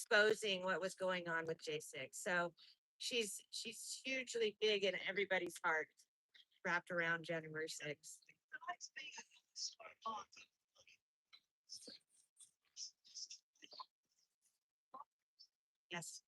exposing what was going on with J6. So she's hugely big in everybody's heart, wrapped around January 6th. Yes.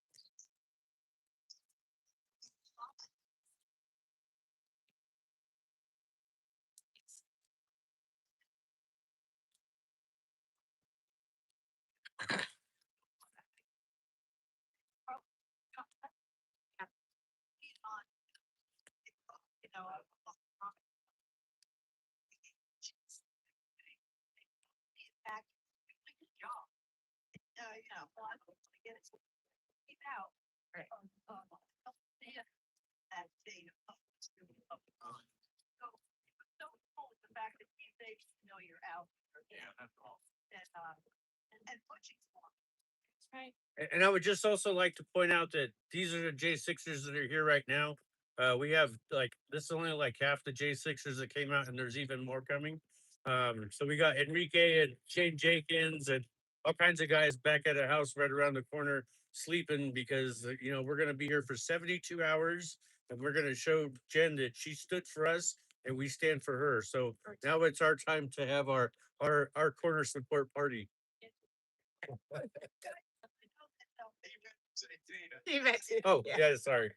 And I would just also like to point out that these are the J6ers that are here right now. We have like this is only like half the J6ers that came out, and there's even more coming. So we got Enrique and Shane Jenkins and all kinds of guys back at a house right around the corner sleeping because we're gonna be here for 72 hours and we're gonna show Jen that she stood for us and we stand for her. So now it's our time to have our corner support party. Oh, yeah, sorry.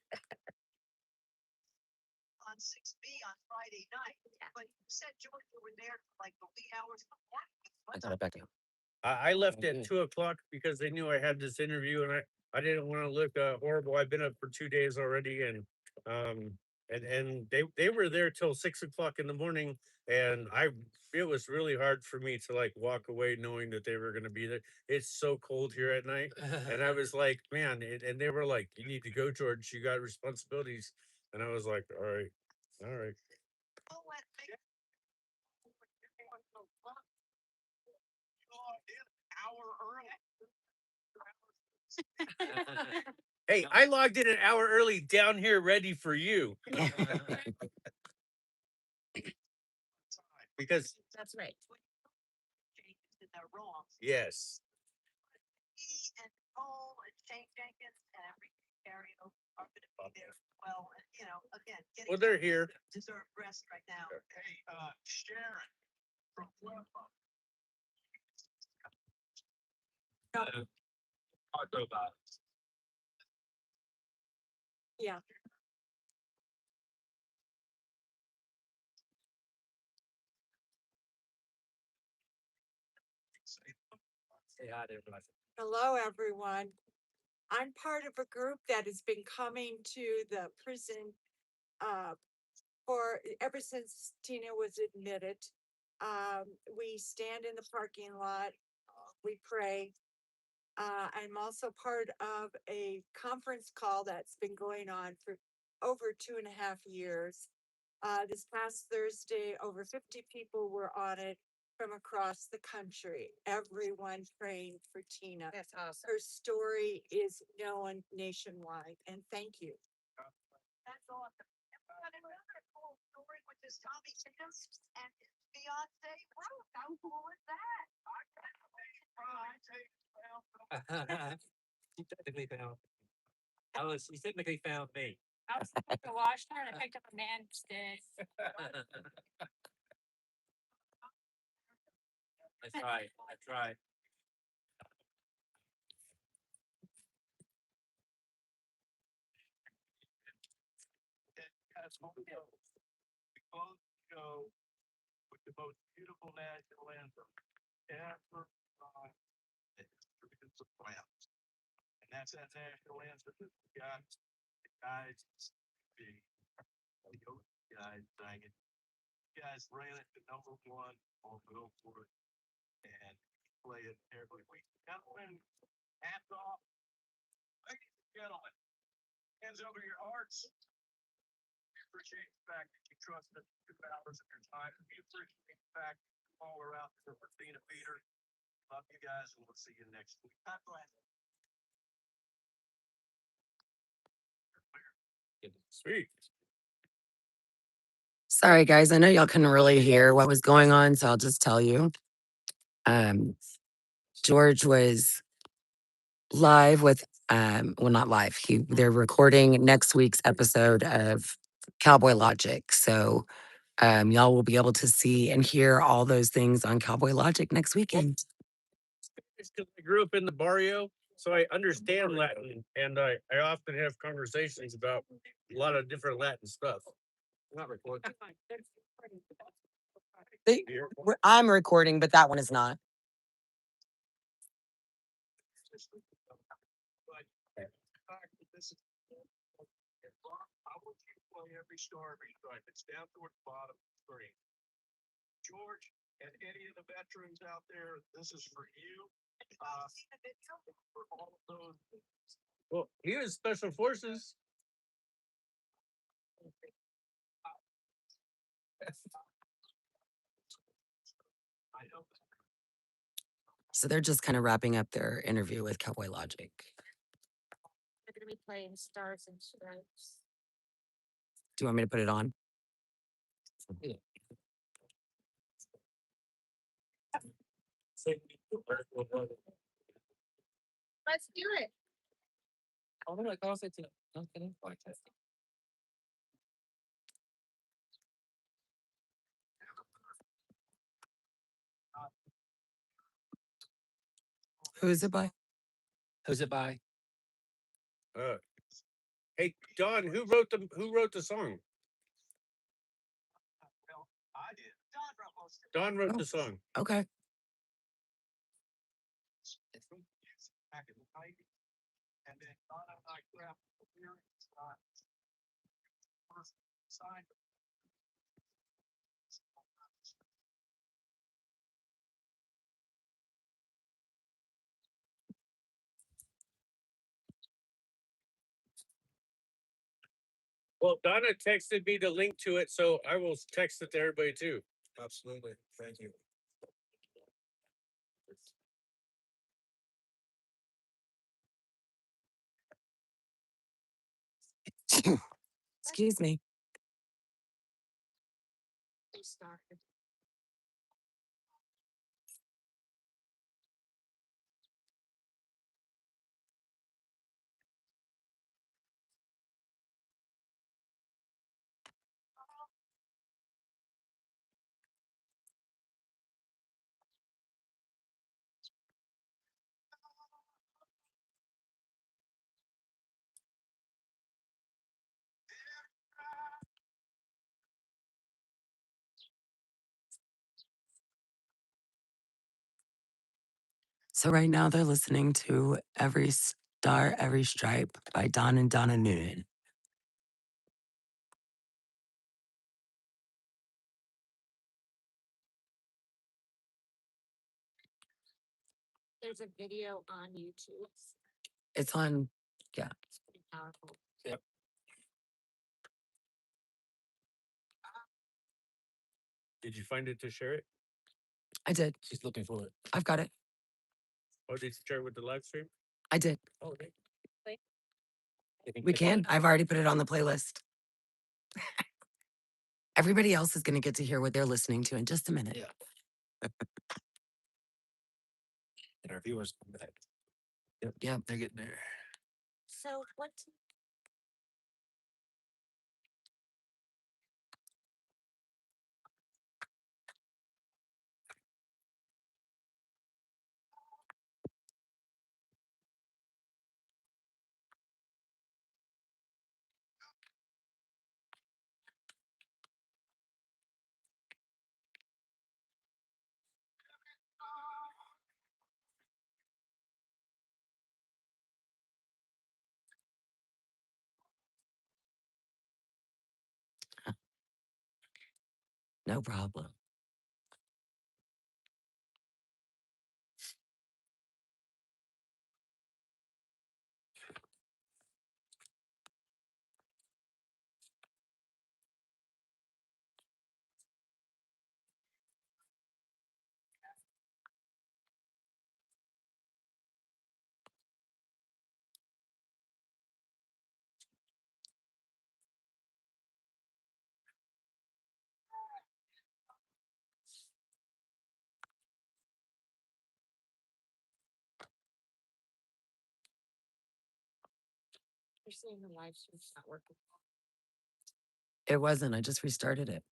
On 6B on Friday night, but you said George, you were there for like the wee hours of the morning. I thought it back down. I left at 2 o'clock because they knew I had this interview and I didn't want to look horrible. I've been up for 2 days already and they were there till 6 o'clock in the morning and it was really hard for me to like walk away knowing that they were going to be there. It's so cold here at night. And I was like, man, and they were like, you need to go, George. You got responsibilities. And I was like, all right. Hey, I logged in an hour early down here ready for you. Because That's right. yes. And Cole and Shane Jenkins and Enrique Cario are going to be there as well. And again, Well, they're here. Deserve rest right now. Hey, Sharon from Pueblo. Yeah. Say hi to everybody. Hello, everyone. I'm part of a group that has been coming to the prison for ever since Tina was admitted. We stand in the parking lot, we pray. I'm also part of a conference call that's been going on for over 2.5 years. This past Thursday, over 50 people were on it from across the country, everyone praying for Tina. That's awesome. Her story is known nationwide, and thank you. That's awesome. Everybody remember a cool story with this Tommy Sims and his fiance Ruth. How cool is that? She technically found. She technically found me. I was supposed to wash her and I picked up a man stick. That's right. That's right. We both go with the most beautiful national anthem ever distributed of plants. And that's that national anthem that we got the guys the guys sang it. You guys ran it to #1 on Billboard and play it every week. Gentlemen, hats off. Ladies and gentlemen, hands over your hearts. We appreciate the fact that you trust us 2 hours of your time. We appreciate the fact that you all are out there for Tina Peter. Love you guys, and we'll see you next week. God bless. Sweet. Sorry, guys. I know y'all couldn't really hear what was going on, so I'll just tell you. George was live with well, not live. They're recording next week's episode of Cowboy Logic. So y'all will be able to see and hear all those things on Cowboy Logic next weekend. It's 'cause I grew up in the barrio, so I understand Latin, and I often have conversations about a lot of different Latin stuff. Not recording. I'm recording, but that one is not. I want you to play every star every time. It's down toward the bottom of the screen. George and any of the veterans out there, this is for you. For all of those. Well, he was special forces. I know. So they're just kind of wrapping up their interview with Cowboy Logic. They're gonna be playing Stars and Stripes. Do you want me to put it on? Let's do it. Oh, no, I thought I said to. No, kidding. Oh, I tested. Who is it by? Who's it by? Uh, hey, Don, who wrote the song? Well, I did. Don wrote most of it. Don wrote Oh. the song. Okay. Back in the 90s. And then Don and I crafted the lyrics. First signed. Well, Donna texted me the link to it, so I will text it to everybody too. Absolutely. Thank you. Excuse me. They started. So right now they're listening to Every Star, Every Stripe by Don and Donna Noonan. There's a video on YouTube. It's on, yeah. It's pretty powerful. Did you find it to share it? I did. She's looking for it. I've got it. Or did you share it with the live stream? I did. Oh, okay. We can. I've already put it on the playlist. Everybody else is going to get to hear what they're listening to in just a minute. Yeah. And our viewers come back. Yep. They're getting there. So what? No problem. You're saying the live stream's not working. It wasn't. I just restarted it.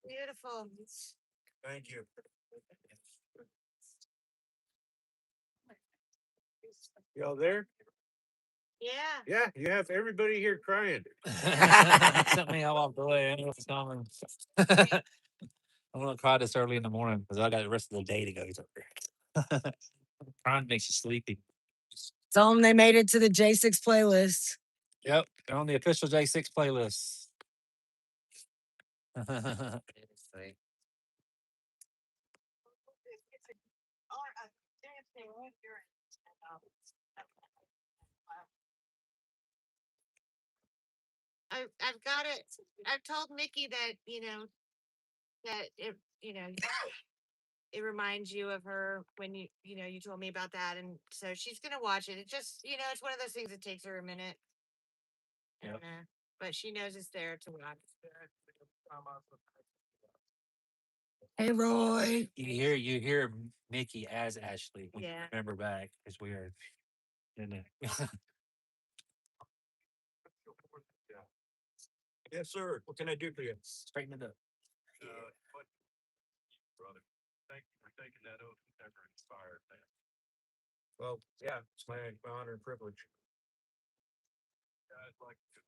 Beautiful. Thank you. Y'all there? Yeah. Yeah, you have everybody here crying. Sent me all off the way. I know what's coming. I'm gonna cry this early in the morning because I got the rest of the day to go. Crying makes you sleepy. Tell them they made it to the J6 playlist. Yep, they're on the official J6 playlist. I've got it. I've told Mickey that, that it reminds you of her when you told me about that. And so she's going to watch it. It just, it's one of those things that takes her a minute. Yep. And, but she knows it's there to watch. Hey, Roy. You hear Mickey as Ashley. When you Yeah. remember back. It's weird. Isn't it? Yes, sir. What can I do for you? Straighten it up. But, brother, thank you for taking that oath. You never inspired that. Well, yeah, it's my honor and privilege. I'd like to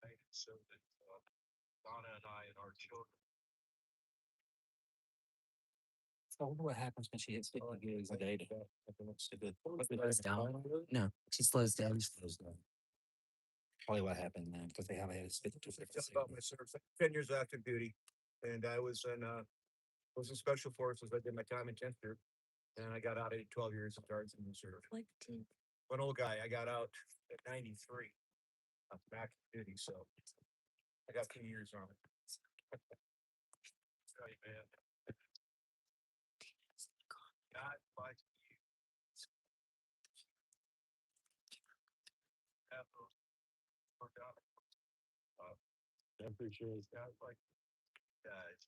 make it so that Donna and I and our children. I wonder what happens when she hits 50 gigs a day. Slows down. No, she slows down. Probably what happened then, because they have had 50 Tell about my service. 10 years active duty, and I was in special forces. I did my time in 10th group, and I got out at 12 years of guards and reserve. One old guy. I got out at 93. I'm back in duty, so I got 2 years on it. Tell you, man. God like you. Have those work out. I appreciate it. God like guys.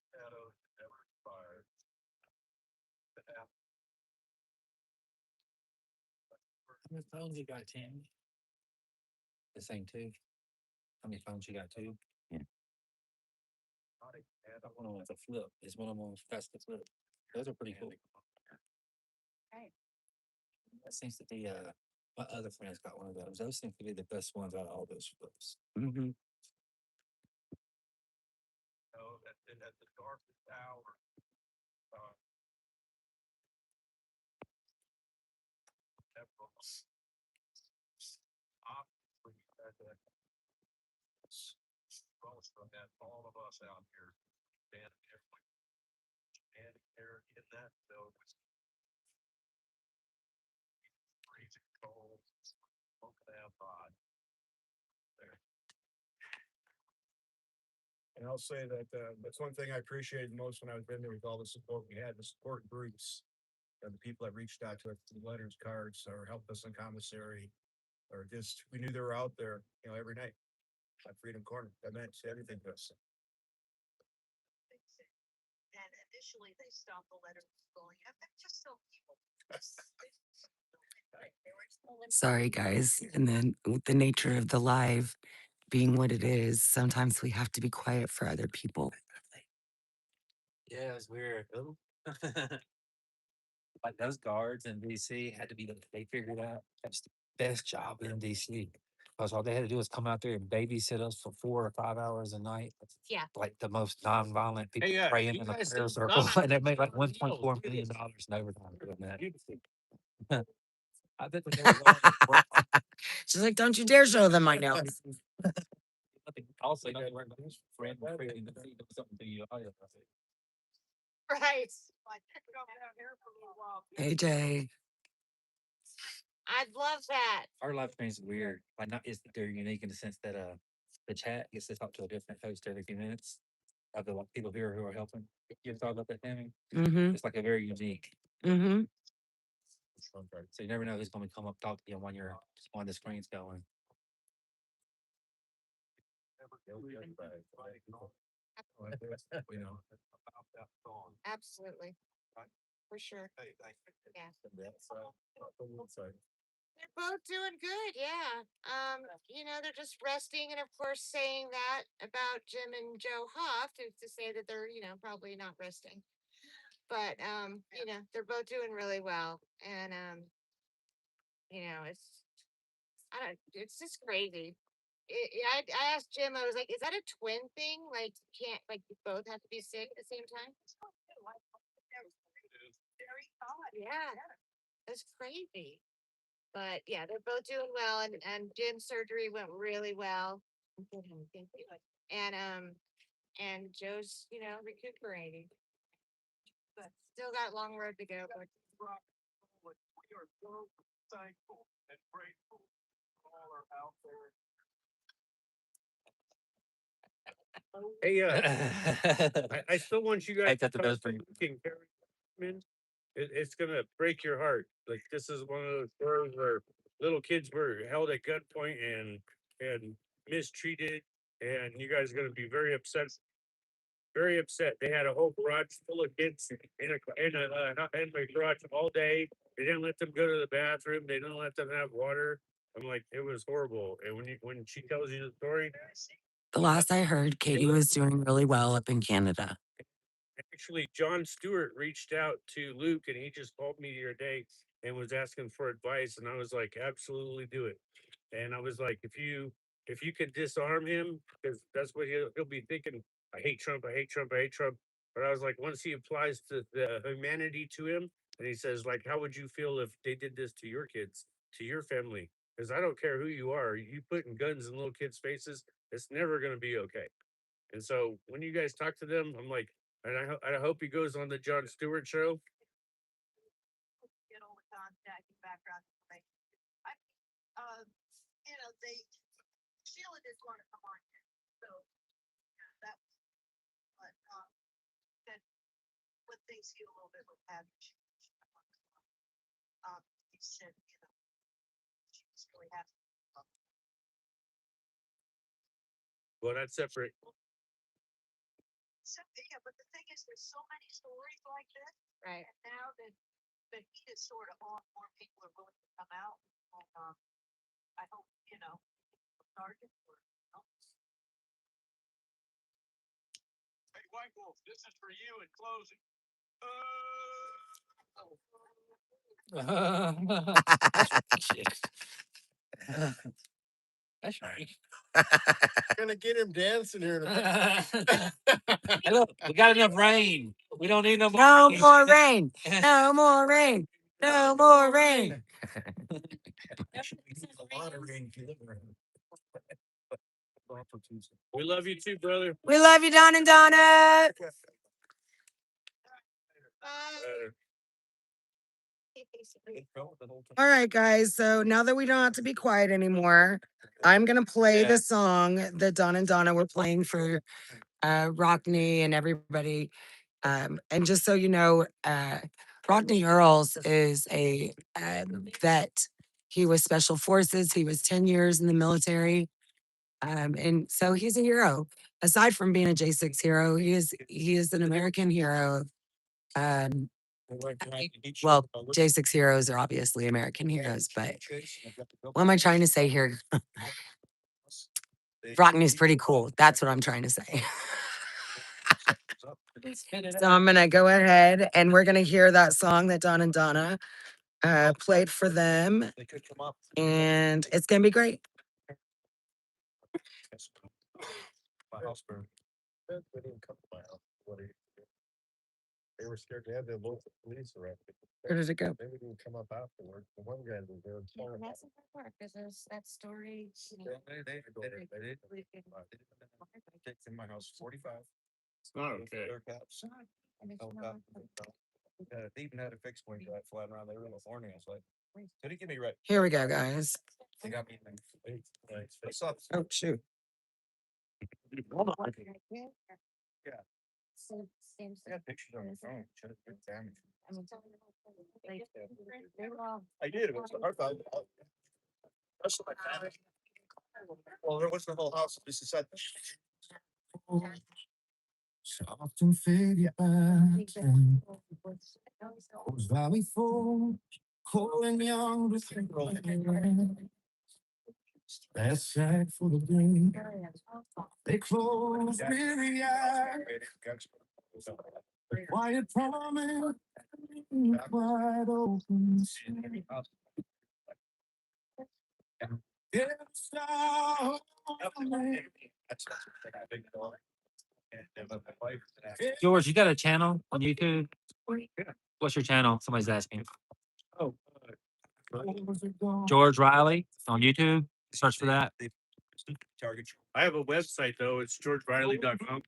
Shadows never expired. How many phones you got, Tim? The same two. How many phones you got? Two. Yeah. That one with a flip. Is one of them fast to flip? Those are pretty cool. Right. That seems to be my other friends got one of those. Those seem to be the best ones out of all those flips. Mm-hmm. know, at the darkest hour. Obviously, from that, all of us out here standing there in that building. Freezing cold, smoking that hot. There. And I'll say that that's one thing I appreciated most when I was in there with all the support we had, the support groups, the people that reached out to us, through letters, cards, or helped us in commissary, or just we knew they were out there, every night at Freedom Corner. That meant everything to us. And initially they stopped the letter from going up. They're just so evil. Sorry, guys. And then with the nature of the live being what it is, sometimes we have to be quiet for other people. Yeah, it was weird. Like those guards in DC had to be they figured out that's the best job in DC. Because all they had to do was come out there and babysit us for 4 or 5 hours a night. Yeah. Like the most nonviolent people Hey, praying you in a guys prayer don't circle. stop. And they made like Oh, $1.4 look at million this. in overtime doing that. I bet when they were going to work, She's like, don't you dare show them my notes. also, you weren't friend or friend to see something to you. Right. Hey, Jay. I'd love that. Our live stream is weird. Like not is they're unique in the sense that the chat gets to talk to a different host every few minutes of the like, people here who are helping. You ever thought about that, Tammy? Mm-hmm. It's like a very unique. Mm-hmm. So you never know who's going to come up talk to you when you're on the screen's going. Absolutely. For sure. Hey, thank you. Yeah. Sorry. They're both doing good, yeah. They're just resting and of course saying that about Jim and Joe Huff to say that they're, probably not resting. But they're both doing really well. And it's just crazy. I asked Jim, I was like, is that a twin thing? Like, can't like you both have to be sick at the same time? Very odd. Yeah. That's crazy. But yeah, they're both doing well and Jim's surgery went really well. And Joe's, recuperating. But still got a long road to go. But We are so thankful and grateful for all are out there. Hey, I still want you guys I've got the to best talk for to you. Luke and Carrie. It's gonna break your heart. Like this is one of those stories where little kids were held at gunpoint and mistreated, and you guys are gonna be very upset. Very upset. They had a whole garage full of kids in my garage all day. They didn't let them go to the bathroom. They didn't let them have water. I'm like, it was horrible. And when she tells you the story, The last I heard, Katie was doing really well up in Canada. actually, John Stewart reached out to Luke and he just called me the other day and was asking for advice. And I was like, absolutely do it. And I was like, if you could disarm him, because that's what he'll be thinking. I hate Trump. I hate Trump. I hate Trump. But I was like, once he applies the humanity to him, and he says, like, how would you feel if they did this to your kids, to your family? Because I don't care who you are. You putting guns in little kids' faces, it's never going to be okay. And so when you guys talk to them, I'm like, and I hope he goes on the Jon Stewart show. Get all the contact and background information. Sheila did want to come on here, so that was, but then when things heal a little bit with Abby, she said, she was really happy. Well, that's separate. So, yeah, but the thing is, there's so many stories like this. right. And now that the heat is sort of on, more people are willing to come out. And, I hope, Hey, White Wolf, this is for you in closing. That's right. Gonna get him dancing here. Hey, look, we got enough rain. We don't need no more. No more rain. No more rain. No more rain. A lot of rain if you live around. We love you too, brother. We love you, Don and Donna. All right, guys. So now that we don't have to be quiet anymore, I'm gonna play the song that Don and Donna were playing for Rockney and everybody. And just so you know, Rodney Earls is a vet. He was special forces. He was 10 years in the military. And so he's a hero. Aside from being a J6 hero, he is an American hero. Well, J6 heroes are obviously American heroes, but what am I trying to say here? Rockney's pretty cool. That's what I'm trying to say. So I'm gonna go ahead and we're gonna hear that song that Don and Donna played for them, and it's gonna be great. My house burned. They didn't come to my house. What do you do? They were scared to have their local police around. Where did it go? They didn't come up afterward. The one guy was there. Yeah, that's in my park, because there's that story. you know, It's in my house, 45. It's not okay. They're cops. and it's Helicopter. not- They even had a fixed wing guy flying around. They were in the morning. I was like, did he give me right? Here we go, guys. They got me in the face. I saw this. Oh shoot. Hold on. Yeah. So, seems I got pictures on the phone. Should have been damaged. I mean, they were all. I did. It was our thought. Well, there wasn't a whole house. This is that. Soft and faded Rose Valley full, cold and young with last sight for the day. They close weary eyes. Quiet promise, wide open. Yeah, star. George, you got a channel on YouTube? What's your channel? Somebody's asking. Oh, George Riley on YouTube. Search for that. I have a website though. It's georgeriley.com.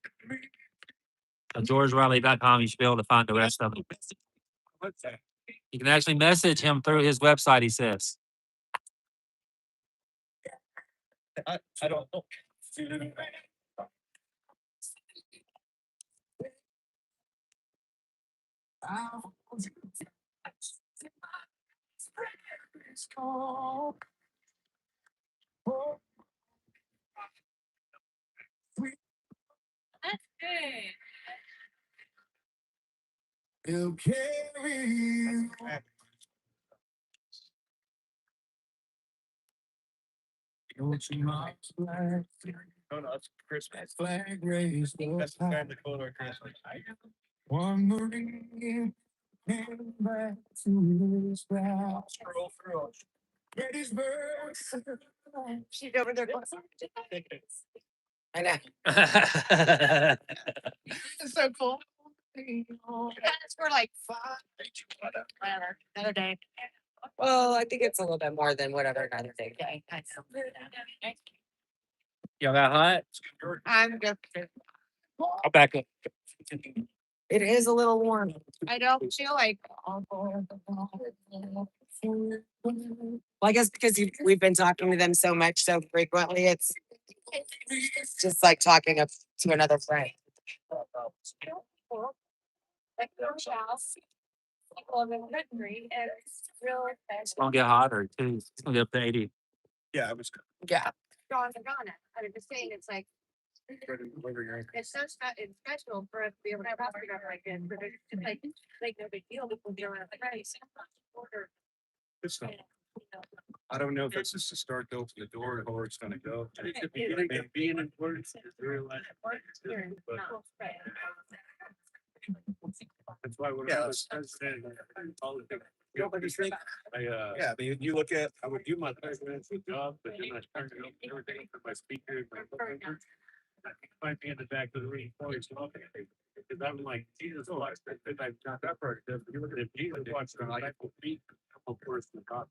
GeorgeRiley.com. You should be able to find the rest of them. You can actually message him through his website, he says. I don't know. He'll carry you. Don't you mind flag? No, it's Christmas. Flag raised. That's the time to go to Christmas. One Marine came back to his house. Scroll through. Gettysburg. She's over there. I know. It's so cool. That's for like whatever, another day. Well, I think it's a little bit more than whatever other day. Okay, I know. Y'all got hot? I'm just, I'll back up. It is a little warm. I don't feel like. Well, I guess because we've been talking to them so much, so frequently, it's just like talking up to another friend. It's gonna get hotter too. It's gonna get up to 80. Yeah, I was. Yeah. Gone and gone. I was just saying, it's like, it's so it's special for us to be able to have hospital like this, but it's like no big deal. People be around the place. It's not. I don't know if it's just a start to open the door or where it's gonna go. Being important is very like. That's why when I was president, politics. Yeah, I mean, you look at, I would do my presidential job, but then I turned it over everything for my speaker and my book members. Find me in the back of the room, always talking. Because I'm like, Jesus watched it, and I've got that part. If you look at it, Jesus watched it, I will be, of course, the top.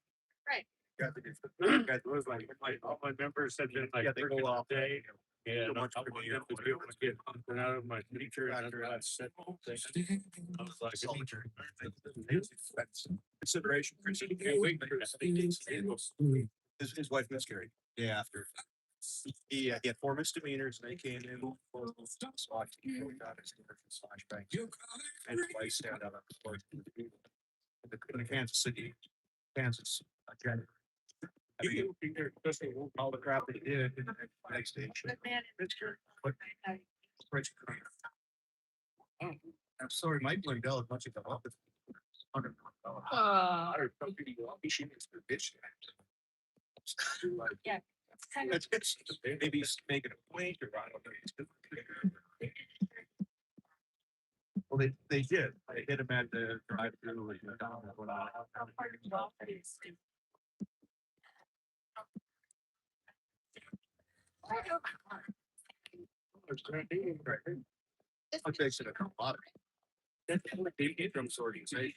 Right. It was like, all my members had been like, they go all day. Yeah, I want them to be able to get something out of my teacher after I said. I was like, Consideration. His wife miscarried day after. He had 4 misdemeanors and they came in. And twice stand out of court. In Kansas City, Kansas. All the crap they did in the next day. I'm sorry, Mike Lindell, as much as I love it. She needs to bitch. Yeah. It's maybe he's making a point or I don't know. Well, they did. They hit him at the drive-through. What they said a lot. That's what they get from this organization.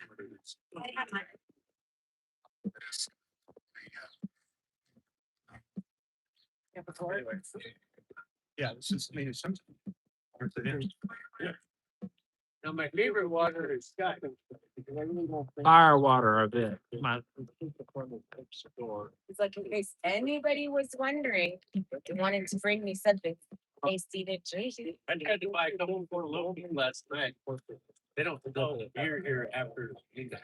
Yeah, this is, I mean, it's something. Yeah. Now, my favorite water is Scott. Fire water a bit. It's like in case anybody was wondering, you wanted to bring me something. Tasty to drink. I tried to buy a couple for Logan last night. They don't sell beer here after.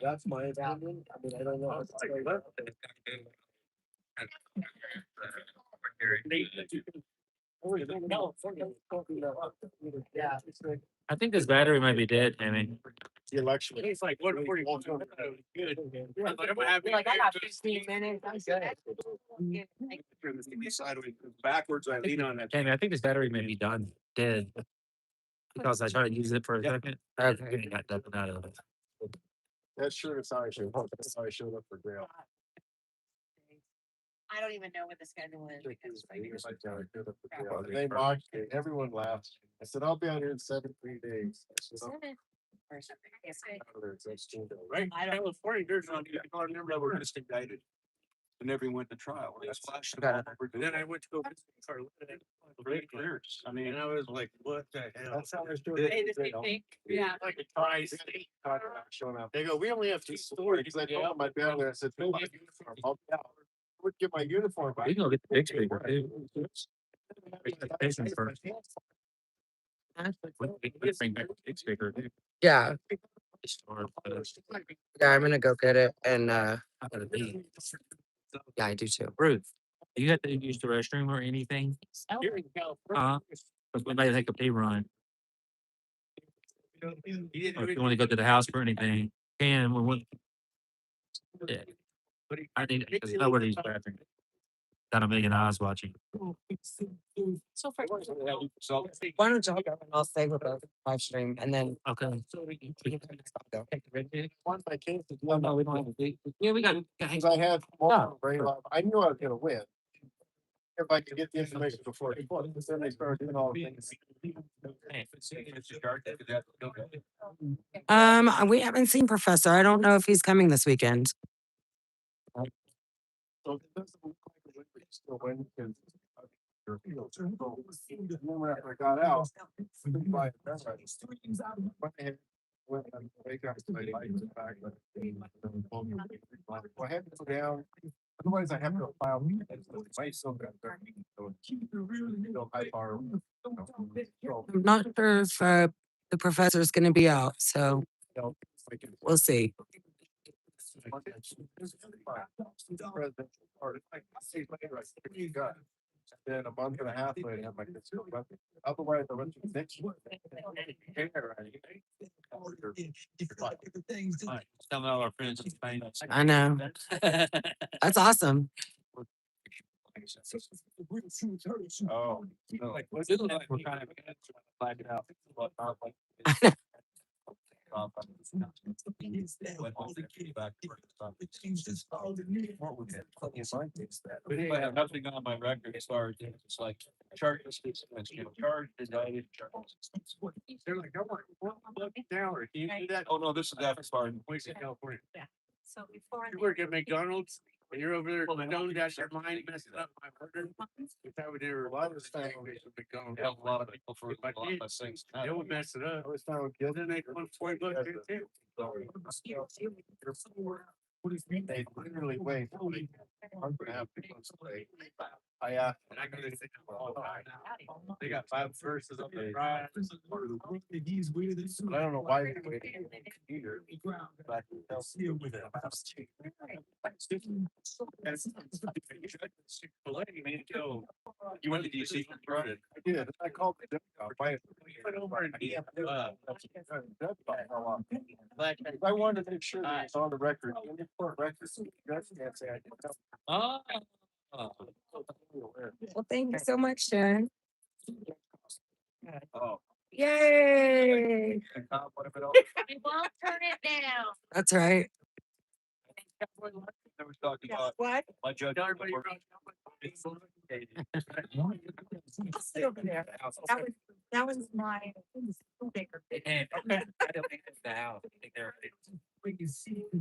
That's my opinion. I mean, I don't know. Yeah. I think this battery might be dead, Tammy. The election. It's like 1:41. Good. I'm Like, I got 15 minutes. I'm good. Sideways, backwards, I lean on that. Tammy, I think this battery may be done, dead. Because I tried to use it for a second. Okay. It got nothing out of it. That's sure that's how I showed up. That's how I showed up for Grail. I don't even know what the schedule is because. They mocked me. Everyone laughed. I said, I'll be out here in 73 days. I said, Or something. Yes, Right, California, there's not, I remember "No, we're we're just indicted. And never went to trial. That's flashed. Got it. And then I went to go visit Carlin. Great careers. I mean, And I was like, what the hell? that's how they're doing Hey, it. this big thing. Yeah. Like a tri-state. Showing up. They go, we only have 2 stories. Because I told them I'd be out there. I said, "Fill my uniform. I'll be out." I would get my uniform back. We can go get the big speaker too. Expectations first. We can bring back the big speaker too. Yeah, Or, yeah, I'm gonna go get it and how about a bee? yeah, I do too. Ruth, do you have to use the restroom or anything? Here in California. Because we might take a pee run. Or if you want to go to the house for anything, can we want. Yeah. I need, because I know where these bathrooms. Got a million eyes watching. So far. Why don't y'all go and I'll stay with the live stream and then Okay. go. One by case. Well, no, we don't have a big. Yeah, we got. Because I had multiple very long, I knew I was gonna win. If I could get the information before, then they started doing all the things. We haven't seen Professor. I don't know if he's coming this weekend. So it doesn't look like a win, but you still win because. And then after I got out. Went ahead, went and wake up to my lights back, but. I had to go down, otherwise I have to file. My still got 30, so still high bar. I'm not sure if the professor's gonna be out, so we'll see. Then a month and a half later, I had my kids go, but otherwise I went to the next one. Some of our friends in Spain. I know. That's awesome. Oh, no. Like, we're doing like, we're kind of flag it out. But not like. But anyway, I have nothing on my record as far as it's like charges, charged, indicted, charged. They're like, don't worry, look down, or can you do that? Oh, no, this is that as far as California. So before. You work at McDonald's and you're over there knowing that your mind messing up my burger. If I would do a lot of families with McDonald's. Help a lot of people for If I a lot did, of things. They would mess it up. I was found guilty. Then they put $40 in too. They literally wait. I'm gonna have to go straight. I And I go to think, oh, they got 5 verses on the drive. I don't know why. They waited either, but they'll see it with it. You went to DC for Friday. I did. I called the deputy. Went over and he, If I wanted to make sure that it's on the record, in the court record, you guys can't say I didn't know. Oh. Well, thank you so much, Sharon. Oh. Yay. We won't turn it down. That's right. Never talking about What? my judge. I'll sit over there. That was my bigger.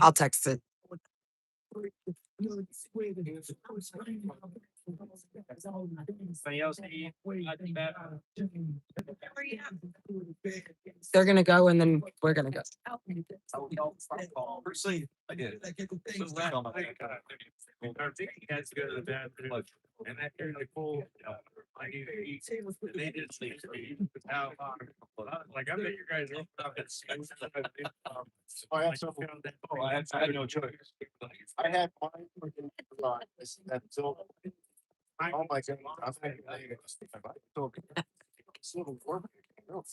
I'll text it. Anybody else need? They're gonna go and then we're gonna go. Personally, I did. I think he has to go to the bathroom and that during the pool, I need to eat. They did sleep. How long? Like, I bet you guys are up at 6. I have some. Oh, I had no choice. I had mine. That's all. Oh my God. I'm thinking, it's a little work. Not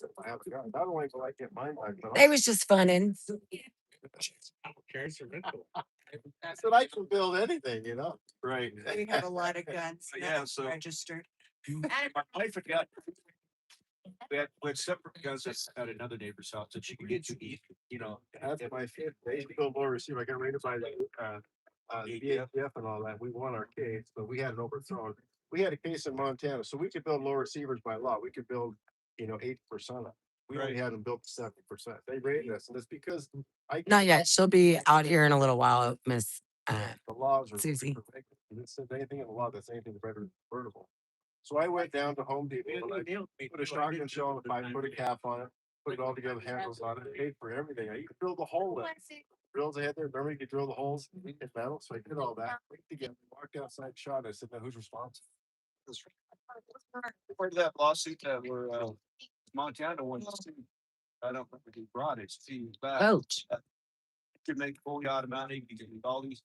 only will I get mine back, but They was just funning. I said I can build anything, you know? Right. We have a lot of guns. Yeah, that's so- Registered. My wife had got. We had separate guns at another neighbor's house that she could get to eat, you know. That's my favorite. They used to go lower receiver. I got raided by the ATF and all that. We won our case, but we had it overthrown. We had a case in Montana, so we could build low receivers by law. We could build, 80% of it. We only had them built to 70%. They raided us, and it's because Not yet. She'll be out here in a little while, Miss. the laws are. Susie. It says anything in the law that's anything convertible. So I went down to Home Depot and I put a shotgun shell on the pipe, put a cap on it, put it all together, handles on it, paid for everything. You could drill the hole in. Drills ahead there. Remember you could drill the holes in metal. So I did all that. Together, walked outside, shot. I said, now who's responsible? Part of that lawsuit that were, Montana wants to sue. I don't think he brought it. He was back. Coach. Could make fully automatic, you can do all these.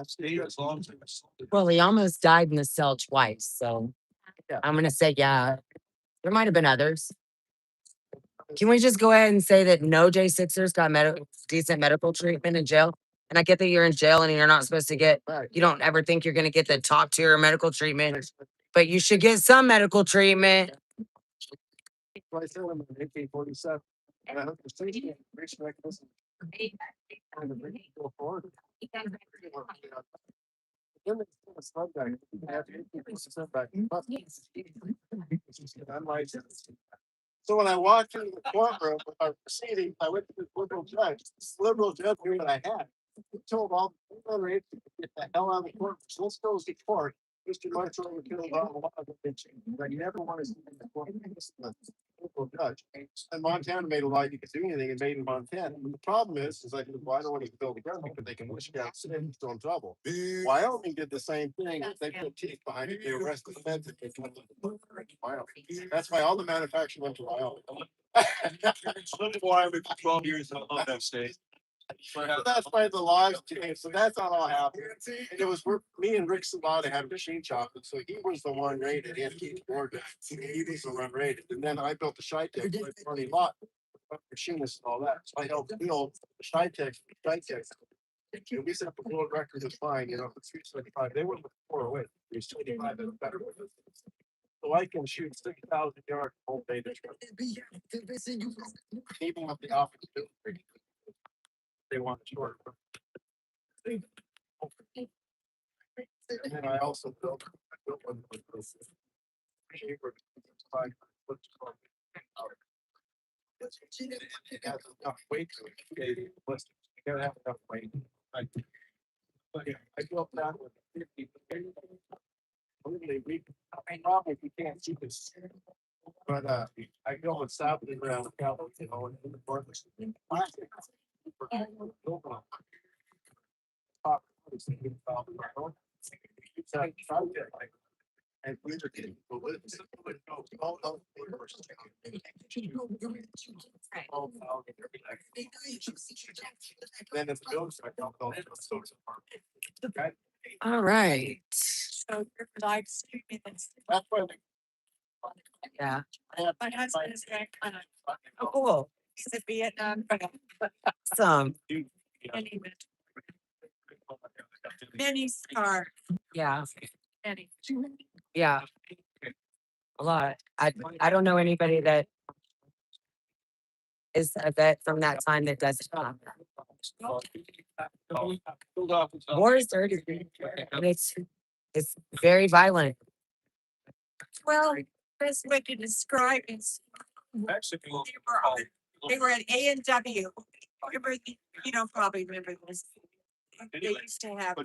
State as long as. Well, he almost died in the cell twice, so Yeah. I'm gonna say yeah. There might have been others. Can we just go ahead and say that no J6ers got decent medical treatment in jail? And I get that you're in jail and you're not supposed to get, you don't ever think you're gonna get the top tier medical treatment, but you should get some medical treatment. So I said I'm in 1847. And I hooked the safety and breach mechanism. And the breach go forward. Then they put a slug back. You can have 18% back. I'm licensed. So when I walked into the courtroom with our proceeding, I went to this liberal judge. This liberal judge knew what I had. He told all the other agents to get the hell out of the court. So let's go to court. Mr. Marshall killed all the law. But you never want to see the court. Liberal judge. And Montana made a law you could do anything and made in Montana. And the problem is like, well, I don't want to build a gun because they can wish you out and throw in trouble. Wyoming did the same thing. They put teeth behind it. They arrested the feds. And they cut the Wyoming. That's why all the manufacturing went to Wyoming. Lived in Wyoming for 12 years, I love that state. So that's why the logs changed. So that's not all happened. And it was me and Rick Sabata had machine chopping. So he was the one rated. He had Keith Morgan. He was the one rated. And then I built the Shytech running lot, machinists and all that. So I helped build the Shytech. And we set up a world record of flying, it's 375. They were 408. 375 is better. So I can shoot 6,000 yards whole day. Even with the office. They want short. And then I also built one with this. It has enough weight to it. You gotta have enough weight. But yeah, I built that with 50. Probably you can't see this. But I go with south of the ground, and in the north. And we are getting. Then it's built. Okay. All right. So your live streaming is. That's why. Yeah. My husband is very kind of. Oh, cool. He's a Vietnam. Awesome. Many scar. Yeah. Many. Yeah. A lot. I don't know anybody that is a vet from that time that does it. War is dirty. And it's very violent. Well, best way to describe is Mexico. they were at A&W. Remember, you don't probably remember this. They used to have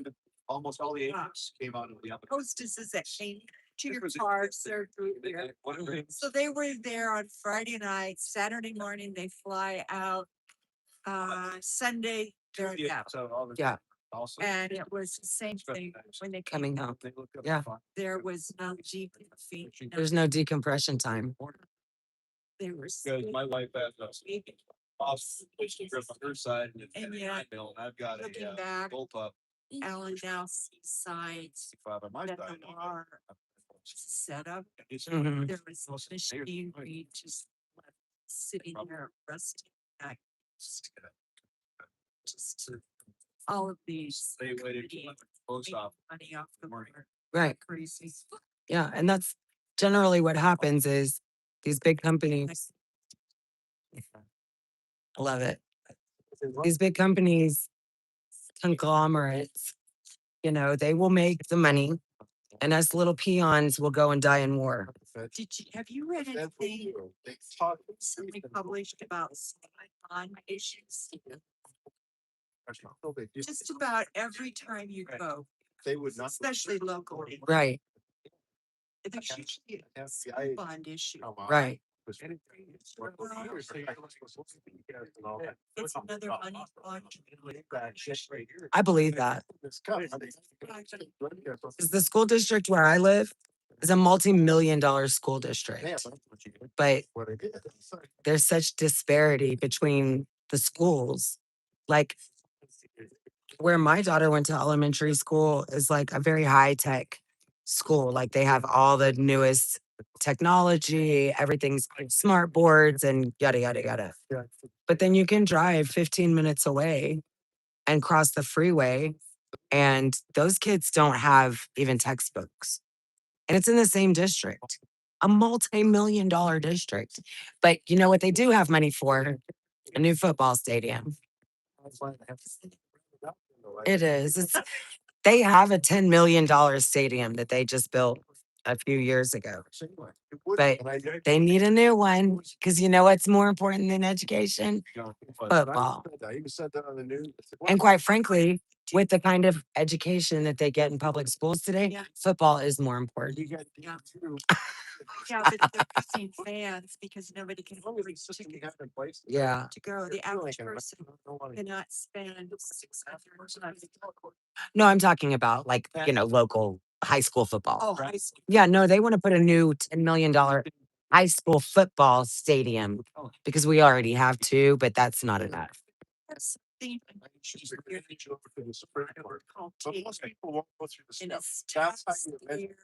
Almost all the agents came out of the other. hostesses that came to your car, served food there. So they were there on Friday night, Saturday morning, they fly out. Sunday, they're out. Yeah. Also. And it was the same thing when they came. Coming home. Yeah. There was no deep feet. There's no decompression time. They were. Because my wife has a boss, which is on her side, And yet, and I've got looking a back, bullpup. Alan now sees signs Father, my that side. the bar set up. Mhm. There was machinery just sitting there rusting back. Just all of these. They waited till post off. Money off the Morning. water. Right. Crazy. Yeah. And that's generally what happens is these big companies. I love it. These big companies, conglomerates, they will make the money and us little peons will go and die in war. Have you read anything somebody published about on issues? Just about every time you go, They would not. especially locally, Right. there's usually a school bond issue. Right. It's another money laundering. I believe that. Because the school district where I live is a multi-million-dollar school district. But there's such disparity between the schools. Like where my daughter went to elementary school is like a very high tech school. Like they have all the newest technology, everything's smart boards and yada, yada, yada. But then you can drive 15 minutes away and cross the freeway, and those kids don't have even textbooks. And it's in the same district, a multi-million-dollar district. But you know what they do have money for? A new football stadium. It is. They have a $10 million stadium that they just built a few years ago. But they need a new one because you know what's more important than education? Football. And quite frankly, with the kind of education that they get in public schools today, football is more important. Yeah, but they're missing fans because nobody can afford tickets Yeah. to go. The average person cannot spend $600. No, I'm talking about like, local high school football. Oh, high school. Yeah, no, they want to put a new $10 million high school football stadium because we already have two, but that's not enough. thing. But most people won't go through the And steps. it's That's how taxed you measure here.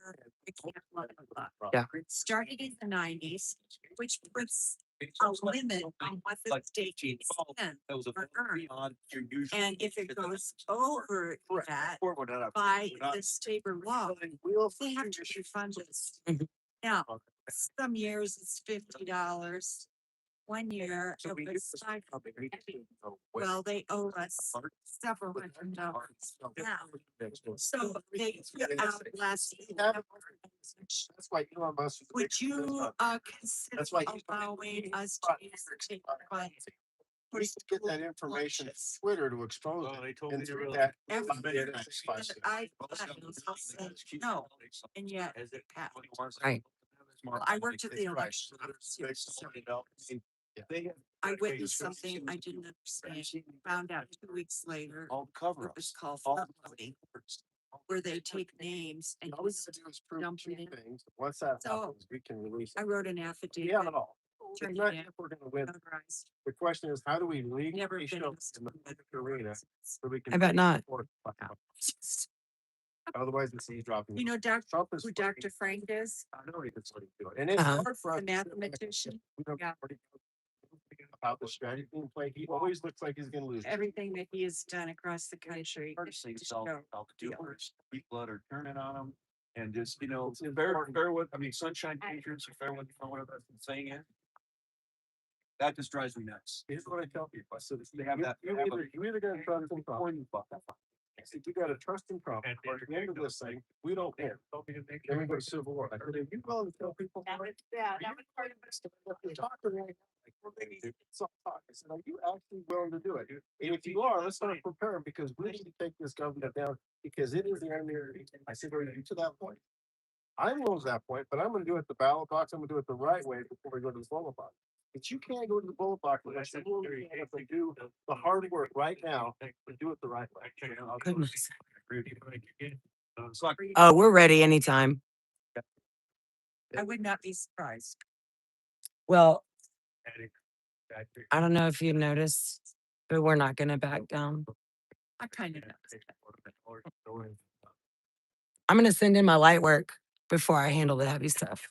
I can't blah, blah, blah. Yeah. It started in the 90s, which puts a limit on what the state can spend or earn. And if it goes over that by the state law, they have to refund us. Mhm. Now, some years it's $50. 1 year it was well, they owe us several $100 now. So they put out last. That's why Elon Musk. Would you consider That's why allowing us to use the state funds? We used to get that information from Lunches? Twitter to expose Well, it. they told And me to through really- that, Every everybody year had access to that it. I said no, and yet As it passed. Right. Well, I worked at the election. office here, so I witnessed something I didn't understand, found out 2 weeks later. All cover It was ups. called All uploading, where they take names and All we just gotta do is prove dump two it in. things. Once that So, happens, we can release I it. wrote an We have affidavit, it all. It's turned not it in, if we're gonna win. notarized. The question is, how do we Never legally been show asked in the to public arena so we can? I bet not. support it? Otherwise, it's eavesdropping. You know, Trump is who fighting- Dr. Frank is, I know he can sort of do it. And it's Uh-huh. hard for us. the to sit back and mathematician, we don't yeah. already know about the strategy being played. He always looks like he's gonna lose. everything that he has done across the country. Purchasing to self, show the dealers, people that are turning on them. And just, you know, Fairwood, I mean, Sunshine Patriots or Fairwood, or whatever the saying is. That just drives me nuts. Here's what I tell people. I said, They have that. you either gotta trust in Trump. I said, you gotta trust in Trump. And Or at the end of this thing, we don't win. Then we go to civil war. I said, are you willing to tell people? That was, yeah, that was part of it. Talk to them. Like, well, they need to talk. I said, are you actually willing to do it? And if you are, let's start preparing because we need to take this government down because it is the enemy. I said, are you to that point? I'm willing to that point, but I'm gonna do it the ballot box. I'm gonna do it the right way before we go to the bullet box. But you can't go to the bullet box unless you really have to do the hard work right now to do it the right way. Goodness. It's like, Oh, we're ready anytime. I would not be surprised. Well, I don't know if you noticed, but we're not gonna back down. I kind of know. I'm gonna send in my light work before I handle the heavy stuff.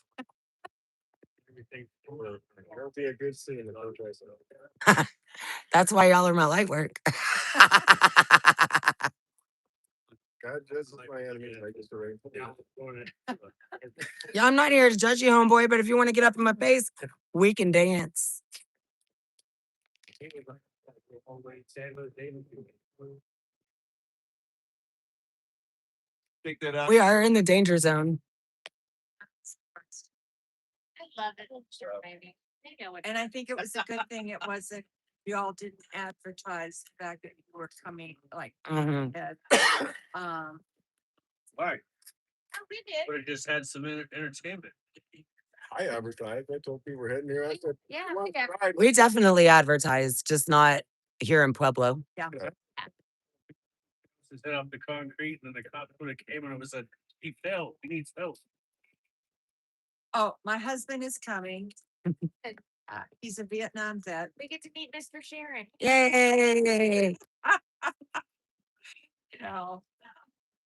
It'll be a good scene. That's why y'all are my light work. God judges my enemies. I just arranged. Yeah, I'm not here to judge you, homeboy, but if you want to get up in my face, we can dance. pick that up. We are in the danger zone. I love it. Sure, maybe. Maybe I would. And I think it was a good thing it wasn't, you all didn't advertise the fact that you were coming, like, Mhm. ahead. Right, Oh, we did. but it just had some entertainment. I advertised. I told people we're heading here. I said, Yeah, "Well, we did. right." We definitely advertised, just not here in Pueblo. Just hit up the concrete and then the cop when it came and it was a, he fell, he needs help. Oh, my husband is coming. He's a Vietnam vet. We get to meet Mr. Sharon. Yay! You know,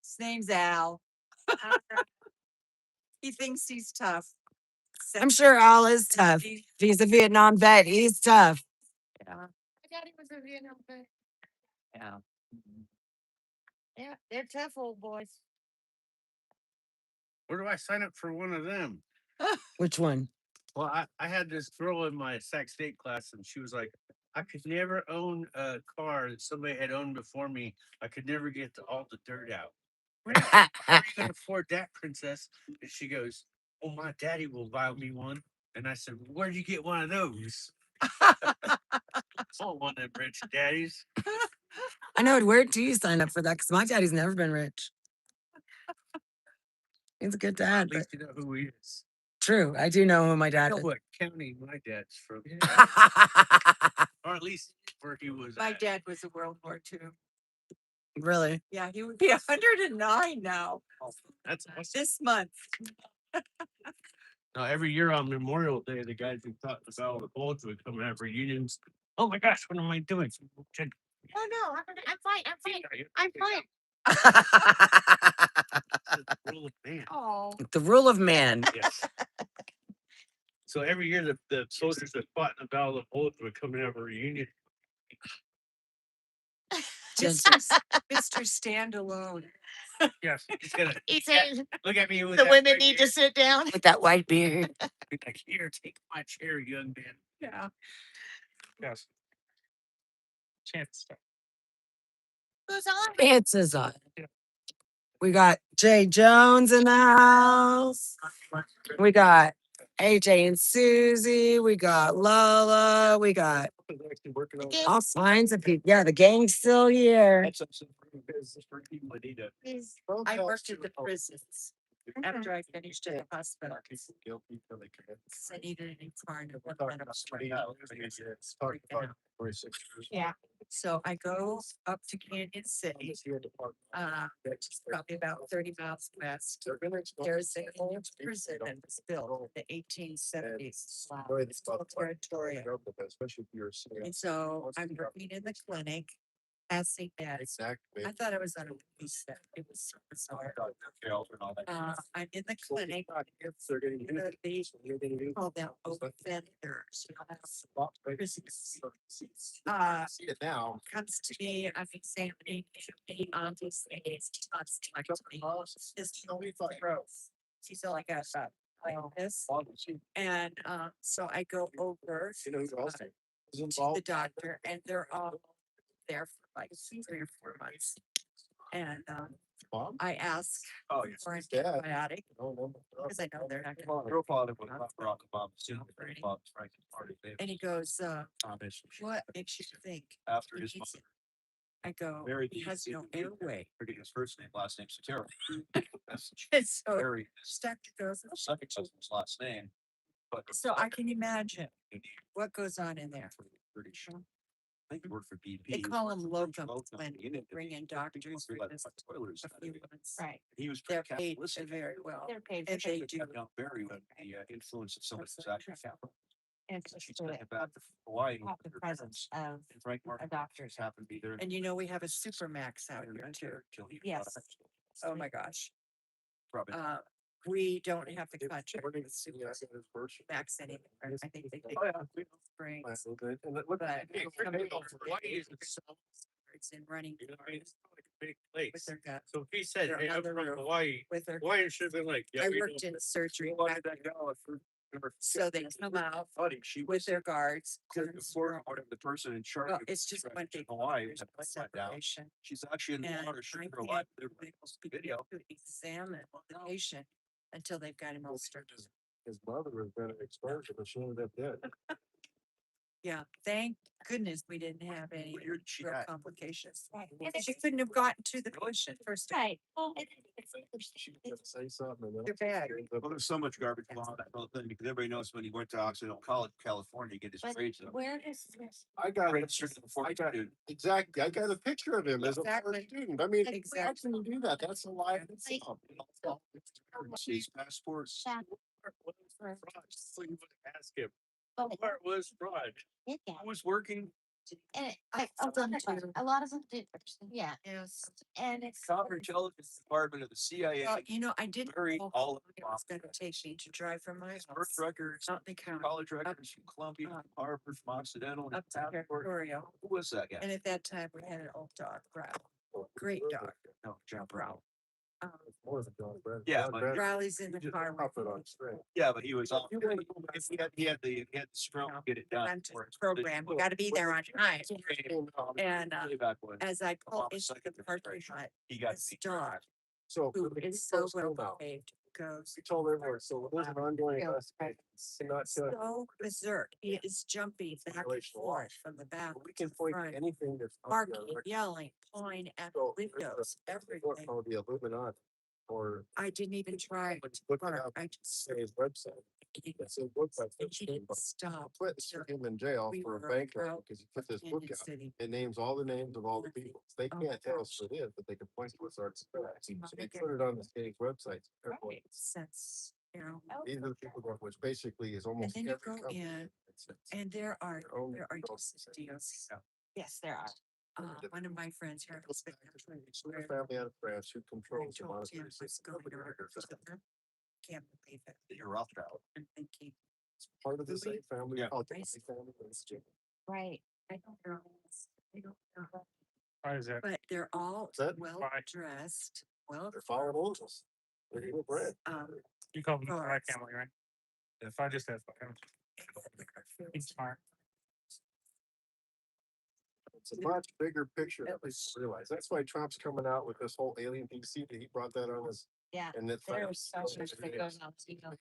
his name's Al. He thinks he's tough. I'm sure Al is tough. If he's a Vietnam vet, he's tough. Yeah, My daddy was a Vietnam vet. yeah. Yeah, they're tough old boys. Where do I sign up for one of them? Which one? Well, I had this girl in my Sac State class, and she was like, I could never own a car that somebody had owned before me. I could never get all the dirt out. How are you gonna afford that, princess? And she goes, oh, my daddy will buy me one. And I said, where'd you get one of those? Oh, one of them rich daddies. I know. Where do you sign up for that? Because my daddy's never been rich. He's a good dad. At But least you know who he is. true, I do know who my I dad know is. what county my dad's from, or at least where he was. My at. dad was a World War II. Really? Yeah, he would be 109 now, That's awesome. this month. Now, every year on Memorial Day, the guys who taught the Battle of the Bulge would come and have reunions. Oh my gosh, what am I doing? Oh, no, I'm fine, I'm fine, I'm fine. Rule of man. Oh. The rule of man. Yes. So every year the soldiers that fought in the Battle of Bulge would come and have a reunion. Just Mr. Standalone. Yes. He's gonna He's saying look at me with the that women white need to beard. sit down. with that white beard. Be like, here, take my chair, young man. Yeah. Yes. Chance. Who's on? Chances are. We got Jay Jones in the house. We got AJ and Susie. We got Lola. We got all kinds of people. Yeah, the gang's still here. I worked at the prisons after I finished at the hospital. I needed a new car and it wasn't enough money. Yeah, so I go up to Canyon City, which is probably about 30 miles west. There's an old prison that was built in the 1870s. It's called Territorial. And so I'm working in the clinic, passing meds. I thought I was on a movie set. It was so bizarre. I'm in the clinic. They call them offenders. Prisoners. See it now. Comes to me, I'm examining me on these things. This gross. She's all like like this. And so I go over to the doctor and they're all there for like 3 or 4 months. And I ask Oh, for an antibiotic because I know they're not gonna. Real father was Barack Obama. And he goes, what makes you think? After he his needs mother it?" I go, married. he has no airway. Forgetting his first name, last name, Satara. That's And so very, doctor goes, the second husband's last name. But so I can imagine what goes on in there. pretty sure. I think he worked for BP. They call them locums locum. when He they didn't- bring in doctors for this Toilers. a few months. Right, He was They're pretty paid capitalistic. very well. they're paid. And they do. Young Barry with the influence of some of his actually found. And She sent him back to Hawaii. have the with her presence parents. of And Frank a Martin doctor. just happened to be there. And you know, we have a supermax out here too. Yes. Oh my gosh. Probably. We don't have the contract with Supermax anymore. I think they take springs. But it's in running You know, it's like a big with place. their gut, So if he said, They're hey, I'm on the from roof. Hawaii, with their. Hawaiian should have been like, yeah, I we worked know. in surgery. Why back did that go? So they come out Buddy, she with their guards. before the person in charge. Well, of it's just one big. Hawaii. there's was no upside down. separation. She's actually in the And water. I She's can't alive. video to examine the patient until they've got him all stripped. His mother was gonna exposure, but she ended up dead. Yeah, thank goodness we didn't have any What year did she real die? complications. Right. She couldn't have gotten to the patient first. Right. Well, She was gonna say something. and then- They're bad. Well, there's so much garbage on that whole thing because everybody knows when he went to Occidental College, California, to get his But grades up. where is this? I got it. Registered to the I got it. fortitude. Exactly. I got a picture of him as a former Exactly. student. I mean, Exactly. how can you do that? That's a lie. in Like- itself. His passports. Yeah. Fraud. So you would ask him, Oh, what was fraud? yeah. Who was working? And I've a done lot of- too. a lot of them do, yeah, Yes. and it's. Counterintelligence Department of the CIA. Well, you know, I didn't Very know all how long it was gonna take me to drive from my His house birth records, out in the county college records from Columbia, up- from Harvard, from Occidental. and up to passport. Territorial. Who was that guy? And at that time, we had an old dog, Brown. Great dog. No, John Brown. More than John Brennan. Yeah, John but- Brennan, Riley's in the he just car. dropped with it me. on straight. Yeah, but he was off. He had the stroke to get it done. I'm just programmed. You gotta be there on time. And Way back when as I pull Obama's into second the parking administration, lot, he got. this dog, So. who the is so people well still now. behaved, goes We told everyone, so there's an ongoing Yeah. investigation. Not to, so berserk. He is jumping back and Violation of law. forth from the back we to can the point to front, anything that's. barking, yelling, pulling at So, windows, everything. Called the Illuminati, or I didn't even try Let's to look it bark. up. I just. say his website. It's a book by And he didn't Put stop. till him in jail we for a were bank out robbery because he put this book Canyon out. City. It names all the names of all the people. They Oh, can't tell us gosh. who it is, but they can point to us. So they Okay. put it on the state's website. Right, since, you know, These are the people going, which basically is and almost. then you every go company. in It's- and there are their own deals. people. Yes, there are. one of my friends here. Family out of France who controls the told him, monastery. let's go to our can't believe it. You're Rothschild. I'm thinking, Part of the same family. Yeah. called the Nice. family. Right. I don't know. I don't know. Why is that? But they're all Is that well why? dressed, well, They're following angels. They're eating bread. You call them the Fry family, right? If I just have he's smart. It's a much bigger picture than we realize. That's why Trump's coming out with this whole alien thing. See that he brought that on us. Yeah. And it's There's so much that goes on.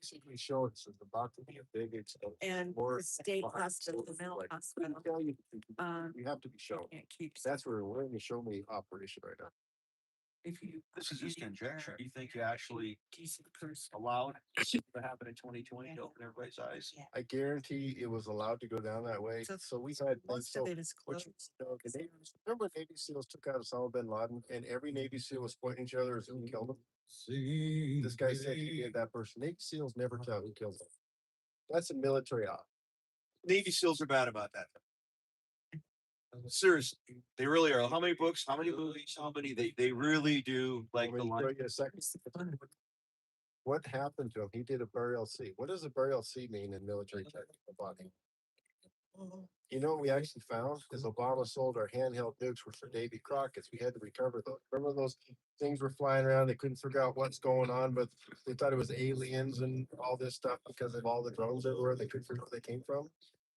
basically showing it's about to be a big expansion. And More the state hospital, the like, mental I hospital, tell you, um, you have to be shown. can't keep. That's where we're in the show me operation right now. If you. This is just any conjecture. other You think you actually decent person. allowed something to happen in 2020 to open everybody's eyes? I guarantee it was allowed to go down that way. So So we had, Most so of it is what closed. you know, the Navy, remember Navy SEALs took out Osama bin Laden and every Navy SEAL was pointing at each other as who killed him? This guy said he did that person. Navy SEAls never tell who kills them. That's a military op. Navy SEAls are bad about that. Seriously, they really are. How many books? How many movies? How many? They really do like the Let me line. show you a second. What happened to him? He did a burial C. What does a burial C mean in military technical body? You know what we actually found is Obama sold our handheld nukes were for Davy Crockett's. We had to recover those. Remember those things were flying around? They couldn't figure out what's going on, but they thought it was aliens and all this stuff because of all the drones that were. They couldn't figure out where they came from.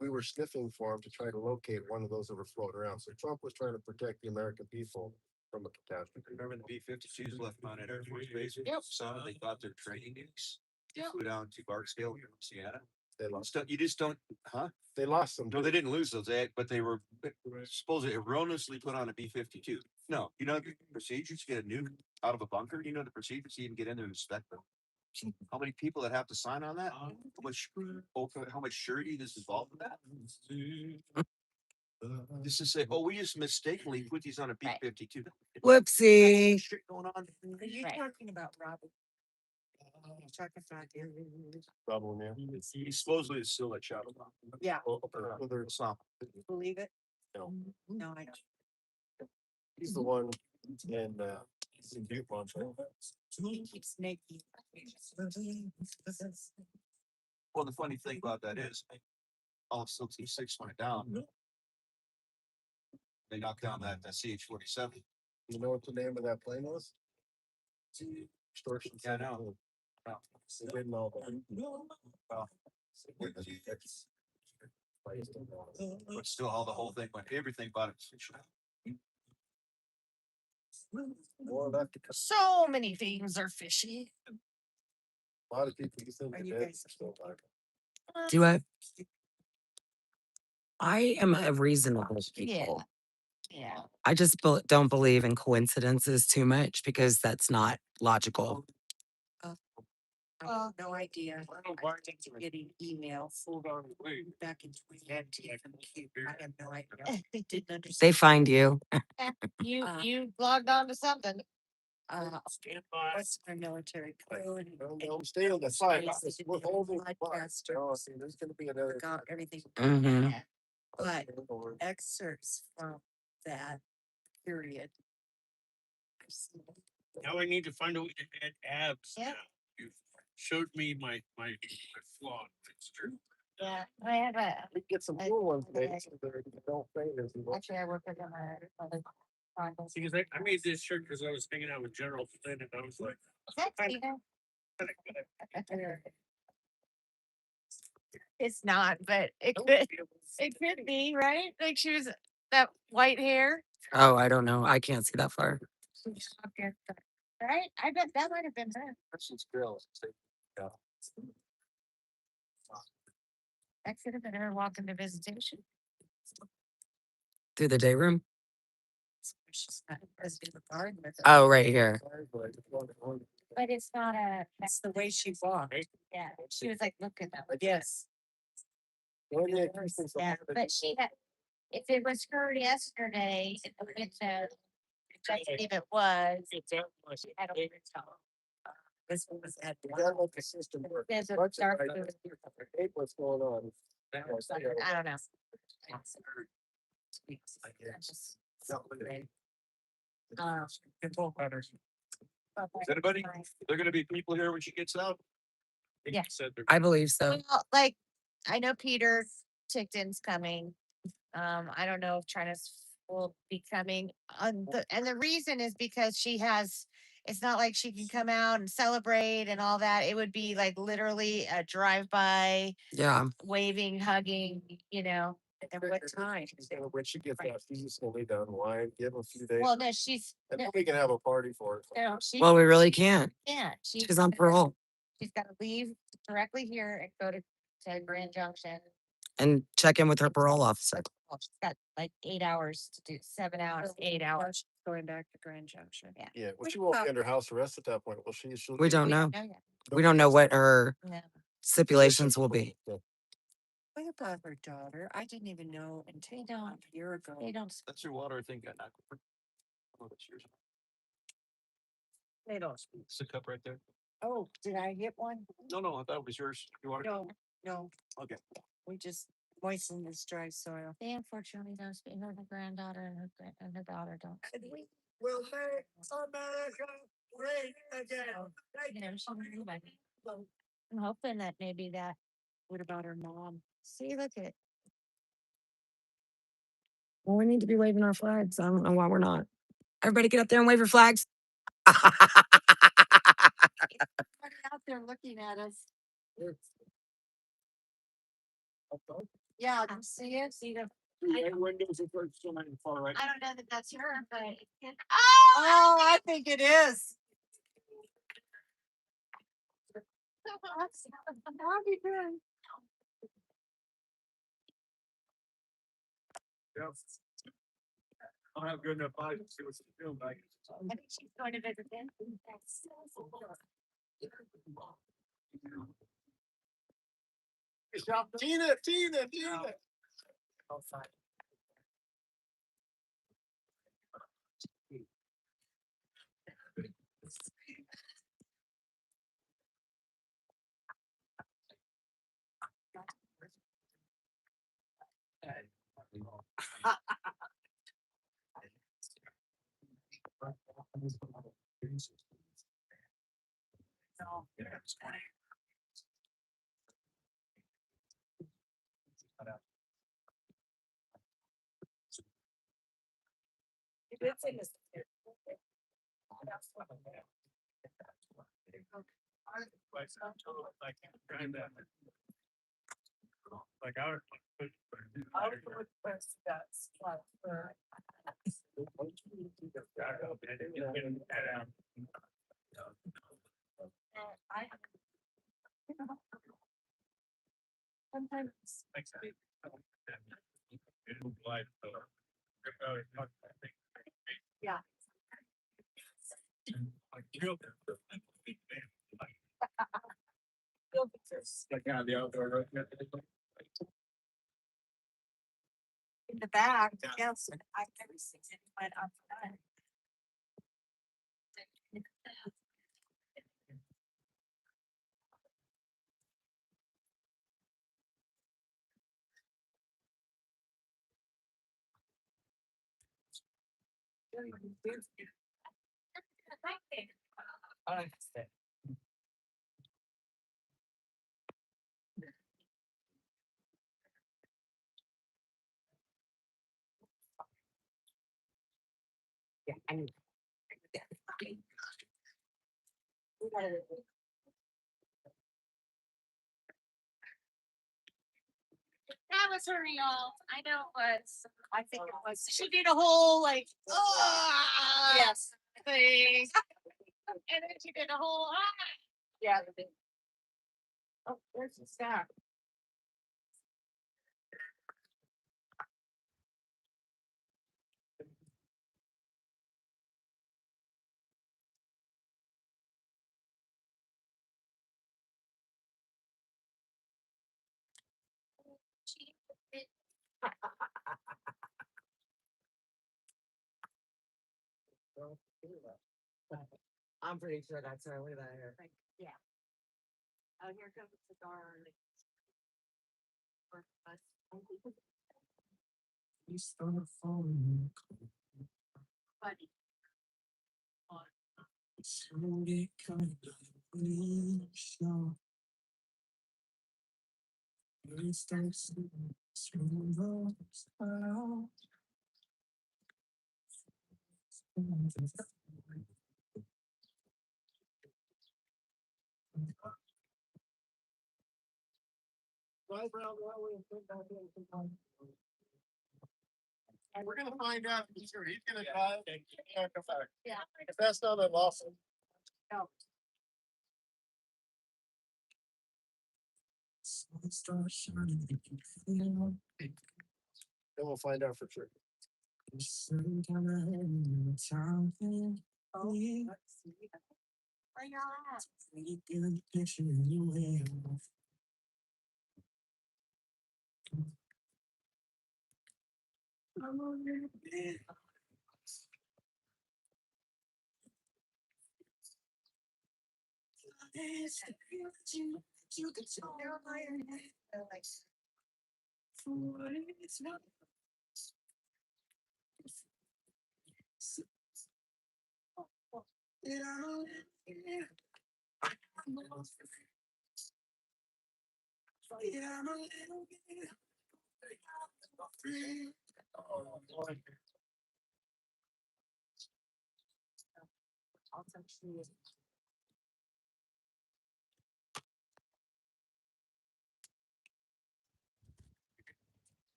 We were sniffing for them to try to locate one of those that were floating around. So Trump was trying to protect the American people from a catastrophe. Remember the B-52s left on at Air Force Base? Yep. Some they thought they're training nukes. Yep. Flew down to Barksdale, Louisiana. They lost. You just don't, huh? They lost them. No, they didn't lose those, but they were supposedly erroneously put on a B-52. No, you know the procedures to get a nuke out of a bunker. You know the procedures to even get in there and inspect them. How many people that have to sign on that? How much surety this is involved with that? Just to say, oh, we just mistakenly put these on a B-52. Whoopsie. Shit going on. Are you Right. talking about Robert? Talking about you. Problem, yeah. He supposedly is still at Shadow. Yeah, Whether It's not. believe it? No. No, I don't. He's the one in Butte, Montana. He keeps making. Well, the funny thing about that is, all of T6 went down. They knocked down that CH-47. You know what the name of that plane was? Extortion. Yeah, I know. They didn't know that. Well, but still, how the whole thing went, everything about it. More left to come. So many things are fishy. A lot of people you think Are the you dead guys- are still alive. Do I am a reasonable Yeah. people. Yeah. I just don't believe in coincidences too much because that's not logical. I have no idea. I started getting emails back in 2018 from Cuba. I have no idea. Didn't understand. They find you. You logged on to something. What's our military code? I'm staying on the side. Space, We're holding. podcast, No, see, there's gonna be another. Forgot everything. Hmm. But excerpts from that period. Now I need to find a way to add abs. Yeah. Now. You showed me my flaw. It's true. Yeah, I have a, We get some cool ones made so that they don't fade as we go. actually, I work with them on project. Because I made this shirt because I was hanging out with General Flynn and I was like, Is that Tina? It's not, but it could be, right? Like she was that white hair. Oh, I don't know. I can't see that far. Right? I bet that might have been her. Questions, girls. Yeah. That could have been her walking to visitation. Through the day room. She's not president of the garden. Oh, right here. But it's not a, That's the way she walked. yeah, she was like looking up. Yes. Yeah, but she had, if it was her yesterday, it would have been, if it was, I don't even tell. This one was at. The system works. There's a Much dark like- food. Hey, what's going on? I don't know. Control patterns. Is anybody, there gonna be people here when she gets out? Yeah. Said there- I believe so. Well, like, I know Peter Tickton's coming. I don't know if Trina's will be coming and the reason is because it's not like she can come out and celebrate and all that. It would be like literally a drive-by, Yeah. waving, hugging, At what time? When she gets out, she's just gonna lay down the line, give them a few days, Well, no, she's, and then we can have a party for it. no, she Well, we really can't. can't. She's on parole She's got to leave directly here and go to Grand Junction. and check in with her parole officer. Well, she's got like 8 hours to do, 7 hours, 8 hours. Going back to Grand Junction. Yeah. Yeah, well, she won't be under house arrest at that point. Well, she'll. We don't know. Know yet. We don't know what her No. stipulations will be. What about her daughter? I didn't even know until a year ago. They don't. That's your water, I think. Oh, that's yours. They don't. It's a cup right there. Oh, did I hit one? No, I thought it was yours. You want it? No. Okay. We just moisten this dry soil. They unfortunately don't speak. Her granddaughter and her daughter don't. Will make America great again. You know, she I'm hoping that maybe that. What about her mom? See, look at it. Well, we need to be waving our flags. I don't know why we're not. Everybody get up there and wave your flags. Out there looking at us. Yeah, I see it. See the. Windows are first on the far right. I don't know that that's her, but. Oh, I think it is. How you doing? I'll have good enough eyes to see what she's doing back. I think she's going to visit them. Tina. Like our. Sometimes. Yeah. Like out of the outdoor. In the back, yes, I've never seen anyone outside. Yeah, I need. That was her, y'all. I know it was. I think it was. She did a whole like, Yes. thing. And then she did a whole, Yeah. Oh, there's the stack. I'm pretty sure that's her. Look at that hair. Yeah. Oh, here comes the darn. You start falling. Funny. And we're gonna find out if he's gonna drive. Yeah. If that's not a loss. No. Then we'll find out for sure. Oh, let's see. Where y'all at?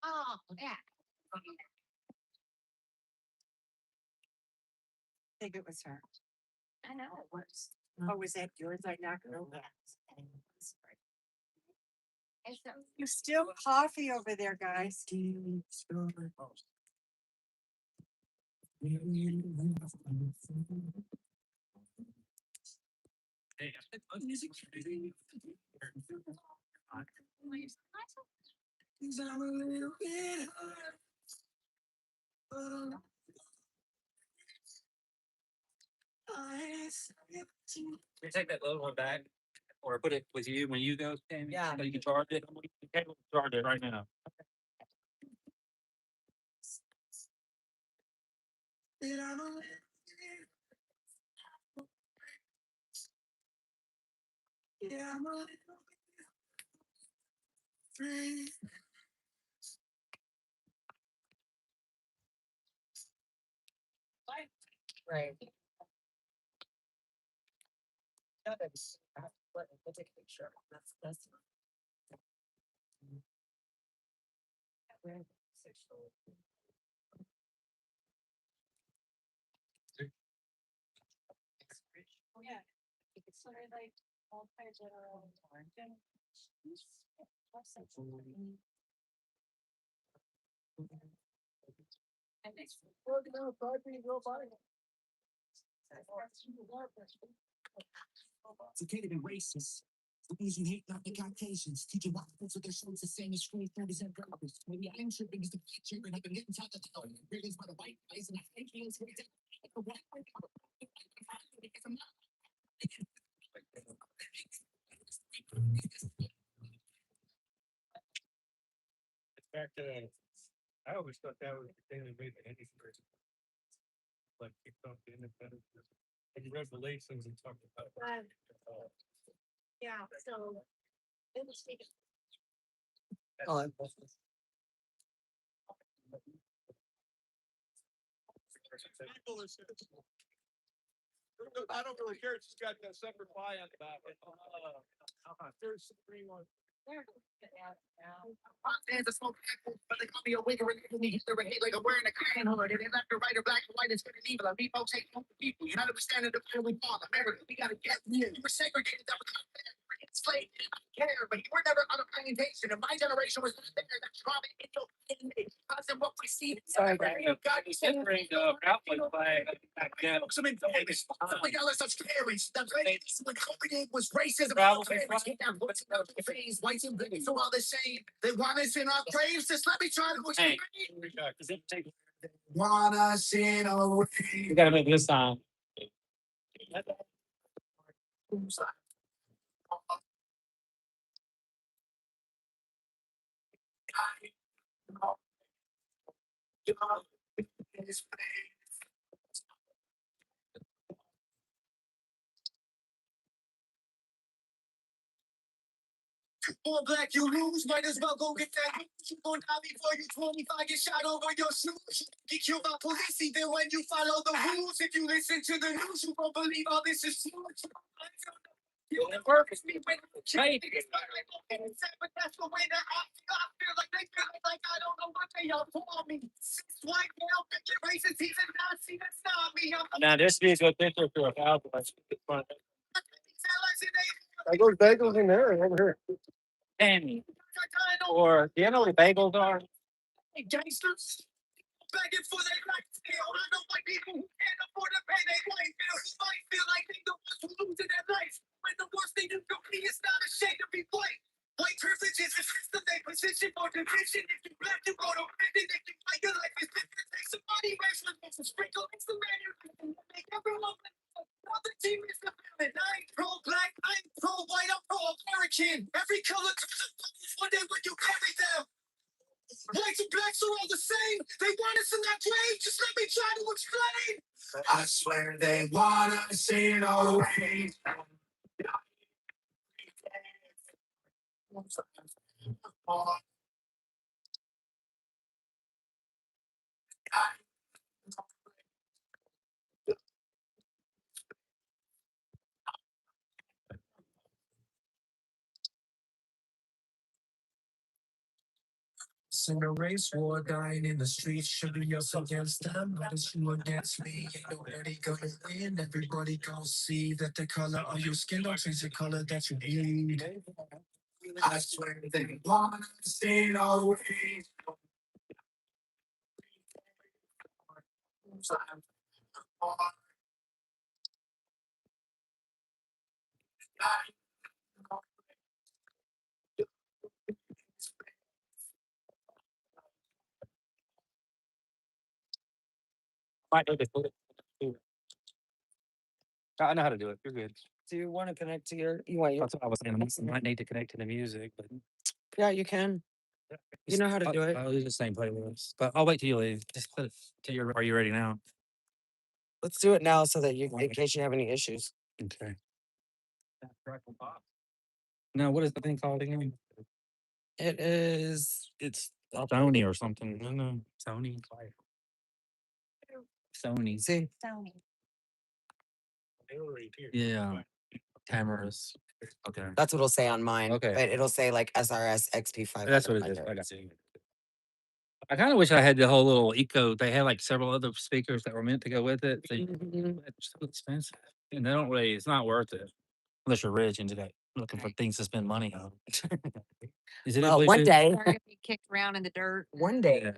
Oh, yeah. I think it was her. I know it was. Or was that yours? I knocked it over. It's so- You still coffee over there, guys. You take that little one back or put it with you when you go, Tammy, Yeah. so you can charge it. Charge it right now. Right. We'll take a picture. That's. Oh, yeah. It's sort of like all kinds of general. And it's. Educated and racist. The means you hate not the Caucasians. Teaching white folks with their shirts the same as screen 30% garbage. Maybe I am tripping is the picture and I've been getting tired of telling. Realized by the white guys and I think he was here. Back to, I always thought that was the thing that made the ending first. Like kicked off the independence. In Revelations and talked about. Yeah, so. It was taken. I don't really care. It's just got that separate pie on the back. There's three one. Fans are smoke but they call me a wigger and me Hitler and hate like I'm wearing a clan hood. It ain't left or right or black or white, it's good and evil. I mean, folks hate people. You're not understanding the family fall. America, we gotta get real. You were segregated, that was not fair. Enslaved, you didn't care, but you were never on a plantation. And my generation was not there. That's trauma in your DNA. Because of what we see. Sorry, God, you said some infamous. Something else that's scary. The greatest when COVID was racism. Whites and black, so all the same. They want us in our graves. Just let me try to Hey. want us in our We gotta make this time. All black, you lose. Might as well go get that. You gon' die before you 25, get shot over your shoes. Get killed by police even when you follow the rules. If you listen to the news, you won't believe all this is true. You purpose me when I'm changing. It's not like I'm getting sad, but that's the way that I feel. I feel like they feel like I don't know what they are for me. Since white now, picture racist, he's a Nazi. That's not me. I'm Now this is a picture for a cowboy. I go bagels in there over here. Penny. Or do you know what bagels are? Gangsters begging for their life still. I know white people who can't afford to pay their light bills. Who might feel like they the ones who losing their life. When the worst thing you can be is not ashamed to be white. White privilege is a system they position for division. If you black, you go to prison. If you fight, your life is different. Take some money, raise some sprinkle, and some man. Make everyone. Another team is the villain. I ain't pro-black, I ain't pro-white, I'm pro-American. Every color one day when you carry them. Whites and blacks are all the same. They want us in that grave. Just let me try to explain. I swear they want us in a way. In a race war, dying in the streets, should be us against them, but it's you against me. Ain't nobody gonna win. Everybody gonna see that the color of your skin don't change the color that you bleed. I swear they want us in a way. Might need to put it. I know how to do it. You're good. Do you want to connect to your? You want your? That's what I was saying. I might need to connect to the music, but Yeah, you can. You know how to do it. I'll use the same playlist. But I'll wait till you leave. Just put it till you're. Are you ready now? Let's do it now so that you, in case you have any issues. Okay. Now, what is the thing called again? It is. It's Sony or something. No, Sony. Sony. See, Yeah. Cameras. Okay. that's what it'll say on mine. Okay. But it'll say like SRS XP 500. That's what it is. I got you. I kind of wish I had the whole little eco. They had like several other speakers that were meant to go with it. It's so expensive, and they don't really. It's not worth it unless you're rich and like looking for things to spend money on. Is it? Well, one day, Sorry to be kicked around in the dirt. one day. Yeah.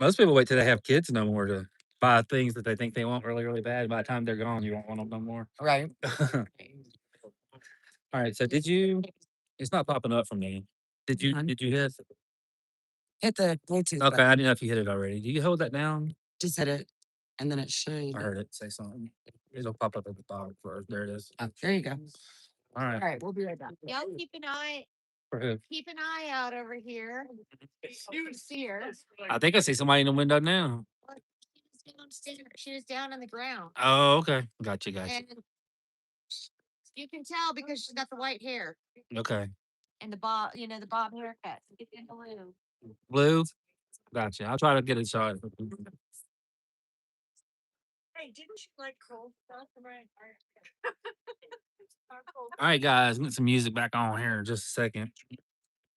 Most people wait till they have kids no more to buy things that they think they want really, really bad. By the time they're gone, you won't want them no more. Right. All right. So did you? It's not popping up for me. Did you? None. Did you hit? Hit the Bluetooth. Okay, button. I didn't know if you hit it already. Do you hold that down? Just hit it, and then it should. I heard it say something. It'll pop up at the bottom first. There it is. Oh, there you go. All right. All right, we'll be right back. Y'all keep an eye out over here. You see her. I think I see somebody in the window now. She was downstairs. She was down on the ground. Oh, okay. Gotcha. And you can tell because she's got the white hair Okay. and the bob, the bob haircut. It's in blue. Blue. Gotcha. I'll try to get a shot. Hey, didn't you like cold stuff? Right. All right, guys. Get some music back on here in just a second.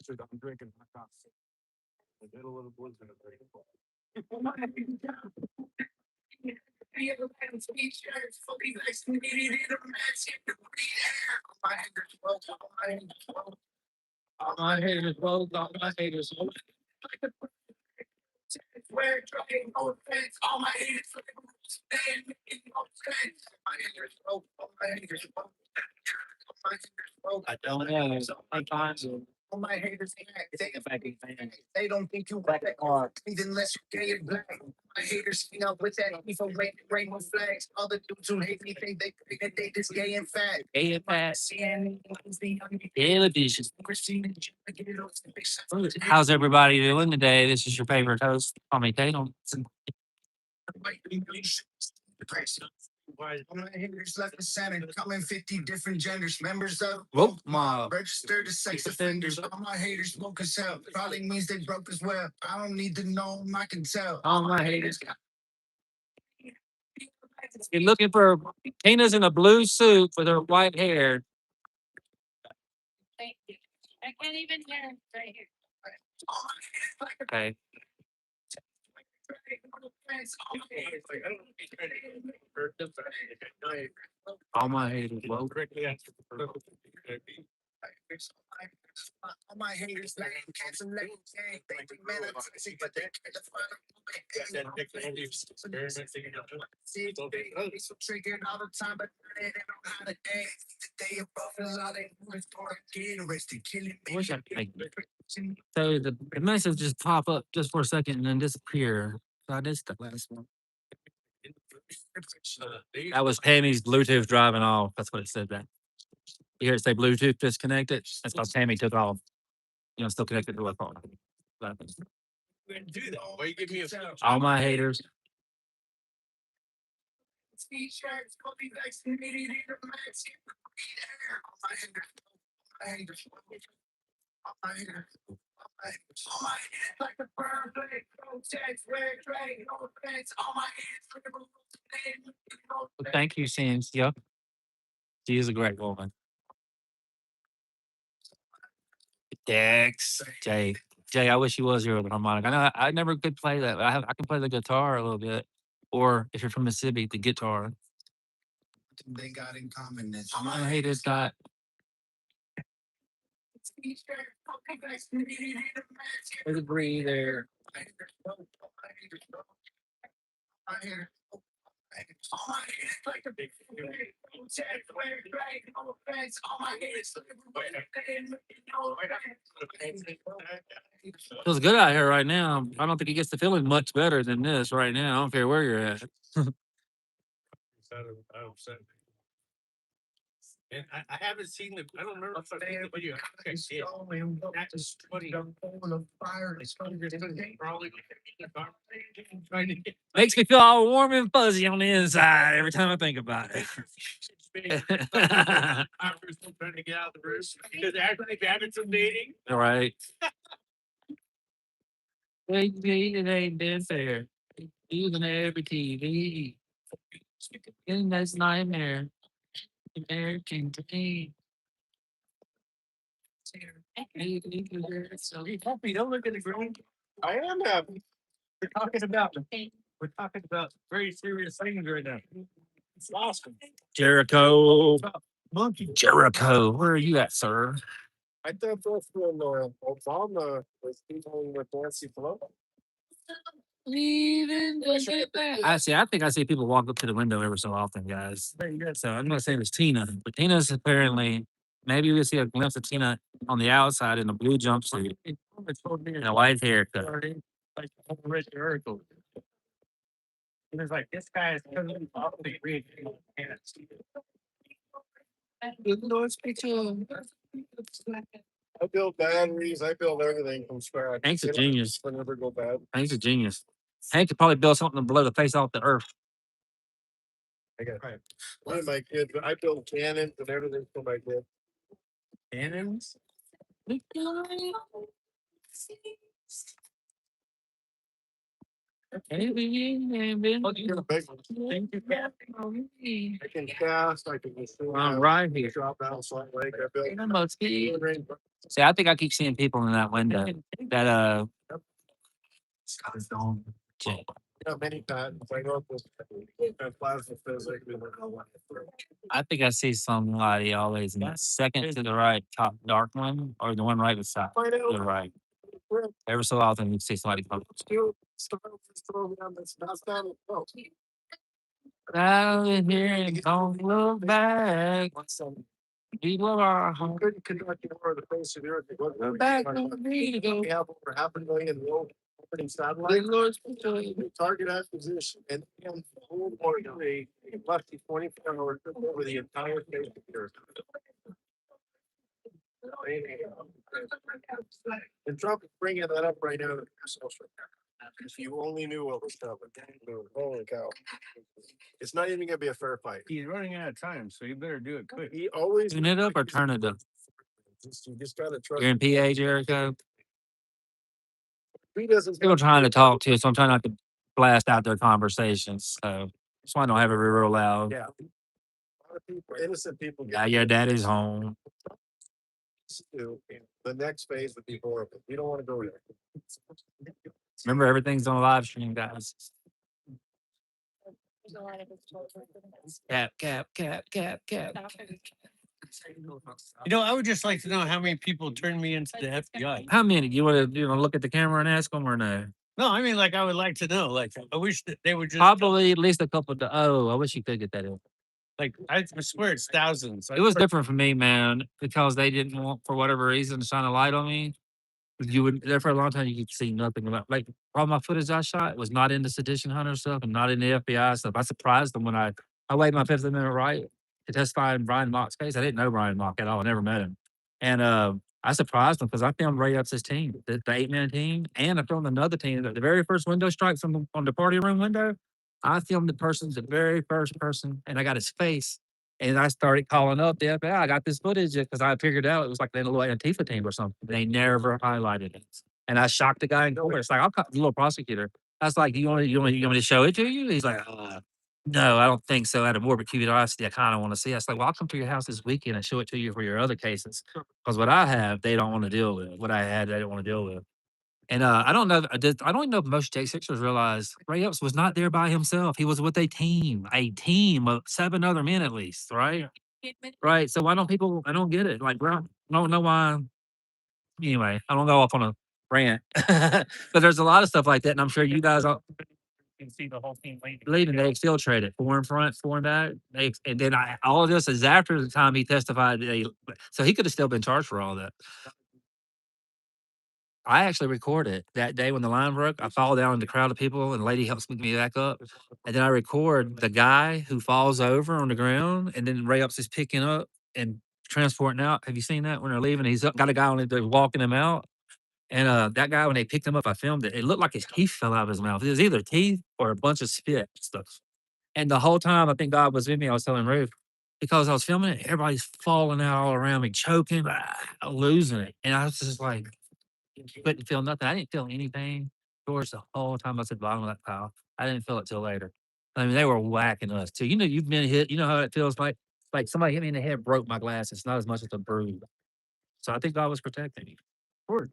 I'm drinking my coffee. The middle of the woods in a break. All my haters vote. All my haters vote. All my haters I don't know. Sometimes All my haters, they don't think you got that art, unless you gay and black. My haters hang out with that evil rainbow flags. All the dudes who hate me think they just gay and fat. Gay and fat. Television. How's everybody doing today? This is your favorite host, Tommy Tatum. All my haters left the center, coming 50 different genders, members of Woke mob. registered as sex offenders. All my haters woke as hell, probably means they broke as well. I don't need to know them, I can tell. All my haters. You're looking for Tina's in a blue suit with her white hair. Thank you. I can't even hear him right here. Okay. All my haters. Well, All my haters, they ain't cancel gang. They think men are toxic, but they can't see it, they so triggered all the time, but they don't know how to act. Today above is all they do is for getting arrested, killing I me. wish I could make so the message just pop up just for a second and then disappear. So I missed the last one. That was Tammy's Bluetooth driving off. That's what it said. That you hear it say Bluetooth disconnected. That's how Tammy took off. You know, still connected to her phone. Why you give me a All my haters. Well, thank you, Sims. Yep. She is a great woman. Dex, Jay. Jay, I wish he was here with a harmonica. I know I never could play that. But I can play the guitar a little bit. Or if you're from Mississippi, the guitar. They got in common that All my haters got. There's a breather. Feels good out here right now. I don't think it gets the feeling much better than this right now. I don't care where you're at. And I haven't seen the. I don't remember if I've seen the video. I think I did. That's 20. Probably trying to get. Makes me feel all warm and fuzzy on the inside every time I think about it. I'm still trying to get out of the room because actually having some dating. All right. Baby, it ain't been fair. Using every TV. In this nightmare. American dream. Happy, don't look at the ground. I am happy. We're talking about very serious things right now. It's awesome. Jericho. Monkey. Jericho, where are you at, sir? I thought that's when Obama was dealing with Nancy Pelosi. I see. I think I see people walk up to the window every so often, guys. So I'm gonna say it was Tina, but Tina's apparently. Maybe we'll see a glimpse of Tina on the outside in a blue jumpsuit and a white haircut. Like read the article. And it's like this guy is totally off the grid. I build batteries. I build everything from scratch. Hank's a They don't genius. never go bad. Hank's a genius. Hank could probably build something to blow the face off the earth. I got one of my kids. I build cannons and everything for my kids. Cannons? Big ones. I can cast. I can I'm right here. drop out Salt Lake. I built. See, I think I keep seeing people in that window. That Jay. Yeah, many times. I know this plasma physics. I think I see somebody always in that second to the right, top dark one, or the one right beside to the right. Every so often you see somebody come. Out in here and don't look back. We love our home. Couldn't conduct more of the face of the earth. We're back on We have over 500,000 low orbiting satellites. We target acquisition and the whole importantly, less than 24 hours over the entire face of the earth. And Trump is bringing that up right now. If you only knew what was coming, holy cow! It's not even gonna be a fair fight. He's running out of time, so you better do it quick. He always Tune it up or turn it up. You just gotta trust. You're in PA, Jericho. He doesn't. People trying to talk to, so I'm trying not to blast out their conversations. So that's why I don't have it real loud. Yeah. A lot of people, innocent people. Yeah, your daddy's home. The next phase would be horrible. You don't want to go there. Remember, everything's on live stream, guys. Cap. You know, I would just like to know how many people turned me into the FBI. How many? You want to look at the camera and ask them or no? No, I mean, like, I would like to know. Like, I wish that they would just Probably at least a couple. Oh, I wish you could get that in. like. I swear it's thousands. It was different for me, man, because they didn't want, for whatever reason, to shine a light on me. You would there for a long time. You could see nothing about like all my footage I shot was not in the sedition hunter stuff and not in the FBI stuff. I surprised them when I waived my Fifth Amendment right to testify in Brian Mock's case. I didn't know Brian Mock at all. I never met him, and I surprised them because I filmed Ray Epps' team, the 8-man team, and I filmed another team. The very first window strikes on the party room window. I filmed the very first person, and I got his face. And I started calling up the FBI. I got this footage because I figured out it was like the little Antifa team or something. They never highlighted it. And I shocked the guy in court. It's like, I'll call the little prosecutor. I was like, you want me to show it to you? He's like, no, I don't think so. Out of morbid curiosity, I kind of want to see. I was like, well, I'll come to your house this weekend and show it to you for your other cases. Because what I have, they don't want to deal with. What I had, they don't want to deal with. And I don't know. I don't even know if most J6ers realize Ray Epps was not there by himself. He was with a team of 7 other men at least, right? Right. So why don't people? I don't get it. Like, bro, I don't know why. Anyway, I don't go off on a rant, but there's a lot of stuff like that, and I'm sure you guys can see the whole team leaving. They exfiltrated 4 in front, 4 in back. And then all of this is after the time he testified. So he could have still been charged for all that. I actually recorded that day when the line broke. I fall down in the crowd of people, and the lady helps pick me back up. And then I record the guy who falls over on the ground, and then Ray Ups is picking up and transporting out. Have you seen that when they're leaving? He's got a guy on it, they're walking him out. And that guy, when they picked him up, I filmed it. It looked like his teeth fell out of his mouth. It was either teeth or a bunch of spit stuff. And the whole time, I think God was with me. I was telling Ruth, because I was filming it, everybody's falling out all around me, choking, losing it. And I was just like, couldn't feel nothing. I didn't feel anything towards the whole time I was at the bottom of that pile. I didn't feel it till later. I mean, they were whacking us too. You know, you've been hit. You know how it feels like somebody hit me in the head, broke my glasses. Not as much as a bruise. So I think God was protecting me. Word.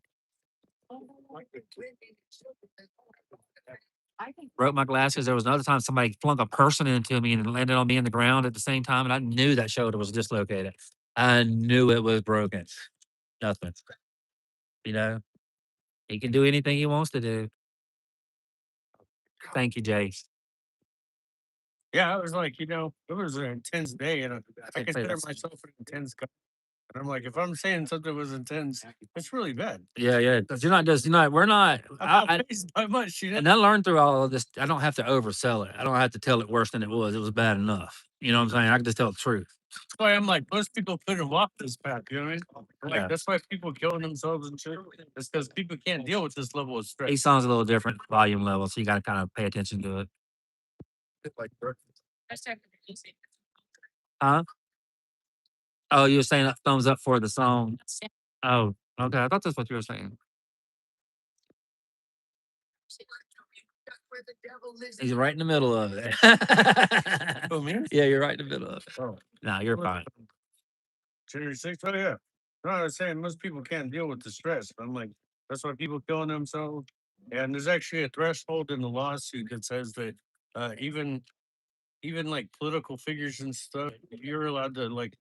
Broke my glasses. There was another time somebody flung a person into me and it landed on me in the ground at the same time, and I knew that shoulder was dislocated. I knew it was broken. Nothing. You know, he can do anything he wants to do. Thank you, Jace. Yeah, I was like, you know, it was an intense day, and I say consider that's- myself an intense guy. And I'm like, if I'm saying something was intense, it's really bad. Yeah. 'Cause we're not. I'm not phased by much, you know. And I learned through all of this, I don't have to oversell it. I don't have to tell it worse than it was. It was bad enough. You know what I'm saying? I can just tell the truth. That's why I'm like, most people couldn't walk this path. You know what I mean? Like, Yeah. that's why people killing themselves and shit. It's because people can't deal with this level of stress. Each song's a little different volume level, so you got to kind of pay attention to it. Like, Huh? Oh, you were saying a thumbs up for the song. Oh, okay. I thought that's what you were saying. He's right in the middle of it. Oh, me? Yeah, you're right in the middle of it. Oh, No, you're fine. January 6th? Oh, yeah. No, I was saying most people can't deal with the stress. I'm like, that's why people killing themselves. And there's actually a threshold in the lawsuit that says that even like political figures and stuff, you're allowed to like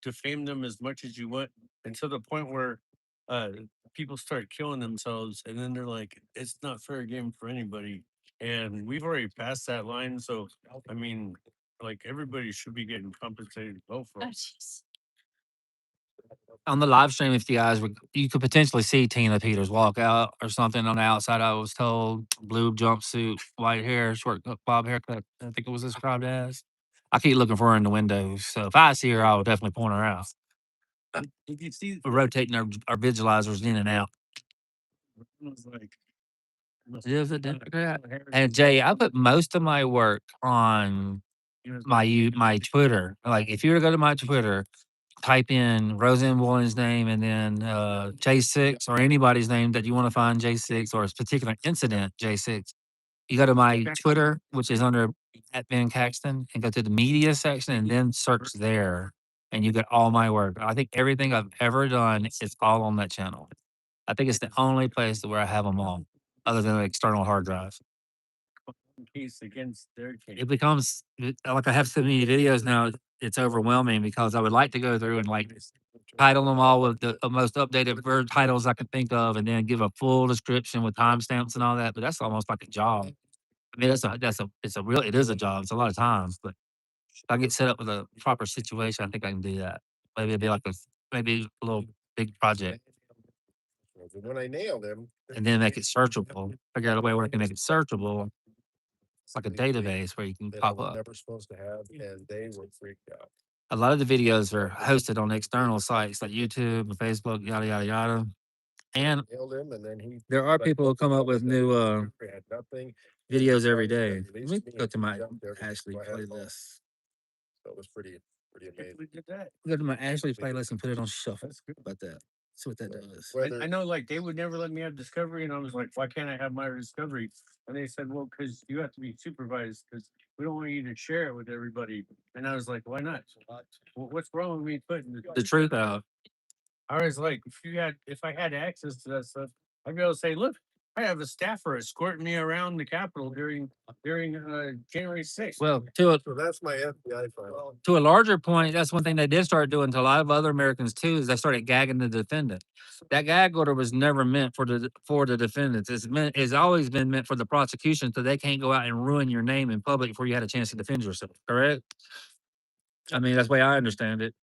defame them as much as you want, and to the point where people start killing themselves, and then they're like, it's not fair game for anybody. And we've already passed that line. So I mean, like everybody should be getting compensated well for it. On the live stream, if you guys were, you could potentially see Tina Peters walk out or something on the outside. I was told blue jumpsuit, white hair, short bob haircut. I think it was described as. I keep looking for her in the windows, so if I see her, I will definitely point her out. If you see, We're rotating our visualizers in and out. it was like, She is a Democrat. And Jay, I put most of my work on my Twitter. Like if you were to go to my Twitter, type in Roseanne Williams' name and then J6 or anybody's name that you want to find J6 or a particular incident J6. You go to my Twitter, which is under at Ben Caxton, and go to the media section and then search there. And you get all my work. I think everything I've ever done is all on that channel. I think it's the only place where I have them all, other than the external hard drives. case against their case. It becomes like I have so many videos now. It's overwhelming because I would like to go through and like title them all with the most updated bird titles I could think of, and then give a full description with timestamps and all that. But that's almost like a job. I mean, it is a job. It's a lot of time, but if I get set up with a proper situation, I think I can do that. Maybe it'd be like maybe a little big project, When I nailed him. and then make it searchable. Figure out a way where I can make it searchable. It's like a database where you can That I pop was up. never supposed to have, and they were freaked out. A lot of the videos are hosted on external sites like YouTube and Facebook, yada yada yada. And Nailed him, and then he. there are people who come up with new Had nothing. videos every day. Let Released me me go to my jumped there because Ashley I had fun. playlist. So it was pretty amazing. We did that. Go to my Ashley playlist and put it on shuffle. How about that? See what that does. Whether I know, like they would never let me have Discovery, and I was like, why can't I have my Discovery? And they said, well, because you have to be supervised, because we don't want you to share it with everybody. And I was like, why not? Well, what's wrong with me putting The truth out. I was like, if I had access to that stuff, I'd be able to say, look, I have a staffer escorting me around the Capitol during January 6th. Well, so that's my FBI file. to a larger point, that's one thing they did start doing to a lot of other Americans too, is they started gagging the defendant. That gag order was never meant for the defendants. It's always been meant for the prosecution, so they can't go out and ruin your name in public before you had a chance to defend yourself. Correct? I mean, that's the way I understand it.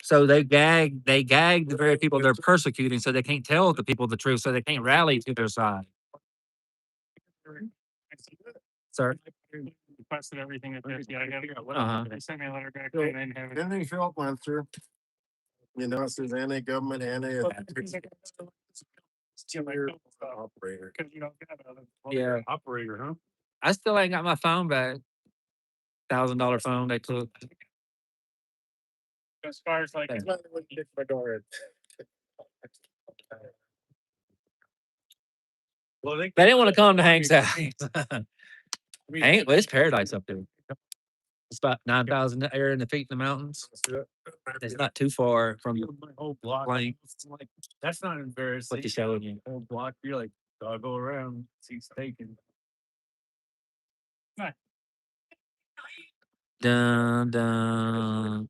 So they gag the very people they're persecuting, so they can't tell the people the truth, so they can't rally to their side. Sir. Requested everything at the FBI. I gotta figure out what Uh-huh. they sent me a letter back and then have it. Anything Philip went through. You know, it says anti-government, operator. Because you don't have another Yeah. operator, huh? I still ain't got my phone back. $1,000 phone they took. As far as like, Thanks. My door in. well, They didn't want to come to Hank's house. Hank, well, it's paradise up there. It's about 9,000 air in the feet in the mountains. It's not too far from the my whole block. plane. Like, that's not embarrassing. What you showed me. Whole block, you're like, I'll go around, seats taken. Dun dun.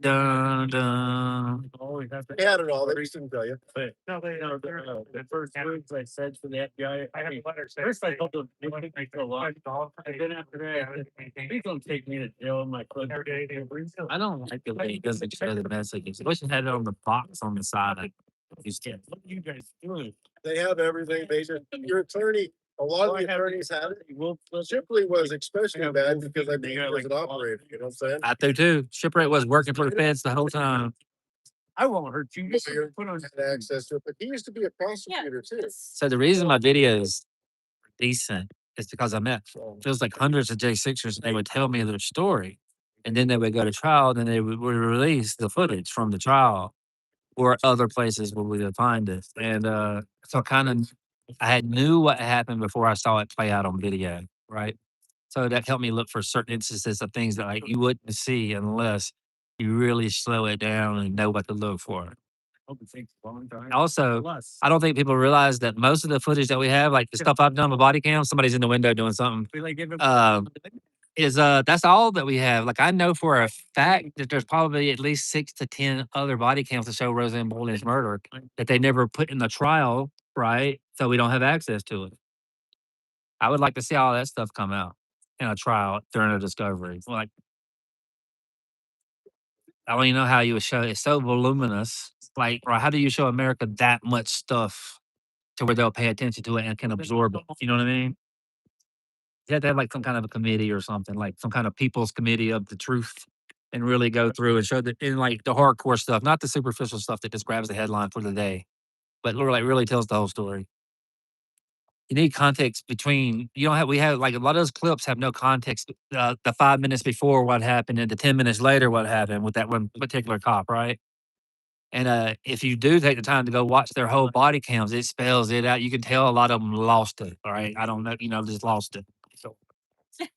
Dun dun. Always have to. They had it all, they just didn't tell you. But no, the first words I said to the FBI, I have a letter. First, I told them they wouldn't make a lot. And then after that, please don't take me to jail in my club. I don't like the way it doesn't show the messages. I wish it had it on the box on the side. You can't. What are you guys doing? They have everything, they just, your attorney, a lot of the attorneys had it. Shipley was especially bad because I think he was an operator, you know what I'm saying? I do too. Shipwreck was working for the feds the whole time. I won't hurt you. Just You're- put on. Had access to it, but he used to be a prosecutor too. So the reason my videos decent is because I met feels like hundreds of J6ers. They would tell me their story, and then they would go to trial. And then they would release the footage from the trial, or other places where we would find it. And so kind of, I had knew what happened before I saw it play out on video, right? So that helped me look for certain instances of things that like you wouldn't see unless you really slow it down and know what to look for. Hope it takes a long time. Also, Plus, I don't think people realize that most of the footage that we have, like the stuff I've done with body cam, somebody's in the window doing something, we like give him. that's all that we have. Like I know for a fact that there's probably at least 6 to 10 other body cams to show Roseanne Boylan's murder that they never put in the trial, right? So we don't have access to it. I would like to see all that stuff come out. in a trial during a discovery. Like, I don't even know how you would show it's so voluminous. Like, or how do you show America that much stuff to where they'll pay attention to it and can absorb it? You know what I mean? You have to have like some kind of a committee or something, like some kind of people's committee of the truth, and really go through and show that in like the hardcore stuff, not the superficial stuff that just grabs the headline for the day, but like really tells the whole story. You need context between you don't have we have like a lot of those clips have no context. The 5 minutes before what happened and the 10 minutes later what happened with that one particular cop, right? And if you do take the time to go watch their whole body cams, it spells it out. You can tell a lot of them lost it. All right, I don't know, just lost it. So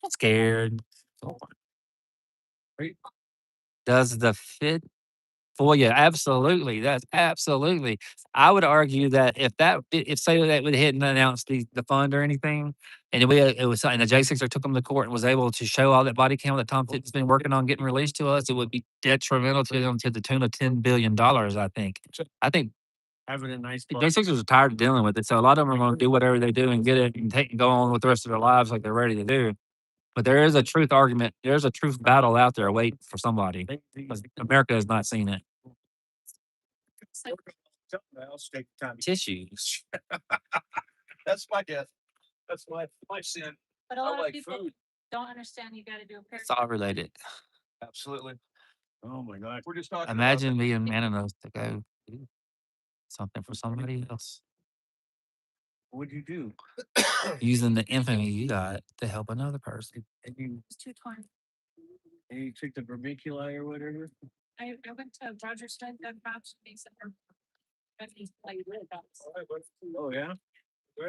scared. Does the fit? Well, yeah, absolutely. That's absolutely. I would argue that if say that we hadn't announced the fund or anything, and it was and the J6er took them to court and was able to show all that body count that Tom Fitton's been working on getting released to us, it would be detrimental to them to the tune of $10 billion. I think Having a nice the J6ers are tired of dealing with it, so a lot of them are going to do whatever they do and get it and go on with the rest of their lives like they're ready to do. But there is a truth argument. There's a truth battle out there waiting for somebody. 'Cause America has not seen it. Tissues. That's my death. That's my sin. But a I lot of like people food. don't understand you gotta do a pair. It's all related. Absolutely. Oh my god. We're just talking Imagine being man enough to go do something for somebody else, What'd you do? using the infamy you got to help another person. And you It's 2:20. and you took the vermiculi or whatever? I went to Roger Stein, Doug Fox, and he said, but he's like, really about Oh yeah.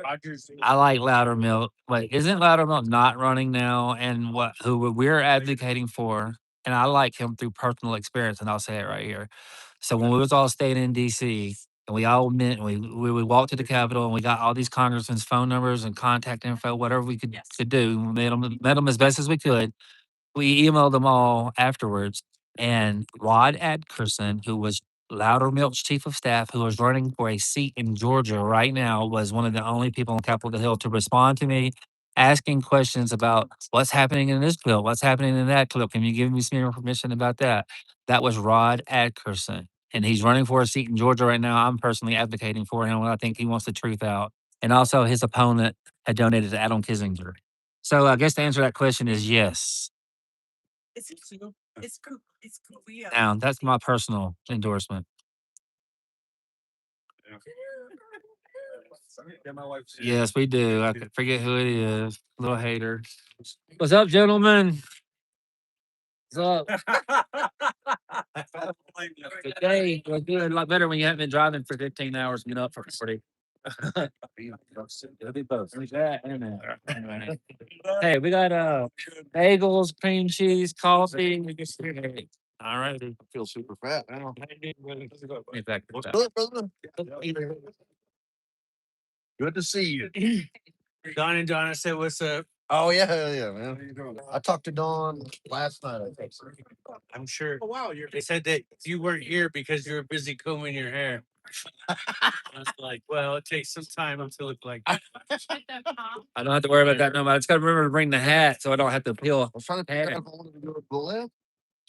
Rogers. I like Loudermilk. Wait, isn't Loudermilk not running now? And who we're advocating for, and I like him through personal experience, and I'll say it right here. So when we was all staying in DC and we all met, and we would walk to the Capitol and we got all these congressmen's phone numbers and contact info, whatever we could, Yes. could do. We met them as best as we could. We emailed them all afterwards. And Rod Adkerson, who was Loudermilk's chief of staff, who was running for a seat in Georgia right now, was one of the only people on Capitol Hill to respond to me, asking questions about what's happening in this clip, what's happening in that clip. Can you give me some information about that? That was Rod Adkerson. And he's running for a seat in Georgia right now. I'm personally advocating for him. I think he wants the truth out. And also, his opponent had donated to Adam Kissinger. So I guess the answer to that question is yes. It's cool. It's cool. It's cool. Yeah. Now, that's my personal endorsement. Yeah, my wife's. Yes, we do. I forget who it is. Little hater. What's up, gentlemen? What's up? Good day. We're doing a lot better when you haven't been driving for 15 hours and been up for 40. It'll be both. There's that and that. Hey, we got bagels, cream cheese, coffee. All right. I feel super fat now. In fact, What's good, brother? Good to see you. Don and Donna said, "What's up?" Oh yeah, man. I talked to Dawn last night. I think. I'm sure. Oh wow, They said that you weren't here because you were busy combing your hair. I was like, well, it takes some time until it like. I don't have to worry about that no more. I just got to remember to bring the hat so I don't have to peel. I was trying to think if I wanted to do a left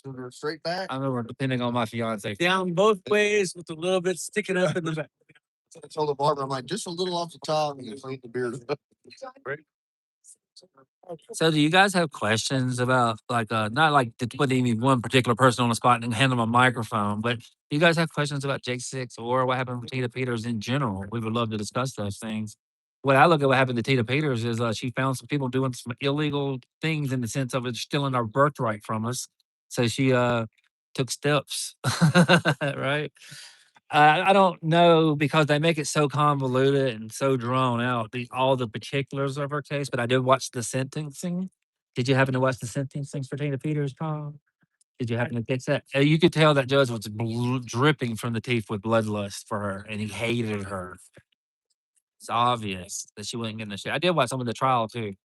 to the straight back. I remember depending on my fiance. Down both ways with a little bit sticking up in the back. I told the barber, I'm like, just a little off the top and just leave the beard. So do you guys have questions about not like to put any one particular person on the spot and hand them a microphone, but do you guys have questions about J6 or what happened with Tita Peters in general? We would love to discuss those things. What I look at what happened to Tita Peters is she found some people doing some illegal things in the sense of it stealing our birthright from us. So she took steps, right? I don't know because they make it so convoluted and so drawn out, all the particulars of her case, but I did watch the sentencing. Did you happen to watch the sentencing for Tina Peters, Tom? Did you happen to catch that? You could tell that judge was dripping from the teeth with bloodlust for her, and he hated her. It's obvious that she wasn't getting the shit. I did watch some of the trial too,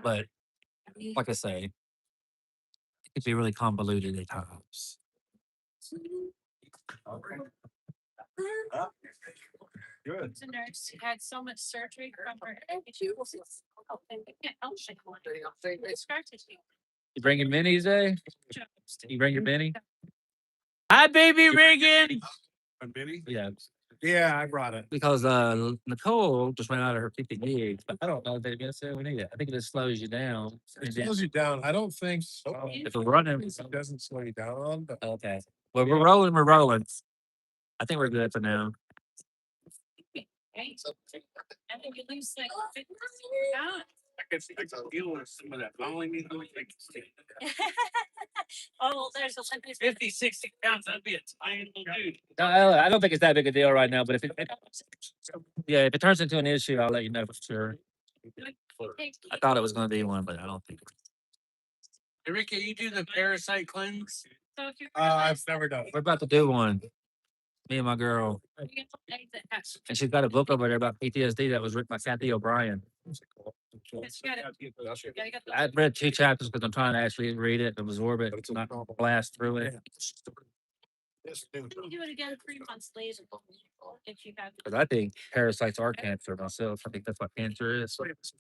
but like I say, it could be really convoluted at times. Good. She's a nurse. She had so much surgery from her. And they can't help it. Scar tissue. You bringing minis, eh? You bring your mini? Hi, baby Reagan. A mini? Yeah, Yeah, I brought it. because Nicole just ran out of her 50 gigs, but I don't know if they're gonna say we need it. I think it just slows you down. It slows you down. I don't think so. If we're running, It doesn't slow you down on, but okay. Well, we're rolling. We're rolling. I think we're good for now. Right? And then you lose like 50 pounds. I can deal with some of that. I only need to like Oh, there's Olympics. 50, 60 pounds. That'd be a tiny little dude. No, I don't think it's that big a deal right now. But if yeah, if it turns into an issue, I'll let you know for sure. I thought it was going to be one, but I don't think. Enrique, you do the parasite cleanse? So if you're I've never done it. We're about to do one. Me and my girl, and she's got a book over there about PTSD that was written by Kathy O'Brien. I read 2 chapters because I'm trying to actually read it, absorb it, not blast through it. you do it again 3 months later. If you have. Because I think parasites are cancer myself. I think that's what cancer is.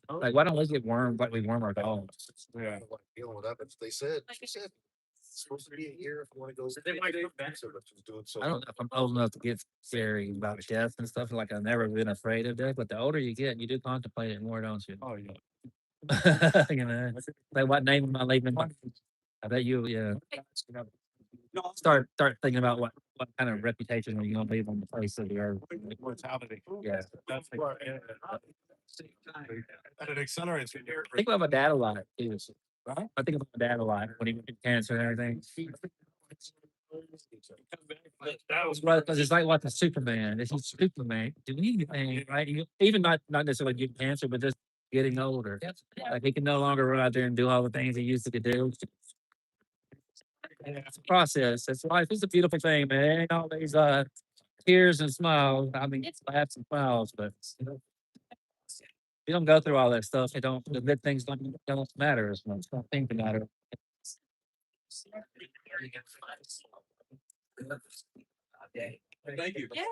Like, why don't we get wormed like we worm our dogs? Yeah. Dealing with that, but they said, Like she said, it's supposed to be a year if one goes. They might come back. So that's what's doing so. I don't know if I'm old enough to get scary about death and stuff. Like, I've never been afraid of death, but the older you get, you do contemplate it more, don't you? Oh, yeah. You know, like, what name am I leaving? I bet you, yeah. Start thinking about what kind of reputation are you going to leave on the face of the earth? Mortality. Yeah. That's like, and it accelerates. I think about my dad a lot. Too. I think about my dad a lot when he went through cancer and everything. That was Right, because it's like watching Superman. This is Superman doing anything, right? Even not necessarily getting cancer, but just getting older. Like, he can no longer run out there and do all the things he used to do. It's a process. It's life. It's a beautiful thing, man. It ain't always tears and smiles. I mean, it's laughs and smiles, but you don't go through all that stuff. It don't. The good things don't matter as much. Don't think they matter. Thank you. Yeah.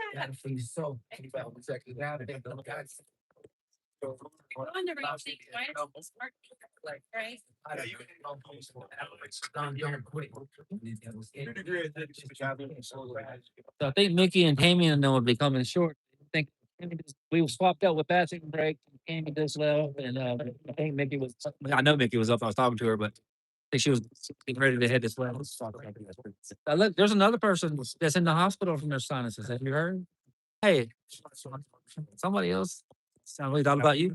We're on the right thing, right? It's smart, right? So I think Mickey and Tammy and them would be coming short. I think we swapped out with passing break. Tammy just left, and I think Mickey was. I know Mickey was up. I was talking to her, but I think she was getting ready to head this way. Look, there's another person that's in the hospital from their sinuses. Have you heard? Hey, somebody else. Sound really thought about you.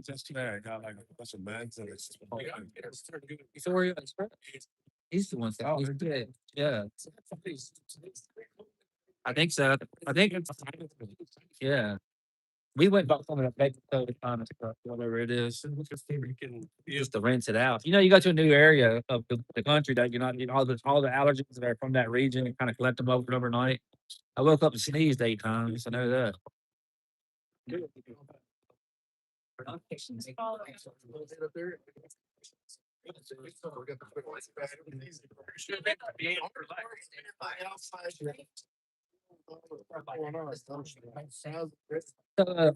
Just today, I got like a bunch of meds and it's. So where you at? He's the one. He's dead. Yeah. I think so. I think. Yeah. We went back some of that baking soda comments, whatever it is. Just to rinse it out. You know, you go to a new area of the country that you're not, all the allergens that are from that region and kind of collect them overnight. I woke up and sneezed 8 times. I know that.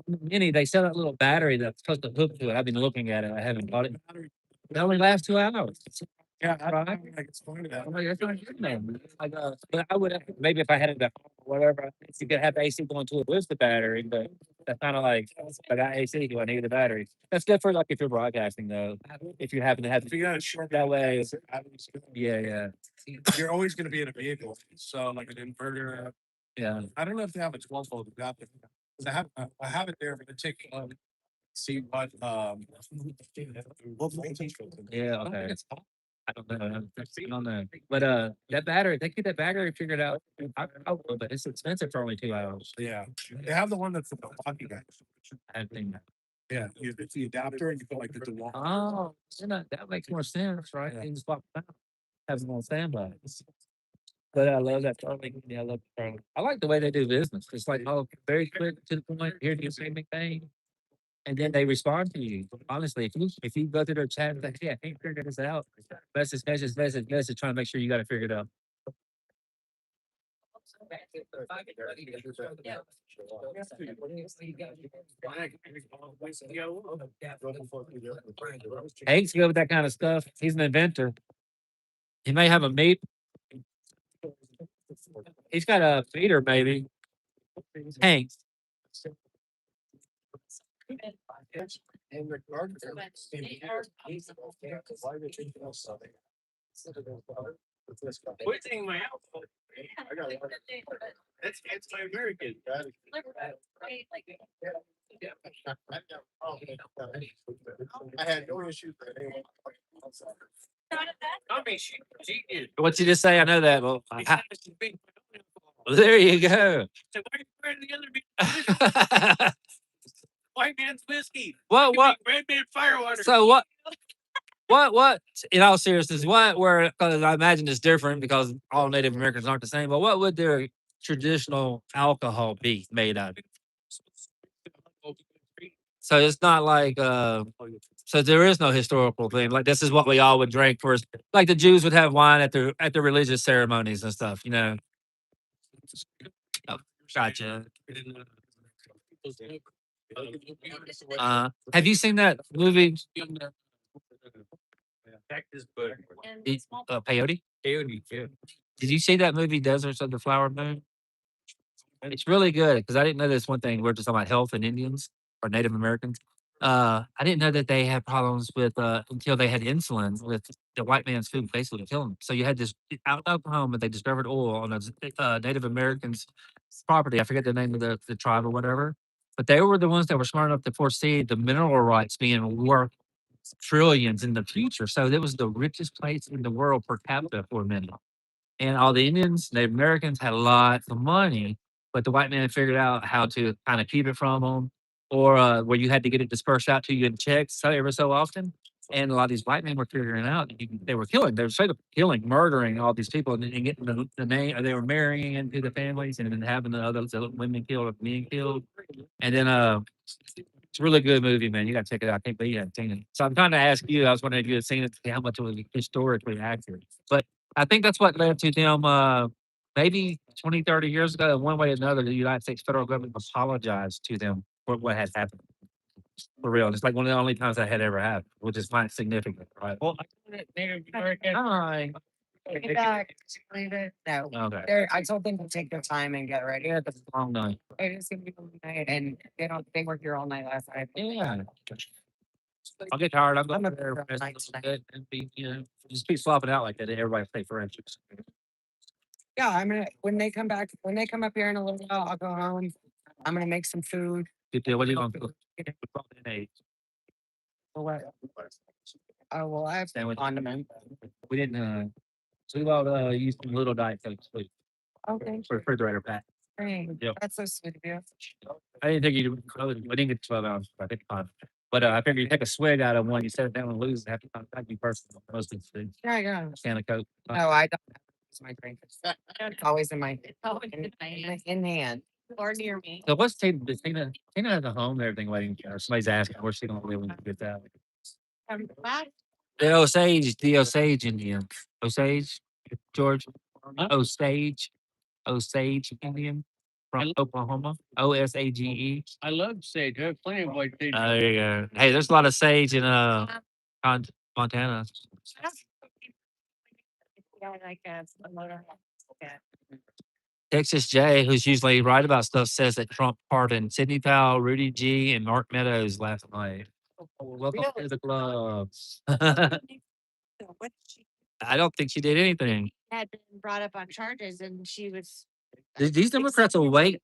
Mini, they sell that little battery that's supposed to hook to it. I've been looking at it. I haven't bought it. It only lasts 2 hours. Yeah, Right? I explained that. I'm like, that's not good, man. Like, but I would have, maybe if I had it at home or whatever, you could have AC going to it with the battery, but that's kind of like, if I got AC, do I need the battery? That's good for like if you're broadcasting though. If you happen to have If you got a short that way, batteries, yeah, you're always gonna be in a vehicle, so like an inverter. yeah. I don't know if they have a 12-volt adapter. 'Cause I have it there, but it take see what voltage goes in. Yeah, I don't think okay. it's on. I don't know. I don't know. But that battery, they get that battery figured out. I will, but it's expensive for only 2 hours. Yeah, they have the one that's the hockey guy. I think. Yeah, it's the adapter and you put like the DeWalt. Oh, that makes more sense, right? Yeah. You can swap them out, have them on standby. But I love that Starlink. Yeah, I love Starlink. I like the way they do business. It's like, oh, very quick to the point. Here, do you say anything? And then they respond to you. Honestly, if you go through their chat and say, hey, I can't figure this out, message, trying to make sure you got to figure it out. Hank's good with that kind of stuff. He's an inventor. He may have a meat. He's got a feeder, maybe. Hank. Poisoning my alcohol. That's anti-American. I had no issues with anyone. I mean, she did. What'd you just say? I know that. Well, well, there you go. So why are you wearing the other big white man's whiskey? What? What? Red man firewater. So what? What? In all seriousness, what? Where? Because I imagine it's different because all Native Americans aren't the same. But what would their traditional alcohol be made of? So it's not like. So there is no historical thing. Like this is what we all would drink for. Like the Jews would have wine at their religious ceremonies and stuff. You know. Oh, gotcha. Have you seen that movie? Cactus bud. Peyote? Peyote, yeah. Did you see that movie Deserts of the Flower Moon? It's really good because I didn't know this one thing. We're just talking about health and Indians or Native Americans. I didn't know that they had problems with until they had insulin with the white man's food basically killing them. So you had this out in Oklahoma, they discovered oil on a Native Americans property. I forget the name of the tribe or whatever, but they were the ones that were smart enough to foresee the mineral rights being worth trillions in the future. So it was the richest place in the world per capita for men. And all the Indians, Native Americans had lots of money, but the white man figured out how to kind of keep it from them, or where you had to get it dispersed out to you in checks every so often. And a lot of these white men were figuring out they were killing, they were straight up killing, murdering all these people, and getting the name. They were marrying into the families, and then having the women killed, or men killed, and then it's a really good movie, man. You got to check it out. I can't believe you haven't seen it. So I'm trying to ask you. I was wondering if you had seen it, how much it was historically accurate. But I think that's what led to them. Maybe 20, 30 years ago, one way or another, the United States federal government apologized to them for what had happened. For real, it's like one of the only times that had ever happened, which is quite significant, right? Well, Native American. Hi. Leave it. No. Okay. I told them to take their time and get ready. Yeah, that's a long night. It is gonna be a long night, and they were here all night last night. Yeah. I'll get tired. I'll go I'm a there, bit rest a night little tonight. bit, and just be swapping out like that. Everybody stay friends. Yeah, I'm gonna when they come back, when they come up here in a little while, I'll go home. I'm gonna make some food. Good deal. What are you gonna cook? For what? Oh well, I have Sandwich. condiment. We didn't. So we all used some little diet cokes please, Oh, thank for you. refrigerator pack. Thanks. Yep. That's so sweet of you. I didn't think you. We didn't get 12 ounces. I think 5. But I figured you take a swig out of one, you set it down and lose, have to contact you personally. Most of the Yeah, yeah. can of Coke. No, I don't. It's my drink. It's always in my in hand. Or near me. So what's Tina? Tina has a home and everything waiting for her. Somebody's asking where's she gonna live when she gets out. The Osage Indian. Osage, George. Osage Indian from Oklahoma. OSAGE. I love sage. I have plenty of white sage. There you go. Hey, there's a lot of sage in Montana. Texas J, who's usually right about stuff, says that Trump pardoned Sidney Powell, Rudy G, and Mark Meadows last night. Welcome to the club. I don't think she did anything. Had been brought up on charges and she was. These Democrats will wait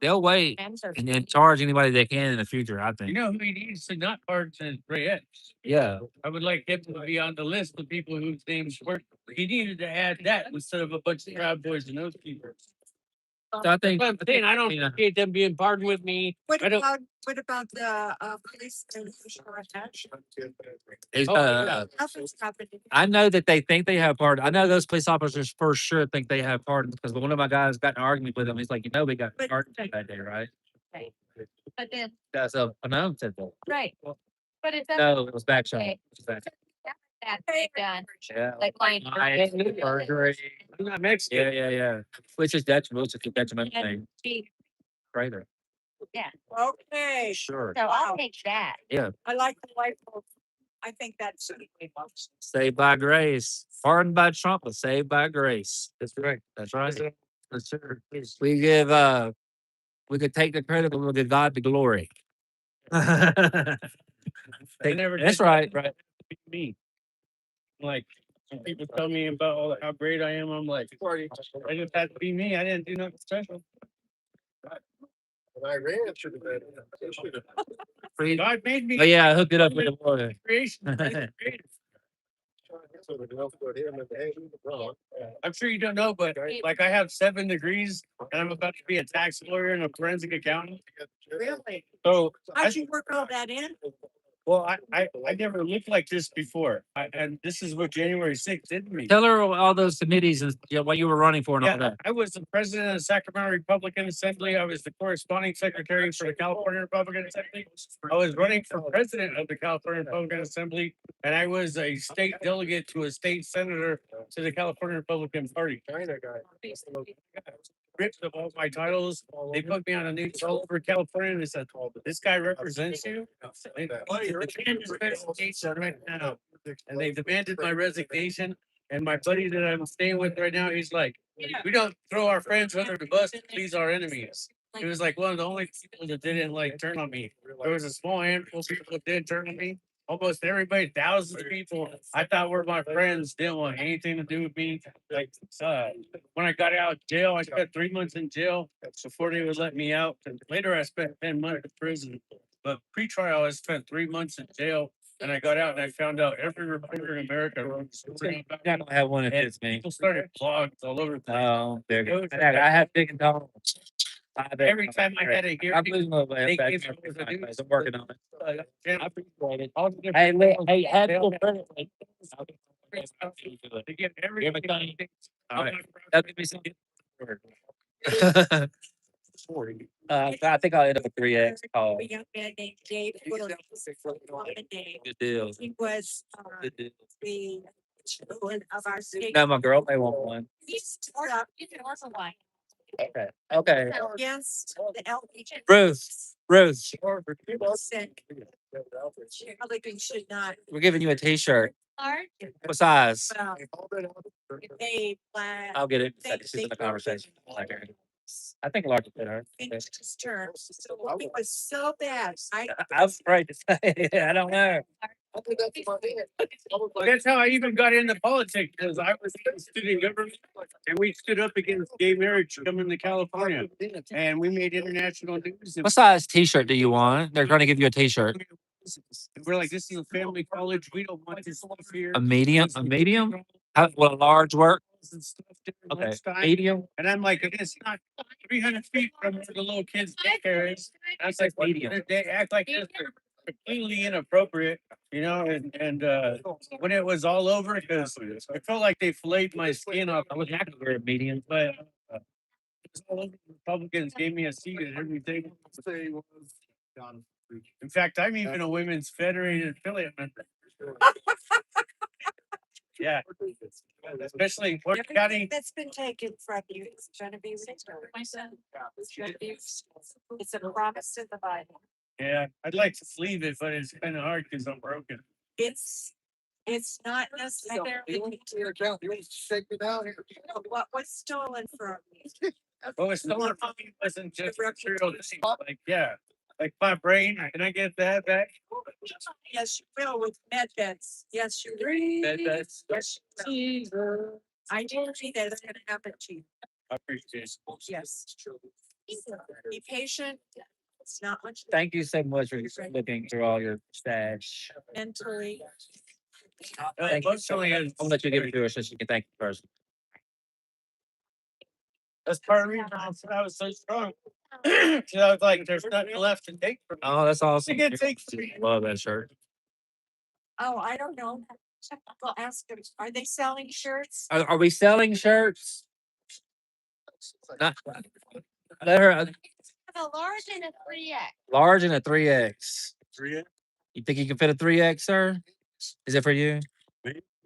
they'll wait and then charge anybody they can in the future, I You think. know who he needs to not pardon is Ray Epps. Yeah. I would like him to be on the list of people whose names were. He needed to add that instead of a bunch of Proud Boys and those people. So I think But then I don't Yeah. appreciate them being pardoned with me. What I don't. about the police and attached? it's, Oh, yeah. Nothing's happening. I know that they think they have pardon. I know those police officers for sure think they have pardon because one of my guys got in an argument with him. He's like, we got But- pardoned that day, right? But then, That's a no said that. right. But it doesn't. No, it was backshot. Okay. It was back. That's it, done. Yeah. Like mine. Burglary. I'm not Mexican. Yeah. Which is detrimental, it's a detrimental And thing. beef. Greater. Yeah, Okay, Sure. so I'll take that. Yeah. I like the white folks. I think that's. Saved by grace. Pardoned by Trump, but saved by grace. That's right. That's right. Yes, sir. We give we could take the credit, but we'll give God the glory. That's right. Be me. Like when people tell me about how great I am, I'm like, I just had to be me. I didn't do nothing special. And Iran should have been. They should have. God made me. Oh yeah, I hooked it up with the water. Creation. So they don't put him in the head. Wrong. I'm sure you don't know, but like I have 7 degrees and I'm about to be a tax lawyer and a forensic accountant. Really? So How'd you work all that in? well, I never looked like this before. And this is what January 6th did to me. Tell her all those committees and what you were running for and all Yeah, that. I was the president of the Sacramento Republican Assembly. I was the corresponding secretary for the California Republican Assembly. I was running for president of the California Republican Assembly, and I was a state delegate to a state senator to the California Republican Party. China guy. Ripped of all my titles. They put me on a news all over California and they said, this guy represents you. They demanded his resignation right now. And they demanded my resignation. And my buddy that I'm staying with right now, he's like, we don't throw our friends under the bus to please our enemies. He was like one of the only people that didn't like turn on me. There was a small handful of people that did turn on me. Almost everybody, thousands of people I thought were my friends, didn't want anything to do with me. Like when I got out of jail, I spent 3 months in jail before they would let me out. And later I spent 10 months in prison. But pre-trial, I spent 3 months in jail. And I got out and I found out every reporter in America wrote a story about You're not gonna have one of and this, man. people started blogs all over the place. Oh, there you It go. was I have big and tall. Every time I had a I'm hearing, losing a little they bit. gave me the news. I'm working on it. I appreciate it. All the different Hey, channels, have they a all little have credit. They get Give everything. me time. All right. I'm That'll give me some. I think I'll end up with 3X. Oh, A young man named Dave. Williams, Dave. good deal. He was Good deal. the chairman of our state. No, my girl may want one. He's stood up You can also buy. Okay. Okay. against the LBJ. Ruth, Said Republicans should not. we're giving you a T-shirt. Large. What size? Well, they I'll get it. They- This is in the they- conversation. I think large fit her. finished his term. So it was so bad. I was afraid to say. I don't know. That's how I even got into politics because I was in student government and we stood up against gay marriage coming to California and we made international news. And What size T-shirt do you want? They're trying to give you a T-shirt. we're like, this is a family college. We don't want this stuff here. A medium? A medium? How, will a large work? And stuff during Okay. lunchtime. Medium? And I'm like, it's not 300 feet from where the little kids' daycare is. I was like, Medium. they act like this are completely inappropriate, you know, and when it was all over, because I felt like they filleted my skin off. I was happy to wear a medium. But it was all over. Republicans gave me a seat at everything. In fact, I'm even a women's federated affiliate member. Yeah, especially in Clark County. That's been taken from you. It's Genevieve. My son. It's a promise in the Bible. Yeah, I'd like to sleeve it, but it's kind of hard because I'm broken. It's not necessarily what was stolen from you. What was stolen from me wasn't just material things. Like, yeah, like my brain. Can I get that back? Yes, you will with med beds. Yes, you will. That's I do see that it's gonna happen to you. I appreciate it. Yes. Be patient. It's not much Thank you so much for looking through all your stash. mentally. Thank you. Emotionally, I'll let you give it to her so she can thank you first. that's part of the reason I was so strong. So I was like, there's nothing left to take from me. Oh, that's awesome. It takes Love that shirt. Oh, I don't know. Well, ask them, are they selling shirts? Are we selling shirts? Not, let her Have a large and a 3X. large and a 3X. You think you can fit a 3X, sir? Is it for you?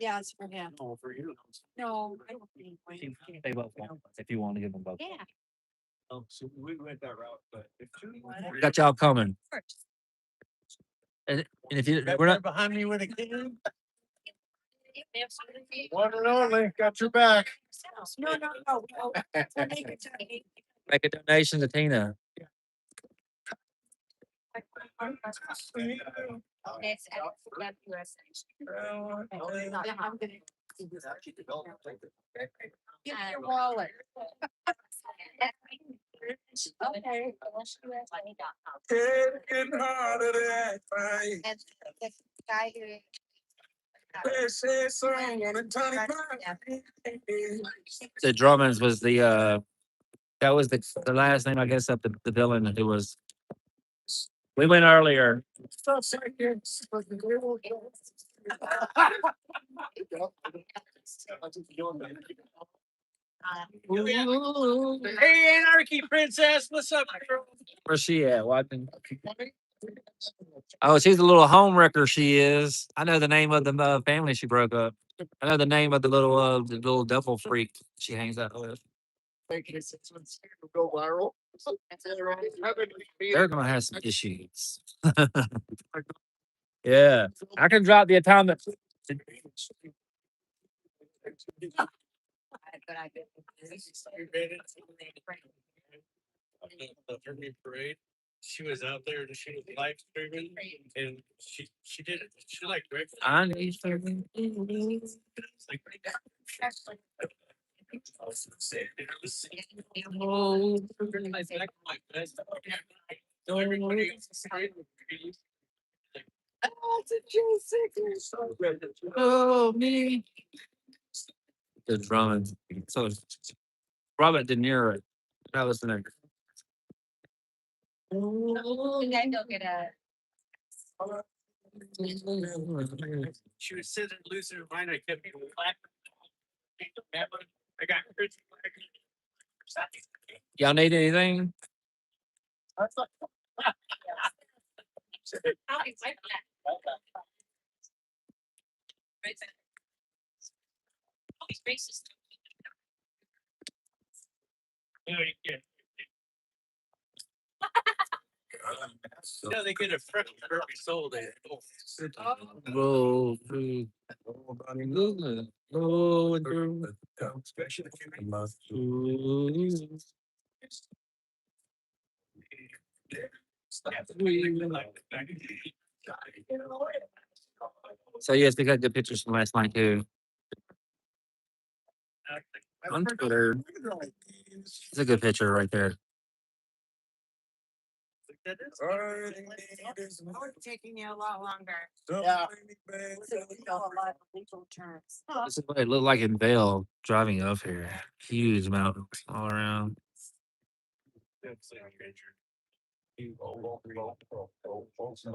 Yeah, it's for him. Oh, for you. No, I don't think. They both want, if you want to give them both. Yeah. Oh, so we went that route, but if you. We got y'all coming. And if you, we're not, behind me with a can. One and only, got your back. No, no, no. We'll make it to me. make a donation to Tina. It's at USA. I'm gonna. Give me your wallet. Okay. Getting harder to fight. And the guy who. The Drummonds was the that was the last name I guess of the villain who was. We went earlier. Hey, Anarchy Princess, what's up, girl? Where's she at? Watching. Oh, she's a little home wrecker. She is. I know the name of the family she broke up. I know the name of the little devil freak she hangs out with. Go viral. They're gonna have some issues. Yeah, I can drop the atomic. The Army parade. She was out there and she was live streaming and she did it. She like I need something. Oh me. The Drummond. So Robert De Niro. That was the name. You guys don't get a. she was sitting losing her mind. I kept clapping. I got Chris. Y'all need anything? Yeah, they get a fresh every soul day. Roll through. Rolling through. So yes, we got good pictures from last night too. On Twitter. It's a good picture right there. Taking you a lot longer. Yeah. So we know a lot of legal terms. This is what it looked like in Vail driving up here. Huge mountains all around.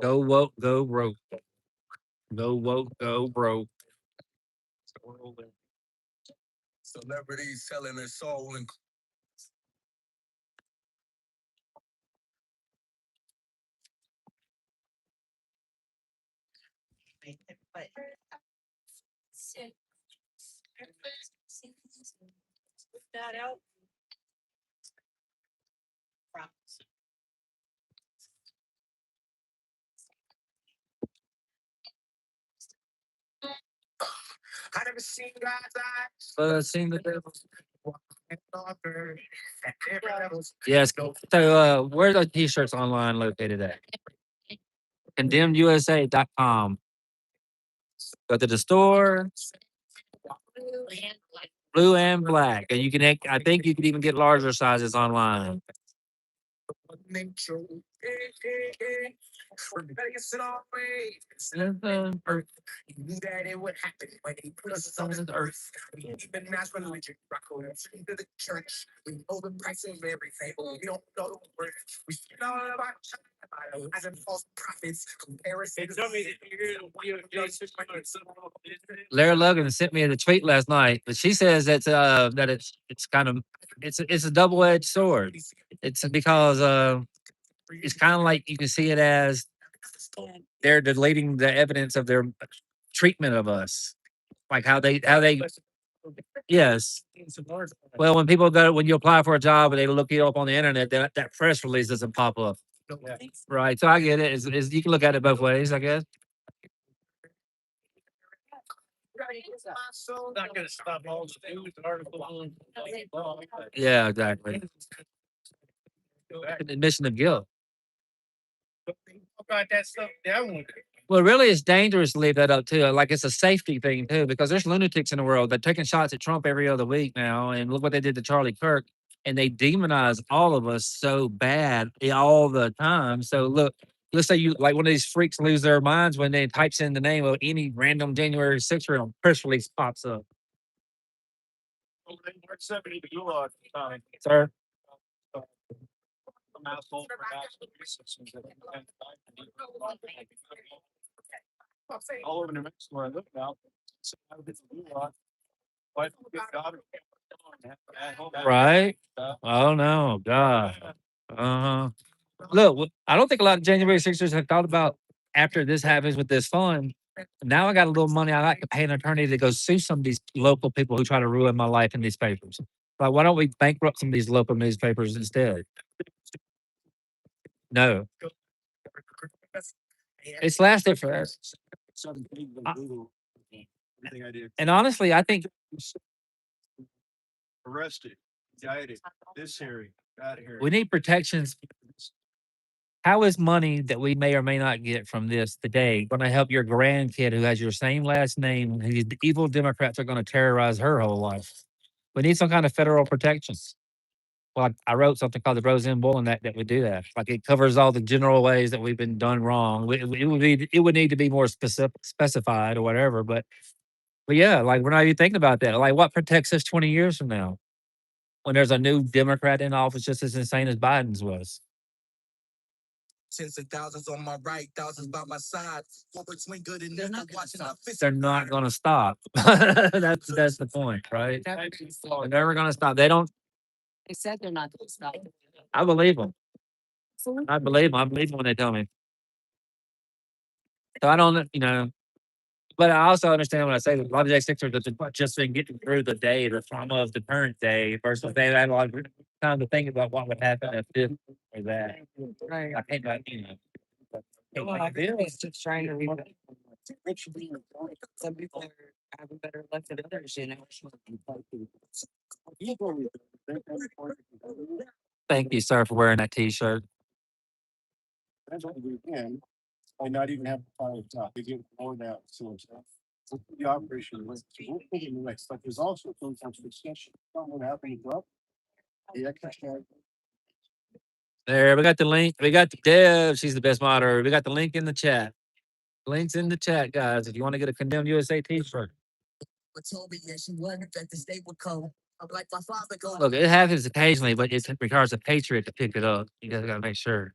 Go woke, go broke. Go woke, go broke. Celebrities selling their soul and But That out. I never seen God's eyes. Seen the devil. Daughter. Yes. So where are the t-shirts online located at? CondemnedUSA.com. Go to the store. Blue and black. And you can I think you can even get larger sizes online. Rebellious in all ways. He knew that it would happen when he put us on the earth. We demonize religion, rock to the church. We know the price of everything, but we don't know the worth. We spend all of our time as false prophets, They comparisons. told me that you're gonna Lara Logan sent me the tweet last night, but she says that it's kind of it's a double-edged sword. It's because it's kind of like you can see it as they're deleting the evidence of their treatment of us. Like how they yes. Well, when people go when you apply for a job and they look you up on the internet, that press release doesn't pop up. Right. So I get it. Is you can look at it both ways, I guess. Not gonna stop all the news articles. Yeah, exactly. Admission of guilt. Got that stuff down with it. Well, really, it's dangerous to leave that up too. Like it's a safety thing too, because there's lunatics in the world. They're taking shots at Trump every other week now, and look what they did to Charlie Kirk. And they demonize all of us so bad all the time. So look, let's say you like one of these freaks lose their minds when they types in the name of any random January 6th or press release pops up. Sir. All over New Mexico, I live now. Right? Oh no, God. Uh-huh. Look, I don't think a lot of January 6ers have thought about after this happens with this fund. Now I got a little money. I like to pay an attorney to go sue some of these local people who try to ruin my life in these papers. Like, why don't we bankrupt some of these local newspapers instead? No, it's lasted for us. And honestly, I think Arrested, indicted, this hearing, that hearing. we need protections. How is money that we may or may not get from this today going to help your grandkid who has your same last name? These evil Democrats are going to terrorize her whole life. We need some kind of federal protections. Well, I wrote something called the Roseanne Bulletin Act that would do that. Like it covers all the general ways that we've been done wrong. It would need to be more specified or whatever. But yeah, like we're not even thinking about that. Like what protects us 20 years from now when there's a new Democrat in office just as insane as Biden's was? Tens of thousands on my right, thousands by my side. One between good and evil, watching our fists. They're not going to stop. That's the point, right? They're never going to stop. They don't. They said they're not going to stop. I believe them. I believe them. I believe them when they tell me. So I don't, but I also understand when I say that a lot of J6ers have just been getting through the day, the trauma of the current day, versus they had a lot of time to think about what would happen if this or that. Right. I can't, It's just trying to read it. Some people are having better luck than others, Thank you, sir, for wearing that T-shirt. That's what we can, and not even have to file a top, they get more now, so. The operation was, we'll put it in the next, but there's also things on succession, what happened, bro? The extra. There, we got the link. We got the Deb. She's the best moderator. We got the link in the chat. Links in the chat, guys. If you want to get a Condemned USA T-shirt. Look, it happens occasionally, but it requires a patriot to pick it up. You guys gotta make sure.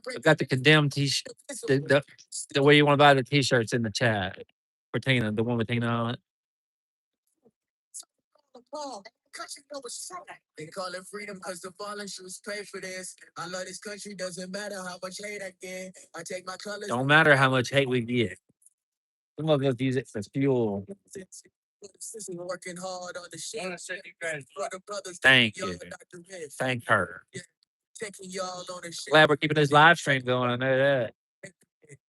We got the Condemned T-shirt. The way you want to buy the T-shirts in the chat for Tina, the one with Tina on it. They call it freedom because the fallen shoes pay for this. I love this country, doesn't matter how much hate I get. I take my colors. Don't matter how much hate we get. Some of us use it for fuel. Working hard on the shit. Thank you. Thank her. Taking y'all on the shit. Glad we're keeping this live stream going. I know that.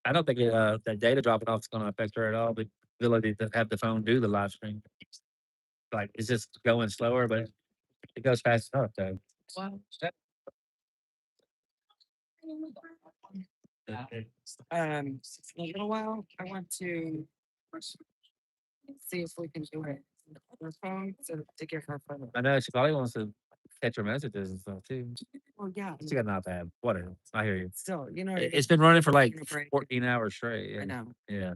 I don't think that data dropping off is going to affect her at all. The ability to have the phone do the live stream. Like it's just going slower, but it goes fast enough though. Wow. In a little while, I want to see if we can do it on her phone to give her a phone. I know she probably wants to catch her messages and stuff too. Well, yeah, She got an iPad. Whatever. I hear you. still, It's been running for like Taking a break. 14 hours straight. I Yeah. know. Yeah.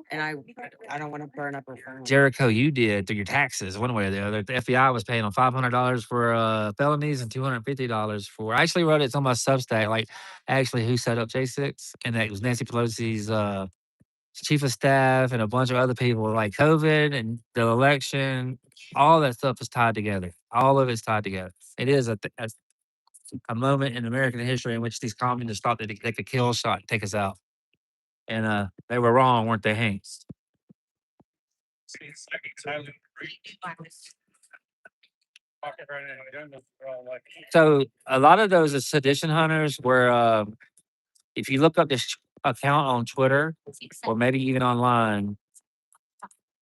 And I don't want to burn up her phone. Jericho, you did through your taxes one way or the other. The FBI was paying on $500 for felonies and $250 for. I actually wrote it on my Substack, like actually who set up J6, and that was Nancy Pelosi's chief of staff and a bunch of other people. Like COVID and the election, all that stuff is tied together. All of it's tied together. It is a moment in American history in which these communists thought that they could kill a shot and take us out. And they were wrong, weren't they, Hank? So a lot of those sedition hunters were, if you look up this account on Twitter or maybe even online,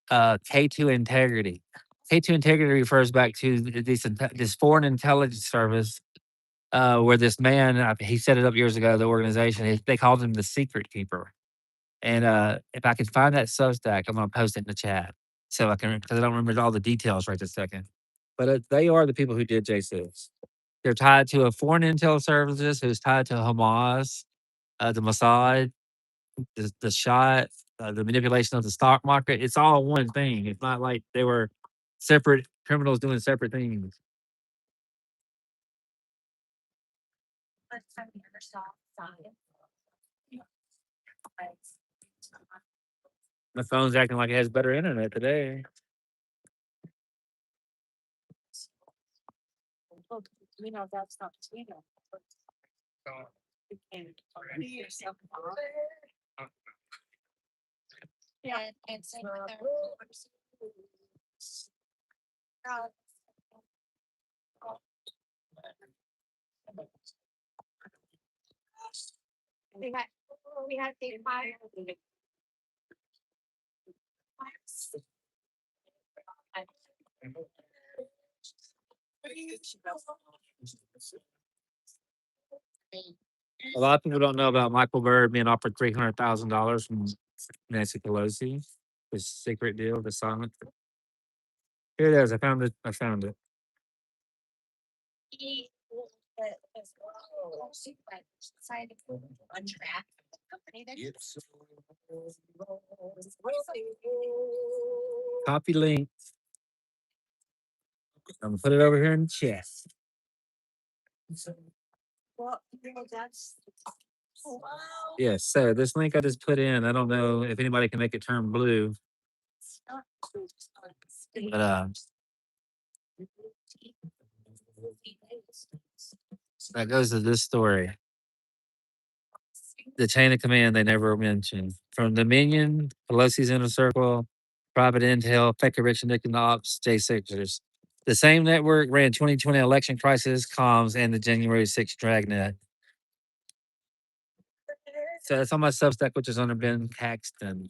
K2 Integrity. K2 Integrity refers back to this foreign intelligence service where this man, he set it up years ago, the organization, they called him the secret keeper. And if I can find that Substack, I'm going to post it in the chat. So I can, because I don't remember all the details right this second. But they are the people who did J6. They're tied to a foreign intel services who's tied to Hamas, the Mossad, the shot, the manipulation of the stock market. It's all one thing. It's not like they were separate criminals doing separate things. My phone's acting like it has better internet today. You know, that's not, you know. You can't be yourself. Yeah, and same with their. We had the fire. A lot of people don't know about Michael Bird being offered $300,000 from Nancy Pelosi. His secret deal, the silent. Here it is. I found it. On track. Company that Copy link. I'm gonna put it over here in the chat. Well, you know, that's. Yes, so this link I just put in, I don't know if anybody can make it turn blue. But that goes to this story. The chain of command they never mentioned. From Dominion, Pelosi's Inner Circle, Private Intel, Fecker Rich and Nick and the Ops, J6ers. The same network ran 2020 election crisis, comms, and the January 6th dragnet. So it's on my Substack, which is under Ben Paxton.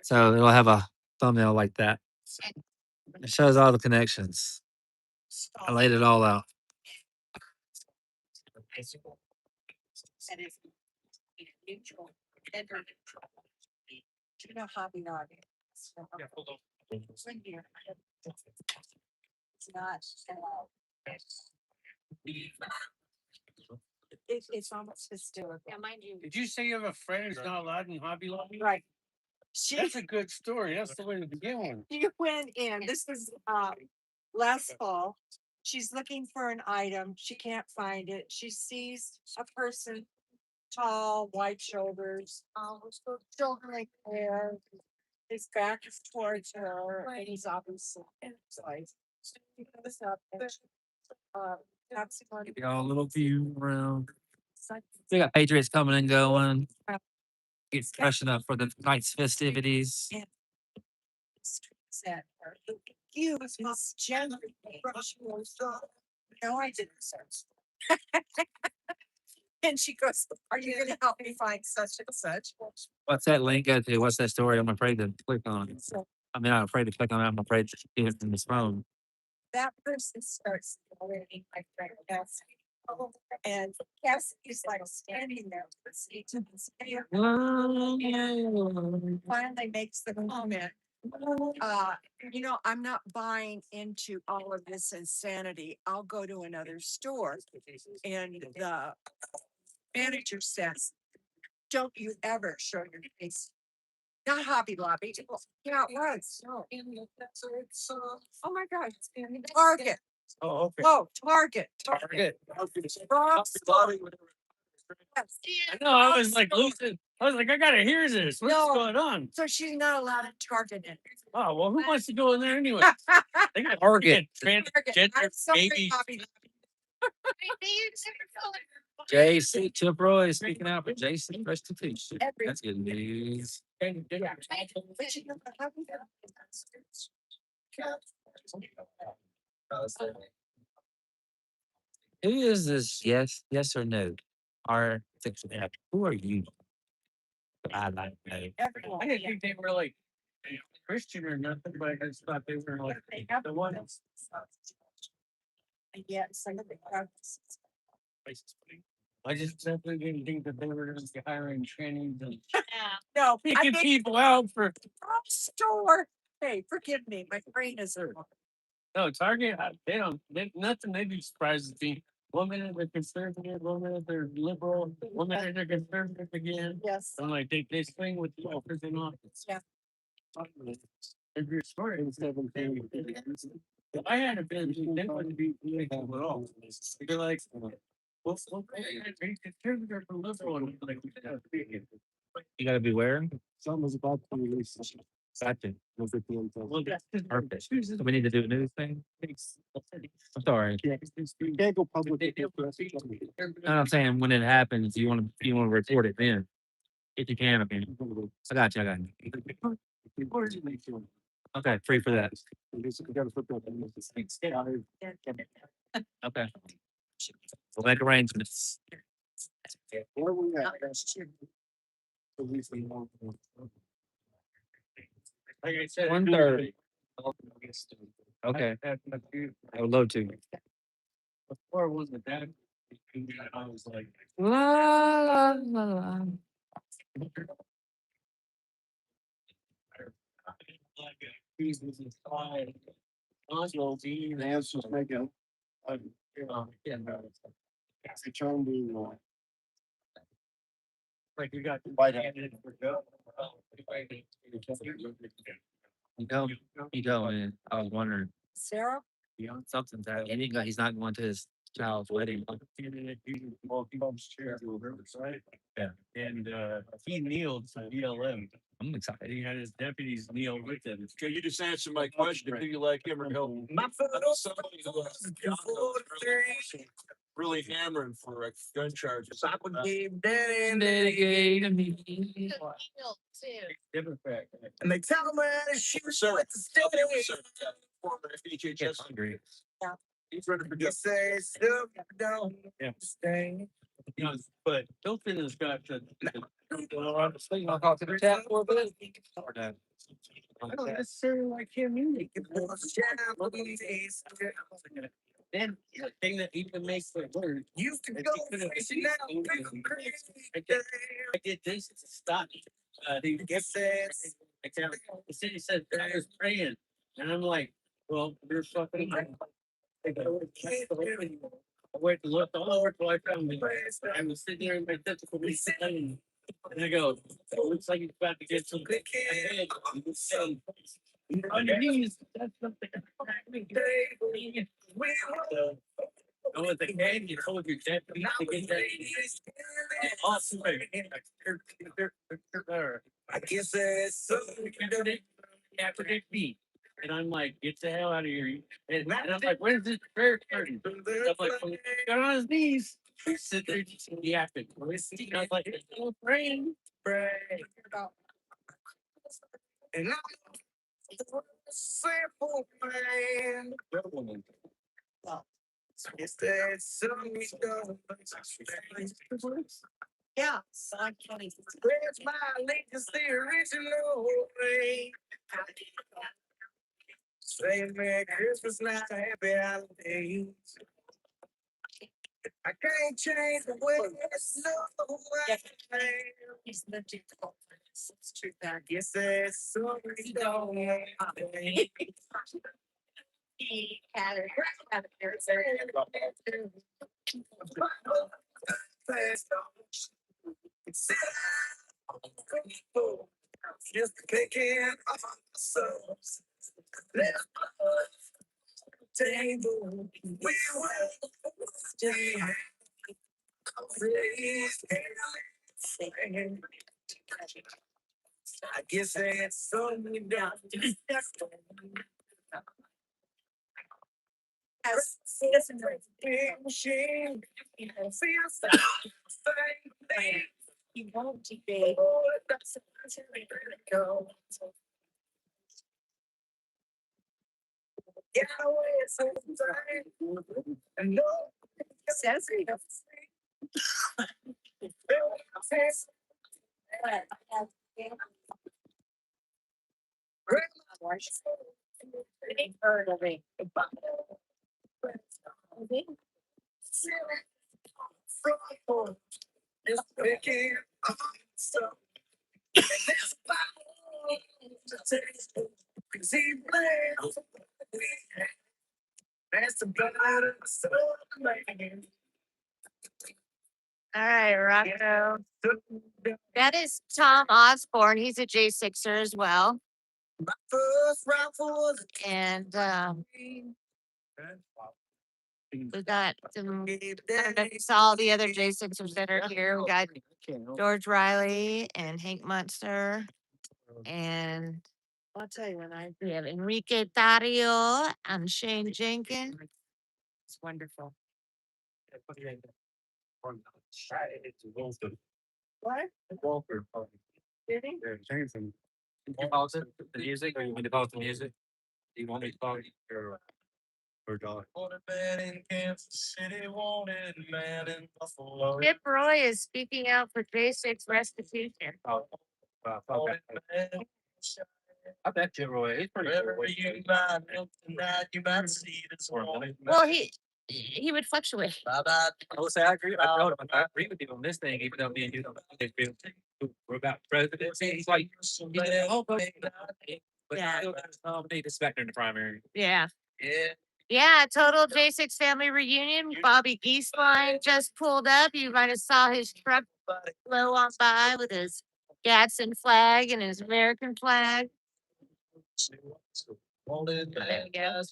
So it'll have a thumbnail like that. It shows all the connections. I laid it all out. You know, Hobby Lobby. It's not. It's almost hysterical. Yeah, mind you. Did you say you have a friend who's not allowed in Hobby Lobby? Right. She That's a good story. That's the way to begin one. She went in, this was last fall. She's looking for an item. She can't find it. She sees a person, tall, wide shoulders, shoulder length hair. His back is towards her, and he's obviously inside. He goes up and taps him on Give y'all a little view around. We got Patriots coming and going. It's freshen up for the night's festivities. said, "You was generally no, I didn't, sir." And she goes, "Are you gonna help me find such and such?" What's that link go to? What's that story? I'm afraid to click on it. I mean, I'm afraid to click on it. I'm afraid to get it from this phone. That person starts already like right Cassie. And Cassie is like standing there listening to this video. Finally makes the comment. You know, I'm not buying into all of this insanity. I'll go to another store. And the manager says, "Don't you ever show your face." Not Hobby Lobby. Yeah, it was. Oh my God. Target. Oh, okay. Oh, Target. Target. Wrong store. Yes. I know. I was like losing. I was like, I gotta hear this. What's No. going on? So she's not allowed to Target in. Oh well, who wants to go in there anyway? They got Target. transgender I'm sorry, babies. Hobby Lobby. JC Chip Roy is speaking out for Jason. Rest in peace. That's good news. Who is this? Yes or no? Our fiction app. Who are you? I like know. I didn't think they were like Christian or nothing, but I just thought they were like the ones. I just simply didn't think that they were just hiring trainees and No, I picking think people out for. store. Hey, forgive me, my brain is. No, Target, they don't, nothing, they'd be surprised to see. 1 minute they're conservative, 1 minute they're liberal, 1 minute they're conservative again. Yes. I'm like, they swing with the offers in office. Yeah. If you're smart, it's 17. If I had a business, they wouldn't be doing that at all. They'd be like, well, are you conservative or liberal? And I'm like, You gotta be where? Someone's about to release. Gotcha. well, that's just Perfect. So we need to do a new thing. I'm sorry. You can't go public. No, I'm saying when it happens, you want to record it then. If you can, okay. I got you. Okay, free for that. Okay. We'll make arrangements. Where we at? Like I said. 1:30. Okay, I would love to. Before wasn't that. I was like. La la la. Lance was making. Return to. Like you got. White House. You go, man. I was wondering. Sarah? Something's that he's not going to his child's wedding. Yeah. And he kneeled to BLM. I'm And excited. he had his deputies kneel with him. Okay, you just answered my question. Do you like him or help? Somebody who was really hammering for gun charges. Democrat. And they tell me to shoot Sir. at the stadium. Former Yes, FHHS. hungry. He's ready for You say stuff don't Yeah. stay. You know, but Hilton has got the. I'll call to the chat for a bit. Or no? I don't necessarily like him either. Then the thing that even makes it worse. Used to is go he could've- fishing out, pickle crazy. I did this to stop. They Guess that's the city said I was praying, and I'm like, well, you're fucking. I went to look all over till I found me. I was sitting there in my physical resetting. And I go, it looks like he's about to get some. On your knees, that's something. I was a kid, you told your deputies to get that. Awesome. I guess that's something. After me. And I'm like, get the hell out of here. And I'm like, where's this prayer curtain? I'm like, got on his knees. He's sitting there just yapping. And I was like, oh, praying. Pray. And I'm the simple man. It's that something you don't. Yeah. Where's my latest the original way? Say Merry Christmas, not Happy Holidays. I can't change the way it's no way. He's lifted the It's true that. I guess that's something you don't. He had it. Just picking up ourselves. Table, we will stay. I guess that's something you got. You won't be. Says he. Heard of it. All right, Rocco. That is Tom Osborne. He's a J6er as well. And we got some, I don't know if you saw all the other J6ers that are here. We got George Riley and Hank Munster. And I'll tell you when we have Enrique Tario and Shane Jenkins. it's wonderful. What? Did he? You pause it, the music, or you want me to pause the music? Do you want me to pause your? Or dog? Chip Roy is speaking out for J6 restitution. Oh, okay. I bet you, Roy. He's pretty cool. Well, he would fluctuate. I will say I agree. I agree with you on this thing, even though me and you don't. We're about presidency. He's like, but Yeah. nominate this back in the primary. Yeah. Yeah, total J6 family reunion. Bobby Geesline just pulled up. You might have saw his truck blow on by with his Gadsden flag and his American flag. There we go.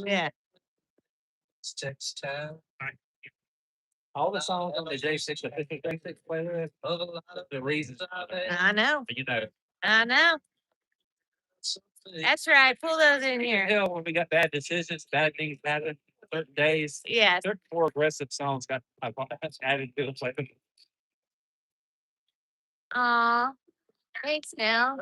Yeah. All the songs on the J6 playlist, the reasons. I know. You know. I know. That's right. Pull those in here. Hell, when we got bad decisions, bad things happen, certain days. Yeah. Certain more aggressive songs got added to the playlist. Aw. Thanks, Nell.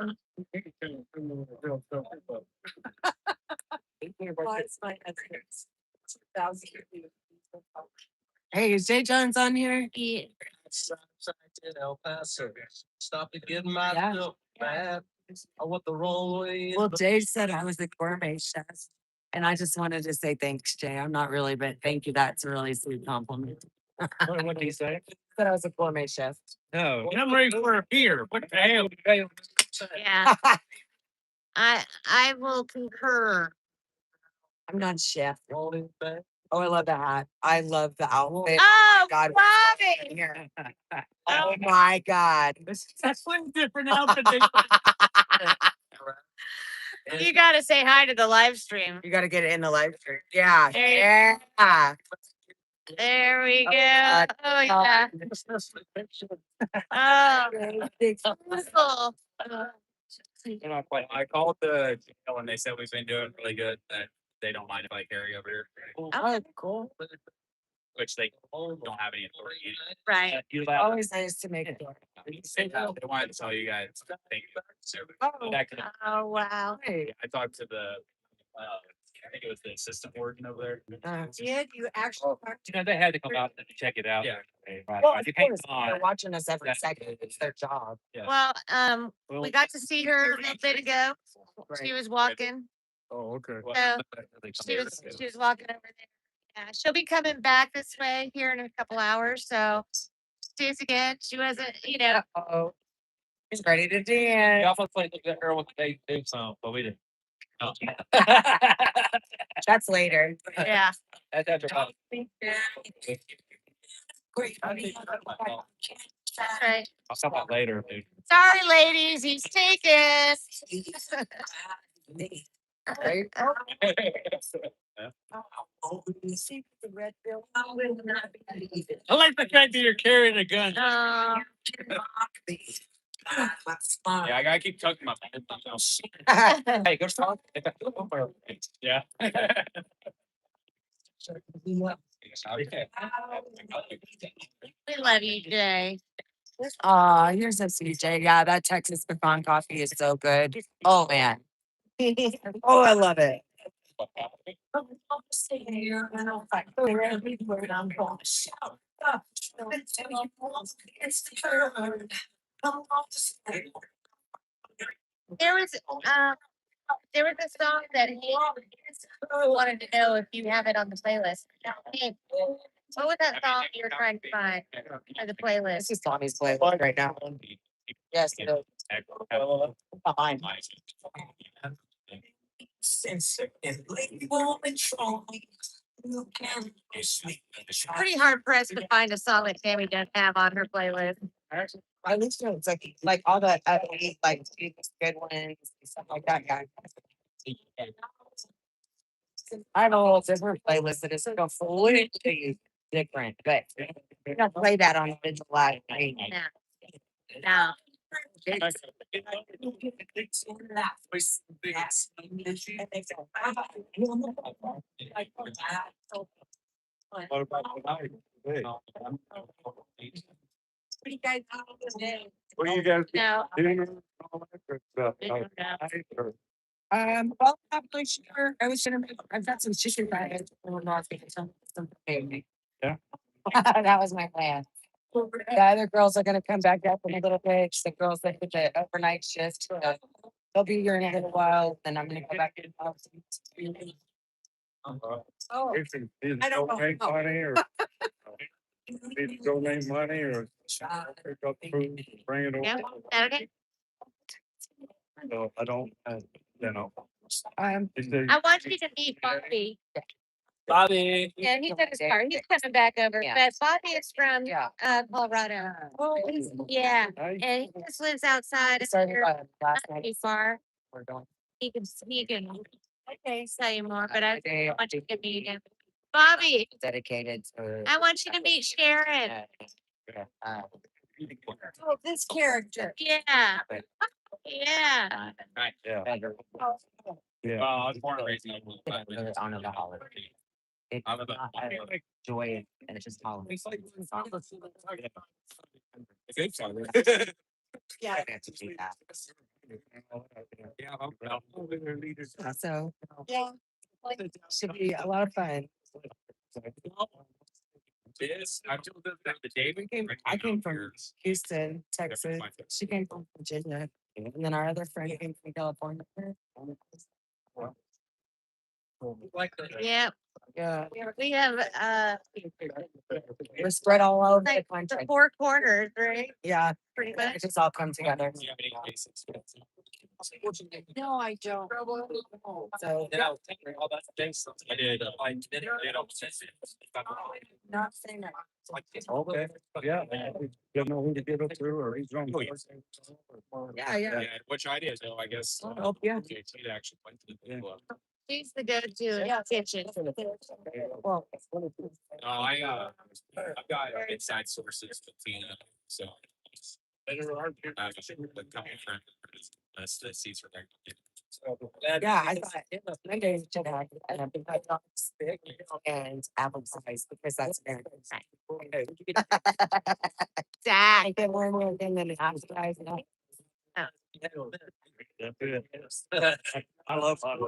Hey, is Jay Jones on here? Yeah. Stop to get my Yeah. milk, man. I want the wrong way. Well, Jay said I was a gourmet chef. And I just wanted to say thanks, Jay. I'm not really, but thank you. That's a really sweet compliment. What did he say? Said I was a gourmet chef. No, I'm ready for a beer. What the hell? Yeah. I will concur. I'm not a chef. Oh, I love the hat. I love the outfit. Oh, God. Bobby. Oh my God. That's one different outfit. You got to say hi to the live stream. You got to get it in the live stream. Yeah. There- Yeah. There we go. Oh, yeah. Oh, beautiful. I called the jail and they said we've been doing really good. That they don't mind if I carry over here. Oh, cool. Which they don't have any authority. Right. You allow. Always nice to make it. They wanted to tell you guys. Thank you. So, Oh. back to the, Oh, wow. Hey. I talked to the. I think it was the assistant warden over there. Did you actually? You know, they had to come out and check it out. Yeah. Well, You of can't course, come they're on. watching us every Yeah. second. It's their job. Well, we got to see her a little bit ago. She was walking. Oh, okay. So she was walking over there. Yeah, she'll be coming back this way here in a couple hours. So see us again. She wasn't, you know. Oh, he's ready to We dance. almost played the girl with the theme song, but we didn't. Oh. That's later. Yeah. That's after. That's right. I'll talk about later, dude. Sorry, ladies. He's taken. Right? I like the fact that you're carrying a gun. Oh, Yeah, I gotta keep tucking my pants. Hey, go stop. Yeah. We love you, Jay. Aw, you're so sweet, Jay. Yeah, that Texas pecan coffee is so good. Oh, man. Oh, I love it. There was, there was a song that he wanted to know if you have it on the playlist. Hey, what was that song you were trying to find for the playlist? This is Tommy's playlist right now. Yes, it is. Behind. Pretty hard pressed to find a song that Tammy doesn't have on her playlist. I listen to it's like all the like good ones and stuff like that. Yeah. I have a whole different playlist that is completely different, but you don't play that on Vigil Live. No. No. What about tonight? Hey. What do you guys do today? What you guys No. doing? All that good stuff. No. Tonight, or- Well, I'm not sure. I was gonna make, I've got some chicken fried. Something. Yeah. That was my plan. The other girls are gonna come back up in a little bit. The girls that did the overnight shift. They'll be here in a little while, then I'm gonna go back in. Oh. Is it- is I don't know. donate money or? Need to donate money or pick up food, bring it Yeah, over? Saturday. So I don't, you know. Is I want you to meet Bobby. Bobby. Yeah, he's at his car. He's coming back over, Yeah. but Bobby is from Yeah. Colorado. Oh, Yeah, Nice. and he just lives outside of Started here, last not night. too far. We're going. He can, okay, tell you more, but I Today, want you to meet him. Bobby, dedicated to. I want you to meet Sharon. Uh, Oh, this character. Yeah, But- yeah. Right. Yeah. better. Yeah. Well, I was born and raised in Oklahoma, They but- don't really honor the holiday. It's I'm about- not a joy, and it's just holiday. It's like- A good song. Yeah. I have to do that. Yeah, I'm- So, Yeah. should be a lot of fun. Yes, I told them that the day we came. I came from Houston, Texas. She came from Virginia, and then our other friend came from California. Yeah, Yeah, we have, we're spread all over the like the country. four corners, right? Yeah, Pretty it much. just all come together. No, I don't. So, All that things I did. I did not saying that. Okay, yeah. Don't know who to give it to or he's going. Yeah, yeah. Which ideas though, I guess. I'll help you. JT actually went to the club. She's the go-to in the kitchen. Well, I've got inside sources with Tina, so. Just a couple of friends, the seats are there. yeah, I thought Monday should have a big hot dogs and apple pies because that's American. Zach. I get one more thing than an apple pie. No. That's it. I love On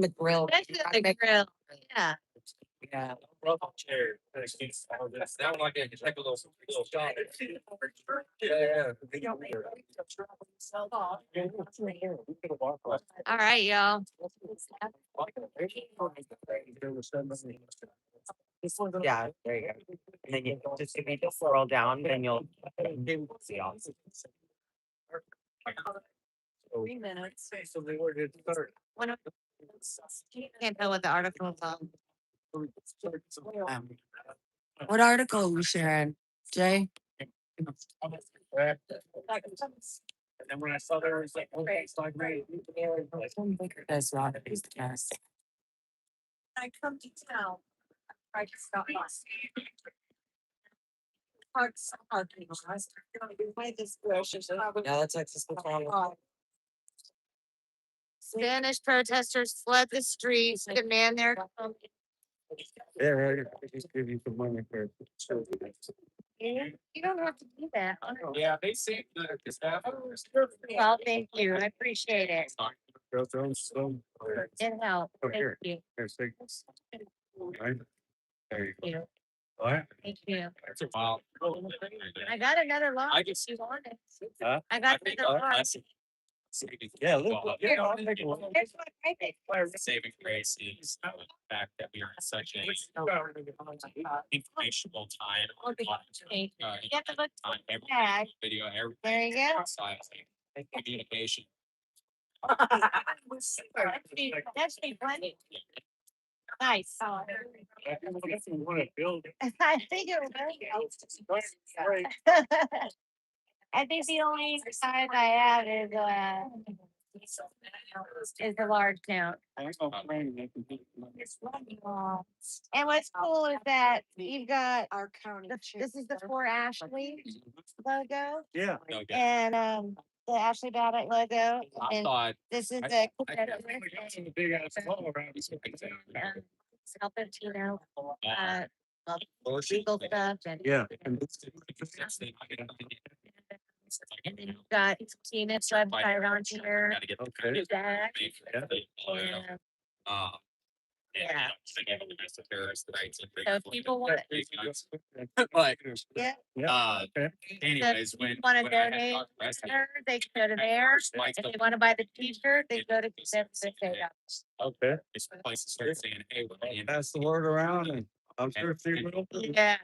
the grill. Especially on the grill. Yeah. Yeah. Chair. That one like a little shot. Yeah. All right, y'all. Yeah, there you go. And then you just, if you just scroll down, then you'll see all. 3 minutes. So they were to start. Can't tell what the article is on. What article are we sharing, Jay? And then when I saw there was like, okay, it's like, great. That's not the cast. I come to town. I just got lost. parking lot. By this bush, is probably- that's Texas. Spanish protesters flood the streets, demand their. Yeah, right. Just give you some money for. You don't have to do that. Yeah, they say the staff. Well, thank you. I appreciate it. Go throw some. It helped. Oh, Thank here. you. Here's six. Right. There you Thank go. you. All right. Thank you. It's a while. I got another lot. I if just- you want it. Huh? I got think another lot. Yeah, look. Yeah, I'll take a look. Here's what I think. Saving grace is the fact that we are in such a informational time. Okay. Uh, You have to look on every back. video, every There you go. side of communication. That's me plenty. Nice. Want to build. I think it was. I think the only size I have is the large town. And what's cool is that you've got Our county. this is the 4ashliJ logo Yeah. and the Ashley Babbitt logo. I And thought. this is I- the I kept thinking Big ass wall around. helping Tino, Uh, legal stuff and Yeah. and then you've got Tina's website on here. Gotta get. Okay. That, Yeah. and Yeah. so if people want, But, yeah, anyways, you when. wanna when I had donate talked to Rusty, there, they can go to there. like, If they wanna buy the t-shirt, they go to $7. Okay. it's the place to start saying, hey, we're in. Pass the word around and I'm sure if you will. Yeah.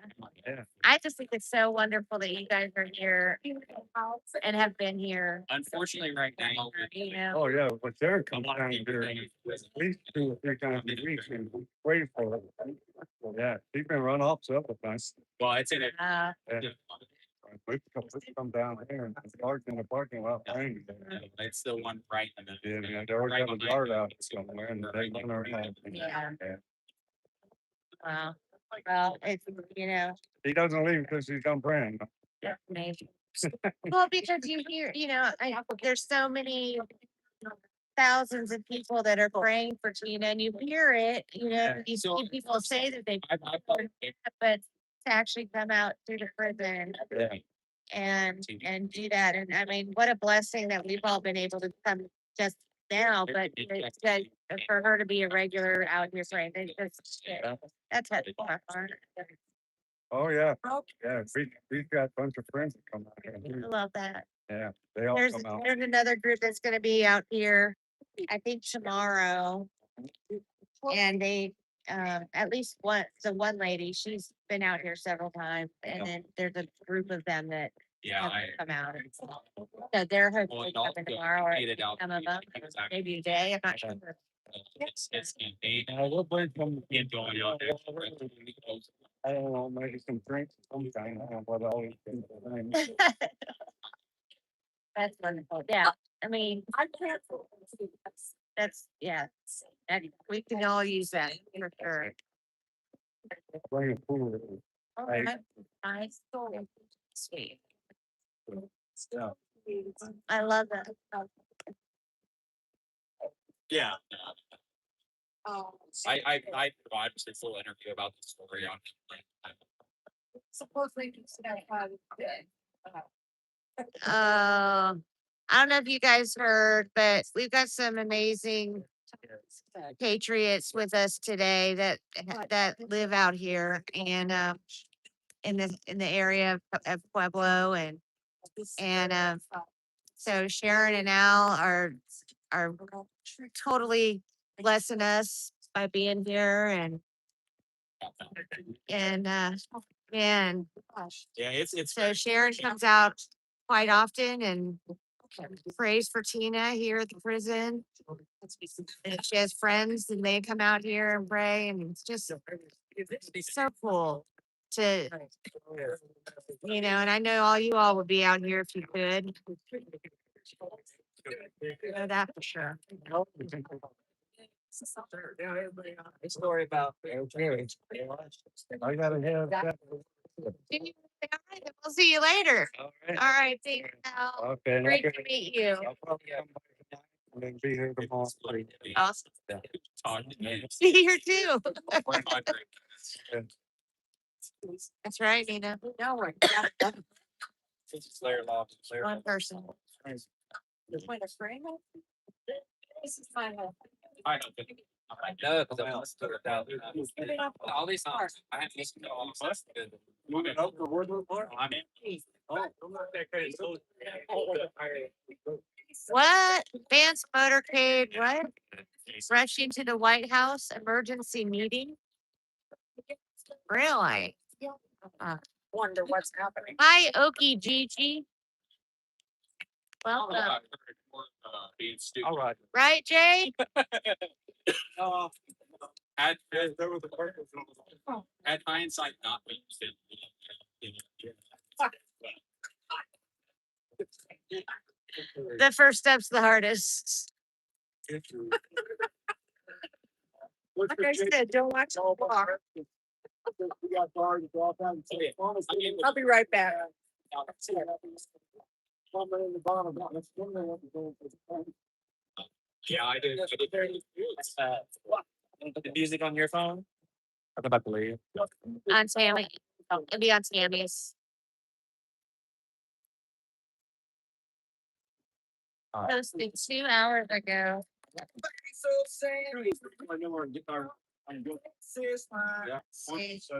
Yeah. I just think it's so wonderful that you guys are here and have been here, Unfortunately, right now. you know. Oh, yeah, but they're coming down here at least 2 or 3 times a week and waiting for it. Yeah, she's been run off several times. Well, it's in it. We come down here and park in the parking lot. Rain. It's the one right in the. Yeah, they always have a guard out somewhere and they run around. Yeah. Wow. Well, it's, you know, He doesn't leave because he's done praying. maybe. Well, because you hear, you know, there's so many thousands of people that are praying for Tina and you hear it, you know, you see people say that they, but to actually come out through the prison Yeah. and do that. And I mean, what a blessing that we've all been able to come just now, but it's good for her to be a regular out here praying. That's my heart. Oh, yeah. Yeah, we've got a bunch of friends that come out here. I too. love that. Yeah, they all There's, come out. there's another group that's gonna be out here, I think tomorrow. And they, at least the one lady, she's been out here several times, and then there's a group of them that Yeah, have I. come out. So they're Well, hopefully it all coming tomorrow or made it out. some of them, It's actually- maybe a day, I'm not sure. It's campaign. We'll bring some. And going out there. I don't know, maybe some drinks sometime. I don't know what all these things are. That's wonderful, yeah, I mean. That's, yeah, we can all use that for sure. Bring a food. All Right. right, nice, sweet, Yeah. I love that. Yeah. Oh. I provided a full interview about the story on. Supposedly. I don't know if you guys heard, but we've got some amazing patriots with us today that live out here and in the area of Pueblo and so Sharon and Al are totally blessing us by being here and man, Yeah, it's. so Sharon comes out quite often and prays for Tina here at the prison. And she has friends and they come out here and pray and it's just so cool to, you know, and I know all you all would be out here if you could. You know that for sure. A story about. I gotta have that. All right, then we'll see you later. All All right, thanks, Al. Okay. and Great I'll to meet you. probably come by tonight and then be here tomorrow. Awesome. Yeah. See you here too. That's right, Nina. No, we're one person. Point of frame? This is my home. I know, 'cause I must have down. All these songs, I have to listen to all of us. Moving up for word report? I mean. Oh, I'm not that crazy. What? Vance motorcade, what? Rushing to the White House emergency meeting? Really? Wonder what's happening. Hi, Okie Gigi. Welcome. Being stupid. All right. Right, Jay? Had, There was a part had hindsight not been used. The first step's the hardest. Like I said, don't watch the bar. I'll be right back. Yeah, I did. The music on your phone? I'm about to leave. On Tammy. It'll be on Tammy's. Posted 2 hours ago. I know we're getting our. Yeah. So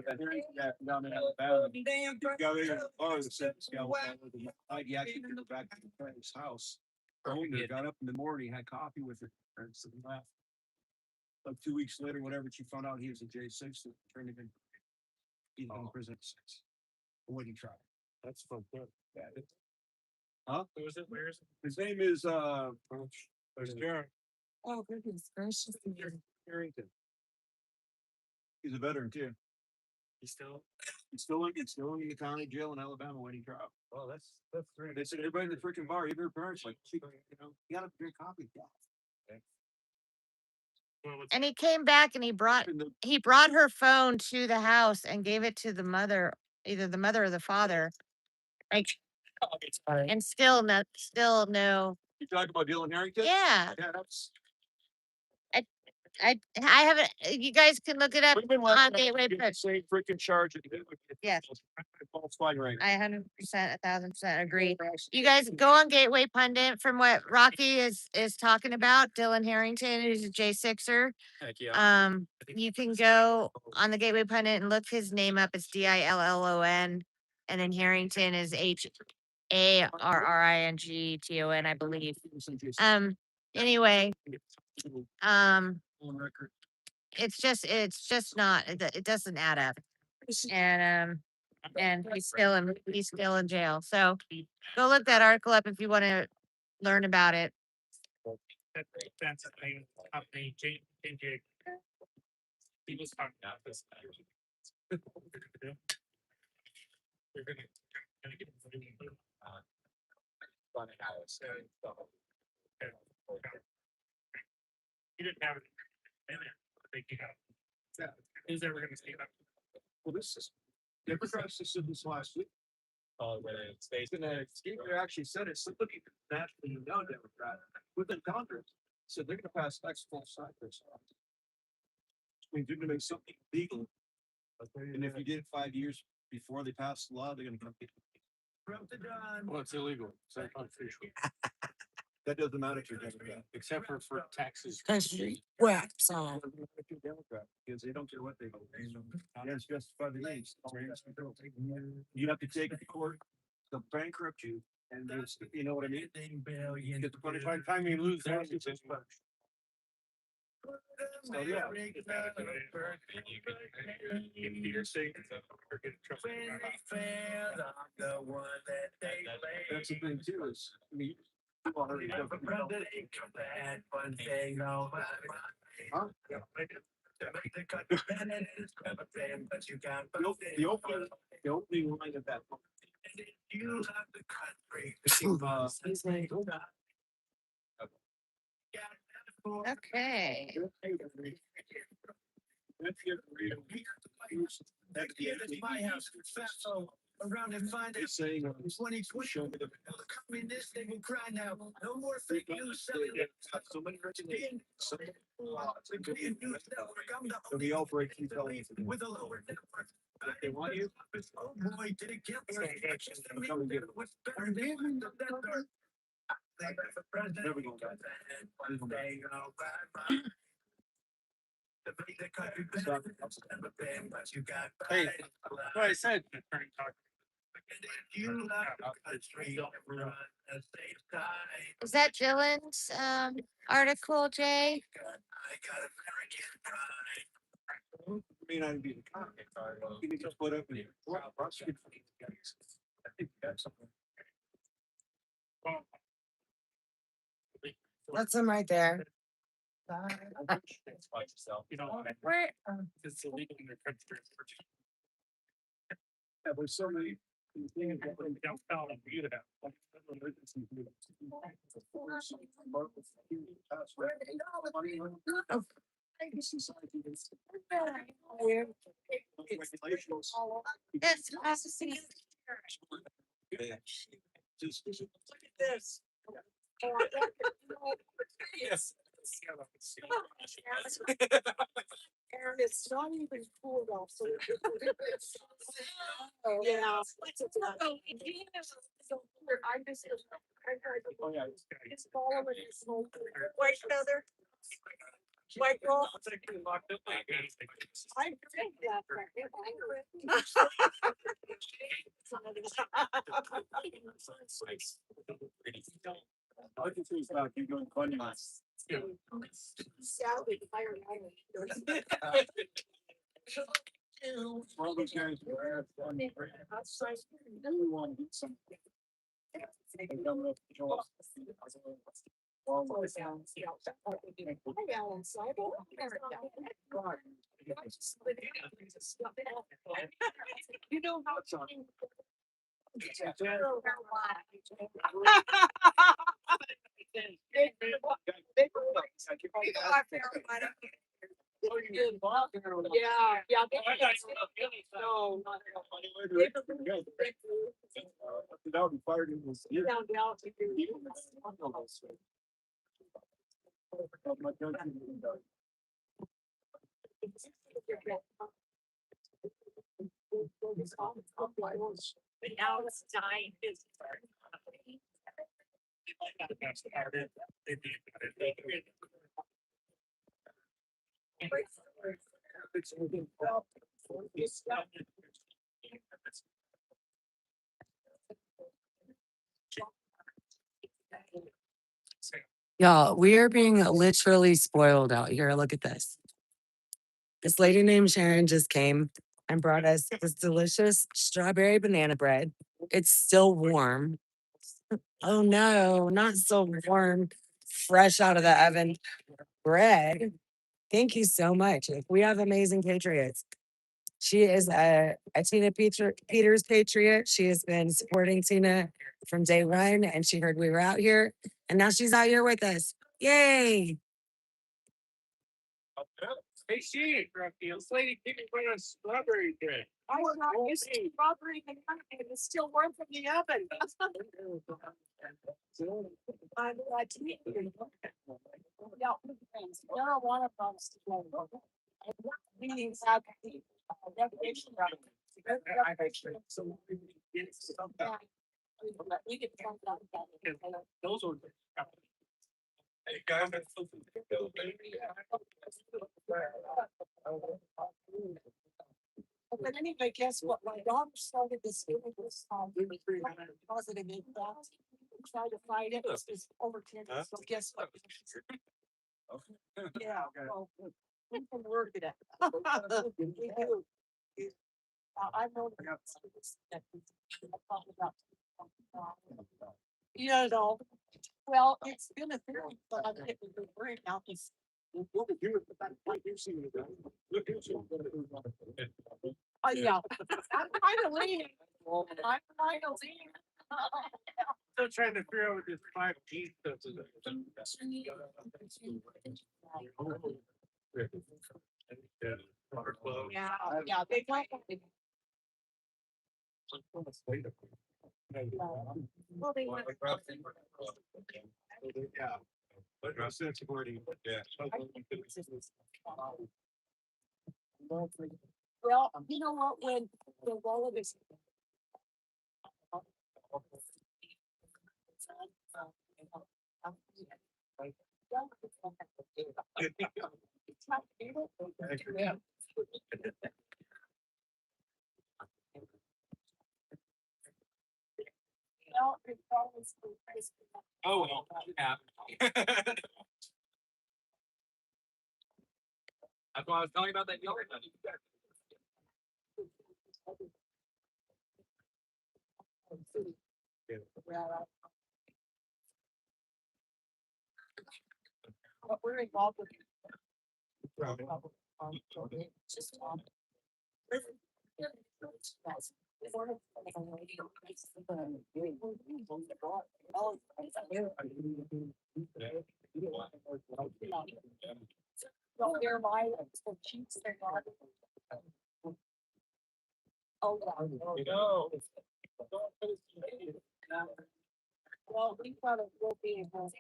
that hearing that down in Alabama. Go in, oh, the sentence go. He actually took her back to the friend's house. Got up in the morning, had coffee with her, and left. Like 2 weeks later, whatever, she found out he was a J6 and turned him in. He's in prison at 6. What he tried. That's fun. Huh? Who is it? Where is it? His name is, There's Jared. Oh, goodness gracious. Harrington. He's a veteran too. He's still. He's still in the county jail in Alabama waiting trial. Oh, that's great. They said everybody in the freaking bar, even her parents, like, you gotta drink coffee. Well, what's- And he came back and he brought her phone to the house and gave it to the mother, either the mother or the father. Like, and still no. You talk about Dylan Harrington? Yeah, Yeah, that's. I haven't. You guys can look it up We've been on watching Gateway. the same freaking charge. Yes. False flag right. I 100%, 1,000% agree. You guys go on Gateway Pundit from what Rocky is talking about. Dylan Harrington, who's a J6er. Heck yeah. You can go on the Gateway Pundit and look his name up. It's Dillon, and then Harrington is HARRINGTON, I believe. Anyway, On record. it's just not. It doesn't add up. And he's still in jail. So go look that article up if you want to learn about it. That's the name of the company, JJ. He was talking about this. We're gonna get. He didn't have it in there. I think he got. Who's ever gonna see that? Well, this is, Democrats just said this last week. When it stays. The speaker actually said it, somebody nationally known Democrat within Congress said they're gonna pass next full cycle. I mean, they're gonna make something legal. And if you did it 5 years before they pass the law, they're gonna come. Well, it's illegal. It's unconstitutional. That doesn't matter if you're Democrat. Except for taxes. Wax on. Democrat, because they don't care what they vote. Yes, justify the names. You have to take it to court, they'll bankrupt you, and there's, you know what I mean? You get the money by the time you lose. So, yeah. That's the thing too, is, I mean. People already know. Huh? The opening line of that book. Okay. That's my house. around and find it. Saying 2020 show me the communist, they will cry now. No more fake news selling. So many news network. I'm the only outbreak with a lower network. They want you. Oh boy, did it get worse. What's better than the network? For president. There we go, guys. One day, the country better never been, but you got. Hey, what I said. You love the country, everyone at the same time. Is that Dylan's article, Jay? I got American pride. May not be the comic, you need to put up with it. I think that's something. That's him right there. You know, Where? it's illegal in their country. Yeah, there's so many things that we don't Downtown and you have. That's awesome. This. Yes. And it's not even cool off, so. Yeah. I just. It's following this whole. White feather. White roll. I drink that. I can see about you going funny. Sadly, fire. One of those guys. We want to get some. You know how. Yeah. No. That would be fired in this. But now it's dying. Y'all, we are being literally spoiled out here. Look at this. This lady named Sharon just came and brought us this delicious strawberry banana bread. It's still warm. Oh no, not so warm, fresh out of the oven bread. Thank you so much. Like, we have amazing patriots. She is a Tina Peters patriot. She has been supporting Tina from day one, and she heard we were out here, and now she's out here with us. Yay! Hey, she, this lady keeping bringing us strawberry bread. I was not used to strawberry and it's still warm from the oven. I'm glad to meet you. Yeah, there are one of us. Meetings have the recreation. We get. Those are. Hey, guys. But anyway, guess what? My daughter started this positive impact. Try to fight it. It's over 10. So guess what? Yeah. Well, we can work it out. We do. I know. You know, well, it's been a theory, but I'm getting the brain out. Yeah. I'm kind of leaning. Still trying to figure out what this 5G stuff is. Yeah, they might. Yeah. But no sense of wording, yeah. Well, you know what, when the role of this. Oh, well, yeah. That's why I was telling you about that yogurt. But we're involved with. Well, they're my, the cheats, they're not. Oh, no. Well, we thought it will be. Well,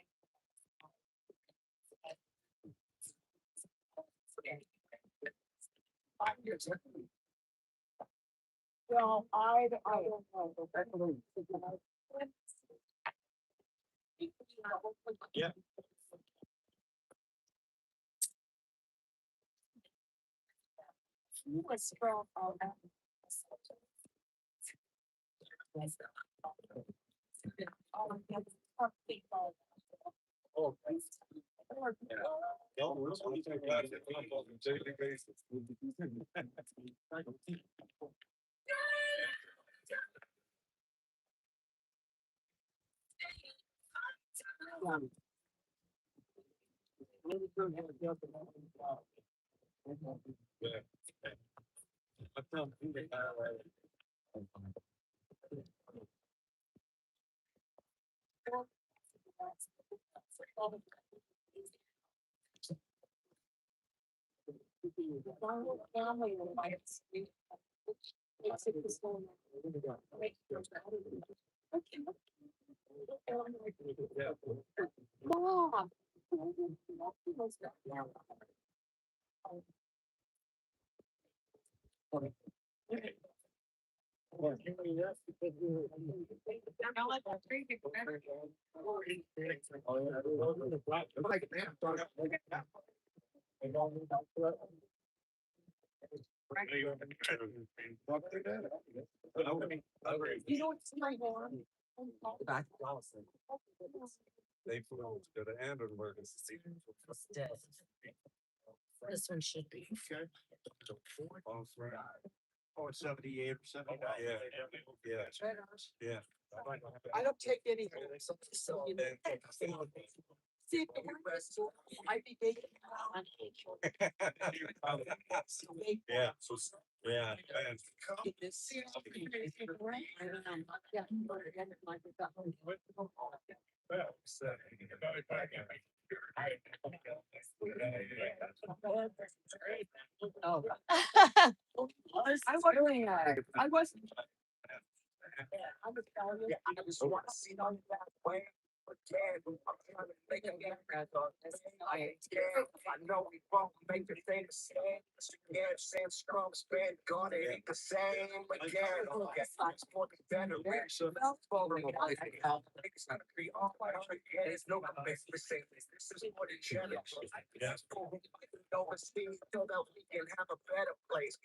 I don't know. Yeah. He was from, Oh, yeah. Daily basis. Yeah. Family invites me. Makes it this whole- Mom. You don't see my hand. They flew to the Anderson. This one should be. Oh, 78 or 79. Yeah. Yeah. Yeah. I don't take anything. So you know. See, I'd be big. Yeah, so, yeah. Oh. I wasn't. I was telling you, I just want to see on that way. I know we won't make the same mistake. Yeah, same strong spin, gonna eat the same again. It's for the generation. There's no place to say this. This is for the generation. This is for we know and see so that we can have a better place.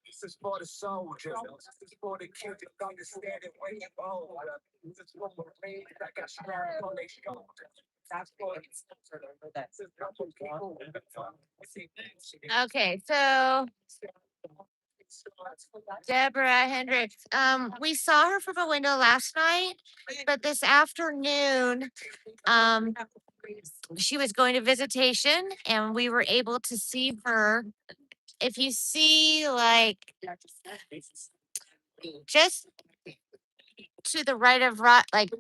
This is for the soldiers. This is for the kids that understand it when you're older. This is for the Marines that got strong on their shoulders. That's for people. Okay, so Deborah Hendricks, we saw her from a window last night, but this afternoon, she was going to visitation and we were able to see her. If you see like just to the right of like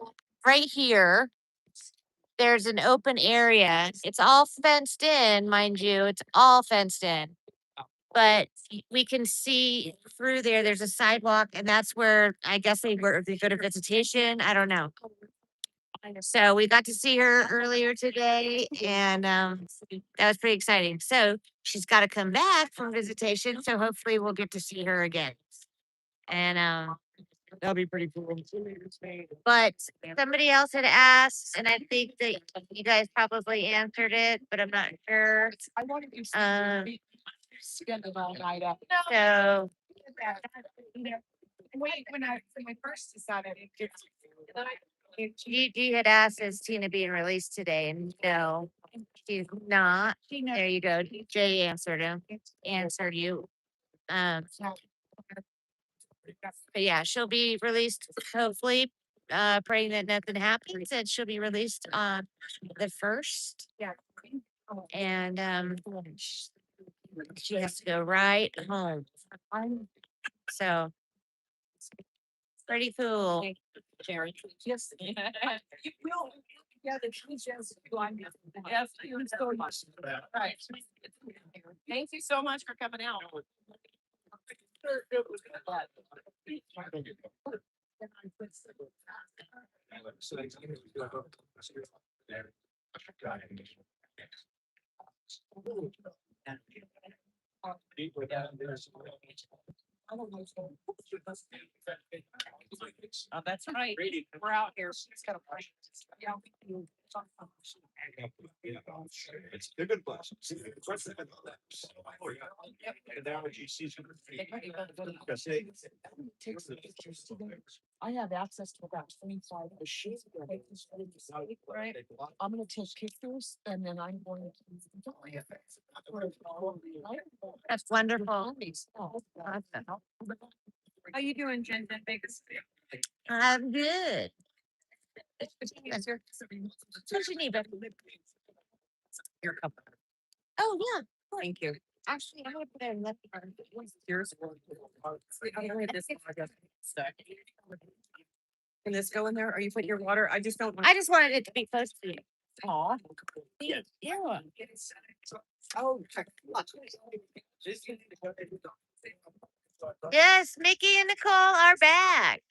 right here, there's an open area. It's all fenced in, mind you. It's all fenced in. but we can see through there. There's a sidewalk, and that's where I guess they go to visitation. I don't know. So we got to see her earlier today, and that was pretty exciting. So she's got to come back from visitation, so hopefully we'll get to see her again. And that'll be pretty cool. But somebody else had asked, and I think that you guys probably answered it, but I'm not sure. I wanted you Um, to spend the all night up. so When I first decided Gigi had asked, is Tina being released today? And no, she's not. There you go. Jay answered him. Answered you. But yeah, she'll be released hopefully. Praying that nothing happens, and she'll be released on the 1st. Yeah. And she has to go right home. So pretty cool. Jerry. Yes. You will. Yeah, the just going. Yes, it's going. Right. Thank you so much for coming out. Oh, that's right. We're out here. It's got a brush. Yeah. They're good blessings. I have access to about 25 machines. Right. I'm gonna take pictures and then I'm going to. That's wonderful. How you doing, Jen? Vegas. I'm good. What's your name, babe? Your cup. Oh yeah. Thank you. Actually, I'm gonna put it in left arm. Yours. Can this go in there? Are you putting your water? I just don't. I just wanted it to be close to you. Aw. Yeah. Oh. Yes, Mickey and Nicole are back.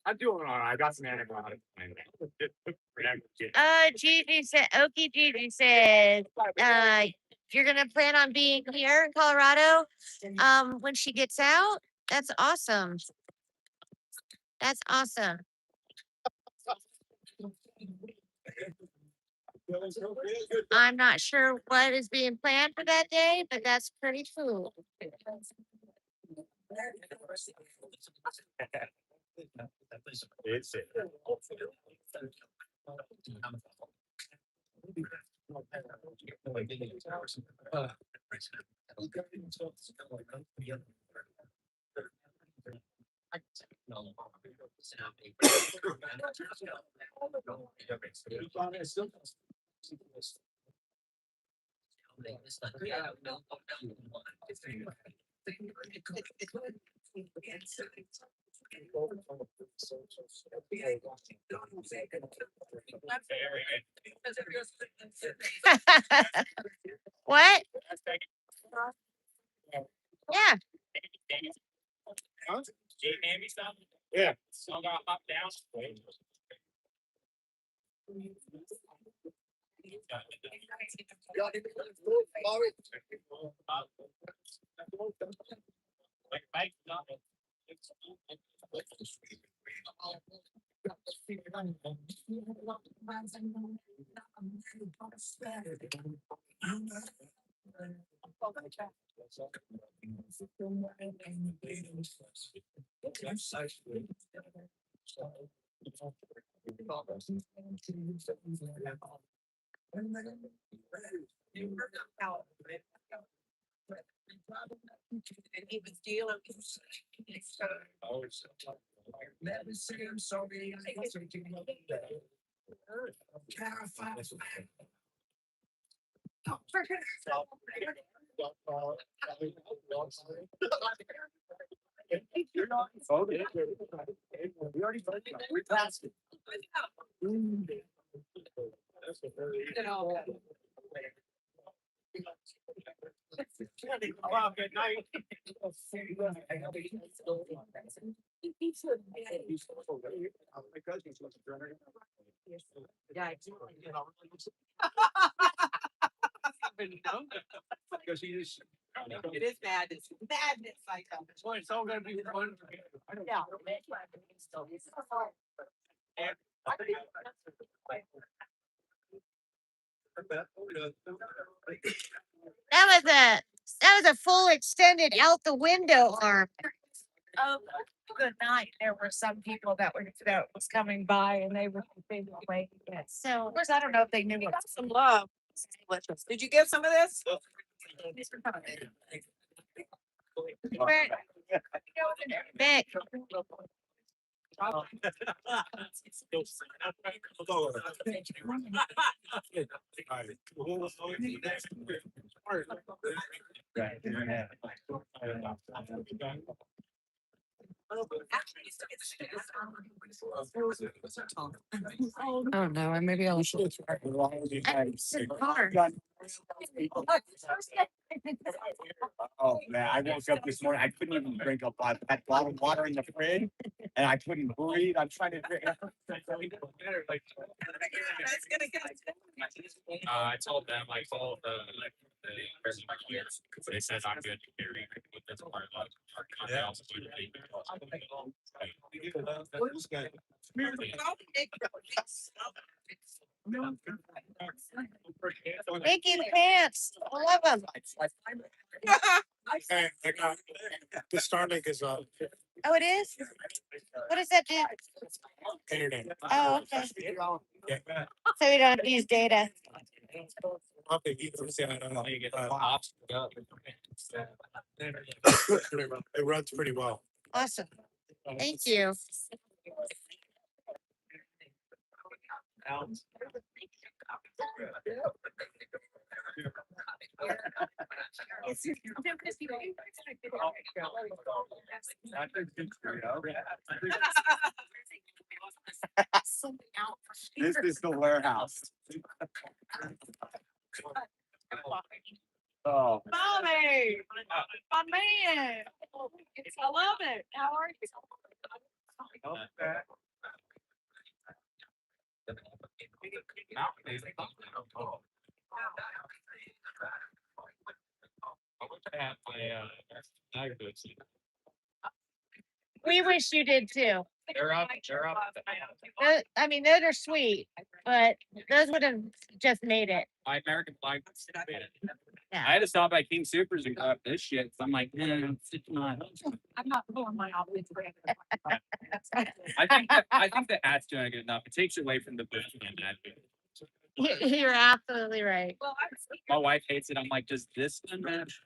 I'm doing all right. I got some antibiotics. Gigi said, Okie Gigi said, you're gonna plan on being here in Colorado, when she gets out. That's awesome. That's awesome. I'm not sure what is being planned for that day, but that's pretty cool. It's it. What? Yeah. Yeah. So I got hop down. We already voted. We passed it. Well, good night. Because he just. It is madness. Madness, I come. Well, it's all gonna be fun. Yeah. That was a full extended out the window arm. Oh, good night. There were some people that was coming by and they were waiting. So, of course, I don't know if they knew what. Some love. Delicious. Did you get some of this? Vic, Oh no, maybe I'll. Oh man, I woke up this morning. I couldn't even drink a bottle. I had bottled water in the fridge, and I couldn't breathe. I'm trying to drink. I told them, I told the person here, they said I'm good to carry with this part of our company also. Mickey pants. I love them. Hey, I got the Starlink is Oh, it is? What does that do? internet. Oh, okay. Yeah. So we don't use data. Okay, you can say I don't know. It runs pretty well. Awesome. Thank you. This is the warehouse. Oh, Mommy, my man. I love it. How are you? We wish you did too. They're up. I mean, those are sweet, but those would have just made it. My American flag. Yeah. I had to stop at King Supers and grab this shit. 'Cause I'm like, it's not. I'm not pulling my outfit. I think the hat's doing a good enough. It takes away from the bush and that. You're absolutely right. Well, My wife hates it. I'm like, does this one match?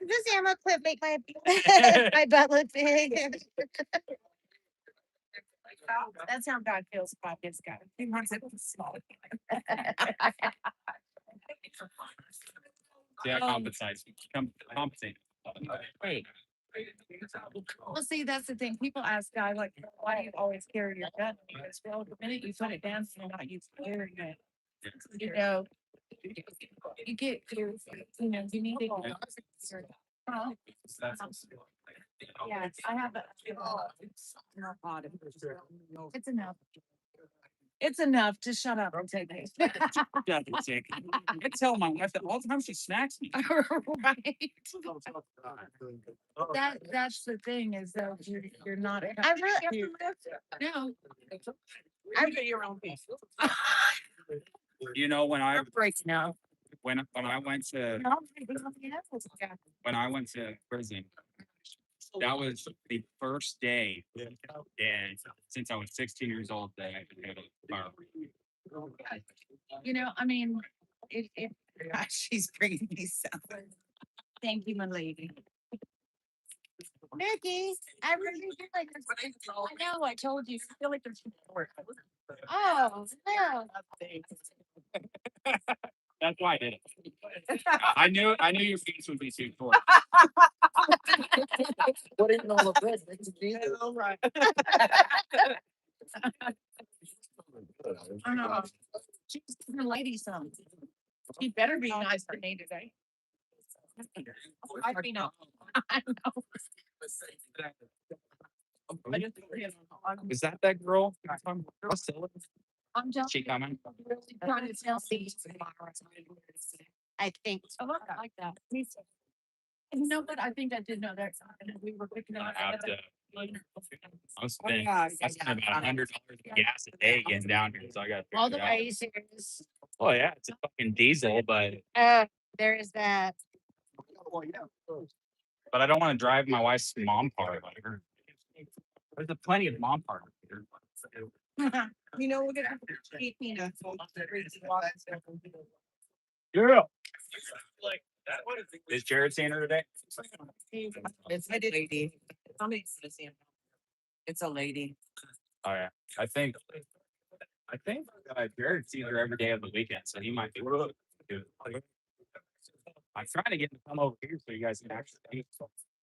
Does this ammo clip make my my butt look big? That's how God feels about his guy. He wants it small. Yeah, compensates. Compensate. Wait. Well, see, that's the thing. People ask guys like, why do you always carry your gun? Because well, the minute you put it down, you're not used to carrying it. You know, you get your, you need to. Huh? Yeah, I have a. It's not odd. It's enough. It's enough to shut up and take it. I tell my wife that all the time she smacks me. Right. That's the thing is though, you're not. I really, No. I- get your own piece. You know, when I Breaks now. when I went to prison, that was the first day, and since I was 16 years old, that I could have a firearm. You know, I mean, it, she's bringing me something. Thank you, my lady. Mickey, I really feel like this. I know, I told you, I feel like there's more. Oh, no. That's why I did it. I knew your face would be too short. what even all of this? All right. her lady some. She better be nice for me today. I know. I know. Is that girl? I'm just. She coming? Really trying to tell these tomorrow. I think. Oh, look, I like that. Me too. And you know what? I think I did know that. And we were picking up. I'm spending about $100 of gas a day getting down here, so I got. All the way serious. Oh yeah, it's a fucking diesel, but There is that. I don't want to drive my wife's mom car. Like her. There's plenty of mom cars here. You know, we're gonna keep peanuts. Yeah. Is Jared seeing her today? It's a lady. It's a lady. Oh yeah, I think Jared sees her every day of the weekend, so he might be. I'm trying to get him to come over here so you guys can actually. Meet.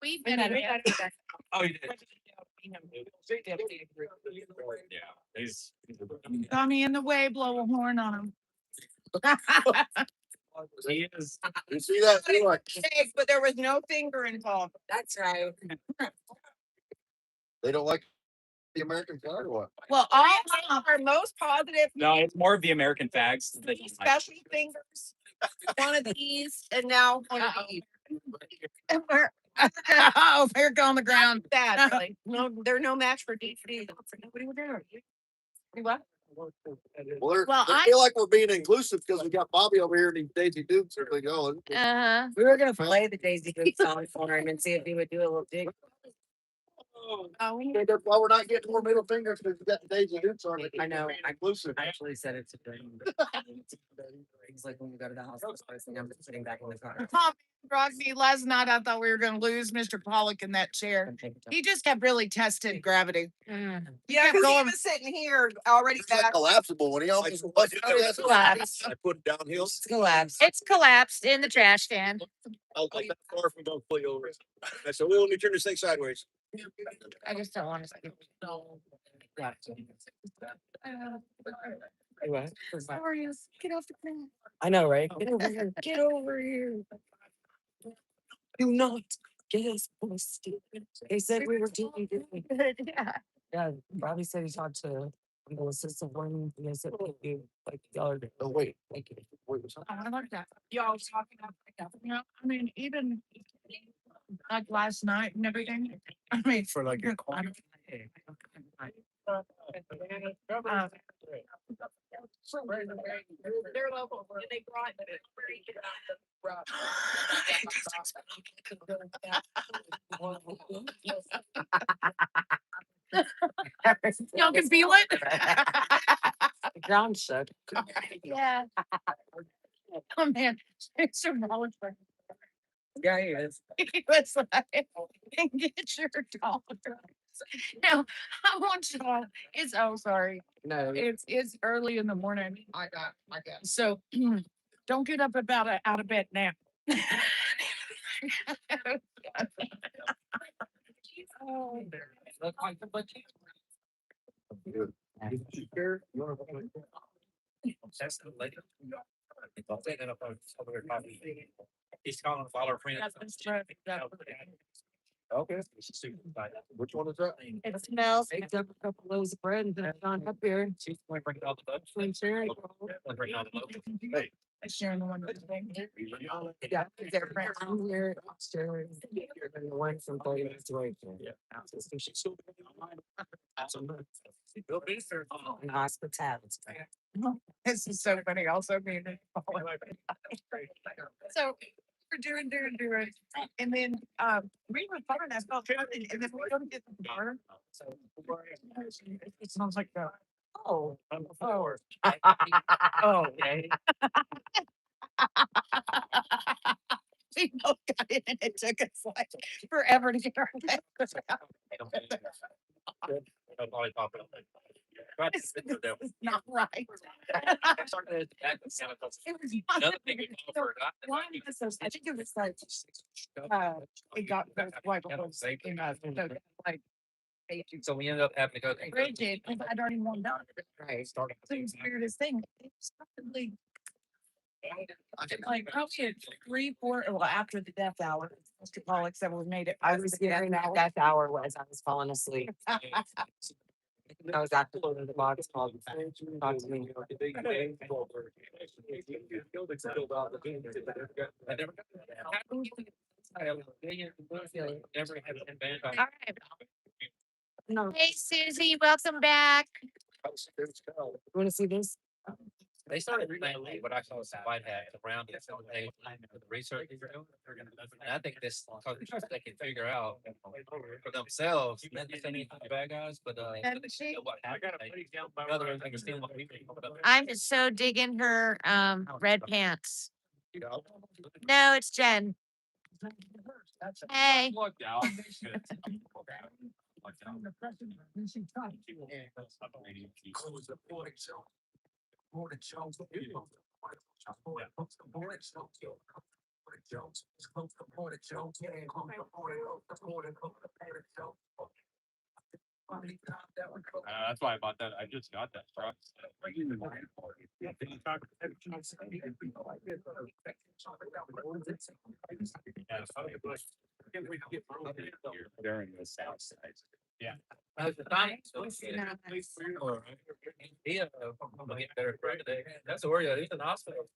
We've been at it. Oh, you did. Yeah, he's. Tommy in the way, blow a horn on him. He is. You see that? You like, But there was no finger involved. That's right. they don't like the American flag or what? Well, all our most positive, No, it's more of the American fags. That he likes. special fingers. One of these, and now one of these. And we're. Oh, here go on the ground. That really. No, they're no match for DVD. Nobody would do it. What? Well, Well, they I- feel like we're being inclusive because we got Bobby over here and these Daisy Dukes are going. Uh-huh. We were gonna play the Daisy Duke song for him and see if he would do a little dig. Oh, Okay, that's why we're not getting more middle fingers because we got the Daisy Dukes on it. I know. Being inclusive. I actually said it to him. He's like, when we go to the house, I'm just sitting back in the car. Tom brought me last night. I thought we were gonna lose Mr. Pollock in that chair. He just kept really testing gravity. Mm. Yeah, because he was sitting here already It's like back. collapsible when he almost. Collapse. I put it downhill. It's collapsed. It's collapsed in the trash can. I was like that far from going fully over. I said, well, let me turn this thing sideways. I just don't want to skip. Sorry, Get off the ground. I know, right? Get over here. Get over here. Do not get us posted. They said we were doing good. Yeah. Yeah, Bobby said he talked to the assistant one. And they said, thank you. Like, y'all are. Oh, wait. Thank you. Wait, what's up? I like that. Y'all talking about that. You know, I mean, even like last night and everything. I mean, For like your corner. They're local. They brought Y'all can feel it. The ground shook. Yeah. Oh man, it's a roller. Yeah, he is. He was like, get your dollars. Now, I want you all, it's, oh, sorry. No, It's early in the morning. I got. So don't get up about out of bed now. Oh, look like the butcher. Good. That's the lady. I'll take that up on over here. He's calling to follow her friend. Okay. Which one is that? It smells. Picked up a couple loaves of bread and put it on up here. She's going to bring all the bugs. Bring all the bugs. Hey. Sharing the one with the thing. Yeah, they're I'm here upstairs. And the one from Boyd is right there. Yeah. She's still in hospitality. This is so funny. Also being. So we're doing. And then we were fun. I felt good. And then we go to get the bar. So it sounds like that. Oh. Oh. Okay. We both got in and it took us like forever to get our back. This is not right. Another thing we So, offered, one of those- I think it was like, it got right before it came out. So, like, So we ended up having to go. Granted, I'd already warmed up. Right. Things weirdest thing. It's probably like probably at 3, 4, well, after the death hour. Mr. Pollock said we made it. I was hearing that death hour was I was falling asleep. I was after the box called. Talk to me. All right. No, Hey, Susie, welcome back. you wanna see this? They started replaying what I call a white hat around it. So they, the research they were doing. And I think this, because they can figure out for themselves, not just any bad guys, but And they she- know what happened. They rather understand what we. I'm so digging her red pants. No, it's Jen. Hey. That's why I bought that. I just got that truck. They're in the south side. Yeah. He, I'm gonna get better for today. That's a worry. He's in the hospital.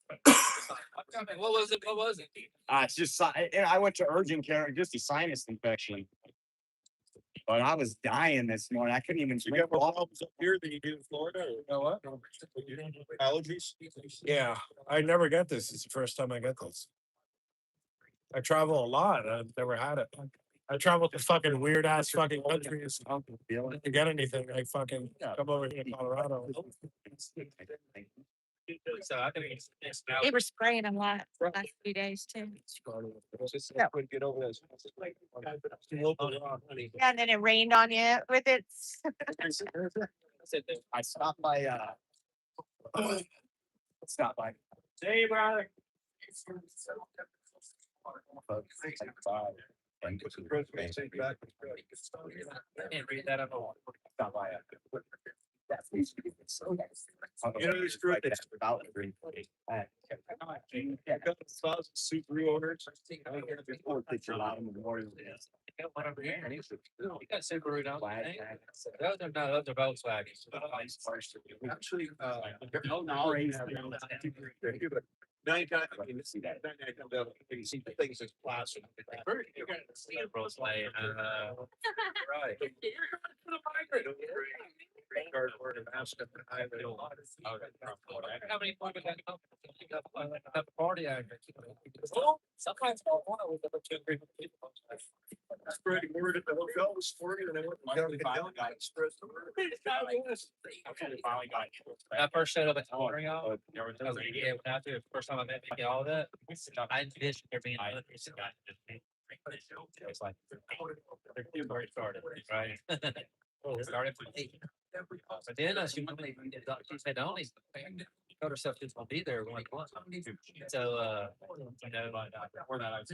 What was it? What was it? It's just, I went to urgent care, just a sinus infection. But I was dying this morning. I couldn't even. You got more problems up here than you do in Florida, or? know what? Allergies? Yeah, I never got this. It's the first time I got this. I travel a lot. I've never had it. I travel to fucking weird ass fucking countries. To get anything, I fucking come over here to Colorado. So I think They were spraying a lot the last few days too. Get over this. Yeah, and then it rained on you with it. I stopped by, stop by. Hey, brother. can't read that at all. Stop by. You know, it's true. It's about green. Super orders. You got Subaru, don't you? Those are, no, those are Volkswagens. Actually, no knowledge. Nine times, I can see that. Nine comes out, you can see the things as plastic. You got to see it, Volkswagen, right. Card for the mask up the highway. How many people got a party out here? Sometimes one of them, 2 or 3 people. Spreading word at the hotel was sporting, and I went down to the hill and spread the word. I first showed up at Montreal. I was like, yeah, without the first time I met Mickey, all that. I envisioned there being another person. It's like, they're where it started, right? It started with me. But then she said, only told herself she's gonna be there when one. So, you know, before that, I was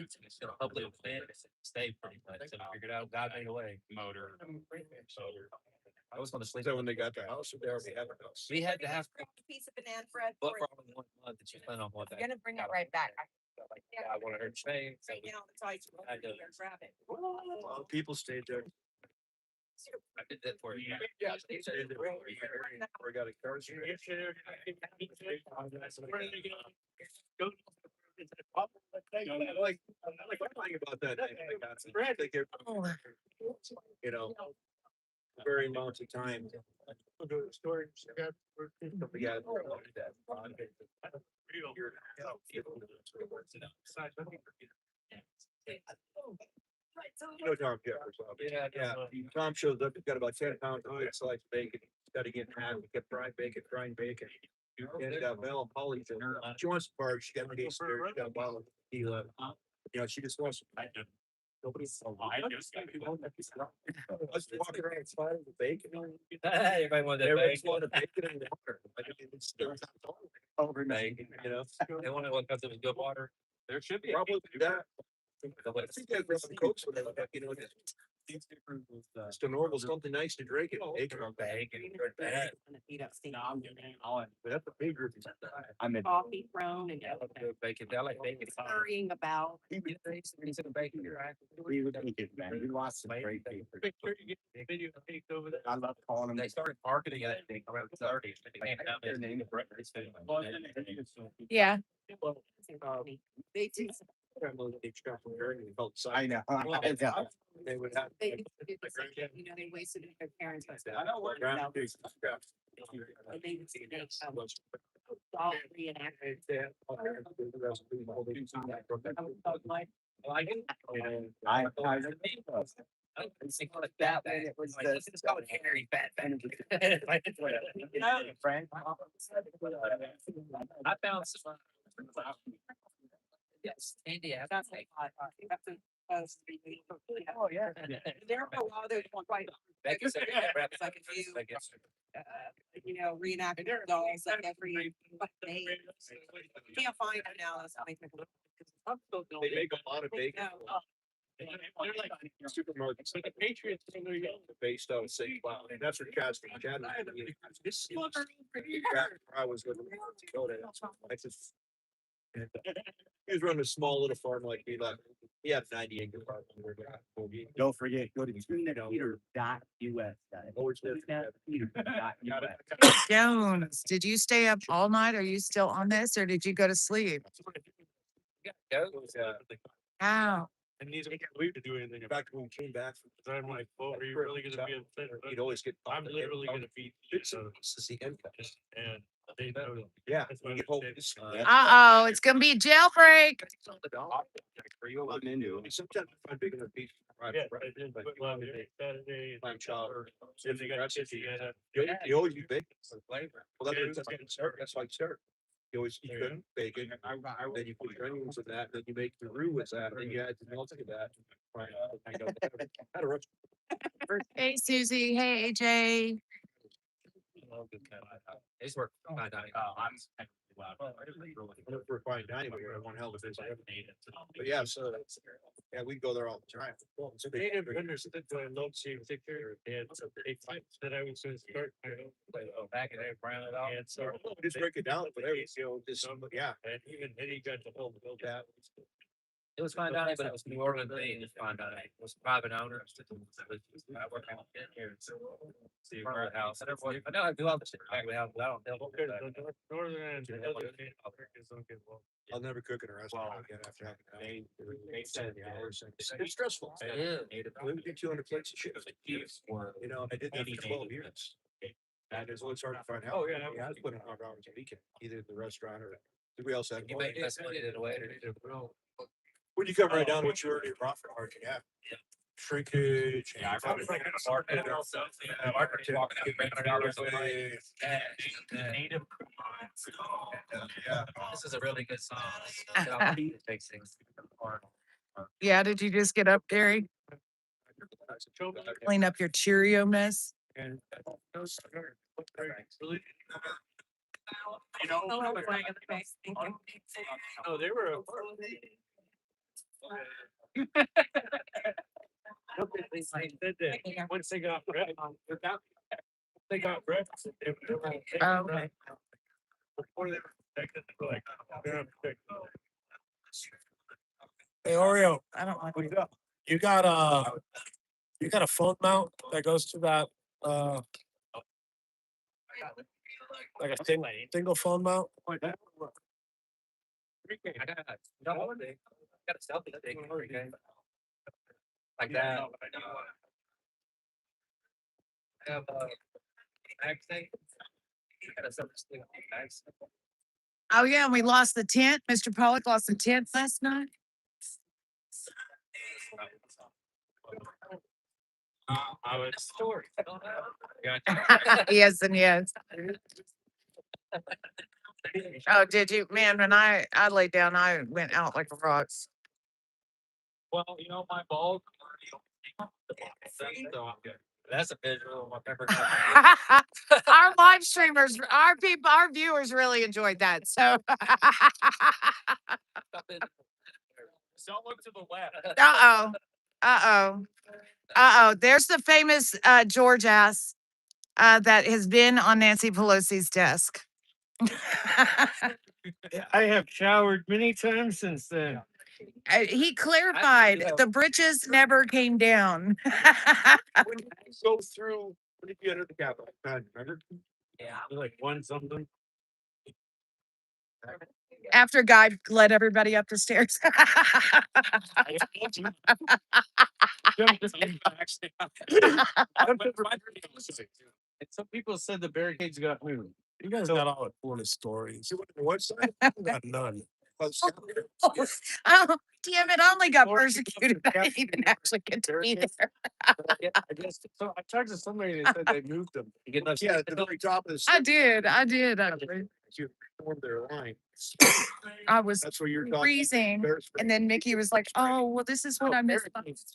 hopefully it would stay pretty much. So I figured out, God made a way. Motor. I was gonna sleep. So when they got the house, they already had a house. We had to have. Piece of banana bread. But for only 1 month that you plan on one day. Gonna bring it right back. I wanted her to stay. So Right now, it's always. I do. Grab it. Well, people stayed there. I did that for you. Yeah, they stayed there. We got a car. I like one thing about that. You know, very amounts of time. Yeah. You know Tom Jeffers. Yeah, Tom shows up, he's got about 10 pounds of good sliced bacon, got to get in half, he kept frying bacon. And he got Val and Polly's in her, she wants to park, she got case there, she got a bottle of tequila. You know, she just wants. Nobody's so I was walking around sliding the bacon. Everybody wanted that Everybody bacon. wanted bacon and water. Like, it's over bacon, you know? They wanted one because it was good water. There should be. Probably that. I think they brought some Cokes with it, like, you know, Just a normal, something nice to drink it. Bacon on bacon. That's a big group. I'm in. Coffee thrown and Bacon, I like bacon. hurrying about. We would make it, man. We lost some great people. Make sure you get the video taped over there. I love calling them. They started marketing it, I think, around 30. Their name is breakfast. Yeah. They do. I know. I know. They would have. They, you know, they wasted it, their parents. I know what. And they would say they, all reenacted. I That way it was the, it's called Harry Fat Frank. I found some. Yes, India. That's like, oh, yeah. There for a while, there's one quite. It's like a new, you know, reenacted dolls like every day. Can't find them now, that's how they make them. They make a lot of bacon. They're like Supermarkets. but the Patriots in New York. Based on St. Cloud. And that's where Chad's from. Chad. I was living in North Dakota. I just. He was running a small little farm like me, like, he had 90-acre farm. Don't forget, go to tunapeter.us. Always did. Jones, did you stay up all night? Are you still on this or did you go to sleep? How? And these can't believe to do anything In about fact, when we came back. it. I'm like, well, are you really gonna be upset? He'd always get. I'm literally gonna beat This you. is the end. And they know. Yeah. That's we why get they home said, this- Uh-oh, it's gonna be a jailbreak. Wasn't into it. Sometimes I find big enough piece. Yeah, I did, but well, Saturday. Clam chowder. If they got chips, you gotta. You always eat bacon. Well, Yeah, that's why you start. You always eat good bacon, then you put your onions with that, then you make the roux with that, then you add the milk to that. Had a roast. Hey, Susie. Hey, AJ. These were. For fine dining, we have one hell of a business. But yeah, so, yeah, we go there all the time. So they have understood what I love seeing picture and so they find that I was gonna start. Back and they brown it out. And so. Just break it down, but every, just, yeah. And even Eddie got to hold that. It was fine dining, but it was New Orleans thing, it's fine dining. It was private owners. I work out here, so. See, our house, and everybody, I know I do all this shit. I don't know. Okay, the northern and the other Americans don't get well. I'll never cook in a restaurant again after having. They said, It's stressful. Yeah. We would do 200 plates of shit. You know, I did that for 12 years. And it's always hard to find out. Oh, yeah. I was putting 100 hours a weekend, either at the restaurant or, we also had. You make less money than a waiter. When you come right down to what you earn your profit margin, yeah. Shrinkage. Yeah, I probably think it's hard. And also, marketing walking out $300 away. Native. Yeah. This is a really good song. It takes things. Yeah, did you just get up, Gary? Clean up your Cheerio mess? And those are Really? You know. Hello, flag in the face. Thank you. No, they were. They said that once they got they got breakfast. Okay. Before they were protected, they were like, they're not protected. Hey Oreo, I don't like. you got a phone mount that goes to that like a single phone mount? I got a selfie stick. Like that. I have bag thing. I got a selfie stick. Bags. Oh, yeah, and we lost the tent. Mr. Pollock lost the tent last night. I was story. Yes, and yes. Oh, did you? Man, when I laid down, I went out like a rock. Well, you know, my balls. That's a visual. I've never Our live streamers, our people, our viewers really enjoyed that. So, Don't look to the left. uh-oh. There's the famous George ass that has been on Nancy Pelosi's desk. I have showered many times since then. He clarified the britches never came down. When you go through, when you enter the Capitol, remember? Like one something. After God led everybody up the stairs. And some people said the barricades got moved. You guys got all the coolest stories. What side? Got none. Oh, damn it, I only got persecuted. I didn't even actually get to be there. I guess so. I talked to somebody and they said they moved them. Yeah, at the very top of the. I did. You formed their line. I was That's where you're talking. freezing. And then Mickey was like, oh, well, this is what I missed.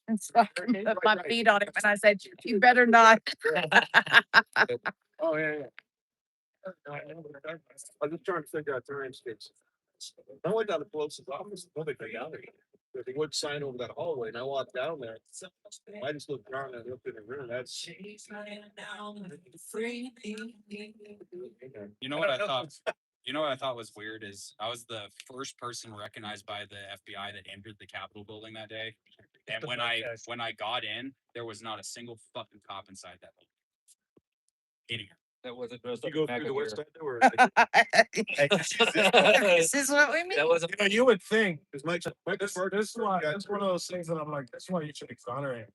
And so I put my feet on it and I said, you better not. Oh, yeah. I'm just trying to figure out time space. I went down to Pelosi's office, nobody got down there. There's a wood sign over that hallway, and I walked down there. I just looked around and looked in the room. That's. You know what I thought? You know what I thought was weird is I was the first person recognized by the FBI that entered the Capitol building that day. And when I got in, there was not a single fucking cop inside that building. Anywhere. That wasn't. You go through the west side door. This is what we mean. That wasn't. You know, you would think Because Mike, this is why that's one of those things that I'm like, that's why you should exonerate.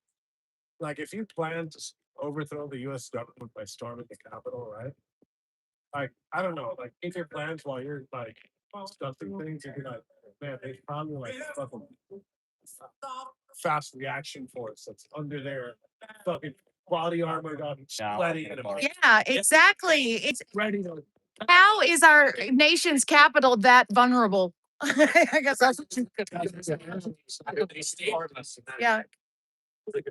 Like, if you plan to overthrow the U.S. government by storming the Capitol, right? Like, I don't know, like, if your plans while you're like stuffing things, you'd be like, man, they probably like fucking fast reaction force that's under there, fucking body armor got sweaty. Yeah, exactly. It's Ready to. how is our nation's capital that vulnerable? I guess that's what you. Yeah.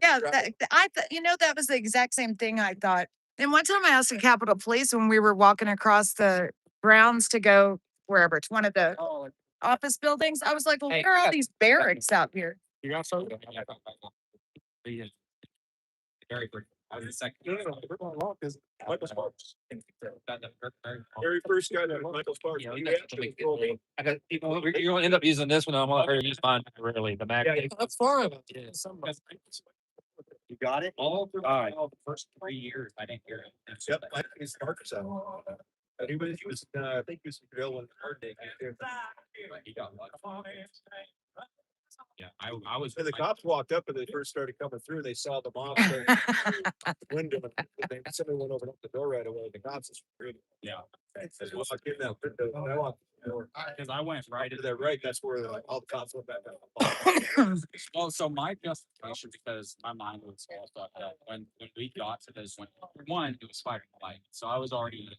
Yeah, that was the exact same thing I thought. And one time I asked the Capitol Police when we were walking across the grounds to go wherever, to one of the office buildings. I was like, well, where are all these barracks out here? You got something? Very quick. I was the second. Very first guy that Michael Sparks. I got people. You're gonna end up using this one. I'm gonna use mine rarely. The Mac. That's fine. Yeah. You got it? All through the first 3 years, I didn't hear it. Yep, I think it's Marcus out. He was, I think he was drilling hard day. He got lucky. Yeah, I was. And the cops walked up and they first started coming through. They saw the mob window. And somebody went over and opened the door right away. The cops is really. Yeah. As we walked in that window, I walked in the door. Because I went right To to that right, that's where like all the cops went back out. Well, so my justification, because my mind was all stuff that when we got to this one, it was fight or flight. So I was already in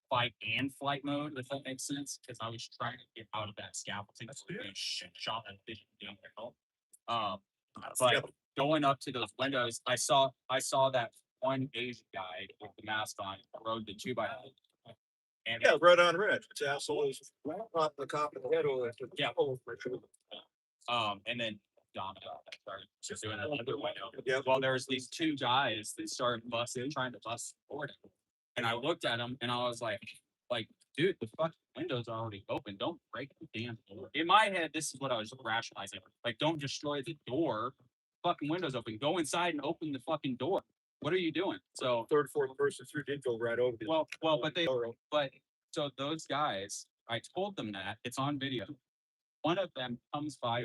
fight and flight mode, if that makes sense, because I was trying to get out of that scaffolding. So we shot that fish down there. But going up to those windows, I saw that one Asian guy with the mask on rode the 2x4. And Yeah, right on red. It's absolutely. Pop the cop in the head over. Yeah. And then Domino started just doing another window. Yeah. Well, there's these two guys that started trying to bust forward. And I looked at them and I was like, dude, the fucking window's already open. Don't break the damn door. In my head, this is what I was rationalizing. Like, don't destroy the door. Fucking window's open. Go inside and open the fucking door. What are you doing? So Third, fourth person through did go right over. But so those guys, I told them that it's on video. One of them comes by,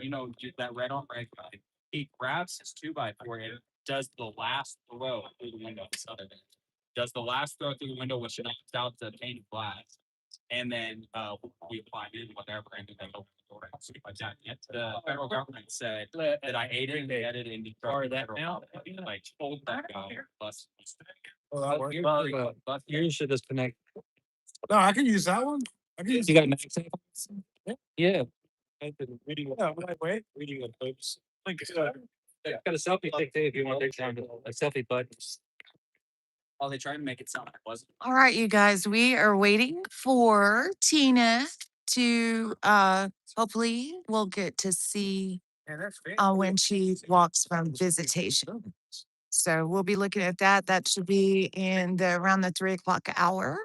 that red on red guy. He grabs his 2x4 and does the last throw through the window. This other guy does the last throw through the window, which knocks out the pane of glass. And then we climb in, whatever, and then they open the door. Like that. The federal government said that I aided and abetted in the that now. Like told that guy bus. Oh, that works. Bus. You should just connect. No, I can use that one. I can use. You got an accent? Yeah. I've been reading. Yeah, wait. Reading on posts. Got a selfie stick too if you want to take time to a selfie button. Oh, they tried to make it sound like it wasn't. All right, you guys, we are waiting for Tina to hopefully we'll get to see when she walks from visitation. So we'll be looking at that. That should be in the around the 3 o'clock hour.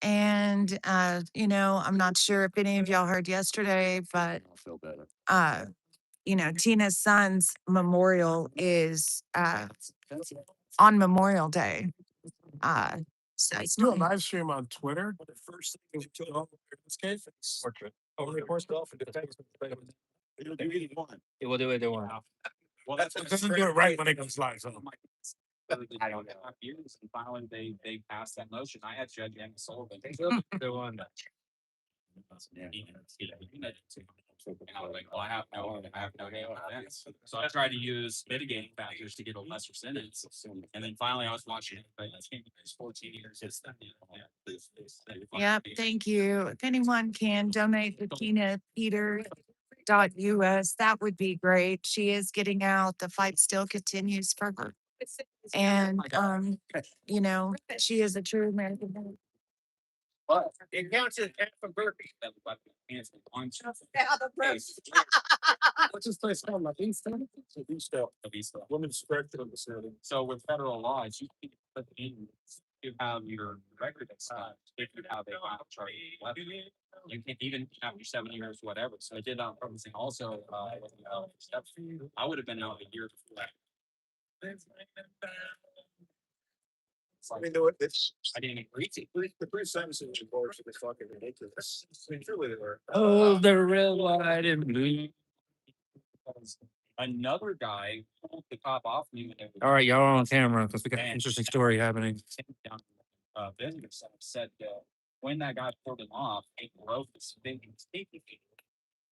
And you know, I'm not sure if any of y'all heard yesterday, but I'll feel better. you know, Tina's son's memorial is on Memorial Day. So it's Do a not live stream on Twitter. The first thing this case, portrait. Only horse golf and defense. You really want. Yeah, we'll do it. They want. Well, That's what doesn't do it right when it goes live. So. I don't know. Years and finally they passed that motion. I had Judge Ann Sullivan. They won. And I was like, well, I have no evidence. So I tried to use mitigating factors to get a lesser sentence. And then finally I was watching it, but it's 14 years. Yep, thank you. If anyone can donate to TinaPeter.us, that would be great. She is getting out. The fight still continues for her. And you know, she is a true American. woman. But it counts as half a burpee. What's this place called? La Vista? Women's correctional facility. So with federal laws, you can put in, you have your record and stuff, if you have a violent charge. You can even after 7 years, whatever. So I did on purpose and also, with the steps, I would have been out a year before that. I mean, do it. It's I didn't agree to. the pre-sentencing reports are fucking ridiculous. I mean, truly they were. Oh, the red, white, and blue. Another guy pulled the cop off me. All right, y'all are on camera because we got an interesting story happening. Business center said when that guy pulled him off, it broke his speaking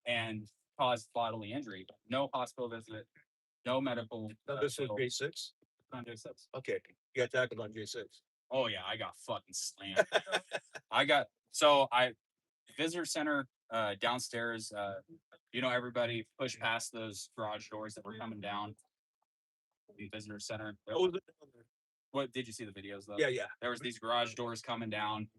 and caused bodily injury. No hospital visit, no medical. This was J6. On J6. Okay, you got tackled on J6. Oh yeah, I got fucking slammed. Visitor center downstairs. You know, everybody pushed past those garage doors that were coming down. The visitor center. What did you see the videos though? Yeah. There was these garage doors coming down.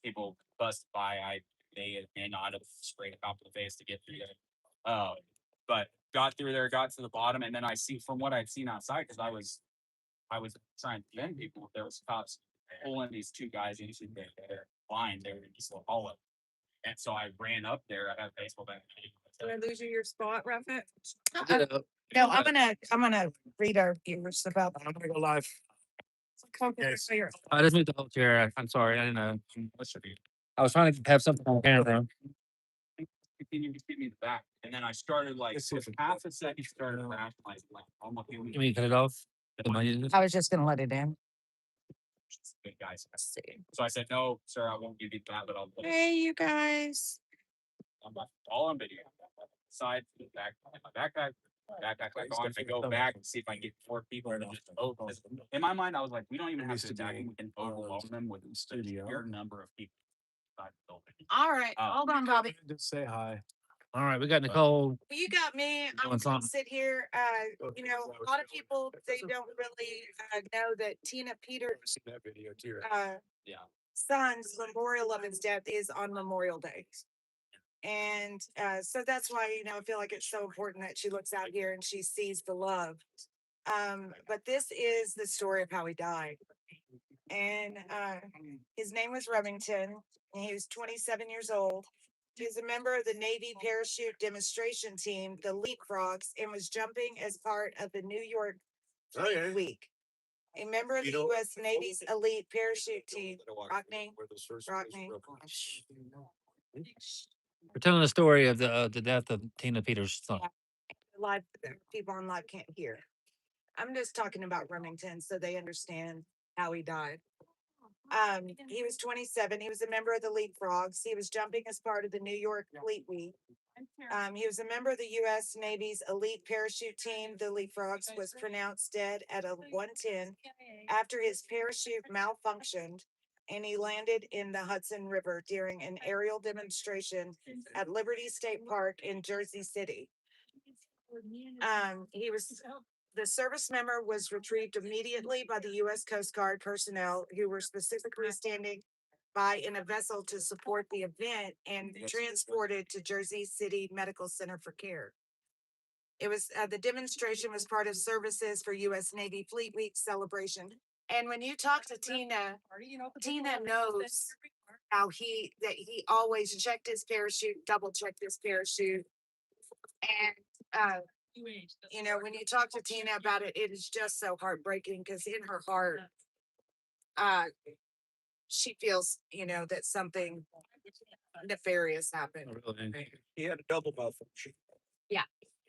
People busted by. They may not have sprayed a cop in the face to get through there. But got through there, got to the bottom, and then I see from what I'd seen outside, because I was trying to defend people. There was cops pulling these two guys into their line. They were in this little hollow, and so I ran up there. I had a baseball bat. Did I lose you your spot, Rafa? No, I'm gonna read our viewers about. I'm gonna go live. Yes. I just moved the whole chair. I'm sorry. I didn't know. I was trying to have something on camera. Continued to give me the back, and then I started like with half a second started laughing like almost. You mean cut it off? I was just gonna let it in. Good guys. So I said, no, sir, I won't give you that, but I'll. Hey, you guys. I'm all on video. Side, back, my backpack. I go back and see if I can get 4 people to just vote. In my mind, I was like, we don't even have to attack them. We can overwhelm them with a sheer number of people. All right, hold on, Bobby. Just say hi. All right, we got Nicole. Well, you got me. I'm Doing gonna something. sit here. You know, a lot of people, they don't really know that Tina Peter I've seen that video too. Yeah. son's memorial of his death is on Memorial Day. And so that's why, you know, I feel like it's so important that she looks out here and she sees the love. But this is the story of how he died. And his name was Remington, and he was 27 years old. He was a member of the Navy parachute demonstration team, the Leapfrogs, and was jumping as part of the New York Fleet Week. A member of the U.S. Navy's elite parachute team. Rockney. We're telling the story of the death of Tina Peters' son. Live people on live can't hear. I'm just talking about Remington so they understand how he died. He was 27. He was a member of the Leapfrogs. He was jumping as part of the New York Fleet Week. He was a member of the U.S. Navy's elite parachute team. The Leapfrogs was pronounced dead at a 1:10 after his parachute malfunctioned and he landed in the Hudson River during an aerial demonstration at Liberty State Park in Jersey City. The service member was retrieved immediately by the U.S. Coast Guard personnel who were specifically standing by in a vessel to support the event and transported to Jersey City Medical Center for care. It was, the demonstration was part of services for US Navy Fleet Week celebration. And when you talk to Tina, Tina knows how that he always checked his parachute, double checked his parachute. And, you know, when you talk to Tina about it, it is just so heartbreaking because in her heart, uh, she feels, you know, that something nefarious happened. He had a double malfunction. Yeah.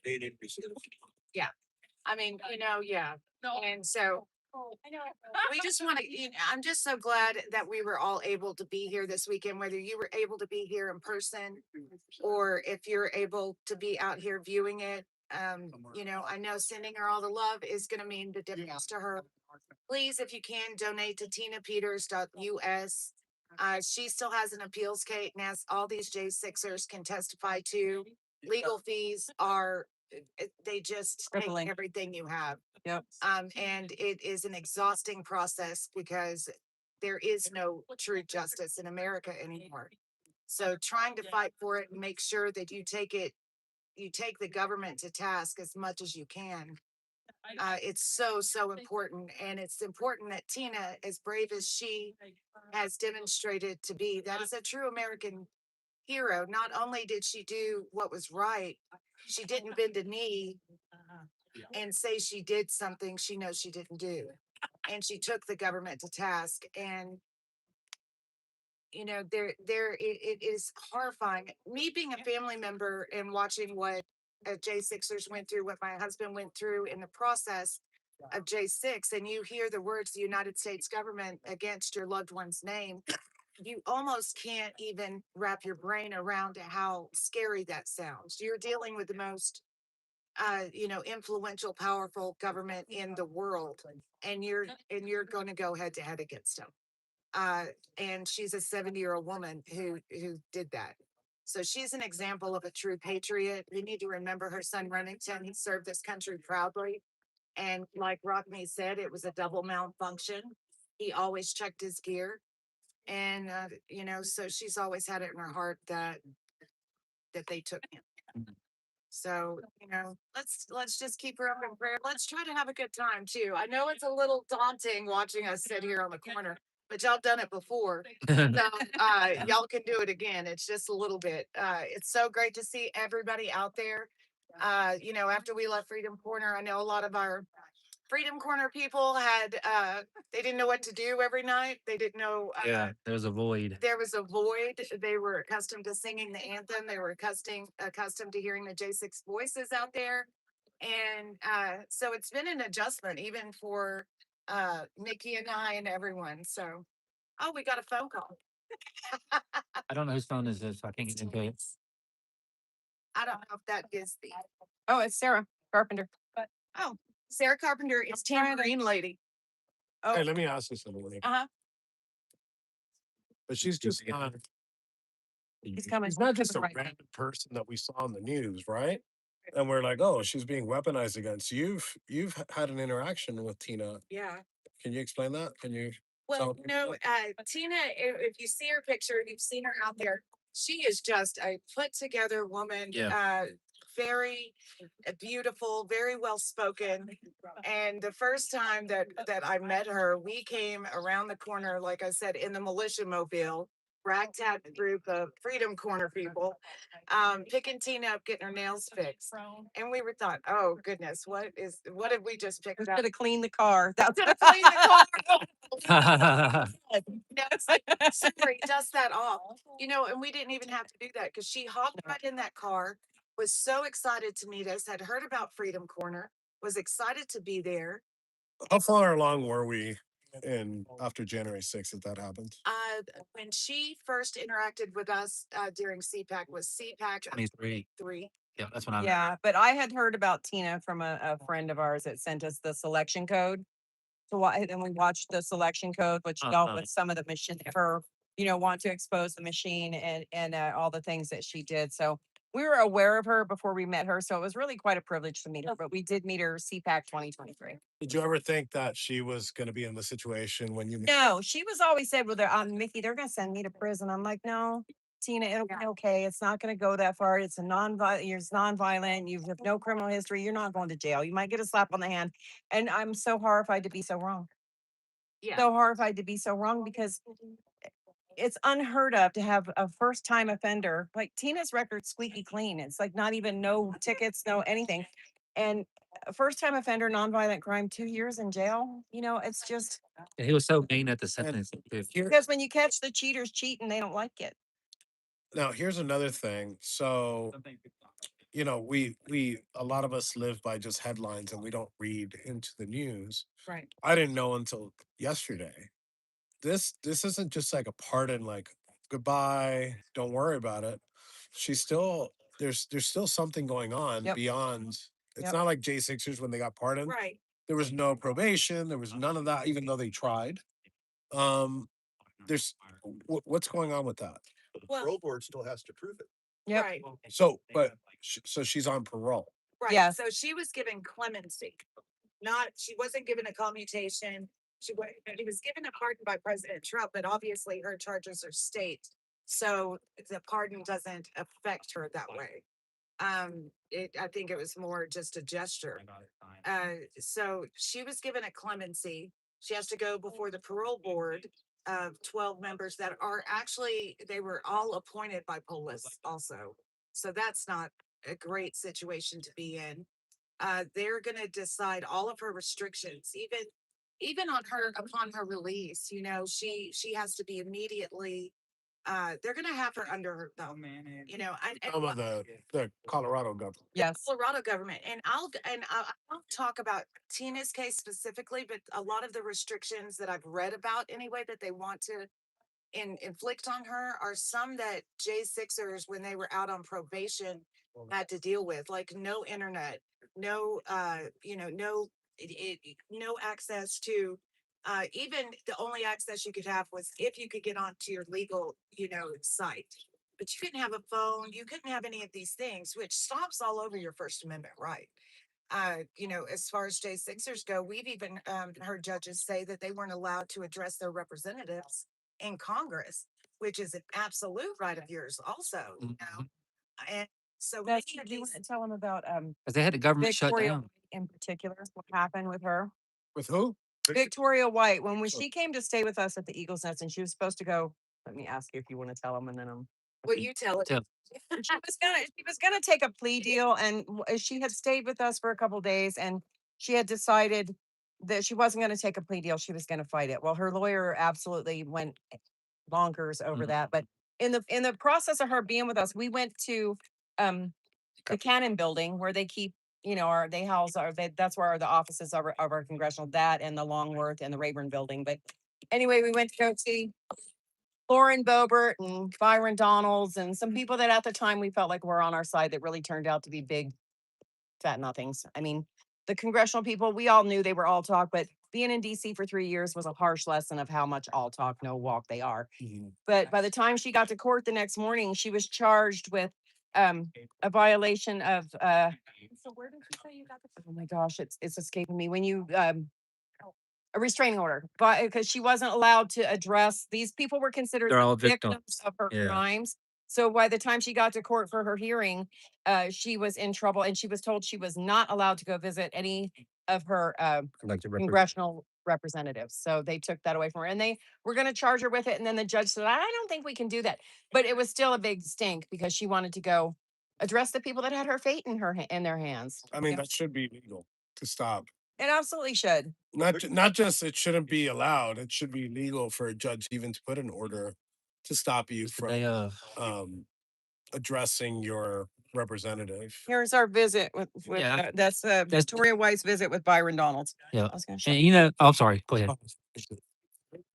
They didn't receive it. Yeah. I mean, you know, yeah. And so we just want to, you know, I'm just so glad that we were all able to be here this weekend, whether you were able to be here in person or if you're able to be out here viewing it. You know, I know sending her all the love is going to mean the difference to her. Please, if you can, donate to tinapeters.us. She still has an appeals case, and as all these J6ers can testify to, legal fees are, they just take Crippling. everything you have. Yep. And it is an exhausting process because there is no true justice in America anymore. So trying to fight for it and make sure that you take the government to task as much as you can. It's so important. And it's important that Tina, as brave as she has demonstrated to be, that is a true American hero. Not only did she do what was right, she didn't bend a knee and say she did something she knows she didn't do. And she took the government to task. And you know, it is horrifying. Me being a family member and watching what J6ers went through, what my husband went through in the process of J6, and you hear the words the United States government against your loved one's name, you almost can't even wrap your brain around how scary that sounds. You're dealing with the most you know, influential, powerful government in the world, and you're going to go head to head against them. And she's a 70-year-old woman who did that. So she's an example of a true patriot. We need to remember her son Remington. He served this country proudly. And like Rockme said, it was a double malfunction. He always checked his gear. And, you know, so she's always had it in her heart that they took him. So, you know, let's just keep her up in prayer. Let's try to have a good time too. I know it's a little daunting watching us sit here on the corner, but y'all done it before. So y'all can do it again. It's just a little bit. It's so great to see everybody out there. You know, after we left Freedom Corner, I know a lot of our Freedom Corner people had they didn't know what to do every night. They didn't know Yeah, there's a void. there was a void. They were accustomed to singing the anthem. They were accustomed to hearing the J6 voices out there. And so it's been an adjustment even for Nikki and I and everyone. So, oh, we got a phone call. I don't know whose phone is this. I can't get into it. I don't know if that is the. Oh, it's Sarah Carpenter. Oh, Sarah Carpenter is Tambourine Lady. Oh, Hey, let me ask you something. Uh-huh. But she's just not, he's coming. she's not just a Right. random person that we saw on the news, right? And we're like, oh, she's being weaponized against. You've had an interaction with Tina. Yeah. Can you explain that? Can you? Well, no, Tina, if you see her picture, you've seen her out there. She is just a put together woman. Yeah. Very beautiful, very well spoken. And the first time that I met her, we came around the corner, like I said, in the militia mobile, ragtag group of Freedom Corner people, picking Tina up, getting her nails fixed. And we were thought, oh goodness, what did we just pick Who's up? gonna clean the car? That's Gonna clean the car. Yeah. No, it's like, sorry, dust that off. You know, and we didn't even have to do that because she hopped right in that car, was so excited to meet us, had heard about Freedom Corner, was excited to be there. How far along were we in after January 6th that happened? When she first interacted with us during CPAC was CPAC 23. 3. Yeah, that's what I'm. Yeah, but I had heard about Tina from a friend of ours that sent us the selection code. So and we watched the selection code, which dealt with some of the machine, her, you know, want to expose the machine and all the things that she did. So we were aware of her before we met her. So it was really quite a privilege to meet her, but we did meet her CPAC 2023. Did you ever think that she was going to be in the situation when you? No, she was always said, well, Mickey, they're going to send me to prison. I'm like, no, Tina, it'll be okay. It's not gonna go that far. It's a it's non-violent. You have no criminal history. You're not going to jail. You might get a slap on the hand. And I'm so horrified to be so wrong. Yeah. So horrified to be so wrong because it's unheard of to have a first time offender. Like Tina's record squeaky clean. It's like not even no tickets, no anything. And a first time offender, nonviolent crime, 2 years in jail. You know, it's just He was so mean at the sentencing. too. because when you catch the cheaters cheating, they don't like it. Now, here's another thing. So, we a lot of us live by just headlines and we don't read into the news. Right. I didn't know until yesterday. This isn't just like a pardon, like goodbye, don't worry about it. She's still there's still something going on Yep. beyond. It's Yep. not like J6ers when they got pardoned. Right. There was no probation, there was none of that, even though they tried. Um, there's what's going on with that? The parole board still has to prove it. Yep. Right, So, so she's on parole. right. Yes. So she was given clemency. She wasn't given a commutation. She was given a pardon by President Trump, but obviously her charges are state. So the pardon doesn't affect her that way. I think it was more just a gesture. So she was given a clemency. She has to go before the parole board of 12 members that are actually, they were all appointed by Polis also. So that's not a great situation to be in. They're gonna decide all of her restrictions, even on her, upon her release, she has to be immediately, they're gonna have her under her thumb, Of the Colorado government. Yes. Colorado government, and I won't talk about Tina's case specifically, but a lot of the restrictions that I've read about anyway, that they want to inflict on her are some that J6ers, when they were out on probation, had to deal with, like no internet, no, no access to, even the only access you could have was if you could get onto your legal, site. But you couldn't have a phone, you couldn't have any of these things, which stops all over your First Amendment right. As far as J6ers go, we've even heard judges say that they weren't allowed to address their representatives in Congress, which is an absolute right of yours also, And so Beth, many of do you these, want to tell them about 'Cause they had the government shut Victoria down. White in particular? What happened with her? With who? Victoria White, when she came to stay with us at the Eagles Nest, and she was supposed to go. Let me ask you if you want to tell them, and then I'm. well, you tell it. Tell- She was gonna take a plea deal, and she had stayed with us for a couple days, and she had decided that she wasn't going to take a plea deal. She was going to fight it. Well, her lawyer absolutely went bonkers over Mhm. that. But in the process of her being with us, we went to the Cannon Building where they keep, they house that's where the offices of our congressional, that and the Longworth and the Rayburn Building. But anyway, we went to go see Lauren Boebert and Byron Donalds and some people that at the time we felt like were on our side that really turned out to be big fat nothings. I mean, the congressional people, we all knew they were all talk, but being in DC for 3 years was a harsh lesson of how much all talk, no walk they are. But by the time she got to court the next morning, she was charged with a violation of so where did you say you got the, oh my gosh, it's escaping me. When you a restraining order, but because she wasn't allowed to address, these people were considered They're the all victims victims. of her Yeah. crimes. So by the time she got to court for her hearing, she was in trouble, and she was told she was not allowed to go visit any of her congressional representatives. So they took that away from her, and they were going to charge her with it. And then the judge said, "I don't think we can do that." But it was still a big stink because she wanted to go address the people that had her fate in their hands. I mean, that should be legal to stop. It absolutely should. Not just it shouldn't be allowed. It should be legal for a judge even to put an order to stop you from addressing your representative. Here's our visit with Yeah, that's Victoria White's visit with Byron Donalds. Yeah. I was gonna show And I'm sorry. Go ahead.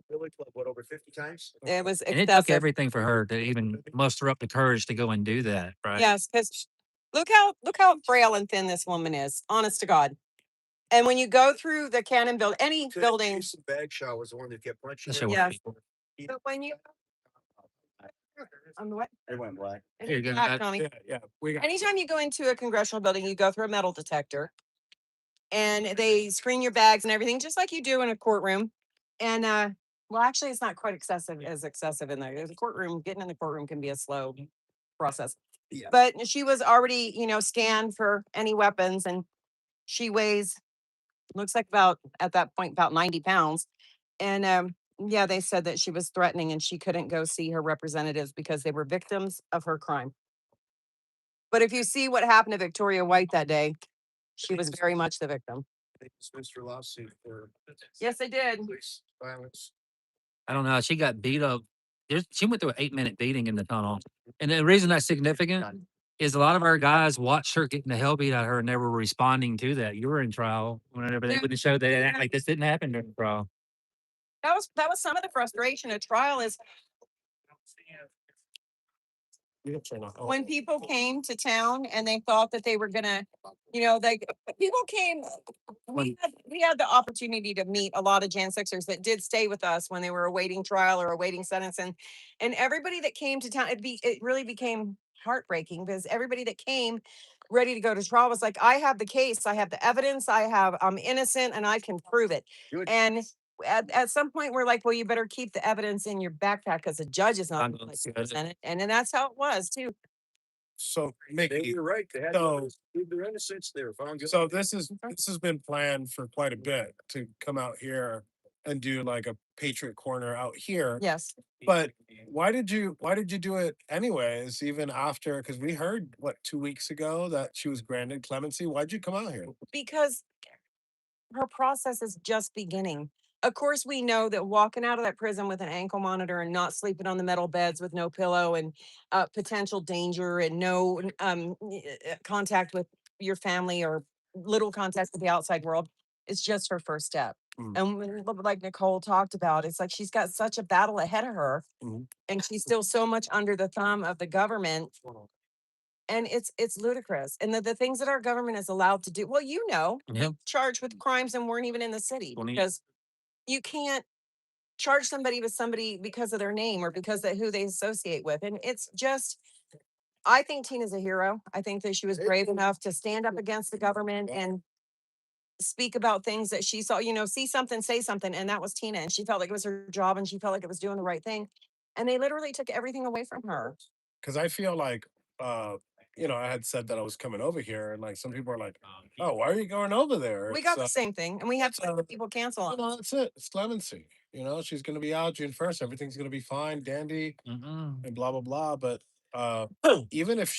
Billy Club, what, over 50 times? it was And it took excessive. everything for her to even muster up the courage to go and do that, right? Yes, because look how frail and thin this woman is. Honest to God. And when you go through the Cannon building, any building, Jason Bagshaw was the one that kept punching. That's her. what yes. people- But when you on the what? It went black. Here you go. Back, Tommy. Yeah, we got. Anytime you go into a congressional building, you go through a metal detector, and they screen your bags and everything, just like you do in a courtroom. And Well, actually, it's not quite as excessive in there. The courtroom, getting in the courtroom can be a slow process. Yeah. But she was already, scanned for any weapons, and she weighs, looks like about at that point about 90 pounds. And yeah, they said that she was threatening and she couldn't go see her representatives because they were victims of her crime. But if you see what happened to Victoria White that day, she was very much the victim. They dismissed her lawsuit for Yes, they did. police violence. I don't know. She got beat up. She went through an 8-minute beating in the tunnel. And the reason that's significant is a lot of our guys watched her getting the hell beat out of her and they were responding to that. You were in trial whenever they Yeah. wouldn't show that like this didn't happen during the trial. That was some of the frustration at trial is when people came to town and they thought that they were gonna, people came. We had the opportunity to meet a lot of Jan Sixers that did stay with us when they were awaiting trial or awaiting sentence, and everybody that came to town, it really became heartbreaking because everybody that came ready to go to trial was like, I have the case, I have the evidence, I'm innocent, and I can prove it. And at some point we're like, well, you better keep the evidence in your backpack because the judge is not I'm going gonna to say present it. And then that's how it was too. So Mickey, You're right. They had so to prove their innocence. They were found guilty. so this has been planned for quite a bit to come out here and do like a Patriot Corner out here. Yes. But why did you do it anyways, even after, because we heard 2 weeks ago that she was granted clemency? Why'd you come out here? Because her process is just beginning. Of course, we know that walking out of that prison with an ankle monitor and not sleeping on the metal beds with no pillow and potential danger and no contact with your family or little contact with the outside world is just her first step. Mhm. And like Nicole talked about, it's like she's got such a battle ahead of her, Mhm. and she's still so much under the thumb of the government, and it's ludicrous. And the things that our government is allowed to do, well, Yeah. charged with crimes and weren't even in the city 20 because you can't charge somebody with somebody because of their name or because of who they associate with. And it's just, I think Tina's a hero. I think that she was brave enough to stand up against the government and speak about things that she saw, see something, say something. And that was Tina. And she felt like it was her job and she felt like it was doing the right thing. And they literally took everything away from her. Because I feel like, I had said that I was coming over here, and like some people are like, "Oh, why are you going over there?" We got the same thing. And we had people cancel on us. That's it. It's clemency. She's going to be out June 1st. Everything's going to be fine, dandy, and blah blah blah. But even if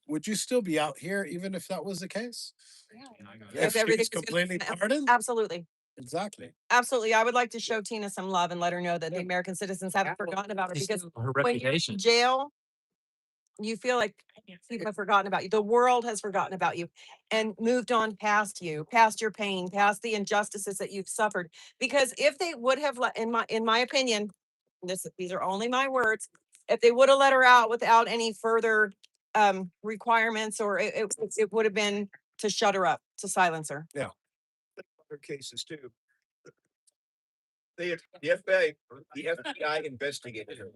would you still be out here, even if that was the case? If If she everything was was completely gonna- pardoned? Absolutely. Exactly. Absolutely. I would like to show Tina some love and let her know that the American citizens haven't forgotten about her, She's because still her when you're in reputation. jail, you feel like people have forgotten about you. The world has forgotten about you and moved on past you, past your pain, past the injustices that you've suffered. Because if they would have let, in my opinion, these are only my words, if they would have let her out without any further requirements, or it would have been to shut her up, to silence her. Yeah. Other cases too. The FBI investigated her.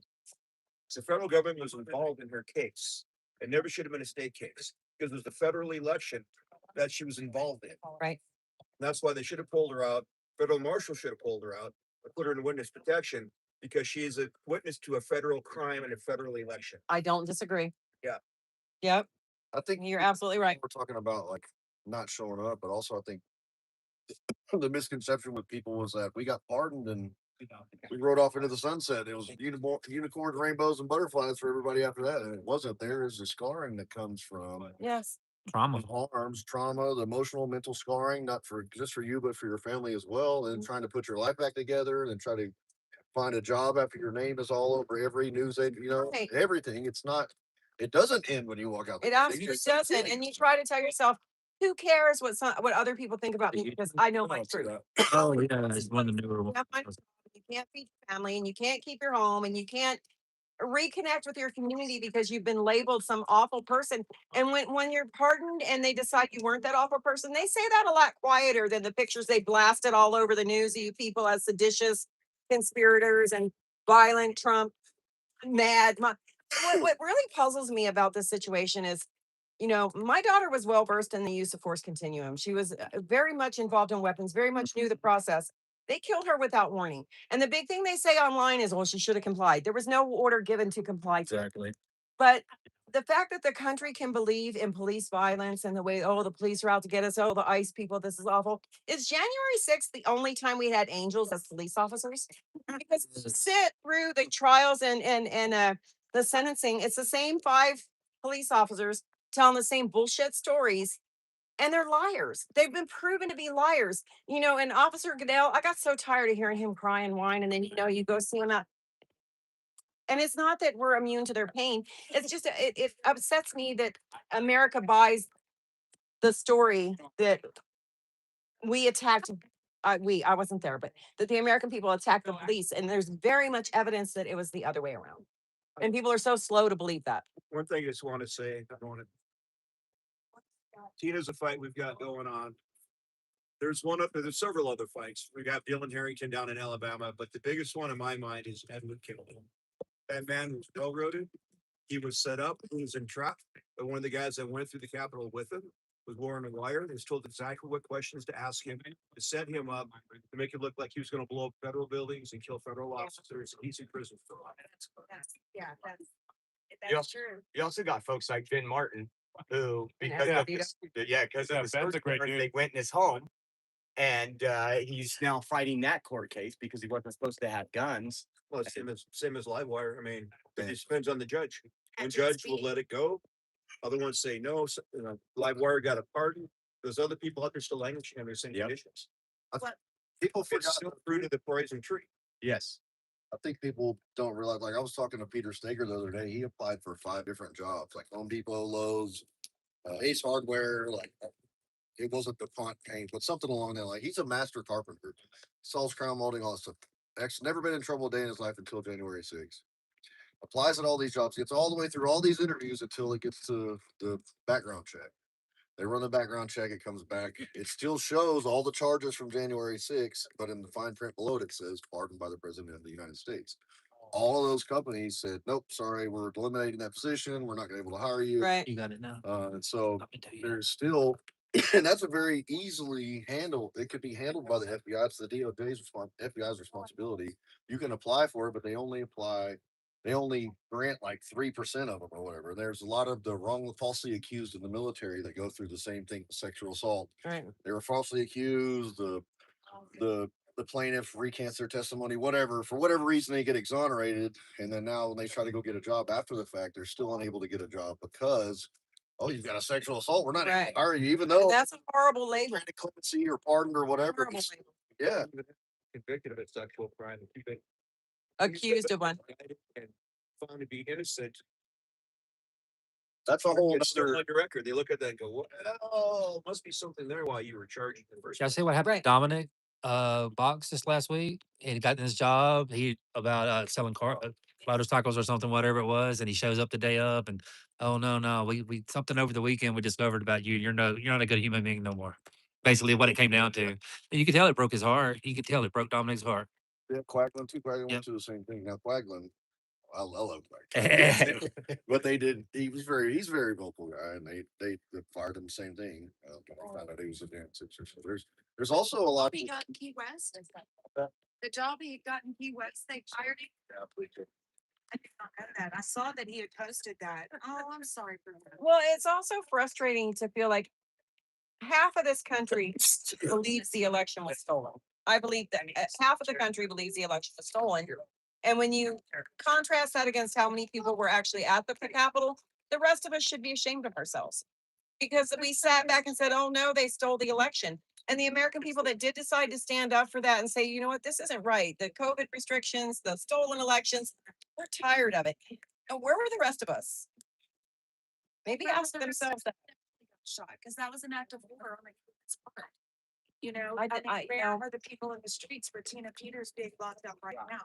The federal government was involved in her case. It never should have been a state case because it was the federal election that she was involved in. Right. That's why they should have pulled her out. Federal marshal should have pulled her out and put her in witness protection because she is a witness to a federal crime and a federal election. I don't disagree. Yeah. Yep. I think You're absolutely right. we're talking about like not showing up, but also I think the misconception with people was that we got pardoned and we rode off into the sunset. It was unicorns, rainbows, and butterflies for everybody after that, and it wasn't. There is the scarring that comes from Yes. Trauma. harms, trauma, the emotional, mental scarring, not for just for you, but for your family as well. And trying to put your life back together and try to find a job after your name is all over every news aid, Right. everything. It doesn't end when you walk out. It absolutely doesn't. And you try to tell yourself, who cares what other people think about me, because I know my truth. Oh yeah, it's one of the newer ones. You can't feed your family, and you can't keep your home, and you can't reconnect with your community because you've been labeled some awful person. And when you're pardoned and they decide you weren't that awful person, they say that a lot quieter than the pictures they blasted all over the news of you people as seditious conspirators and violent Trump mad. What really puzzles me about this situation is, my daughter was well versed in the use of force continuum. She was very much involved in weapons, very much knew the process. They killed her without warning. And the big thing they say online is, well, she should have complied. There was no order given to comply to. Exactly. But the fact that the country can believe in police violence and the way, oh, the police are out to get us, oh, the ICE people, this is awful. Is January 6th the only time we had angels as police officers? Because you sit through the trials and the sentencing, it's the same 5 police officers telling the same bullshit stories. And they're liars. They've been proven to be liars. And Officer Goodell, I got so tired of hearing him cry and whine. And then, you go see him out. And it's not that we're immune to their pain. It's just, it upsets me that America buys the story that we attacked. I wasn't there, but that the American people attacked the police. And there's very much evidence that it was the other way around. And people are so slow to believe that. One thing I just want to say, I want to. Tina's a fight we've got going on. There's several other fights. We got Dylan Harrington down in Alabama, but the biggest one in my mind is Edward Kittle. That man was railroaded. He was set up. He was entrapped. But one of the guys that went through the Capitol with him was Warren a wire. He was told exactly what questions to ask him to set him up to make it look like he was going to blow up federal buildings and kill federal officers. He's in prison for life. That's true. You also got folks like Ben Martin, who because Yeah. of this, because Yeah, of this Ben's a great dude. they went in his home, and he's now fighting that court case because he wasn't supposed to have guns. Well, it's same as Livewire. I mean, it just depends on the judge. One And judge just will be- let it go. Other ones say no. Livewire got a pardon. There's other people out there still languishing under the same Yep. conditions. What- People It's forgot the fruit of the poison tree. Yes. I think people don't realize, like I was talking to Peter Staker the other day, he applied for 5 different jobs, like Home Depot, Lowe's, Ace Hardware, like it wasn't the font paint, but something along that line. He's a master carpenter, solves crown molding, all that stuff. Never been in trouble a day in his life until January 6th. Applies at all these jobs, gets all the way through all these interviews until it gets to the background check. They run the background check, it comes back. It still shows all the charges from January 6th, but in the fine print below it, it says pardoned by the President of the United States. All of those companies said, nope, sorry, we're eliminating that position. We're not gonna be able to hire you. Right. You got it now. And so Let me tell you. there's still, and that's a very easily handled. It could be handled by the FBI. It's the FBI's responsibility. You can apply for it, but they only grant like 3% of them or whatever. There's a lot of the falsely accused in the military that go through the same thing with sexual assault. Right. They were falsely accused. The plaintiff recants their testimony, whatever, for whatever reason they get exonerated. And then now when they try to go get a job after the fact, they're still unable to get a job because, oh, you've got a sexual assault. We're not Right. hiring you, even And though that's a horrible label. granted clemency or pardoned or whatever. Horrible It's- label. Yeah. Convicted of a sexual crime. If you've Accused of one. and found to be innocent. That's a whole It's still other. on your record. They look at that and go, well, must be something there while you were charging the first. Should I say what happened Right. to Dominic Box this last week? He got in his job. He about selling motorcycles or something, whatever it was, and he shows up the day up and oh no, we something over the weekend we discovered about you. You're not a good human being no more. Basically, what it came down to. And you could tell it broke his heart. You could tell it broke Dominic's heart. Yeah, Quaglin too. Quaglin Yep. went to the same thing. Now Quaglin, I love Quaglin. But he's very vocal guy, and they fired him the same thing. When they found out he was a damn Sixer. So there's also a lot. He got in Key West. The job he got in Key West, they fired him. I did not know that. I saw that he had posted that. Oh, I'm sorry for that. Well, it's also frustrating to feel like half of this country believes the election was stolen. I believe that half of the country believes the election was stolen. And when you contrast that against how many people were actually at the Capitol, the rest of us should be ashamed of ourselves. Because we sat back and said, oh no, they stole the election. And the American people that did decide to stand up for that and say, you know what, this isn't right. The COVID restrictions, the stolen elections, we're tired of it. And where were the rest of us? Maybe ask themselves that. Shot, because that was an act of war on the human's part. You know, I where know. are the people in the streets for Tina Peters being locked up right now?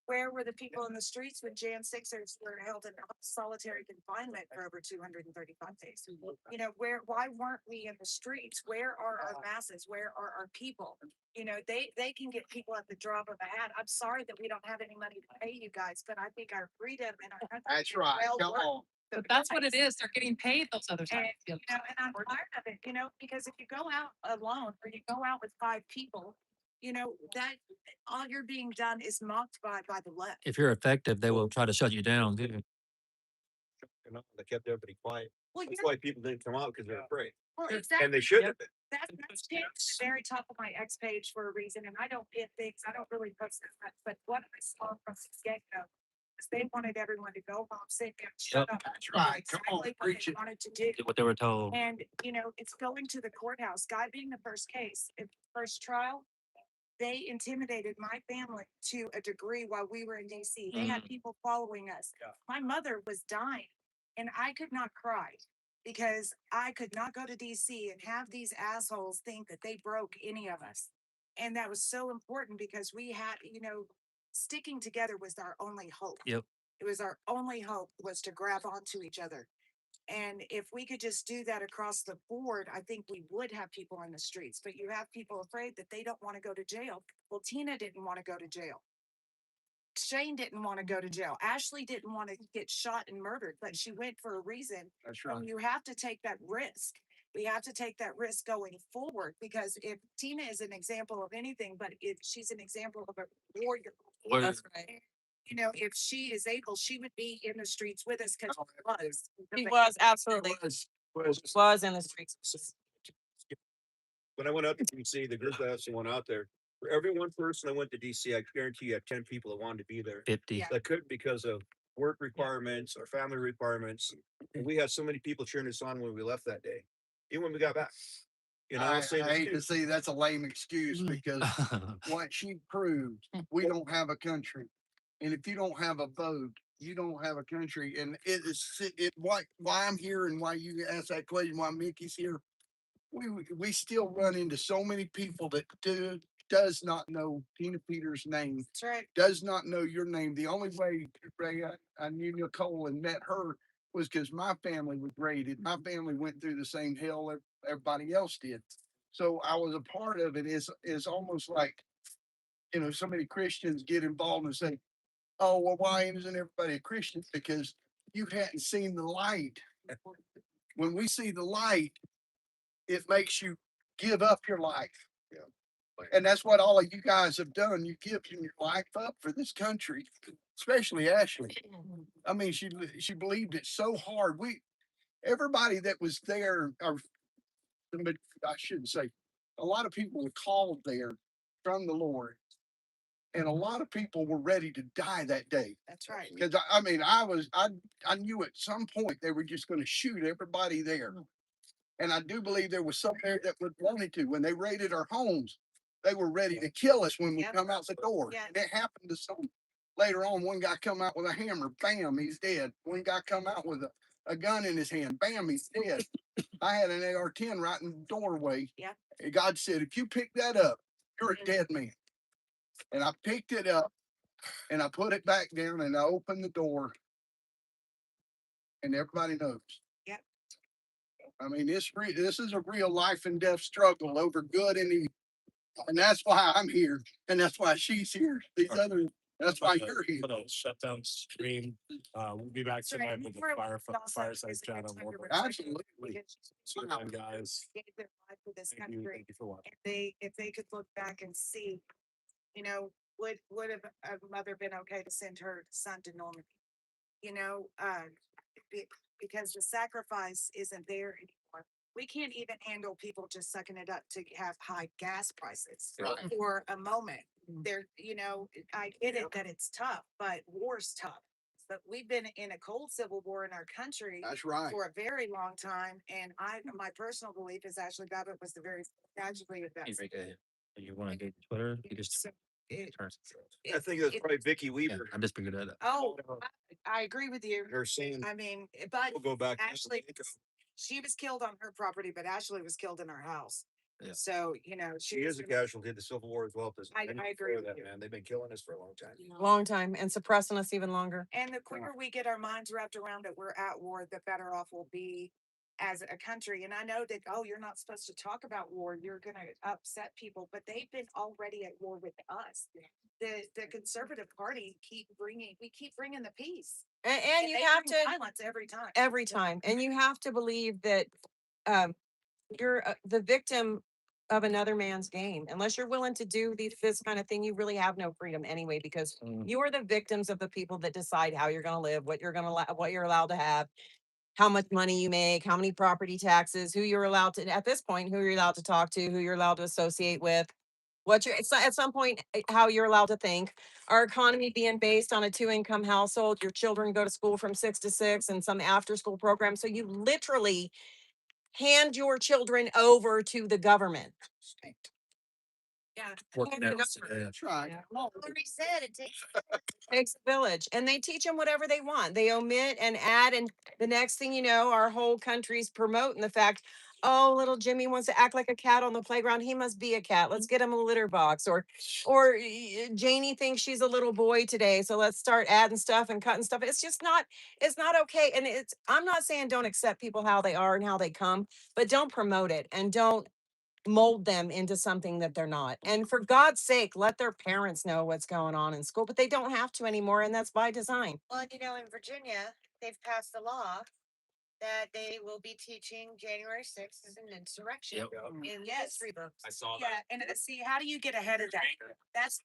Where were the people in the streets when Jan Sixers were held in solitary confinement for over 235 days? You know, why weren't we in the streets? Where are our masses? Where are our people? You know, they can get people at the drop of a hat. I'm sorry that we don't have any money to pay you guys, but I think our freedom and our country. That's right. well Come worth on. the But that's what it price. is. They're getting paid those other And, times. you know, and I'm tired of it, you know, because if you go out alone or you go out with 5 people, you know, that all you're being done is mocked by the left. If you're effective, they will try to shut you down too. They kept everybody quiet. Well, That's yeah, why people didn't come out because they're afraid. well, And exactly. they should have been. That's pinned to the very top of my X page for a reason, and I don't pin things, I don't really post that much, but what I saw from the get-go is they wanted everyone to go home, sit down, shut up. That's do right. Come on, exactly what preach they it. wanted to do. Did what they were told. And, you know, it's going to the courthouse, Guy being the first case, in the first trial, they intimidated my family to a degree while we were in DC. They had people following us. Yeah. My mother was dying and I could not cry because I could not go to DC and have these assholes think that they broke any of us. And that was so important because we had, you know, sticking together was our only hope. Yep. It was our only hope was to grab onto each other. And if we could just do that across the board, I think we would have people on the streets. But you have people afraid that they don't want to go to jail. Well, Tina didn't want to go to jail. Shane didn't want to go to jail. Ashley didn't want to get shot and murdered, but she went for a reason. That's And you have to take that risk. We have to take that risk going forward because if Tina is an example of anything, but if she's an example of a warrior. Warrior. That's right. You know, if she is able, she would be in the streets with us because He was absolutely was in the streets. When I went up to DC, the group that actually went out there, for every one person that went to DC, I guarantee you had 10 people that wanted to be there. 50. Yeah. That couldn't because of work requirements or family requirements. And we had so many people cheering us on when we left that day, even when we got back. You know, I, I'll say I this hate too. to see that's a lame excuse because what she proved, we don't have a country. And if you don't have a vote, you don't have a country. And why I'm here and why you ask that question, why Mickey's here. We still run into so many people that does not know Tina Peters' name, That's right. does not know your name. The only way, Ray, I knew Nicole and met her was because my family was raided. My family went through the same hell everybody else did. So I was a part of it. Is almost like, you know, so many Christians get involved and say, oh, well, why isn't everybody a Christian? Because you hadn't seen the light. When we see the light, it makes you give up your life. And that's what all of you guys have done. You give your life up for this country, especially Ashley. I mean, she believed it so hard. Everybody that was there, or but I shouldn't say, a lot of people were called there from the Lord, and a lot of people were ready to die that day. That's right. Because I mean, I knew at some point they were just going to shoot everybody there. And I do believe there was some there that would wanted to. When they raided our homes, they were ready to kill us when we Yep. come out the door. Yeah. And it happened to some later on. One guy come out with a hammer, bam, he's dead. One guy come out with a gun in his hand, bam, he's dead. I had an AR-10 right in the doorway. Yeah. And God said, if you pick that up, you're a dead man. And I picked it up and I put it back down and I opened the door. And everybody knows. Yep. I mean, this is a real life and death struggle over good and evil. And that's why I'm here. And that's why she's here. That's why you're here. Put a shutdown stream. We'll be back That's right. tonight with the We're fireside also chat on raising more. our time to Absolutely. reflect So, because guys, they gave their life for this thank you country. for watching. If they could look back and see, you know, would have a mother been okay to send her son to Normandy? You know, because the sacrifice isn't there anymore. We can't even handle people just sucking it up to have high gas prices for a moment. There, you know, I get it that it's tough, but war's tough. But we've been in a cold civil war in our country That's right. for a very long time. And my personal belief is Ashley Babbitt was the very tragically of that. You want to do Twitter? You just I think that's probably Vicky Weaver. I just figured that out. Oh, I agree with you. Her saying, I mean, but we'll go back. Ashley, she was killed on her property, but Ashley was killed in her house. Yeah. So, you know, She is a casualty of the Civil War as well. I agree with you. Man. They've been killing us for a long time. Long time and suppressing us even longer. And the quicker we get our minds wrapped around that we're at war, the better off we'll be as a country. And I know that, oh, you're not supposed to talk about war. You're going to upset people, but they've been already at war with us. The Conservative Party keep bringing the peace. And you they have bring to violence every time. every time. And you have to believe that you're the victim of another man's game. Unless you're willing to do this kind of thing, you really have no freedom anyway, because you are the victims of the people that decide how you're going to live, what you're going to, what you're allowed to have, how much money you make, how many property taxes, who you're allowed to, at this point, who you're allowed to talk to, who you're allowed to associate with, what you're, at some point, how you're allowed to think. Our economy being based on a 2-income household, your children go to school from 6 to 6 and some after school program. So you literally hand your children over to the government. Yeah. Working hand it out over. today. That's right. Already said it takes. Takes a village, and they teach them whatever they want. They omit and add, and the next thing you know, our whole country's promoting the fact, oh, little Jimmy wants to act like a cat on the playground. He must be a cat. Let's get him a litter box. Or Janie thinks she's a little boy today, so let's start adding stuff and cutting stuff. It's just not. It's not okay. And I'm not saying don't accept people how they are and how they come, but don't promote it and don't mold them into something that they're not. And for God's sake, let their parents know what's going on in school, but they don't have to anymore. And that's by design. Well, you know, in Virginia, they've passed a law that they will be teaching January 6th as an insurrection in history books. I saw Yeah, that. and see, how do you get ahead of that? That's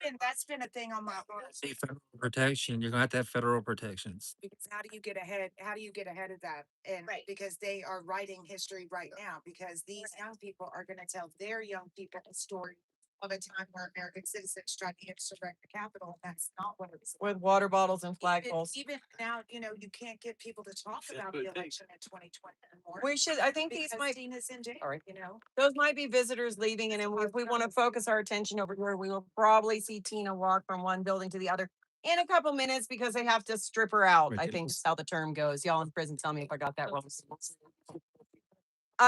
been a thing on my heart. See, federal protection, you're gonna have to have federal protections. Because how do you get ahead? How do you get ahead of that? And Right. because they are writing history right now, because these young people are going to tell their young people a story of a time where American citizens tried to insurrect the Capitol. That's not what it's. With water bottles and flagpoles. Even now, you know, you can't get people to talk about the election in 2020 anymore. We should, I think these Because might, Tina's in jail, Sorry. you know. those might be visitors leaving. And if we want to focus our attention over here, we will probably see Tina walk from one building to the other in a couple minutes because they have to strip her out. I think is how the term goes. Y'all in prison, tell me if I got that wrong.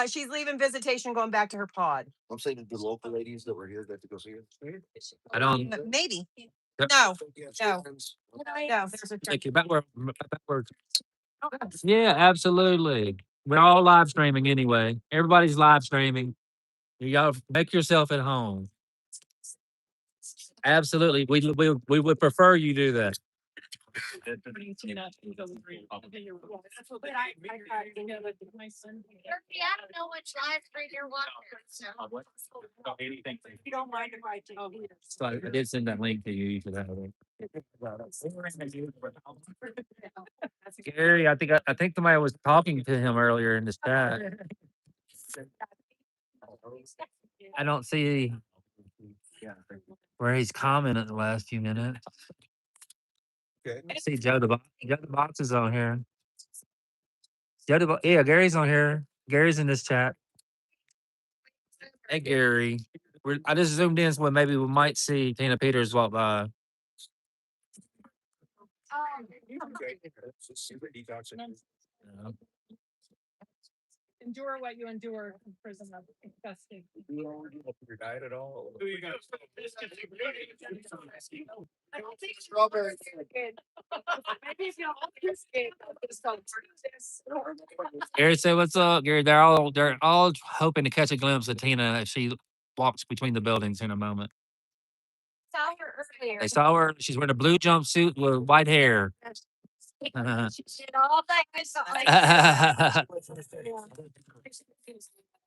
She's leaving visitation, going back to her pod. I'm saying the local ladies that were here got to go see her. I don't. Maybe. Yep. No, no, Friends. no. There's a Thank you. Backwards. Yeah, absolutely. We're all live streaming anyway. Everybody's live streaming. You gotta make yourself at home. Absolutely. We would prefer you do that. Turkey, I don't know which live stream you're watching. So. Anything. You don't mind if I tell you. So I did send that link to you for that. Gary, I think somebody was talking to him earlier in this chat. I don't see where he's commented the last few minutes. Okay. I see Joe the box is on here. Yeah, Gary's on here. Gary's in this chat. Hey Gary. I just zoomed in so maybe we might see Tina Peters walk by. Yeah. Endure what you endure in prison. Disgusting. Your diet at all? Who you got? I don't think strawberry is good. Maybe if you don't this game, just don't do this. Gary said, "What's up, Gary?" They're all hoping to catch a glimpse of Tina as she walks between the buildings in a moment. Saw her earlier. They saw her. She's wearing a blue jumpsuit with white hair. She did all that. I saw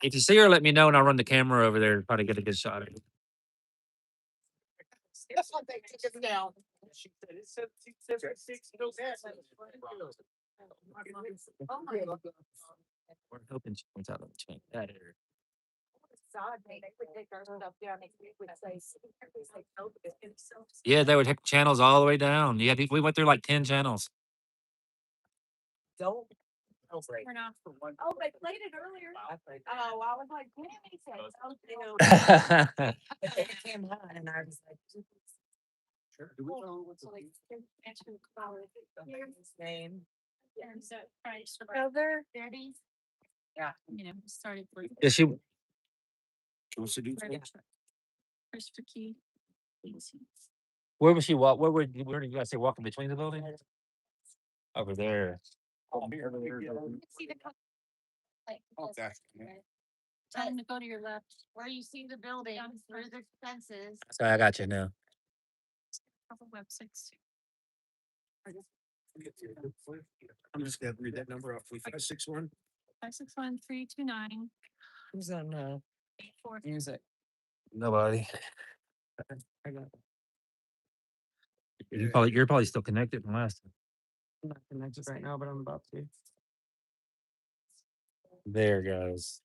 If you see her, let me know and I'll run the camera over there to try to get a good shot of her. That's what they took it down. She said it said 676. Oh my God. We're hoping she points out on the chain. That area. Yeah, they would hit channels all the way down. Yeah, we went through like 10 channels. Don't. We're not for one. Oh, they played it earlier. Oh, I was like, what did they say? It came on and I was like. Sure. Do we know what's His name. Brother. Daddy. Yeah. You know, started. Yeah, she. What's the dude's name? Christopher Key. Where was she walk? Where did you guys say walking between the buildings? Over there. See the Okay. Tell them to go to your left. where you see the building through the fences. So I got you now. Web 6. I'm just gonna read that number off. 561. 561-329. Who's on Four. music? Nobody. You're probably still connected from last time. I'm not connected right now, but I'm about to. There goes.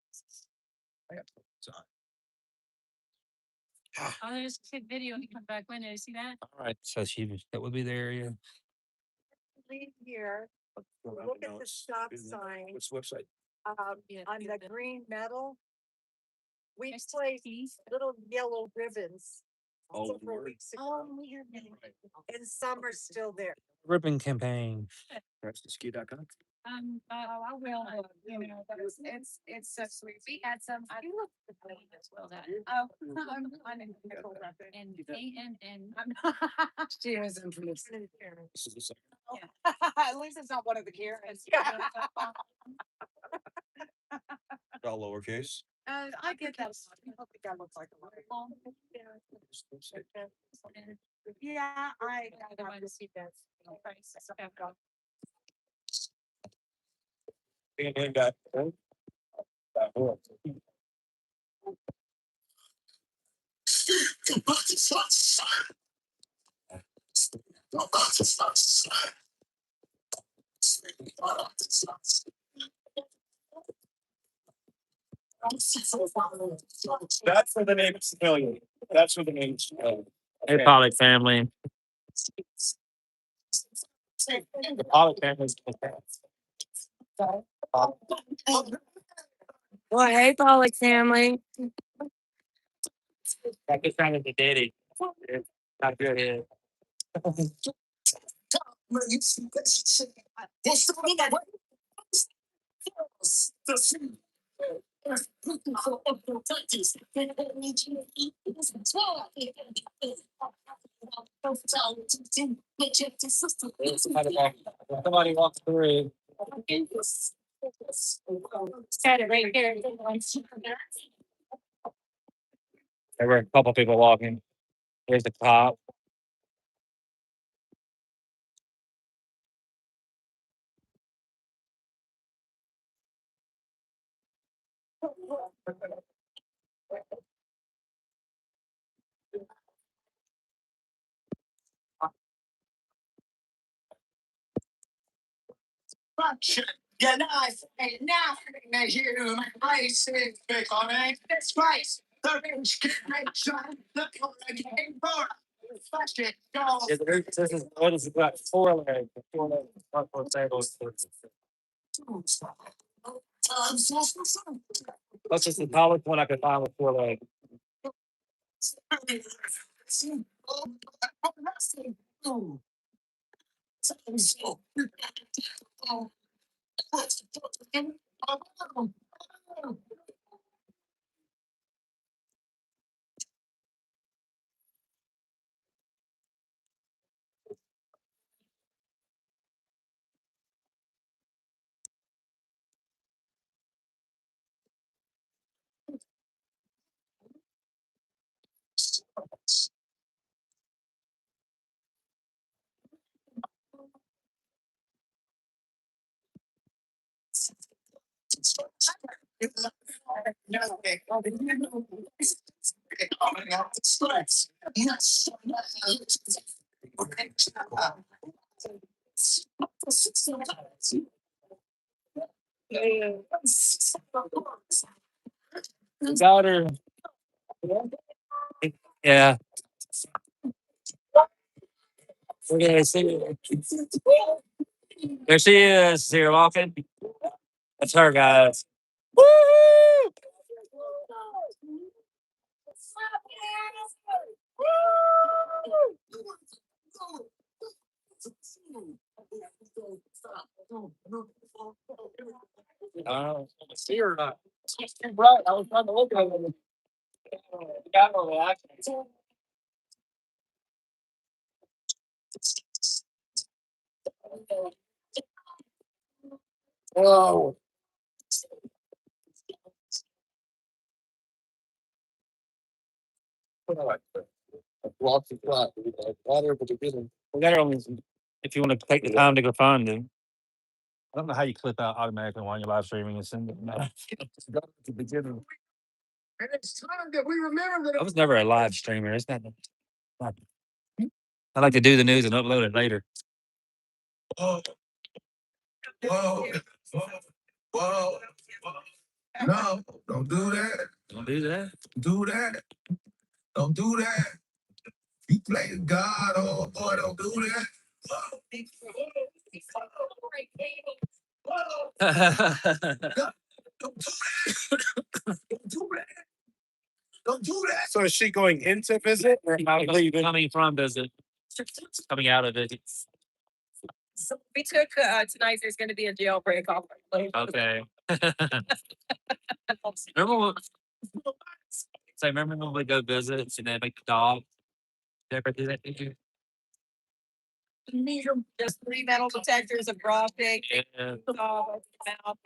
Oh, there's a kid video. He come back when did you see that? All right, so that would be the area. Leave here, look at the stop sign, What's the website? on the green metal. We placed little yellow ribbons several weeks ago, and some are still there. Ribbon campaign. That's the ski.com. I will, you know, it's so sweet. We had some, I look the clean as well that. Oh, I'm in control of it. And She is infamous. This is the second. At least it's not one of the Karens. All lowercase. I get that. I don't think I look like a Yeah, I want to see that. That's where the name is familiar. That's where the name is familiar. Hey, Pollock family. The Pollock family's. Well, hey, Pollock family. That just sounded the daddy. Not good here. Somebody walks through. Got it right here. There were a couple people walking. Here's the cop. Yeah, nice. And now here my place is big on it. That's right. The rich can make shine. Look what I came for. Flash it, go. Yeah, this is what is it got 4 legs. 4 legs. Not 4 tables. That's just the tallest one I could find with 4 legs. Got her. Yeah. We're gonna see. There she is. Here walking. That's her, guys. Woo! See her or not? It's too bright. I was trying to look at it. Got no reaction. Whoa. Walk the flat. Water at the beginning. We got her on this. If you want to take the time to go find him. I don't know how you clip out automatically while you're live streaming and send it. No. At the beginning. And it's time that we remember that. I was never a live streamer. It's not. I like to do the news and upload it later. Whoa, whoa, whoa, no, don't do that. Don't do that. Do that. Don't do that. You play God, oh boy, don't do that. Whoa. Don't do that. Don't do that. Don't do that. So is she going into visit or out of leaving? Coming from visit. Coming out of it. So we took, tonight, there's gonna be a jailbreak off. Okay. Remember when, so remember when we go visit and they make the dog? Did you ever do that? Did you? There's 3 metal detectors, a bra pick. Yeah. Dog, mouth.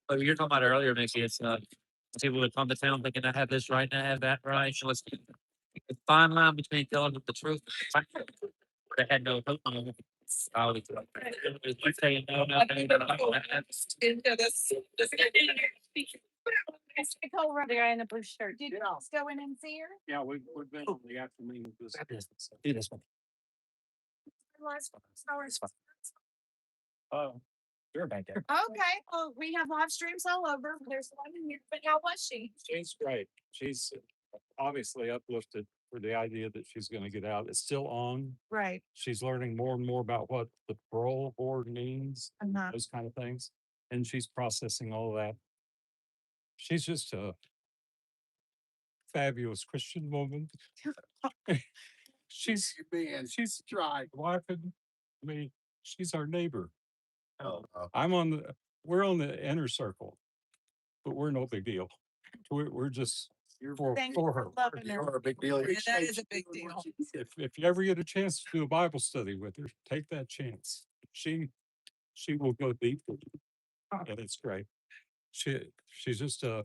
But you're talking about earlier, Mickey, it's people would come to town thinking I have this right and I have that right. So it's a fine line between telling them the truth. They had no hope on it. I was saying no, no, no, no, no. Into this. Over there in the blue shirt. Did you guys go in and see her? Yeah, we've been on the afternoon of this. Do this one. Oh, you're back there. Okay, well, we have live streams all over. There's one in here, but how was she? She's great. She's obviously uplifted for the idea that she's gonna get out. It's still on. Right. She's learning more and more about what the parole board means, Uh-huh. those kind of things. And she's processing all of that. She's just a fabulous Christian woman. she's tried. Wife and me, she's our neighbor. Oh, We're on the inner circle, but we're no big deal. We're just Thank for you her. for loving her. you're a big deal. Yeah, that is a big deal. If you ever get a chance to do a Bible study with her, take that chance. She will go deep with you. And it's great. She's just a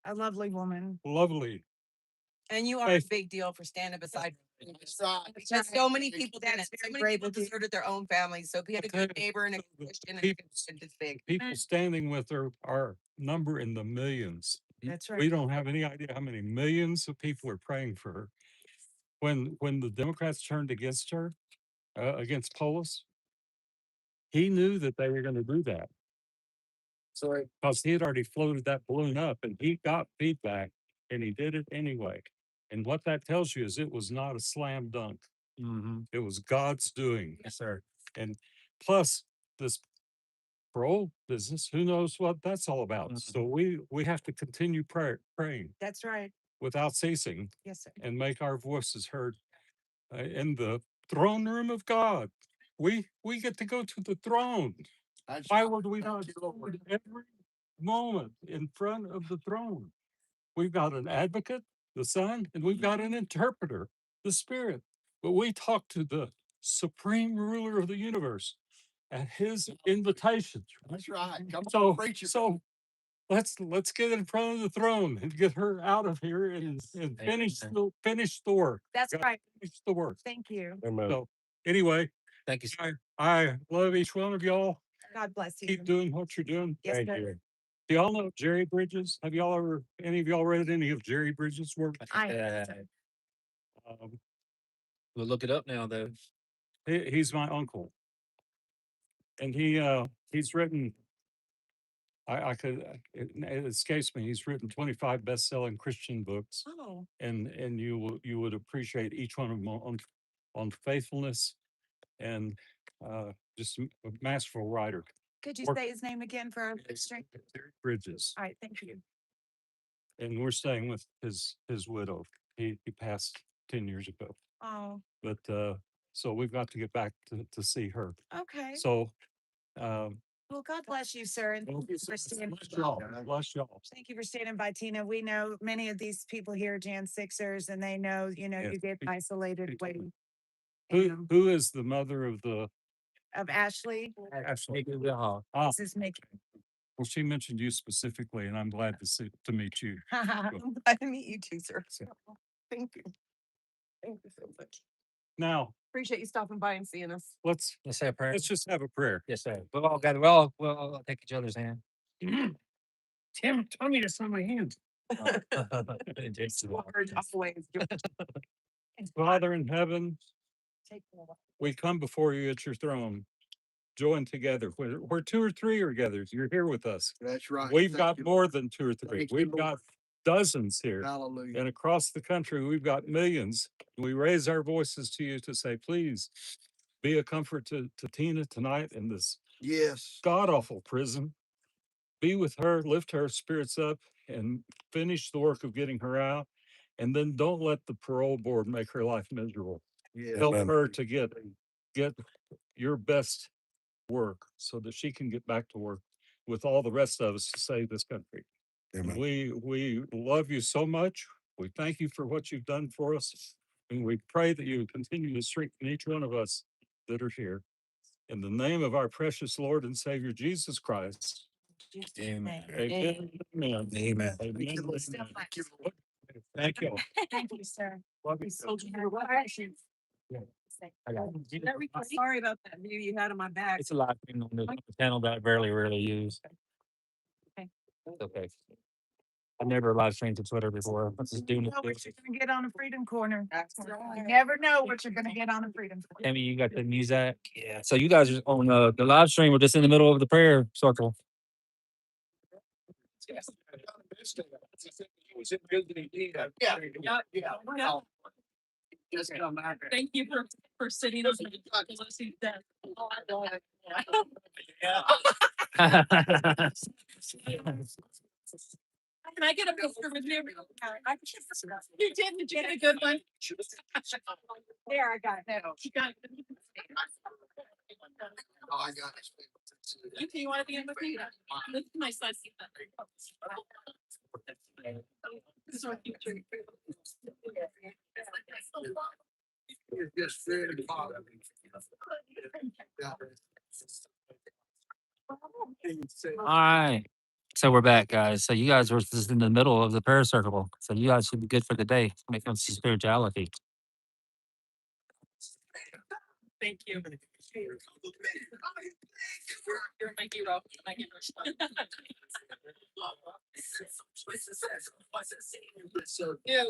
A lovely woman. lovely. And you are a big deal for standing beside. There's so many people did it. So many people deserted their own families. So be a good neighbor and a Christian and it's big. People standing with her are number in the millions. That's We right. don't have any idea how many millions of people are praying for her. When the Democrats turned against her, against Polis, he knew that they were going to do that. So because he had already floated that balloon up and he got feedback and he did it anyway. And what that tells you is it was not a slam dunk. It was God's doing. Yes, sir. And plus this parole business, who knows what that's all about. Mhm. So we have to continue praying That's right. without ceasing Yes, sir. and make our voices heard in the throne room of God. We get to go to the throne. Why would we not stand every moment in front of the throne? We've got an advocate, the Son, and we've got an interpreter, the Spirit. But we talk to the supreme ruler of the universe at his invitation. That's right. Come So, preach it. so let's get in front of the throne and get her out of here and finish the work. That's Gotta right. Finish the work. Thank you. So anyway, Thank you, sir. I love each one of y'all. God bless you. Keep doing what you're doing. Yes, Thank sir. you. Do y'all know Jerry Bridges? Have y'all ever, any of y'all read any of Jerry Bridges' work? I We'll look it up now, though. He's my uncle. And he's written, it escapes me. He's written 25 best-selling Christian books. Oh, And you would appreciate each one of them on faithfulness and just a masterful writer. could you Work- say his name again for our stream? Jerry Bridges. All right, thank you. And we're staying with his widow. He passed 10 years ago. Oh, But so we've got to get back to see her. okay. So Well, God bless you, sir. And thank you for standing. bless y'all. Bless y'all. Thank you for standing by, Tina. We know many of these people here, Jan Sixers, and they know, Yes. you get isolated way Who is the mother of the of Ashley. Ashley? Uh-huh. Ah, This is Mickey. well, she mentioned you specifically, and I'm glad to meet you. I'm glad to meet you too, sir. Thank you. Thank you so much. Now, appreciate you stopping by and seeing us. Let's say a prayer. let's just have a prayer. Yes, sir. We'll all gather. We'll all take each other's hand. Tim, tell me to sign my hand. Words always. Father in heaven, we come before you at your throne, join together. Where two or three are gathered, you're here with us. That's right. We've Thank got you, more Lord. than two or three. Thank you, We've Lord. got dozens here. Hallelujah. And across the country, we've got millions. We raise our voices to you to say, please be a comfort to Tina tonight in this Yes. god awful prison. Be with her, lift her spirits up, and finish the work of getting her out. And then don't let the parole board make her life miserable. Yes. Help her to get your best work so that she can get back to work with all the rest of us to save this country. Amen. We love you so much. We thank you for what you've done for us. And we pray that you continue to strengthen each one of us that are here. In the name of our precious Lord and Savior, Jesus Christ. Amen. Amen. Amen. Amen. Thank you. Thank you, sir. Love you. Sorry about that view you had on my back. It's a live stream on the channel that I rarely use. Okay. It's okay. I've never live streamed to Twitter before. I'm just doing You know it. what you're gonna get on the Freedom Corner. That's You right. never know what you're gonna get on the Freedom Corner. Tammy, you got the music? Yeah. So you guys are on the live stream. We're just in the middle of the prayer circle. Yeah. Just come back. Thank you for sitting on the policy desk. Can I get a picture with you? You did get a good one. There, I got it. You got it. Oh, I got it. You want to be in with me? This is my son. This is our future. It's just very hard. Yeah. All right. So we're back, guys. So you guys were just in the middle of the prayer circle. So you guys should be good for the day. When it comes to spirituality. Thank you. You're my hero. My hero. Yeah.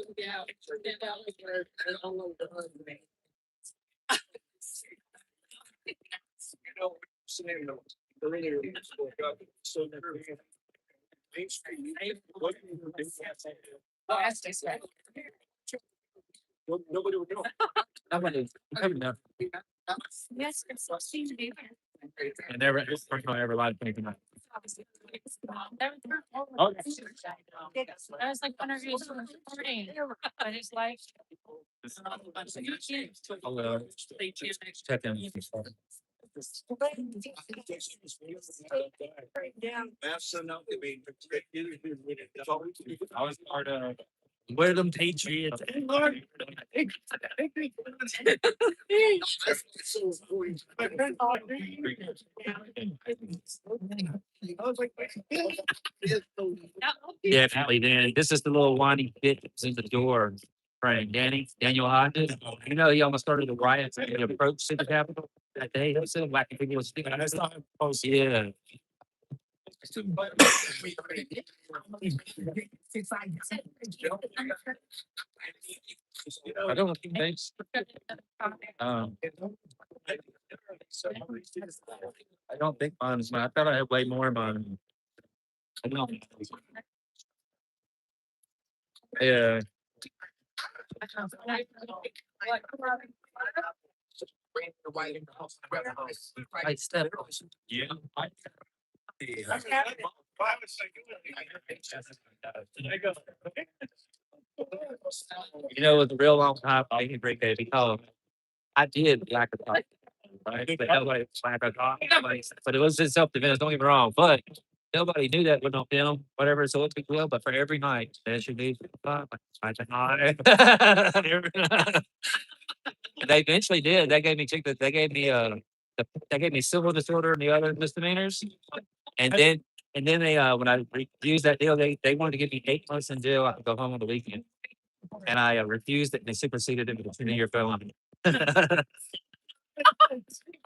Oh, I stay straight. Nobody would know. Yes, it's so seems to be. I never, it's the first time I ever live streamed that. Oh, I was like, when are you recording? But it's like. I'll check in. I was part of William Patriots. Definitely, Dan. This is the little whiny bit that's in the door. Right, Daniel Hodges. You know, he almost started a riot in the approach to the Capitol that day. Those little wacky people was sticking. Yeah. I don't think thanks. I don't think mine is mine. I thought I had way more of mine. I don't. Yeah. I step. Yeah. You know, it was a real long time making break day because I did like a talk, right? But nobody like a talk, but it was just self defense. Don't get me wrong, but nobody knew that with no film, whatever. So it's big deal. But for every night, as you need, and they eventually did. They gave me they gave me they gave me civil disorder and the other misdemeanors, and then they when I refused that deal, they wanted to give me 8 months in jail. I could go home on the weekend, and I refused it. And they superseded it with a 20-year felony. I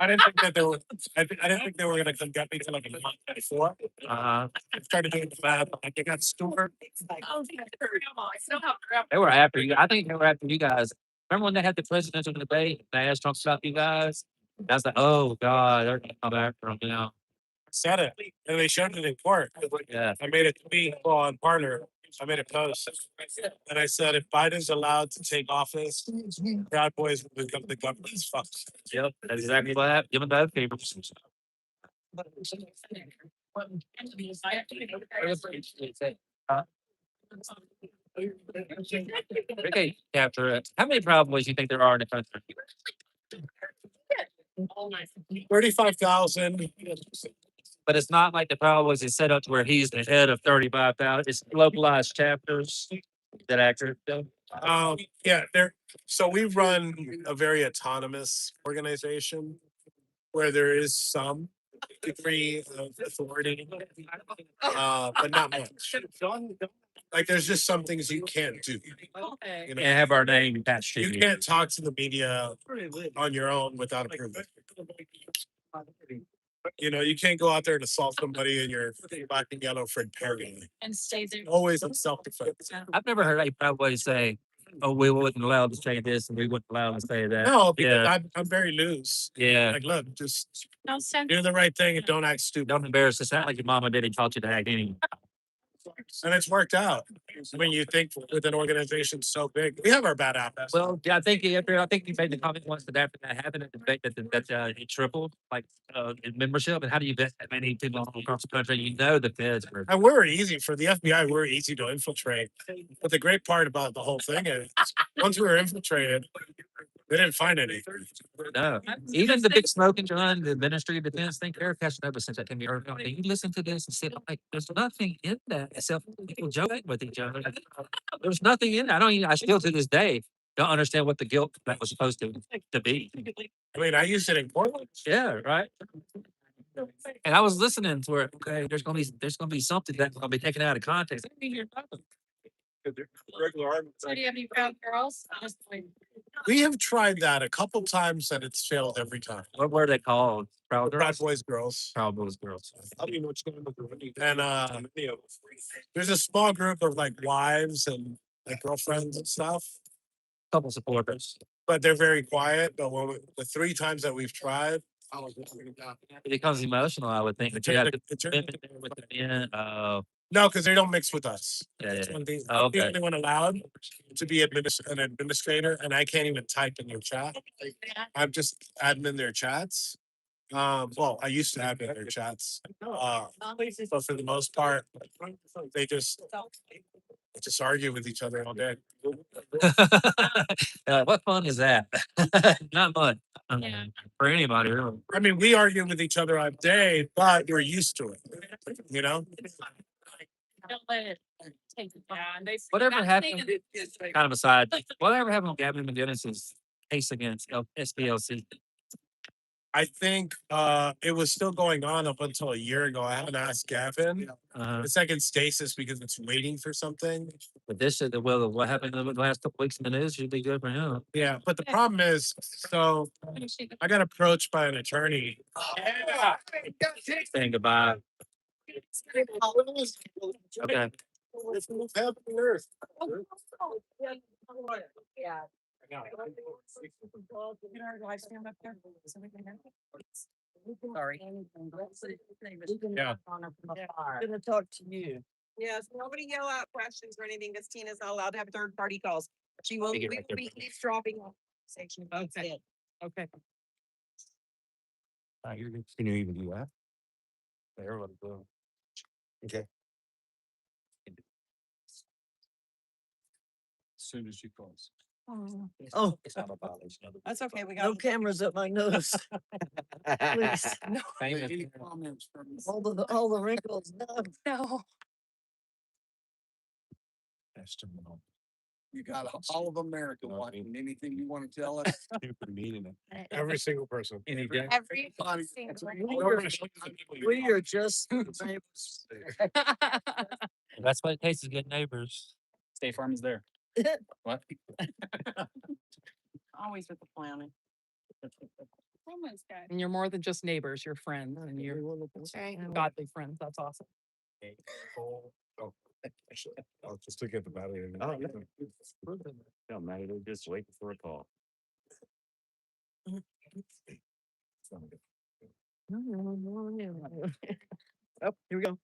didn't think that they were. I didn't think they were gonna come get me till like a month before. I started doing the math. Like they got stupid. They were after you. I think they were after you guys. Remember when they had the presidential debate? They asked Trump about you guys. I was like, oh God, they're gonna come after him now. Said it, and they showed it in court. Yeah. I made a tweet on Parler. I made a post, and I said, if Biden's allowed to take office, Proud Boys will become the government's fucks. Yep, that's exactly what happened. Give them both papers. Huh? Okay, after it. How many Proud Boys do you think there are in the country? 35,000. But it's not like the Proud Boys is set up to where he's the head of 35,000. It's localized chapters. That accurate? Though? Yeah, so we run a very autonomous organization where there is some degree of authority, but not much. Like there's just some things you can't do. You know, And have our name attached to you you. can't talk to the media on your own without approval. You know, you can't go out there and assault somebody in your black and yellow Fred Perry. And stay there. Always in self-defense. I've never heard any Proud Boy say, "Oh, we wouldn't allow them to say this, and we wouldn't allow them to say that." No, because Yeah, I'm very loose. yeah. Like, look, just No sense. do the right thing and don't act stupid. Don't embarrass us. Not like your mama and daddy taught you to act any. And it's worked out. I mean, you think with an organization so big, we have our bad apples. Well, yeah, I think you made the comment once that after that happened, at the debate that it tripled in membership. And how do you vet that many people across the country? You know the feds were. And we're easy for the FBI. We're easy to infiltrate. But the great part about the whole thing is, once we were infiltrated, they didn't find anything. No, even the big smoking gun, the Ministry of Defense thing, they're catching up since that can be earned. And you listen to this and say, like, there's nothing in that except people joking with each other. There's nothing in that. I still to this day don't understand what the guilt that was supposed to be. I mean, I used it in Portland. Yeah, right. And I was listening to it. Okay, there's gonna be something that's gonna be taken out of context. I didn't hear nothing. Regular army. So do you have any proud girls? Just like, We have tried that a couple times and it's failed every time. What were they called? Proud Proud Girls? Boys Girls. Proud Boys Girls. I don't even know what's going on. And there's a small group of like wives and like girlfriends and stuff, Couple supporters. but they're very quiet. But the 3 times that we've tried, It becomes emotional, I would think. But you have to women there with the men. no, because they don't mix with us. Yeah, That's yeah. one thing. Oh, I'm the okay. only one allowed to be an administrator, and I can't even type in their chat. I'm just admin their chats. Well, I used to admin their chats. But for the most part, they just argue with each other all day. What fun is that? Not much Yeah. for anybody. Really. I mean, we argue with each other all day, but we're used to it. You know? don't let it take it. Yeah, and they. Whatever that's happened, taken- kind of aside, whatever happened with Gavin McGinnis's case against SPLC? I think it was still going on up until a year ago. I haven't asked Gavin. It's like in stasis because it's waiting for something. But this is well, what happened in the last couple weeks in the news should be good for him. Yeah, but the problem is, so I got approached by an attorney. Saying goodbye. Okay. Let's move heaven and earth. Yeah. Sorry. Yeah. Gonna talk to you. Yes, nobody yell out questions or anything, because Tina's not allowed to have third party calls. She will Take it we right will there. be eavesdropping on section. Okay. Okay. You're good. Can you even do that? Everybody go. Okay. As soon as she calls. Oh, It's not a violation of the. That's okay. We no got. cameras up my nose. Please. Famous. All the wrinkles. No. Testimony. You got all of America watching. Anything you want to tell us? Super meeting it. Every single person. Every We are just. That's what it takes is good neighbors. State Farm is there. What? always with the planning. Someone's got. And you're more than just neighbors, you're friends and you're godly friends. That's awesome. Oh, actually, I'll just to get the battery. No matter, they're just waiting for a call. Oh, here we go.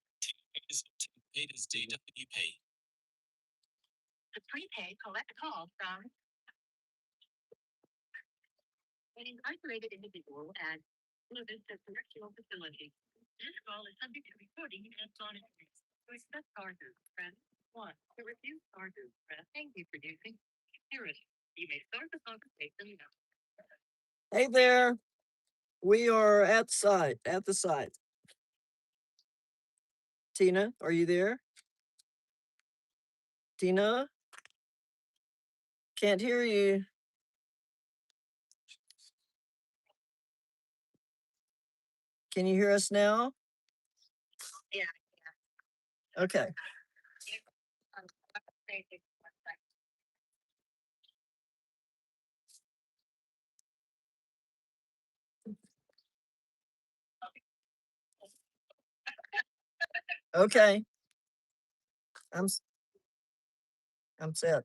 The prepaid collect call from an incarcerated individual at Blue Vista Correctional Facility. This call is subject to recording and monitoring. To accept charges, press 1. To refuse charges, press. Thank you for using security. You may start the conversation now. Hey there. We are at the site. Tina, are you there? Tina? Can't hear you. Can you hear us now? Yeah. Okay. Okay. I'm set.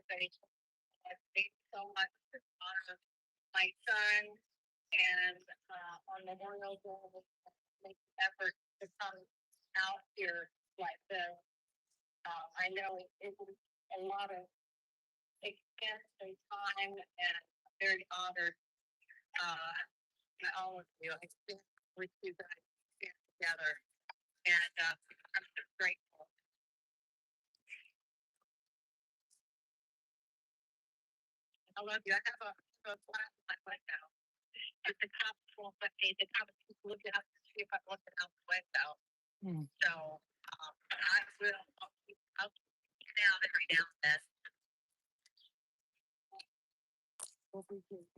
Thank you so much for my son and on Memorial Day, make the effort to come out here like this. I know it was a lot of expense and time, and I'm very honored by all of you. I think with you guys stand together, and I'm so grateful. I love you. I have a class on my window. But the cops won't let me. The cops look it up to see if I want it out the window. So I will. I'll keep it down every now and then.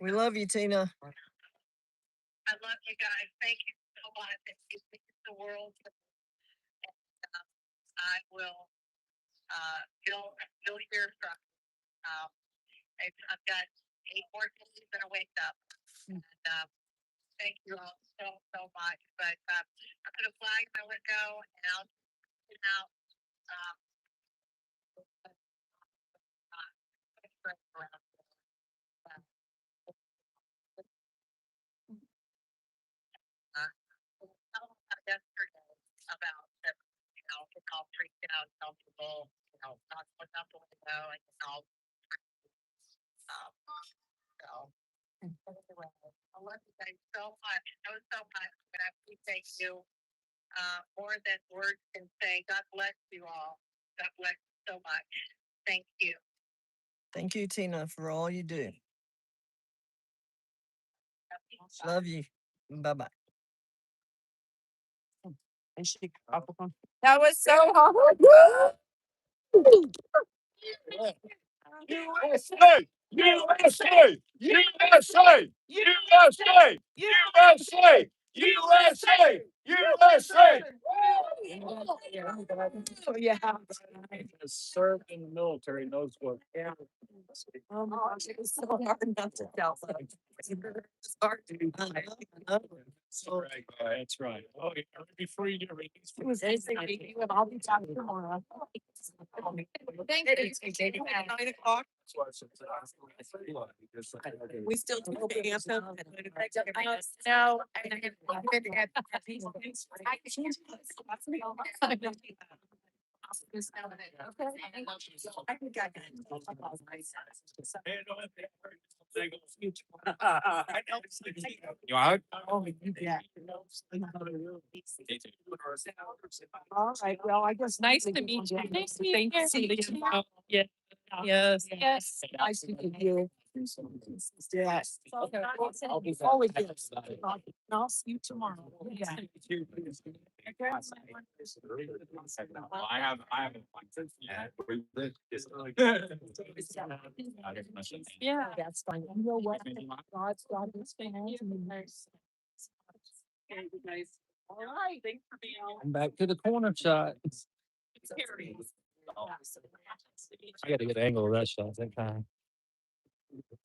We love you, Tina. I love you guys. Thank you so much. It means the world. And, I will. You'll hear from. I've got 8 more days and I wake up. And, thank you all so much. But I'm gonna flag my window and I'll get out. Yesterday about it's all freaked out, tell people, not what's out the window, and all. So anyway, I love you guys so much, so much, and I appreciate you more than words can say. God bless you all. God bless you so much. Thank you. Thank you, Tina, for all you do. Love you. Bye-bye. That was so hard. USA! USA! USA! USA! USA! USA! USA! Oh, yeah. Served in the military knows what. Yeah. Oh my gosh, it was so hard not to tell them. It's hard to do. That's right. Oh, you're already free to release. It was anything you have all the time tomorrow. Thank you. 9 o'clock. We still do the anthem. No. You out? Yeah. All right, well, I guess. Nice to meet you. Nice to meet you. Yeah. Yes. Yes. Nice to meet you. Yes. Okay. I'll be always yes. I'll see you tomorrow. Yeah. I have. Yeah, that's fine. You know what? God's got his fans. All right. Thanks for being on. I'm back to the corner shot. I got a good angle of that shot.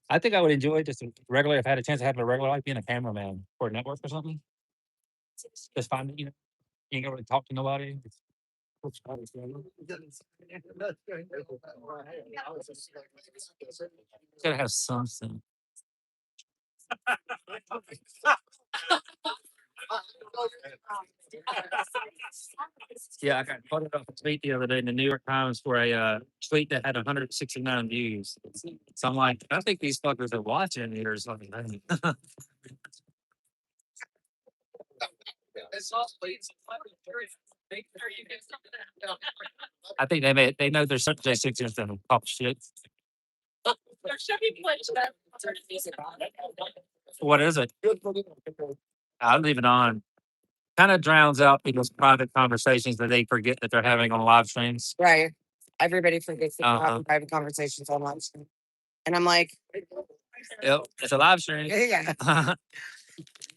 I think I would enjoy just a regular, if I had a chance to have a regular life, being a cameraman for a network or something. Just find, you ain't gonna really talk to nobody. Gotta have something. Yeah, I got put it off a tweet the other day in the New York Times for a tweet that had 169 views. So I'm like, I think these fuckers are watching it or something. I think they know there's some J6ers that will pop shit. What is it? I'll leave it on. Kind of drowns out people's private conversations that they forget that they're having on live streams. Right. Everybody forgets to Uh-huh. have private conversations online. And I'm like, Yep, it's a live stream. yeah.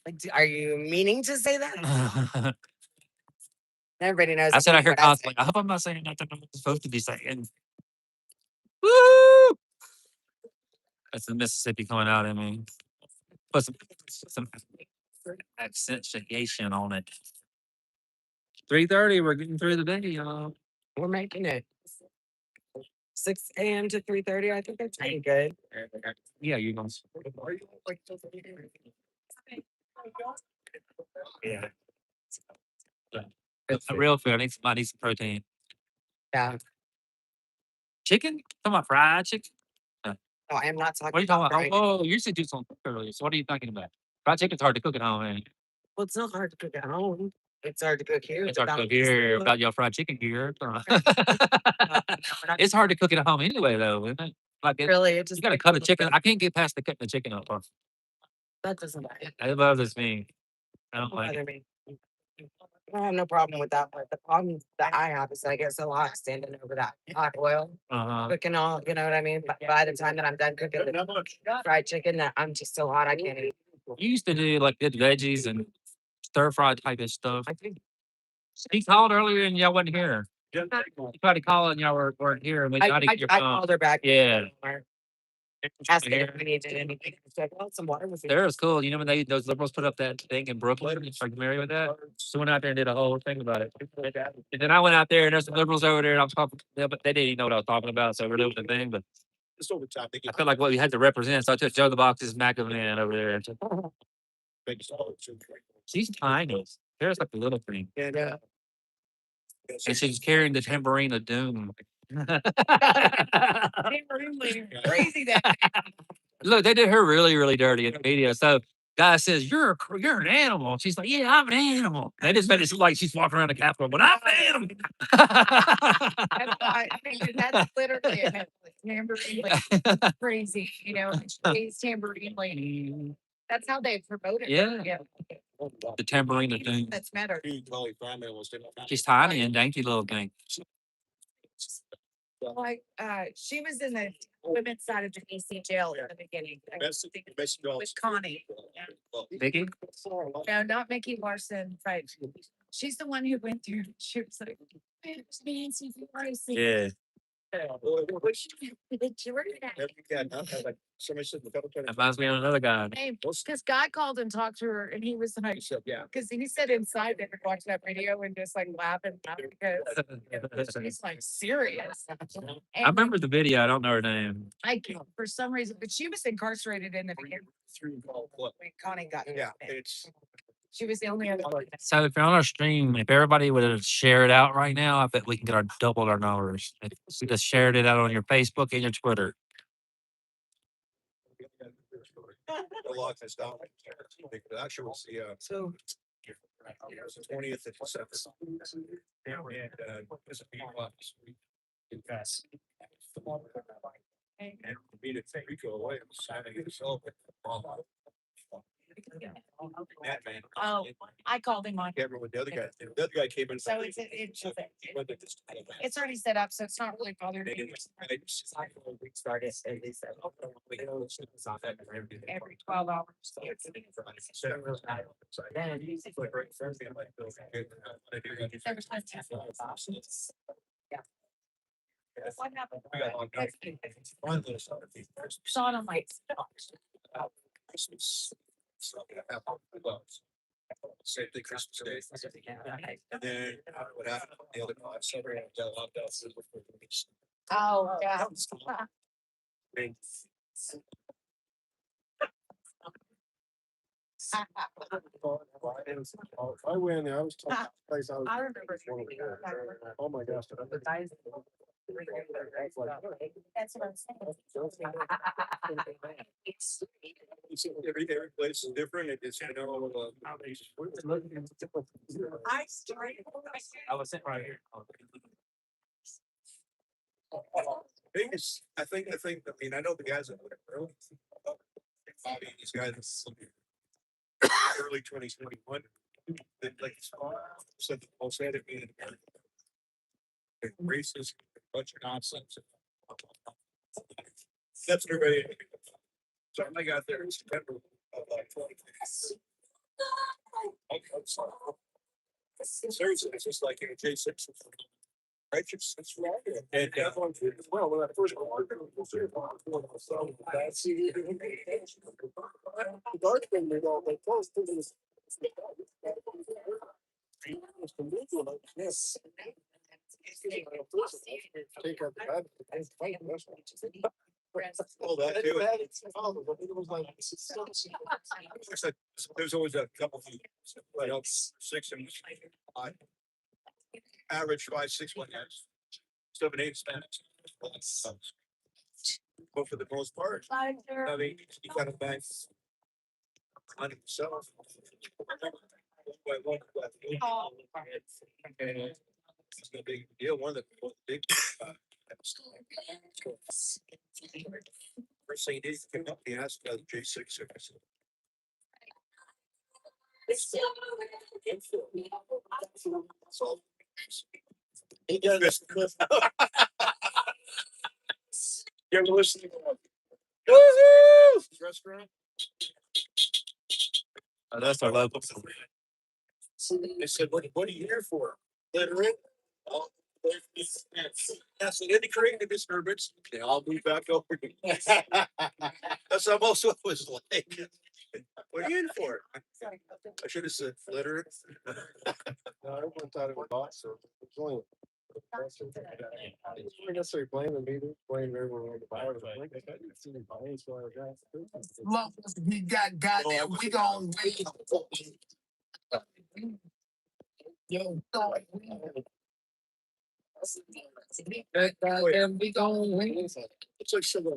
Like, are you meaning to say that? Everybody knows. I said I hear what I say. constantly. I hope I'm not saying nothing I'm supposed to be saying. Woo! That's the Mississippi coming out in me. Put some accentuation on it. 3:30. We're getting through the day, y'all. We're making it 6 a.m. to 3:30. I think that's pretty good. Yeah, you know. Yeah. It's real food. I need some protein. Yeah. Chicken? Talking about fried chicken? No, I am not talking. What are you talking about? fried. Oh, you said do something earlier. So what are you thinking about? Fried chicken's hard to cook at home, man. Well, it's not hard to cook at home. It's hard to cook here. It's hard to cook without- here about your fried chicken here. It's hard to cook it at home anyway, though, isn't it? Like Really, it just you gotta takes cut a a little chicken. bit. I can't get past the cutting the chicken up. That doesn't matter. That bothers me. I don't like bother it. me. I have no problem with that, but the problem that I have is that I get so hot standing over that hot oil, Uh-huh. cooking all, you know what I mean? But by the time that I'm done cooking the fried chicken, that I'm just so hot I can't eat. You used to do like good veggies and stir fry type of stuff. He called earlier and y'all wasn't here. He tried to call and y'all weren't here. And we got to get your I phone. called her back. Yeah. Asking if we needed anything. She's like, well, some water was There was cool. You know when those liberals put up that thing in Brooklyn? Are you familiar with that? So went out there and did a whole thing about it. And then I went out there and there's some liberals over there and I was talking, yeah, but they didn't even know what I was talking about. So we're doing the thing. But Just over time. I felt like what we had to represent. So I took Joe the Box's McAvan over there. She's tiny. There's like a little thing. Yeah. And she's carrying the tambourine of doom. Crazy that. Look, they did her really, really dirty in the media. So guy says, you're an animal. She's like, yeah, I'm an animal. They just made it look like she's walking around the Capitol, but I'm an animal. I mean, that's literally a tambourine lady. Crazy, you know, she's tambourine lady. That's how they promote it. Yeah. The tambourine of doom. That's better. She's tiny and dainty little thing. Like, she was in the women's side of the DC jail in the beginning. With Connie. Vicky? No, not Mickey Larson, but she's the one who went through. She was like, "It's Nancy Pelosi." Yeah. That reminds me of another guy. Because Guy called and talked to her, and he was like, because he said inside they could watch that video and just like laugh because he's like serious. I remember the video. I don't know her name. I can't for some reason, but she was incarcerated in the beginning when Connie got. Yeah, it's. She was the only other one. So if you're on our stream, if everybody would share it out right now, I bet we can get double our numbers. If we just shared it out on your Facebook and your Twitter. Actually, we'll see. So. 20th of December. And this will be this week. And beat it, Rico away. Signing himself. That man. Oh, I called him on. Can't remember what the other guy. The other guy came in. So it's already set up, so it's not really bothering me. Started and they said, Every 12 hours. What happened? We got on. Finally, started the first Saw it on my. Christmas. So, same thing Christmas Day. And then what happened the other night, so we got locked out. Oh, yeah. I win, I was told. Place I was. I remember. Oh my gosh. The guys. That's what I'm saying. Every place is different. It's, you know, I started. I was sitting right here. biggest, I mean, I know the guys that would have early. These guys early 2021. Like said the most had it being racist, bunch of nonsense. That's everybody. So I got there in September of like 20. Seriously, it's just like J6. Righteous, that's right. And well, when I first got so that's the dark thing they all they close to this. Yes. Take out the bad. All that too. It was like there's always a couple of right up 6 and 5. Average 5, 6 1 years. 7, 8 minutes. But for the most part, I mean, you got a bank on himself. It's gonna be a deal. One of the big first thing he did, came up, he asked about the J6. So he does this. You ever listen to restaurant? Oh, that's our local. They said, what are you here for? Literate? Oh, that's an integrated disturbance. They all move back over. That's almost what it was like. What are you in for? I should have said literate. No, everyone thought it was awesome. It's only. I didn't necessarily blame them either, blame everyone on the virus. Like, I didn't see any bias while I got. Long as we got it, we gon' win. Yo, and we gon' win. It's like sugar.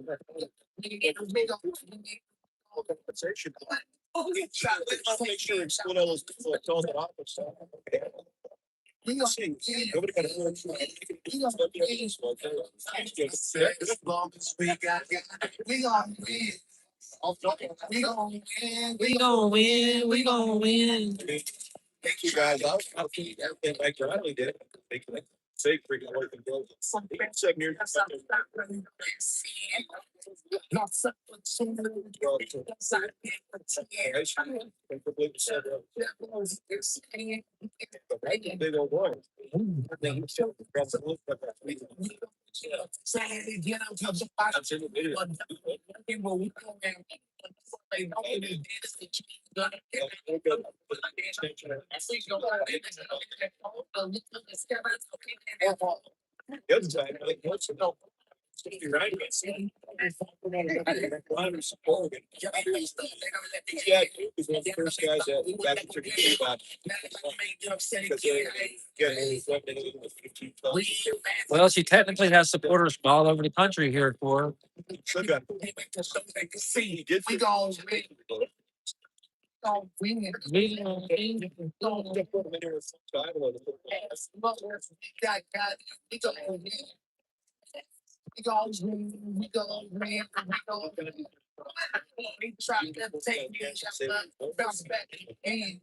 Compensation. Make sure it's one of those people that told it off. Nobody got to. As long as we got it, we gon' win. We gon' win. We gon' win. We gon' win. Thank you guys. I'll keep everything like Riley did. Make it safe for you. 7 years. Big old boy. The other side, like, what's it? You're right. Yeah, he was one of the first guys that back in Turkey about. Well, she technically has supporters from all over the country here for her. He did. We gon' win. We gon' win. We gon' win. We try to take bounce back in.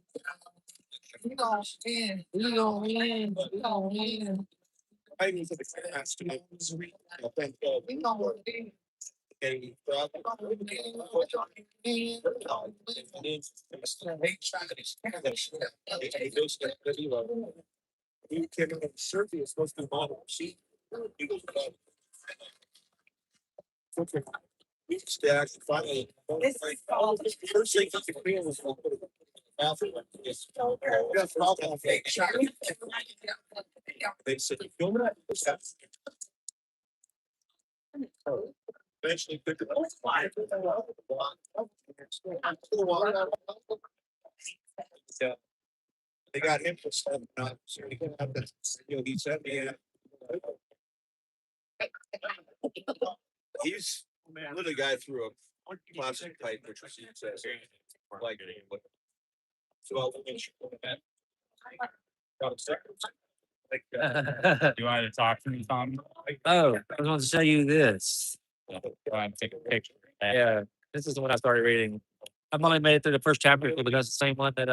We gon' win. We gon' win. We gon' win. I even for the last 2 weeks. Thank God. We gon' win. Serbia is supposed to be model. See, We just actually finally. This is all- First thing that you feel is we'll put it in the bathroom. Yes. That's all that fake shot. They said, "Film that." Eventually picked it up. Yeah. They got him to stop, not, so he can have that, he said, yeah. He's literally a guy through a plastic pipe, which was, he says, like, 12 inch. You wanted to talk to me, Tom? Oh, I was going to show you this. Go ahead and take a picture. Yeah, this is the one I started reading. I've only made it through the first chapter because that's the same one that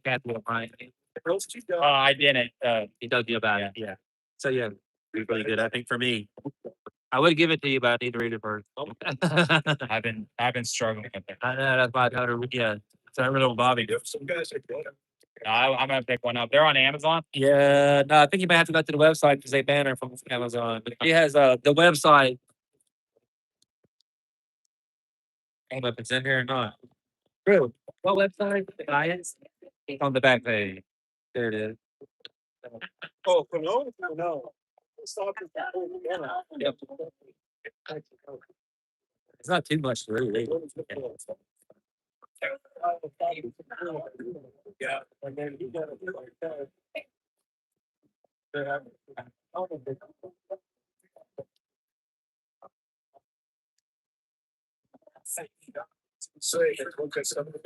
Kathy will find. I didn't. He told you about it. Yeah. So yeah, it's pretty good. I think for me, I would give it to you, but I need to read it first. I've been struggling with it. I know that's why I told her. Yeah. So I little Bobby. Some guys are good. No, I'm gonna pick one up. They're on Amazon. Yeah, no, I think you may have to go to the website because they ban her from Amazon. But he has the website. I don't know if it's in here or not. True. What website? Science. On the back page. There it is. Oh, no, no. Yep. It's not too much to read. Yeah. And then you gotta do like that. Say, look at some of the.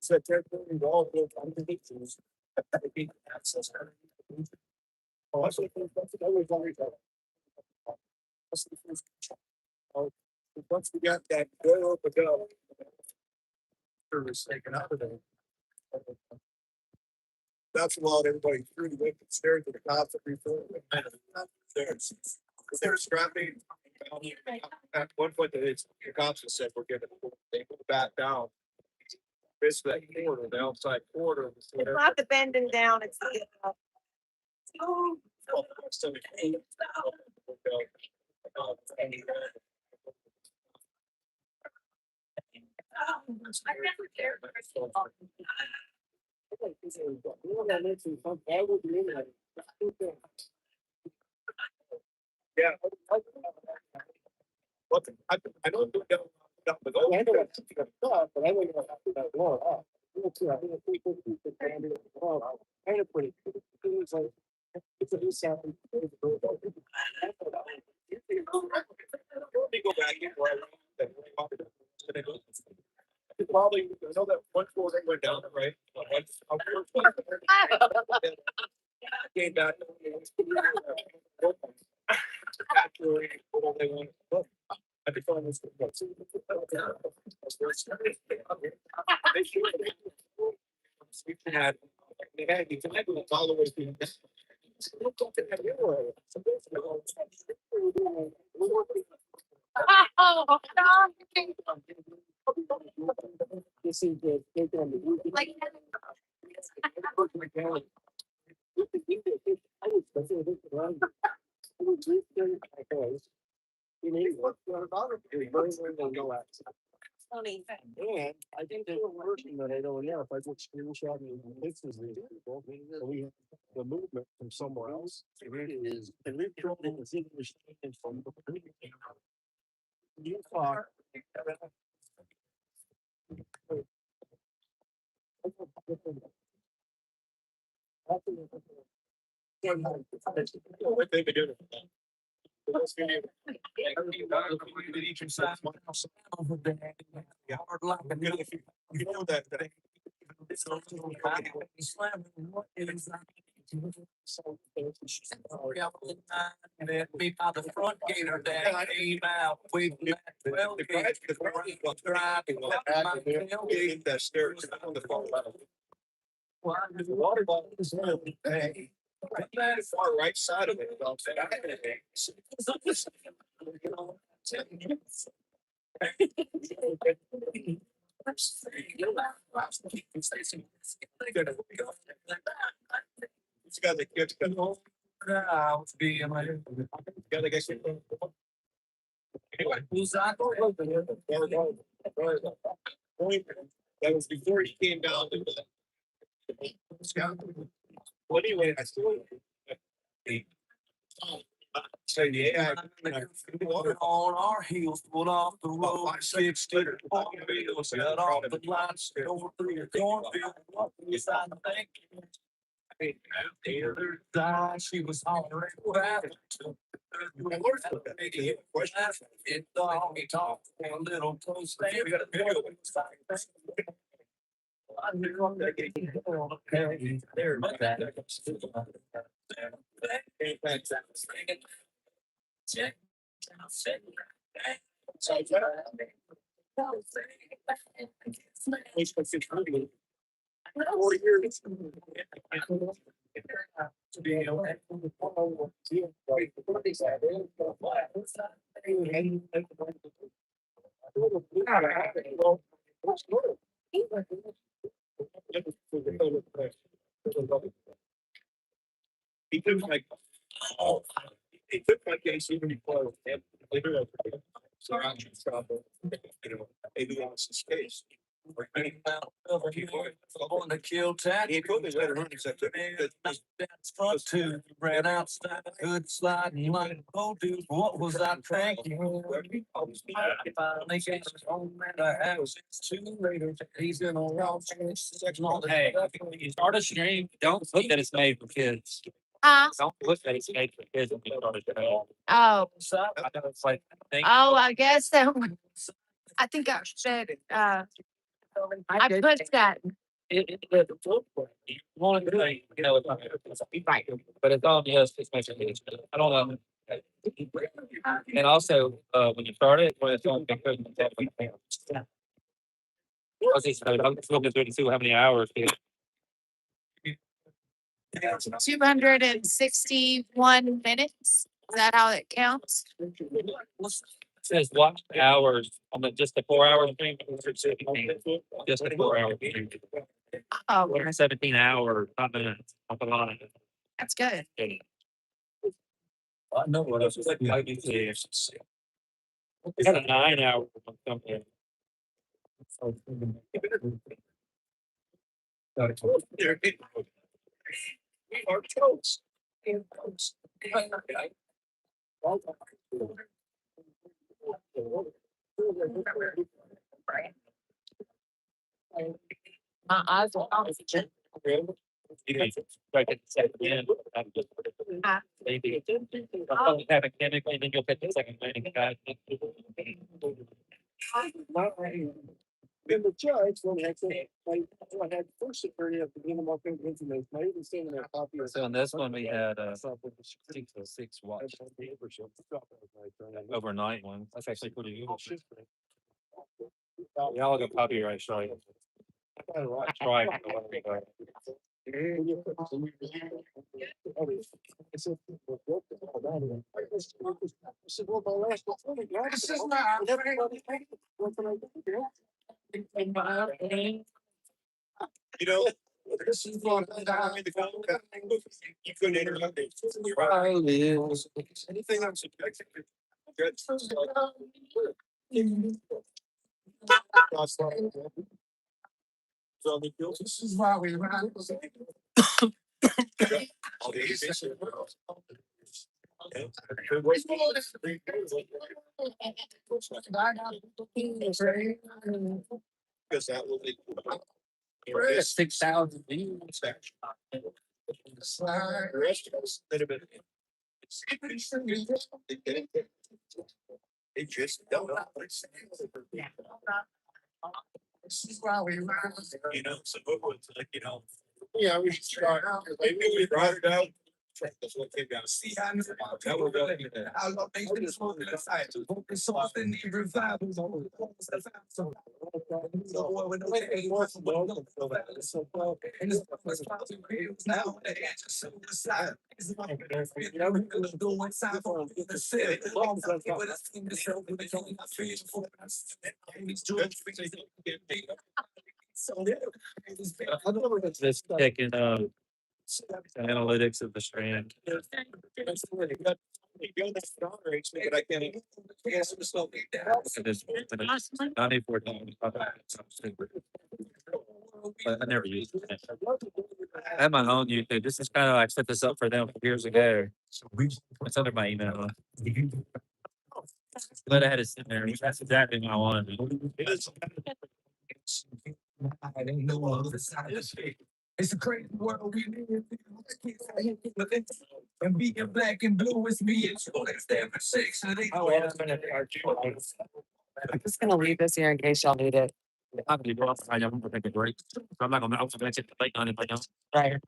So technically, all built underneath these. Access. Oh, that's what always once we got that door opened up. Service taken out of there. That's a lot, everybody threw the went upstairs to the cops before. They're scrapping. At one point, the cops have said, we're gonna, they go back down. Basically, that corridor, the outside corridor. It's not the bending down, it's the. Yeah. What, I don't do that. But I know it's but I don't know how to do that law. I think people kind of pretty. It's like, it's a new sound. Let me go back in where I probably, I know that one floor they went down, right? Came back. I become this. They had these all the way through. And I think they were working that I don't know if I just screenshot and pictures of these people, we the movement from somewhere else. It is, and we've thrown in this English from the new car. What they could do. You know that. And then be by the front gate or that came out with well, That stairs on the phone. The water bottle is hey. Far right side of it. It's got the kids. Anyway, that was before he came down to the. Well, anyway, I still. So yeah, on our heels, pulled off the road, 60, got off the lights, over through your cornfield, what was I thinking? She was hollering, what happened to? It thought we talked a little close. We got a video. There, but that. He took like, he took my case even before. So I'm just, maybe lost his case. On the kill tag. He put his letter on his front two ran outside, hood sliding like, oh dude, what was I thinking? Finally gets home at the house, it's too late. He's in a wrong. Hey, you start a stream, don't put that it's made for kids. Don't put that it's made for kids when you start a stream. Oh, I know it's like, oh, I guess that one. I think I said, I put that. One thing, you know, right, but it's all just, it's making it, I don't know. And also, when you start it, when it's on, because I'm looking through to see how many hours. 261 minutes. Is that how it counts? Says watch hours on the, just the 4 hour thing. Just the 4 hour thing. Oh, We're 17 hours, not minutes, not a lot. that's good. I know what else is like. It's got a 9 hour or something. We are toast. My eyes will always check. You can start at the second end. Maybe. I'll have a chemical and then you'll hit the second landing guide. Then the judge, when I said, I had first attorney at the beginning of my information, I even seen that copy. So in this one, we had 6 watch overnight one. That's actually pretty good. Yeah, I'll go copyright strike. Strike. You know, this is one. You couldn't interrupt it. Anything I'm subjecting. So this is why we ran. Because that will be. 6,000 views. It just don't. This is why we ran. You know, so it's like, you know. Yeah, we should try. Maybe we brought it out. That's what they got. See, I know about people. I love things that is smoking inside. Broken souls that need revivals. So, when the way they work, and it's now the edge of suicide. Go inside for the city. But it's in the cell, but it's only not free for us. These drugs, so This taking analytics of the strand. It is 94. But I never used it. I have my own YouTube. This is kind of like set this up for them years ago. It's under my email. But I had it sitting there. That's exactly what I wanted. I didn't know all the sides. It's a crazy world we live in. And being black and blue is me. It's all they stand for six. And they I'm just gonna leave this here in case y'all need it. I'm gonna go outside. I'm gonna take a break. I'm not gonna. I'm gonna take the plate on it. Right.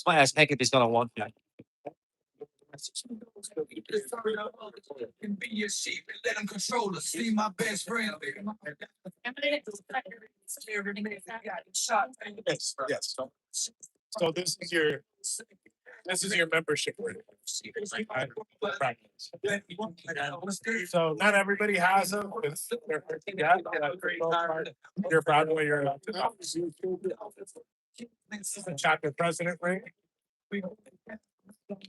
My ass naked is gonna want that. Can be your sheep and let them control us. See my best friend. Yes, yes. So this is your membership. So not everybody has them. You're proud of what you're about to. This is the chapter president ring. We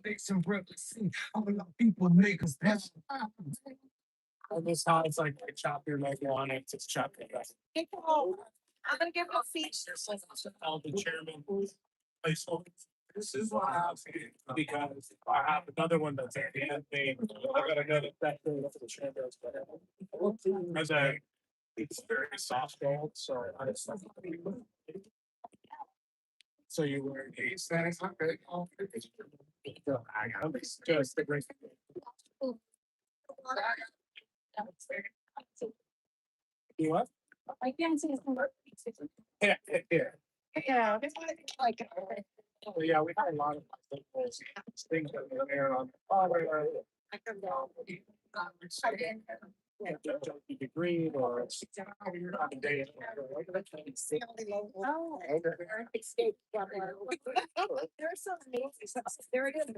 make some represent. All our people make us happy. And this how it's like chop your leg on it, just chop your leg. I'm gonna give it a seat. All the chairman. Placeholder. This is what I have here, because I have another one that's at the end. I got another that for the chairman. As a, it's very soft gold, so I just. So you wear these, that is not good. I got this, just the great. You what? I can't see. Yeah, yeah. Yeah, it's like. Oh, yeah, we had a lot of things that were there on. I come down. Degree or. Oh. There's some amazing stuff. There it is.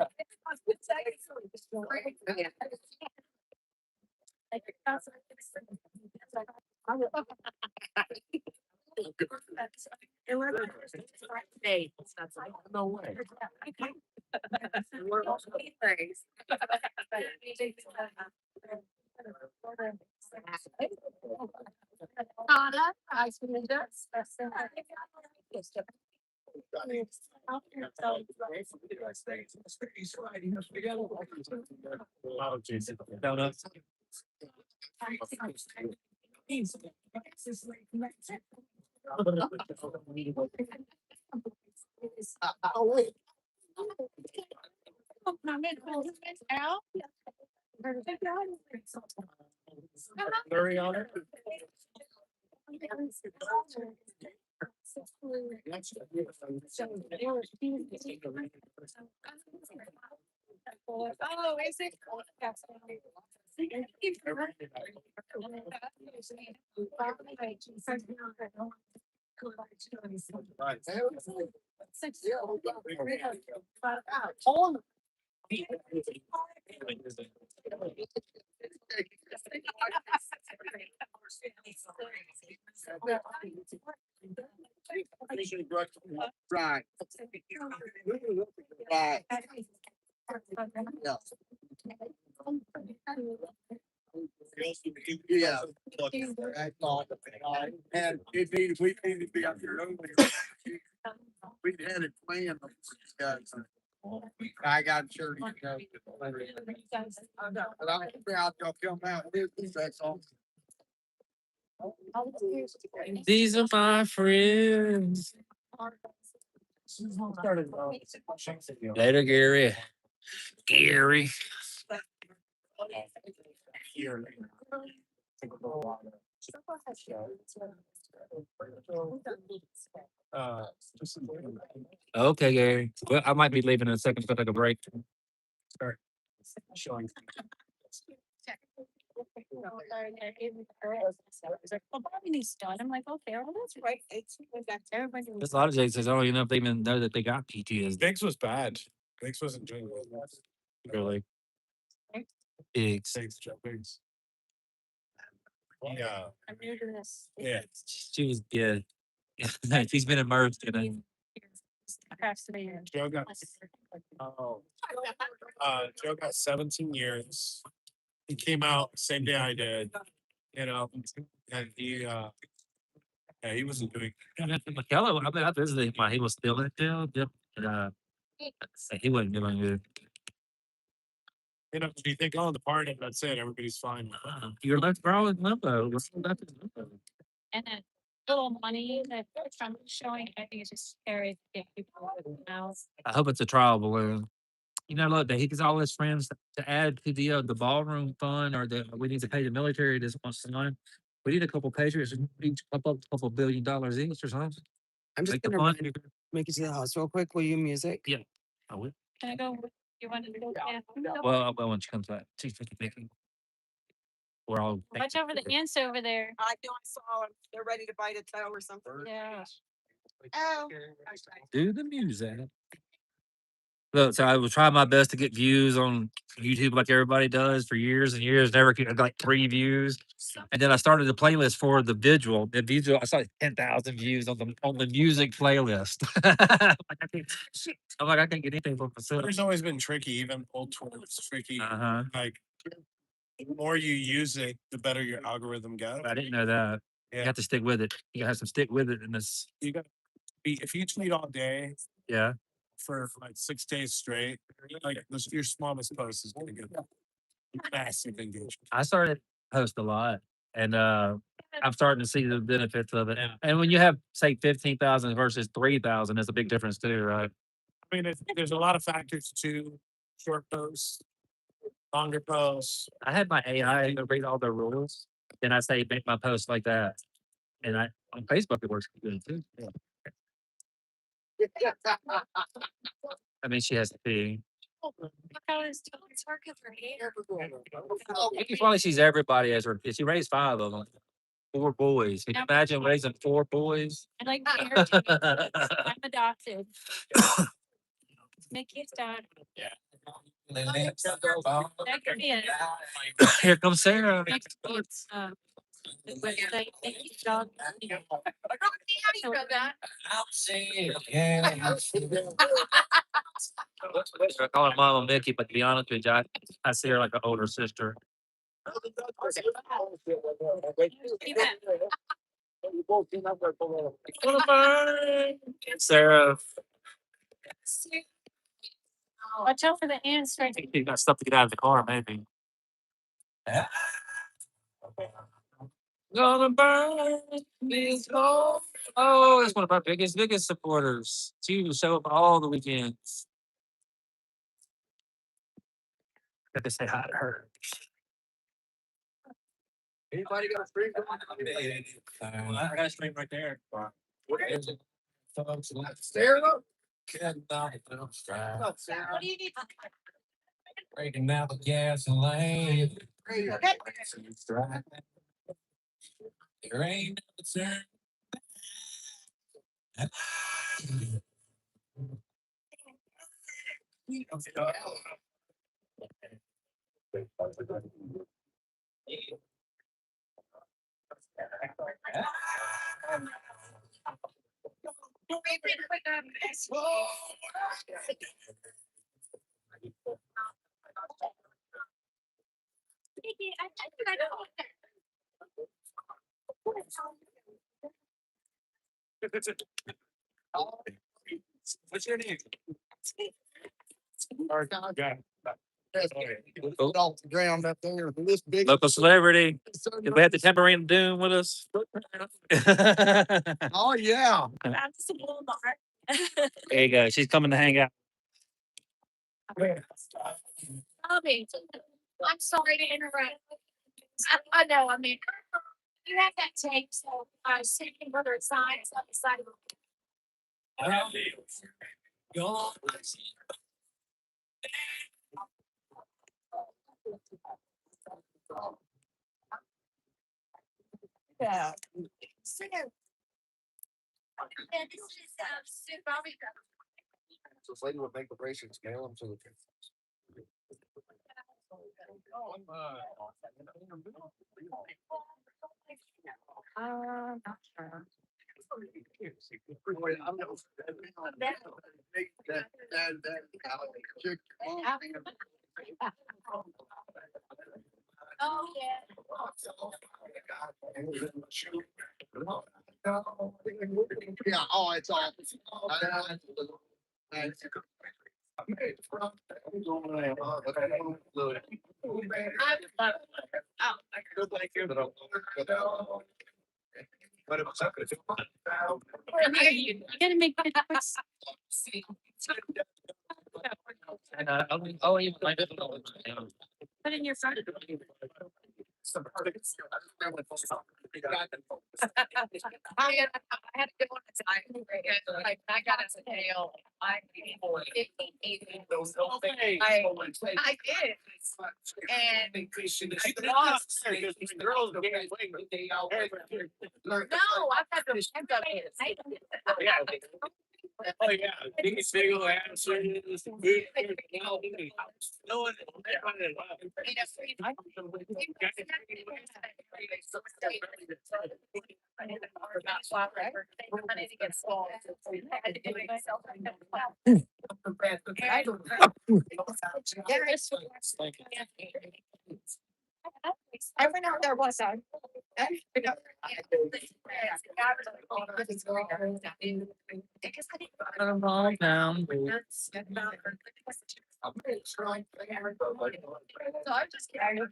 No way. Donuts. Blurry on it. Oh, is it? Right. Right. Yeah. I thought, and it needed, we needed to be out there early. We had it planned. Guys. I got sure. But I'm proud y'all come out. That's all. These are my friends. Later, Gary. Gary. Uh, Okay, Gary. Well, I might be leaving in a second to take a break. start showing. Well, Bobby needs done. I'm like, okay, well, that's right. It's everybody. There's a lot of Jays. I don't even know if they even know that they got PTSD. Biggs was bad. Biggs wasn't doing well. Really. Biggs. Biggs. Yeah. I'm new to this. Yeah. She was good. She's been immersed in it. Joe got, oh, Joe got 17 years. He came out the same day I did, and yeah, he wasn't doing. McKellar, I mean, I visited him while he was still in jail. Yep. And, he wasn't doing good. You think, oh, the party, that's it, everybody's fine. You're left bro in limbo. We're still left in limbo. And that little money that Trump is showing, I think it's just scary to get people with mouths. I hope it's a trial balloon. Look, he gets all his friends to add to the ballroom fund, or we need to pay the military this once a month. We need a couple patriots each pump up a couple $1 billion each or something. I'm just Make the gonna fund. make it to the house real quick. Will you music? Yeah. I will. Can I go? You want to go? Yeah. Well, when she comes back, she's thinking. We're all. Watch over the ants over there. I know I saw them. They're ready to bite a toe or something. Yeah. Oh, Do the music. Look, so I was trying my best to get views on YouTube like everybody does for years and years. Never got like 3 views, and then I started a playlist for the visual. The visual, I saw 10,000 views on the music playlist. I'm like, I can't get anything for myself. Twitter's always been tricky, even old Twitter was tricky. Uh-huh. Like, the more you use it, the better your algorithm gets. I didn't know that. You have to stick with it. You have to stick with it in this. You got to be, if you tweet all day Yeah. for like 6 days straight, like your smallest post is going to get massive engagement. I started to post a lot, and I'm starting to see the benefits of it. And when you have, say, 15,000 versus 3,000, there's a big difference too, right? I mean, there's a lot of factors too. Short posts, longer posts. I had my AI read all the rules, and I say make my post like that. And on Facebook it works good too. I mean, she has to be. Look how it's doing. It's working for here. Nikki probably sees everybody as her. She raised 5 of them, 4 boys. Can you imagine raising 4 boys? I like the hair too. I'm adopted. Mickey's dad. Yeah. That could be it. Here comes Sarah. Next it's the website, Mickey's dog. So that. I call her Mama Mickey, but to be honest with you, I see her like an older sister. Sarah. Watch out for the ants right I think you got stuff to get out of the car, maybe. Gonna burn this hole. Oh, that's one of our biggest supporters. She will show up all the weekends. Got to say hi to her. Anybody got a stream? I got a stream right there. Where is it? Stairs up? what do you need? Breaking out the gasoline. Okay. There ain't no turn. What's your name? Off the ground up there. This big. Local celebrity. Did we have the tambourine doom with us? Oh, yeah. That's the Walmart. There you go. She's coming to hang out. Bobby, I'm sorry to interrupt. I know, I mean, You have that tape, so sitting whether it's signs on the side of the. Yeah. So, yeah, this is Sue Bobby. So this lady would make the bracelets, mail them to the. Not sure. Oh, yeah. Yeah, oh, it's all. But it was up. You gotta make it. And oh, you might have Put in your front. I had to go on a time. Like I got a sale. I did. And no, I've had those. Yeah. Oh, yeah. These single answers. No one. Every now and there was a. So I'm just kidding.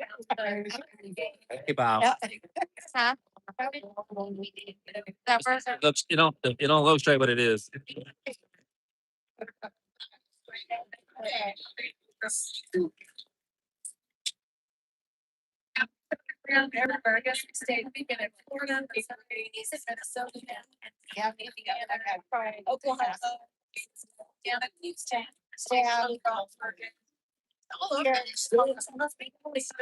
Hey, Bob. Huh? That first. Looks, you don't illustrate what it is. Around everywhere, I guess we stayed, we've been in Florida, Minnesota, yeah, Oklahoma. Down in Houston, down in Crawford. All over. Must be only so-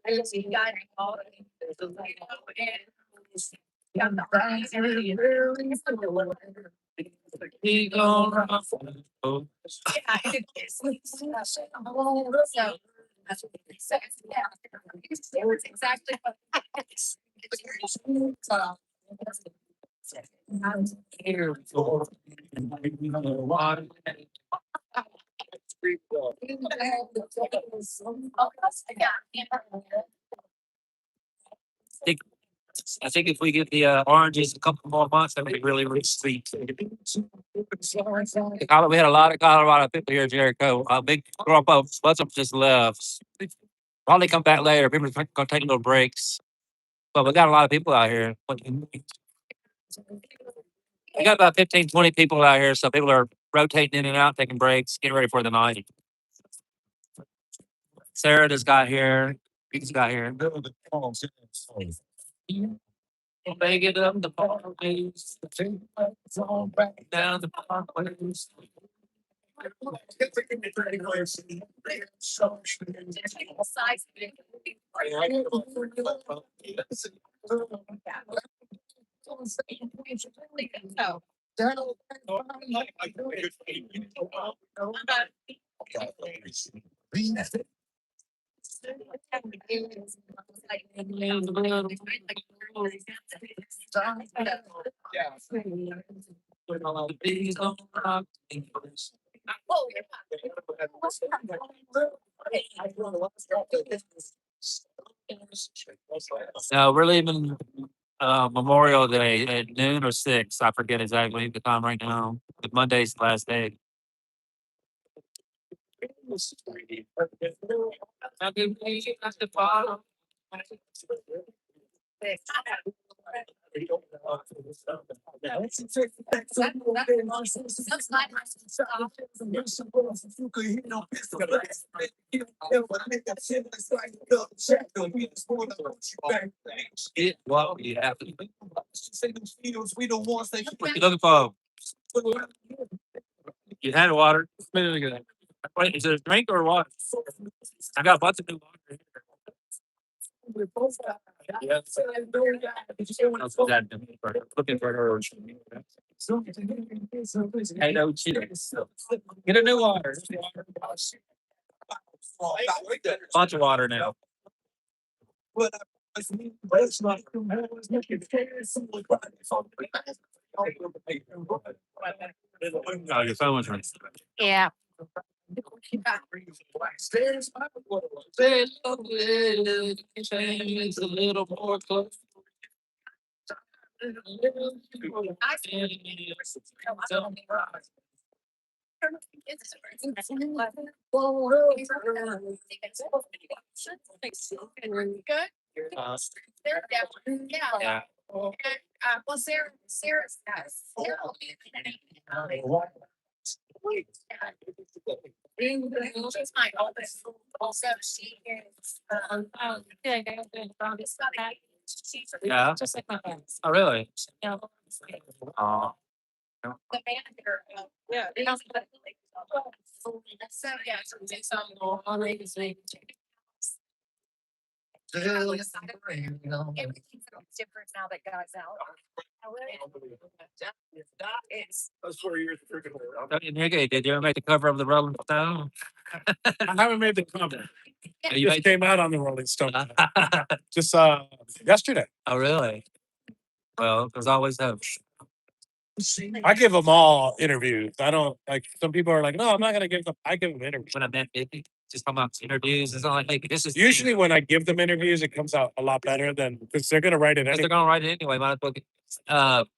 I just got it all, you know, and He gonna. yeah, it's like, so that's what they said. Yeah. It's exactly what. Here for. Think, I think if we get the oranges a couple more months, that would be really, really sweet. We had a lot of Colorado people here in Jericho. A big group of bunch of them just left. Probably come back later. People are gonna take little breaks. But we got a lot of people out here. We got about 15, 20 people out here, so people are rotating in and out, taking breaks, getting ready for the night. Sarah just got here. Pete's got here. Make it up the parkways, the two lights on back down the parkways. No, we're leaving Memorial Day at noon or 6. I forget exactly the time right now. But Monday's the last day. It, what you have to. What you looking for? You had water. A minute ago. Wait, is it a drink or what? I got a bunch of new water. Yeah. Looking for her. Hey, no, get a new water. Bunch of water now. Oh, your phone was ringing. Yeah. It's a little more close. Good. They're definitely, yeah. Well, Sarah's yes. She's my oldest. Also, she is. Yeah. Just like my parents. Oh, really? Yeah. Oh. The manager. Yeah. So, yeah, so we saw on Vegas week. Everything's different now that God's out. It's. That's 4 years. Enrique, did you ever make the cover of the Rolling Stone? I haven't made the cover. It You just made- came out on the Rolling Stone. Just yesterday. Oh, really? Well, there's always hope. I give them all interviews. I don't like some people are like, no, I'm not gonna give them. I give them interviews. When I met Vicky, just talking about interviews, it's not like, hey, this is Usually when I give them interviews, it comes out a lot better than because they're gonna write it. because they're gonna write it anyway. Might as well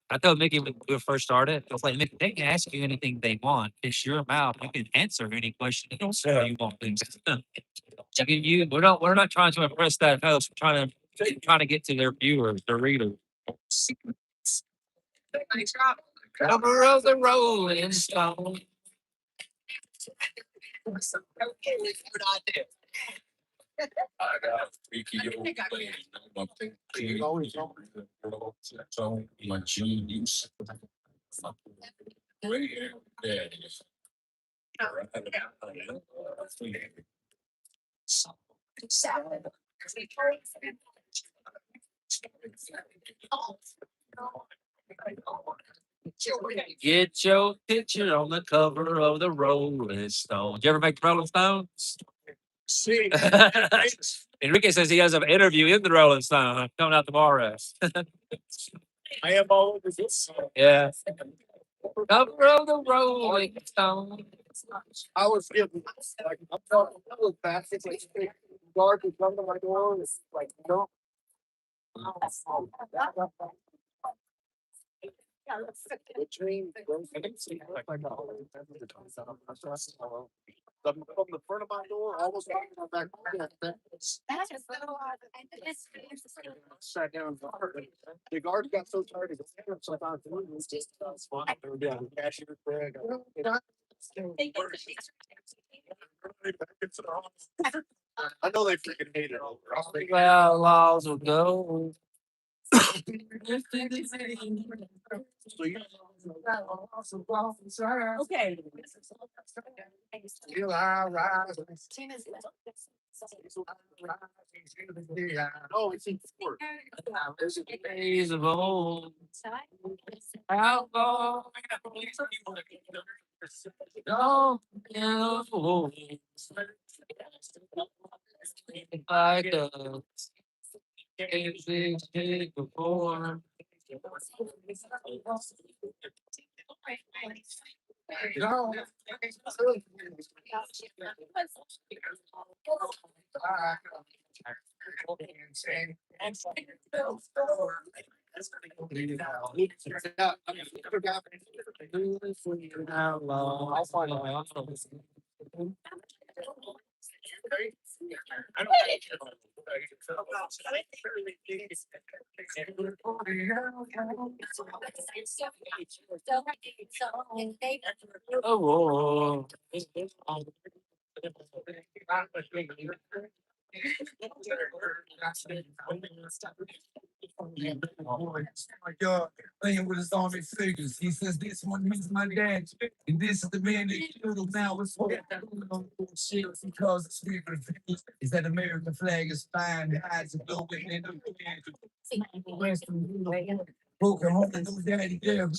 I told Mickey when we first started, I was like, Mickey, they can ask you anything they want. It's your mouth. You can answer any question. They don't say you want things. We're not trying to impress that host. We're trying to get to their viewers, their readers. Cover of the Rolling Stone. I got freaky old way. My genius. Get your picture on the cover of the Rolling Stone. Did you ever make the Rolling Stones? See, Enrique says he has an interview in the Rolling Stone coming out tomorrow. I am all over this. Yeah. Cover of the Rolling Stone. I was getting like I'm talking I was back. It's like guard would come to my door and it's like no. Between from the front of my door, almost back. Sat down. The guard got so tired of him sometimes. It was just cashier Greg. I know they freaking hate it over. Well, laws will go. Okay. Till I rise. Oh, it's in sport. Days of old. How long? Don't know. Like a before. I'll find out. Oh, My God, playing with his army figures. He says this one means my dad. And this is the man that killed him. Now it's what shit because it's weird. Is that American flag is fine, hides and blowing in the wind. Broken home, no daddy there.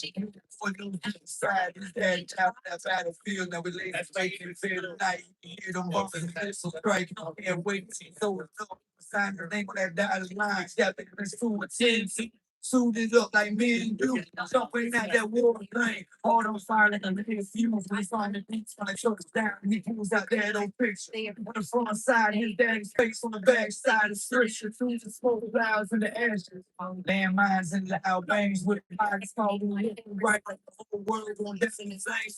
For no side, his dad out that battlefield. Now we lay that fake in the field of night. You hear them bumping, missiles striking. Can't wait to see so sign the name of that dotted line. Stepping in this food with 10 feet. Suit it up like men do. Jumping out that war plane. All on fire like a little fumes. We find the beats when I choke us down. He was out there, no picture. On the front side, his daddy's face on the back side. The scripture, through the smoke clouds and the ashes. Landmines and the outbangs with bodies falling right like the whole world on different things.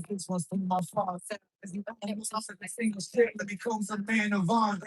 This one's from my father. As he single shit that becomes a man of honor.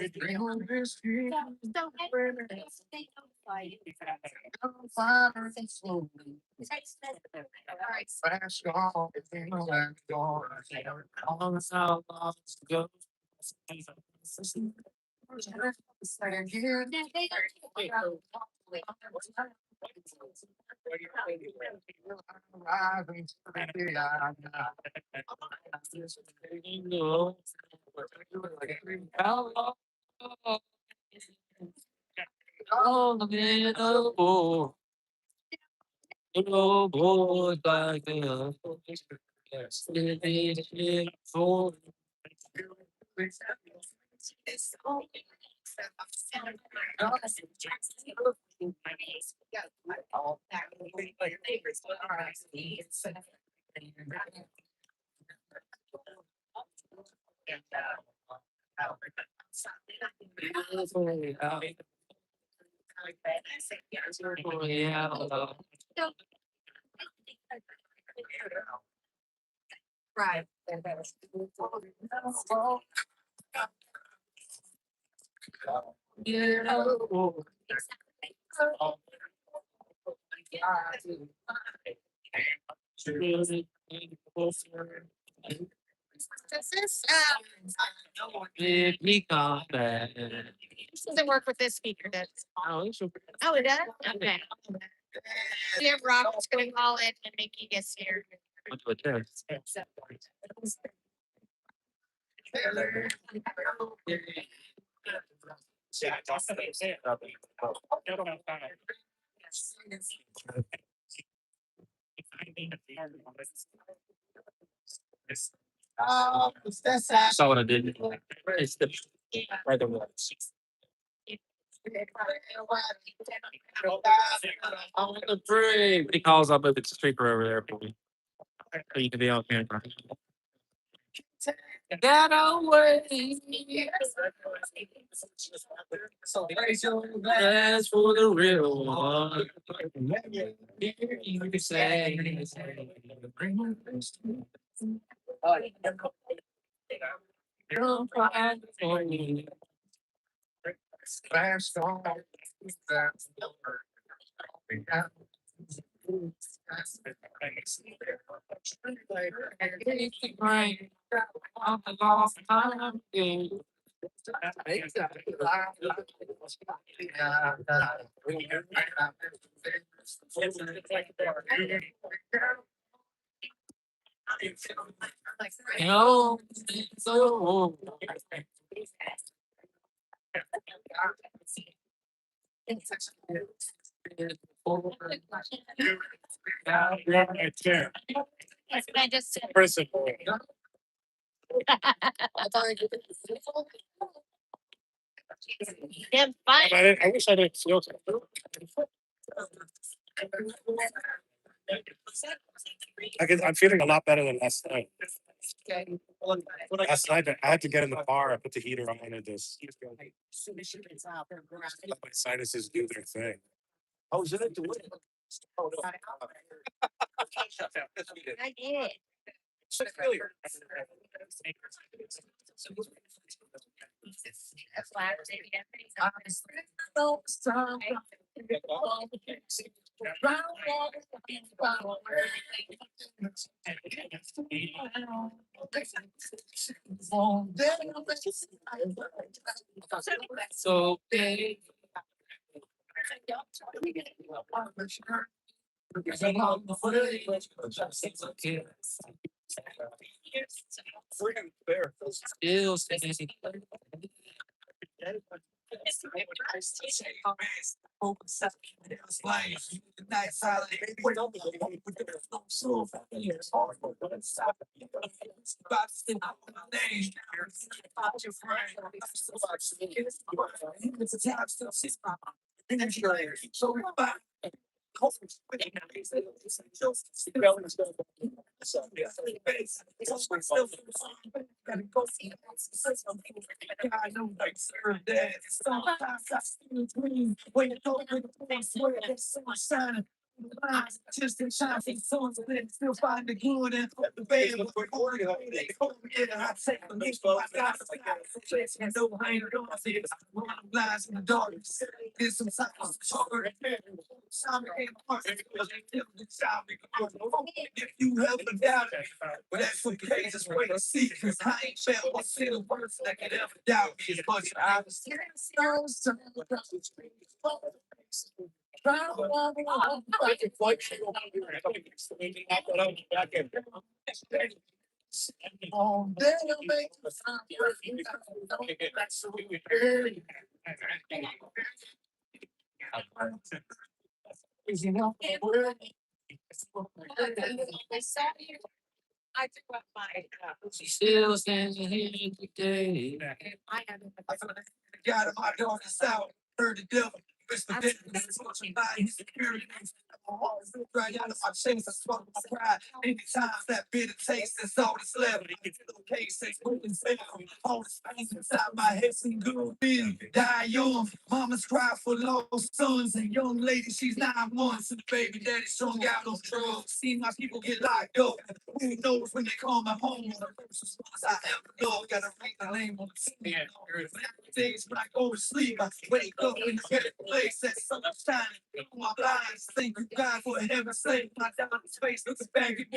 oh, boy, like a for Right. Does this, He got that. this doesn't work with this speaker, does it? Oh, it's okay. Oh, it does? Okay. We have Robert's gonna call it and make you get scared. Went to a test. Saw what I did. It's the right of words. On the brave. He calls up if it's a speaker over there for me. So you can be on camera. That away. That's for the real one. You can say. Don't cry for me. Right. I'm the lost time. No, so That's what I just said. Principal. Yeah, fine. I wish I didn't feel so. I'm feeling a lot better than last night. Last night, I had to get in the car. I put the heater on and just let my sinuses do their thing. Oh, is it? I did. So. Still standing. Just in time for songs and then still find the good and the bad. They call me in and I take the mix, but I got and no I ain't gonna see it. Lies in the dark. There's some silence. If you ever doubt it, but that's okay, just wait and see. Cause I ain't felt one single person that could ever doubt me as much as I was. I took up my. Still standing here today. I had. Got my daughter's out, heard the devil. Mr. Business, watching by his security. Right out of my chase, I swallow my pride. Anytime that bitter taste, that's all that's left. It's okay, say, moving fail. All the space inside my head, some good feeling. Die young, mamas cry for lost sons. And young lady, she's 9 months. And the baby daddy strung out on drugs. Seen my people get locked up. Who knows when they call my home? The first response I ever know. Gotta read the name on the scene. Days when I go to sleep, I wake up in a better place. That sun shining through my eyes. Thank you, God, for heaven's sake. My down space looks back at me.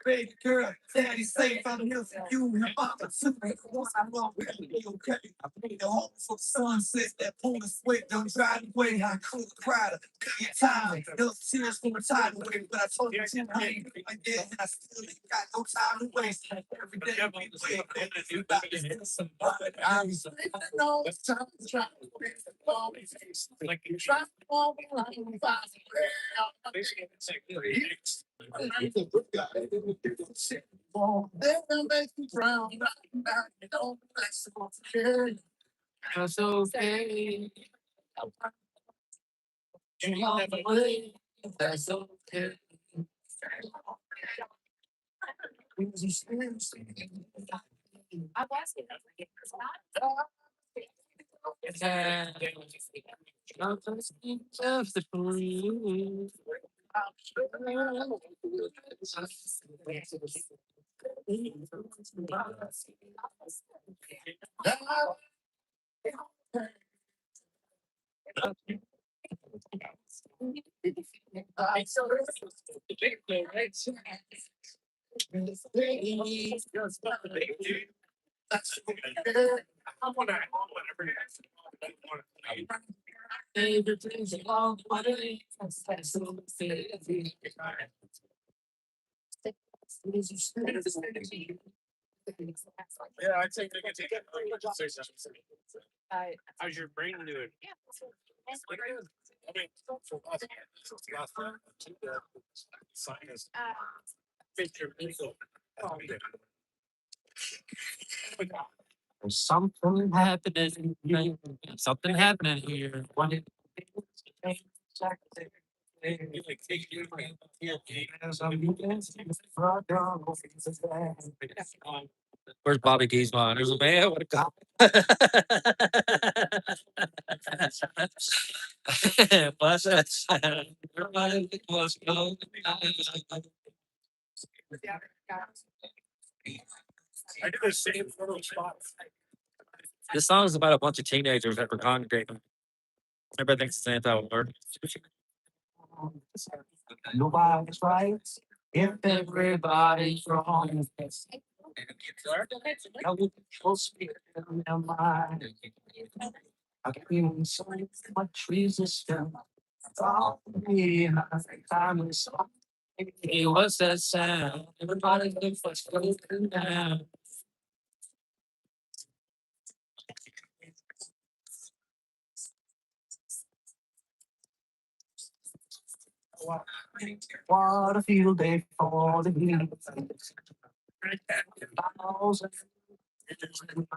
Baby girl, daddy's safe. I'm here for you and mama too. Once I'm wrong, we'll be okay. I made a home for the sunset. That pull the sweat, don't drive away. I could have cried a billion times. Those tears from a time away. But I told you, I ain't like that. And I still ain't got no time to waste. Every day, we wait. And you got to hit somebody. I'm so no time to try to wait. Like you try to fall behind the fire. They'll make you drown. Don't bless them. That's okay. You love the way. That's okay. I was. Yeah, I think they can take it. How's your brain doing? I mean, for us, last time, sinus. Picture legal. There's something happening. Something happening here. Where's Bobby Giesman? There's a man with a cop. Everybody was going. I do the same little spots. This song is about a bunch of teenagers that were congregating. Everybody thinks it's anti-war. Nobody's right if everybody's wrong. I feel so much resistance. All me, I'm so. Hey, what's that sound? Everybody looks what's going down. What a field day for the heat.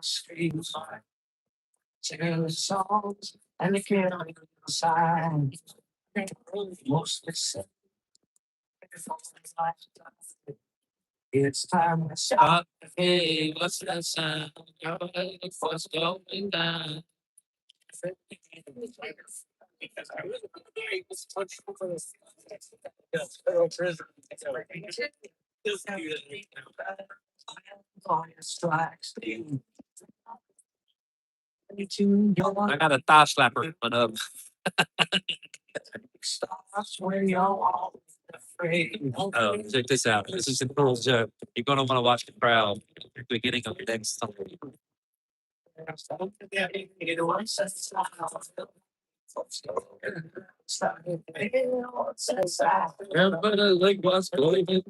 Streets, singing the songs and the killing signs. Mostly said, it's time to stop. Hey, what's that sound? What's going down? I got a thigh slapper, but oh, check this out. This is a cool joke. You're gonna want to watch the crowd at the beginning of the next song. Everybody like what's going on.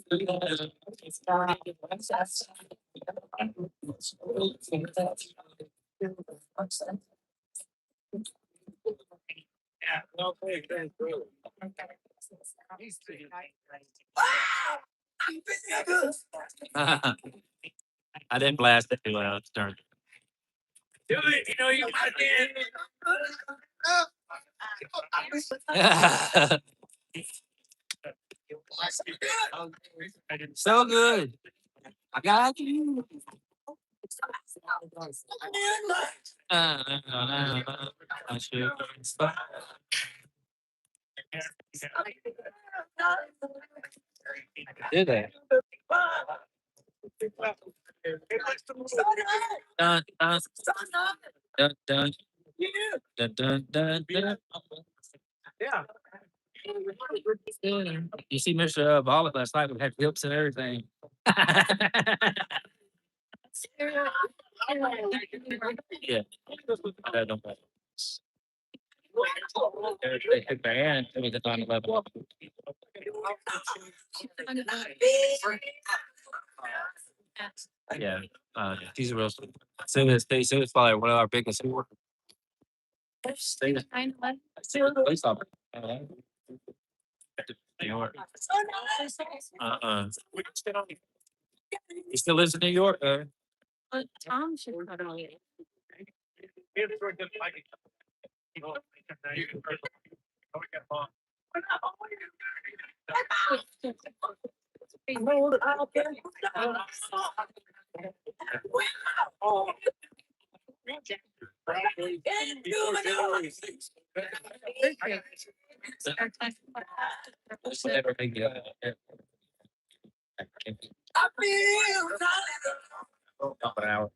I didn't blast it too loud. Darn. Do it, you know you got it. So good. I got you. I should stop. Did they? Dun, dun, dun, dun, dun, dun, dun, dun. Yeah. You see Mr. Bollock last night, we had clips and everything. Yeah. I don't know. They took their hand to me the 9/11. Yeah, he's a real. So it's probably one of our biggest. Police officer. New York. He still lives in New York, though. Tom should put on it. Never make it out. Half an hour.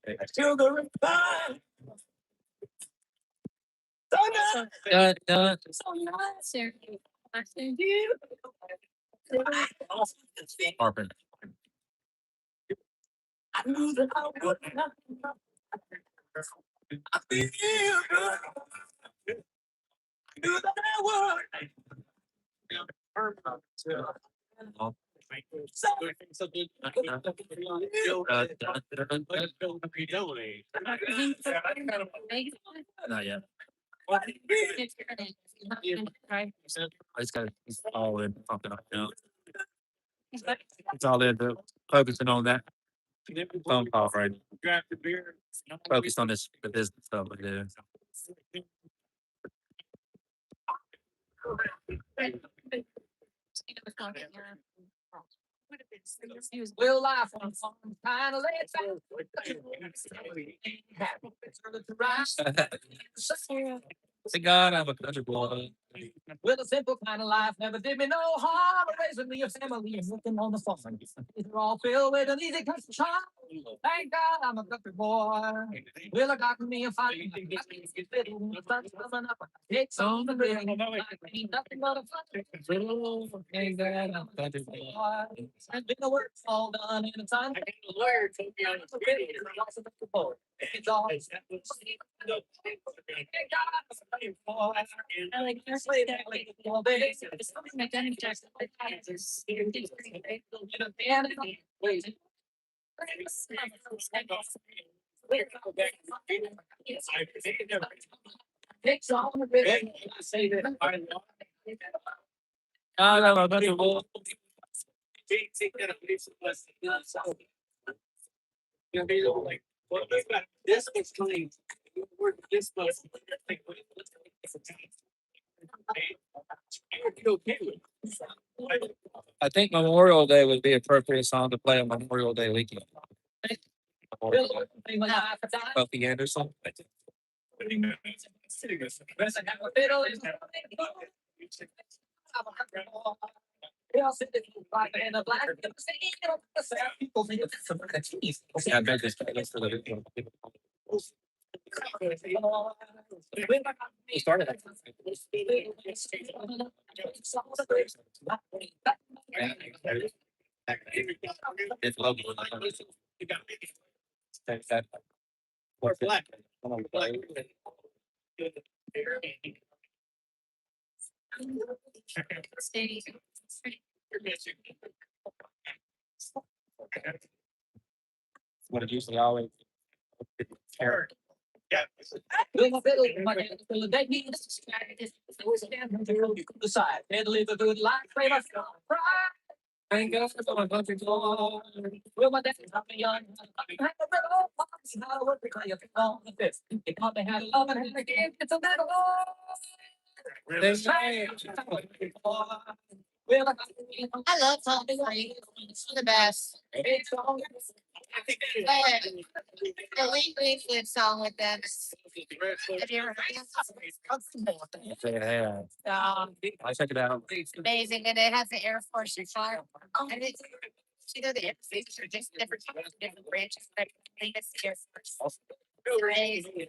Dun, dun. Harper. Not yet. I just got it's all in pumping up now. It's all in focusing on that phone call, right? Focused on this the business stuff we do. Real life on kind of Thank God I'm a country boy. With a simple kind of life, never did me no harm. Raising me a family and working on the farm. These are all filled with an easy sunshine. Thank God I'm a country boy. Well, I got me a fight. It's on the ring. Ain't nothing but a fight. Thank God I'm a country boy. I've been the work all done in a time. I got a lawyer told me on the video. It's all. This was coming. This was I think Memorial Day would be an appropriate song to play on Memorial Day weekend. Buffy Anderson. Yeah, I bet this playlist for the He started it. It's low. Or black. What it usually always. Yeah. And live a good life. Thank God for my country boy. Will my dad taught me young? How to work the clay on the fifth. They taught me how to love and how to give. It's a battle. They say, I love Tom Brady. It's the best. The Lee Greenwood song with them. Have you ever heard it? Yeah. I check it out. It's amazing, and it has the Air Force fire. And it's the Air Force are just different branches. I think it's the Air Force. Crazy.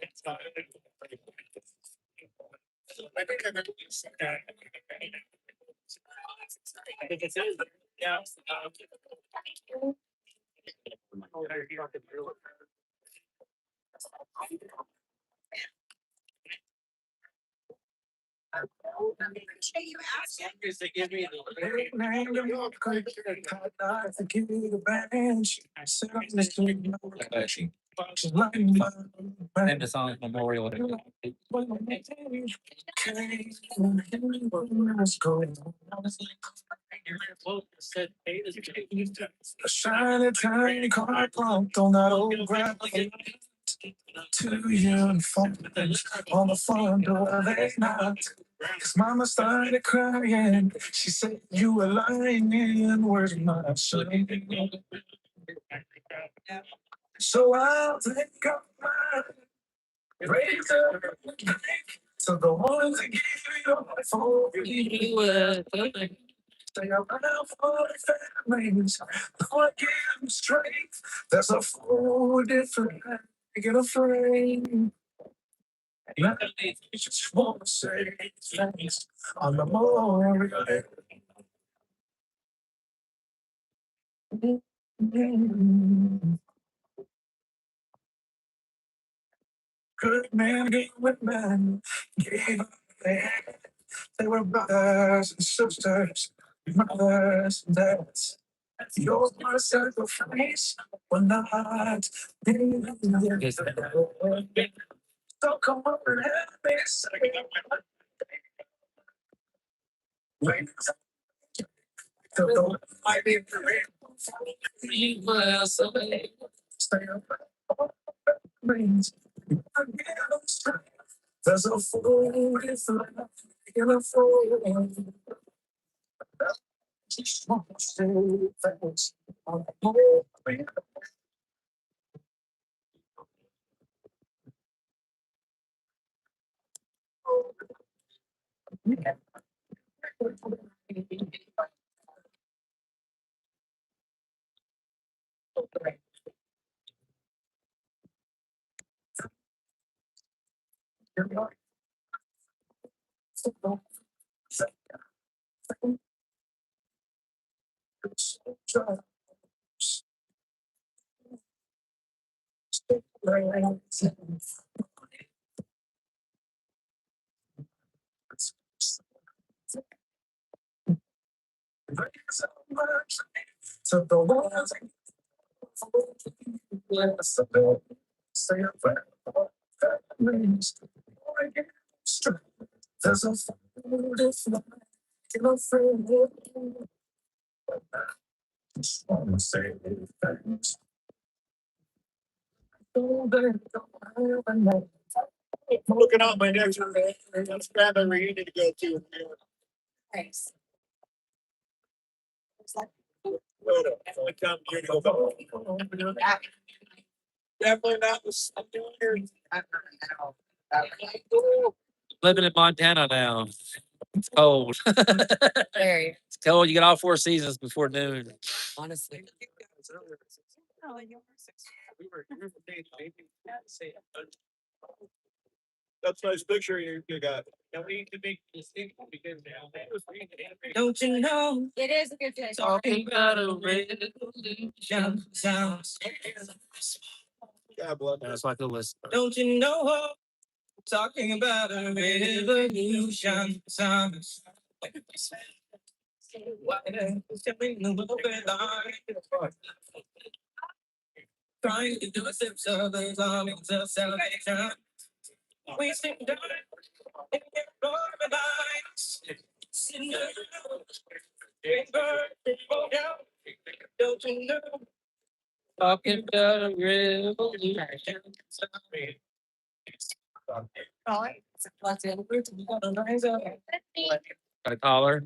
Yeah. And the song Memorial Day. A shiny tiny car parked on that old gravel. Two uniforms on the front door late night. Cause mama started crying. She said, you were lying. Where's my son? So I'll take up my razor to the ones that give you your phone. Stay around for the families. Lord, give them strength. There's a full different get afraid. You just want to say thanks on the Memorial Day. Good man, good man, gave up their hand. They were brothers and sisters, mothers and dads. Your sacrifice will not be. So come on and have me say, wait, the Lord might be we will survey. Stay up, means there's a fool in a fool. Just want to say thanks on the Memorial. Looking out my next family reunion to go to. Thanks. Only time here to go. Definitely not the second year. Living in Montana now. It's cold. Very. It's cold. You get all 4 seasons before noon. Honestly. That's a nice picture you got. Don't you know? It is a good day. Talking about a revolution sounds. God bless. That's like a list. Don't you know? Talking about a revolution sounds. Why the stepping a little bit line? Trying to do a steps of the armies of salvation. Wasting time in your organized. Cinderella, people down. Don't you know? Talking about a revolution. Got a collar.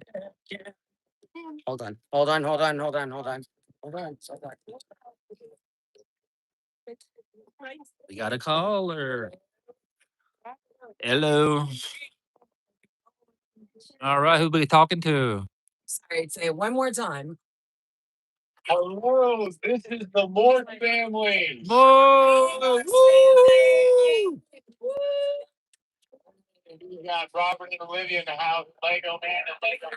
Hold on. Hold on. Hold on. Hold on. Hold on. Hold on. Hold on. We got a caller. Hello. All right, who we talking to? Sorry, say it one more time. Hello, this is the Lord family. Whoa! We got Robert and Olivia in the house. Lego man and Lego.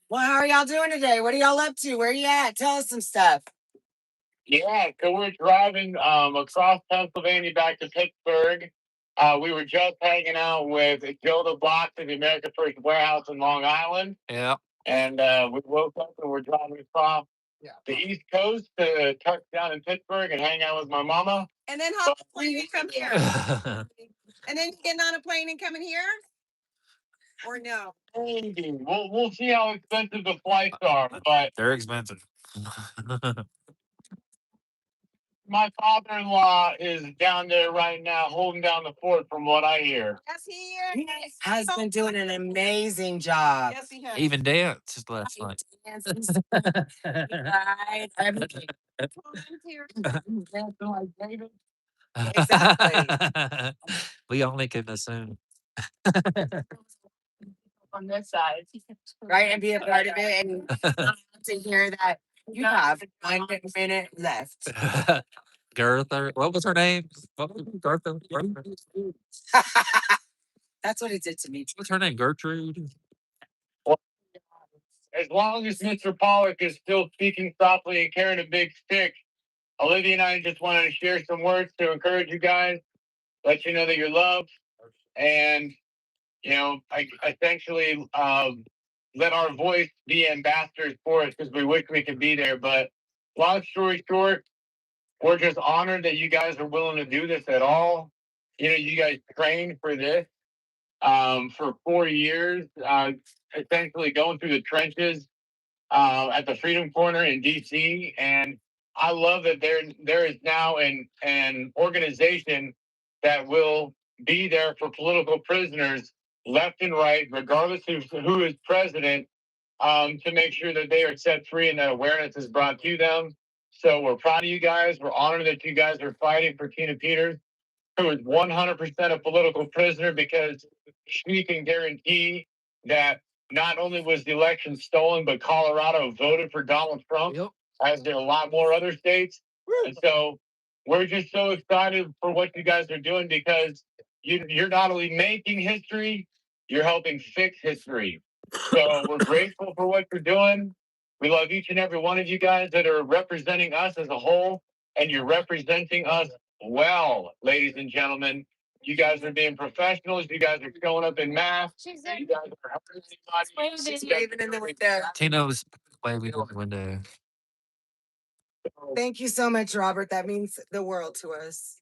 Well, how are y'all doing today? What are y'all up to? Where you at? Tell us some stuff. Yeah, so we're driving across Pennsylvania back to Pittsburgh. We were just hanging out with Joe the Box at the America First Warehouse in Long Island. Yeah. And we woke up and we're driving across the East Coast to touch down in Pittsburgh and hang out with my mama. And then hop on a plane and come here. And then getting on a plane and coming here? Or no? Maybe. We'll see how expensive the flights are, but They're expensive. my father-in-law is down there right now holding down the fort from what I hear. Yes, he is. Has been doing an amazing job. Yes, he has. Even danced last night. Right, everything. Exactly. We only can assume. On this side. Right, and be a part of it and to hear that you have 1 minute left. Gerther. What was her name? What was Gerther? That's what it did to me. What's her name? Gertrude? As long as Mr. Pollock is still speaking softly and carrying a big stick, Olivia and I just wanted to share some words to encourage you guys, let you know that you're loved, and I essentially let our voice be ambassadors for us because we wish we could be there. But long story short, we're just honored that you guys are willing to do this at all. You guys trained for this for 4 years, essentially going through the trenches at the Freedom Corner in DC. And I love that there is now an organization that will be there for political prisoners left and right, regardless of who is president, to make sure that they are set free and that awareness is brought to them. So we're proud of you guys. We're honored that you guys are fighting for Tina Peters. who is 100% a political prisoner because she can guarantee that not only was the election stolen, but Colorado voted for Donald Trump, as did a lot more other states. And so we're just so excited for what you guys are doing because you're not only making history, you're helping fix history. So we're grateful for what you're doing. We love each and every one of you guys that are representing us as a whole, and you're representing us well, ladies and gentlemen. You guys are being professionals. You guys are showing up in masks. You guys are helping everybody. She's waving in the window. Tino's waving in the window. Thank you so much, Robert. That means the world to us.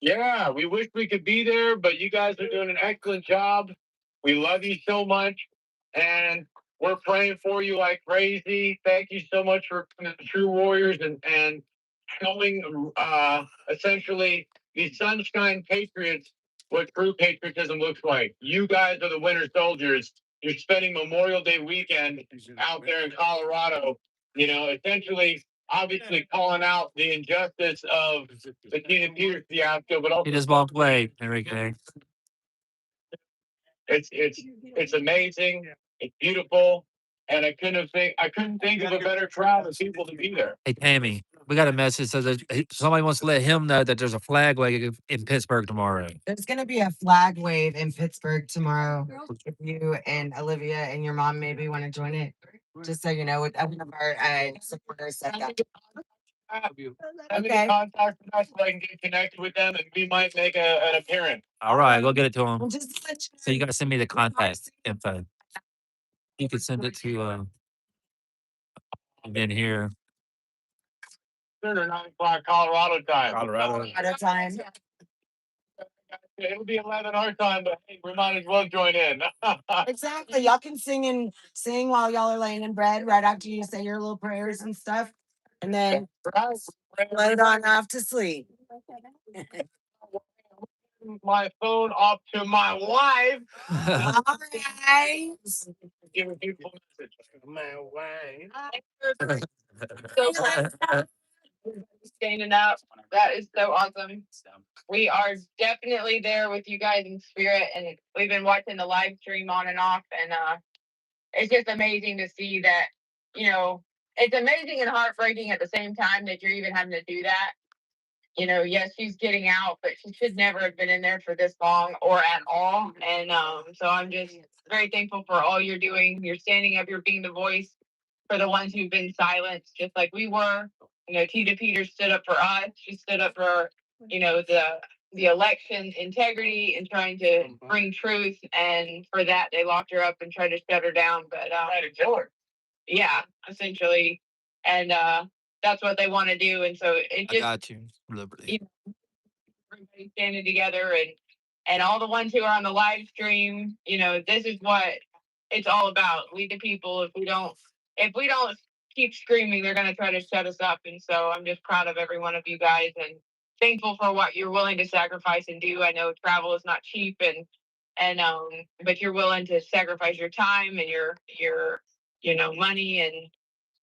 Yeah, we wish we could be there, but you guys are doing an excellent job. We love you so much, and we're praying for you like crazy. Thank you so much for being the true warriors and showing essentially the Sunshine Patriots what true patriotism looks like. You guys are the winter soldiers. You're spending Memorial Day weekend out there in Colorado, you know, essentially obviously calling out the injustice of the Tina Peters fiasco, but also He just walked away, Enrique. it's amazing, it's beautiful, and I couldn't think of a better crowd of people to be there. Hey, Tammy, we got a message that says that somebody wants to let him know that there's a flag wave in Pittsburgh tomorrow. There's gonna be a flag wave in Pittsburgh tomorrow. If you and Olivia and your mom maybe want to join it, just so you know, with one of our supporters said that. Have any contact with us so I can get connected with them, and we might make an appearance. All right, go get it to him. Well, just to let you So you got to send me the contact info. You could send it to in here. 9 o'clock Colorado time. Colorado. at a time. It'll be 11 our time, but hey, we might as well join in. Exactly. Y'all can sing while y'all are laying in bed right after you say your little prayers and stuff. And then let it on off to sleep. My phone off to my wife. All right. Give a beautiful message. My wife. Standing up. That is so awesome. We are definitely there with you guys in spirit, and we've been watching the live stream on and off, and it's just amazing to see that, you know, it's amazing and heartbreaking at the same time that you're even having to do that. You know, yes, she's getting out, but she should never have been in there for this long or at all. And so I'm just very thankful for all you're doing. You're standing up, you're being the voice for the ones who've been silenced, just like we were. You know, Tina Peters stood up for us. She stood up for, you know, the election integrity and trying to bring truth. And for that, they locked her up and tried to shut her down. But Tried to kill her. yeah, essentially. And that's what they want to do. And so it I just, got you, Liberty. you know, everybody standing together and all the ones who are on the live stream, you know, this is what it's all about. We the people, if we don't keep screaming, they're gonna try to shut us up. And so I'm just proud of every one of you guys and thankful for what you're willing to sacrifice and do. I know travel is not cheap and but you're willing to sacrifice your time and your you know money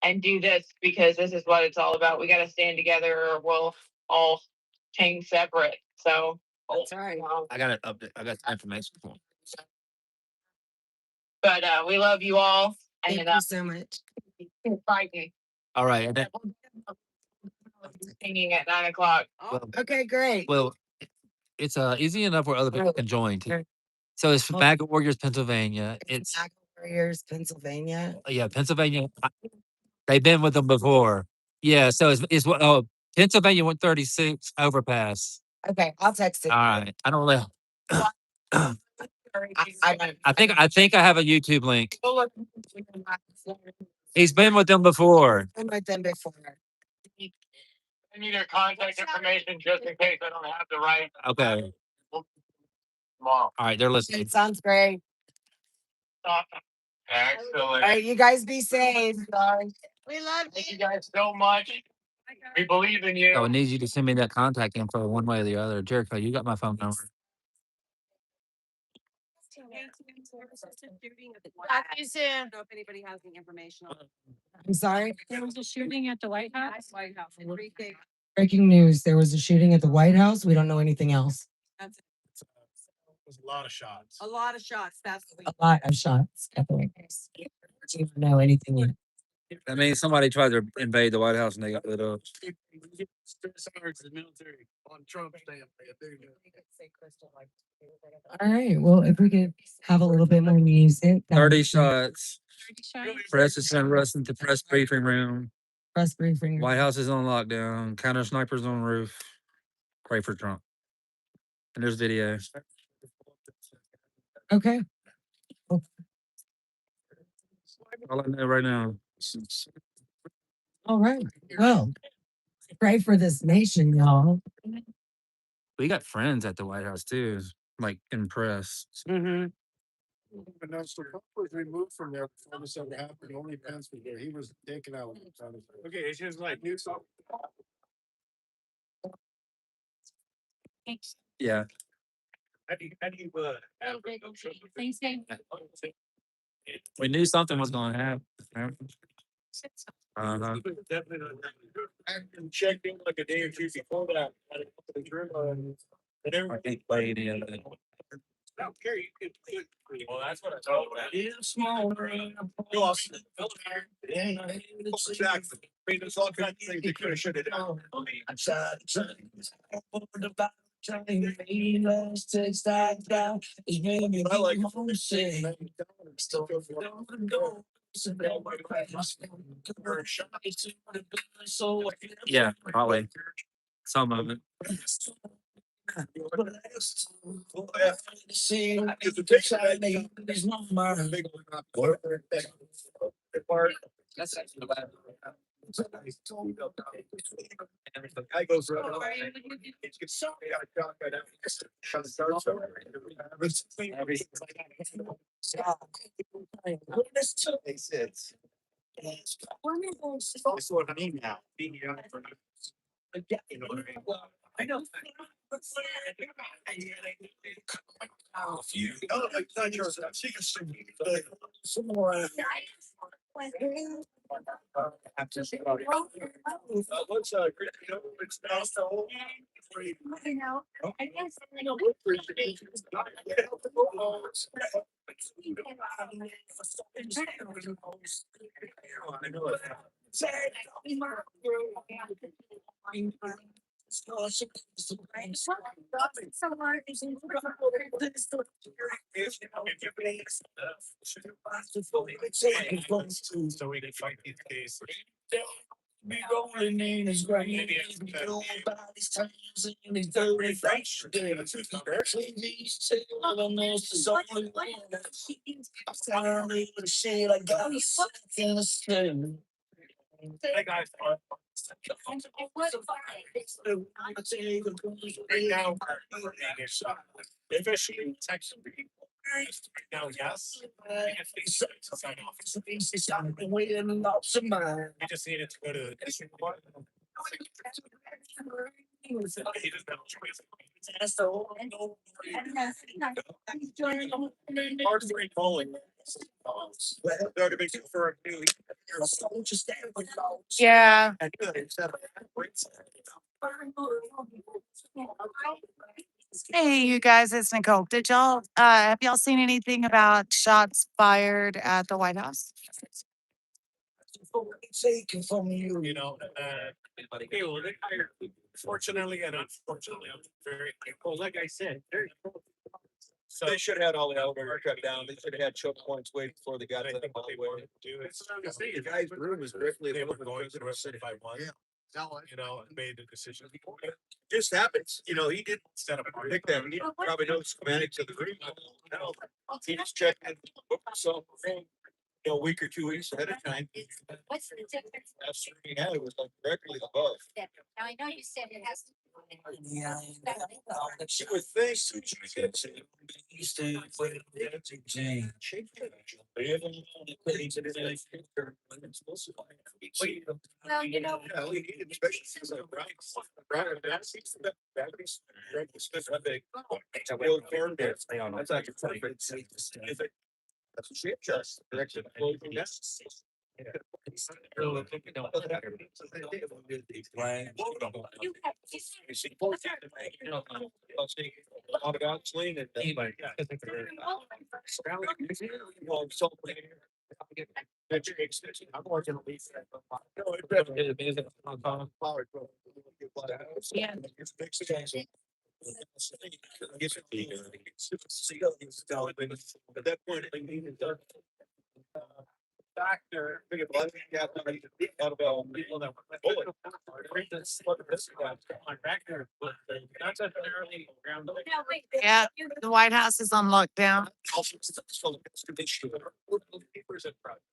and do this because this is what it's all about. We got to stand together or we'll all hang separate. So That's right. I got an update. I got information for him. but we love you all Thank and you so much. keep fighting. All right. And then, Singing at 9 o'clock. well, Okay, great. well, it's easy enough where other people can join too. So it's from MAGA Warriors, Pennsylvania. It's MAGA Warriors, Pennsylvania. yeah, Pennsylvania. They've been with them before. Yeah, so it's what Pennsylvania 136 overpass. Okay, I'll text it. All right. I don't really I I think I have a YouTube link. He's been with them before. been with them before. I need their contact information just in case I don't have the right. Okay. Tomorrow. All right, they're listening. It sounds great. Excellent. All right, you guys be safe. We love Thank you guys so much. We believe in you. So I need you to send me that contact info one way or the other. Jericho, you got my phone number. Talk to you soon. I don't know if anybody has any information on. I'm sorry. There was a shooting at the White House. White House. Enrique Breaking news, there was a shooting at the White House. We don't know anything else. That's it. There's a lot of shots. A lot of shots. That's what A lot of shots at the White House. We don't know anything yet. I mean, somebody tried to invade the White House and they got lit up. The military on Trump stamp. All right. Well, if we could have a little bit more music. that 30 would be shots. Press is sent Russ into press briefing room. Press briefing. White House is on lockdown. Counter snipers on roof. Pray for Trump. And there's video. Okay. All I know right now. All right. Well, pray for this nation, y'all. We got friends at the White House too, like in press. And that's the Trump was removed from there before this ever happened. Only Pence was there. He was taken out. Okay, it's just like new stuff. Yeah. How do you Thanks, Dave. We knew something was going to happen. Uh-huh. I checked in like a day or two before that. I think played in it. Well, that's what I told him. Small room. Exactly. I mean, there's all kinds of things they could have, should have done. I like Yeah, probably. Some of it. Guy goes. That's what I mean now. You know what I mean? I know. It's not yours. I'm seeing some more. What's it's now so. I know. I guess I know. So we can fight these cases. Be rolling in his grave. Nobody's times in his dirty face. Especially these two elements is only one. I'm finally with shit. I got a second to stew. Hey guys. Right now, officially Texas. Now, yes. We just needed to go to the district court. He doesn't have a choice. Hard to recalling. They're to be for a new. Yeah. Hey, you guys, it's Nicole. Did y'all have y'all seen anything about shots fired at the White House? Taken from you. You know, okay, well, they hired, fortunately and unfortunately, I'm very, well, like I said, so They should have had all the elevator cut down. They should have had choke points waiting before they got I to the think what they hallway. wanted to do is. The guy's room is directly They were above the going to president's it by one. Yeah. You know, and made the decision. Just happens, you know, he didn't Set up. pick them. He probably knows schematics of the room. No, he just checked it, booked himself a room, you know, a week or 2 weeks ahead of time. What's the difference? That's what he had. It was like directly above. Now, I know you said it has. Yeah, She would think. Well, you know. Yeah, we need it, especially since Brian, that's that batteries. That big. It's a real farm there. That's actually perfect. That's a shape chest. Direction. At that point, they needed to. Doctor. People that were bullet. Yeah, the White House is on lockdown.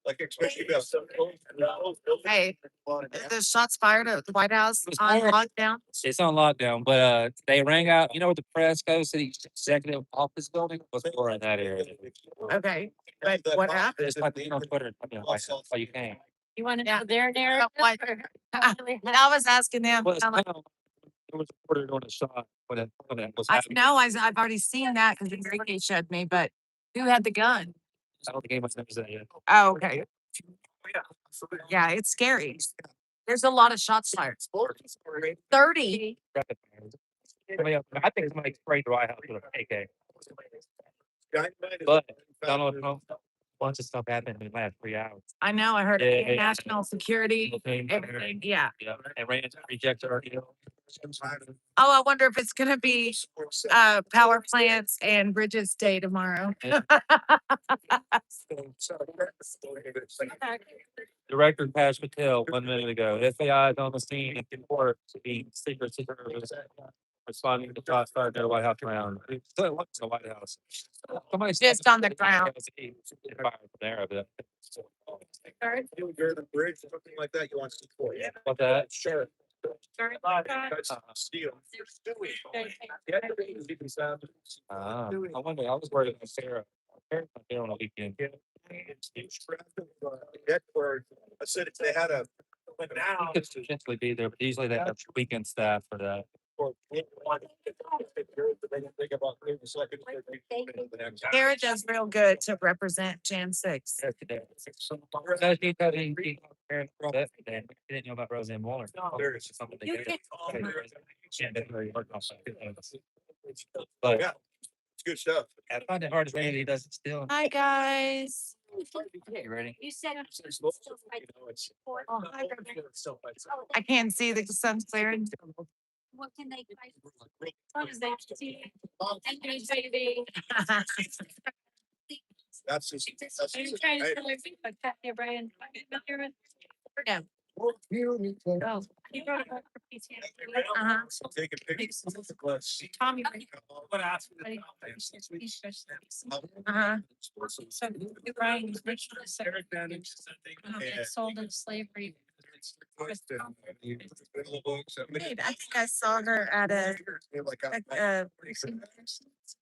Like especially about. Hey, the shots fired at the White House on lockdown. It's on lockdown, but they rang out. You know where the press goes to the executive office building? Was more in that area. Okay, but what happened? It's like on Twitter. White House. Oh, you can't. You want to Yeah. know their narrative? What? I was asking them. Well, it's I'm like, kind of- it was reported on a shot when it was I happening. know, I've already seen that because Enrique showed me, but who had the gun? I don't think anybody's noticed that yet. Oh, okay. Yeah, it's scary. There's a lot of shots fired. 30. I mean, I think somebody sprayed the White House with an AK. But Donald Trump wants this stuff happened in the last 3 hours. I know, I heard Yeah, yeah. national security, Okay. everything, yeah. Yeah, and ran rejected our deal. Oh, I wonder if it's gonna be power plants and bridges day tomorrow. Director Pash Patel 1 minute ago. FBI is on the scene and report to be Secret Service responding to shots fired near the White House round. So what's the White House? Somebody Just on the ground. Fired from there a bit. You're the bridge, something like that, you want to see for, yeah. What that? Sure. Steel. I wonder, I was worried about Sarah. Sarah's not there on the weekend. That where, I said if they had a. He could potentially be there, but usually they have weekend staff for that. Kara does real good to represent Jan 6. Didn't know about Roseanne Mueller. There is something they did. But Yeah, it's good stuff. I find it hard to believe he doesn't still. Hi, guys. You ready? You said. Oh, hi, I can't see the sun's clearing. What can they? What is that? Thank you, baby. That's just. Are you trying to tell everybody about Kathy O'Brien? Yeah. Oh, you brought it up for PTA. Uh-huh. Taking pictures. Tommy. Uh-huh. So Brian was mentioned as secretary. Sold in slavery. Babe, I think I saw her at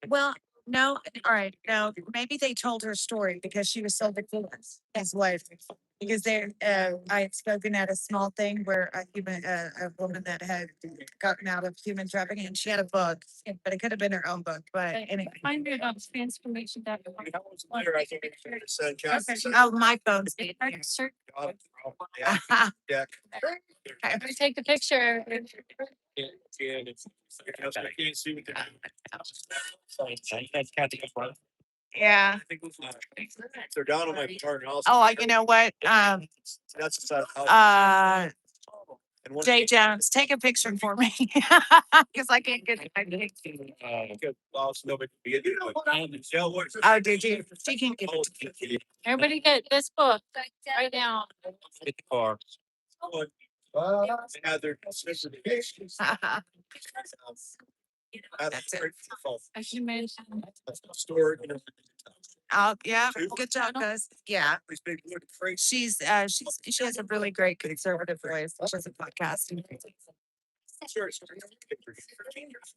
well, no, all right, no, maybe they told her story because she was so victimless, his wife. Because I had spoken at a small thing where a woman that had gotten out of human trafficking, and she had a book, but it could have been her own book, but anyway. Find me about transformation. Oh, my phone's being Deck. I'm gonna take the picture. I can't see what Yeah. they're down on my part. Oh, you know what? That's the side of the house. And one- Jay Jones, take a picture for me. Cause I can't get it. Well, so nobody can get it, but- Yeah, what- Oh, did you? She can get it. Everybody get this book right now. Get the car. They had their specifications. That's it. As you mentioned. Stored, you know. Oh, yeah, good job, guys. Yeah. These big wood crates. She has a really great conservative voice. She has a podcast. Sure, it's 13 years.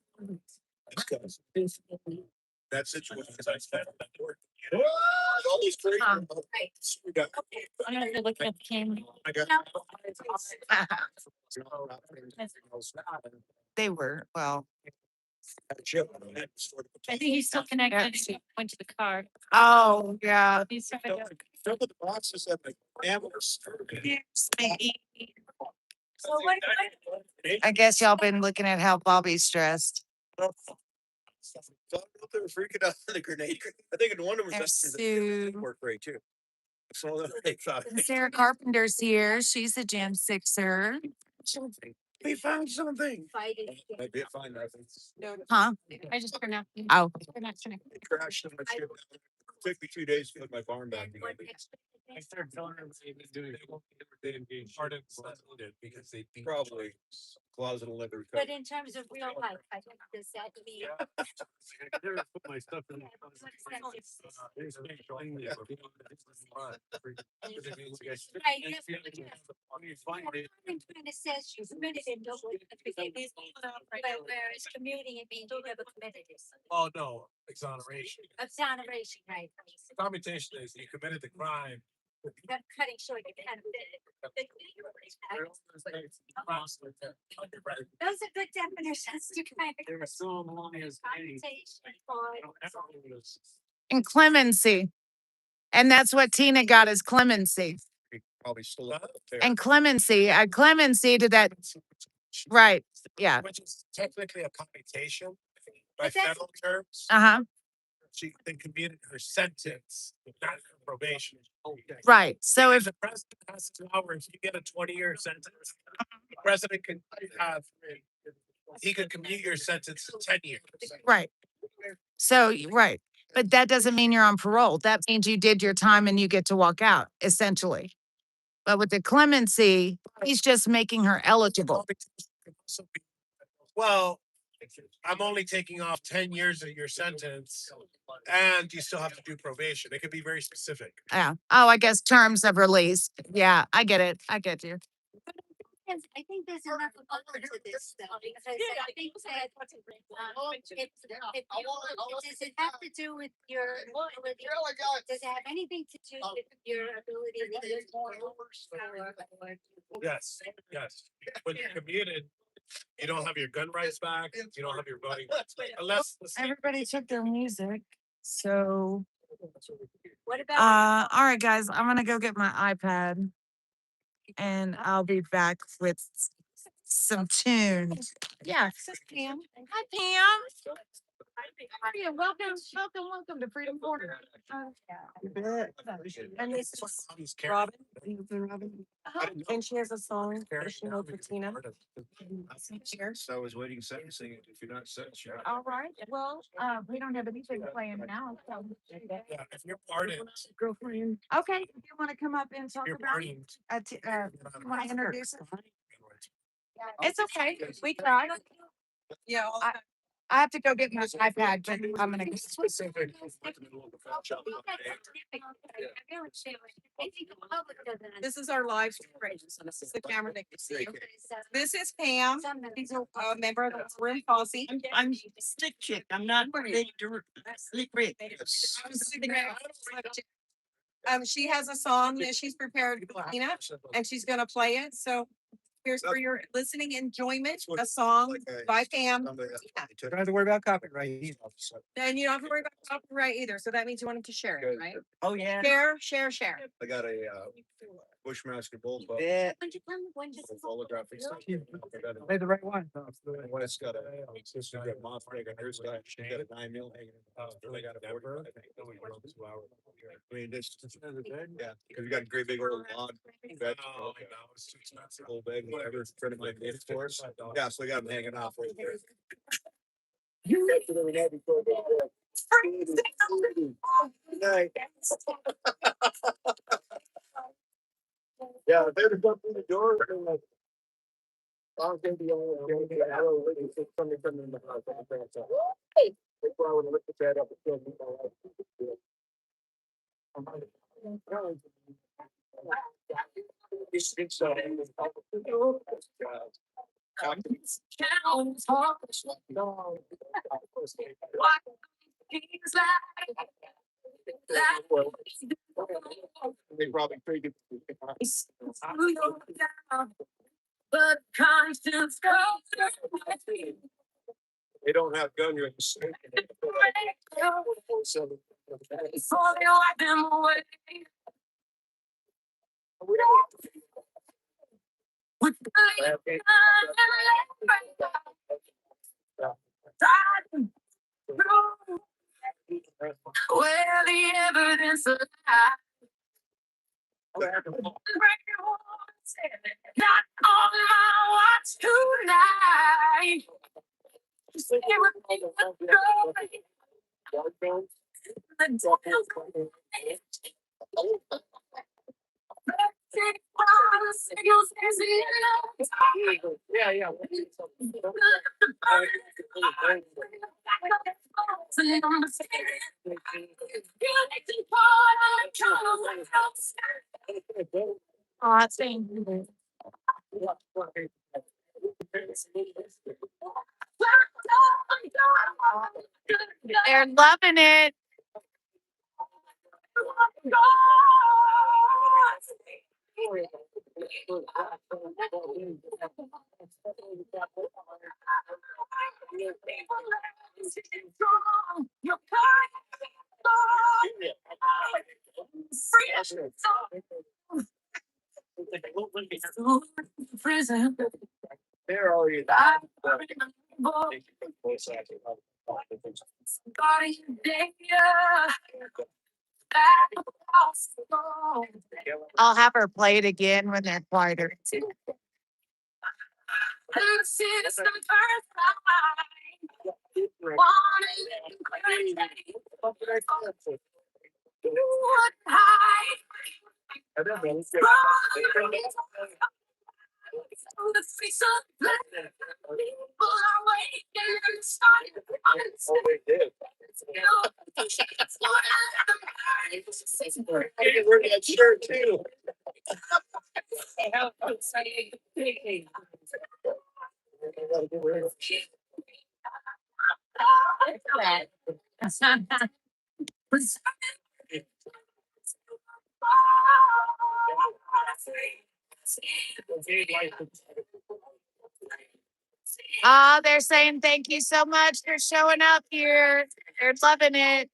That situation is I spent that work. All these crates. We got- I'm gonna look at the camera. I got. They were, well, I think he's still connected. He went to the car. Oh, yeah. He's still Fill the boxes at the cameras. So what? I guess y'all been looking at how Bobby's dressed. They were freaking out the grenade. I think one of them There's was Sue. work great too. So they thought Sarah Carpenter's here. She's a gym sixer. we found something. I did find nothing. Huh? I just pronounced. Oh, Pronounced it. It crashed on my ship. Took me 2 days to put my farm back together. I started telling her what they've been doing. They didn't be part of it because they Probably closet will never But in terms of real life, I think does that mean? I never put my stuff in. Right, yes, but it says you committed it, don't wait, but whereas commuting, it means you never committed it. Oh, no, exoneration. Exoneration, right? Commutation is you committed the crime. That cutting short, you kind of did it. Those are good definitions to kind of. They were so long as. Commutation for. and clemency. And that's what Tina got is clemency. Probably still up there. And clemency, clemency to that. Right. Yeah. Which is technically a commutation by But that's- federal terms. Uh-huh. She then commuted her sentence, not her probation. Right. So if The president has to power, if you get a 20-year sentence, the president can have, he could commute your sentence to 10 years. right. So right. But that doesn't mean you're on parole. That means you did your time and you get to walk out, essentially. But with the clemency, he's just making her eligible. Well, I'm only taking off 10 years of your sentence and you still have to do probation. It could be very specific. Yeah. Oh, I guess terms of release. Yeah, I get it. I get you. I think there's enough of to this though, because I think that. Does it have to do with your ability? Does it have anything to do with your ability to use more Yes, yes. When you're commuted, you don't have your gun rights back. You don't have your voting rights back. Unless. Everybody took their music. So, What about? all right, guys, I'm gonna go get my iPad and I'll be back with some tunes. Yeah, this is Pam. Hi, Pam. Yeah, welcome to Freedom Corner. And this is Robin. And she has a song that she wrote for Tina. So I was waiting sentencing. If you're not sentenced, you're out. All right, well, we don't have anything playing now. So. Yeah, if you're pardoned. Girlfriend. Okay, if you want to come up and talk You're about it, pardoned. you want to introduce it? It's okay, we tried. Yeah. I have to go get my iPad, but I'm gonna. Specific. This is our live stream. So this is the camera that you see. This is Pam. She's a member of the room posse. I'm slick chick. I'm not big, slick Rick. She has a song that she's prepared for Tina, and she's gonna play it. So here's for your listening enjoyment, a song by Pam. Don't have to worry about copyright. And you don't have to worry about copyright either. So that means you wanted to share it, right? Oh, yeah. Share. I got a Bushmaster bullpup. Yeah. Holographic stuff. Made the right one. When it's got a sister got moth rig on her side, she got a 9 mil hanging. They got a 40, I think. I mean, it's yeah, because you got a great big old log bed. Old bed, whatever. Friend of mine made it for us. Yeah, so I got them hanging off right there. Yeah, they were up in the door. And like, I'm gonna be only I don't really think somebody coming in the house. They probably would lift the bed up and kill me. They probably figured. But conscience goes. They don't have gun range. Where the evidence of not on my watch tonight. Yeah, yeah. Awesome. They're loving it. Prison. They're already. I'll have her play it again when they're quieter. We're that shirt too. They're saying thank you so much for showing up here. They're loving it.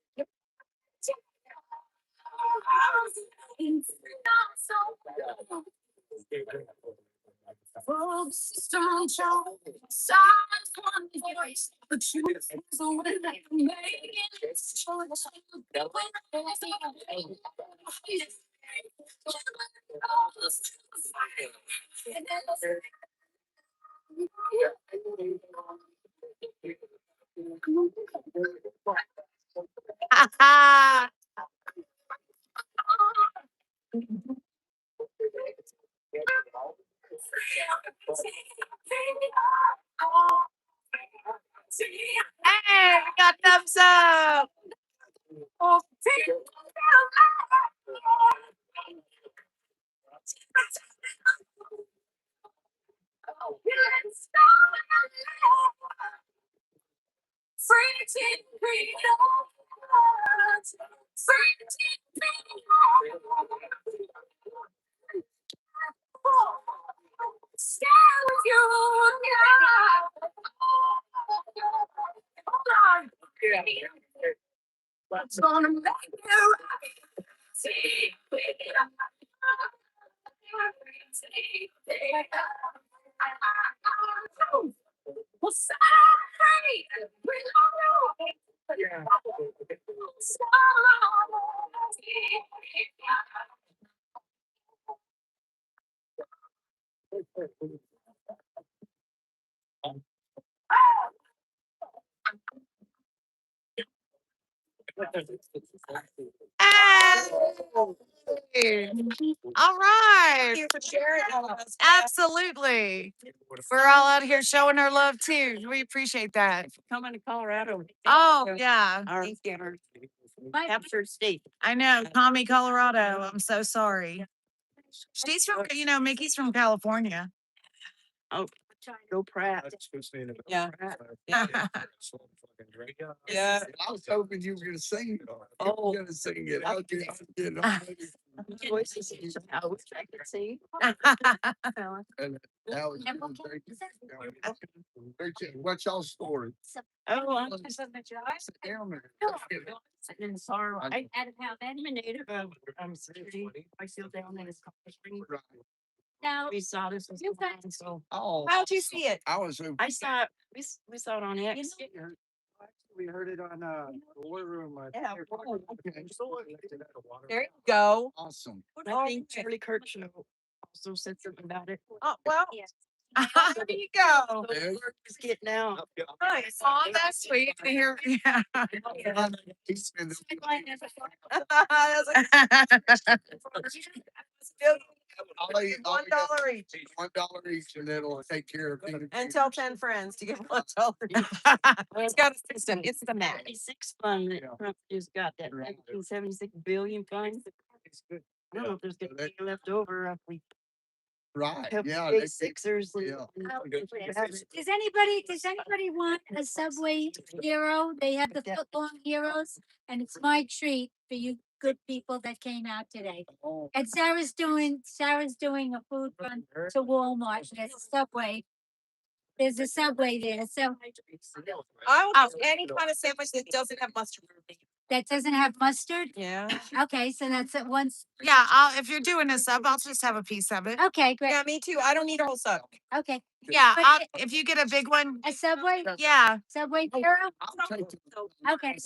Hey, we got thumbs up. What's gonna make you see? Hey. All right. Thank you for sharing all of us. Absolutely. We're all out here showing our love too. We appreciate that. Coming to Colorado. Oh, yeah. Our captured state. I know. Tommy, Colorado. I'm so sorry. She's from, Mickey's from California. Oh, go Pratt. Yeah. Yeah. Yeah. I was hoping you were gonna sing it. Oh. You were gonna sing it. I was getting Voices. I wish I could see. and That was what's y'all's story? Oh, I'm just on the job. And sorrow. I had to have eliminated. I'm sorry. I feel down in his. Now. We saw this. You guys. So. Oh, How'd you see it? I was. I saw it. We saw it on X. We heard it on, the war room. Yeah. Okay. There you go. Awesome. I think Charlie Kirk show also said something about it. Oh, well. There you go. There. It's getting out. Nice. Oh, that's sweet to hear. Yeah. $1 each. $1 each, and it'll take care of it. And tell 10 friends to give $1 each. It's got a system. It's the max. 76 fund that Trump just got, that 1976 billion fund. I don't know if there's gonna be left over if we Right, help yeah. the Sixers. Yeah. Does anybody want a Subway hero? They have the foot long heroes, and it's my treat for you good people that came out today. And Sarah's doing a food run to Walmart. There's a Subway. There's a Subway there, so I will take any kind of sandwich that doesn't have mustard. that doesn't have mustard. Yeah. Okay, so that's at once. Yeah, if you're doing a sub, I'll just have a piece of it. Okay, great. Yeah, me too. I don't need a whole sub. Okay, Yeah, But if you get a big one, a Subway, yeah. Subway hero. I'll take Okay.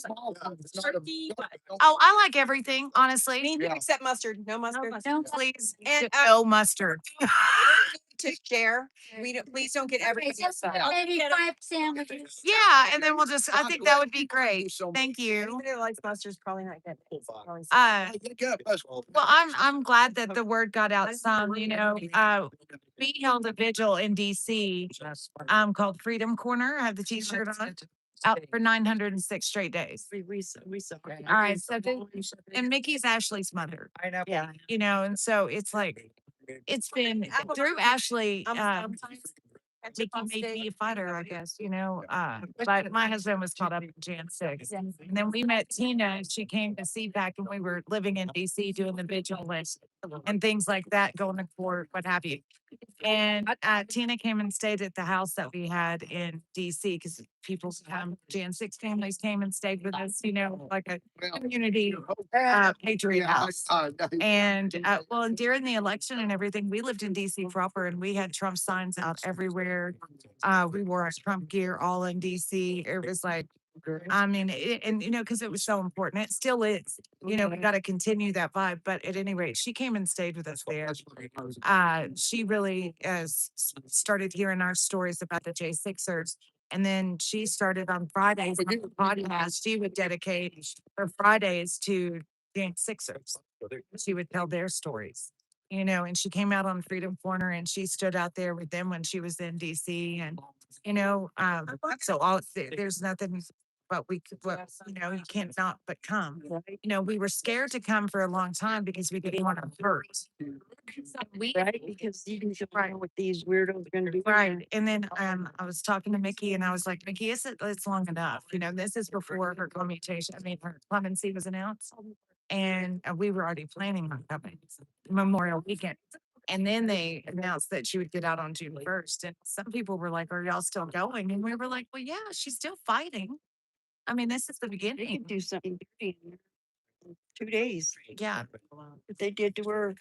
Oh, I like everything, honestly. Me too, except mustard. No mustard. No, Please, And no mustard. to share, please don't get Okay, everything. so maybe 5 sandwiches. Yeah, and then we'll just, I think that would be great. Thank you. Anybody that likes mustard is probably not getting it. Well, I'm glad that the word got out some, we held a vigil in DC, called Freedom Corner. I have the t-shirt on. Out for 906 straight days. We saw. All right, so and Mickey's Ashley's mother. I know. Yeah. And so it's like, it's been through Ashley, Mickey made me a fighter, I guess, but my husband was caught up in Jan 6. And then we met Tina, and she came to see back when we were living in DC doing the vigil list and things like that, going to court, what have you. And Tina came and stayed at the house that we had in DC because people, Jan 6 families came and stayed with us, like a community patriot house. And and during the election and everything, we lived in DC proper, and we had Trump signs out everywhere. We wore our Trump gear all in DC. It was like, because it was so important. It still is. We got to continue that vibe. But at any rate, she came and stayed with us there. She really started hearing our stories about the J6ers. And then she started on Fridays on the podcast. She would dedicate her Fridays to J6ers. She would tell their stories, and she came out on Freedom Corner, and she stood out there with them when she was in DC. And, so there's nothing but you can't not but come. We were scared to come for a long time because we didn't want to hurt. Right, because you can know what these weirdos are gonna do. Right. And then I was talking to Mickey, and I was like, Mickey, it's long enough. This is before her commutation. Her clemency was announced. And we were already planning on coming Memorial Weekend. And then they announced that she would get out on June 1st. And some people were like, are y'all still going? And we were like, well, yeah, she's still fighting. This is the They beginning. could do something dirty in 2 days. Yeah, What they did to her,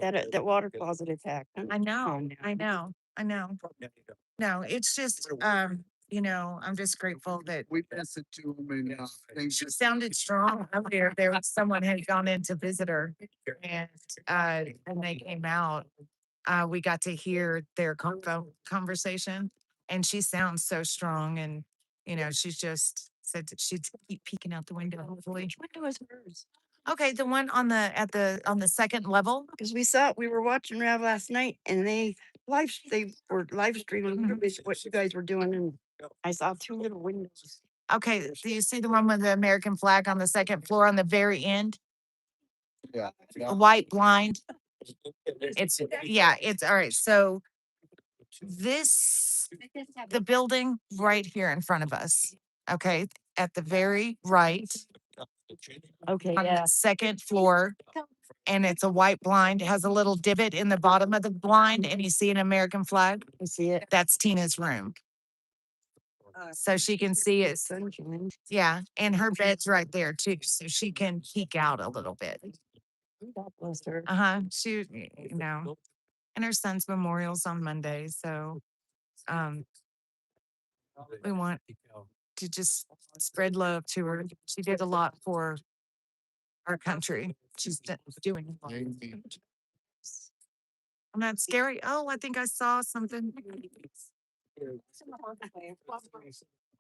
that water closet attack. I know. No, it's just, I'm just grateful that We pass it to them, and things she just. sounded strong out there. There was someone had gone in to visit her, and when they came out, we got to hear their conversation, and she sounds so strong. And she's just said that she'd keep peeking out the window. Hopefully, Which window is hers? okay, the one on the second level. Because we were watching Rav last night, and they were live streaming what you guys were doing, and I saw 2 little windows. Okay, do you see the one with the American flag on the second floor on the very end? Yeah. A white blind. It's all right. So the building right here in front of us, okay, at the very right, Okay, on yeah. the second floor, and it's a white blind. It has a little divot in the bottom of the blind, and you see an American flag. You see it? That's Tina's room. So she can see it. Yeah, and her bed's right there too, so she can peek out a little bit. She, you know, and her son's memorial's on Monday, so we want to just spread love to her. She did a lot for our country. She's doing. I'm not scary. Oh, I think I saw something.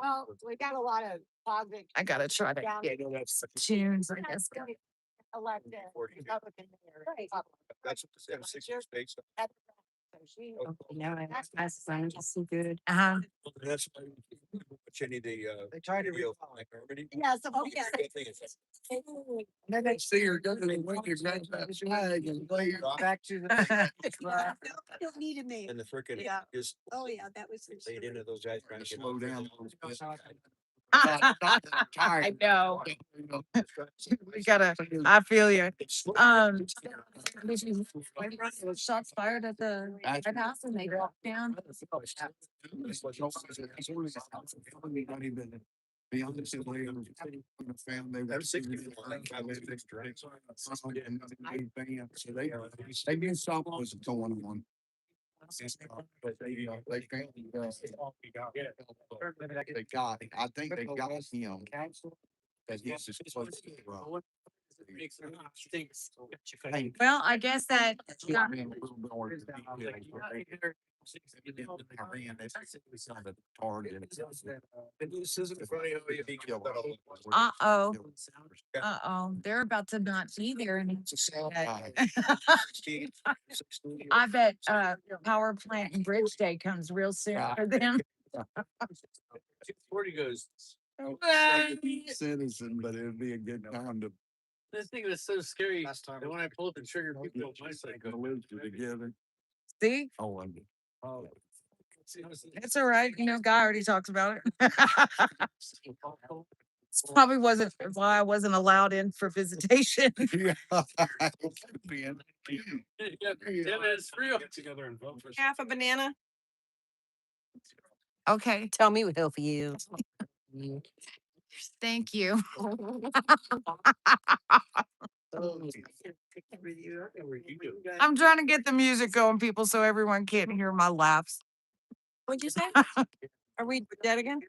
Well, we got a lot of positive. I gotta try to get tunes. I guess. Elected Republican mayor. Right. That's what the M6 is based on. My son is so good. That's why Jenny, they tried to real like Harmony. Yeah, so, yeah. The next thing you're gonna wake your flag and play back to the. Don't need me. And the frickin' Yeah. just Oh, yeah, that was. laid into those guys trying to get Slow out. down. I know. We gotta, I feel you. Shots fired at the White House and they walked down. They knew something was going on. But they got, I think they got him. That he's just close to the road. Well, I guess that, I mean, a little more to detail. Iran, they sound a target. This isn't funny how you be killed. they're about to not be there anymore. I bet, power plant and bridge day comes real soon for them. 40 goes. Citizen, but it'd be a good time to. This thing was so scary. And when I pulled the trigger, people on my side go. Live together. See, Oh, I do. it's all right. You know, Guy already talks about it. This probably wasn't why I wasn't allowed in for visitation. It's real. Get together and vote for. Half a banana. Okay, Tell me what help you. thank you. I'm trying to get the music going, people, so everyone can't hear my laughs. What'd you say? Are we dead again?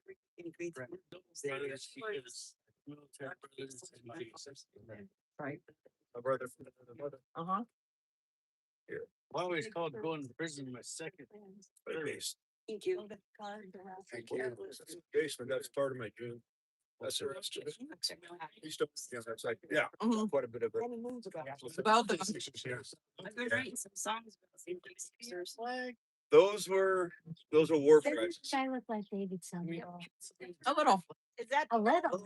Right. My brother from another mother. Uh-huh. I always called going to prison my second. Base. Thank you. Thank you. Basement, that's part of my June. That's the rest of it. He's still, yeah, that's like, yeah, Mhm. quite a bit of it. About the. Those were war cries. I look like David something. A little. Is that A little.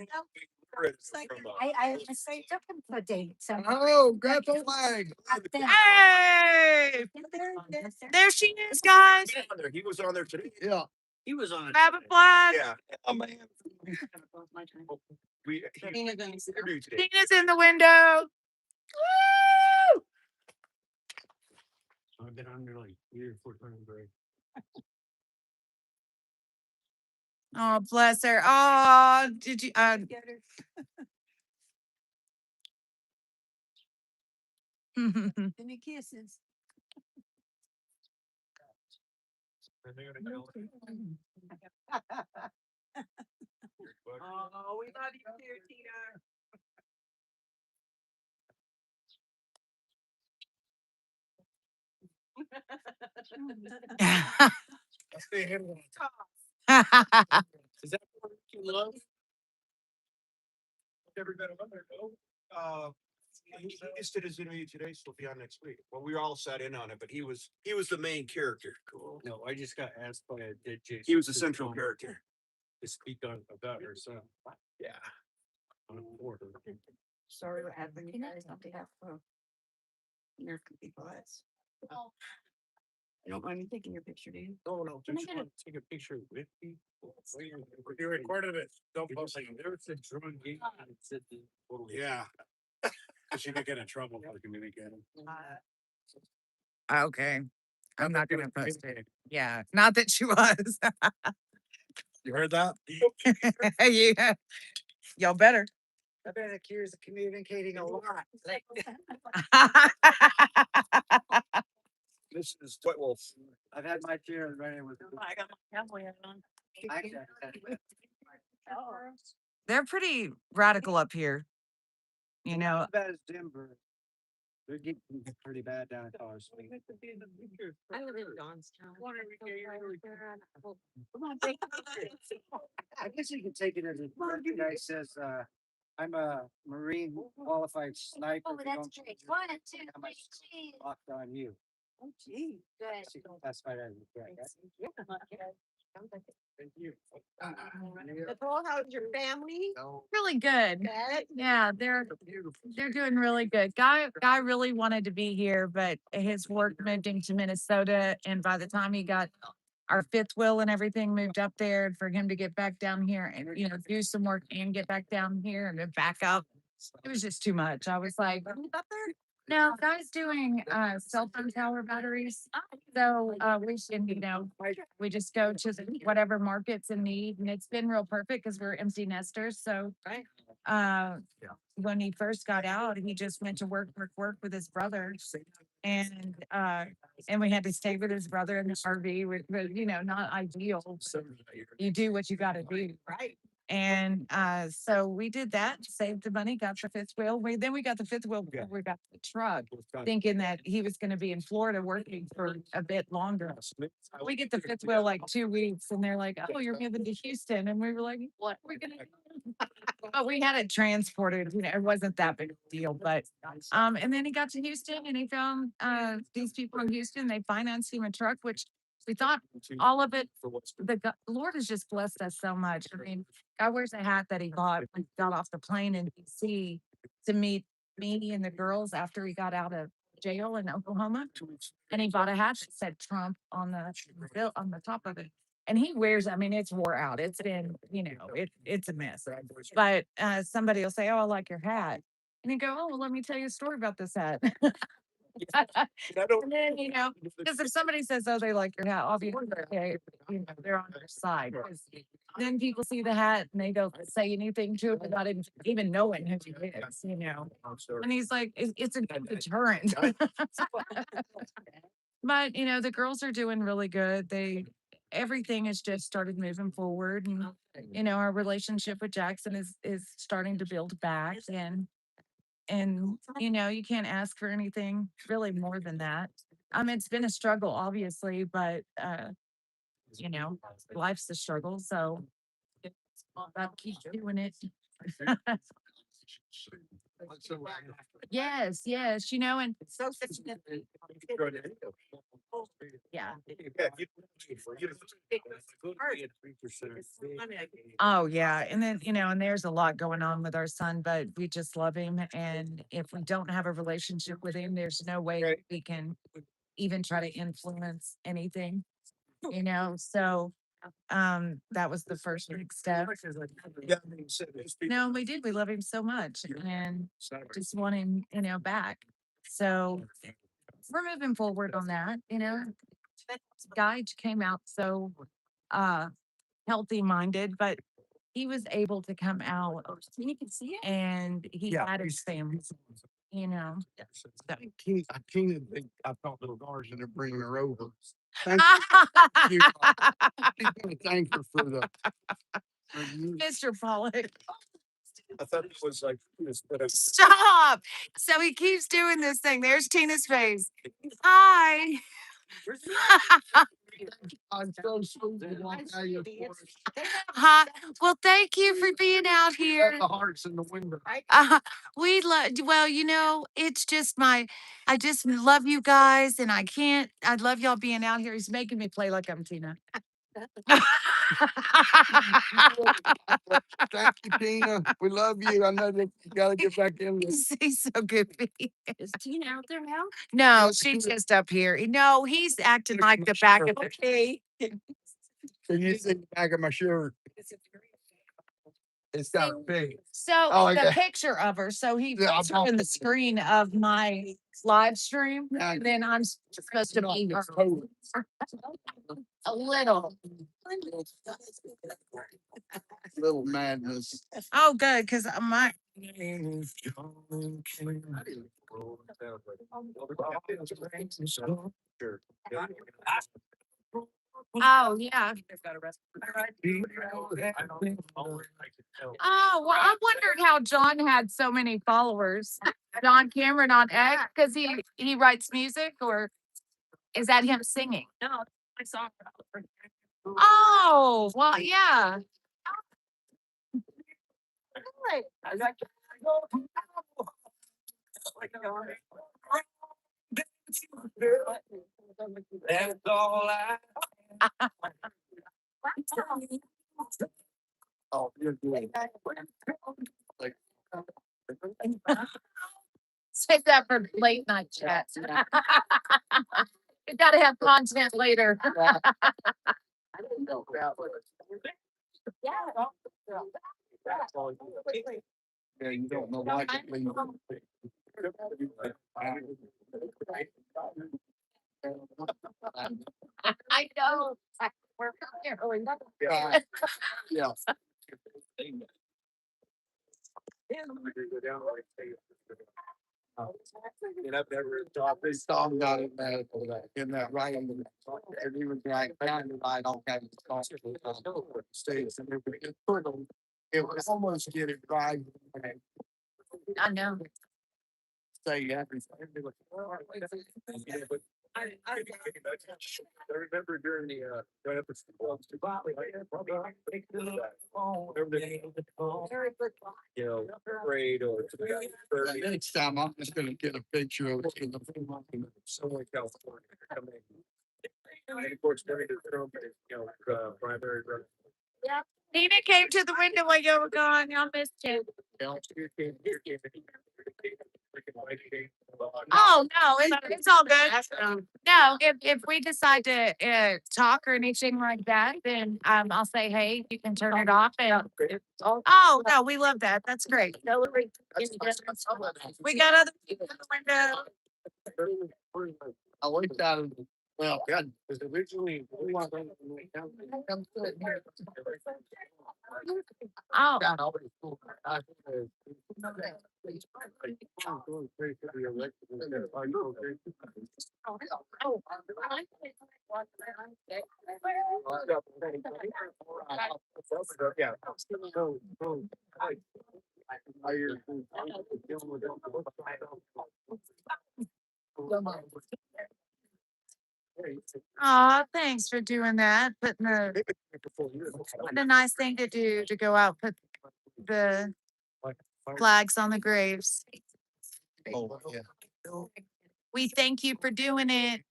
I say took him for David something. Oh, grab the flag. Hey, there she is, guys. He was on there today. Yeah. He was on it. Grab a flag. Yeah. Oh, man. We, he Tina's in- interviewed today. Tina's in the window. Woo! I've been on there like 3 or 4 times already. Oh, bless her. Oh, did you? Any kisses? Oh, we love you too, Tina. Is that what you love? Never been on there, no. He just did his interview today, so he'll be on next week. Well, we all sat in on it, but he was the main character. Cool. No, I just got asked by a dead Jason. He was the central character. To speak on about her son. Yeah. On the board. Sorry what happened, you guys, on behalf of American people. I don't mind me taking your picture, do you? Oh, no, just want to take a picture with me. You recorded it. Don't It post was it. like, there was a drug game. And it said the. Yeah. She could get in trouble for communicating. Okay, I'm not gonna post it. Yeah, not that she was. You heard that? Yeah, y'all better. I've been accused of communicating a lot. This is White Wolf. I've had my share of running with. I got my cowboy hat on. They're pretty radical up here. You know, Bad as Denver. They're getting pretty bad down in Colorado. I live in Johnstown. I guess you can take it as a guy says, I'm a Marine qualified sniper. Oh, that's great. 1, 2, 3, cheese. Locked on you. Oh, gee. Good. That's right. Right. Thank you. Nicole, how's your family? Really good. Good. Yeah, they're doing really good. Guy really wanted to be here, but his work moved him to Minnesota, and by the time he got our fifth wheel and everything moved up there, and for him to get back down here and do some work and get back down here and then back up, it was just too much. I was like, up there? No, Guy's doing cell phone tower batteries. So we should, we just go to whatever markets in need, and it's been real perfect because we're empty nesters. So when he first got out, he just went to work with his brother, and we had to stay with his brother in the RV, with not ideal. You do what you got to do, right? And so we did that, saved the money, got the fifth wheel. Then we got the fifth wheel before we got the truck, thinking that he was going to be in Florida working for a bit longer. We get the fifth wheel like 2 weeks, and they're like, "Oh, you're moving to Houston," and we were like, "What are we gonna do?" But we had it transported. It wasn't that big a deal. But and then he got to Houston, and he found these people in Houston. They financed him a truck, which we thought all of it. The Lord has just blessed us so much. I mean, God wears a hat that he bought when he got off the plane in DC to meet me and the girls after he got out of jail in Oklahoma. And he bought a hat that said Trump on the top of it. And he wears, I mean, it's wore out. It's been, it's a mess. But somebody will say, "Oh, I like your hat." And you go, "Oh, well, let me tell you a story about this hat." And then, because if somebody says, "Oh, they like your hat," obviously, they're on their side. 'Cause then people see the hat and they don't say anything to it without even knowing who he is, And he's like, it's a good deterrent. But, the girls are doing really good. Everything has just started moving forward, and, our relationship with Jackson is starting to build back, and you can't ask for anything really more than that. It's been a struggle, obviously, but life's a struggle, so I'll keep doing it. Yes, and so yeah. Oh, yeah. And then, and there's a lot going on with our son, but we just love him. And if we don't have a relationship with him, there's no way we can even try to influence anything, So that was the first big step. No, we did. We love him so much and just want him, back. So we're moving forward on that, Guy came out so healthy minded, but he was able to come out and he had his family, So- I can't think I've talked to the guards and they're bringing her over. You. Thank her for the. Mr. Pollock. I thought it was like. Stop. So he keeps doing this thing. There's Tina's face. Hi. I'm so sweet. to walk out your porch. Hi. Well, thank you for being out here. The hearts in the window. We love, well, it's just I just love you guys, and I love y'all being out here. He's making me play like I'm Tina. Thank you, Tina. We love you. I know that you gotta get back in this. He's so goofy. Is Tina out there now? No, Yes, she's Tina. just up here. No, he's acting like the back of the key. Can you see the back of my shirt? It's got a big. So Oh, the okay. picture of her, so he Yeah, puts her in the screen of my live stream, Yeah. and then I'm supposed to be her. A little. Little madness. Oh, good, because my oh yeah. Oh, well, I wondered how John had so many followers. John Cameron on X, because he writes music, or is that him singing? No, I saw. Oh, well, yeah. That's all I. Oh, you're good. Like, Save that for late night chats. You gotta have content later. yeah, you don't know why. I know. We're here. Yeah. Yeah. And I've never thought this song got it in that writing. And he was like, I don't have states and everything. It was almost getting right. I know. Say everything. I remember during the parade or next time I'm just gonna get a picture of it in the somewhere in California. And of course, during the Trump, primary. Yeah. Nina came to the window while you were gone. I missed you. Oh, no, it's all good. No, if we decide to talk or anything like that, then I'll say, hey, you can turn it off. And oh, no, we love that. That's great. We got other people in the window. I like that. Well, God, because originally. Oh. Yeah. Aw, thanks for doing that. Putting the, what a nice thing to do, to go out, put the flags on the graves. Oh, yeah. We thank you for doing it.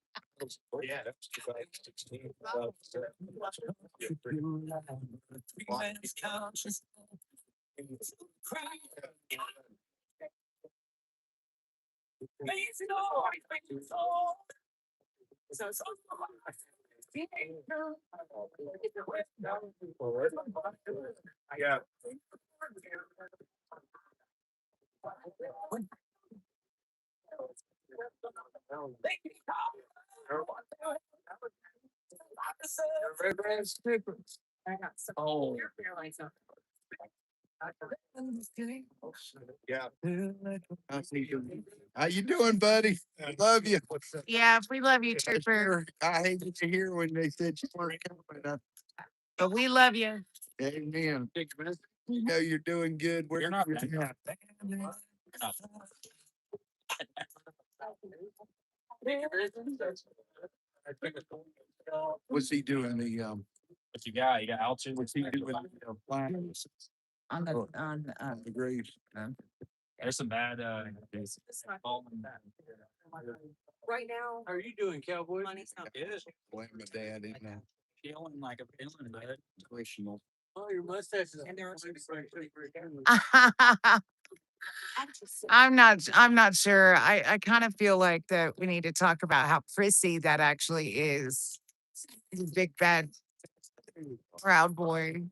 Yeah, that's 2016. Yeah. Oh. Yeah. How you doing, buddy? Love you. Yeah, we love you, Trooper. I hated to hear when they said you weren't coming. But we love you. Amen. You know you're doing good. You're not. What's he doing? What you got? You got altitude. What's he doing? Plans? On The graves. There's some bad Right now, How are you doing, cowboy? money's not. Yes. Blame my dad in that. feeling like a feeling, bud. Situational. Oh, your mustache is. And there are some. I'm not sure. I kind of feel like that we need to talk about how prissy that actually is. He's a big bad Proud Boy.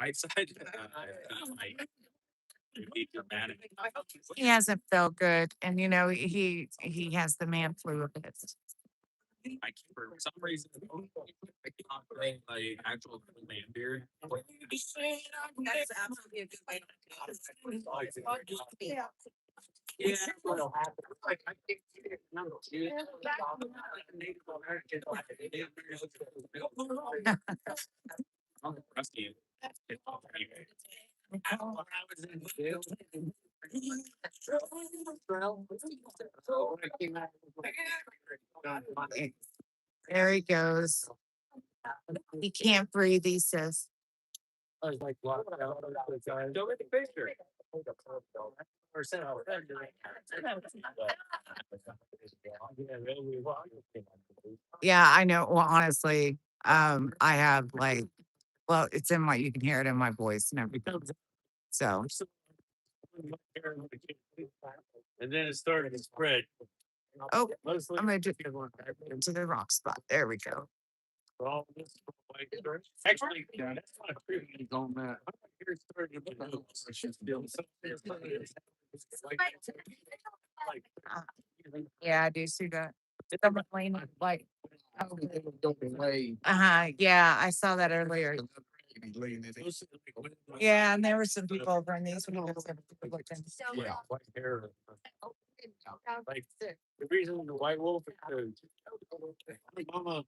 Right side. Like, it'd be dramatic. He hasn't felt good, and you know he has the man flu a bit. I keep for some reason I can't bring like actual man beard. That's absolutely a good way to do it. Yeah. Like, I can't get it. No, dude. I'm rusty. When I was in jail. There he goes. He can't breathe, he says. I was like, wow. Don't make a picture. Yeah, I know. Well, honestly, I have like, well, it's in my, you can hear it in my voice and everything. So, And then it started to spread. oh, I'm gonna just get to the wrong spot. There we go. Actually, yeah, that's not creepy on that. Here it started to build. It's just built something. Like, Yeah, I do see that. Someone laying it, like, Don't be late. yeah, I saw that earlier. Yeah, and there were some people over in these. yeah, white hair. Like the reason the white wolf is mama.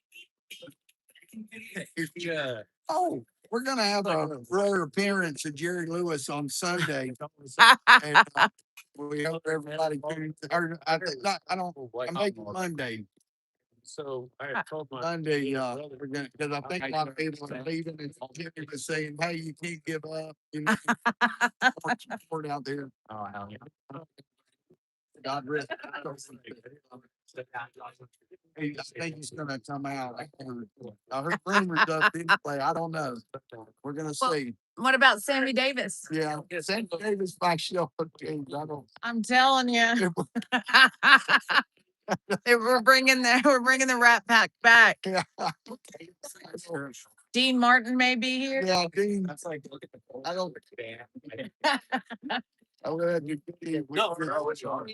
Yeah. Oh, we're gonna have a rare appearance of Jerry Lewis on Sunday. And, we hope everybody tunes, or I think not, I don't, I'm making Monday. So I told my Monday, we're gonna, cause I think a lot of people are leaving and Jerry was saying, hey, you can't give up, you know. Much support out there. Oh, hell yeah. God rest. Hey, I think he's gonna come out. I heard rumors of anyway. I don't know. We're gonna Well, see. What about Sammy Davis? Yeah, St. Davis by Shell James. I don't. I'm telling you. We're bringing the Rat Pack back. Yeah. Dean Martin may be here. Yeah, Dean. That's like, look at the. I don't. I'm gonna have to. No, to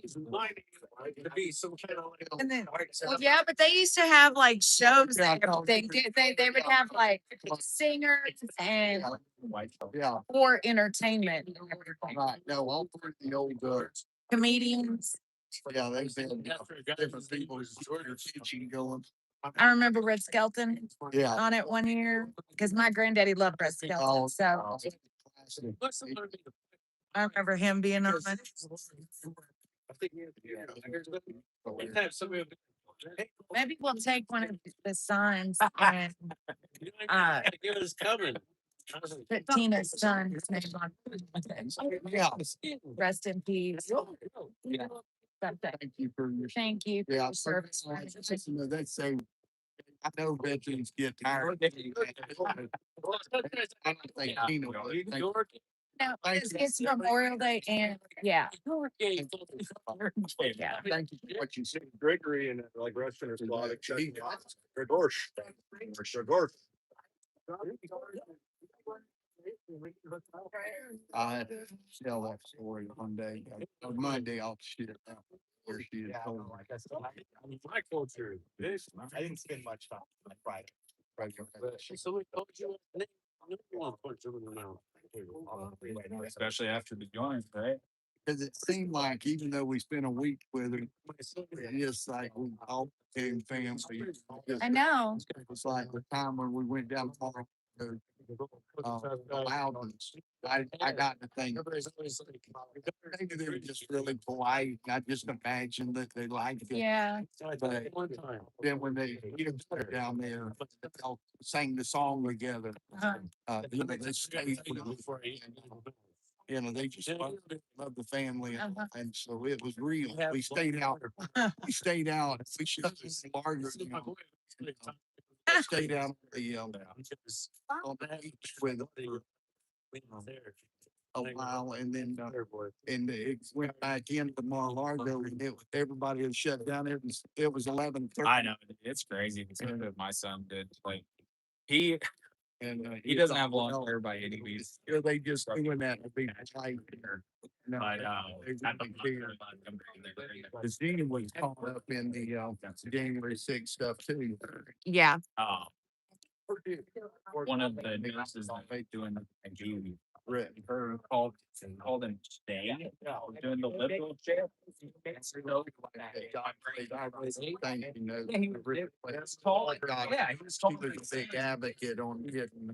be some kind of. And then, well, yeah, but they used to have like shows Yeah, and everything. They would have like singers and Yeah, for entertainment, right. No, I'll put the old, comedians. yeah, they've been different people's teaching going. I remember Red Skelton Yeah. on it one year because my granddaddy loved Red Oh, Skelton. So I remember him being on it. I think somebody. Maybe we'll take one of the signs and It was coming. put Tina's son, his name on. Yeah. Rest in peace. Something. Thank you for your. Thank you for Yeah. your service. You know, that's so. I know veterans get tired. I don't think Tina would. Thank you. No, Thank it's you. Memorial Day and yeah. Yeah, thank you for what you said. Gregory and like restaurant is like I had to tell that story one day. On Monday, I'll shit it out. Where she is told me. My culture. This. I didn't spend much time on Friday. Somebody told you. You want to punch him in the mouth. Especially after the joint, right? Cause it seemed like even though we spent a week with her, it's just like we all became family. I know. It was like the time when we went down the loudness. I got to think. Maybe they were just really polite. I just imagined that they liked it. Yeah. But then when they down there, they all sang the song together. You know, they stayed with me. You know, they just love the family, and so it was real. We stayed out. We stayed out. We should have larger. Stayed out on the beach with a while, and then and it went back into Mar-a-Lago, and everybody had shut down. It was 11:30. I know it's crazy. My son did like he And He doesn't have long hair by any means. Yeah, they just doing that to be tight. No, But, they really care. The Zena was caught up in the January 6th stuff too. Yeah. One of the nurses that they doing the IG, her called him today, doing the liberal chair. Yeah, he was a big advocate on getting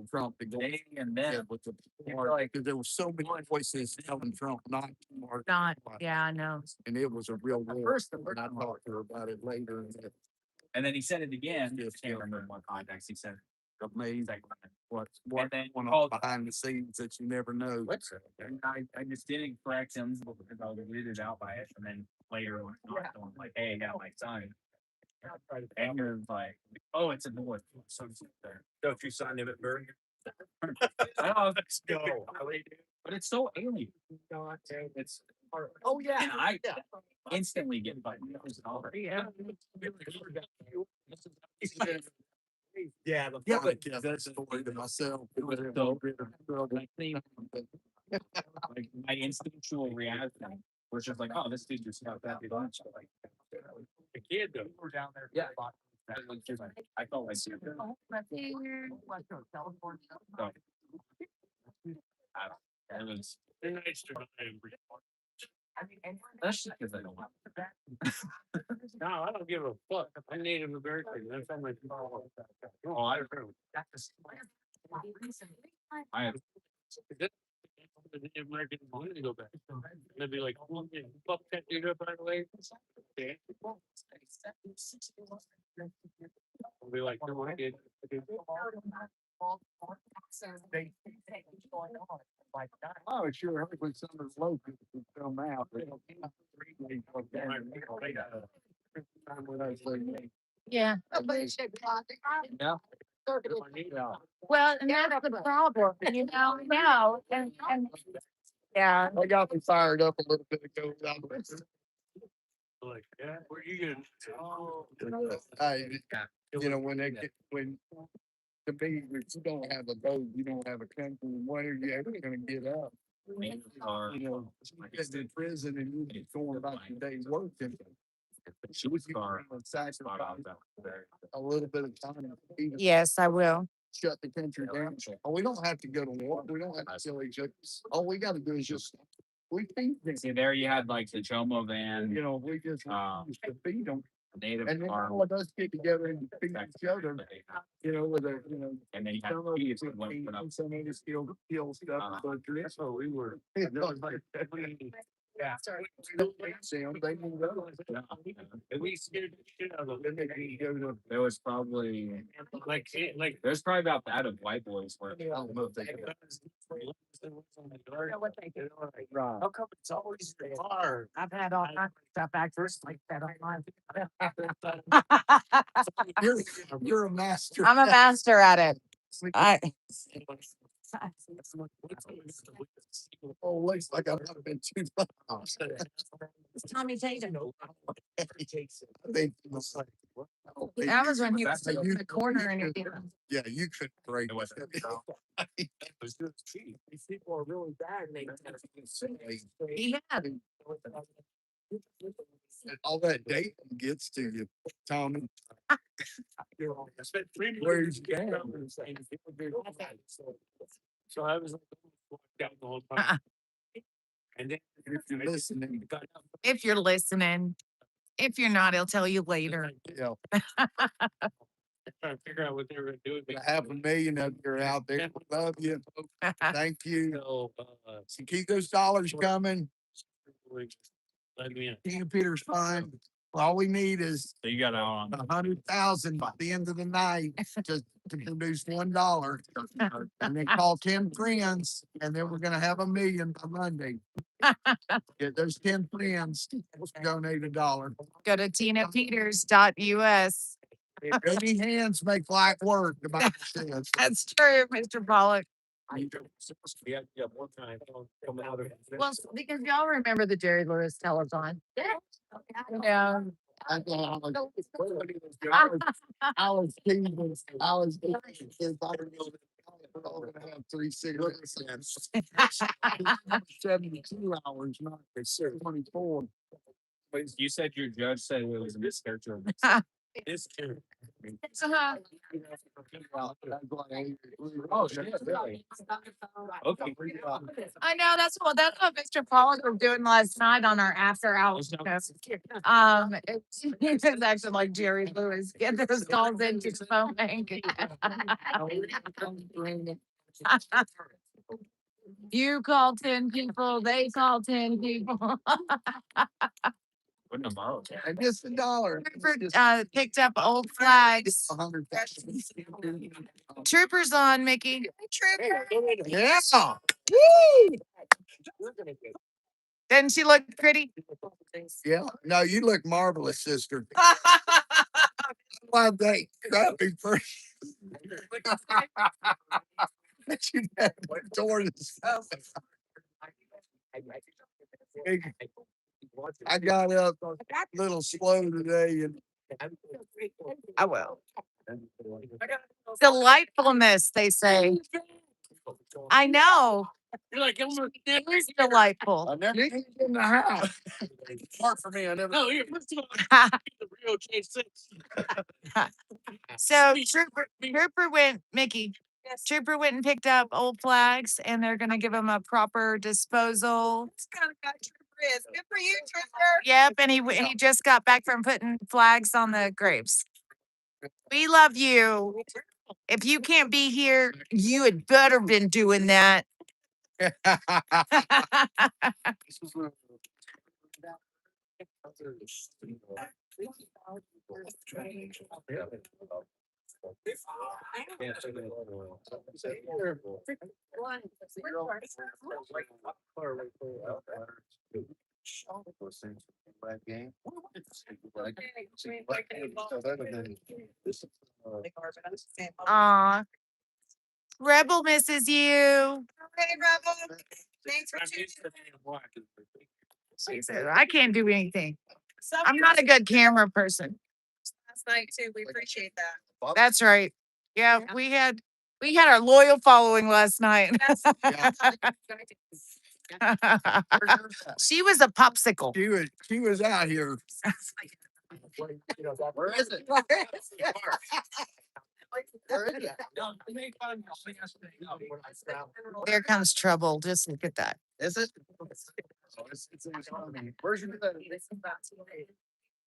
Trump to go. And then With the, because there were so many voices telling Trump not to march. Not, yeah, I know. And it was a real war. And I talked to her about it later. And then he said it again. I can't remember what context he said. Amazing what's And then going on behind the scenes that you never know. And I just didn't correct him because I was weirded out by it. And then later when I was like, hey, I got my son. And you're like, oh, it's a boy. So Don't you sign him at Berg? I know, but it's so alien. It's oh yeah, and I instantly get buttoned. Yeah. Yeah, Yeah, but that's the way to myself. it was so like my instinctual reaction was just like, oh, this dude just got that lunch. Like The kid though. we're down there. Yeah. I felt like it was They're nice to him. that's just because I don't want No, I don't give a fuck. I'm Native American. That's how my. Oh, I don't know. I have The Native Americans wanted to go back. They'd be like, oh, yeah, fuck that dude up right away. Okay. I'll be like, no, I did. Oh, sure. When summer's low, people can come out. Yeah. yeah. Well, and that's the problem, you know, now, and, yeah. I got me fired up a little bit ago. Like, yeah, where you You know, when they get, when the big, if you don't have a boat, you don't have a country, when are you ever gonna get up? You know, get in prison and you get going about your day's work and. She was car. A little bit of time. Even Yes, I will. Shut the country down. Oh, we don't have to go to war. We don't have to kill each other. All we gotta do is just, we feed them. See, there you had like the Jomo van, You know, we just used to feed them. native And then car. all of us get together and feed each other, you know, with a, you know. And then you had some of thieves us that went feed put up. and some of us kill stuff. But That's what we were. it was like, yeah. We don't feed them, they move on. And we scared the shit out of them. Then they go to. There was probably Like. there's probably about that of white boys where I don't know if they. Right. How come it's always hard? I've had all kinds of stuff actors like that online. You're a master. I'm a master at it. I, Oh, looks like I've not been too much. Tommy Tatum. I think it was like, oh, they- That was when he was Like, in the corner and you it. could- Yeah, you could break. It wasn't it. These people are really bad. And they. He had. And all that dating gets to you, Tommy. I spent 3 Where's months. So I was like, walked out the whole time. And then. If you're listening, If you're listening, if you're not, he'll tell you later. yeah, Trying to figure out what they were doing. 500,000 of you are out there. Love you. Thank you. So, So keep those dollars coming. let me in. King Peter's fine. All we need is so you got out on 100,000 by the end of the night to produce $1. And then call 10 friends, and then we're gonna have 1 million by Monday. Get those 10 friends, donate $1. Go to tinapeters.us. Heavy hands make light work. The Bible says. That's true, Mr. Pollock. Yeah, one time coming out of. Well, because y'all remember the Jerry Lewis telethon. Yeah. have 3 cigarettes. 72 hours, not 24. But you said your judge said it was a mischaracter. Mischaracter. Oh, shit, really? Okay. I know that's what Mr. Pollard was doing last night on our after hours. It's actually like Jerry Lewis. Get those calls into the phone bank. You call 10 people, they call 10 people. And just $1. Trooper, picked up old flags. Troopers on, Mickey. Yeah. Doesn't she look pretty? Yeah. No, you look marvelous, sister. Why they crappy first? You had the door to- I got up a little slow today and I will. Delightfulness, they say. I know. You're like, It is delightful. I never came in the house. Hard for me. I never. No, you're first of all, the real J6. So Trooper went, Mickey. Trooper went and picked up old flags, and they're gonna give them a proper disposal. That's kind of guy Trooper is. Good for you, Trooper. Yep, and he just got back from putting flags on the graves. We love you. If you can't be here, you had better been doing that. Aw. Rebel misses you. Hey, Rebel. Thanks for tuning in. She said, I can't do anything. I'm not a good camera person. Last night too. We appreciate that. That's right. Yeah, we had our loyal following last night. She was a popsicle. She was out here. Where is it? There comes trouble. Just look at that. Is it? Where's your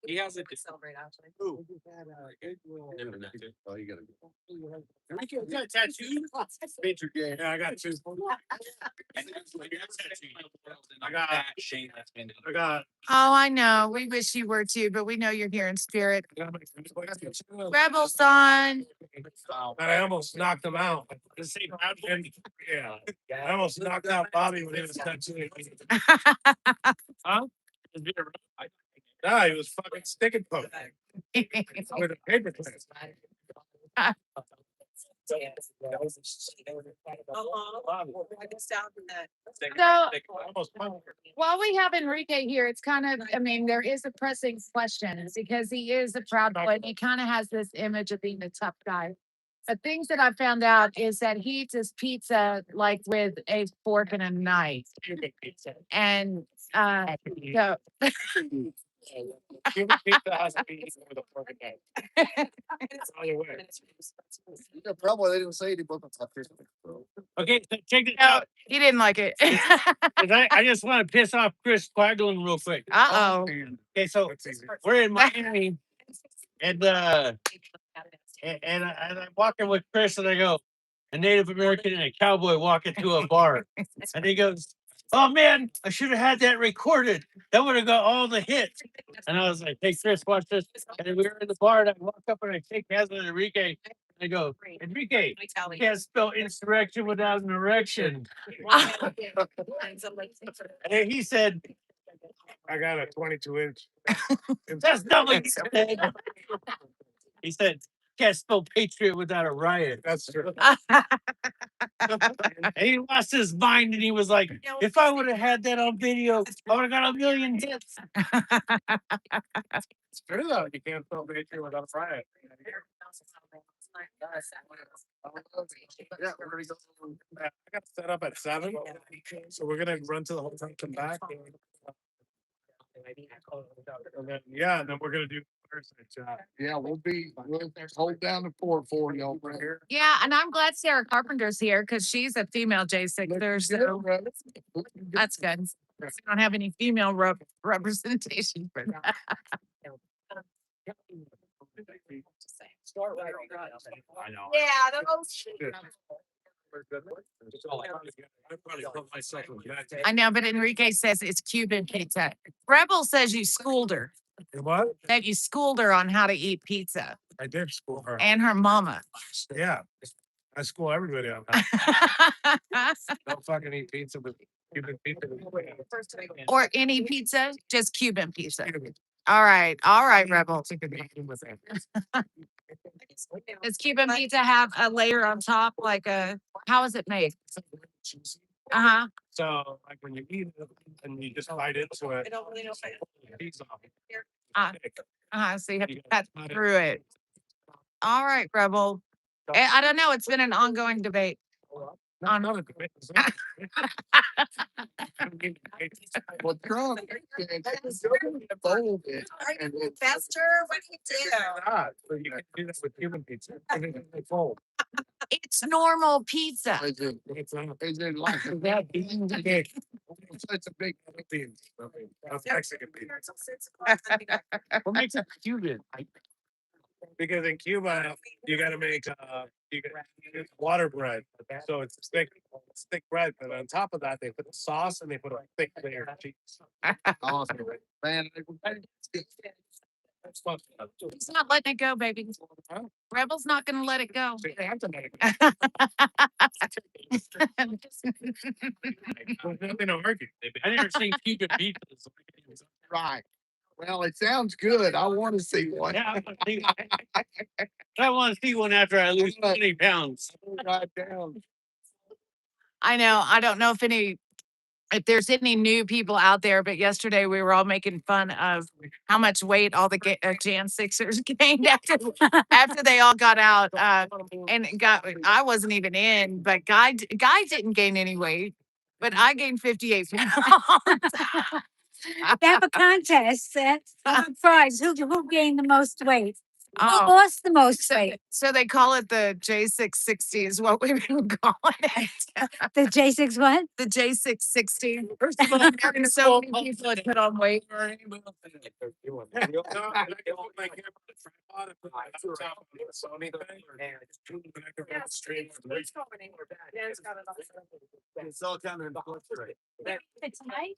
He has it. Celebrate actually. Who? Oh, you gotta go. You got a tattoo? Picture game. Yeah, I got two. I got. Oh, I know. We wish you were too, but we know you're here in spirit. Rebel son. I almost knocked him out. Yeah. I almost knocked out Bobby when he was tattooing. Huh? No, he was fucking stick and poke with a paper clip. So, while we have Enrique here, it's kind of, I mean, there is a pressing question because he is a proud boy and he kind of has this image of being a tough guy. But things that I found out is that he eats his pizza like with a fork and a knife. And so Cuban pizza has to be eaten with a fork and knife. That's all you wear. Yeah, probably they didn't say any book. Okay, so check this no, out. he didn't like it. 'Cause I just want to piss off Chris Quagland real quick. Uh-oh. Okay, so we're in Miami, and I'm walking with Chris, and I go, a Native American and a cowboy walk into a bar, and he goes, "Oh man, I should have had that recorded. That would have got all the hits." And I was like, "Hey Chris, watch this." And we were in the bar, and I walk up and I shake hands with Enrique. And I go, "Enrique, you can't spell insurrection without an erection." And he said, I got a 22-inch. "That's not what you said." He said, "Can't spell patriot without a riot." That's true. And he lost his mind and he was like, "If I would have had that on video, I would have got a million hits." It's true though. You can't spell bakery without frying. Yeah, we're gonna go. I got set up at 7, so we're gonna run to the hotel, come back. And then, yeah, and then we're gonna do fireside chat. Yeah, we'll hold down the fort for y'all right here. Yeah, and I'm glad Sarah Carpenter's here because she's a female J6er, so that's good. We don't have any female representation for that. I know. Yeah, those. I know, but Enrique says it's Cuban pizza. Rebel says you schooled her. What? That you schooled her on how to eat pizza. I did school her. And her mama. Yeah. I school everybody on that. Don't fucking eat pizza with Cuban pizza. Or any pizza, just Cuban pizza. All right, Rebel. Does Cuban pizza have a layer on top? Like how is it made? Uh-huh. So like when you eat it and you just bite into it. Piece off. So you have to cut through it. All right, Rebel. I don't know. It's been an ongoing debate. Well, Trump fold it. Faster, what do you do? But you can do that with Cuban pizza. They fold. It's normal pizza. Is it like such a big beans? That's Mexican beans. what makes it Cuban? Because in Cuba, you got to make it's water bread, so it's thick bread. But on top of that, they put the sauce and they put a thick layer of cheese. Awesome, man. That's fun. He's not letting it go, baby. Rebel's not going to let it go. I never seen Cuban pizza. Right. Well, it sounds good. I want to see one. Yeah, I want to see one after I lose 20 pounds. Right down. I know. I don't know if there's any new people out there, but yesterday we were all making fun of how much weight all the Jan Sixers gained after they all got out. I wasn't even in, but Guy didn't gain any weight, but I gained 58 pounds. They have a contest prize. Who gained the most weight? Who Oh, lost the most weight? so they call it the J660 is what we've been calling it. The J6 what? The J660. First of all, so many people had put on weight. It's all coming in right. It's nice.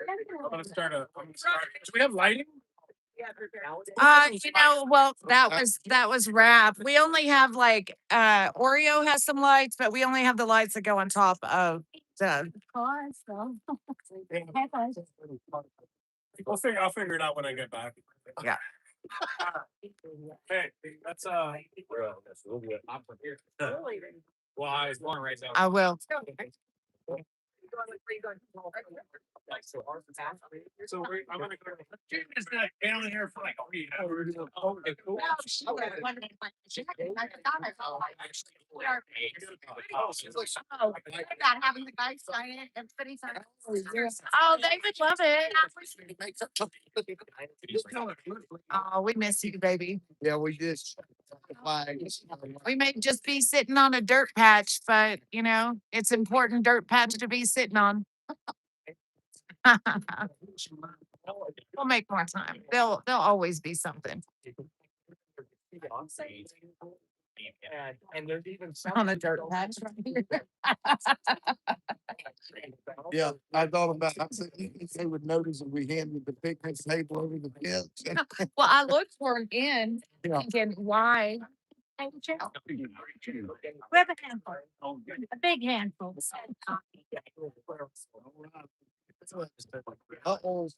I'm gonna start. Do we have lighting? Well, that was wrap. We only have like Oreo has some lights, but we only have the lights that go on top of the. I'll figure it out when I get back. Yeah. Hey, that's well, I was born right now. I will. So I'm gonna go. It's not down here for like 3 hours. Not having the guys sign it and putting sign. Oh, they would love it. Oh, we miss you, baby. Yeah, we just We may just be sitting on a dirt patch, but it's important dirt patch to be sitting on. We'll make more time. There'll always be something. And there's even On a dirt patch. yeah, I thought about I said they would notice if we handed the picnic table over the fence. Well, I looked for it in Yeah. thinking, why? We have a handful, a big handful. Uh-oh.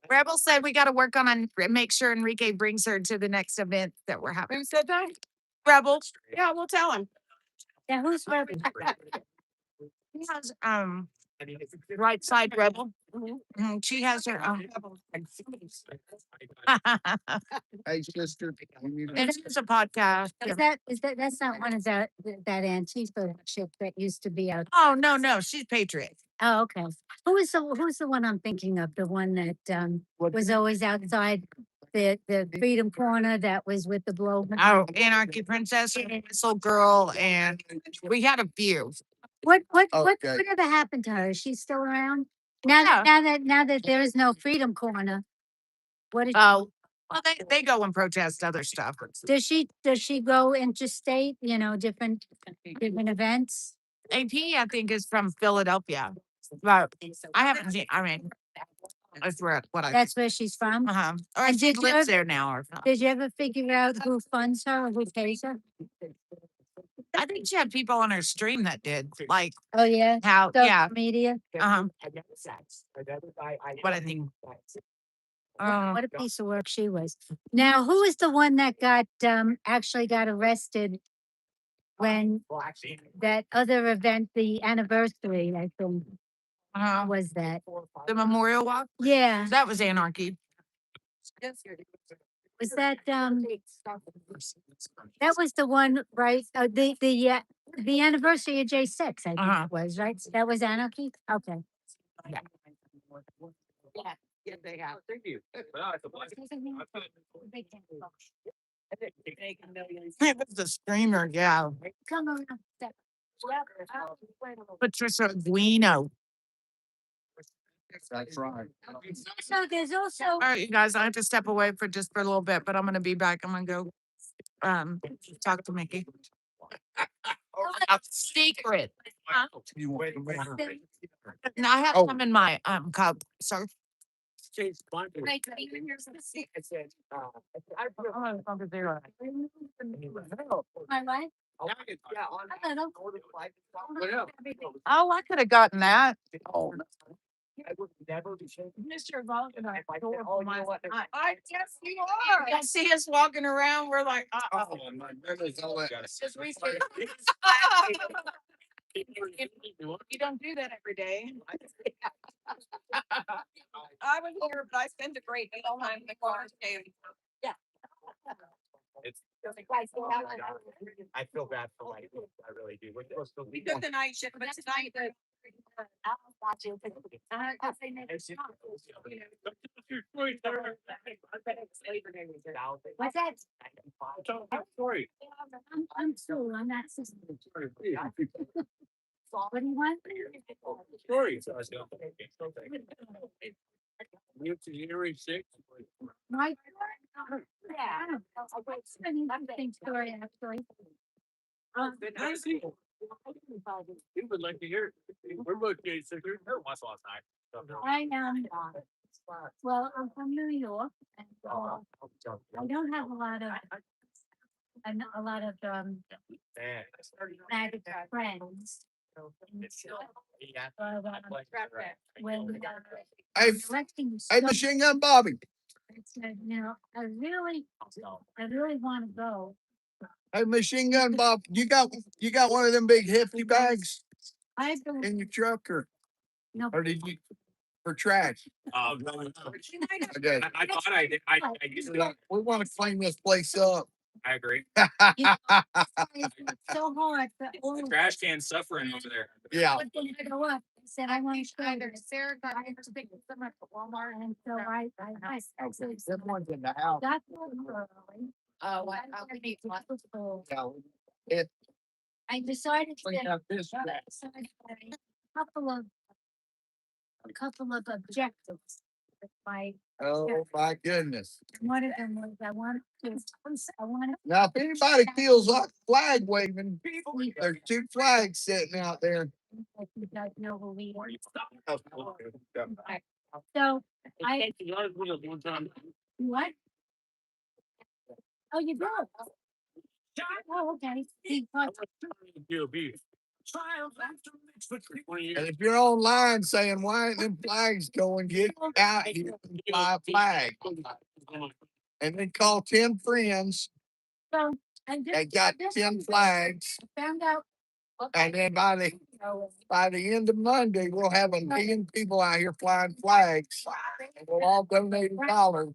Rebel said we got to work on make sure Enrique brings her to the next event that we're having. Who said that? Rebel. Yeah, we'll tell him. Yeah, who's Rebel? He has Right Side Rebel. She has her own. Hey, sister. It's a podcast. That's not one of that Antifa ship that used to be out? Oh, no, she's Patriot. Oh, okay. Who's the one I'm thinking of? The one that was always outside the Freedom Corner that was with the blow. Oh, Anarchy Princess, Whistle Girl, and we had a few. Whatever happened to her? Is she still around? Now that there is no Freedom Corner, what is Oh, well, they go and protest other stuff. does she go interstate? You know, different events. AP, I think, is from Philadelphia, but I haven't seen. I mean, that's what I. That's where she's from. Or And she did you lives ever- there now, or something. Did you ever figure out who funds her or who pays her? I think she had people on her stream that did, like, Oh yeah, how, yeah, media. what I think. What a piece of work she was. Now, who is the one that got actually got arrested when that other event, the anniversary, I think, was that? The Memorial Walk? Yeah. That was Anarchy. Was that that was the one, right? The anniversary of J6, I think it was, right? That was Anarchy? Okay. Yeah. Yeah, they have. Thank you. It was the screamer, yeah. Come on. Patricia Guino. That's right. So there's also. All right, you guys, I have to step away for a little bit, but I'm gonna be back. I'm gonna go talk to Mickey. A secret. Huh? No, I have some in my cup, sir. My wife? Oh, I could have gotten that. Mr. Vulcan, I Yes, you are. You see us walking around, we're like, Oh, my goodness, all that. You don't do that every day. I was here, but I spent a great deal of time in the car. Yeah. I feel bad for my, I really do. We took the night shift, but tonight the. What's that? Sorry. I'm cool. I'm not. What do you want? Story. Move to January 6th. My. Yeah. It's an interesting story, actually. I see. You would like to hear. We're both J6ers. Watch last night. I am. Well, I'm from New York, and I don't have a lot of MAGA friends. When Hey, electing was hey, Machine Gun Bobby. I said, you know, I really want to go. Hey, Machine Gun Bob, you got one of them big hefty bags I believe in your truck, no. or did you for trash? Okay. I thought I did. I usually don't. We want to clean this place up. I agree. It's so hard for all of Trash can suffering over there. Yeah. us to go up. I said, I want to go. Sarah got to pick them up at Walmart, and so I actually Someone's in the house. got them early. Oh, It I decided to clean get up this trash. a couple of objectives. with My Oh my goodness. one of them was I wanted to. Now, if anybody feels like flag waving, there's two flags sitting out there. If you guys know who we are. So I what? Oh, you do? Oh, okay. And if you're online saying, why ain't them flags going, get out here and buy a flag. And then call 10 friends. So They got 10 flags. found out And then by the end of Monday, we'll have 1 million people out here flying flags. And we'll all donate $1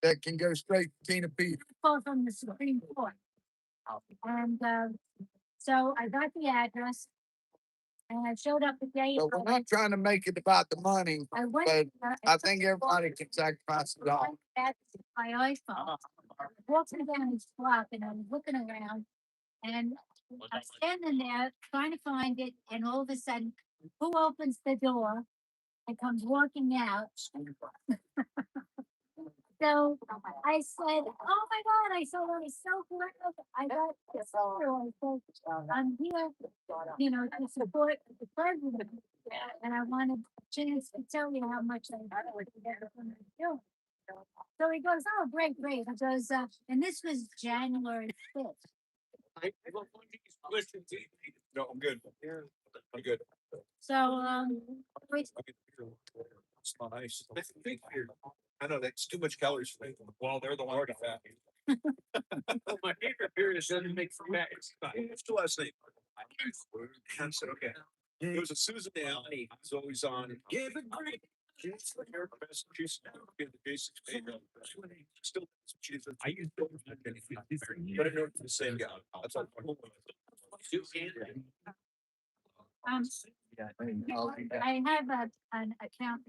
that can go straight to Tina Pete. Call from the Supreme Court. And, so I got the address. And I showed up the day. But we're not trying to make it about the money, I went. but I think everybody can sacrifice it all. That's my iPhone. Walking down this block and I'm looking around and I'm standing there trying to find it. And all of a sudden, who opens the door and comes walking out? So I said, "Oh my God!" I said, "I was so glad I got this photo." I said, "I'm here, to support the president, and I wanted a chance to tell you how much I do." So he goes, "Oh, great, great." He goes, and this was January 5th. No, I'm good. I'm good. So, It's nice. I know that's too much calories for me. Well, they're the one already fat. My favorite beer is doesn't make for fat. It's the last name. I said, okay. It was a Susan Down. It's always on. Give it great. Massachusetts. The basics. Still, I use. But I know it's the same guy. That's all. I have an account.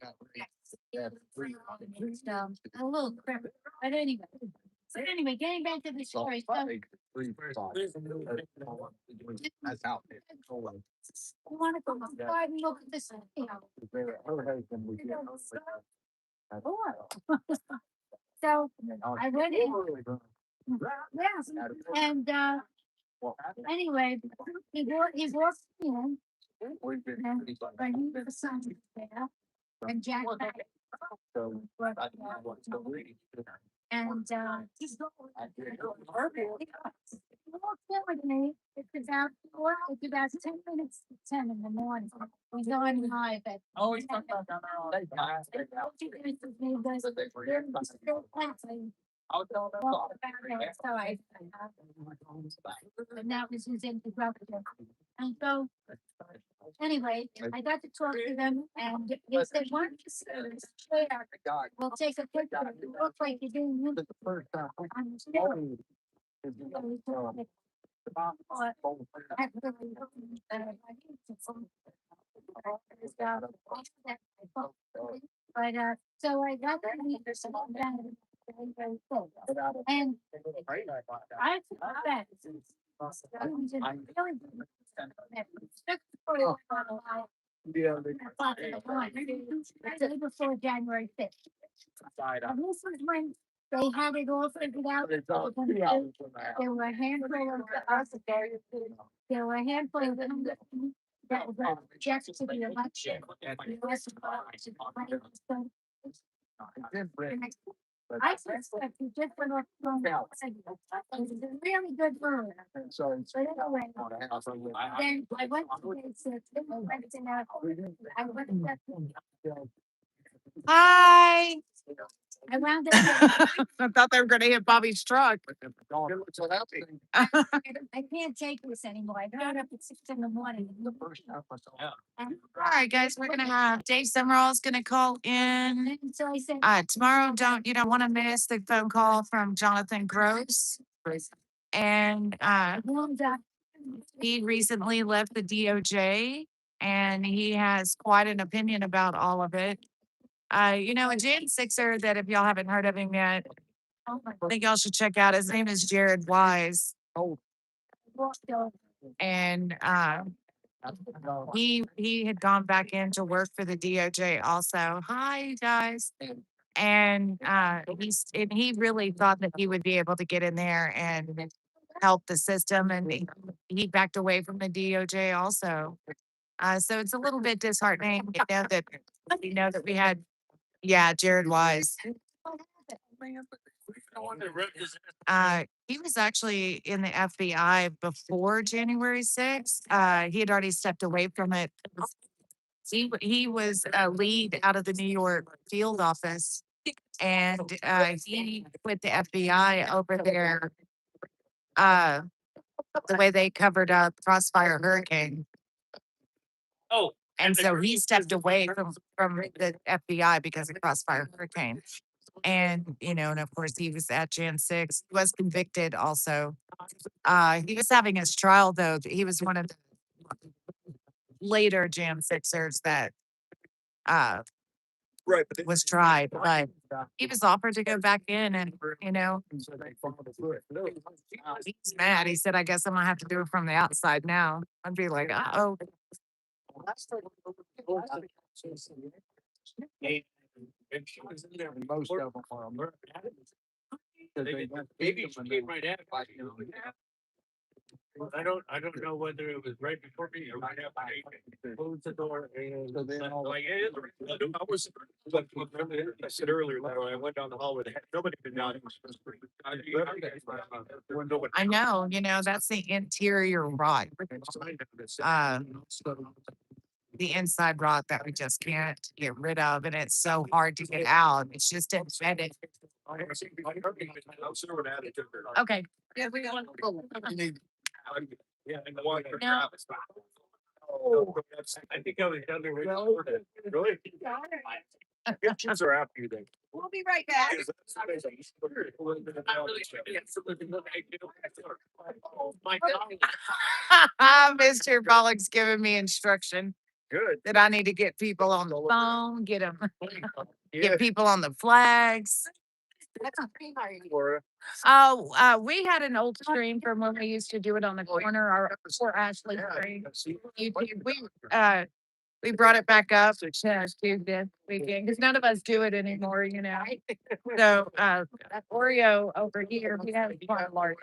A little crap, but anyway, getting back to the story. So, you wanna go outside and look at this? So I went in. Yes, and anyway, he walked in. And I knew the sun was there. And Jack. And he's walked in with me. It's about 10 minutes to 10 in the morning. He's on live at. Oh, he's talking about that. I'll tell them. So and that was his introduction. And so, anyway, I got to talk to them and they said, "Why don't you sit in this chair? We'll take a picture. You look like you're doing this." I'm still. But so I got to meet some of them. And I forgot that. The day before January 5th. And this was when they had it all figured out. There were a handful of us. There were a handful of them that were objected to the election. I suspect he just went off from. It was a really good room. But anyway, then I went to I went to. Hi. I wound up. I thought they were gonna hit Bobby's truck. I can't take this anymore. I got up at 6 in the morning. All right, guys, we're gonna have Dave Summerall's gonna call in. And so I said. Tomorrow, you don't want to miss the phone call from Jonathan Gross. And he recently left the DOJ and he has quite an opinion about all of it. A Jan Sixer that if y'all haven't heard of him yet, I think y'all should check out. His name is Jared Wise. And he had gone back in to work for the DOJ also. Hi, you guys. And he really thought that he would be able to get in there and help the system. And he backed away from the DOJ also. So it's a little bit disheartening, that we had, Jared Wise. He was actually in the FBI before January 6th. He had already stepped away from it. He was a lead out of the New York field office, and he quit the FBI over there. the way they covered up Crossfire Hurricane. Oh, And so he stepped away from the FBI because of Crossfire Hurricane. And, you know, and of course he was at Jan 6, was convicted also. He was having his trial though. He was one of the later Jan 6ers that was tried, but he was offered to go back in and, you know, he's mad. He said, I guess I'm gonna have to do it from the outside now. I'd be like, oh. Most of them are American. Maybe she came right after. I don't know whether it was right before me or right after me. Closed the door and like, hey, I was, like, I said earlier, when I went down the hallway, nobody been down. I know, you know, that's the interior rot. The inside rot that we just can't get rid of, and it's so hard to get out. It's just embedded. Okay. Yeah, we got. Yeah, and the water. No. I think I was down there. Really? Pictures are after you then. We'll be right back. Mr. Pollock's giving me instruction Good. that I need to get people on the phone, get people on the flags. Oh, we had an old stream from when we used to do it on the corner, our 4ashliJ stream. YouTube. We brought it back up Tuesday weekend because none of us do it anymore, you know. So Oreo over here, we have quite a large.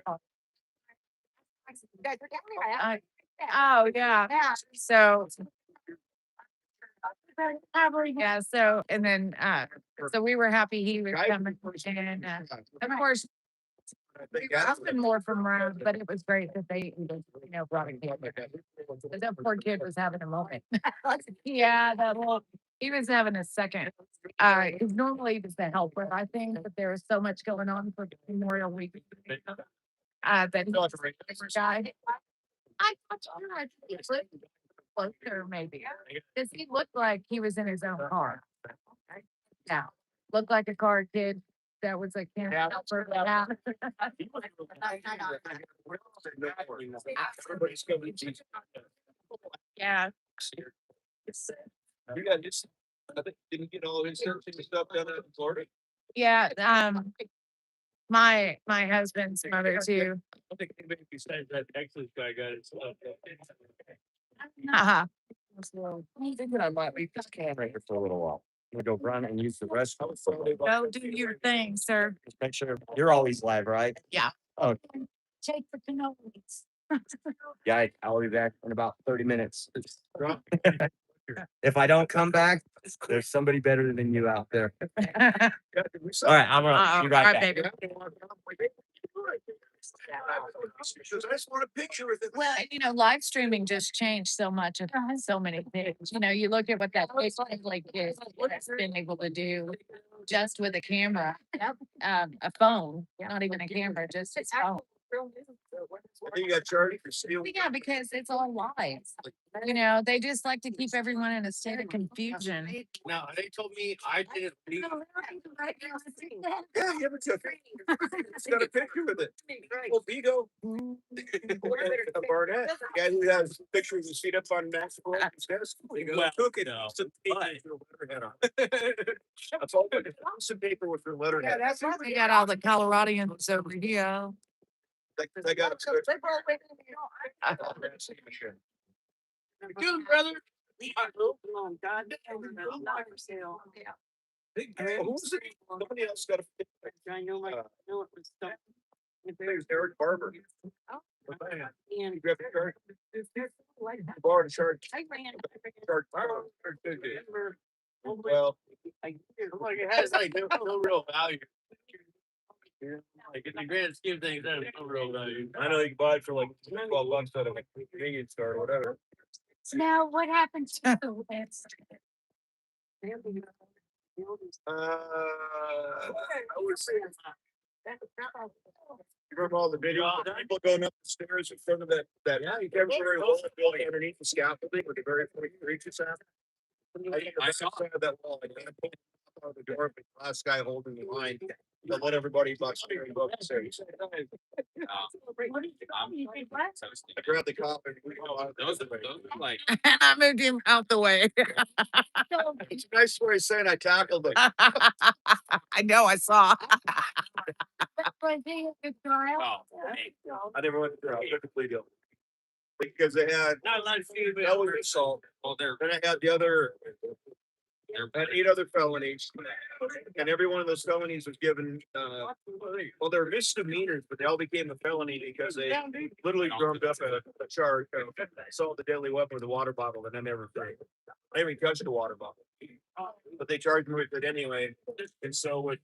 Oh yeah. So yeah, so and then so we were happy he was coming and of course I've been more from around, but it was great that they you know brought a kid. That poor kid was having a moment. Yeah, he was having a second. Because normally he's the helper, I think, but there was so much going on for Memorial Week. That guy. I thought he lived closer maybe. Because he looked like he was in his own car. Yeah. Looked like a car kid that was like camp helper. Yeah. Yeah. You got this, I think, didn't get all his searching stuff down in Florida. Yeah. My husband's mother too. I think anybody besides that Texas guy got it. Uh-huh. I'm thinking I might leave this camera here for a little while. I'm gonna go run and use the restroom. Go do your thing, sir. Just make sure you're always live, right? Yeah. Oh, Take the cannolis. yeah, I'll be back in about 30 minutes. If I don't come back, there's somebody better than you out there. All right, I'm gonna be right back. Baby. I just want a picture with it. Well, you know, live streaming just changed so much of so many things. You know, you look at what that Facebook like kid has been able to do just with a camera, a phone, not even a camera, just his phone. I think you got Charlie for stealing. Yeah, because it's all live. You know, they just like to keep everyone in a state of confusion. Now, they told me I didn't leave. Yeah, you ever took it? It's got a picture with it. Well, Vigo. Barnett, the guy who has pictures of seat up on Maxwell. Well, Took it. no. Some paper. That's all. Some paper with your letterhead. That's right. We got all the Coloradians over here. They got it. Good, brother. Who's it? Somebody else got a. I know, it was stuff. There's Eric Barber. And You grabbed the card. Borrowed a shirt. I ran. Shirt. Well, Like it has like no real value. Like in the grand scheme of things, that has no real value. I know you can buy it for like $12 at a convenience store or whatever. Now, what happened to I would say Remember all the video, of the people going up the stairs in front of that temporary wall building underneath the scaffolding with the very creatures at? I saw that wall, like, I pulled out the door, but the last guy holding the line, to let everybody go upstairs. I grabbed the cop and we all out. Those are like. And I moved him out the way. It's a nice way of saying I tackled him. I know, I saw. Oh, I never went through, I took a plea deal. Because they had, Not allowed to see it. felony assault, well, they're then I had the other, had 8 other felonies. And every one of those felonies was given, well, they're misdemeanors, but they all became a felony because they literally drummed up a charge of assault with a deadly weapon with a water bottle, and I never touched the water bottle. But they charged me with it anyway, and so with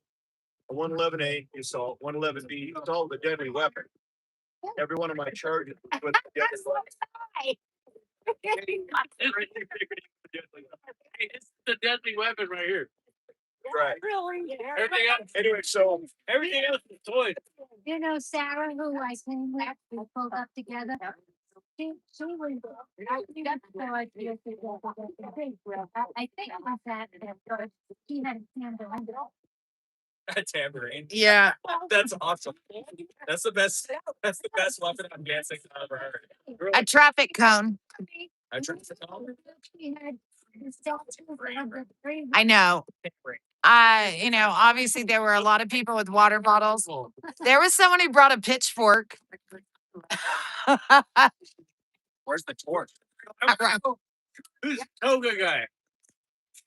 a 111A assault, 111B assault with a deadly weapon. Every one of my charges was with a deadly weapon. Hey, this is the deadly weapon right here. Right. Really? Everything else, Anyway, so everything else is toys. You know Sarah, who I came with, we pulled up together. She was, I think that's how I feel. I think it was that, she had a tambourine. a tambourine. Yeah. That's awesome. That's the best weapon I'm guessing I've ever heard. A traffic cone. I tried to tell her. She had the statues of the three. I know. You know, obviously there were a lot of people with water bottles. There was someone who brought a pitchfork. Where's the torch? Who's toga guy?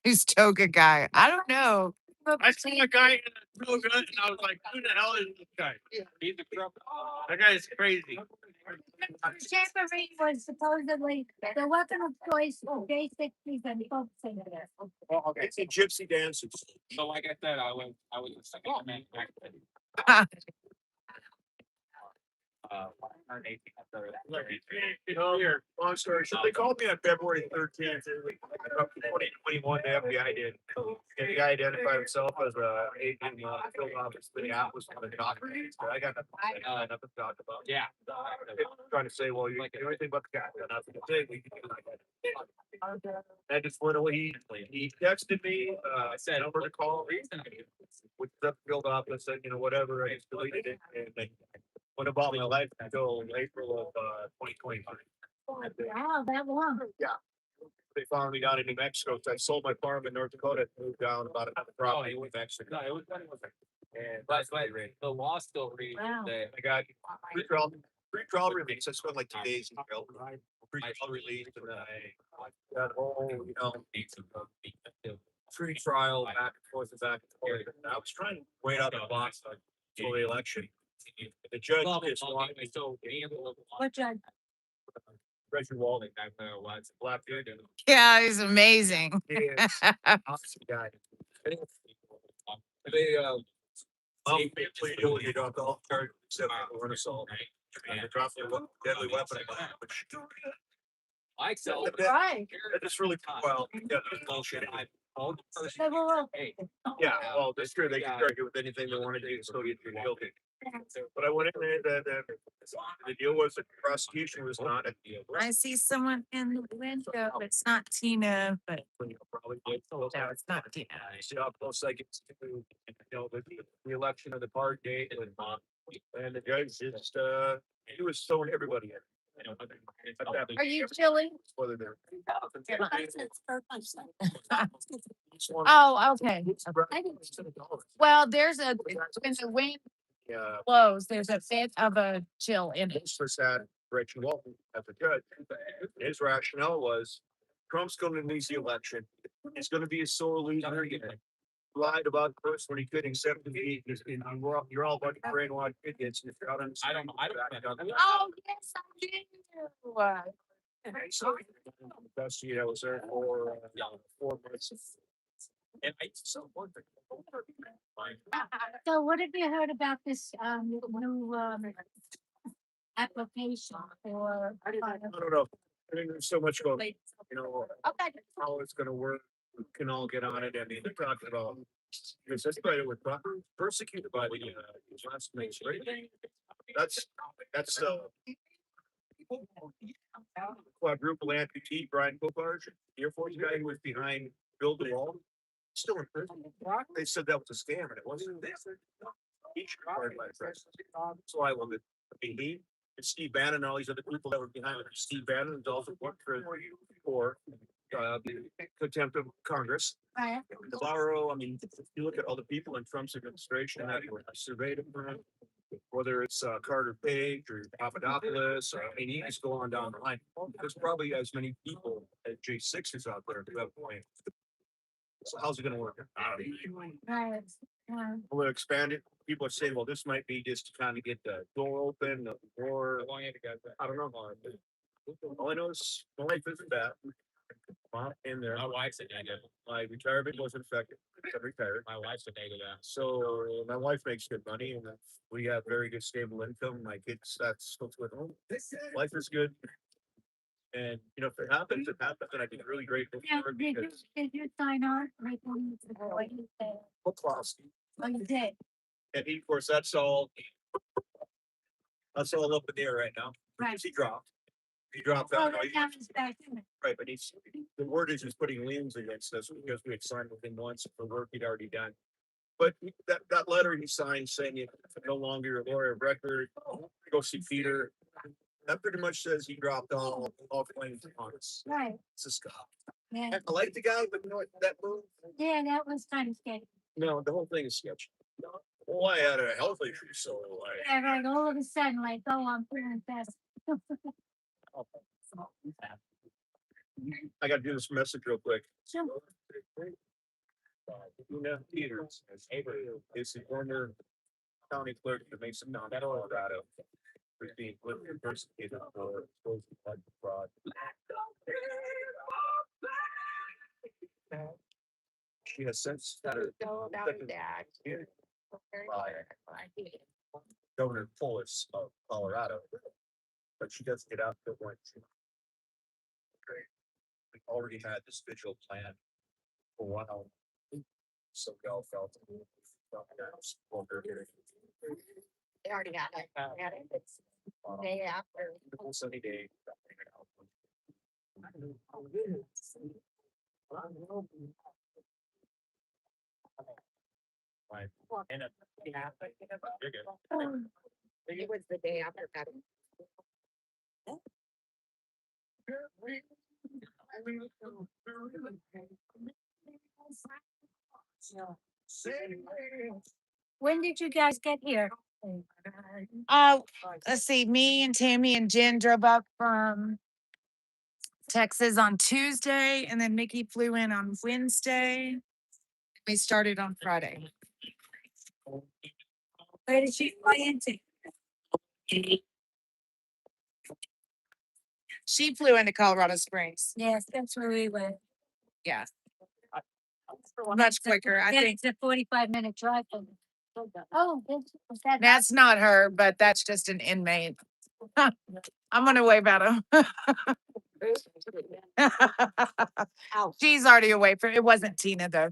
Who's toga guy? I don't know. I saw a guy in a toga and I was like, who the hell is this guy? He's a crook. That guy is crazy. Tambourine was supposedly the weapon of choice for J60s and folk singers. it's in gypsy dances. So like I said, I was a second man. Here. Long story short, they called me on February 13th, 2021, the FBI did. And the guy identified himself as a agent, field office, Minneapolis, on the dock. But I got nothing to talk about. Yeah. Trying to say, well, you can do anything but the guy, got nothing to say, we can do that. I just literally, he texted me, I said, number to call, with the field office, and, you know, whatever, I just deleted it, and then went about my life until April of, 2023. Wow, that long. Yeah. They found me down in New Mexico, so I sold my farm in North Dakota, and moved down about another property in Mexico. No, it was And but the law still reads Wow. that I got pre-trial release. I spent like 2 days in jail. Pre-trial release, and then I got whole, you know, pre-trial back and forth and back and forth. And I was trying to wait out the box for the election. The judge just wanted me to. What judge? Richard Walden, was a black dude. And Yeah, he's amazing. he is awesome guy. They plea deal with the alcohol charge, except for an assault. And they dropped their deadly weapon. Which I sell Right. that's really well. Yeah, that's bullshit. Hey, whoa, whoa. Yeah, well, that's true. They can charge you with anything they want to do, still get you guilty. But I went in there, the deal was that the prosecution was not at the. I see someone in the window. It's not Tina, but Probably no, it's not Tina. I see how close I get to, you know, the election of the park date and the judge just, he was throwing everybody in. You know, Are you chilling? whether they're. Oh, okay. Well, there's a when the wind Yeah. blows, there's a bit of a chill in it. This was had Rachel Walton as a judge. His rationale was Trump's going to lose the election. He's going to be a sore loser. He lied about the person when he couldn't accept defeat. You're all about brainwashed idiots. If you're out on. I don't know. Oh, yes, I do. So, best year I was there for 4 months. And I so wondered. So what have you heard about this, new, application for? I don't know. I think there's so much going, you know, Okay. how it's gonna work. We can all get on it. I mean, they're talking about Because that's why they were persecuted by the last nation, right? That's quadruple amputee Brian Coparge, the Air Force guy who was behind Build the Wall, still in prison. They said that was a scam and it wasn't. Each part by the press. So I love it. I mean, he and Steve Bannon and all these other people that were behind it. Steve Bannon is also worked for the contempt of Congress. Navarro, I mean, if you look at all the people in Trump's administration that were surveyed him, whether it's Carter Page or Papadopoulos, I mean, you just go on down the line. There's probably as many people at J6s out there who have a point. So how's it gonna work? We'll expand it. People are saying, well, this might be just to kind of get the door open, or I don't know. All I know is my life isn't bad. In there. My wife's a negative. My retirement wasn't affected. I retired. My wife's a negative. So my wife makes good money and we have very good stable income. My kids, that's what's with home. Life is good. And you know, if it happens, it happens, and I think really grateful for it because Did you sign on? Poklowski. Oh, you did? And he, of course, that's all up in the air right now. Right. Because he dropped. He dropped Oh, out. that down is back, isn't it? Right, but the word is he's putting liens against us because we had signed with him once for work he'd already done. But that letter he signed saying you're no longer a lawyer of record, go see Peter. That pretty much says he dropped all claims on us. Right. It's a Scott. Yeah. I like the guy, but you know what, that move? Yeah, that was kind of sketchy. No, the whole thing is sketchy. Well, I had a health issue, so Yeah, right. All of a sudden, like, oh, I'm feeling best. I gotta do this message real quick. Sure. Peters is the former county clerk of Mason County, Colorado. For being politically persecuted for supposed fraud. She has since Governor Polis of Colorado, but she doesn't get out till Wednesday. We already had this vigil plan for one hour. So y'all felt. They already got it. They got it. It's day after. Sunny day. Right. And you're good. It was the day after that. When did you guys get here? Let's see, me and Tammy and Jen drove up from Texas on Tuesday, and then Mickey flew in on Wednesday. We started on Friday. Where did you fly into? She flew into Colorado Springs. Yes, that's where we went. Yeah. Much quicker. I think It's a 45-minute drive from. Oh, was that? that's not her, but that's just an inmate. I'm gonna wave at him. She's already away for it. Wasn't Tina though.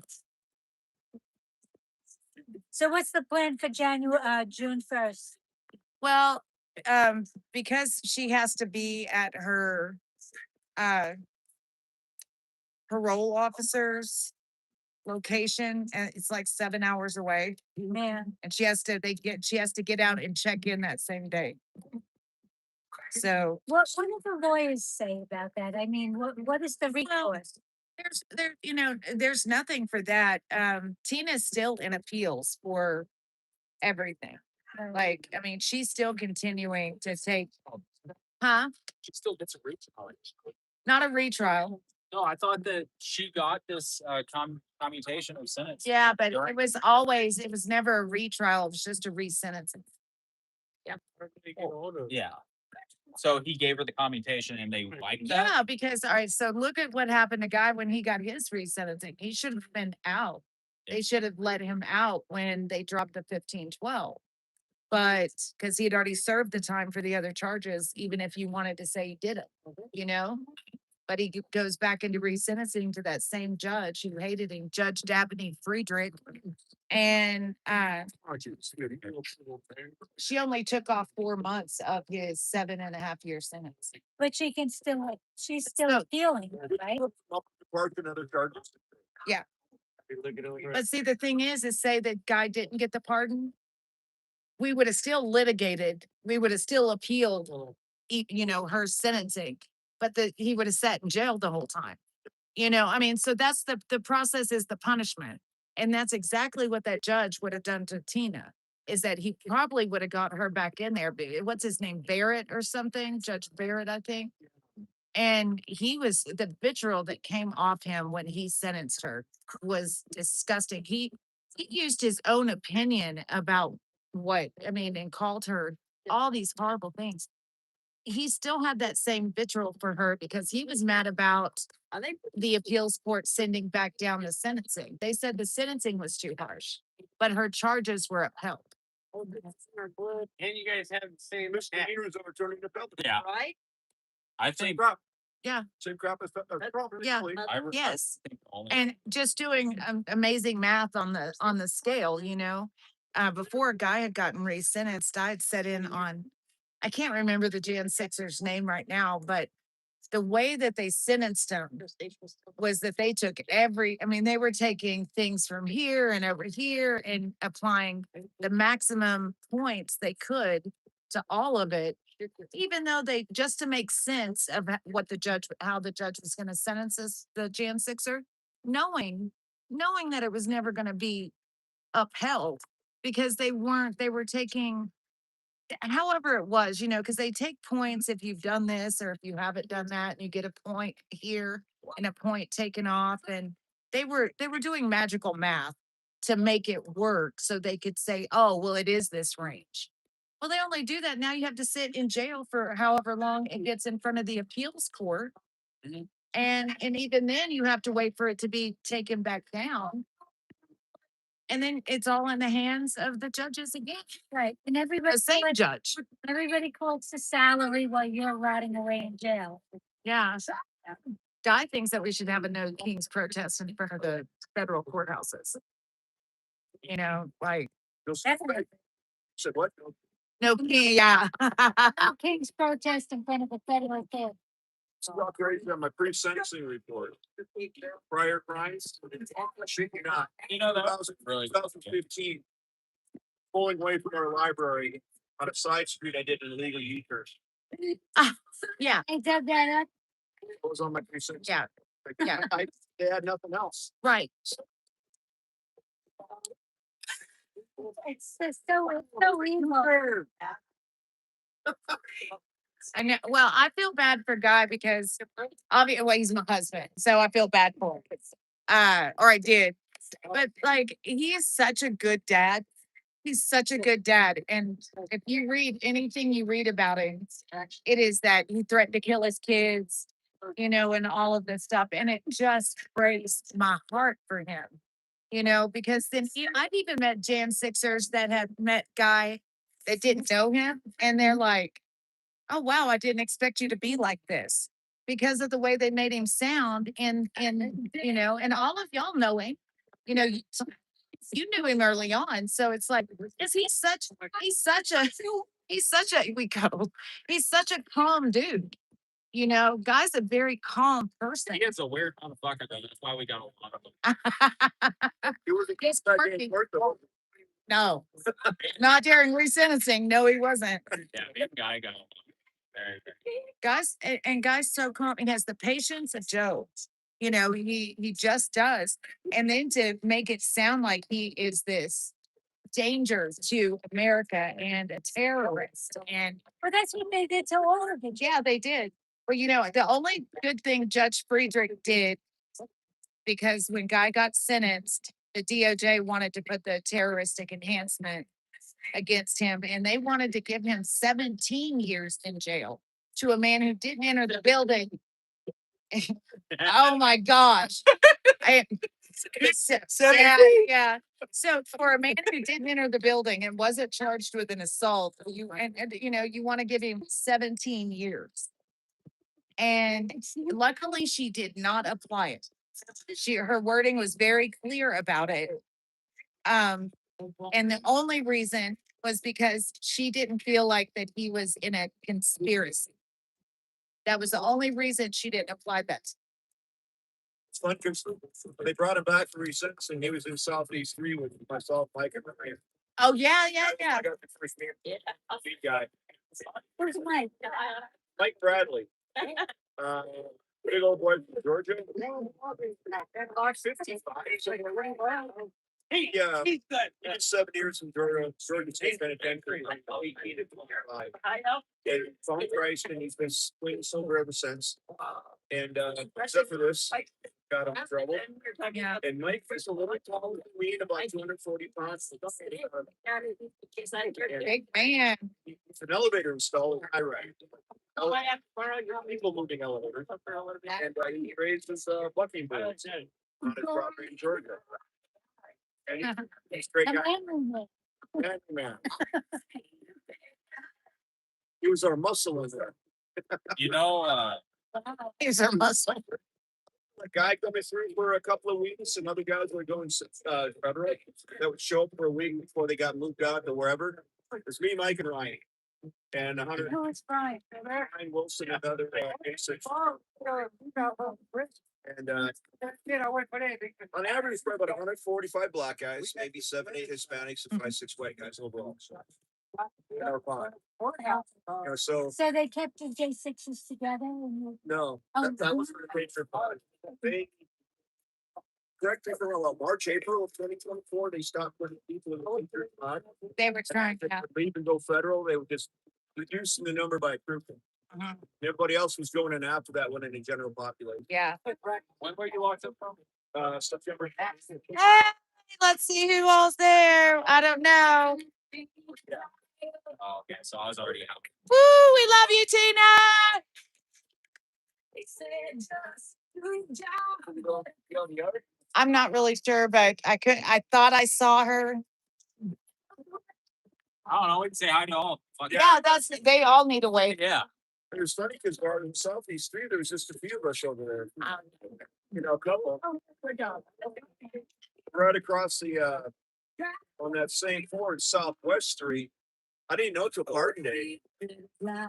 So what's the plan for June 1st? Well, because she has to be at her parole officer's location, and it's like 7 hours away. Man, And she has to get out and check in that same day. So what do the lawyers say about that? I mean, what is the recourse? there's nothing for that. Tina's still in appeals for everything. Like, I mean, she's still continuing to take, She still gets a retrial. not a retrial. No, I thought that she got this commutation of sentence. Yeah, but it was never a retrial. It was just a resentencing. Yeah. So he gave her the commutation and they liked that? Yeah, because, all right, so look at what happened to Guy when he got his resentencing. He should have been out. They should have let him out when they dropped the 15-12. But, because he had already served the time for the other charges, even if you wanted to say he didn't, but he goes back into resentencing to that same judge who hated him, Judge Dabney Friedrich. And she only took off 4 months of his 7.5 year sentence. But she can still, she's still So- appealing, right? Yeah. But see, the thing is say that guy didn't get the pardon, we would have still litigated, we would have still appealed, her sentencing, but he would have sat in jail the whole time. I mean, so that's the process is the punishment. And that's exactly what that judge would have done to Tina, is that he probably would have got her back in there. What's his name? Barrett or something? Judge Barrett, I think. And the vitriol that came off him when he sentenced her was disgusting. He used his own opinion about and called her all these horrible things. He still had that same vitriol for her because he was mad about the appeals court sending back down the sentencing. They said the sentencing was too harsh, but her charges were upheld. And you guys have the same. Misdemeanors overturning the penalty. Yeah. Right? I think. Yeah. Same crap as property. Yeah. Yes. And just doing amazing math on the scale, before a guy had gotten resentenced, I had set in on, I can't remember the Jan Sixer's name right now, but the way that they sentenced him was that they took they were taking things from here and over here and applying the maximum points they could to all of it, even though just to make sense of how the judge was going to sentence the Jan Sixer, knowing that it was never going to be upheld because they were taking however it was, because they take points if you've done this or if you haven't done that, and you get a point here and a point taken off. And they were doing magical math to make it work so they could say, oh, well, it is this range. Well, they only do that. Now you have to sit in jail for however long it gets in front of the appeals court. And even then you have to wait for it to be taken back down. And then it's all in the hands of the judges again. Right. And everybody, The same judge. everybody calls the salary while you're rotting away in jail. Yeah. Guy thinks that we should have a no kings protest in front of the federal courthouses. Definitely. Said what? No king, yeah. No king's protest in front of the federal court. Stop raising on my pre-sentencing report. Prior crimes. Shaking out. You know, that was really 2015. Pulling away from our library on a side street, I did an illegal U-turn. Yeah, I dug that up. It was on my pre-sentencing. yeah, yeah. They had nothing else. Right. It's so evil. I know. Well, I feel bad for Guy because obviously he's my husband, so I feel bad for him. Or I did, but he is such a good dad. He's such a good dad, and if you read anything you read about him, it is that he threatened to kill his kids, and all of this stuff, and it just breaks my heart for him, because then I've even met Jan Sixers that have met Guy that didn't know him, and they're like, oh wow, I didn't expect you to be like this because of the way they made him sound. And and all of y'all know him, you knew him early on. So it's like, he's such a calm dude. Guy's a very calm person. He is a weird motherfucker though. That's why we got a lot of them. He's quirky. No, not during resentencing. No, he wasn't. Yeah, me and Guy got along very. Guy's so calm. He has the patience of Job. He just does. And then to make it sound like he is this danger to America and a terrorist. But that's what they did to all of it. Yeah, they did. Well, the only good thing Judge Friedrich did, because when Guy got sentenced, the DOJ wanted to put the terroristic enhancement against him, and they wanted to give him 17 years in jail to a man who didn't enter the building. Oh my gosh. Yeah. So for a man who didn't enter the building and wasn't charged with an assault, you want to give him 17 years. And luckily she did not apply it. Her wording was very clear about it. And the only reason was because she didn't feel like that he was in a conspiracy. That was the only reason she didn't apply that. It's fun because they brought him back for resentencing. He was in Southeast 3 with myself, Mike, and Ryan. Oh, yeah. I got the first name. Lead guy. Where's Mike? Mike Bradley. Big old boy from Georgia. He did 7 years in Georgia State Penitentiary. And found Christ, and he's been clean sober ever since. And except for this, got him in trouble. Yeah. And Mike is a little taller than me, about 240 pounds. Big man. It's an elevator installed in Iraq. People moving elevators. And he raised his bucking bulls on his property in Georgia. And he's a great guy. Man. He was our muscle in there. He's our muscle. A guy coming through for a couple of weeks, and other guys were going federal that would show up for a week before they got moved out to wherever. It's me, Mike, and Ryan. And 100. Who is Brian? Ryan Wilson, another A6. And on average, we're about 145 black guys, maybe 7, 8 Hispanics, and 5, 6 white guys overall. So, in our pod. So they kept the J6s together and No, that was for the Patriot pod. They, correct me if I'm wrong, March, April of 2024, they stopped putting people in the Patriot pod. They were trying They to. would leave and go federal. They would just reducing the number by grouping. Everybody else was going in after that went in the general population. Yeah. When were you locked up from? September. Hey, let's see who all's there. I don't know. Oh, okay, so I was already out. Woo, we love you, Tina. I'm not really sure, but I thought I saw her. I don't know. We can say hi to all. Yeah, they all need to wait. Yeah. It was funny because in Southeast 3, there was just a few of us over there. A couple. Right across the on that same Ford Southwest Street. I didn't know till pardon day. The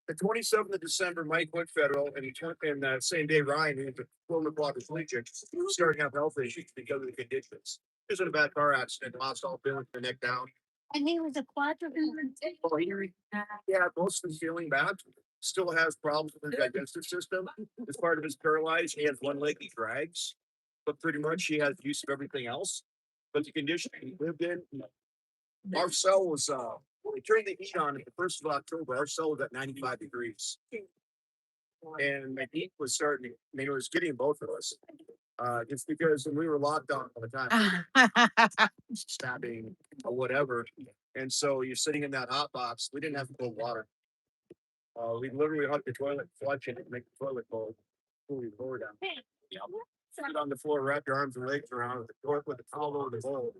27th of December, Mike went federal, and that same day, Ryan, who was a former 4ashliJ, started to have health issues because of the conditions. He was in a bad car accident, lost all feeling, the neck down. and he was a quadriplegic. Well, yeah, most of his feeling bad. Still has problems with his digestive system. As part of his paralyzed, he has one leg he drags, but pretty much he has use of everything else. But the condition he lived in, our cell was when we turned the heat on at the 1st of October, our cell was at 95 degrees. And the heat was starting, it was getting both of us. Just because when we were locked down all the time, stabbing or whatever. And so you're sitting in that hot box. We didn't have cold water. We literally hugged the toilet, flush it, and make the toilet cold. Pull your floor down. Sit on the floor, wrap your arms and legs around the toilet with the towel over the bowl.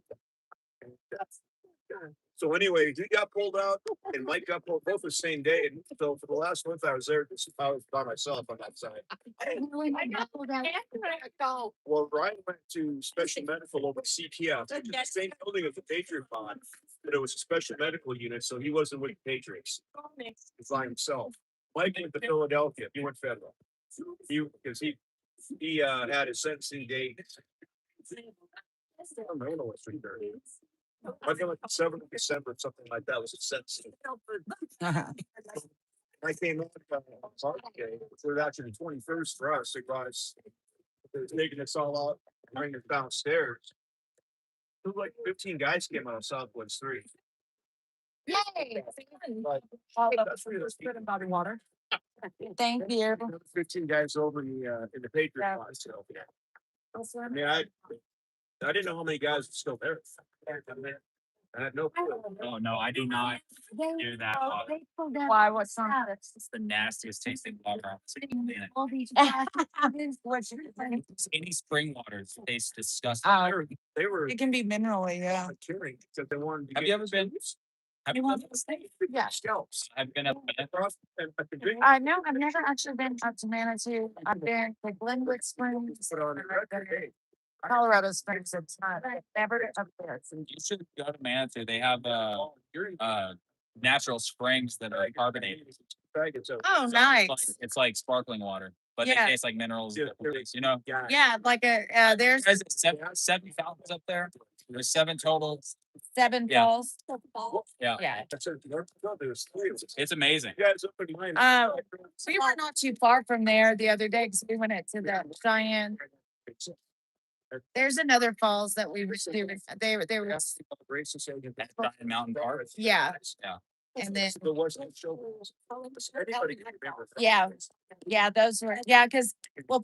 So anyway, he got pulled out and Mike got pulled both the same day. And so for the last month I was there, I was by myself on that side. Well, Ryan went to special medical over CPF, which is the same building as the Patriot Pod, but it was a special medical unit, so he wasn't with the Patriots. He's by himself. Mike went to Philadelphia. He went federal. Because he had his sentencing date. I don't know what's I feel like the 7th of December, something like that was a sentencing. I came up on Monday, it was actually the 21st for us. It was taking us all out, bringing us downstairs. It was like 15 guys came out of Southwest 3. Yay! That's really good body water. Thank you. 15 guys over in the Patriot Pod. So I mean, I didn't know how many guys were still there. I had no clue. Oh, no, I do not do that water. Why? What's wrong? It's the nastiest tasting water I've seen on the planet. All these Any spring water tastes disgusting. They were It can be minerally, yeah. curing because they wanted to Have get you ever been? Have you been? Yeah. I've been up. No, I've never actually been up to Manitou. I've been to Glenwood Springs. Colorado Springs. It's not, I've never up there. You should go to Manitou. They have natural springs that are carbonated. Oh, So nice. it's like sparkling water, but Yeah. they taste like minerals. You know, Yeah, like there's there's seven fountains up there. There's 7 total. 7 Yeah. falls. Yeah. Yeah. It's amazing. We were not too far from there the other day because we went to the Cheyenne. There's another falls that we were doing. They were. Mountain Park. Yeah. Yeah. And then Yeah. yeah, those were because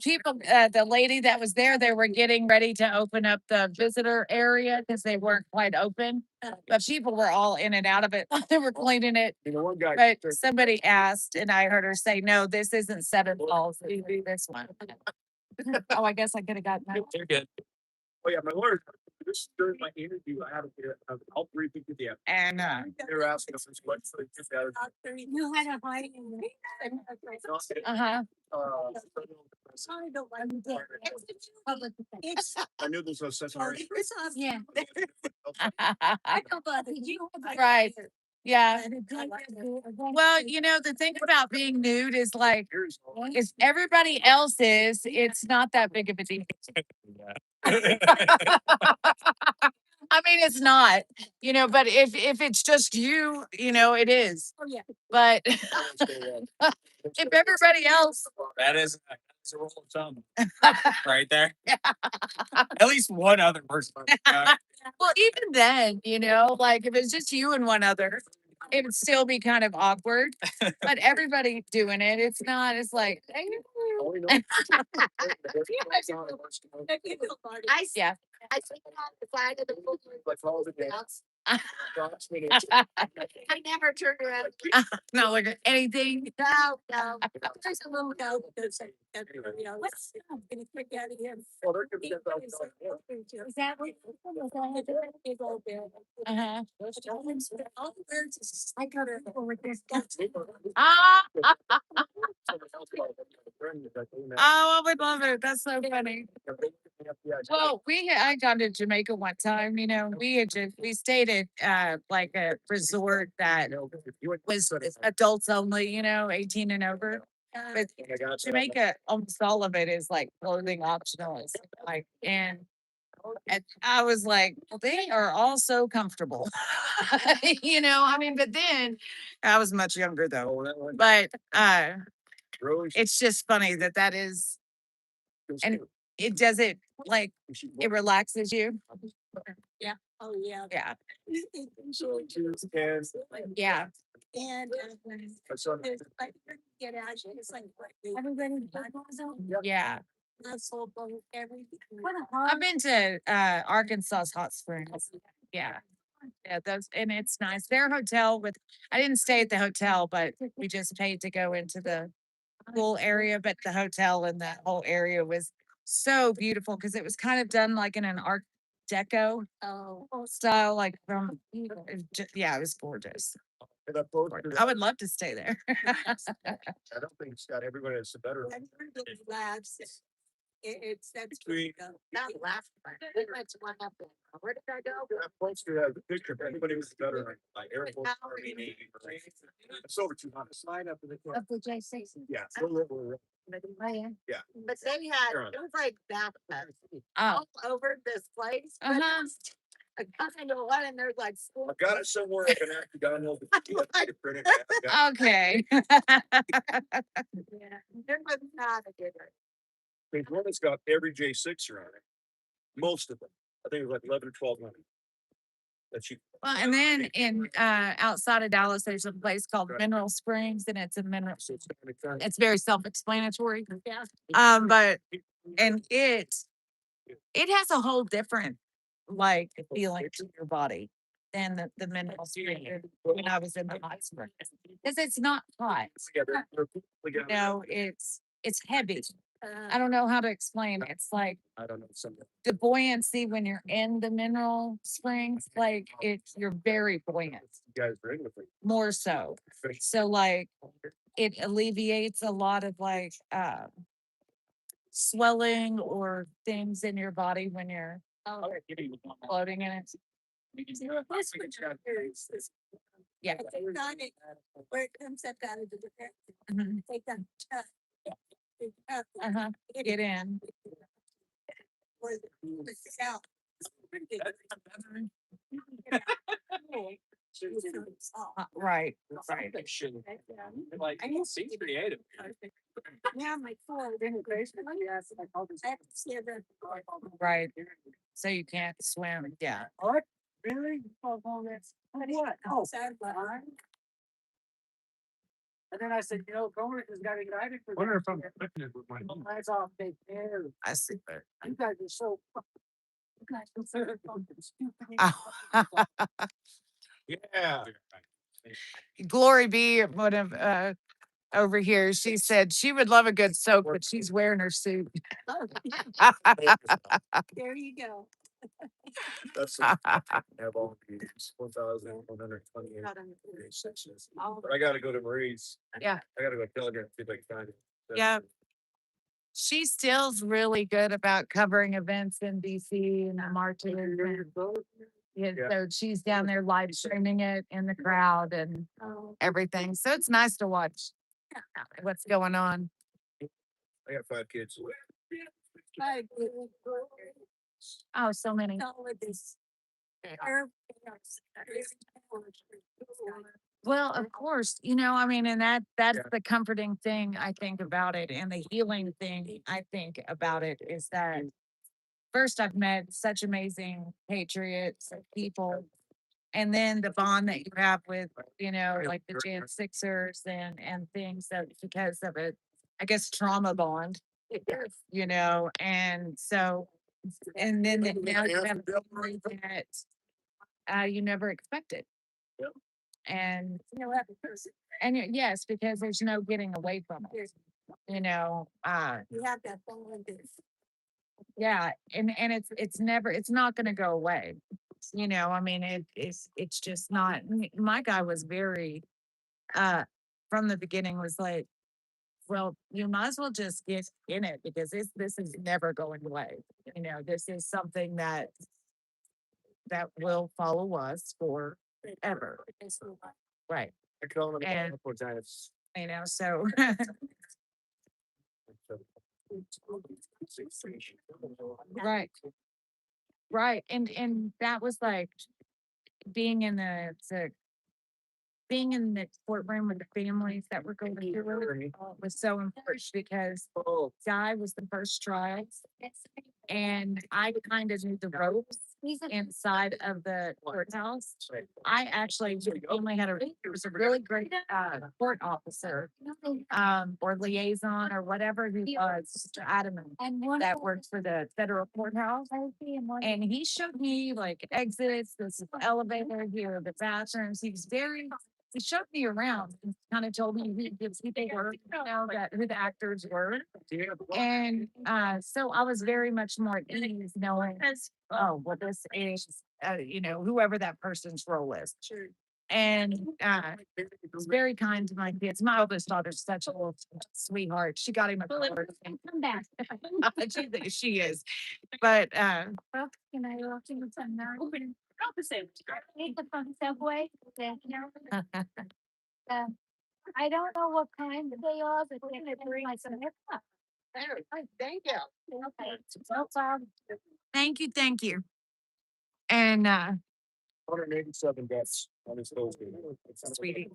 people, the lady that was there, they were getting ready to open up the visitor area because they weren't quite open, but people were all in and out of it. They were cleaning it. You know, one guy. But somebody asked, and I heard her say, "No, this isn't Seven Falls. We do this one." Oh, I guess I could have gotten that. You're good. Oh, yeah, my lawyer, this is during my interview, I had I'll brief you to the end. And They were asking us what. You had a high. uh-huh. I knew this was such a. Yeah. Right. Yeah. Well, the thing about being nude is like, if everybody else is, it's not that big of a deal. I mean, it's not, but if it's just you, it is. Oh, yeah. But if everybody else, That's a rule of thumb right there. At least one other person. well, even then, like if it's just you and one other, it would still be kind of awkward. But everybody doing it, it's not. It's like, yeah. I think on the side of the book. I never turned around. Not like anything. No. There's a little no because what's I'm gonna freak out of him. Is that what? Uh-huh. All the birds, I got her with this. Oh, I would love it. That's so funny. Well, I gone to Jamaica one time, we stayed at like a resort that was adults only, 18 and over. But Jamaica, almost all of it is like clothing optional. It's like, and I was like, well, they are all so comfortable. I mean, but then I was much younger though. But it's just funny that is, and it does it like it relaxes you. Yeah. Oh, yeah. Yeah. And Yeah. and it's like get out. It's like everybody. Yeah. That's all everything. I've been to Arkansas's hot springs. Yeah. Yeah, and it's nice. Their hotel I didn't stay at the hotel, but we just paid to go into the pool area, but the hotel and that whole area was so beautiful because it was kind of done like in an Art Deco style, like from yeah, it was gorgeous. I would love to stay there. I don't think it's got everybody that's better. It's that's Not last time. That's one up there. Where did I go? That poster has a picture of everybody was better. Like Air Force, Army, Navy. It's over 200. Slide up to the. of the J6. Yeah. Oh, yeah. Yeah. But they had, it was like bathtubs all over this place. But Uh-huh. I got into one and there's like. I got it somewhere. I can actually got it. Okay. Yeah. It was not a good. There's one that's got every J6er on it. Most of them. I think it was like 11 or 1200. That you. Well, and then in outside of Dallas, there's a place called Mineral Springs, and it's a mineral. It's very self-explanatory. But and it has a whole different like feeling to your body than the mineral spring when I was in the hot spring because it's not hot. It's heavy. I don't know how to explain. It's like I don't know, something. the buoyancy when you're in the mineral springs, like you're very buoyant, You guys are in with it. more so. So like it alleviates a lot of like swelling or things in your body when you're floating in it. Yeah. Where it comes up out of the river. Mhm. Take that. Uh-huh. Get in. Or the south. Right. Right. Like, seems creative. Yeah, my core integration. I have to see the. Right. So you can't swim. Yeah. What? Really? Oh, what? Oh. And then I said, you know, Cohen has got excited for. Wonder if I'm picking it with my. That's all fake hair. I see that. You guys are so. You guys are so fucking stupid. Yeah. Glory be would have over here. She said she would love a good soak, but she's wearing her suit. There you go. That's. Have all these 1,128 sections. But I gotta go to Marie's. Yeah. I gotta go tell her to see if I can find it. Yeah. She still's really good about covering events in DC and the marches. Yeah, so she's down there live streaming it in the crowd and everything. So it's nice to watch what's going on. I got 5 kids. Oh, so many. Well, of course, I mean, and that's the comforting thing I think about it, and the healing thing I think about it is that first I've met such amazing patriots and people, and then the bond that you have with, like the Jan Sixers and things that because of it, I guess trauma bond, and so and then now you have something that you never expected. And yes, because there's no getting away from it. You have that bond. Yeah, and it's not going to go away. I mean, it's just not. My guy was very from the beginning was like, well, you might as well just get in it because this is never going away. This is something that will follow us forever. Right. I call them And- four times. So right. Right. And that was like being in the courtroom with the families that were going through it was so important because Guy was the first trial and I kind of knew the ropes inside of the courthouse. I actually only had there was a really great court officer or liaison or whatever he was, Mr. Adamant, that worked for the federal courthouse. And he showed me like exits, this elevator here, the bathrooms. He showed me around and kind of told me who the people were, who the actors were. And so I was very much more at ease knowing, oh, well, this is, whoever that person's role is. And was very kind to my kids. My oldest daughter's such a little sweetheart. She got him a card. Come back. She is. But Can I walk in with some now? Take the front subway. I don't know what kind they are, but they're gonna bring my son. Thank you. Okay, no problem. thank you. And 187 deaths on his toes. sweetie.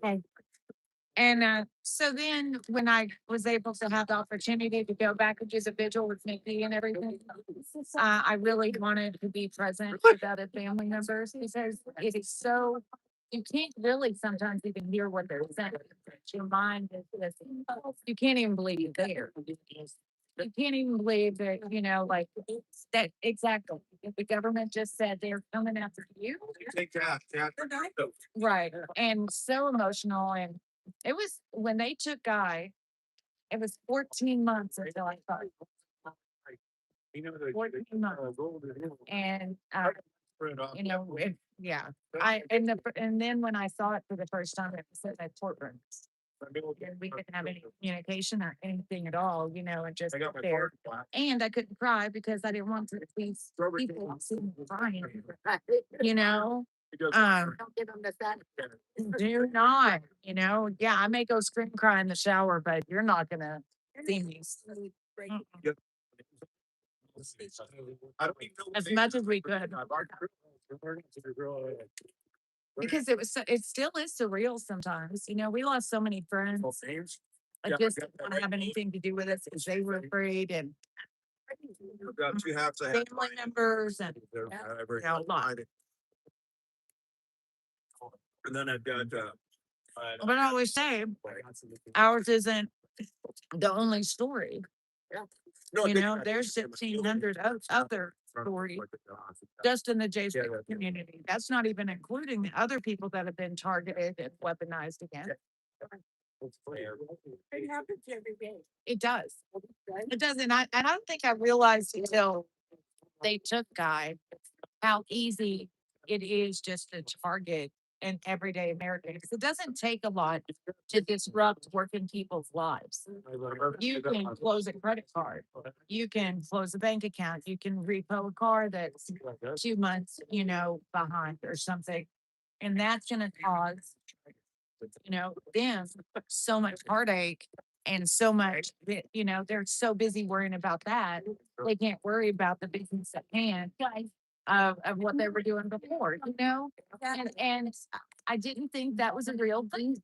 And so then when I was able to have the opportunity to go back and do the vigil with Nikki and everything, I really wanted to be present with other family members because it is so, you can't really sometimes even hear what they're saying. Your mind is just, you can't even believe you're there. You can't even believe that, like that exactly. If the government just said they're coming after you. Take that. Right. And so emotional. And it was when they took Guy, It was 14 months until I thought. 14 months. And, you know, yeah, and then when I saw it for the first time, it was in that courtroom. And we couldn't have any communication or anything at all, you know, and just sit there. And I couldn't cry because I didn't want to these people see me crying, you know? Don't give them the that. Do not, you know, yeah, I may go scream cry in the shower, but you're not gonna see me. Mm-mm. As much as we could. Because it was, it still is surreal sometimes, you know, we lost so many friends. Like just didn't want to have anything to do with us because they were afraid and You have to have. family members and, you know, a lot. And then I've got, But I always say, ours isn't the only story. You know, there's 1,600 other stories just in the J6 community. That's not even including the other people that have been targeted and weaponized against. It happens every day. It does. It does. And I don't think I realized until they took Guy how easy it is just to target an everyday American. Because it doesn't take a lot to disrupt working people's lives. You can close a credit card. You can close a bank account. You can repo a car that's 2 months, you know, behind or something. And that's going to cause, you know, them so much heartache and so much, you know, they're so busy worrying about that. They can't worry about the business at hand of what they were doing before, you know? And I didn't think that was a real thing.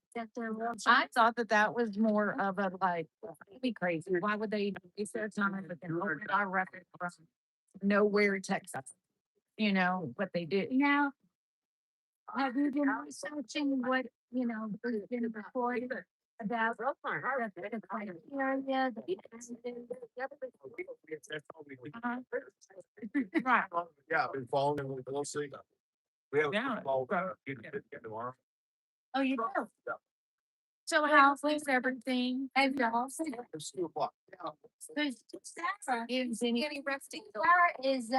I thought that that was more of a like, it'd be crazy. Why would they waste their time with an open our record from nowhere, Texas? You know, what they did. Now, have you been researching what, you know, has been reported about the criteria? Uh-huh. Right. yeah, I've been following them closely. We have. Yeah. Tomorrow. Oh, you do? So how's everything? And also, It's 2:00. there's Sarah is getting resting. Sarah is,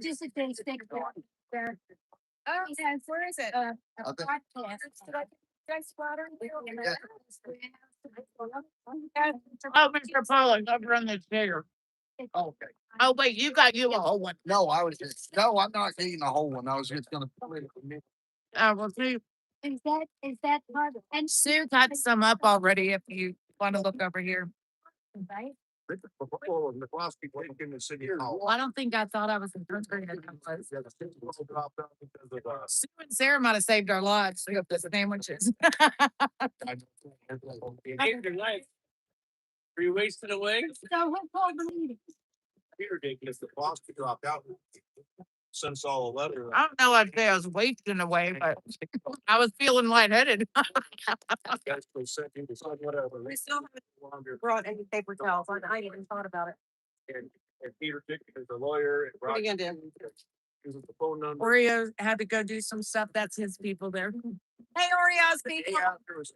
just a day sick there. Oh, yeah, where is it? A Okay. podcast. Did I splatter? Oh, Mr. Pollock, over on the chair. Okay. Oh, wait, you got you a whole one. No, I was just, no, I'm not eating a whole one. I was just gonna. Well, Sue, Is that part of? And Sue got some up already if you want to look over here. right? McCloskey wasn't in the city hall. Well, I don't think I thought I was in first grade. Sue and Sarah might have saved our lives with the sandwiches. Saved your life. Were you wasted away? So who called the meeting? Peter did, because the McCloskey dropped out. Sent us all a letter. I don't know, I'd say I was wasting away, but I was feeling lightheaded. Guys, they sent you this, whatever. We still haven't brought any paper towels, and I even thought about it. And Peter Dick is the lawyer. And What are you Roger gonna do? uses the phone number. Oreo had to go do some stuff. That's his people there. Hey, Oreo's people. Yeah, there was-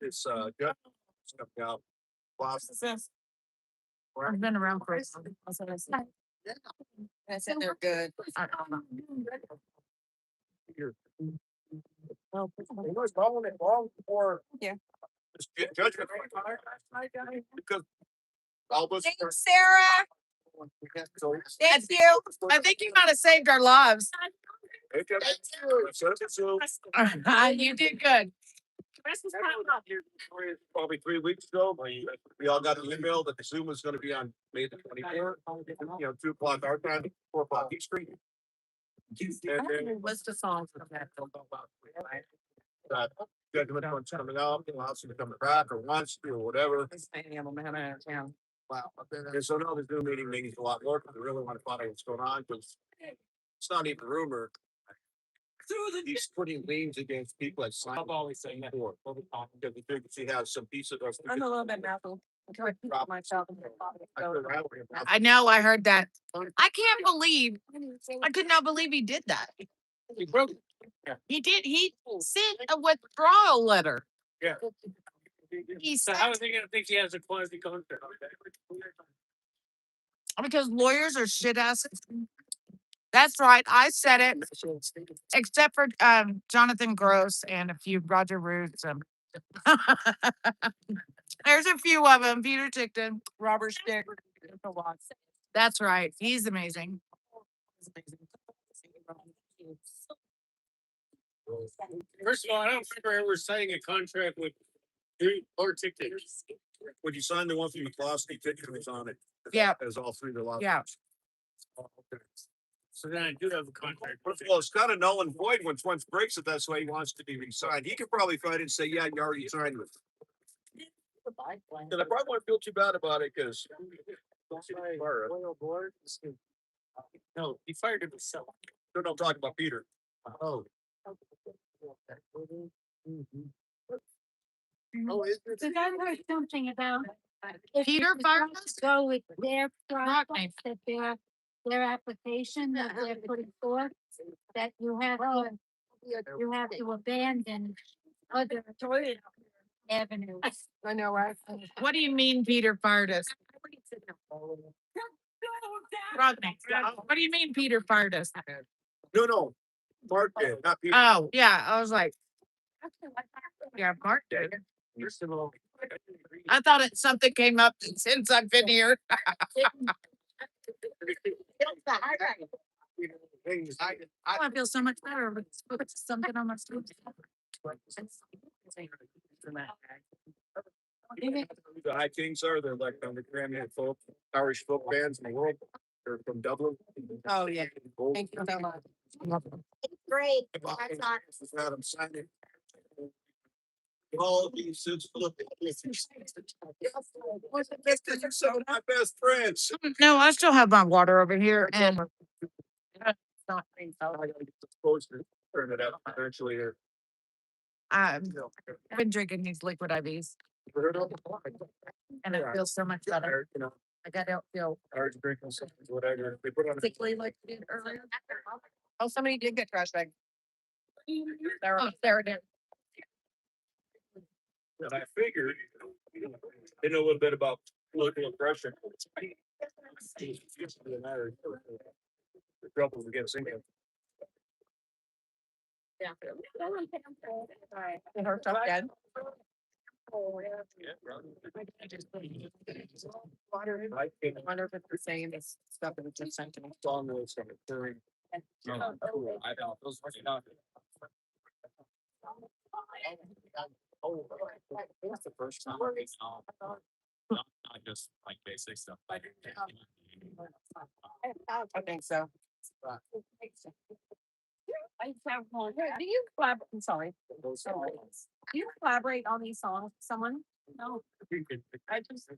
It's, Jeff stepped out. Last. I've been around for. I said they're good. I don't know. Here. Well, it was long before. Yeah. This judgment. Because. All those. Thanks, Sarah. Thank you. I think you might have saved our lives. You did good. Probably 3 weeks ago, we all got the email that the Zoom was gonna be on May the 24th, 2:00 our time, 4:00 Eastern. What's the song from that? That judgment one's coming up, allows them to come back or wants to or whatever. Wow. And so now the Zoom meeting means a lot more because they really want to find out what's going on, because it's not even rumor. He's putting liens against people that signed. I've always saying that. Because he thinks he has some piece of us. I'm a little bit baffled. Myself. I know, I heard that. I can't believe, I could not believe he did that. He broke it. He did, he sent a withdrawal letter. Yeah. So how is he gonna think he has a quasi contract? Because lawyers are shit asses. That's right. I said it, except for Jonathan Gross and a few Roger Roots. There's a few of them. Peter Tickton, Robert Stick. That's right. He's amazing. First of all, I don't remember ever signing a contract with or ticket. When you signed the one from McCloskey, Ticket was on it. Yeah. As all three of the lots. Yeah. So then I do have a contract. Well, it's kind of null and void once breaks it. That's why he wants to be re-signed. He could probably fight and say, yeah, you already signed with. And I probably won't feel too bad about it because. No, he fired himself. No, I'm talking about Peter. Oh. Oh, is Because I heard something about. if Peter you fired decide us? to Go with their Rock process, name. that their application that they're putting forth, that you have to abandon other avenues. I know, right? What do you mean Peter fired us? Rodney, what do you mean Peter fired us? No. Mark did, not Peter. Oh, yeah. I was like, yeah, Mark did. First of all, I thought something came up since I've been here. I feel so much better. Put something on my sleeve. The High Kings are, they're like the Grammy folk, Irish folk bands in the world. They're from Dublin. Oh, yeah. Thank you so much. Great. That's not. Adam Simon. All these suits look. You some of my best friends. No, I still have my water over here and I gotta get this poster, turn it up eventually here. I've been drinking these liquid IVs and it feels so much better. You know, Like I don't feel hard to drink something, whatever. They put on. sickly like we did earlier. Oh, somebody did get trash bag. There it is. And I figured, they know a little bit about political oppression. The troubles against England. Yeah. And her tough dad. Water. I wonder if it's saying this stuff that was just sent to me. Song was from the during. I know those are not. That's the first time. Not just like basic stuff. I think so. I have one. Do you collaborate? I'm sorry. Do you collaborate on these songs with someone? No. I just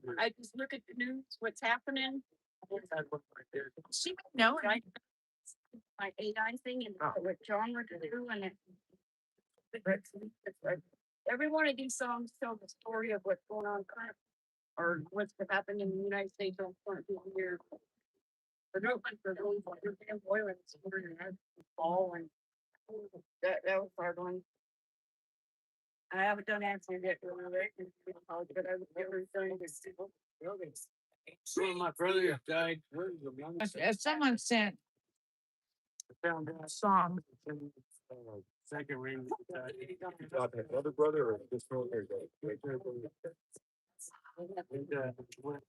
look at the news, what's happening. She know, right? My AI thing and what genre to do and it. Every one of these songs tell the story of what's going on current or what's happened in the United States on current year. But no, for those like your damn boy and fall and that was a hard one. I haven't done answering yet, but I was never done this. so my brother died. If someone sent Found a song, second ring. You got that other brother or this military guy? With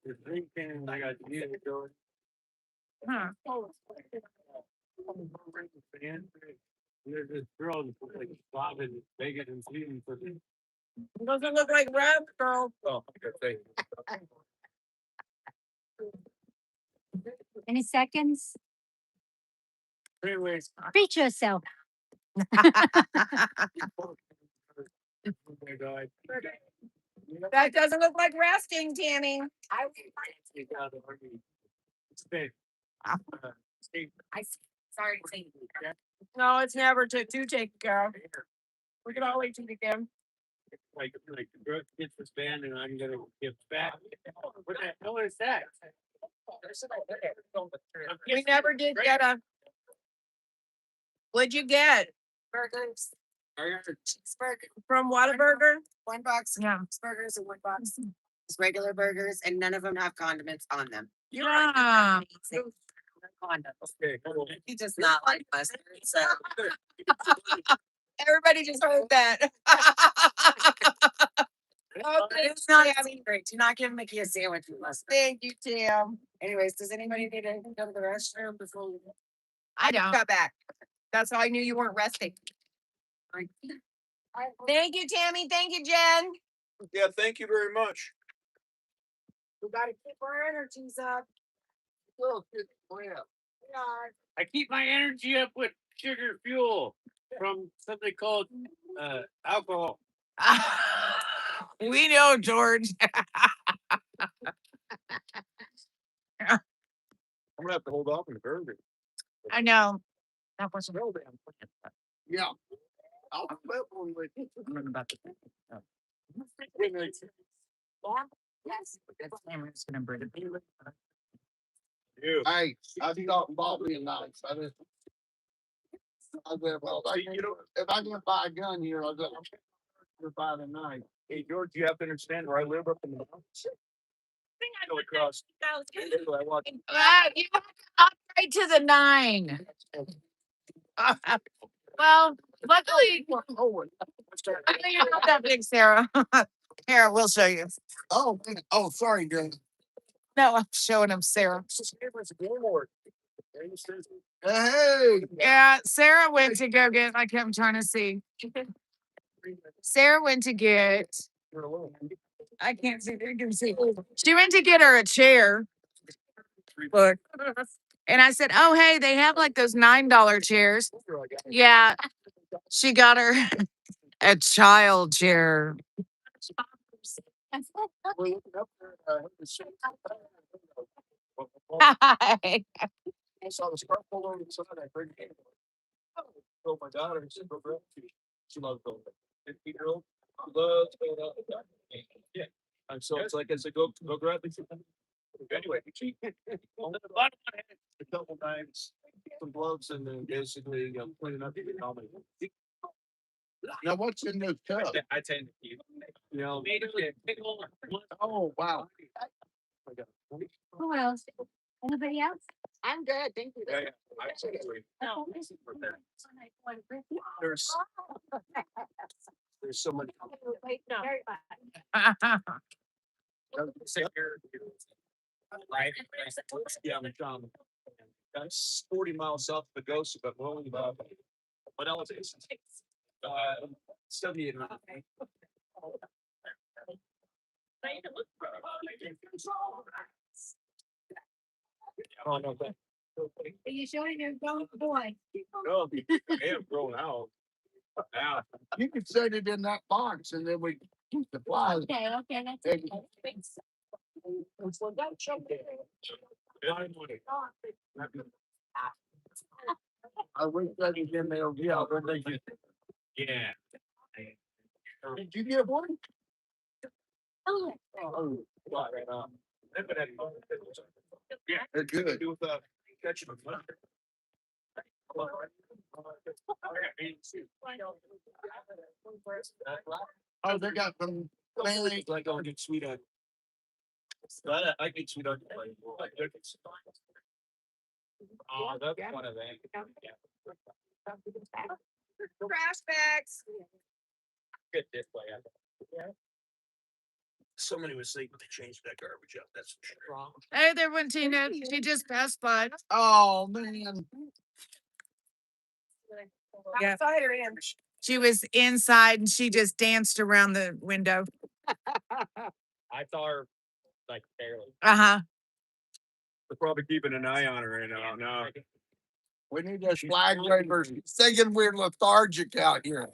the drink can, I got the music going. huh? There's this girl like bobbing, begging and pleading for me. Doesn't look like rap, girl. Oh, okay. Any seconds? Anyways. Reach yourself. That doesn't look like resting, Tammy. Sorry to say. No, it's never too taken care of. We can always do it again. Like the drug gets this band and I'm gonna give back. What the hell is that? We never did get a. What'd you get? Burgers. From Whataburger? $1. Yeah. Burgers and $1. It's regular burgers, and none of them have condiments on them. Yeah. He does not like mustard, so. Everybody just heard that. It's not great. Do not give Mickey a sandwich with mustard. Thank you, Tim. Anyways, does anybody need to go to the restroom before we? I don't. Got back. That's how I knew you weren't resting. Thank you, Tammy. Thank you, Jen. Yeah, thank you very much. We gotta keep our energies up. I keep my energy up with sugar fuel from something called alcohol. We know, George. I'm gonna have to hold off on the burger. I know. That wasn't Real damn. Yeah. I'll bet one with you. Yes. Cameron's gonna bring it. Hey, I thought Bobby and nice. I just. I said, well, if I can buy a gun here, I'll go. I'm buy the knife. Hey, George, you have to understand where I live up in the mountains. Go across. I watch. You have to upgrade to the 9. Well, luckily, I know you're not that big, Sarah. Here, we'll show you. Oh, oh, sorry, girl. No, I'm showing him Sarah. Hey. Yeah, Sarah went to go get, like I'm trying to see. Sarah went to get, I can't see, you can see. She went to get her a chair. Look. And I said, oh, hey, they have like those $9 chairs. Yeah. She got her a child chair. I saw the scarf pulled over the side. I heard it. Told my daughter, she loves going. 15-year-old loves going out. Yeah. And so it's like, as I go grab these. Anyway, she a couple knives, some gloves, and then basically cleaning up the comedy. Now, what's in this cup? I tend to keep. You know, oh, wow. Who else? Anybody else? I'm good, thank you. Yeah, yeah. Absolutely. No. There's so much. Right. Yeah, I'm John. That's 40 miles south of Pagosa, but we're only about what elevation? 78. Oh, no, but Are you showing your grown boy? no, they have grown out. Now, you could set it in that box and then we keep the flies. Okay, that's Hey. okay. I wish that was in there. Yeah, but they just. Yeah. Did you get one? Oh, Oh, right on. Yeah, they're good. Do with catching them. Oh, they got some. Like I'll get sweet on. I get sweet on. Oh, that's one of them. Trash bags. Good this way. Somebody was saying to change that garbage up. That's wrong. Hey there, went Tina. She just passed by. Oh, man. Yeah. She was inside and she just danced around the window. I saw her like barely. Uh-huh. They're probably keeping an eye on her right now. No. We need those flag wavers. Thinking we're lethargic out here.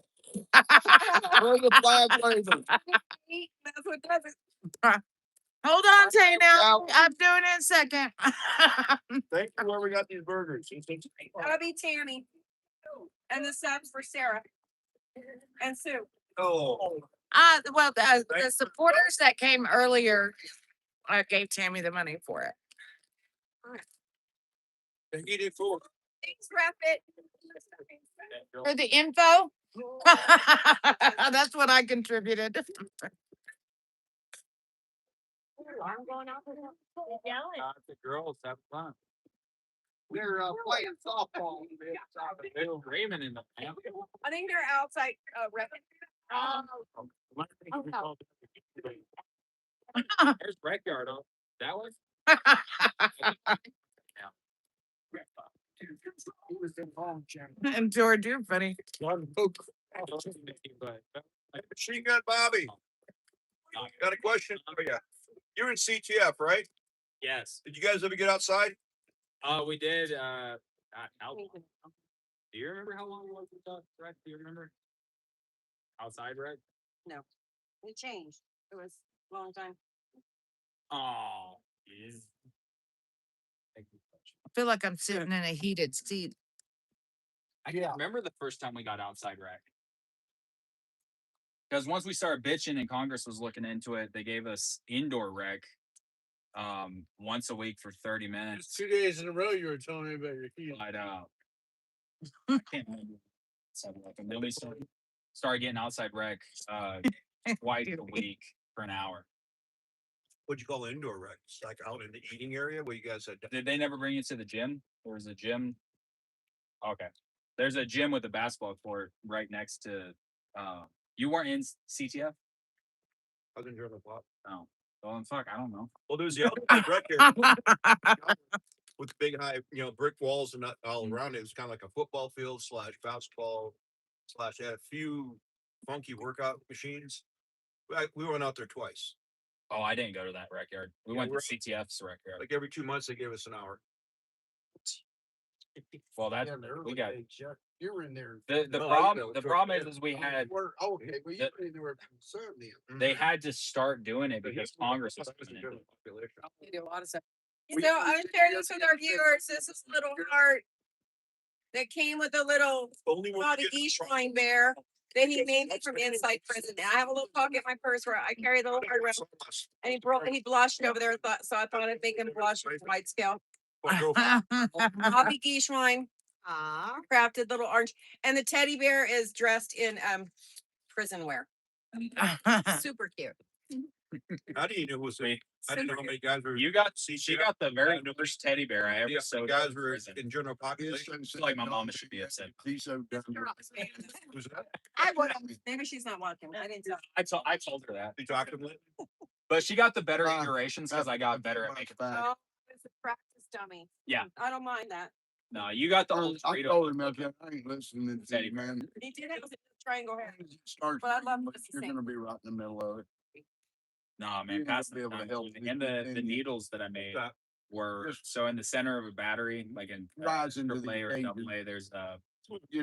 Where's the flag wavers? That's what does it. Hold on, Tina. I'm doing it in a second. Thank you. Where we got these burgers? That'll be Tammy. And the subs for Sarah. And Sue. Oh. Well, the supporters that came earlier, I gave Tammy the money for it. Eat it for. Thanks, Rapid. For the info? That's what I contributed. I'm going out with them. The girls have fun. They're playing softball. Little Raymond in the family. I think they're outside, There's Brickyard on that one. And George, you're funny. Machine Gun Bobby, got a question for you. You're in CTF, right? Yes. Did you guys ever get outside? We did. How long? Do you remember how long it was without rec? Do you remember? Outside rec? No, it changed. It was a long time. Oh, yeah. I feel like I'm sitting in a heated seat. I can't remember the first time we got outside rec. Because once we started bitching and Congress was looking into it, they gave us indoor rec once a week for 30 minutes. 2 days in a row you were telling me about your heat. But I can't remember. And then we started getting outside rec twice a week for an hour. What'd you call indoor rec? It's like out in the eating area where you guys had. Did they never bring you to the gym? There was a gym. Okay. There's a gym with a basketball court right next to you weren't in CTF? I was in Journal Pop. Oh. Well, fuck, I don't know. Well, there's the outside rec area with big high, brick walls and all around it. It was kind of like a football field / basketball / had a few funky workout machines. We went out there twice. Oh, I didn't go to that rec yard. We went to CTF's rec yard. Like every 2 months, they gave us an hour. Well, that we got. You were in there. The problem is we had. Okay, well, you were in there then. They had to start doing it because Congress was doing it. We do a lot of stuff. So I'm sharing this with our viewers. This is a little heart that came with a little body Geishwein bear that he made me from inside prison. Now I have a little pocket in my purse where I carry the little heart around. And he blushed over there, so I thought I'd make him blush with wide scale. Bobby Geishwein. Crafted little orange. And the teddy bear is dressed in prison wear. Super cute. How do you know who's me? I didn't know how many guys were. You got she got the very first teddy bear I ever saw. Guys were in general population. I feel like my mom should be upset. He's so dumb. Who's that? I would. Maybe she's not watching. I didn't tell. I told her that. You talked to him? But she got the better iterations because I got better at making. Oh, it's a practice dummy. Yeah. I don't mind that. No, you got the old I told him, okay, I ain't listening to you, man. He did have a triangle hair. Start, But I love but this you're thing. gonna be right in the middle of it. No, man, You're pass gonna be able to help me and the continue. needles that I made were Just so in the center of a battery, like in rise into the AAA or occasion. AA, there's a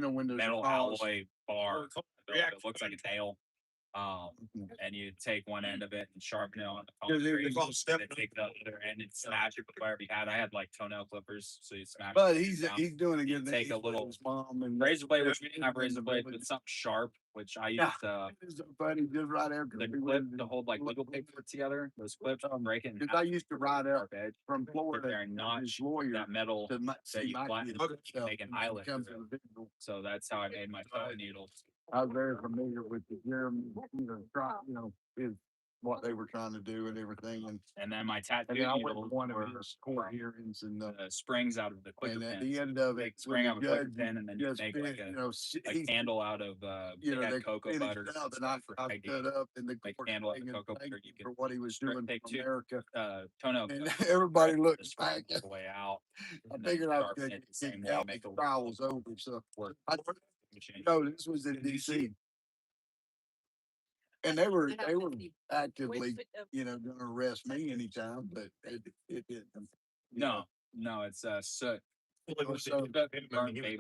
When there's metal a pause. alloy bar that looks like a tail. And you take one end of it and sharpen it on the concrete, and then take the other end and smash it with whatever you had. I had like toenail clippers, so you smash. But it he's down. doing a You good take a little mom and razor blade, which we didn't have razor blade, but something sharp, which I used buddy just right after the clip to hold like legal paper together. Those clips, break it. Because I used to ride up edge from Florida there and not his lawyer that metal to that you flatten and make an eyelet. So that's how I made my toe needles. I was very familiar with the Jeremy, is what they were trying to do and everything. And then my tattoo And then I went to needles one of were his court hearings and springs out of the quicker and at pins. the end of Make it, spring out of a quicker judge pin and then just make like finished, a candle out of they had cocoa finished butter out, and I stood up in the like court candle out of saying cocoa thank butter. you You for can what he was doing take for two America. toenail And clippers, everybody the looked spring back. the way out. I and then figured I sharpen could it the same way, out make the a trial was over. So work. this was in DC. And they were actively, gonna arrest me anytime, but it didn't. No, it's soot. So Burn baby.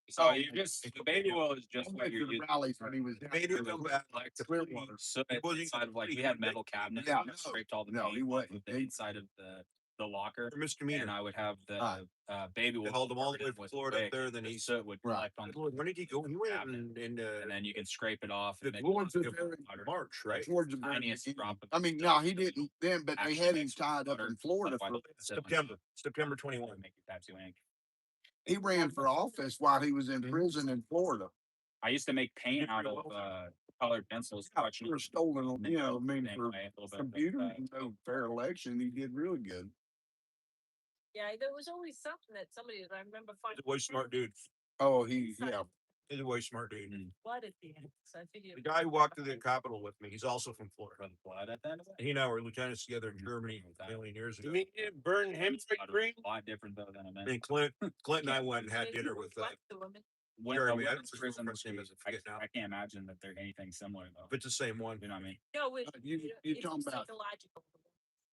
So you just the baby oil is just what you're using. Rallies when he was Made it come back Like to Clearwater. soot inside of like we had metal cabinets. Yeah, and I scraped all the no, paint he off wasn't. of the inside of the locker. misdemeanor. And I would have the baby They oil. held him all the way with from Florida up wick, there. Then the he soot would Right. collect on the When did he go? He went cabinet. in and then you can scrape it off. the and make Lawrence is it very water. March, right? towards the very Tiniest beginning. drop of I mean, no, he didn't then, but they had him tied up in Florida for. September 21. Make your tattoo ink. He ran for office while he was in prison in Florida. I used to make paint out of colored pencils. For stolen, you know, I mean, for Anyway, a little bit, computer, but, no fair election, he did really good. Yeah, there was always something that somebody, I remember finding. He's a way smart dude. Oh, yeah. He's a way smart dude. Blood at the end, so I figured. The guy who walked through the Capitol with me, he's also from Florida. from blood at the end of it. He and I were lieutenants together in Germany a million years ago. You mean it burned him green? A lot different though than a man. And Clint and I went and had dinner with, The woman. Jeremy, I women's prison would be- I can't imagine that they're anything similar though. if it's the same one. You know what I mean? No, it. you it's talking about- psychological.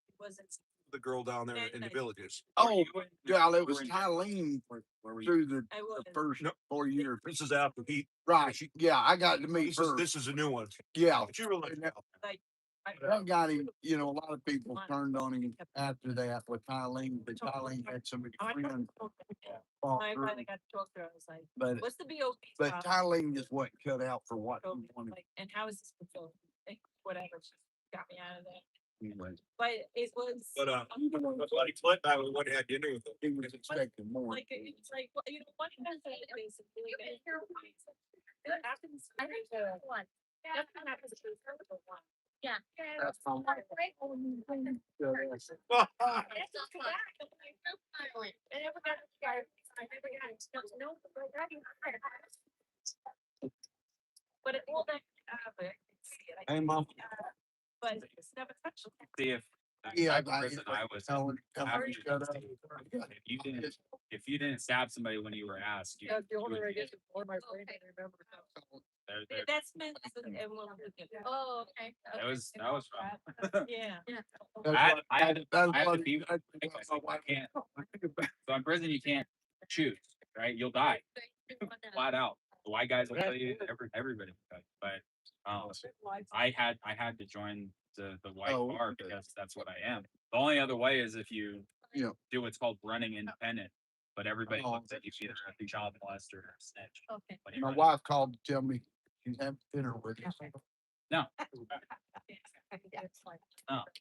It wasn't. The girl down there in the villages. Oh, yeah, it was Tylene through the I was. first 4 years. This is after he. Right, yeah, I got to meet her. This is a new one. Yeah, But you were like, Like. that got him, you know, a lot of people turned on him after that with Tylene, but Tylene had so many friends. fall I through. finally got to talk to her, I was like, But, what's the BOP? but problem? Tylene just wasn't cut out for what he wanted. Like, and how is this fulfilled? Like, whatever, she got me out of there. Anyway, But it was. but like Clint and I went and had dinner with him. he was expecting more. Like, it's like, well, you know, one thing that is basically. It happens. One. Nothing happens to the physical one. Yeah. That's fine. And everybody, I never got it. No, but it all that, Hey, Mom. but it's never touched. See if. Yeah, I prison I was. If you didn't stab somebody when you were asked, you, The older I you get, the more my brain I remember. they're- That's meant as an everyone. Oh, okay. that was rough. Yeah. I had to be. I can't. So in prison, you can't choose, right? You'll die flat out. The white guys will tell you, everybody, will tell you, but I had to join the white Oh, bar okay. because that's what I am. The only other way is if you Yeah. do what's called running independent, but everybody Oh. looks at you either a child molester or a snitch. Okay. when you My run. wife called to tell me she's having dinner with us. No,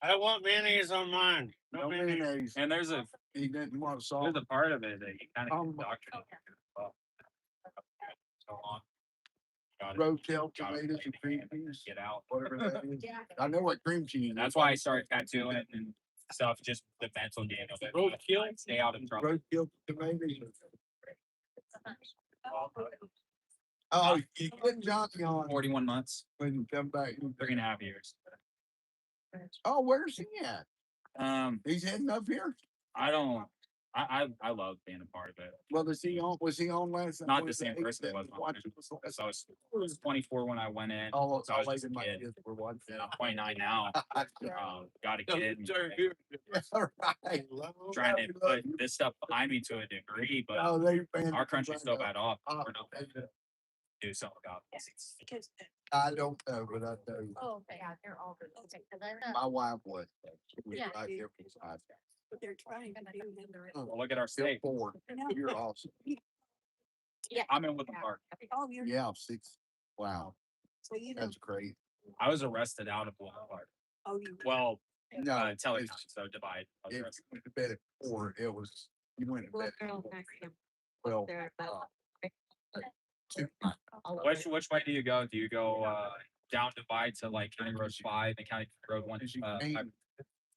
I want mayonnaise on mine. No No mayonnaise. mayonnaise. and there's a He didn't want salt. part of it that you kind of Um, indoctrinate. So on. Rotel, Gotta tomatoes, and cream cheese, Get out. whatever that is. I know what cream cheese is. That's why I started tattooing and stuff, just the mental game of it. Roadkill? Stay out of trouble. Rotel, tomatoes. Oh, you put Johnny on 41 months, when you come back. 3.5 years. Oh, where's he at? Um, He's heading up here. I don't. I love being a part of it. Well, was he on last? Not the was same it person that it was. watching us last- So I was 24 when I went in. Oh, so I was like just a my kid. kids were watching. And I'm 29 now. Got a kid. All right. Trying to put this stuff behind me to a degree, but Oh, they. our country's so bad off. Uh, We're not gonna do something about this. I don't know, but I know Oh, yeah, they're all good. Okay. my wife was. She was Yeah. right there beside me. But they're trying to do in their. Well, look at our Still state. 4. You're awesome. Yeah. I'm in Woodland Park. Oh, you're. Yeah, 6. Wow, So you know. that's great. I was arrested out of Woodland Park. Oh, you. Well, No, Telecom, it's- so divide. I was If arrested. you went to bed at 4, it was, you went to Little bed. at girl 4. next to him. Well, There, but- 2. Which way do you go? Do you go down divide to like County Road 5 and County Road 1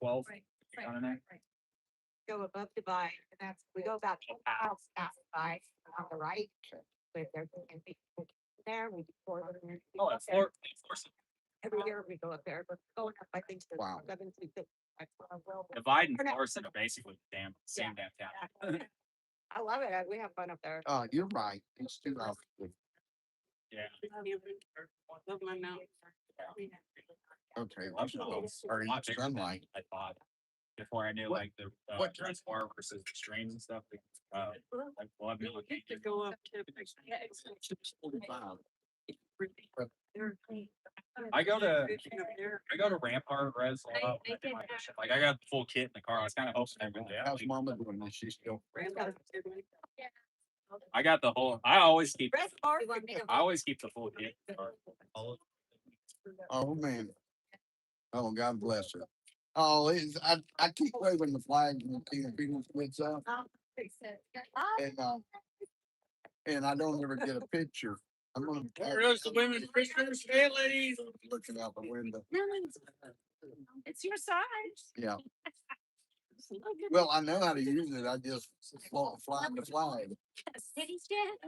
12? Right, Down in there? Go above Divide, and that's, we go about 2 miles past Divide on the right. With their, and we there, we do 4. Oh, at 4. Every year we go up there, but going up, I think. to Wow. 11 to 6. Divide and Florissant are basically same damn town. I love it. We have fun up there. You're right. It's 2 hours. Yeah. Love my mountain. Okay. I'm Are in lot bigger than sunlight. I thought. Before I knew What- like the what- reservoir versus the streams and stuff. Like, well, I've been looking. To go up to. 45. I go to Rampart Res a lot. when I do my mission. Like I got the full kit in the car. I was kind of hoping they would. How's mama doing? Is she still? I got the whole. I always keep. Red Park. I always keep the full kit. in the car. Oh, man. Oh, God bless her. Oh, I keep waving the flag and seeing people flits up. And I don't ever get a picture. I'm gonna. There goes the women prisoners. Hey, ladies. Looking out the window. It's your size. Yeah. Well, I know how to use it. I just fly the flag. City's jet.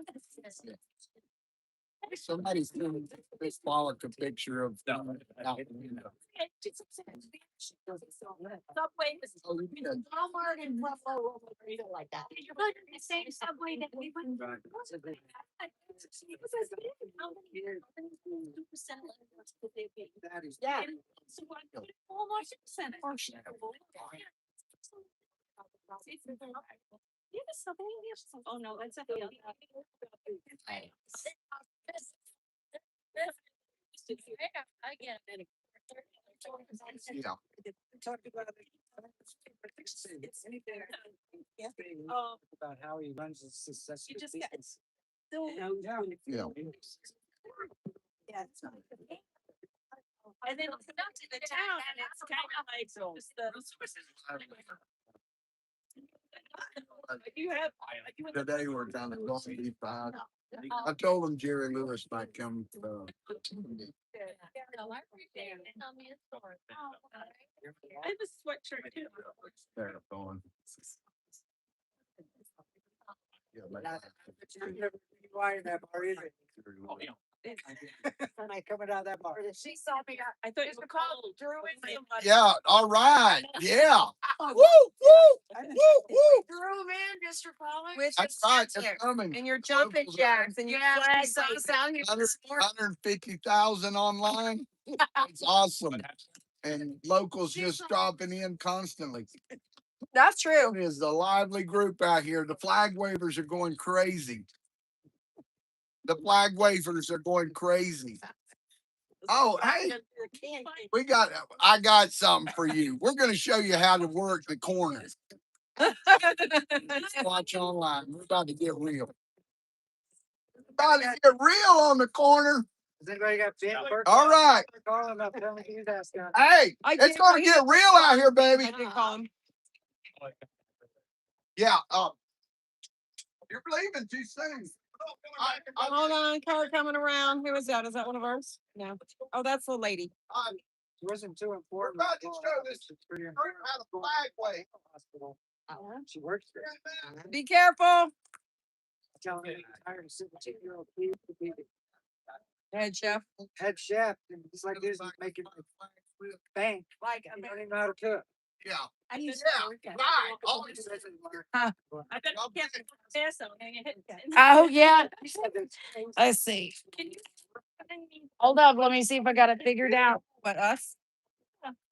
Somebody's doing this frolic a picture of out the window. Subway was Oh, yeah. Walmart and Buffalo like that. You're going to the same subway that we went. Right. That is. Yeah. So what? Walmart Center. Yeah, something. Oh no, it's a. I get it. Yeah. About how he runs his successful just business. Yeah. Yeah. And then it's not to the town and it's kind of like just the. You have. Today we're kind of going deep dive. I told him Jerry Lewis might come. I have a sweatshirt too. There, going. Yeah, Why in that bar is it? Am I coming out of that bar? She saw me. I thought you were called Drew and somebody. Yeah, all right. Yeah. Woo, woo, woo, woo. Drew, man, Mr. Pollard. That's right, it's coming. And your jumping jacks and your flag. saw us out here this morning. 150,000 online. It's awesome. And locals just dropping in constantly. That's true. It is a lively group out here. The flag wavers are going crazy. The flag wavers are going crazy. Oh, hey, I got something for you. We're going to show you how to work the corner. Watch online. We're about to get real. About to get real on the corner. Has anybody got All right. Hey, it's going to get real out here, baby. Yeah. You're leaving too soon. Hold on, car coming around. Who is that? Is that one of ours? No. Oh, that's the lady. Wasn't too important. We're about to show this how the flag wave. She works there. Be careful. Telling me tired of 17-year-old people to be the Head chef. head chef, and it's like this is making bank. Like, You don't even know how to cook. Yeah. I used Yeah. Right. Always. I bet you can't pass on it. Oh, yeah. Let's see. Can you? Hold up. Let me see if I got it figured out. What, us?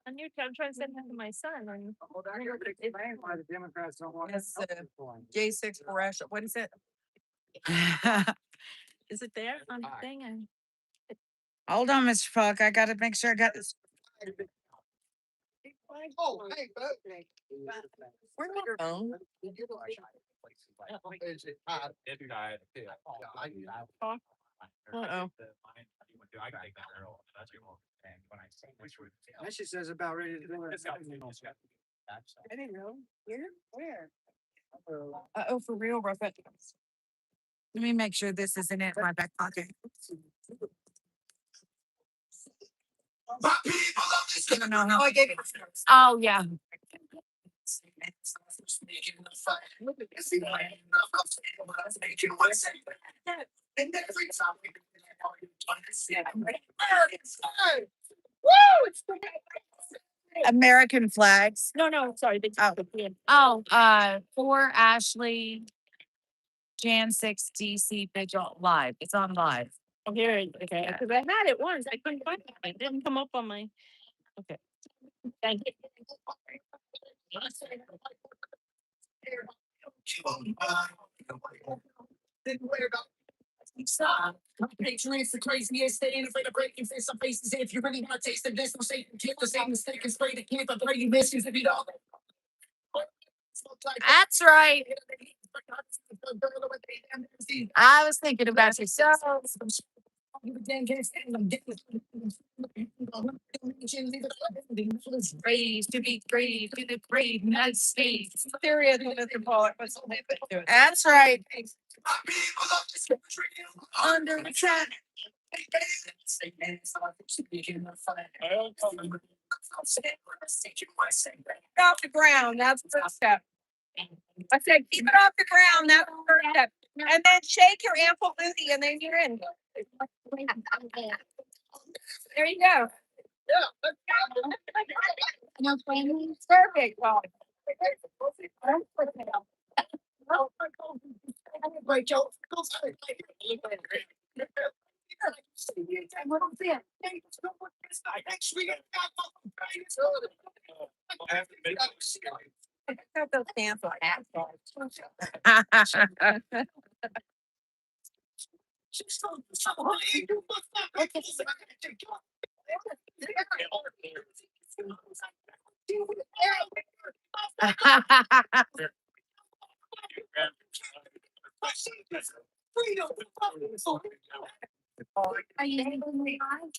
I'm trying to send that to my son. Why the Democrats don't want. Yes, J6 4ash. What is it? Is it there on the thing? Hold on, Mr. Puck. I gotta make sure I got this. Oh, hey, Where's my phone? Uh-oh. And she says about ready to do it. I didn't know. Here? Where? Uh-oh, for real, Ruffet. Let me make sure this isn't in my back pocket. My people of this No. Oh, yeah. American flags. No, sorry. Oh, for Ashley Jan 6 DC Vigil live. It's on live. Oh, here it is. Okay, because I had it once. I couldn't find it. It didn't come up on my. Okay. Thank you. Stop. Patriots, the craziest, they ain't afraid of breaking face some faces. If you really want to taste of this, no Satan, keep the same mistake and spray the camp, but pray you miss if you don't. That's right. I was thinking about yourself. Raised to be brave to the brave United States. There is Mr. Pollock. Let's leave it to it. That's right. Under attack. Off the ground, that's the first step. I said, keep it off the ground, that's the first step. And then shake your ample booty and then you're in. There you go. Perfect. Well, got those pants on.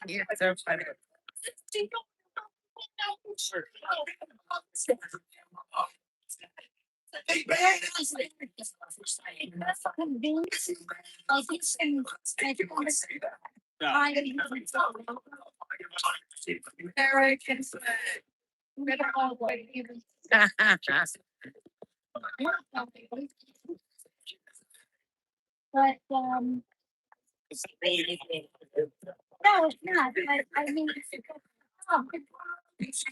Yeah, so funny. But, no, it's not, but I mean, oh, that's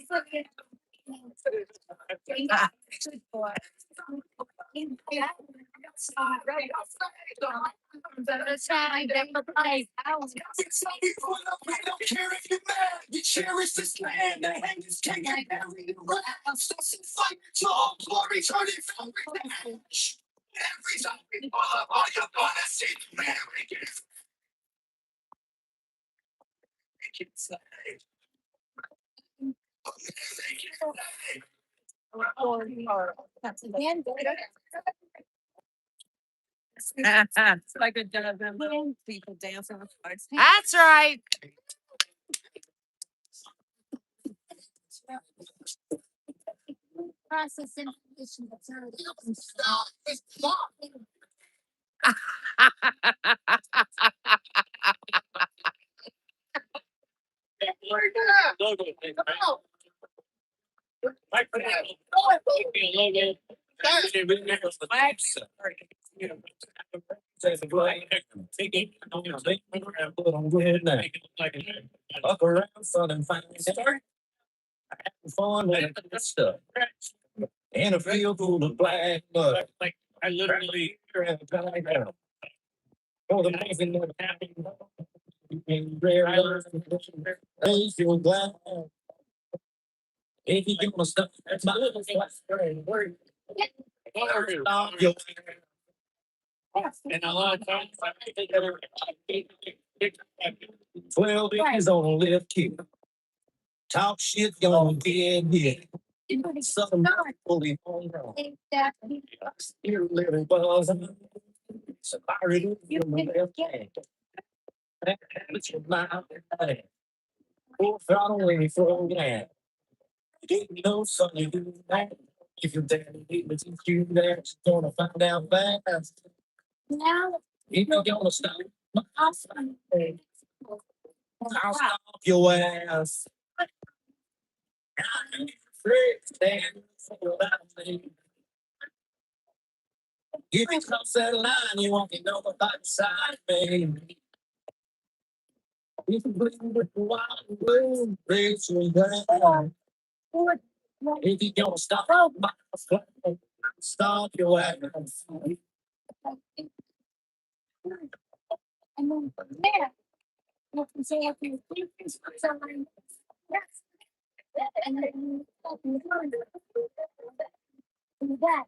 what it- Good boy. The time they were playing out. Don't care if you're mad, you cherish this land. The hangers can't get buried. I'm still fighting to all glory, turning from revenge. Every time we pull up, all you're gonna see the man again. It's like a people dancing. That's right. Process information that's already open. Up around Southern Fine Fun and stuff. And a field full of black mud. Like I literally. Oh, the amazing never happened. In rare life, raise your glass. If you give them stuff, that's my little word. And a lot of times I think that 12 days on a lift kick. Talk shit, gonna get hit. Something fully on wrong. Exactly. You're living buzz. Sorry, you're my left hand. But your mouth. Full throttle when you throw that. Didn't know something do that. If you're daddy, it was you that's gonna find out fast. Now. If you're gonna stop, Awesome. I'll stop your ass. Stand for that thing. If you cross that line, you won't get no about side, baby. If you believe with the wild blue, raise your hand. If you don't stop, stop your ass. And then from there, you can say if you think this for someone, yes. And then you open the door. Do that.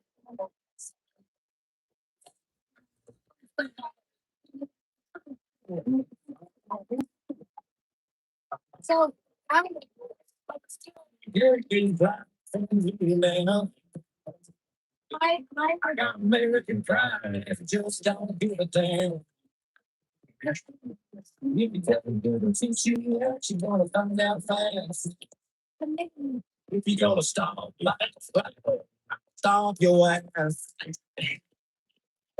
So I'm You're getting black. my Got American pride. If you just don't give a damn. You can tell me good since you left, you wanna find out fast. If you gonna stop, stop your ass.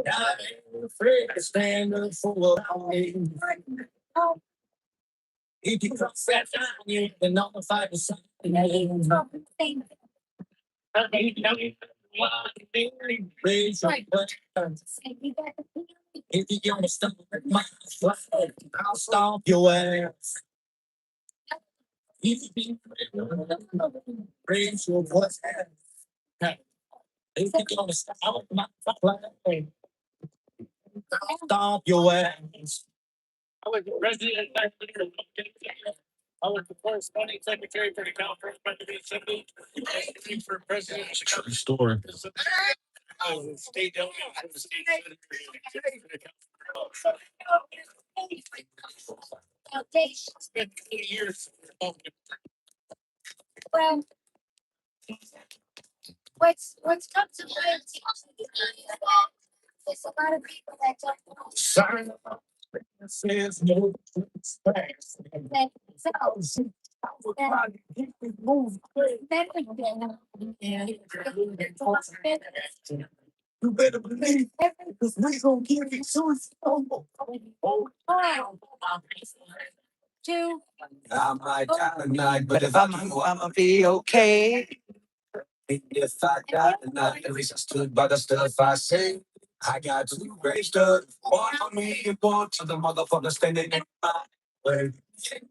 I ain't afraid to stand up for what I mean. If you come fat down, you can not fight the same. I mean, why you raise your buttons? If you're gonna stop my flight, I'll stomp your ass. If you raise your voice, if you're gonna stop my flight, I'll stomp your ass. I was the president I was the corresponding secretary for the Conference Assembly. For president. True story. State delegate for the state spent 20 years. Well, what's come to mind? There's a lot of people that don't know. Sign up. Says no. Thanks. You better believe because we gonna give you suicide. I might die tonight, but if I'm you, I'ma be okay. If I die tonight, at least I stood by the stuff I say. I got two raised up, one on me and one to the motherfucker standing in my way.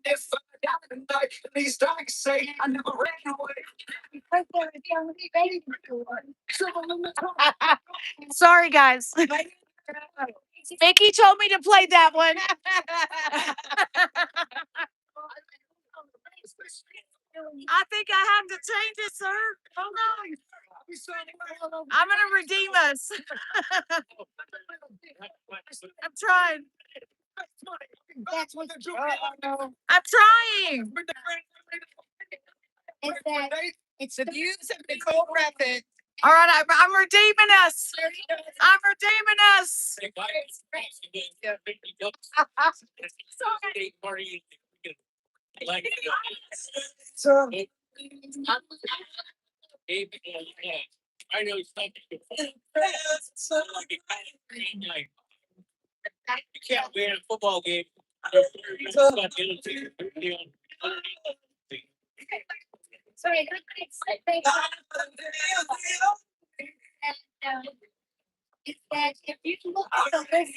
If I die tonight, at least I can say I never ran away. Sorry, guys. Vicky told me to play that one. I think I have to change it, sir. Hold on. I'm gonna redeem us. I'm trying. I'm trying. It's the views of Nicole Rapid. All right, I'm redeeming us. I'm redeeming us. So, I know it's not. You can't win a football game. Sorry, is that if you look at the list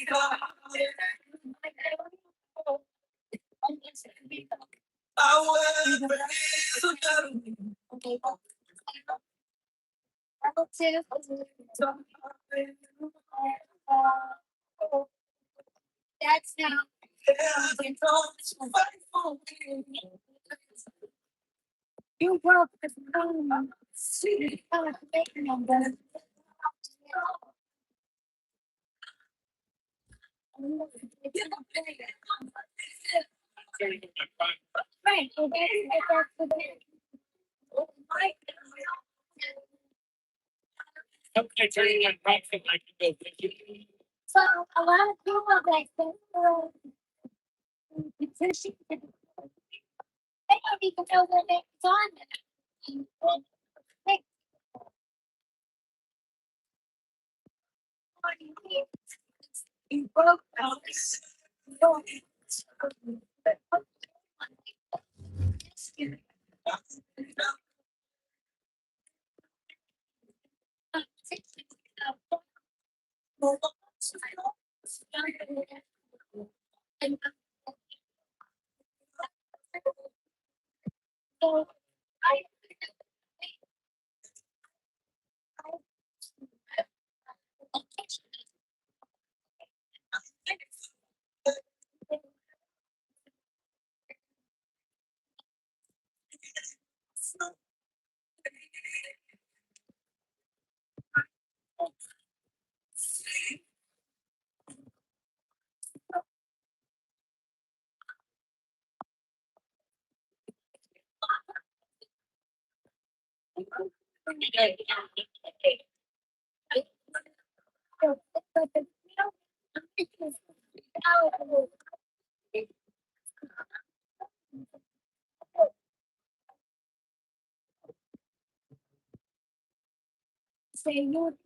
that's now. You work with Right. So a lot of people that petition, they don't even know their name's on it. You broke us. Say you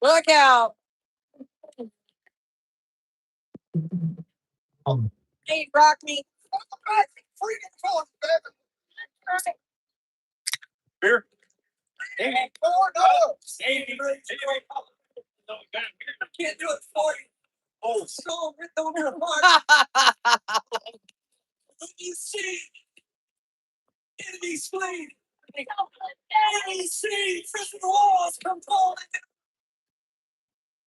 Look out. Hey, rock me. Beer. Can't do it for you. Oh, so we're throwing it apart. You see, enemies flee. Enemies see, prison walls come falling.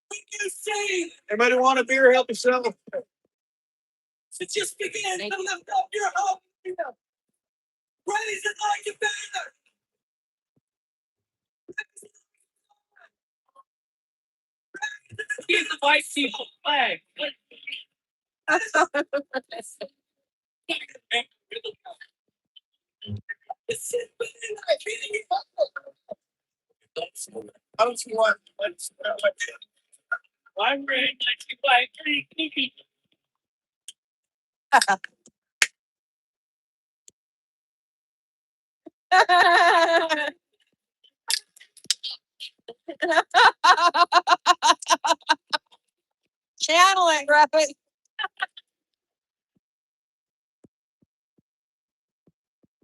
When you see, Anybody want a beer? Help yourself. to just begin to lift up your hope. Raise it like a banner. Here's the white people flag. I'm ready to buy 3 Channel it, Rapid.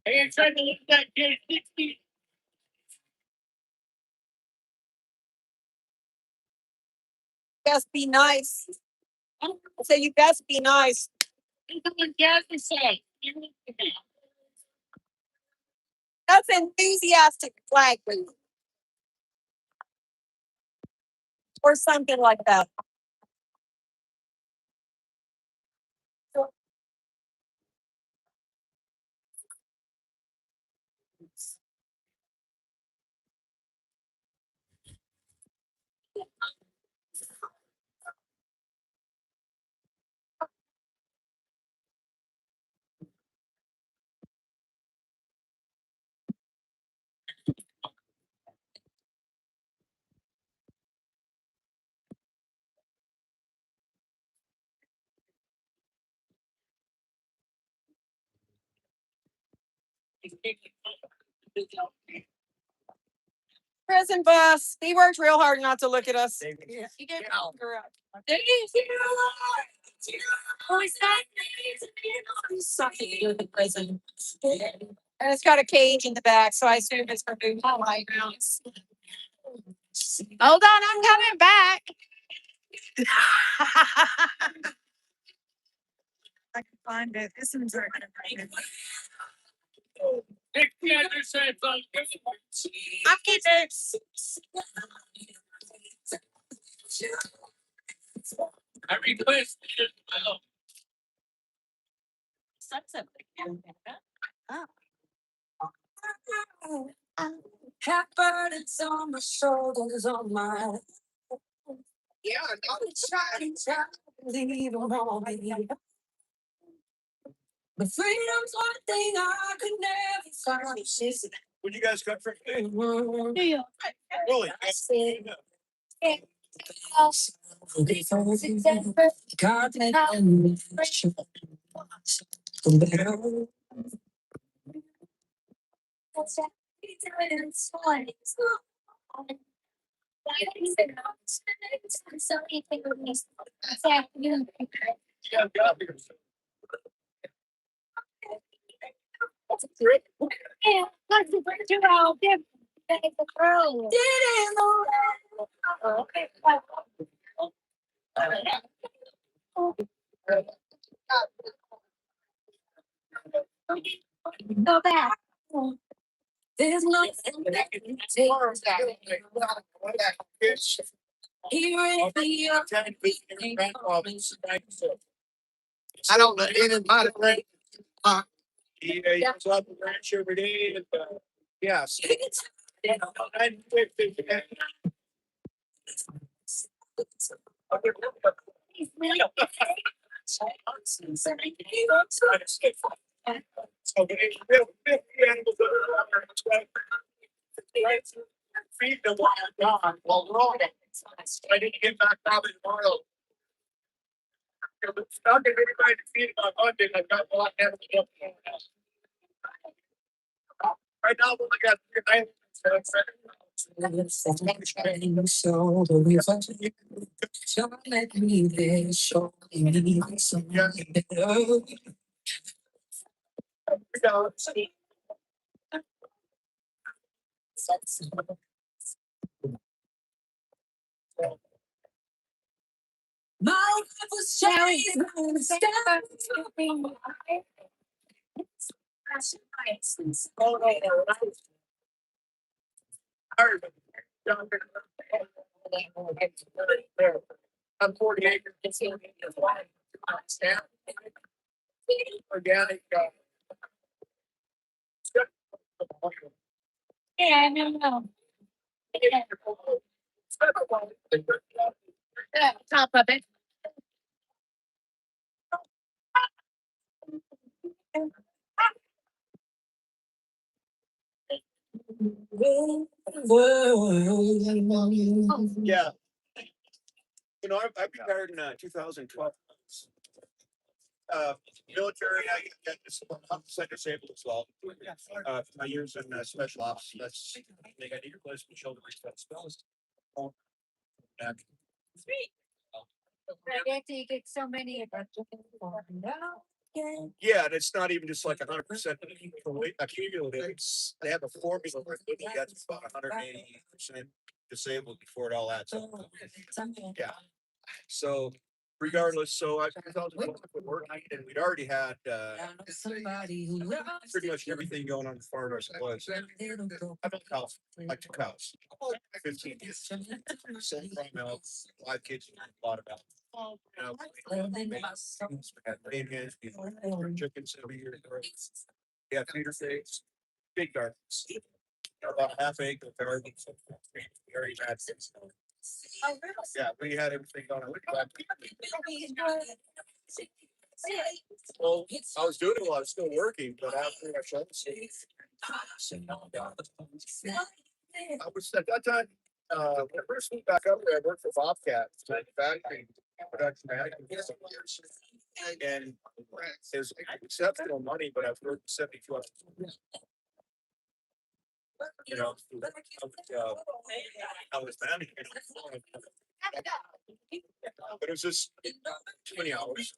Hey, you're trying to look at that kid 60. Best be nice. So you best be nice. That's enthusiastic flag waving. Or something like that. Prison bus. He worked real hard not to look at us. Yeah. He gave something to do with the prison. And it's got a cage in the back, so I assume it's for doing high grounds. Hold on, I'm coming back. I can find it. This one's right. I'm kidding. I request. Have burdens on my shoulders, on my. Yeah, I'm trying to leave them all behind. But freedom's one thing I could never find. Where'd you guys come from? New York. Really? God, Yeah, let's bring you out. Give the crow. Okay. Go back. there's nothing that can take us back. I don't know anybody right. Yeah, you club the ranch every day and, yes. Feed them while I'm gone. Well, Lord, I didn't get back probably tomorrow. I'll get everybody to feed them on Monday. I've got a lot of them. Right now, we only got 3 nights. My life was changed. I'm 48. Organic. Yeah, no. Top of it. Yeah. You know, I retired in 2012. Military, I get this 100% disabled as well. My years in special ops, that's, they got your place with children. Right after you get so many of them. Yeah, and it's not even just like 100% accumulative. It's, they have a formula where it gets about 180% disabled before it all adds up. Yeah. So regardless, so I was working and we'd already had pretty much everything going on as far as it was. I have a house, like 2 cows, 15 years, 7 milk, 5 kids, a lot of milk. We had bacon, chickens every year. We had feeder pigs, big gardens, about a half acre of gardens, very bad things. Yeah, we had everything going. Well, I was doing it while I was still working, but after I shut I was at that time, when I first moved back up there, I worked for Bobcat, manufacturing, production management for some years. And it was exceptional money, but I was working 72 hours. you know, I was managing. But it was just too many hours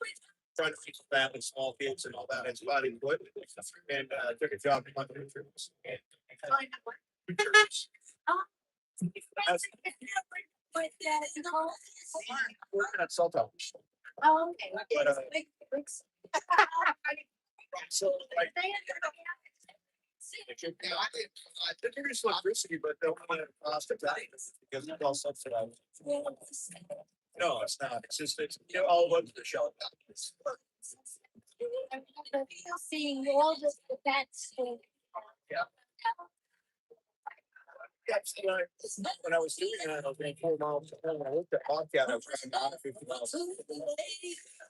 trying to feed the family, small kids and all that. It's a lot of input. And I took a job in my insurance. Working at cell towers. Oh, okay. But, so like, I think there's electricity, but don't want to cost of that because it's all subsidized. No, it's not. It's just, it's, you know, all over the shelf. Seeing all this, that's. Yeah. Yeah, so when I was doing that, I was doing 4 miles. When I looked at Bobcat, I was driving down 50 miles.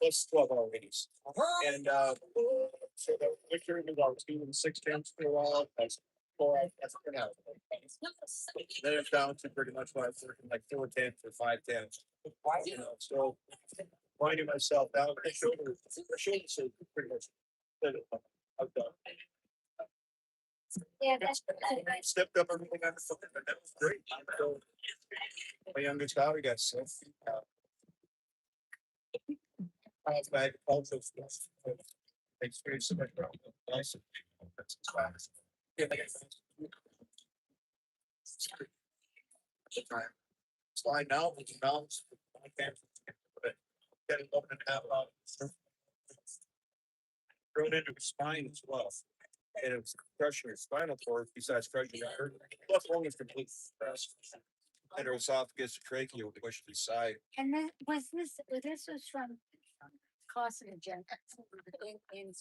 Plus 12-hour days. And so the winter was I was doing 6 temps for a while. That's 4 hours. That's an hour. Then it's down to pretty much what I was working like 4 temps or 5 temps. You know, so winding myself down. My shoulders are pretty much. I've done. Yeah, that's. I stepped up everything I was looking, but that was great. So, my youngest daughter got sick. I was back also. Experienced so much problem. Nice. Yeah, it's fine now. It's balanced. I can't. But getting 11.5 hours. Thrown into her spine as well. And it was crushing her spinal cord besides crushing her. Left lung is completely compressed. And her esophagus, trachea were pushed to the side. And then this was from carcinogen.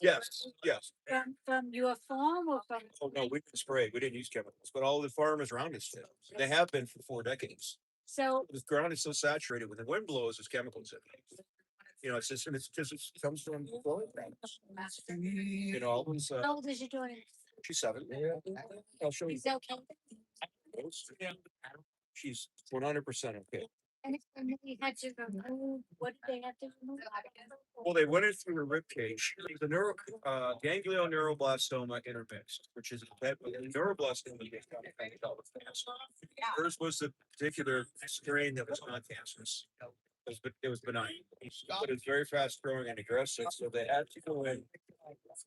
Yes, yes. From your farm or from? Oh, no, we didn't spray. We didn't use chemicals, but all the farmers around us did. They have been for 4 decades. So. The ground is so saturated when the wind blows, there's chemicals in it. You know, it's just, and it's just, it comes from growing grounds. You know, all those, How old is your daughter? she's 7. I'll show you. Is that okay? She's 100% okay. And they had to remove, what did they have to remove? Well, they went in through her rib cage. The ganglioneuroblastoma intermixed, which is a type of neuroblastoma. Hers was the particular strain that was not cancerous. It was benign, but it's very fast growing and aggressive. So they had to go in,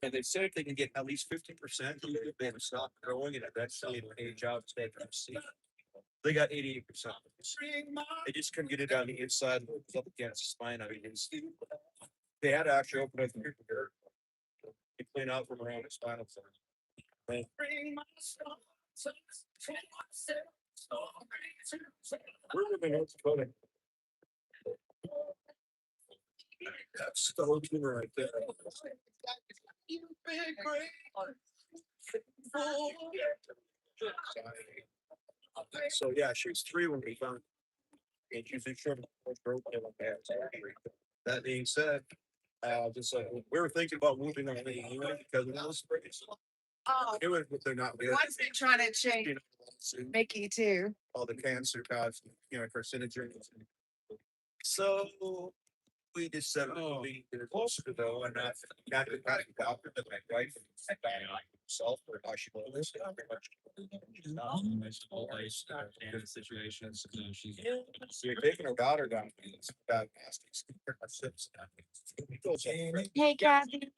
and they said if they can get at least 50%, they would stop growing and eventually it'll age out. So they can see. They got 88%. They just couldn't get it on the inside. It was up against the spine. I mean, they had to actually open up the ear to clean out from around the spinal cord. We're moving North Dakota. That's the whole tumor right there. So yeah, she was 3 when we found. And she's in short. That being said, just we were thinking about moving on anyway because of those sprays. Oh, It was, but they're not. one's been trying to change Mickey too. All the cancer caused, you know, carcinogens. So we just said, oh, we get closer to though, and not the doctor, but my wife and myself, or how she was. Situations. So you're taking her daughter down. It's diagnostics. Hey, Kathy.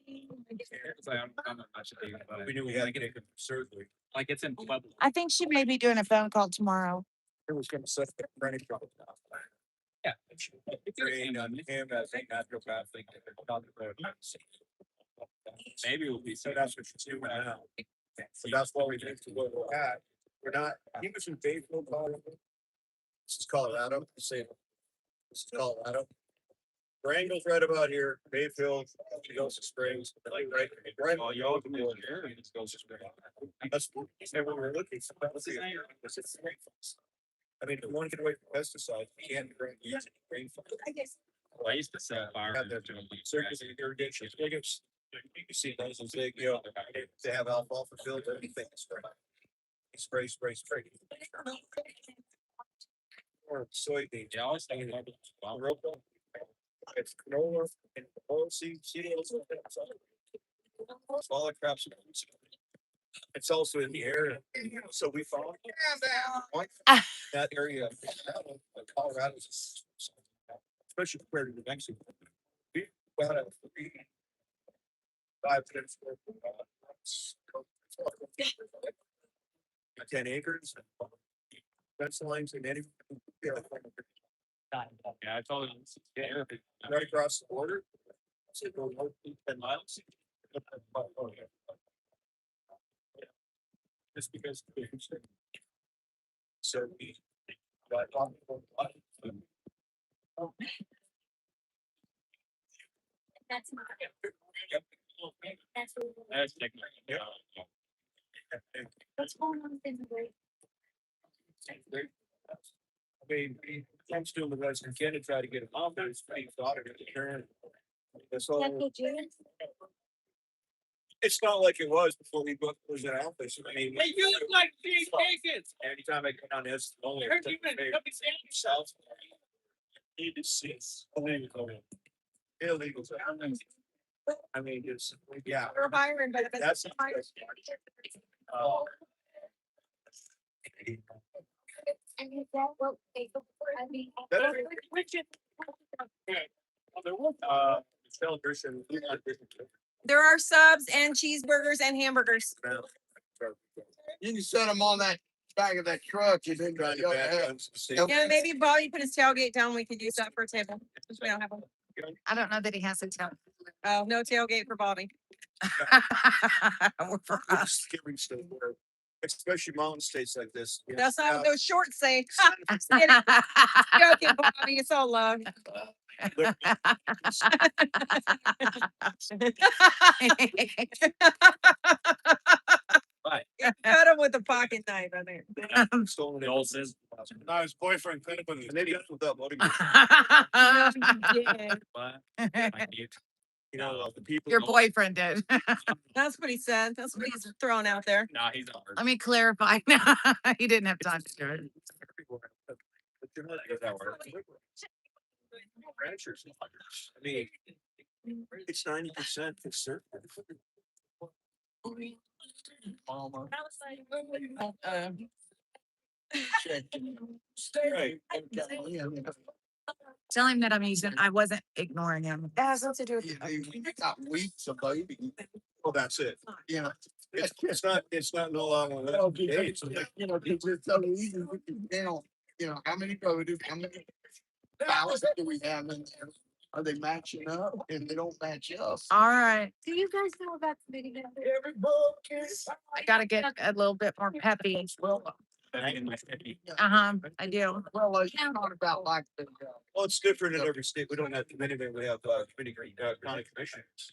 We knew we had to get a surgery. Like it's in public. I think she may be doing a phone call tomorrow. It was gonna set the running trouble. Yeah. Trained on him as a natural path thing. Maybe we'll be. So that's what she's doing now. So that's why we think to where we're at. We're not, he was in Fayetteville, Colorado. This is Colorado. This is Colorado. Wrangell's right about here. Bayfield, Goshen Springs, like right. Well, you all can move here. It's goes to spring. That's what we're looking for. I mean, if one get away from pesticides, you can't bring rainfall. I used to set fire. Circus irrigation. You see those as big, you know, they have alfalfa fields, everything. Spray. Or soybeans. Yeah, I always think it's canola and oilseed, cereals. Smaller crops. It's also in the area, so we follow that area of Colorado, especially compared to New Mexico. We got a 5 minutes. 10 acres. Fence lines and any. Yeah, I told him. Right across the border. So go 10 miles. Just because. So we. That's my. That's. That's technically, yeah. What's going on in the break? I mean, comes to him with us and Ken to try to get him off of his face, daughter to turn. That's all. It's not like it was before we booked was an office. I mean, Hey, you look like Jay Jenkins. anytime I come down this, only. Heard you been coming South. Need to see. Illegal. I mean, it's, yeah. We're hiring, but if That's. it's. And is that what they, I mean. Celebration. There are subs and cheeseburgers and hamburgers. You can set them on that back of that truck. You didn't drive. Yeah, maybe Bobby put his tailgate down. We could use that for a table. Since we don't have one. I don't know that he has a tail. Oh, no tailgate for Bobby. For us. Especially mountain states like this. you know, That's not what now- those shorts say. I'm just kidding. Joking, Bobby. It's all love. Right. Cut him with a pocket knife. I think. Stolen Joel says. Now his boyfriend couldn't have been, and maybe that's without motivation. But I cute. You know, the people. Your boyfriend did. That's what he said. That's what he's throwing out there. Nah, he's not. Let me clarify. He didn't have time to do it. Ranchers. I mean, it's 90% for certain. Right. Tell him that I wasn't ignoring him. That has nothing to do with. You got weeks of baby. Well, that's it. Yeah. It's not no longer. Well, because, you know, because it's so easy. You know, how many ballots do we have in there? Are they matching up? If they don't match up. All right. Do you guys know about the meeting? I gotta get a little bit more peppy. I do. Well, it's not about like the. Well, it's different in every state. We don't have committee, we have committee, county commissioners.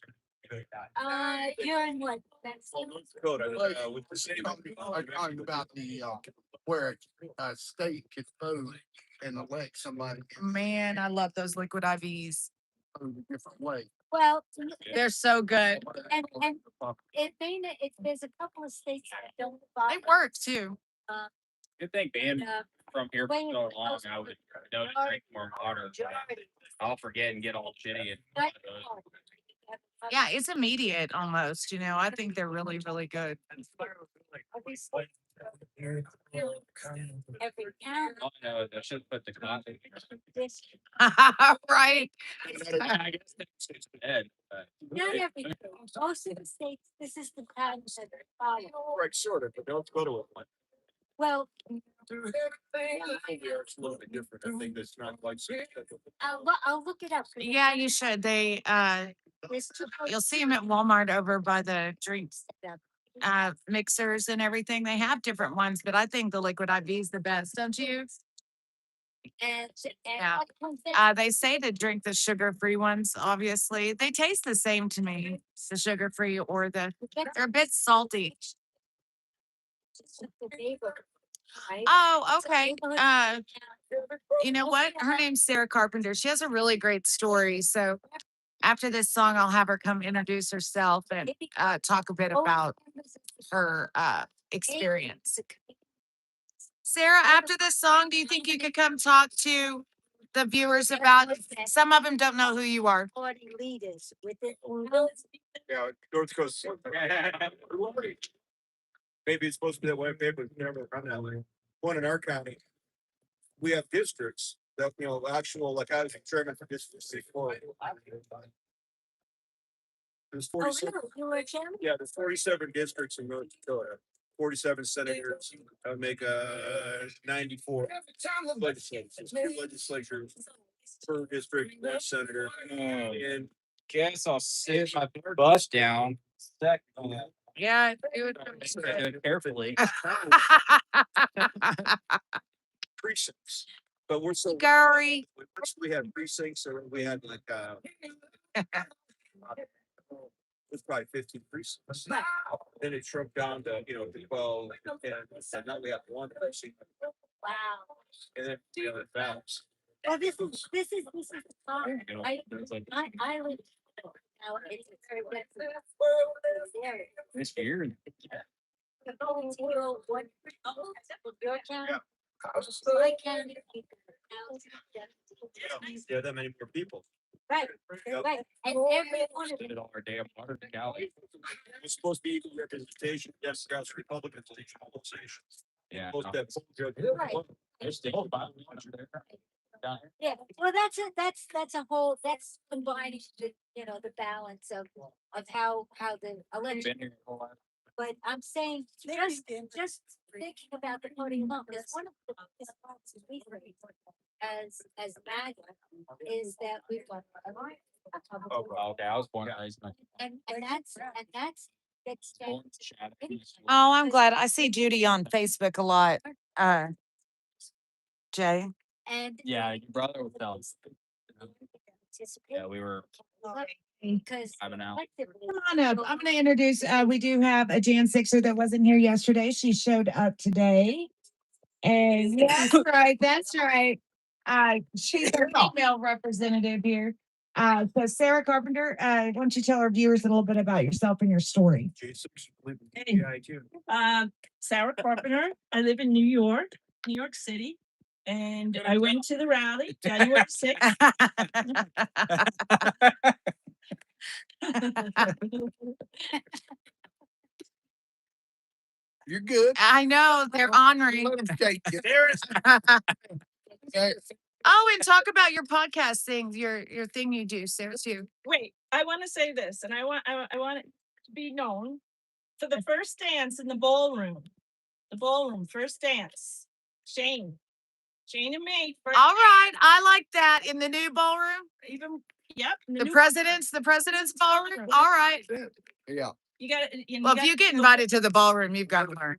You're in what? That's. Dakota, with the city. I'm talking about the, where a state could vote and elect somebody. Man, I love those liquid IVs. In a different way. Well, They're so good. and it may, it, there's a couple of states that don't. They work too. Good thing being Uh, from here for Wayne, so long, I would know to drink more water. I'll forget and get all shitty. But- Yeah, it's immediate almost, you know. I think they're really, really good. Every county. Oh, no, I should put the coffee. This, Right. I guess it's bad, but not every, most of the states, this is the pattern that they follow. Right, sort of, but don't go to it. Well, It's a little bit different. I think that's not quite. I'll look it up. Yeah, you should. They There's two. you'll see them at Walmart over by the drinks mixers and everything. They have different ones, but I think the liquid IV is the best, don't you? And Yeah. what comes in- They say to drink the sugar-free ones, obviously. They taste the same to me, the sugar-free or they're a bit salty. the neighbor, right? Oh, okay. Neighborhood- You know what? Her name's Sarah Carpenter. She has a really great story. So after this song, I'll have her come introduce herself and talk a bit about her experience. Sarah, after this song, do you think you could come talk to the viewers about, some of them don't know who you are. Party leaders with it. Yeah, North Coast. maybe it's supposed to be that way, maybe it's never run that way. One in our county, we have districts that, actual, like I was chairman for District 64. There's 47. Yeah, there's 47 districts in North Dakota. 47 senators. That would make 94 legislatures per district, one senator. And Guess I'll sit my bus down. Yeah, Do it carefully. precincts. But we're so Gary. we had precincts, or we had like it's probably 15 precincts. Then it shrunk down to, to 12, and now we have one precinct. Wow. And then the other balance. Well, this is the problem. I live. Now, it's very good. This year. The whole world, what, your county? My county. Yeah, that many more people. Right, right. And every one of Did it all our damn water to Cali. It's supposed to be equal representation. Yes, Democrats, Republicans, organizations. Yeah. Supposed to have full judges. Right. There's still five there. Down here. Yeah, well, that's a whole, that's combining the, the balance of how the election. Been here a whole lot. But I'm saying, just thinking about the voting alone, because one of the biggest problems we face as MAGA is that we've got. Oh, okay. I was born and raised in And that's. Oh, I'm glad. I see Judy on Facebook a lot. Jay. And. yeah, your brother was telling us. Yeah, we were Because. driving out. Come on up. I'm going to introduce, we do have a Jan Sixer that wasn't here yesterday. She showed up today. And that's right. That's right. She's our female representative here. So Sarah Carpenter, why don't you tell our viewers a little bit about yourself and your story? Sarah Carpenter. I live in New York City. And I went to the rally January 6th. You're good. I know they're honoring. Oh, and talk about your podcast thing, your thing you do, Sarah, too. Wait, I want to say this, and I want it to be known for the first dance in the ballroom. First dance. Shane and me. All right, I like that in the new ballroom. Even yep. The president's ballroom. All right. Yeah. You got it. Well, if you get invited to the ballroom, you've got to learn.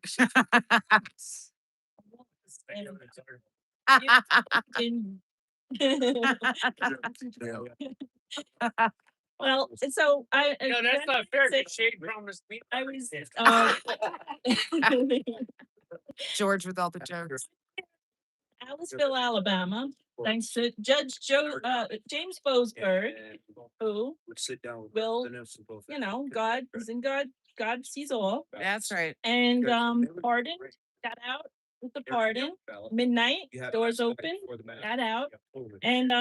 Well, and so I. No, that's not fair. Shane promised me. I was. George with all the jokes. Aliceville, Alabama. Thanks to Judge James Boasberg, who would sit down. will, God is in God. God sees all. That's right. And pardon, got out with the pardon. Midnight, doors open, got out. And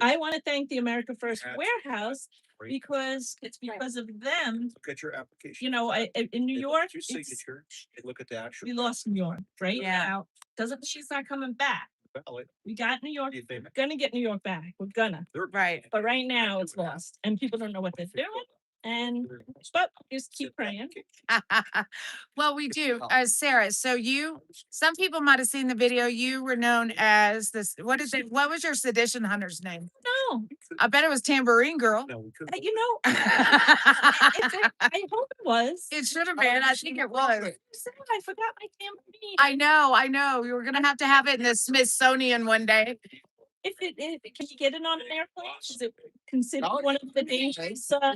I want to thank the America First Warehouse because it's because of them. Look at your application. In New York, Your signatures. Look at the actual. we lost New York, right? Yeah. Now, doesn't mean it's not coming back. ballot. We got New York. We're gonna get New York back. We're gonna. Right. But right now it's lost, and people don't know what they're doing. And but just keep praying. Well, we do. Sarah, so some people might have seen the video. You were known as this. What was your sedition hunter's name? No, I bet it was Tambourine Girl. I hope it was. It should have been. I think it was. I forgot my tambourine. I know. You were gonna have to have it in the Smithsonian one day. If can you get it on an airplane? Is it considered one of the dangerous? No,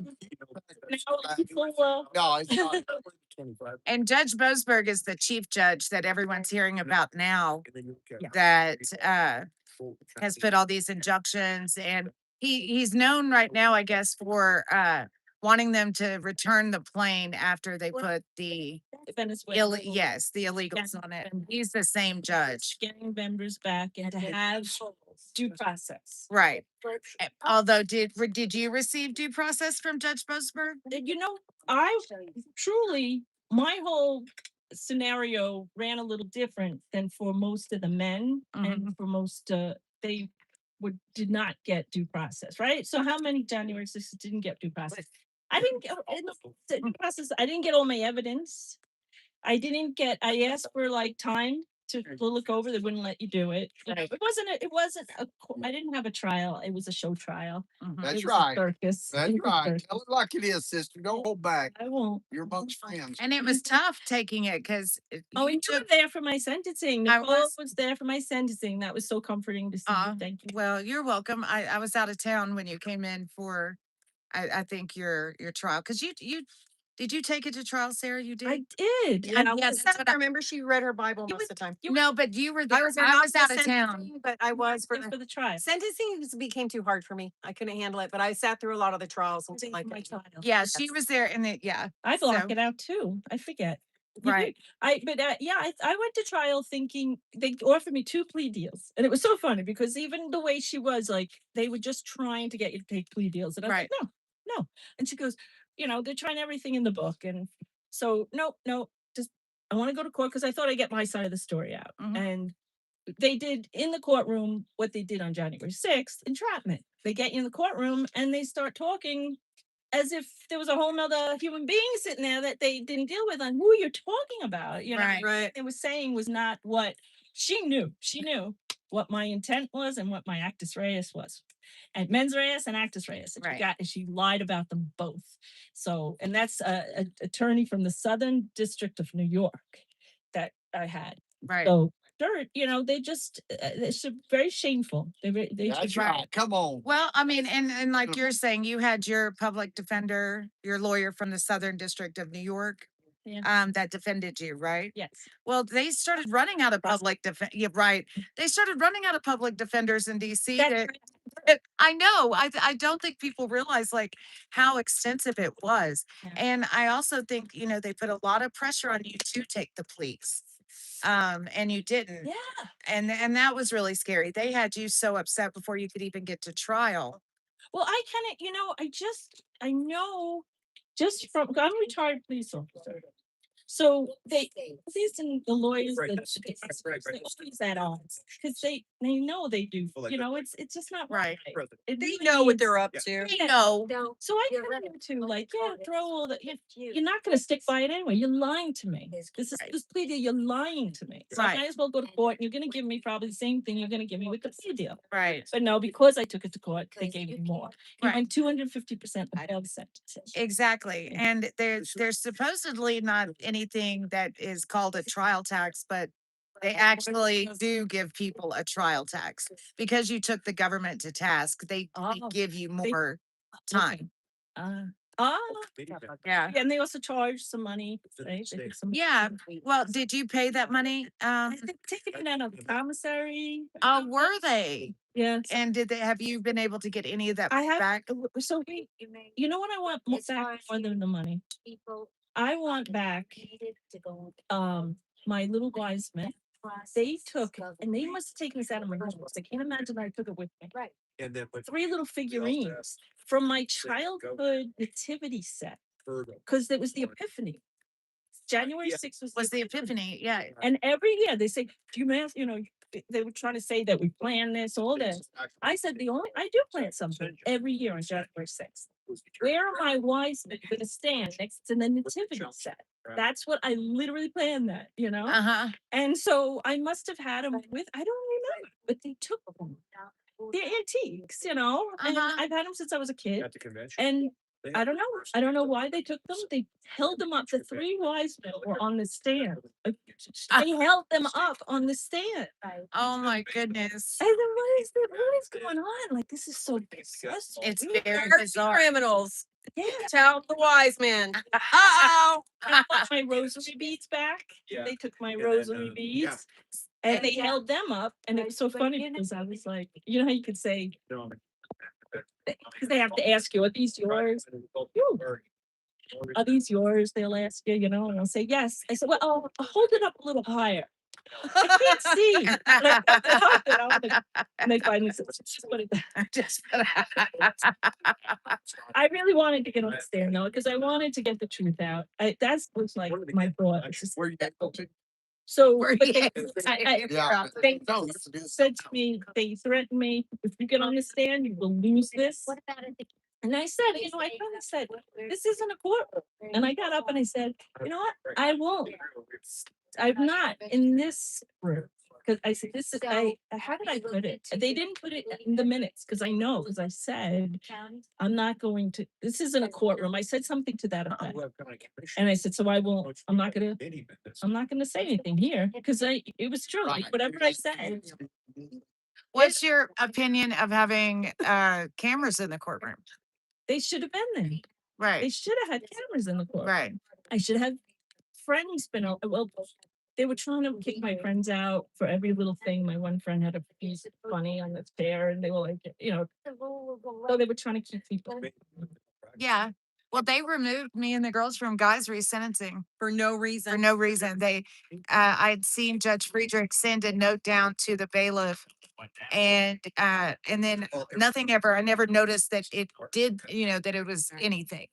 it's not. And Judge Boasberg is the chief judge that everyone's hearing about now that has put all these injunctions, and he's known right now, I guess, for wanting them to return the plane after they put the Venezuela. Yes, the illegals on it. He's the same judge. Getting members back and to have due process. Right. Although did you receive due process from Judge Boasberg? I truly, my whole scenario ran a little different than for most of the men, and for most, they did not get due process, right? So how many January 6th didn't get due process? I didn't get in the due process. I didn't get all my evidence. I asked for like time to look over. They wouldn't let you do it. It wasn't I didn't have a trial. It was a show trial. That's It was a right. circus. That's It was a right. circus. Tell it like it is, sister. Don't hold back. I won't. You're amongst friends. And it was tough taking it because Oh, and you were there for my sentencing. I Nicole was. was there for my sentencing. That was so comforting to see. Thank you. Well, you're welcome. I was out of town when you came in for, I think your trial. Cause you, did you take it to trial, Sarah? You did? I did. Yeah, That's what I remember. She read her Bible most of the time. No, but you were there. I was there I not was for out of town. sentencing, but I was for For the trial. sentencing became too hard for me. I couldn't handle it, but I sat through a lot of the trials and like My trial. Yeah, she was there in the, yeah. I block so- it out too. I forget. You Right. do. I went to trial thinking they offered me 2 plea deals. And it was so funny because even the way she was, like, they were just trying to get you to take plea deals. And I was like, no. And she goes, they're trying everything in the book. And so, no, just I want to go to court because I thought I'd get my side of the story out. And they did in the courtroom what they did on January 6th, entrapment. They get you in the courtroom and they start talking as if there was a whole nother human being sitting there that they didn't deal with on who you're talking about. Right. It was saying was not what she knew. She knew what my intent was and what my actus reus was. And mens reus and actus reus. And she lied about them both. So, and that's an attorney from the Southern District of New York that I had. Right. So they just it's very shameful. They That's right. Come on. Well, I mean, and like you're saying, you had your public defender, your lawyer from the Southern District of New York, that defended you, right? Yes. Well, they started running out of public defense. Yeah, right. They started running out of public defenders in DC. I know. I don't think people realize like how extensive it was. And I also think, they put a lot of pressure on you to take the pleas. And you didn't. Yeah. And that was really scary. They had you so upset before you could even get to trial. Well, I kind of, I know just from, I'm a retired police officer. So these and the lawyers, they always at odds because they know they do. It's just not right. they know what they're up to. They know. So I come into like, throw all the. You're not going to stick by it anyway. You're lying to me. This plea deal. You're lying to me. So I might as well go to court. And you're going to give me probably the same thing you're going to give me with the plea deal. Right. But no, because I took it to court, they gave me more. And 250% of bail sentences. Exactly. And there's supposedly not anything that is called a trial tax, but they actually do give people a trial tax because you took the government to task. They give you more time. Yeah. And they also charge some money. Yeah. Well, did you pay that money? Taking it out of the commissary. Oh, were they? Yeah. And have you been able to get any of that back? So you know what I want back more than the money? I want back my little wise men. They took, and they must have taken this out of my house. I can't imagine I took it with me. Right. And then 3 little figurines from my childhood nativity set. Because it was the Epiphany. January 6th was the Epiphany. Yeah. And every year they say, do you math? They were trying to say that we plan this, all this. I said, I do plan something every year on January 6th. Where are my wise men going to stand next to the nativity set? That's what I literally planned that, And so I must have had them with, I don't remember, but they took them. They're antiques, and I've had them since I was a kid. at the convention. And I don't know. I don't know why they took them. They held them up. The 3 wise men were on the stand. They held them up on the stand. Oh my goodness. I said, what is going on? Like, this is so bizarre. It's very They're bizarre. criminals. Yeah. Tell the wise men. I want my rosary beads back. Yeah. They took my then, rosary beads. And they held them up. And it was so funny because I was like, you know how you could say, because they have to ask you, are these yours? Are these yours? They'll ask you, and I'll say, yes. I said, well, I'll hold it up a little higher. I can't see. And I thought that up, and I was like- and they finally said, just put it down. Just put it I really wanted to get on the stand though, because I wanted to get the truth out. That's was like my thought. It's just- So Where but you they, at? they No, said to me, they threatened me, if you get on the stand, you will lose this. And I said, you know, I kind of said, this isn't a courtroom. And I got up and I said, you know what? I won't. I'm not in this room. Cause I said, this is, how did I put it? They didn't put it in the minutes, cause I know, cause I said, I'm not going to, this isn't a courtroom. I said something to that effect. And I said, so I won't, I'm not gonna say anything here, cause it was true, like whatever I said. What's your opinion of having cameras in the courtroom? They should have been there. They Right, should have had cameras in the courtroom. right. I should have friends been, well, they were trying to kick my friends out for every little thing. My one friend had a piece of funny on the chair and they were like, you know, so they were trying to keep people. Yeah. Well, they removed me and the girls from guys resentencing For no reason. for no reason. I'd seen Judge Friedrich send a note down to the bailiff and then nothing ever, I never noticed that it did, that it was anything.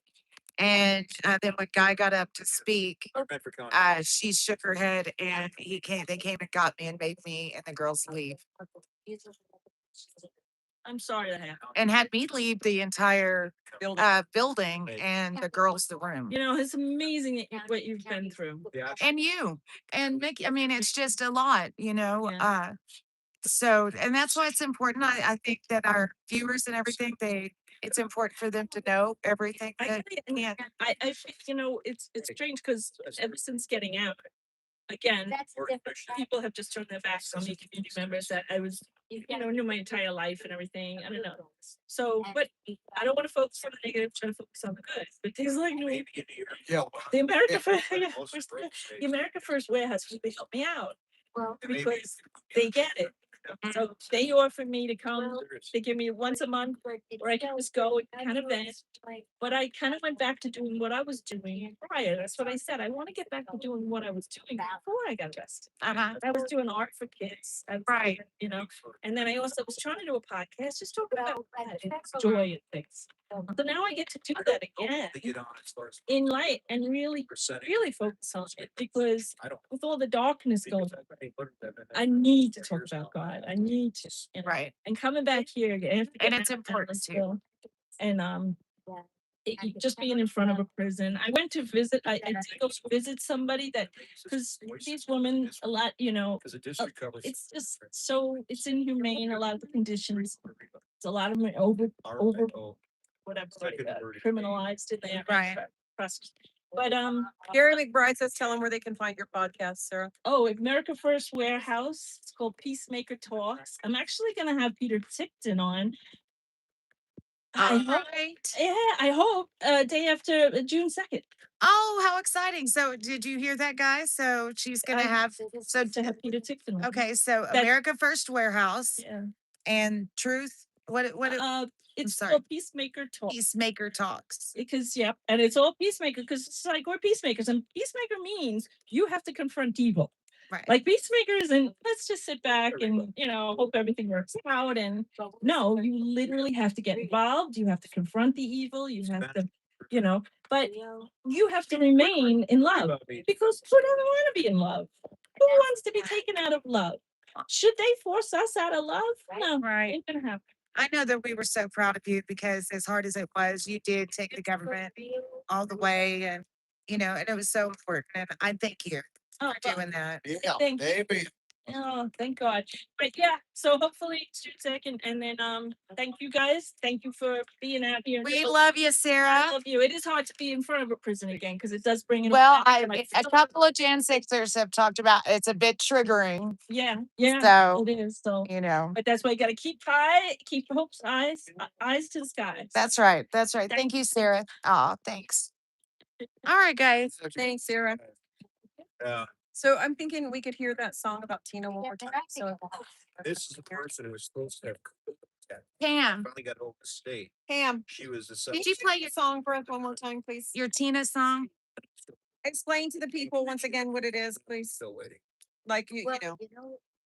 And then when Guy got up to speak, she shook her head and they came and got me and made me and the girls leave I'm sorry that happened. and had me leave the entire building and the girls the room. You know, it's amazing what you've been through. And you and Mickey, I mean, it's just a lot, Yeah. So, and that's why it's important. I think that our viewers and everything, it's important for them to know everything that I you know, it's strange because ever since getting out, again, people have just turned their backs on me, community members that I was, knew my entire life and everything. I don't know. So, but I don't want to focus on the negative, try to focus on the good. But things like the America First, the America First warehouse, they help me out because they get it. So they offered me to come, they give me once a month where I can just go and kind of vent. But I kind of went back to doing what I was doing prior. That's what I said. I want to get back to doing what I was doing before I got arrested. I was doing art for kids. Right. And then I also was trying to do a podcast, just talking about joy and things. So now I get to do that again in light and really focus on it because with all the darkness going on, I need to talk about God. I need to, Right. And coming back here again, And it's important too. And just being in front of a prison. I went to visit. I did go visit somebody that because these women a lot, it's just so it's inhumane. A lot of the conditions. It's a lot of them are over whatever criminalized in there. Right. But Gary McBride says tell them where they can find your podcast, Sarah. Oh, America First Warehouse. It's called Peacemaker Talks. I'm actually gonna have Peter Tickton on. I hope. Yeah, I hope day after June 2nd. Oh, how exciting. So did you hear that, guys? So she's gonna have to have Peter Tickton on. okay, so That- America First Warehouse Yeah. and Truth. What It's sorry. called Peacemaker Talks. Peacemaker Talks. Because and it's all peacemaker because it's like we're peacemakers, and peacemaker means you have to confront evil. Right. Like peacemakers, and let's just sit back and hope everything works out. And no, you literally have to get involved. You have to confront the evil. You have to, but you have to remain in love because who doesn't want to be in love? Who wants to be taken out of love? Should they force us out of love? No, Right. ain't gonna happen. I know that we were so proud of you because as hard as it was, you did take the government all the way and and it was so important. And I thank you for doing that. Thank you. Oh, thank God. But yeah, so hopefully it's June 2nd. And then thank you guys. Thank you for being out here. We love you, Sarah. I love you. It is hard to be in front of a prison again because it does bring it Well, back. a couple of Jan Sixers have talked about it's a bit triggering. Yeah, So it is. So but that's why you gotta keep hopes eyes to the skies. That's right. That's right. Thank you, Sarah. Oh, thanks. All right, guys. Thanks, Sarah. Yeah. So I'm thinking we could hear that song about Tina one more time. So This is the person who was supposed to have. Pam. Finally got over the state. Pam, She was the. could you play your song for us one more time, please? Your Tina song. Explain to the people once again what it is, please. Still waiting. like, you know,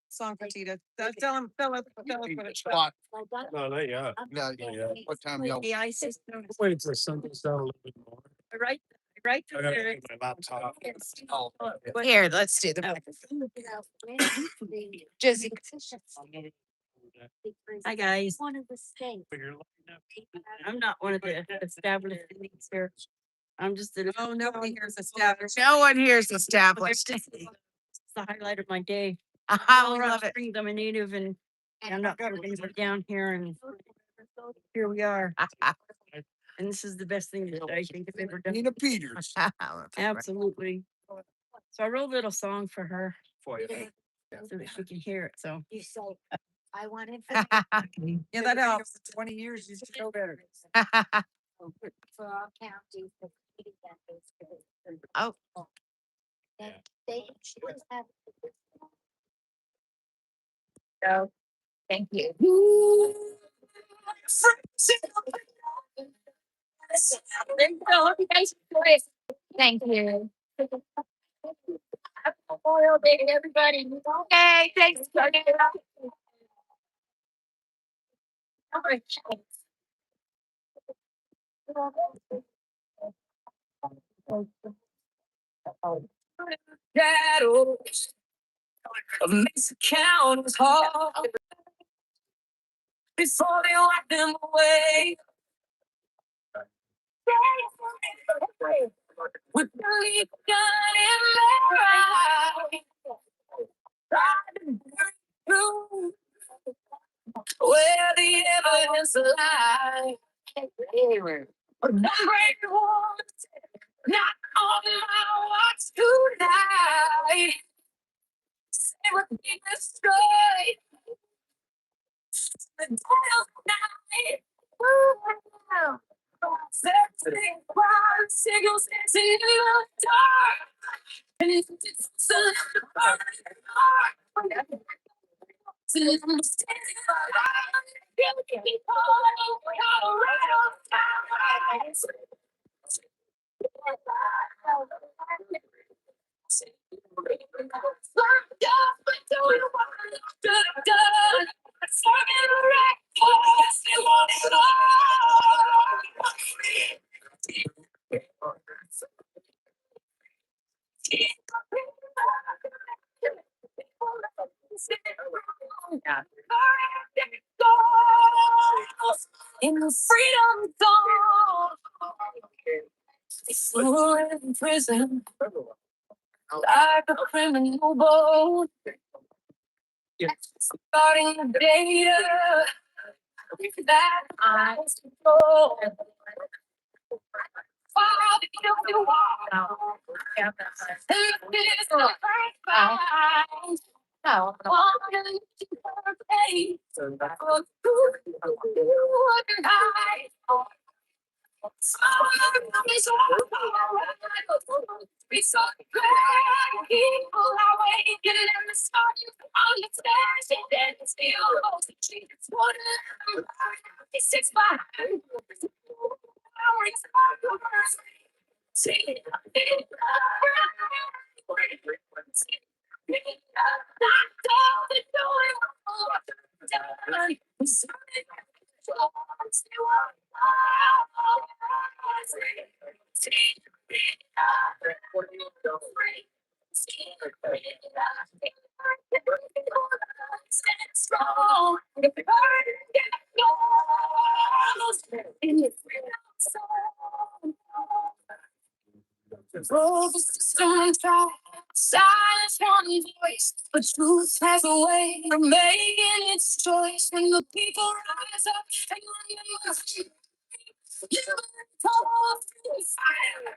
song for Tita. Tell him, what it's Spot. No, not yet. No, yeah. What time y'all? The ice is. Waiting for something to sound a little bit more. Right, I gotta get my laptop. Here, let's do the. Jesse. Hi, guys. I'm not one of the established elites here. I'm just. Oh, nobody here's established. No one here is established. It's the highlight of my day. We love it. I'm a native and I'm not working down here and here we are. And this is the best thing that I think I've ever done. Nina Peters. Absolutely. So I wrote a little song for her. So that she can hear it, so. You say, I wanted. Yeah, that helps. 20 years, you should know better. For all counties. Oh. They should have. So, thank you. Thank you. Happy Memorial Day to everybody. Okay, thanks. Shadows of Mesa County's heart before they wipe them away. With the leaf gun in their eye, trying to break through where the evidence lies. But one great war, not on my watch tonight. Say what we destroyed. The devil's night. Sexy crowd signals in the dark. And it's so dark. So I'm standing alive. Keep on around town. In the freedom zone, we're in prison like a criminal boat. Starting the data that I control. While the guilty walk, and this is the first fight. No, one to pay for who and I. We saw glad people are waking in the sun on the stairs and then still it's one of the 6 by Silence one voice, but truth has a way of making its choice. When the people rise up and remember, you come off the fire.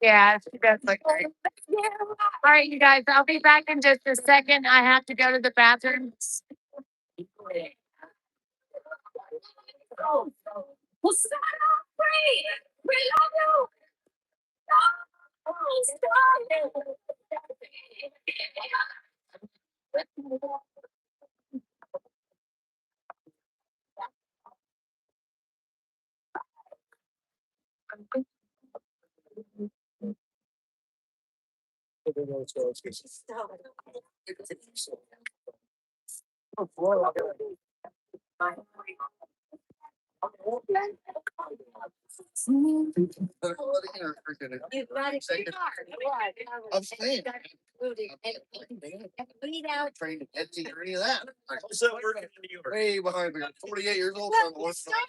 Yeah, she does look great. All right, you guys, I'll be back in just a second. I have to go to the bathroom. I'm saying. Trained to Etsy or any of that. What's that working in New York? Way behind. I'm 48 years old. Well, trying to learn it's not-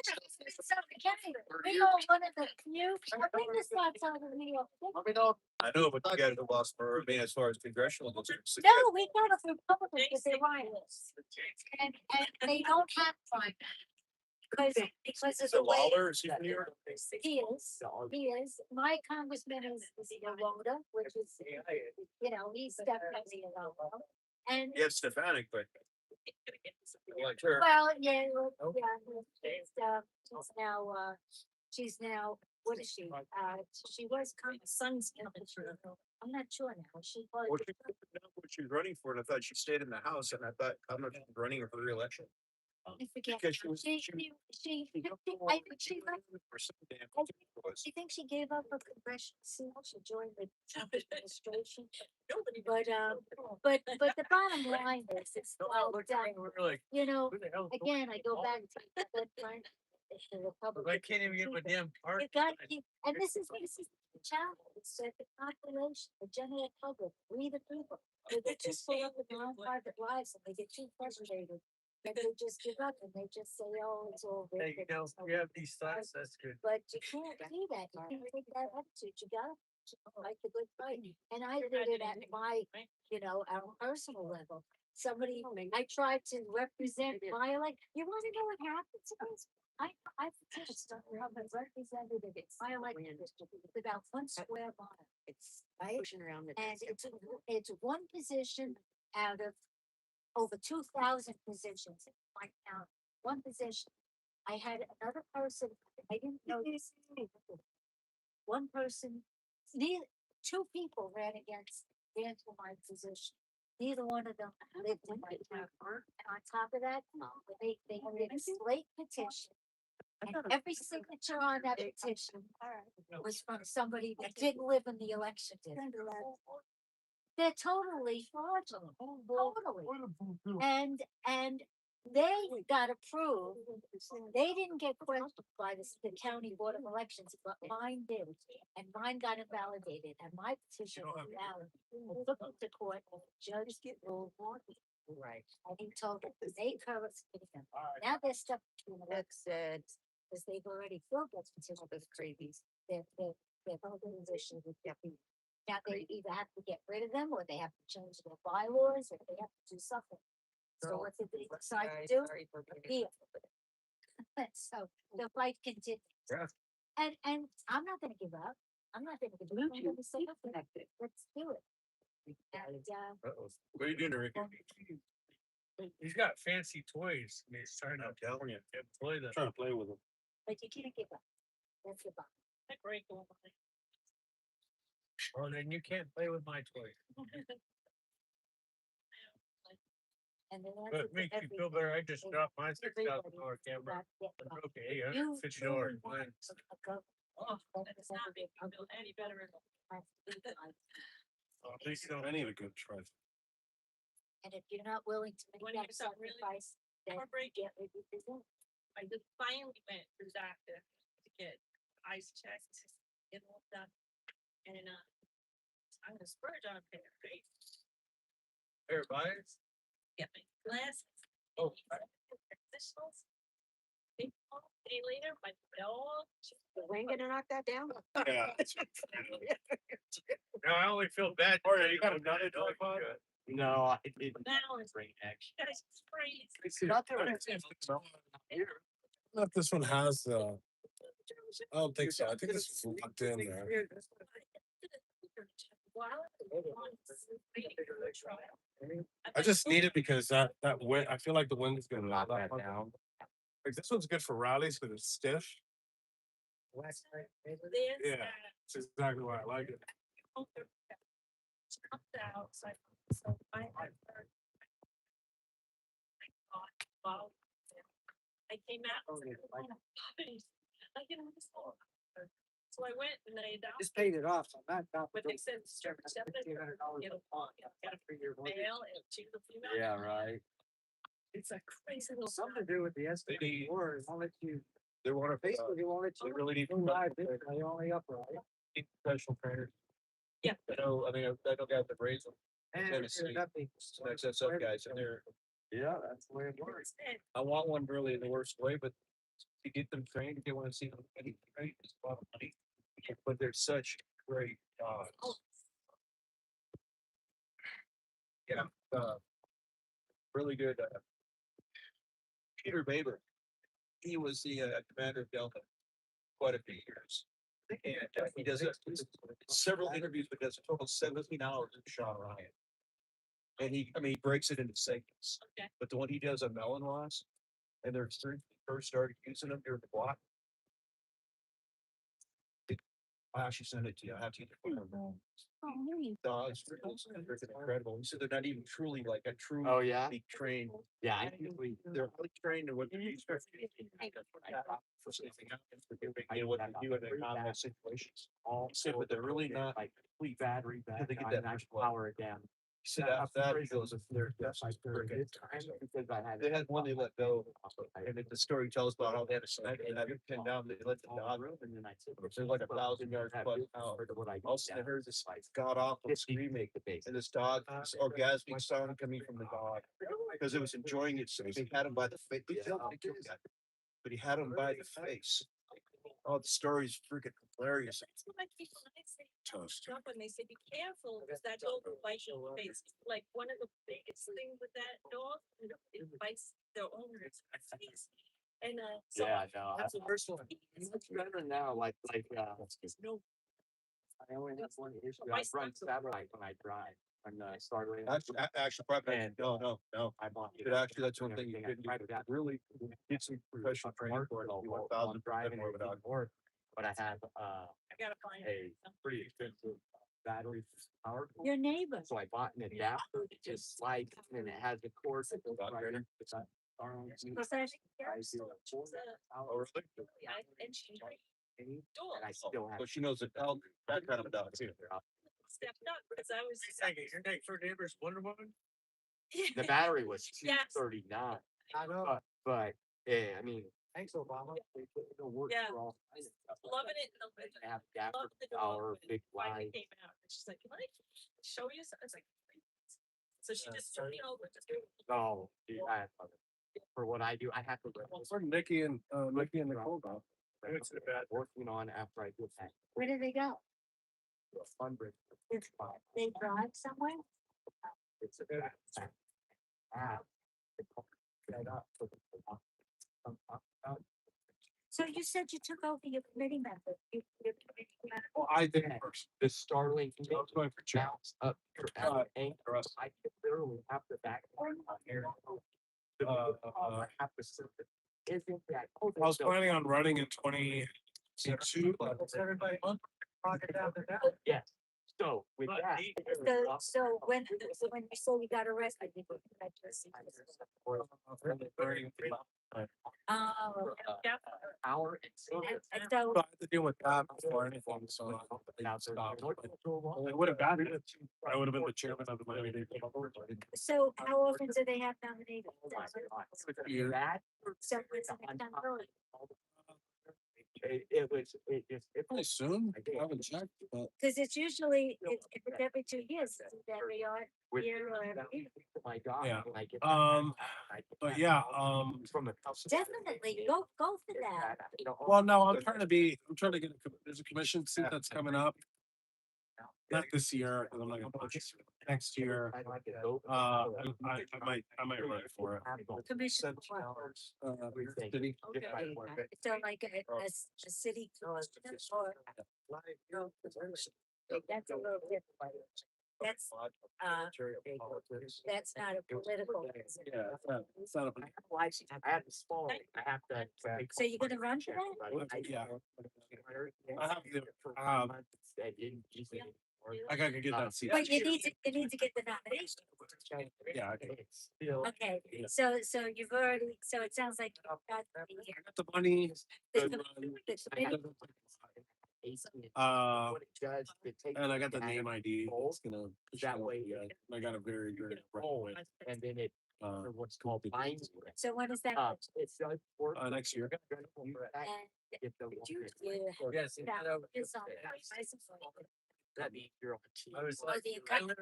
it's not beginning. We know one of the few, I think this lot's out of New York. Let me know. I know, but you guys have lost for me as far as congressional districts. No, we got it from Republicans because they're rivals. And they don't have primary. Because of the way. Lawler, is he from New York? He is. My congressman is Rhoda, which is, you know, he's definitely a Rhoda. And, You have Stefanik, but. Like her. well, yeah, she's now, what is she? She was son's. I'm not sure now. She was. What she was running for, and I thought she stayed in the House, and I thought, I'm not running for re-election. I forget. Because she was. I think she gave up her congressional seat. She joined the Trump administration. But the bottom line is, it's you know, again, I go back to the good friend. The Republican. I can't even get my damn card. You gotta keep, and this is the challenge. It's that the population, the general public, we the people, they get too full up with their own private lives and they get too frustrated. And they just give up and they just say, oh, it's all. Hey, you know, we have these thoughts, that's good. But you can't do that. You can't take that attitude. You gotta fight the good fight. And I did it at my, you know, our personal level. Somebody, I tried to represent my, like, you wanna know what happened to us? I petitioned to have a representative in my election district. It's about 1 square mile. It's right. And it's one position out of over 2,000 positions in my town. One position. I had another person, I didn't know this. One person, two people ran for my position. Neither one of them lived in my town. And on top of that, they did a slate petition. And every signature on that petition was from somebody that didn't live in the election district. They're totally fraudulent, totally. And they got approved. They didn't get questioned by the county board of elections, but mine did. And mine got invalidated and my petition was valid. I took it to court and the judge ruled right. And he told them they covered them. Now they're stuck between the said, because they've already filled those petitions with crazies. Their organization would be. Now they either have to get rid of them or they have to change their bylaws or they have to do something. So what did they decide to do? Appeal. So the fight continues. And I'm not gonna give up. I'm not gonna give up. I'm gonna say, let's do it. And What are you doing, Rick? He's got fancy toys. And he's trying to tell you, play them. Trying to play with them. but you can't give up. That's the bottom. Well, then you can't play with my toy. And then But it makes you feel better. I just dropped my $6,000 camera. Okay, $50. Any better. At least you don't have any of a good try. And if you're not willing to make that sacrifice, then get rid of it. I just finally went to the doctor to get eyes checked, get all done. And I'm gonna splurge on a pair, right? Pair of eyes? Get my glasses. Oh. Day later, my dog. The rain gonna knock that down? Yeah. No, I only feel bad. Or you got another dog? No, it Now it's rain action. guys, it's crazy. Not if this one has, I don't think so. I think it's locked in there. I just need it because that wind, I feel like the wind is gonna knock that down. Like this one's good for rallies because it's stiff. Yeah, that's exactly why I like it. So I had heard. Wow. I came out. I was like, "Oh, puppies." I get on this floor. So I went and I adopted. Just paid it off, so not. But they said $1,700 male and two the female. Yeah, right. It's a crazy little. Something to do with the STD or won't let you. They want to Basically, won't let you. They really need Live, they only upright. professional trainers. Yeah. I know guys that raise them. And Tennessee. nothing. XSF guys, and they're. Yeah, that's the way it works. I want one really in the worst way, but to get them trained, if they want to see them trained, it's a lot of money. But they're such great dogs. Yeah, really good. Peter Baber, he was the commander of Delta quite a few years. And he does several interviews, but does a total of 17 hours of Sean Ryan. And he breaks it into segments. Okay. But the one he does on melon loss, and they're first started using them during the block. I actually sent it to you. I have to. Dogs, it's incredible. He said they're not even truly like a true. Oh, yeah? Be trained. Yeah. They're highly trained in what they're used to. For sniffing out and for doing, what they do in their combat situations. All said, but they're really not like complete battery back. They get that power it down. He said after that, he goes, if they're, that's like, they had one they let go. And then the story tells about how they had a sniper and had it pinned down, they let the dog. They're like 1,000 yards plus out. Also, they heard this god awful screaming. And this dog, this orgasmic sound coming from the dog. Because it was enjoying it, so he had him by the face. But he had him by the face. Oh, the story's freaking hilarious. That's what I keep when I say. Toast. Stop when they say be careful, because that dog will bite your face. Like one of the biggest thing with that dog, it bites their owner's face. And so Yeah, no, That's the first one. it's much better now, like, no. I only have one issue. My I run son's- satellite when I drive. I'm starting. Actually, probably, And, no. I want. But actually, that's one thing you couldn't do. Really get some professional training for it. You want 1,000 driving more without. work, but I have I gotta find a pretty expensive battery power. cord. Your neighbor. So I bought an adapter that just slides and it has the cord that goes right in. It's a- Was that- I do a 4 Oh, really? and she and dog I still have. So she knows that that kind of a dog too. stepped up because I was. Your next door neighbor's Wonder Woman? The battery was Yes. $239. I know. But yeah, I mean, thanks Obama. It'll work Yeah. for all kinds of stuff. Loving it. I have adapter Love the power, dog. big Finally light. came out and she's like, can I show you? I was like, so she just took me over. Oh, dude, I love it. For what I do, I have to. Where Nikki and Nicole go? It's working on after I do that. Where did they go? Fundraiser. They drive somewhere? It's a app. Set up for the- So you said you took over your committee member. Your committee member. Well, I did it first. The Starlink. I was going for Chad. Bounce up your anchor. I could literally have the back. Here. Have to sit there. Isn't that? I was planning on running in 22. Yeah. So with that. So when you say you got arrested, you had Oh. Hour and so. And so, I had to deal with that before anything, so I stopped. I would have gotten it. I would have been the chairman of the Miami Dade. so how often do they have nominated? Year. So when's the next time voting? Pretty soon. I haven't checked, but Cause it's usually, if it's every 2 years, it's every year or every year. Yeah. But yeah, Definitely, go for that. well, no, I'm trying to get, there's a commission seat that's coming up. Not this year, 'cause I'm not gonna push it. Next year. I might run for it. Commission. for what? City. So like a city commissioner or? That's a little different. That's, that's not a political. position. Yeah, it's not So you're gonna run for that? Yeah. I have to, I gotta get that seat. But you need to get the nomination. Yeah. Okay, so you've already, so it sounds like you've got The money. the, good com- run. the committee. And I got the name ID. It's gonna. That way. I got a very good. And then it. What's called. So when is that? Next year. And did you, Yes. that is on the license plate. That means you're on team. Or the incumbent.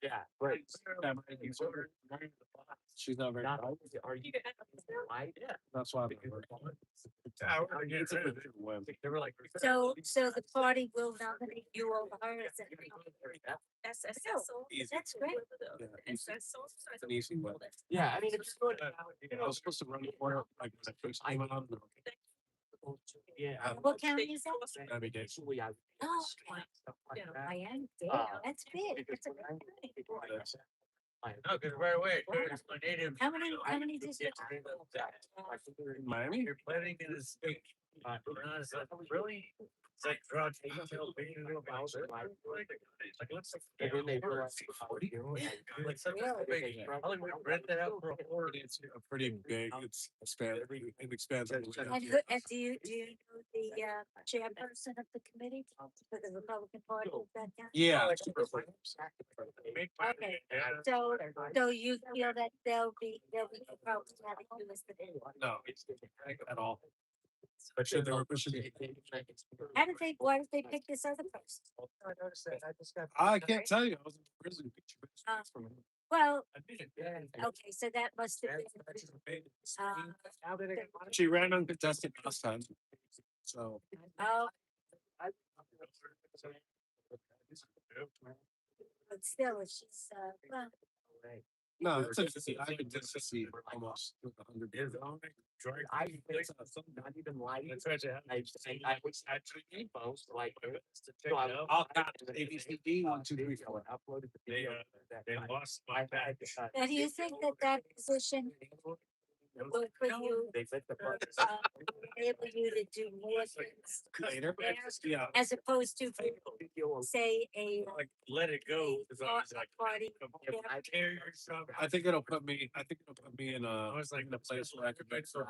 Yeah, right. She's not very. Are you? Yeah. That's why. They were like. So the party will nominate you over her as a. That's that's great. It's an easy one. Yeah, I mean, it's good. I was supposed to run for it, like, when I first came on. Yeah. What county is that? Every day. Oh, Miami, that's big. That's a big county. No, cause right away, it's my native. How many districts? Miami? You're planning in a state. It's like, really? It's like project detail, being a little house. Like, let's. And then they were Like, such a big, Hollywood rent that out for a horror. It's a pretty big, it's expanded, it expands. And do you know the chairperson of the committee for the Republican Party of that county? Yeah. Okay, so you feel that they'll be probably having you as the. No, at all. But should they were pushing. Why did they pick this other person? I can't tell you, I was in prison. Well, okay, so that must have been. She ran uncontested last time, so. Oh. But still, she's, well. No, it's a, I could just see almost 100 years. I not even like. I was actually post like. I'll got ABCD 1, 2, 3, 4. Uploaded the video. They lost my badge. Now, do you think that position will put you, enable you to do more things Later, there, yeah. as opposed to, say, a Like, let it go. 'Cause I was like, party? tear yourself. I think it'll put me in I was like, in a place where I could make some.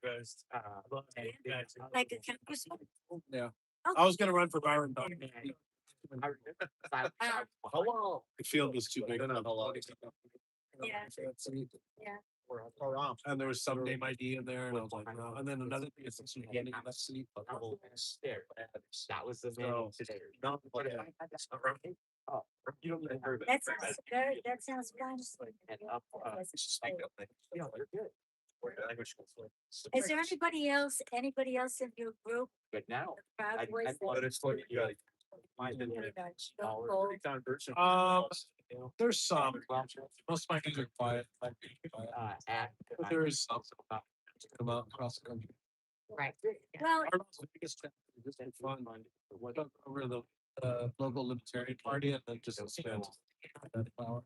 best. Like a congressman? Yeah, I was gonna run for Byron. But Hello. the field was too big. Yeah. Yeah. And there was some name ID in there, and I was like, no. And then another thing is getting that seat. That was the So- today. That sounds promising. Is there anybody else in your group? But now. Proud Boys that- There's some. Most of my kids are quiet. But there is some. Come out across the country. Right. Well, Our biggest challenge is just have fun. Over the local libertarian party and then just expand that power.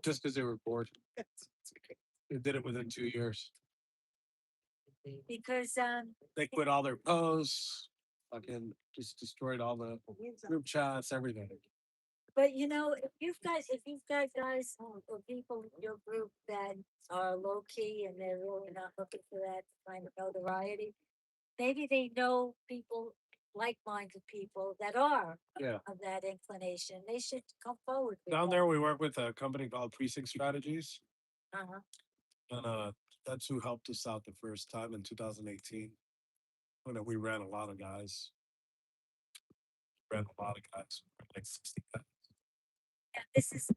Just because they were bored. They did it within 2 years. because, They quit all their posts, fucking just destroyed all the group chats, everything. but you know, if you've got guys or people in your group that are low key and they're really not looking for that kind of notoriety, maybe they know people, like-minded people that are Yeah. of that inclination. They should come forward. with Down that. there, we work with a company called Precinct Strategies, Uh-huh. and that's who helped us out the first time in 2018. When we ran a lot of guys. ran a lot of guys, like 60 guys. Yeah, this is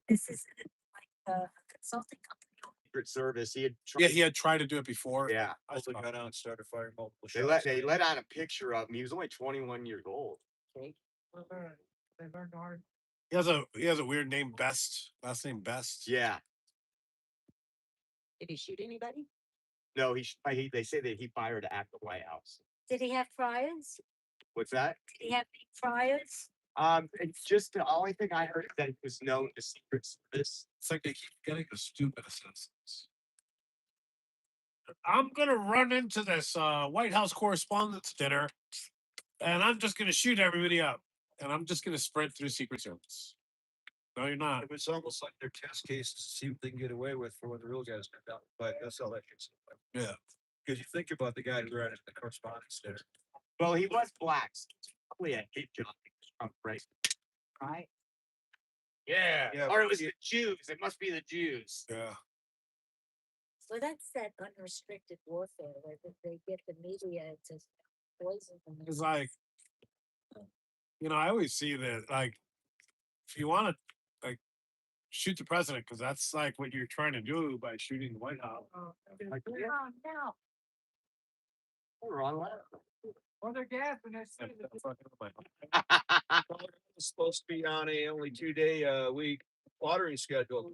like a consulting company. Secret Service, he had. Yeah, he had tried to do it before. Yeah. I got out and started firing multiple They shots. let out a picture of him. He was only 21 years old. He has a weird name, Best. Last name Best. Yeah. Did he shoot anybody? No, they say that he fired at the White House. Did he have priors? What's that? Did he have any priors? It's just the only thing I heard that he was known to Secret Service. It's like they keep getting the stupidest instances. I'm gonna run into this White House Correspondents' Dinner, and I'm just gonna shoot everybody up, and I'm just gonna sprint through Secret Service. No, you're not. It's almost like their test cases to see what they can get away with for when the real guys come down. But that's how that gets. Yeah. Because you think about the guy who ran at the correspondence dinner. Well, he was black. So it's probably a hit job. Right. Right. Yeah. Or it was the Jews. It must be the Jews. Yeah. So that's that unrestricted warfare where they get the media to poison them. It's like, I always see that, like, if you want to, like, shoot the president, because that's like what you're trying to do by shooting the White House. Like, yeah. No. Wrong. Well, they're gas and That's fucking my- It's supposed to be on a only 2-day week watering schedule.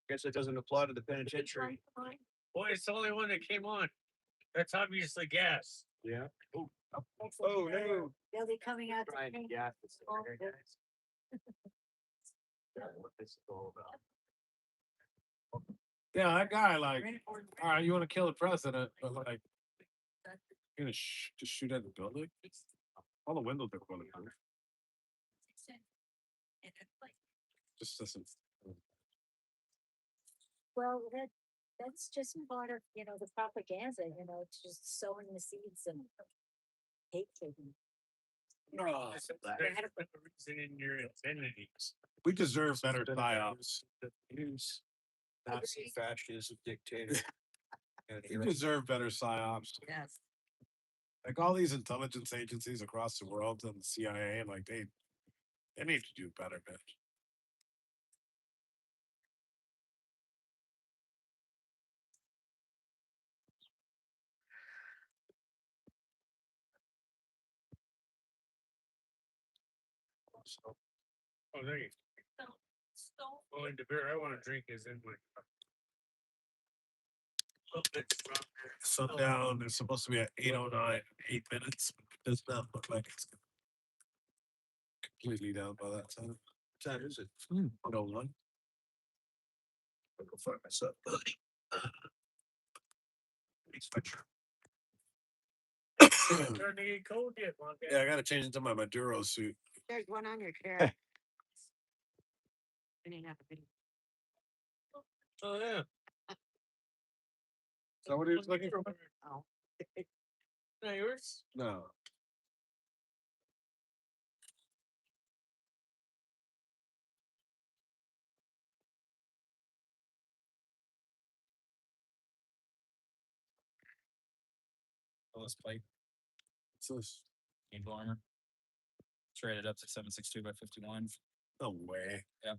Guess it doesn't apply to the penitentiary. Boy, it's the only one that came on. That's obviously gas. Yeah. Oh no. They'll be coming out. Trying to to gas the cigar, guys. What this is all about. Yeah, that guy, like, all right, you want to kill the president, but like, you're gonna just shoot at the building? All the windows are going to just doesn't. Well, that's just part of, the propaganda, just sowing the seeds of hatred. No, That's the reason in your infinities. we deserve better psyops. News. Nazi fascism dictator. We deserve better psyops. Yes. Like all these intelligence agencies across the world and the CIA, like they need to do better, man. Oh, there you go. Oh, and the beer I want to drink is in my cup. Oh, it's stronger. Sundown is supposed to be at 8:09, 8 minutes. Does not look like it's completely down by that time. What time is it? 1:01. I'll go find myself. Starting to get cold yet, Mom? Yeah, I gotta change into my Maduro suit. There's one on your chair. Oh yeah. Is that what he was looking for? Oh. Not yours? No. Oh, this plate, What's this? Angel armor. It's rated up to 762/51. No way. Yeah.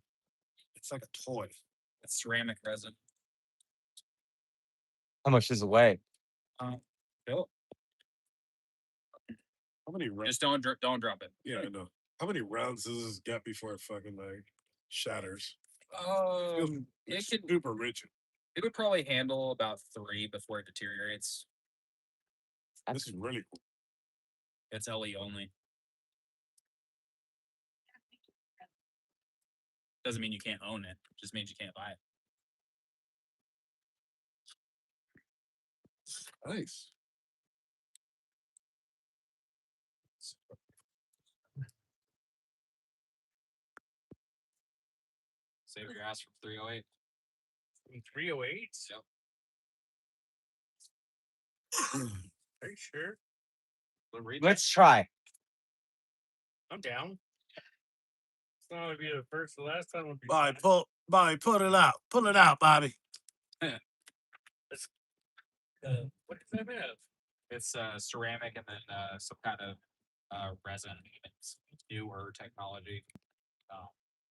It's like a toy. It's ceramic resin. How much does it weigh? Bill, How many rounds? just don't drop it. Yeah, I know. How many rounds does this get before it fucking like shatters? It It's could. super rigid. It would probably handle about 3 before it deteriorates. This is really cool. It's LE only. Doesn't mean you can't own it. Just means you can't buy it. Nice. Save your ass from 308. 308? Yep. Are you sure? Let's try. I'm down. It's not gonna be the first. The last time would be. Bobby, pull it out. Pull it out, Bobby. What does that have? It's ceramic and then some kind of resin. newer technology.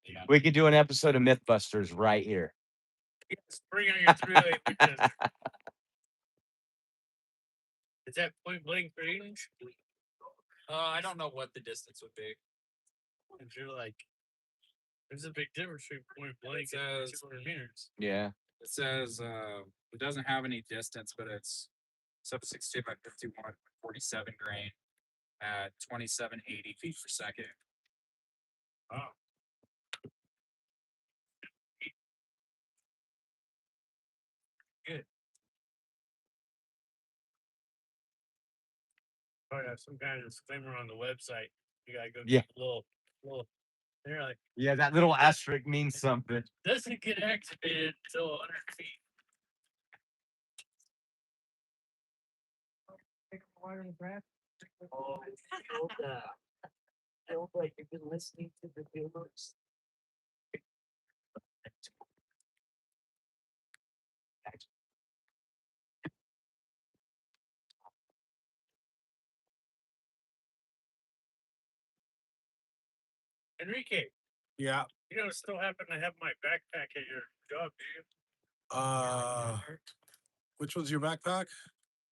Yeah. We could do an episode of Mythbusters right here. Yes, bring on your 308 Winchester. Is that point blank range? I don't know what the distance would be. If you're like, there's a big difference between point blank It and says 200 meters. Yeah. it says it doesn't have any distance, but it's sub 62 by 51, 47 grain at 2780 feet per second. Oh. Good. Oh yeah, some kind of disclaimer on the website. You gotta go Yeah. get a little. They're like, Yeah, that little asterisk means something. doesn't get activated until 100 feet. Oh, I hope like you've been listening to the viewers. Enrique, Yeah. you don't still happen to have my backpack at your job, do you? Which one's your backpack?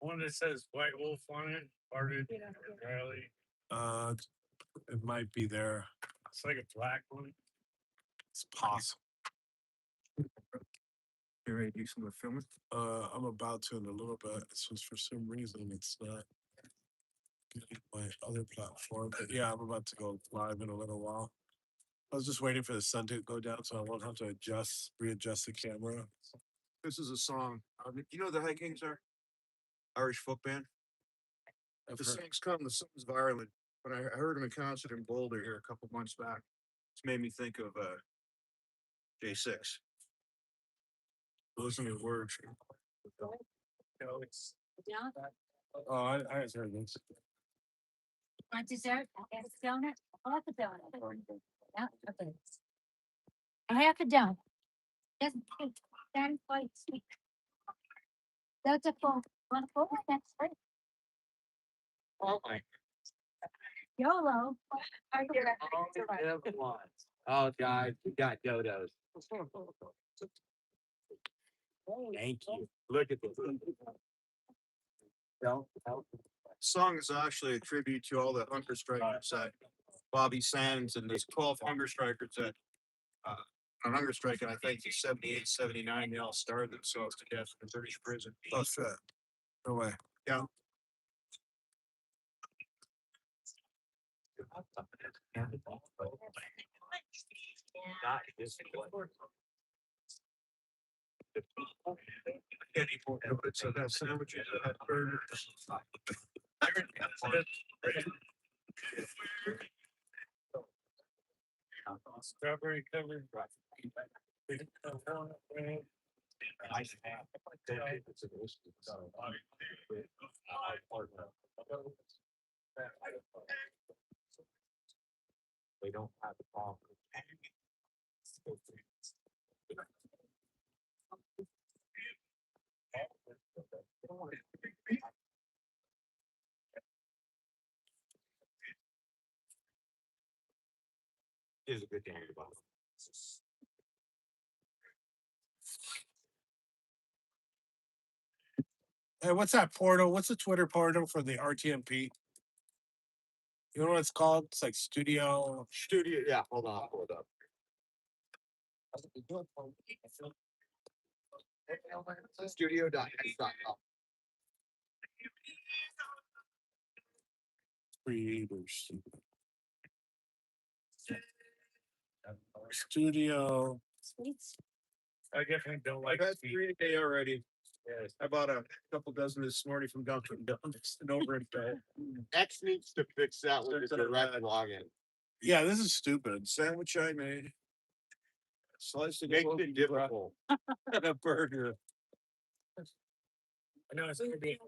One that says White Wolf on it, Barted Rally. It might be there. It's like a black one. It's possible. You ready to do some of the filming? I'm about to in a little bit. It's just for some reason it's not getting my other platform. But yeah, I'm about to go live in a little while. I was just waiting for the sun to go down so I won't have to readjust the camera. This is a song. You know who the High Kings are? Irish folk band. The song's come, the song's of Ireland. But I heard him in concert in Boulder here a couple months back. It's made me think of J6. Listen to the words. No, it's Oh, I heard this. Want dessert? I have a donut. I'll have a donut. Yeah, okay. I have a donut. Doesn't taste that quite sweet. That's a full. Want a full? That's right. Oh my. YOLO. Oh, guys, we got dodos. Thank you. Look at this. Song is actually a tribute to all the hunger strikers that Bobby Sands and those 12 hunger strikers that on hunger strike, and I think in 78, 79, they all starved themselves to death in the British prison. Oh shit. No way. Yeah. Can't eat more donuts, so that sandwiches, that burgers. strawberry covered. They don't have the problem. Is a good thing about it. Hey, what's that portal? What's the Twitter portal for the RTMP? You know what it's called? It's like Studio. Yeah, hold on, I'll pull it up. Studio.x.com. Creators. Studio. I definitely don't I like got speed. 3 today already. Yes. I bought a couple dozen this morning from Dunkin' Donuts and over in X needs to fix that with the direct login. Yeah, this is stupid. sandwich I made. Sliced it. Makes it difficult. A burger. I know it's gonna be.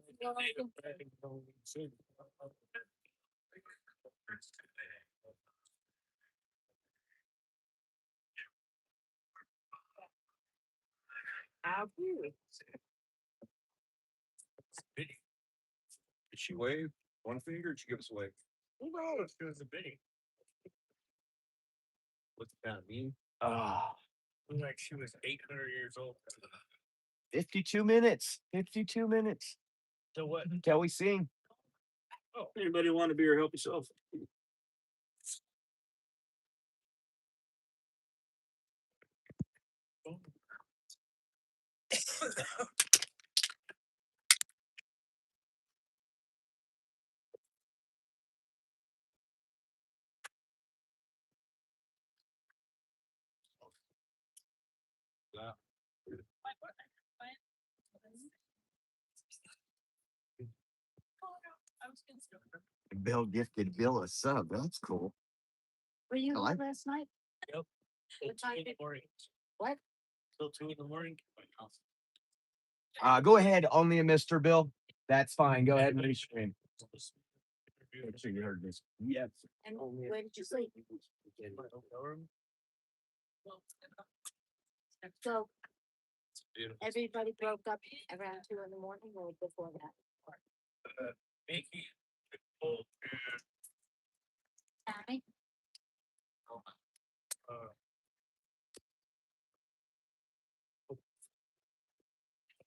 Did she wave one finger or did she give us a wave? Who knows? It was a bitty. What's that mean? Ah, Like she was 800 years old. 52 minutes. 52 minutes. So what? Till we sing. Oh, anybody want a beer? Help yourself. Bill gifted Bill a sub. That's cool. Were you I home like- last night? Yep. What time did- Morning. What? Till 2 in the morning. Go ahead, only a Mr. Bill. That's fine. Go ahead and restream. Make sure you heard this. Yes. And where did you sleep? So everybody broke up around 2 in the morning or before that? Mickey, Nicole, Tammy?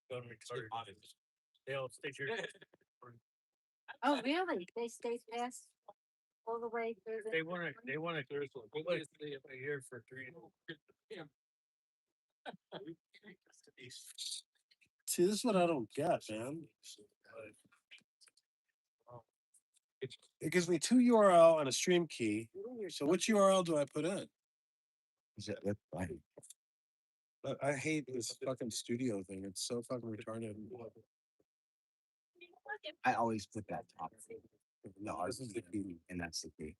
gonna retard. They all stay here. Oh, really? They stayed past all the way through the. They wanna stay here for 3. See, this is what I don't get, man. It gives me 2 URL and a stream key. So which URL do I put in? I hate this fucking studio thing. It's so fucking retarded. I always put that top. No, this is the key, and that's the key.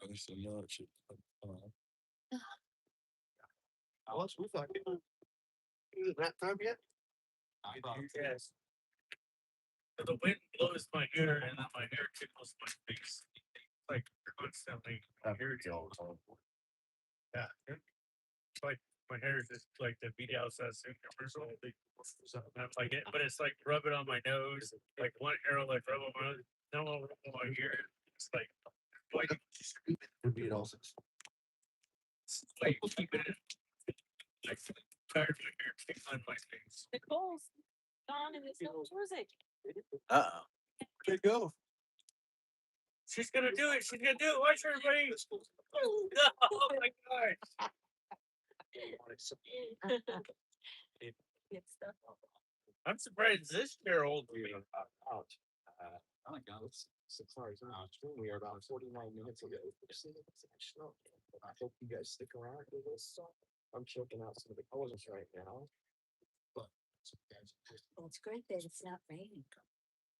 Obviously not. It should- Unless we thought it was that time yet? Yes. So the wind blows my hair and then my hair tickles my face. Like constantly. My hair tickles. Yeah. It's like my hair is just like the beat outside suit commercial. I'm like it, but it's like rub it on my nose. Like one hair will like rub on my nose. Then I'll rub on my ear. It's like Beat also. like keep it. Like tired of my hair tickling my face. Nicole's gone and it's no Jersey. Uh-oh. There you go. She's gonna do it. She's gonna do it. Watch everybody. Oh my god. I'm surprised this chair holds me. Oh my God, it's 6 hours now. We are about 49 minutes ago. I hope you guys stick around for this. I'm checking out some of the colors right now. But Well, it's great that it's not raining.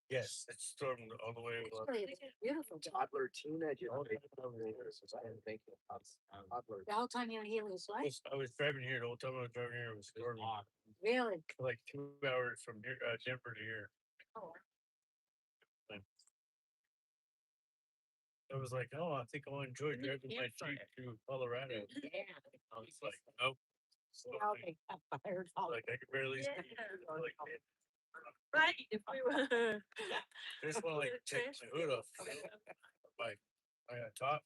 Yes, it's stormed all the way. Actually, it's beautiful. day. toddler teenager. I didn't think it was toddler. The whole time you're here was what? I was driving here. The whole time I was driving here, it was storming. Really? Like 2 hours from here, Denver to here. Oh, I was like, oh, I think I'll enjoy driving my Jeep to Colorado. yeah. I was like, nope. Well, they got fired. Like I could barely see. Like, Right, if we were. I just want to like take my hood off. My top.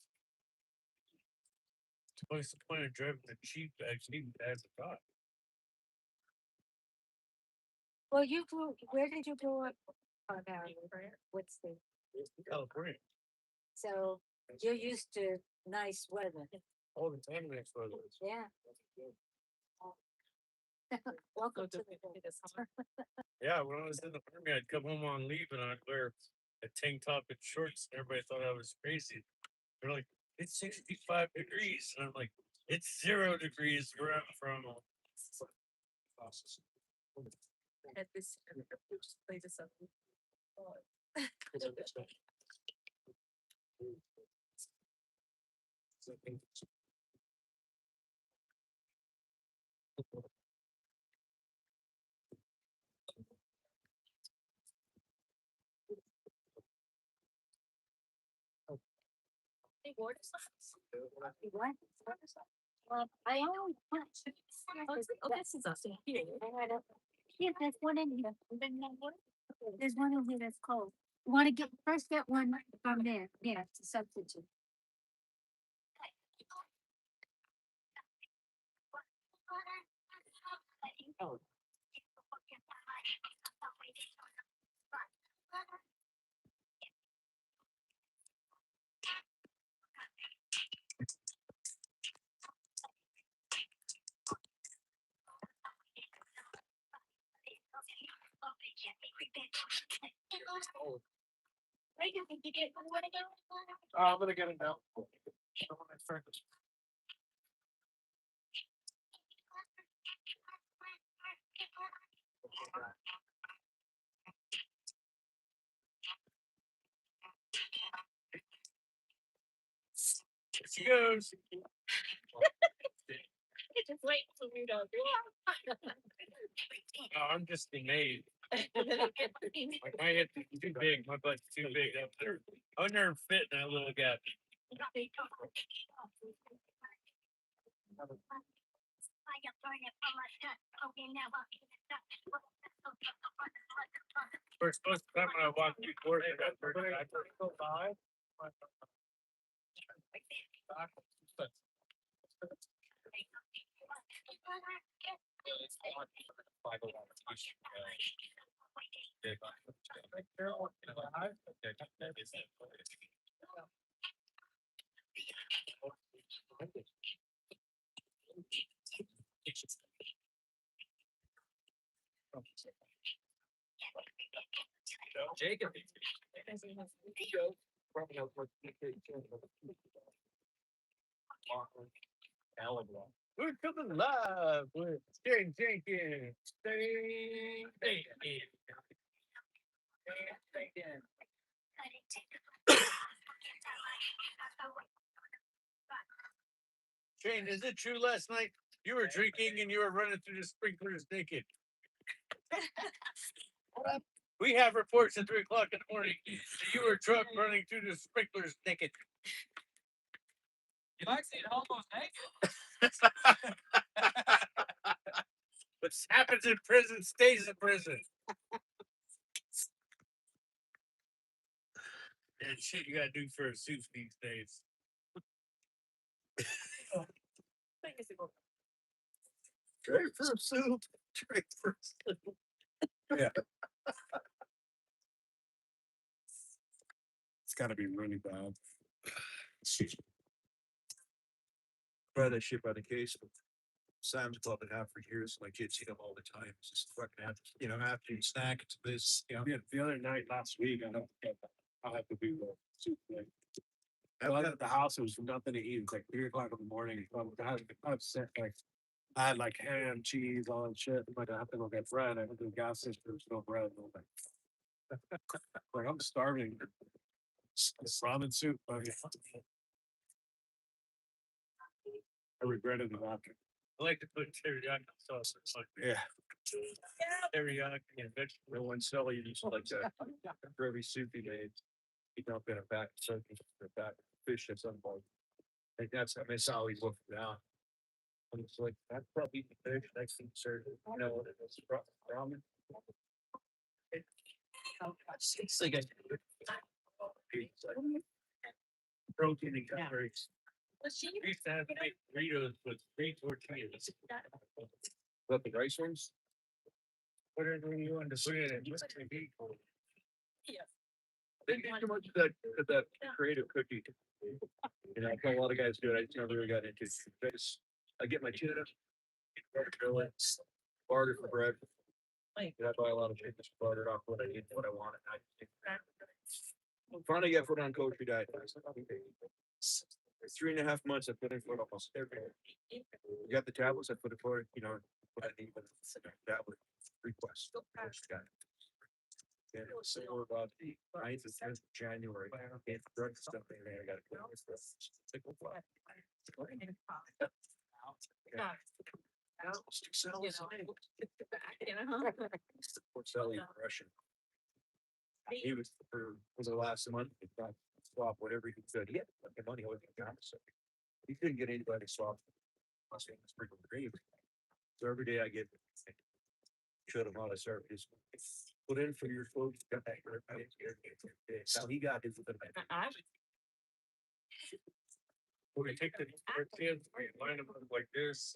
What's the point of driving the Jeep actually as a top? Well, you grew, where did you grow up? Primarily, what's the, California. so you're used to nice weather. All the time next weather. Yeah. Welcome to the. Yeah, when I was in the army, I'd come home on leave and I'd wear a tank top and shorts, and everybody thought I was crazy. They're like, it's 65 degrees. And I'm like, it's 0 degrees where I'm from. At this, just play this up. Hey, water signs. What? Well, I only want to. Oh, this is us here. Yeah, there's one in here. There's one in here that's cold. You wanna first get one from there, yeah, to substitute. Oh. I'm gonna get it now. Here she goes. Just wait for me to. Oh, I'm just amazed. Like my head's too big, my butt's too big. I'll never fit in that little gap. We're supposed to come when I walk through court. Jacob. We're coming live with Jay Jenkins. Shane, is it true last night you were drinking and you were running through the sprinklers naked? We have reports at 3 o'clock in the morning that you were drunk running through the sprinklers naked. You like seeing homos naked? What happens in prison stays in prison. And shit you gotta do for a suit these days. Grapefruit soup. Grapefruit soup. Yeah. It's gotta be really bad. Try that shit by the case. Sam's Club and have for years. My kids eat them all the time. It's just fucking after you snack, it's this, Yeah, the other night last week, I'll have to do the soup thing. I was at the house, it was nothing to eat. It's like 3 o'clock in the morning. I'm upset, I had like ham, cheese, all that shit. I'm like, I have to go get bread. I went to the gas station, there's no bread. And I'm like, I'm starving. Ramen soup. I regretted it after. I like to put teriyaki sauce or something. Yeah. Teriyaki and vegetable. No one sell you just like that. For every soup he made, he dumped in a pack of turkey, a pack of fish at some point. Like that's how he looked down. And it's like, that's probably the fish next thing served. You know what it is? Ramen. It's like a protein and calories. We used to have to make burritos with 3 tortillas. What, the rice ones? Whatever you want to put in it. They do too much of that creative cookie. You know, I know a lot of guys do it. I just never really got into it. I get my tuna, barter for bread. I buy a lot of chicken, bartered off what I need, what I want. I'm trying to get foot on kosher diet. For 3.5 months, I put in foot almost every day. You got the tablets, I put it for, what I need, but tablet request. And it was somewhere about the 9th or 10th of January. It's drug stuff in there. I got to go. Porcelli Russian. He was the last month. He got swap whatever he could. He had the money. I wasn't got so he couldn't get anybody swap. Sprinkle gravy. So every day I get shut him out of service. Put in for your food. Got that. So he got his. We take the tortillas, we line them up like this.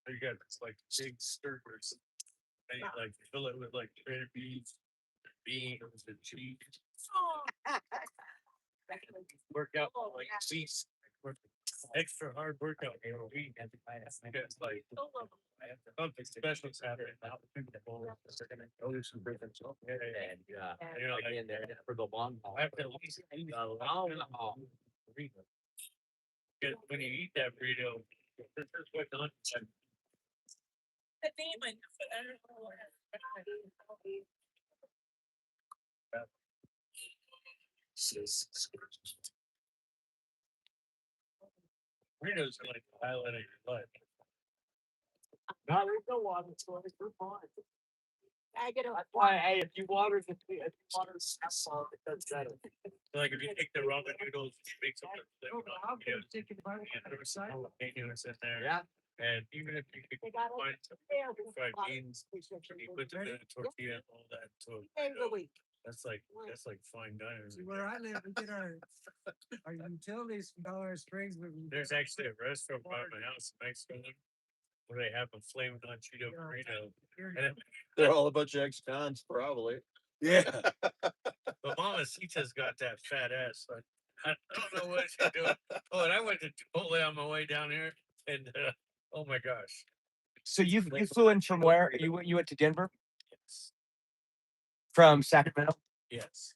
You got this like big stirrers. And you like fill it with like red beans, beans and cheese. Work out like cheese. Extra hard workout. We it's like something special Saturday. And you know, like, in there for the long haul. I have to at least eat a long haul. Because when you eat that burrito, this is what not. Burritos are like the highlight of your life. Not with no water, so it's for fun. I get a. Why, hey, if you water the salt, it does better. Like if you take the ramen noodles, you make some. Jalapenos in there. Yeah. And even if you could find some fried beans, you put them in a tortilla and all that. So that's like fine dining. Where I live, we get our utilities from Colorado Springs. There's actually a restaurant by my house in Mexico where they have a flaming hot Cheeto burrito. And They're all a bunch of ex-cons, probably. yeah. But Mamacita's got that fat ass. So I don't know what she's doing. Oh, and I went to Chipotle on my way down here, and oh my gosh. So you flew in from where? You went to Denver from Sacramento? Yes.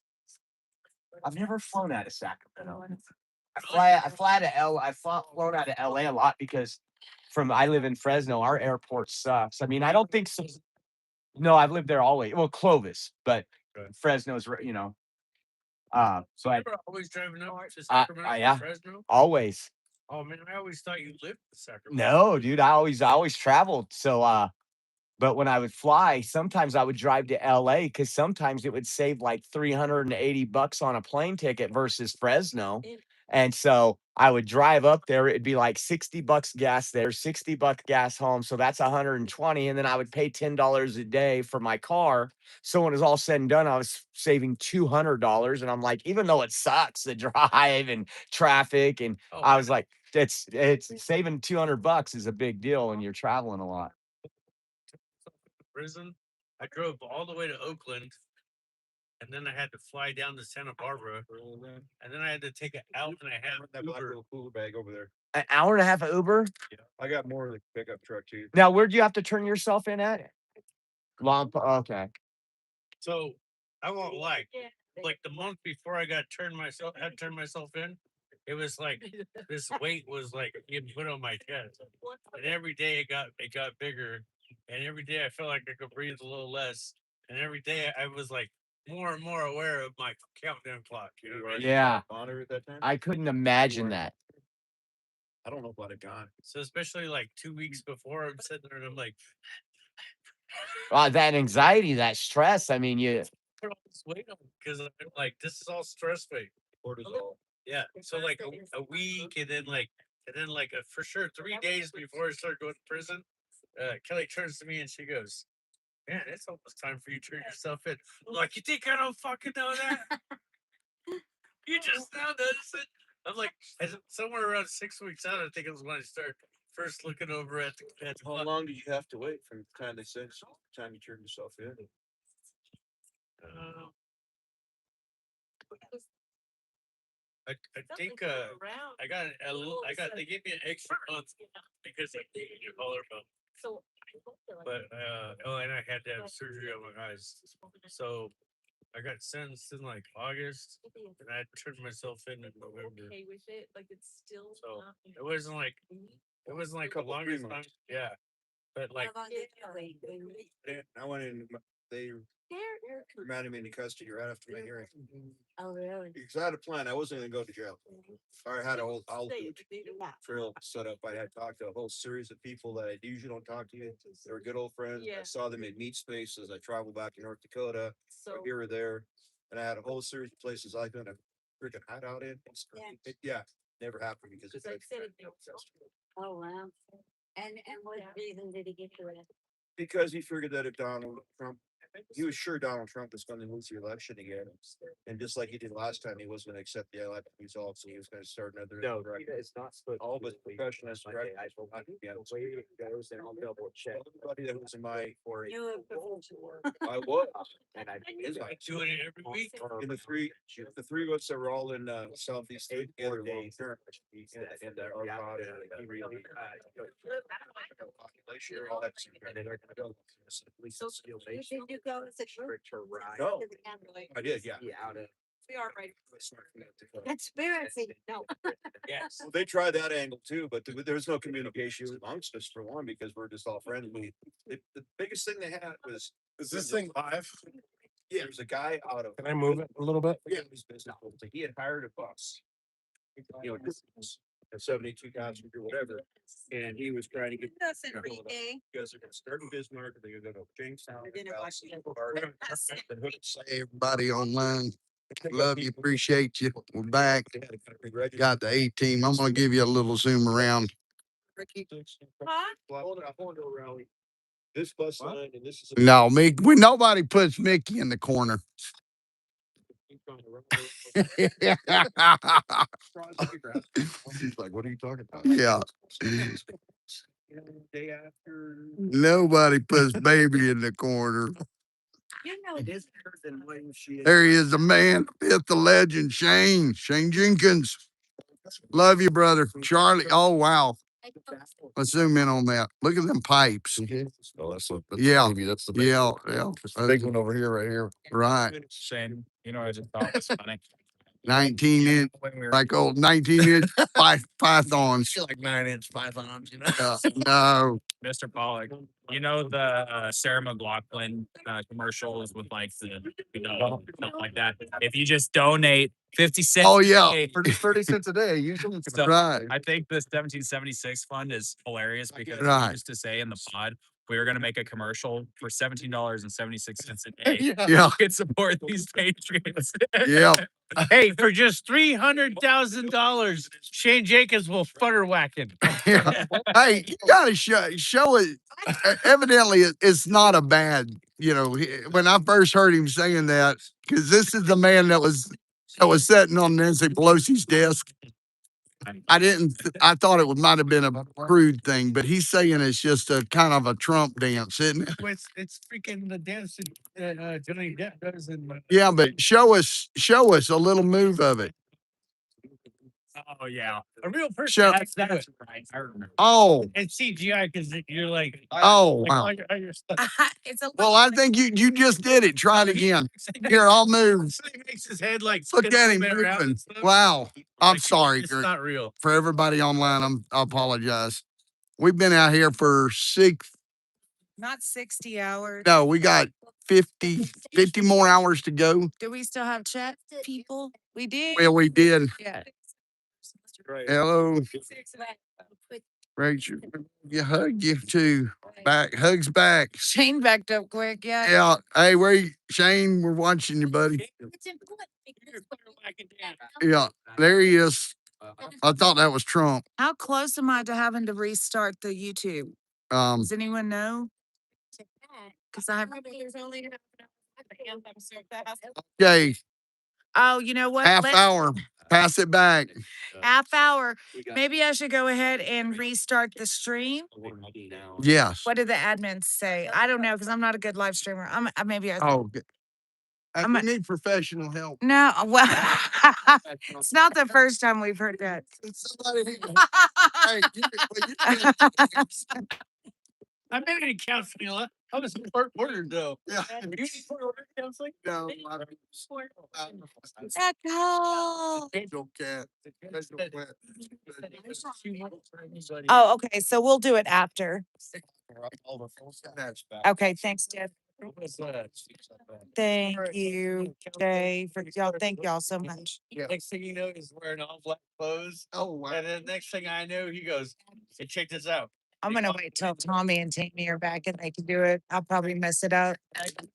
I've never flown out of Sacramento. I fly to I've flown out of LA a lot because I live in Fresno. Our airport sucks. I mean, I don't think so. No, I've lived there always. Well, Clovis, but Fresno's, so I always driving up to I Sacramento from yeah, Fresno. always. Oh man, I always thought you lived in Sacramento. No, dude, I always traveled. So but when I would fly, sometimes I would drive to LA because sometimes it would save like $380 on a plane ticket versus Fresno. And so I would drive up there. It'd be like $60 gas there, $60 gas home. So that's 120. And then I would pay $10 a day for my car. So when it was all said and done, I was saving $200. And I'm like, even though it sucks, the drive and traffic, and I was like, it's saving $200 is a big deal when you're traveling a lot. Prison. I drove all the way to Oakland, and then I had to fly down to Santa Barbara, and then I had to take an hour and a half That black Uber. little cooler bag over there. An hour and a half of Uber? I got more of the pickup truck too. Now, where'd you have to turn yourself in at? Okay. So I won't lie. Like the month before I had turned myself in, it was like this weight was like getting put on my chest, and every day it got bigger, and every day I felt like I could breathe a little less, and every day I was like more and more aware of my countdown clock. You know what I mean? Yeah. Honor at that time. I couldn't imagine that. I don't know about a gun. So especially like 2 weeks before, I'm sitting there and I'm like, That anxiety, that stress. I mean, you. put all this weight on because I'm like, this is all stress weight. Cortisol. Yeah. So like a week, and then like for sure 3 days before I start going to prison, Kelly turns to me and she goes, "Man, it's almost time for you to turn yourself in." I'm like, "You think I don't fucking know that? You just now notice it." I'm like, somewhere around 6 weeks out, I think it was when I started first looking over at the How long did you have to wait from the time they said the time you turned yourself in? I think they gave me an extra month because they needed your collarbone. But and I had to have surgery on my eyes. So I got sentenced in like August, and I turned myself in November. Okay with it, like it's still. So it wasn't like the longest time. Yeah, but like I went in. They remanded me into custody right after my hearing. Oh, really? Because I had a plan. I wasn't going to go to jail. I had a whole trail set up. I had talked to a whole series of people that I usually don't talk to. They were good old friends. I saw them in meet spaces. I traveled back to North Dakota, or here or there, and I had a whole series of places I could have freaking hideout in. Yeah, never happened because it's Oh, wow. And what reason did he get for it? Because he figured that if Donald Trump, he was sure Donald Trump was going to lose the election again. And just like he did last time, he wasn't going to accept the election results. So he was going to start another. No, it's not. All of us professionals, right? Everybody that was in my. I was. And I doing it every week. And the three of us that were all in Southeast together long term. And our God and he really. Population, all that. And then they're gonna go. Did you go as a group? No, I did, yeah. We are right. Conspiracy, no. Yes. Well, they tried that angle too, but there was no communication amongst us for one, because we're just all friendly. The biggest thing they had was. Is this thing live? Yeah, there's a guy out of. Can I move it a little bit? Yeah, his business. He had hired a bus. You know, a 72 passenger or whatever, and he was trying to get. That's Enrique. Because they're gonna start in Bismarck, they're gonna go to Jamestown. Hey, everybody online. Love you, appreciate you. We're back. Got the A team. I'm gonna give you a little zoom around. This bus line and this is. No, nobody puts Mickey in the corner. She's like, what are you talking about? Yeah. Day after. Nobody puts baby in the corner. You know, It is better than when she. There he is, the man, fifth the legend, Shane Jenkins. Love you, brother. Charlie. Oh, wow. Let's zoom in on that. Look at them pipes. Oh, that's Yeah. maybe that's the big Yeah. one. Yeah. That's the big one over here, right here. Right. Shane, you know, I just thought was funny. 19-inch, like old 19-inch pythons. Like 9-inch pythons, you know. No. Mr. Pollock, you know the Sarah McLachlan commercials with like the, you know, stuff like that. If you just donate 50 cents. Oh, yeah. For 30 cents a day, usually. So Right. I think the 1776 fund is hilarious because Right. we used to say in the pod we were going to make a commercial for $17.76 a day. Yeah. You can support these patriots. Yeah. Hey, for just $300,000, Shane Jacobs will butter whacking. Yeah. Hey, you gotta show it. Evidently, it's not a bad. You know, when I first heard him saying that, because this is the man that was sitting on Nancy Pelosi's desk. I thought it might have been a crude thing, but he's saying it's just a kind of a Trump dance, isn't it? It's freaking the dance that Johnny Depp does in. Yeah, but show us a little move of it. Oh yeah, a real person. Show. That's right. I remember. Oh. And CGI because you're like. Oh, wow. all your stuff. it's a. Well, I think you just did it. Try it again. Here, I'll move. He makes his head like. Look at him moving. Wow. I'm sorry. It's not real. For everybody online, I apologize. We've been out here for Not 60 hours. No, we got 50 more hours to go. Do we still have chat people? We did. Well, we did. Yeah. Hello. Rachel, you hug you too. Back, hugs back. Shane backed up quick. Yeah. Yeah. Hey, Shane, we're watching you, buddy. Yeah, there he is. I thought that was Trump. How close am I to having to restart the YouTube? Does anyone know? Because I have. Okay. Oh, you know what? Half hour. Pass it back. Half hour. Maybe I should go ahead and restart the stream. Yes. What did the admins say? I don't know because I'm not a good live streamer. Maybe I. Oh, I need professional help. No, well, it's not the first time we've heard that. I've been in counseling a lot. I was in court ordered though. Yeah. You need court order counseling? No, I don't. Cat. Oh, okay. So we'll do it after. Okay. Thanks, Deb. Thank you, Jay, for y'all. Thank y'all so much. Next thing you know, he's wearing all black clothes. Oh, wow. And then next thing I know, he goes, "Hey, check this out." I'm gonna wait till Tommy and Tammy are back and they can do it. I'll probably mess it up. Finally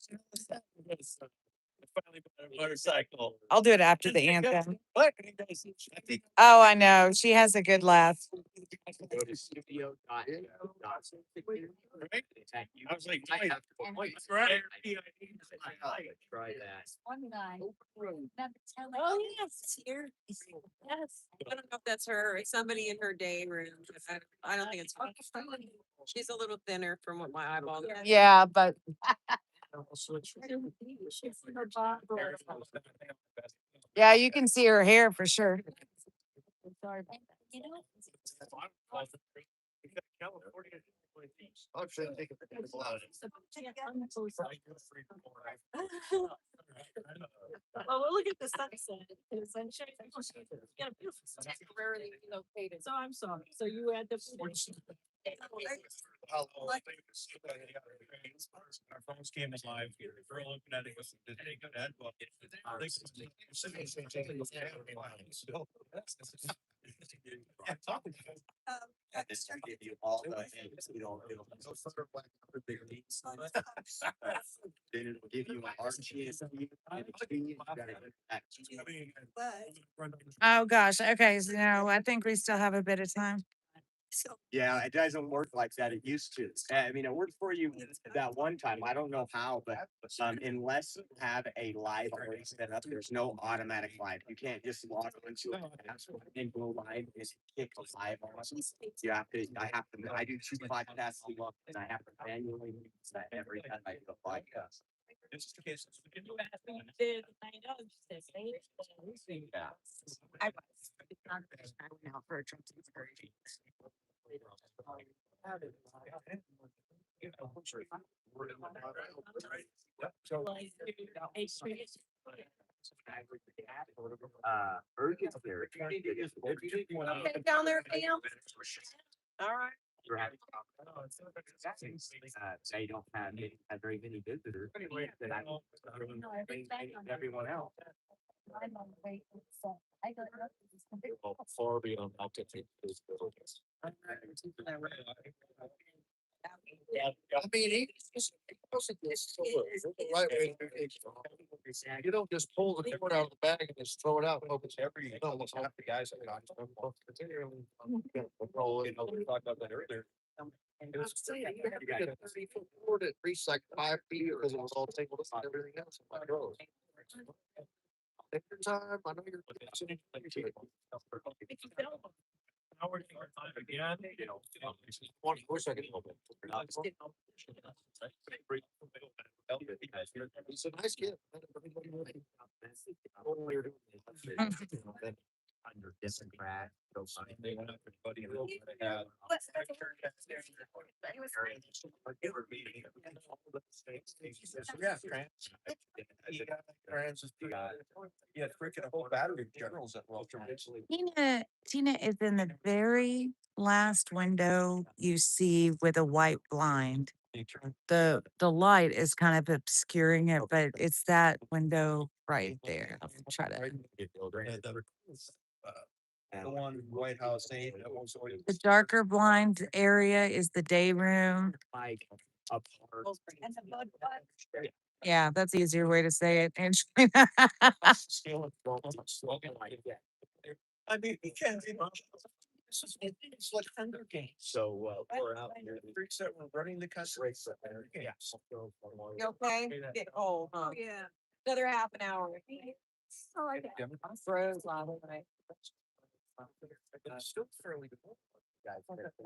bought a motorcycle. I'll do it after the anthem. What? And he goes, I think Oh, I know. She has a good laugh. Go to studio. I was like, wait, right? Try that. One guy. Oh, yes, here. Yes. I don't know if that's her or somebody in her day room. I don't think it's her. She's a little thinner from what my eyeball. Yeah, but yeah, you can see her hair for sure. You know, I'm sure they can figure it out. Well, we'll look at the sunset. The sunshine. Yeah, beautiful. Temporarily relocated. So I'm sorry. So you had the. Our phones came alive here. We're looking at it. Give you all the things you don't do. Then it'll give you a hardships. Oh, gosh. Okay. So now I think we still have a bit of time. Yeah, it doesn't work like that. It used to. I mean, it worked for you that one time. I don't know how, but unless you have a live already set up, there's no automatic live. You can't just log into it and go live and kick a live on. You have to. I do 2 podcasts a month, and I have to manually use that every time I do a podcast. It's the case. Did I know? Yeah. I was. Now for a trip to Urgent care. Down there, Pam? All right. They don't have very many visitors. That I don't. Everyone else. I'm on the way. So I go. Far beyond how to take this. I mean, right way to do it. You don't just pull the cord out of the bag and just throw it out. Hope it's every, almost half the guys that got them. Particularly. Roll it, we talked about that earlier. And it was, you got a 3-foot cord that reached like 5 feet because it was all tangled up and everything else. I'm like, bro. Take your time. I know you're. Now we're taking our time again, you know. One second. He's a nice kid. Under different track. They went up to Buddy and yeah, freaking a whole battery of generals that will eventually. Tina is in the very last window you see with a white blind. The light is kind of obscuring it, but it's that window right there. I'll try to. The one White House saying. The darker blind area is the day room. Like a part. Yeah, that's the easier way to say it. And I mean, you can't see much. It's like Hunger Games. So, we're out here. Freaks that were running the country. Yeah. You okay? Get cold, huh? Yeah. Another half an hour. So I Froze last night. Still fairly good.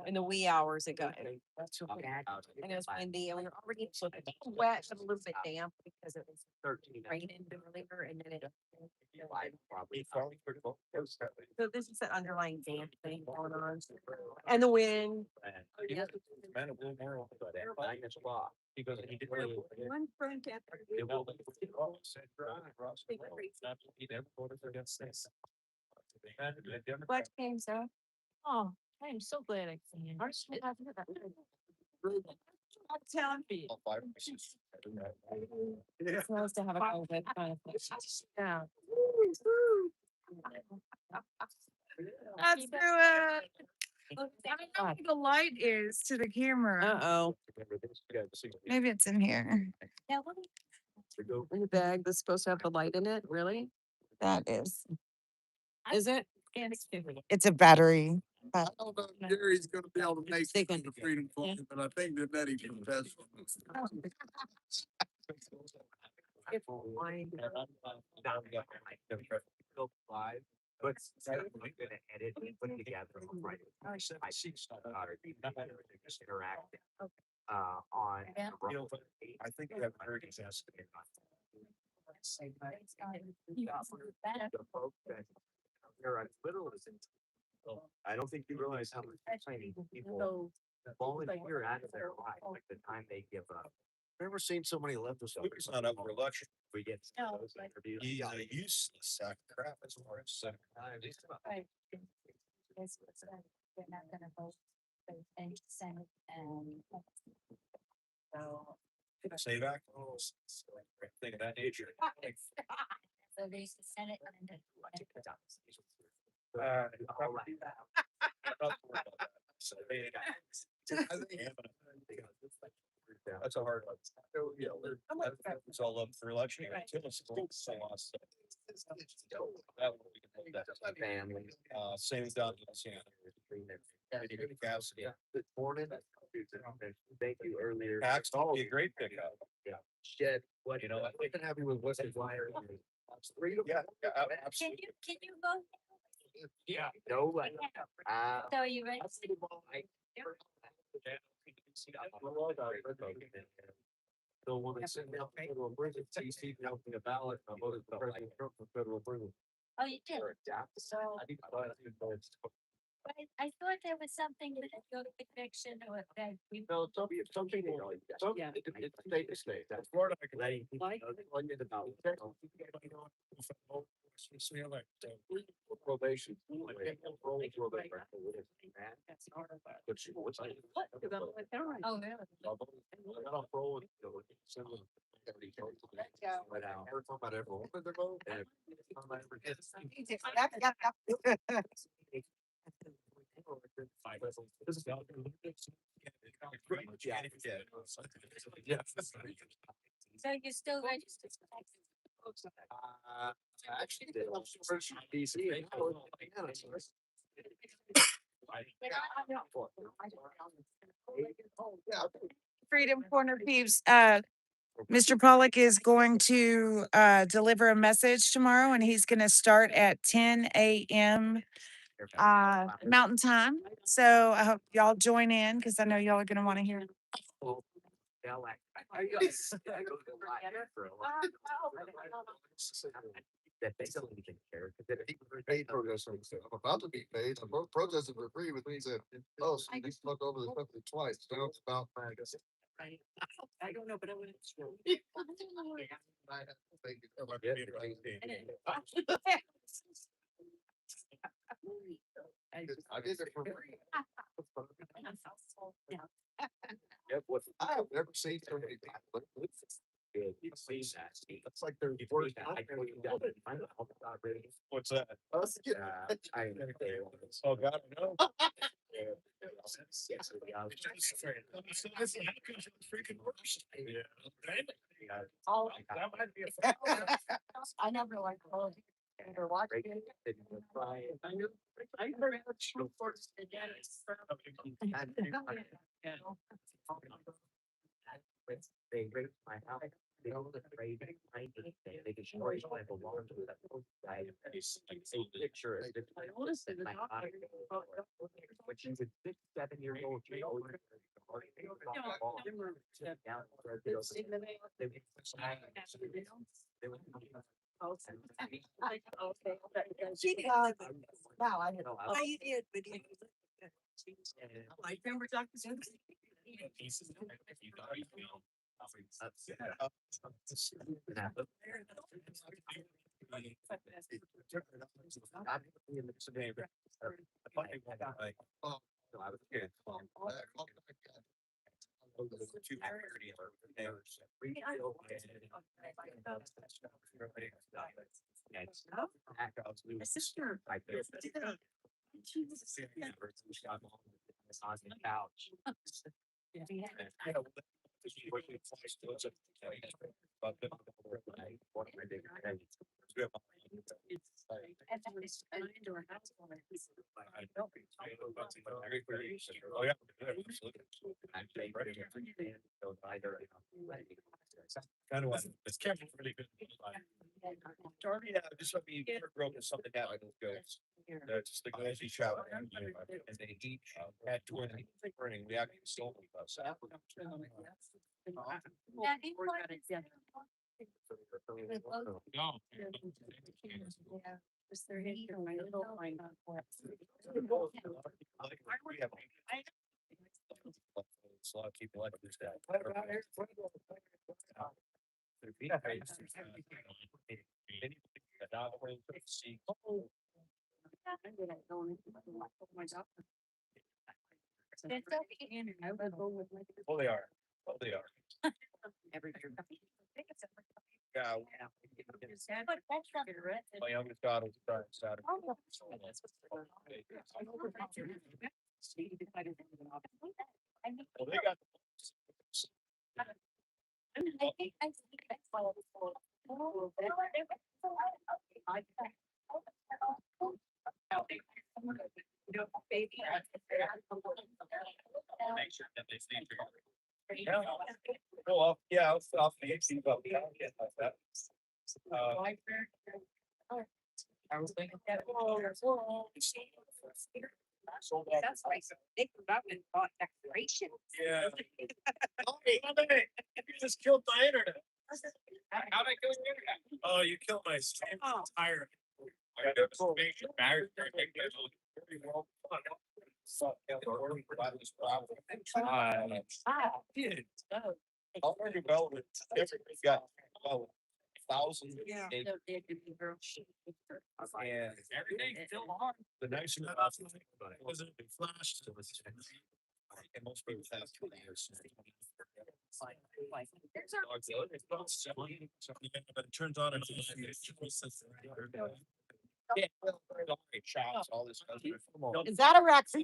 In the wee hours it got. And it was windy and we were already wet, but a little bit damp because it was raining earlier and then it. So this is the underlying damp thing going on. And the wind. Because he did really. one friend kept. What came so? Oh, I am so glad I came. I'm telling you. It's nice to have a COVID kind of thing. Yeah. that's through it. I don't know where the light is to the camera. Uh-oh. Maybe it's in here. In the bag that's supposed to have the light in it, really? That is. Is it? It's a battery. I don't know if Jerry's gonna be able to make it on the Freedom Fund, but I think that Betty can best. But we're gonna edit and put together right. Interact. On. I think that Eric is asking. The folks that there are literally. I don't think you realize how much training people volunteer out of their life, like the time they give up. Never seen so many leftists. It's not up for election. We get No, those interviews. He's a useless sack of crap as far as second. Right. They're not gonna vote for any Senate and. So. Say back. Oh, thing of that nature. So there's the Senate and then. That's a hard one. Yeah, it's all up for election. Until it's lost. That one we can hold that. Family. Same down to Good morning. Thank you earlier. Tax would be a great pickup. Yeah. Shed, what, You know, I I've been happy with what's wire. Yeah, Can absolutely. you vote? Yeah. No, but. So are you ready? So when they send out federal prison, TC helping a ballot, I voted for President Trump for federal prison. Oh, you did? So I thought there was something with your conviction or that we. No, some people, it's state to state, that's Florida. Letting people know under the ballot. Probation. But she was like. Oh, really? I got off roll and go with some of the- But I heard somebody ever opened their vote and. So you're still registered? Actually, did DC. Freedom Corner peeps, Mr. Pollock is going to deliver a message tomorrow and he's gonna start at 10 a.m. Mountain Time. So I hope y'all join in because I know y'all are gonna want to hear. That they don't even care. Paid protesting, I'm about to be paid, I'm protesting for free, which means that, oh, so they fuck over the company twice, so it's about. I don't know, but I wouldn't. I did it for free. I have never seen so many people. That's like their worst. What's that? Us, yeah. Oh, God, no. Freaking worst. Yeah. Oh, That might be a. I never like. Or watch it. I heard the true force again. They raped my house. They owned it, raped they destroyed my belongings. A picture. When she was 6, 7 years old, she always. Wow, I didn't know. Oh, you did, but you. I remember Dr. My sister. She was on the couch. Oh, yeah. Kind of, it's kept really good. Yeah, just let me broke something out. Just the guys he shot. And they each had 20 burning. We actually stole them. No. A lot of people like this guy. Oh, they are. Oh, they are. Yeah. My youngest daughter was trying Saturday. Well, they got. Make sure that they stay together. Yeah. Well, yeah, I'll see about that. I was thinking. That's why they come up and bought decorations. Yeah. Hey, you just killed my internet. How'd I kill your internet? Oh, you killed my stream entire. I got a major marriage. Very well done. Dude. All our development, everybody's got about 1,000. Yeah. And Everything's still hard. the nice thing about it wasn't it flashed. And most people have 2 years. But it turns on and yeah, shots, all this stuff. Is that a raccoon?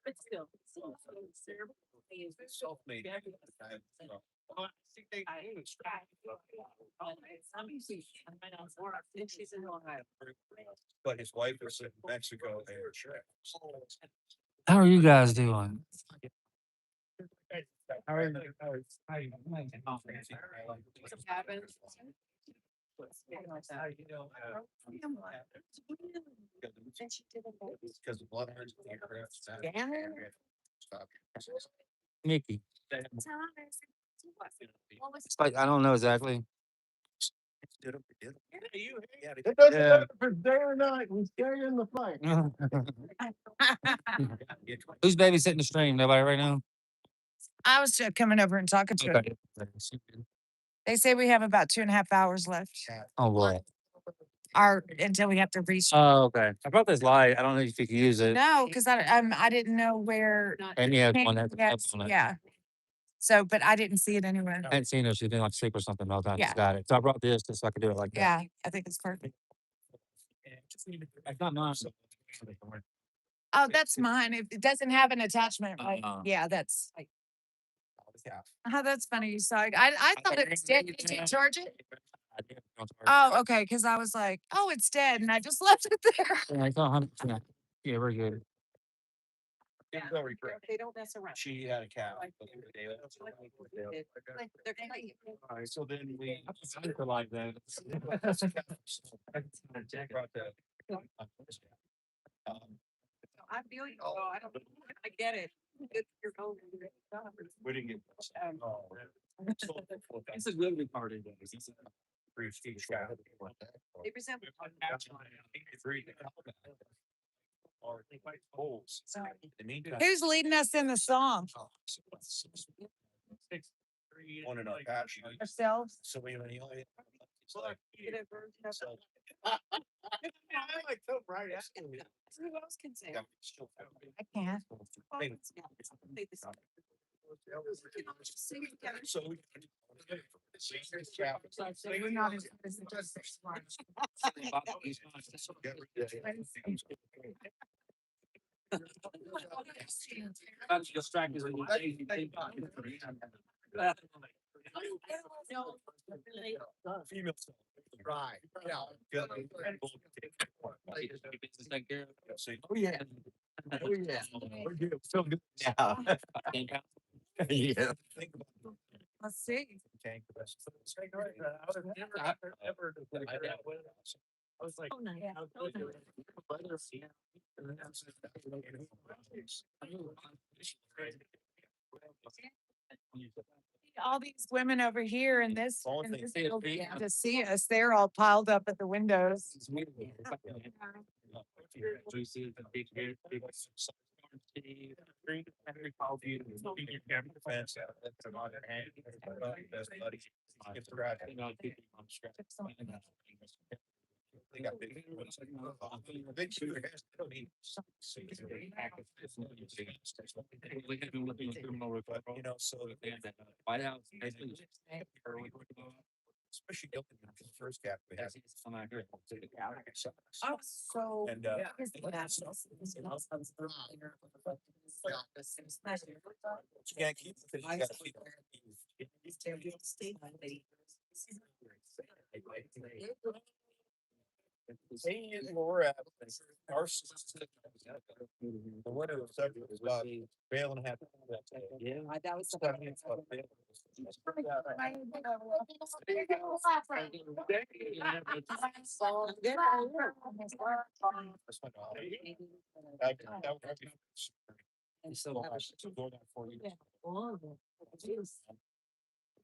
But still. Self-made. She's in Ohio. But his wife was in Mexico. How are you guys doing? What happened? Because the blood. Mickey. It's like, I don't know exactly. It doesn't Yeah. matter if it's day or night, we stay in the fight. Who's babysitting the stream? Nobody right now? I was just coming over and talking to him. Okay. They say we have about 2.5 hours left. Oh, boy. Until we have to reach. Oh, okay. I brought this light. I don't know if you can use it. No, because I didn't know where. And yeah, Hey, one that yes, on it. yeah. So, but I didn't see it anywhere. I hadn't seen her. She's been like sleep or something the whole time. Yeah. She's got it. So I brought this just so I could do it like that. Yeah, I think it's perfect. It's not mine. Oh, that's mine. It doesn't have an attachment, right? Yeah, that's. Oh, that's funny. You saw it. I thought it was dead. You didn't charge it? Oh, okay. Because I was like, oh, it's dead, and I just left it there. Yeah, it's 100%. Yeah, we're good. They don't mess around. She had a cat. They're So then we. Like that. I feel you. Oh, I get it. You're going. We didn't get. It's a good party. They resemble. Who's leading us in the song? One in our patch. Ourselves. So we only. Who else can say? I can't. So we. We're not as good as the Justice Smart. I'm distracted with Female stuff. Right. Yeah. Good. Oh yeah. Oh yeah. We're good. Feel good. Yeah. Yeah. Let's see. Tank the best. I was never ever. I was like, Oh, nice. Yeah. All these women over here in this building to see us, they're all piled up at the windows. They got big. Big shooter has to be. You know, so. White House. Especially the first cap we had. Oh, so. And, you can't keep. You gotta keep. Hey, where we're at. Our. The winter was about bale and a half. Yeah. That was.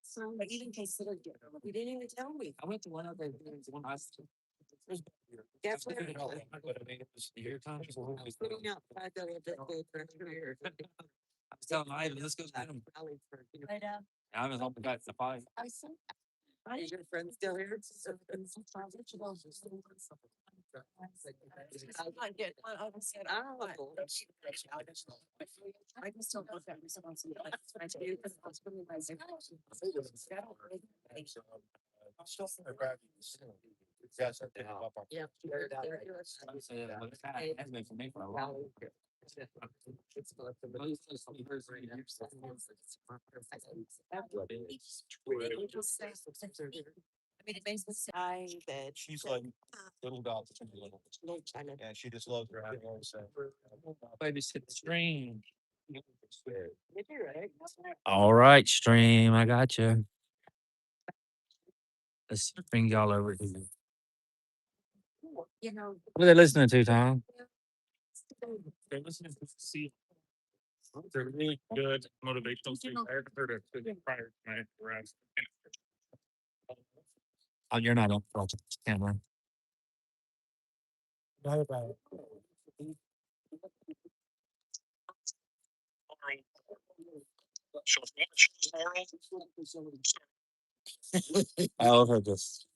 So I even considered getting them. You didn't even tell me. I went to one of the one I was. That's what Here comes. putting out I was telling Ivan, let's go get him. I was hoping that's the fight. I said, is your friend still here? I get, I said, I don't know. I just don't know if that responsibility. I do because I was putting my. Yeah. I mean, it makes me sigh that. She's like little dogs. Yeah, she just loves her animals. Babysit the stream. All right, stream. I got you. Let's bring y'all over here. You know. What are they listening to, Tom? They're listening to see. They're really good motivational things. I heard it prior to my rest. Oh, you're not on the camera. So if you want to choose moral, I'll heard this.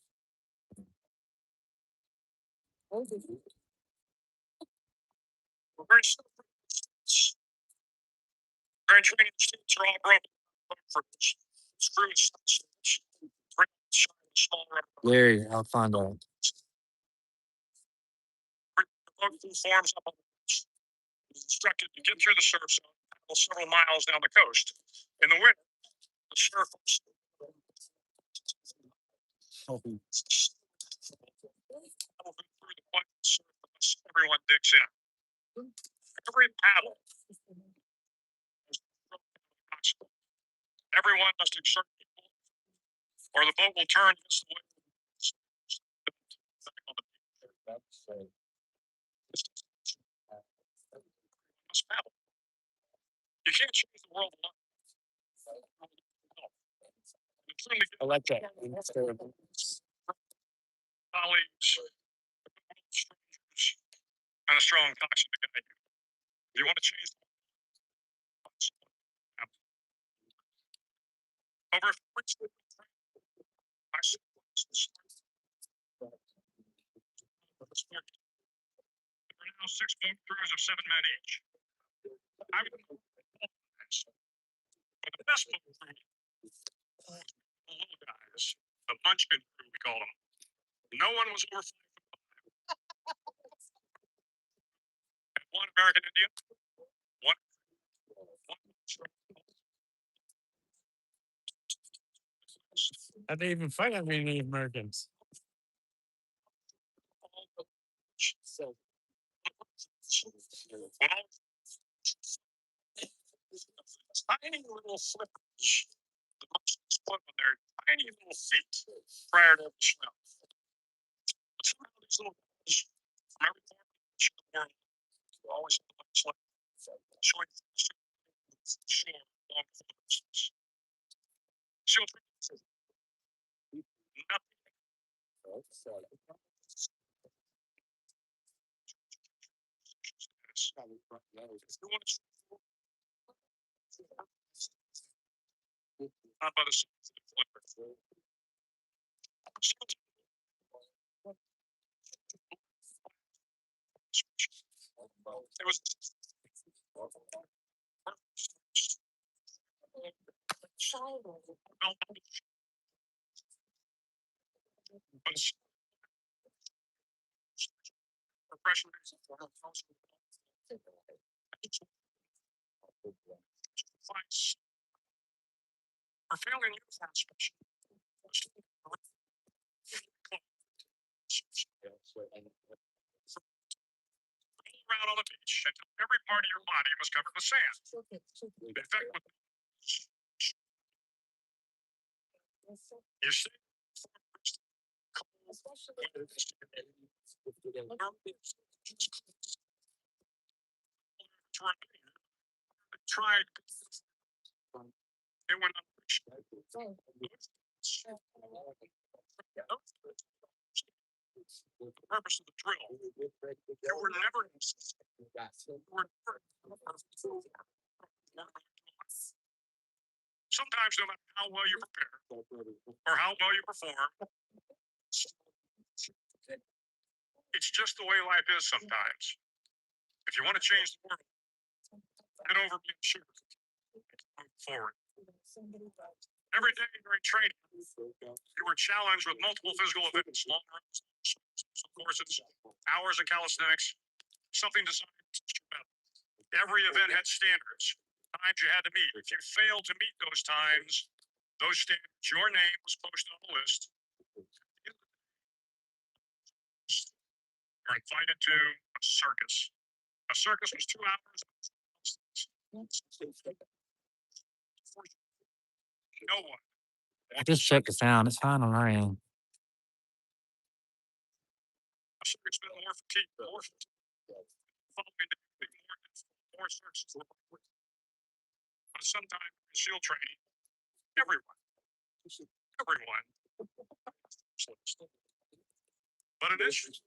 Grand training states are all broken. Screws. Larry, I'll find out. Forms up. Instructed to get through the surf zone, travel several miles down the coast. In the winter, the surf. Everyone digs in. Every paddle. Everyone must exert, or the boat will turn this way. You can't change the world alone. I like that. Colleagues, strangers, and a strong toxic guide. You want to change the world? Over 40 there are now 6 boat crews of 7 men each. I would but the best boat crew, the little guys, the munchkin crew, we call them. No one was over 5 foot. one American Indian, one. How'd they even fight that many Native Americans? Tiny little slippers. The Russians put on their tiny little feet prior to the smell. But somehow these little guys from every part of the world always have a slip showing shore along the coast. Children, nothing. Not by the side of the flipper. It was refreshing. For failing uniform special. Roll around on the beach until every part of your body was covered with sand. In fact, you see, tried. It went the purpose of the drill. You were never. Sometimes, no matter how well you prepare or how well you perform, it's just the way life is sometimes. If you want to change the world, get over being sure. Move forward. Every day during training, you were challenged with multiple physical events, long runs, courses, hours of calisthenics, something designed to teach you better. Every event had standards, times you had to meet. If you failed to meet those times, those standards, your name was posted on the list. You're invited to a circus. A circus was 2 hours. No one. I just checked the sound. It's fine on our end. A circus been more fatigued, more following more circuses. But sometimes in SEAL training, everyone. But it is.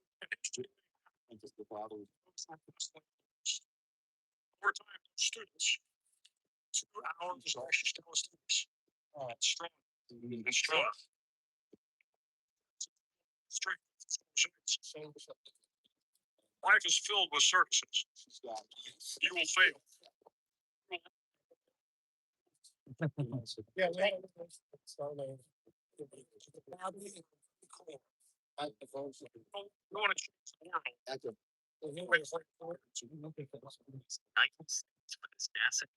More time students. 2 hours of calisthenics. Strong. Strong. Strength. Life is filled with circuses. You will fail. Yeah,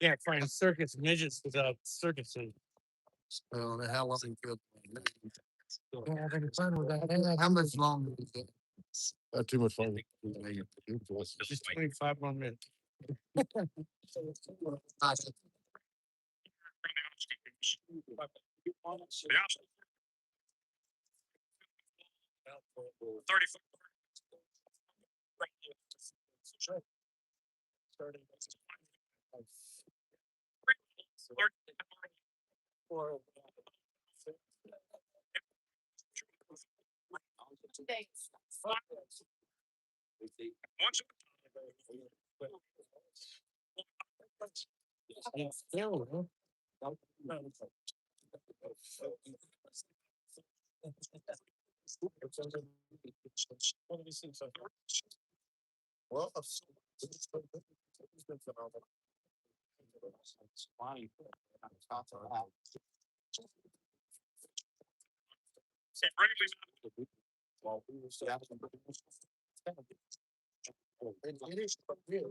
Yeah, find circus midgets without circuses. Oh, the hell wasn't good. Yeah, having fun with that. How much longer is it? Not too much fun. Just 25 more minutes. Yeah. 30. Once Well, he bravely It is, but real.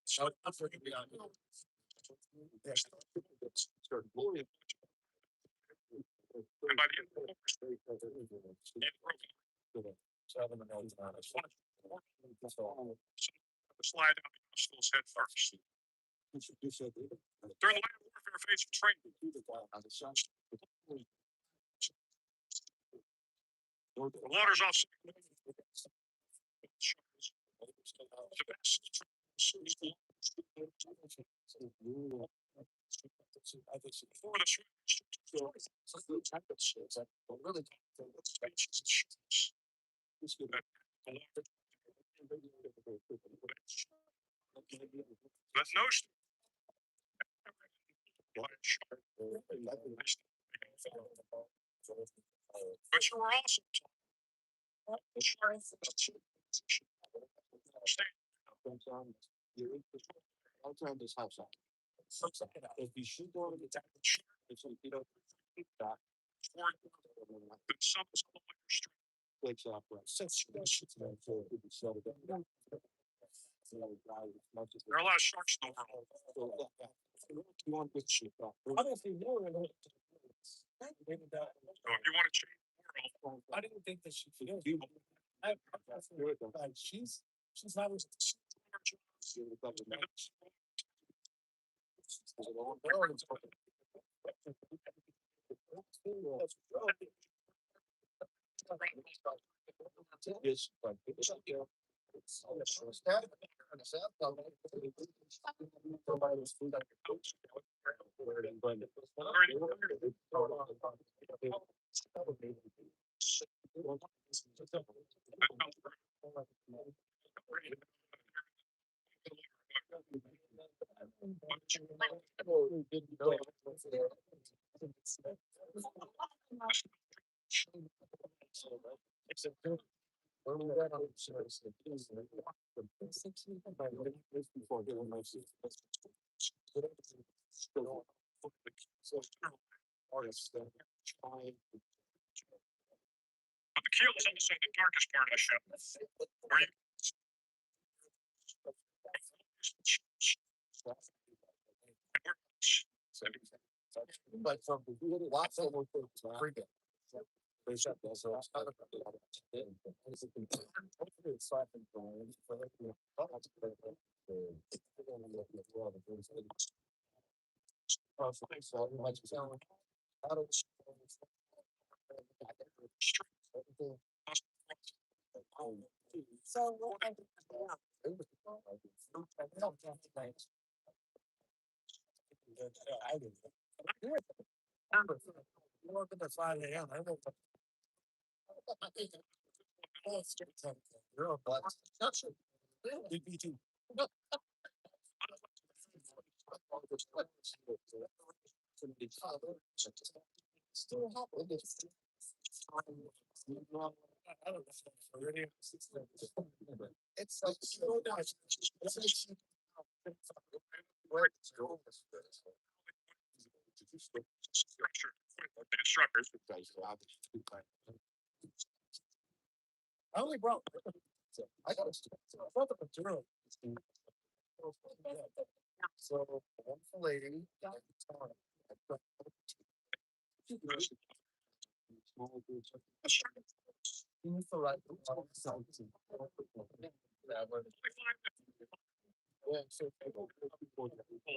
So I'm freaking beyond. Slide out the obstacles head first. During the line of warfare phase of training, the water's off. But no. But you were also I'll turn this house off. If you shoot one of the it's like, you know, takes off, right? There are a lot of sharks in the world. I don't think more. So if you want to change the world, I didn't think that she could do. She's not. Yes, but but the keel is also the darkest part of the ship. Where you but from the lots of freaking. They shut that, so it's kind of. Still happening. It's like so nice. instructors. I only brought. I got a material. So one for lady. Yeah, so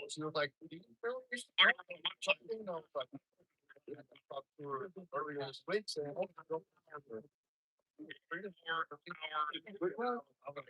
she was like, "Do you really used to talk something?" I was like, "I talked to her earlier this week, saying, oh, I don't have her." Well, I'm gonna-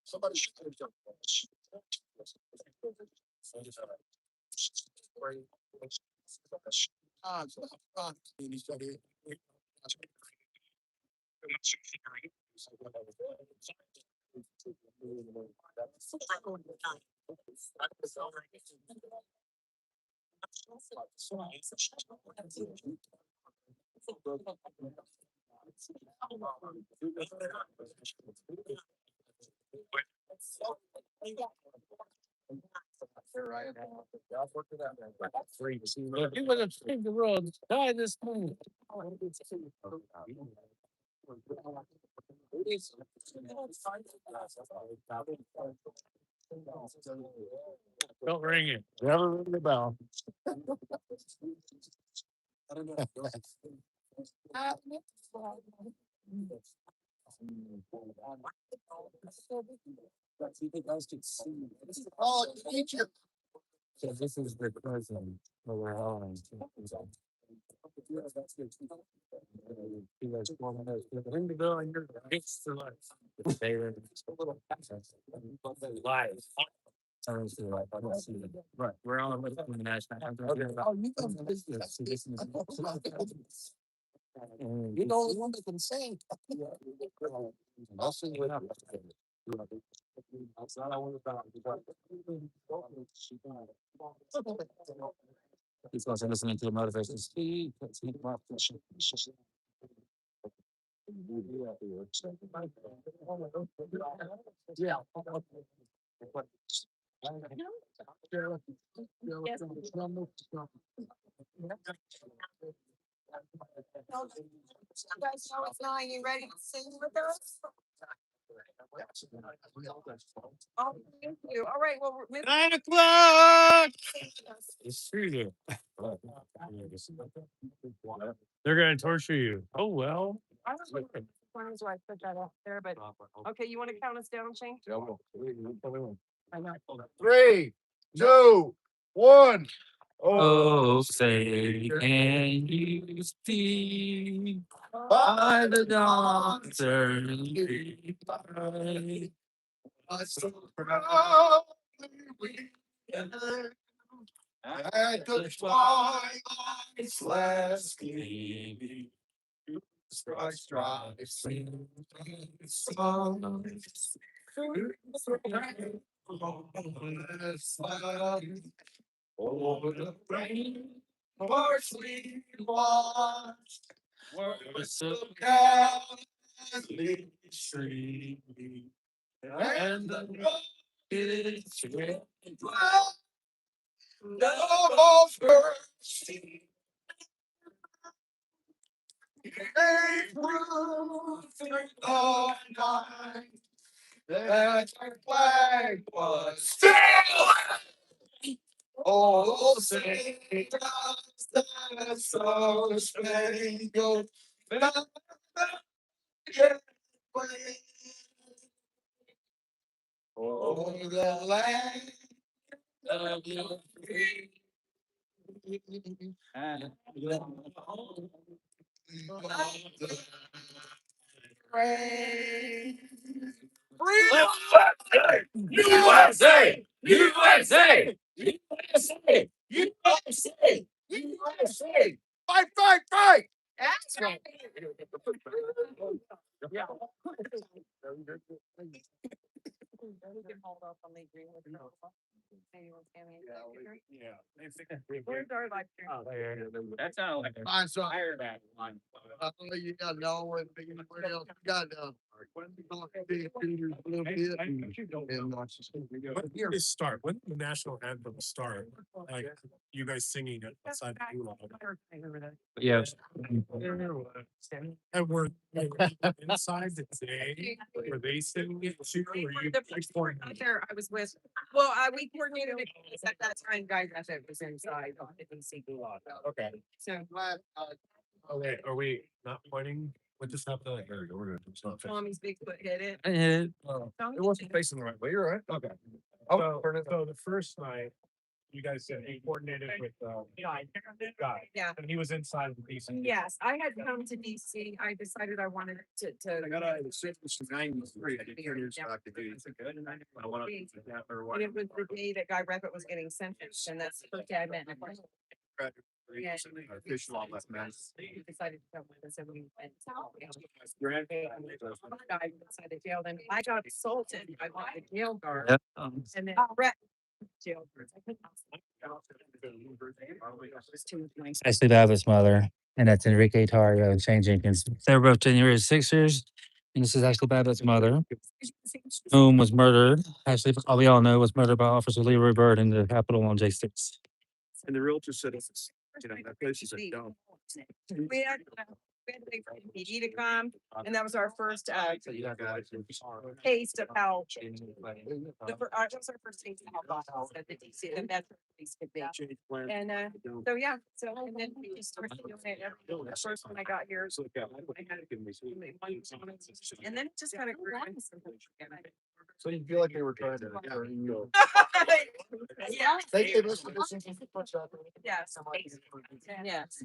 Somebody should have done this. You would have saved the world. Die this morning. Don't ring it. Never ring the bell. Oh, teacher. So this is the cousin that we're having. Ring the bell and you're next to life. They were live. Turns to like, I don't see it. Right, we're on the national anthem. Oh, you got business. You're the only one that can sing. I'll sing it up. He's also listening to the motivational speech. Yeah. You guys know it's 9. You ready to sing with us? Oh, thank you. All right, well, 9 o'clock. It's true. They're gonna torture you. Oh well. I don't know why I put that up there, but okay, you want to count us down, Shane? I know. 3, 2, 1. Oh, say, can you see by the dawn's early light? I so proudly we at the twilight's last gleaming. Stripes, sing songs through the rainless light. Over the rain, parsley washed, words of gallantly streaming, and the rocket's red flag, double bursting. Gave proof through the night that our flag was still. Oh, say does that star-spangled banner yet wave o'er the land of your free and the home of the brave. USA! USA! USA! USA! USA! Fight, fight, fight! That's right. Yeah. We can hold off on the agreement. Maybe we'll stand in. Yeah. Where's our live stream? That sounds like Fine, so that one. you got no one, anybody else, you got, big fingers a little bit. When did this start? When did the national anthem start? Like you guys singing it outside the gulag. Yes. And were inside the day? Were they singing it too? Or you? The people were out there, I was with, we coordinated it because at that time, guys, I said was inside. I didn't see Gulag. Okay. So Okay, are we not pointing? What just happened? Like, there we go. We're good. It's not. Tommy's Bigfoot hit it. I hit it. It wasn't facing the right way. You're right. Okay. So the first night, you guys said he coordinated with guy. Yeah. And he was inside the piece. Yes, I had come to DC. I decided I wanted to. I got out of the service in 93. I didn't hear you talk to do. I want to or And it was the day that Guy Reppert was getting sentenced, and that's the first day I met him. Official all that mess. We decided to come with us and we went. Grandpa. I decided to jail, then I got assaulted by one of the jail guards. Yep. And then Brett jail guards. I couldn't. It was too nice. Ashley Babbitt's mother, and that's Enrique Tario and Shane Jenkins. They're both January 6ers, and this is Ashley Babbitt's mother, whom was murdered. Ashley, all we all know, was murdered by Officer Leroy Bird in the Capitol on J6. And the realtor said, that place is a dump. We had to wait for MPD to come, and that was our first taste of how. That was our first taste of how laws at the DC, the Metro Police could be. And so yeah, so and then we just started doing it. The first when I got here, I had and then it just kind of grew into something. So you feel like they were trying to. Yeah. They gave us the business. Yes. Yes.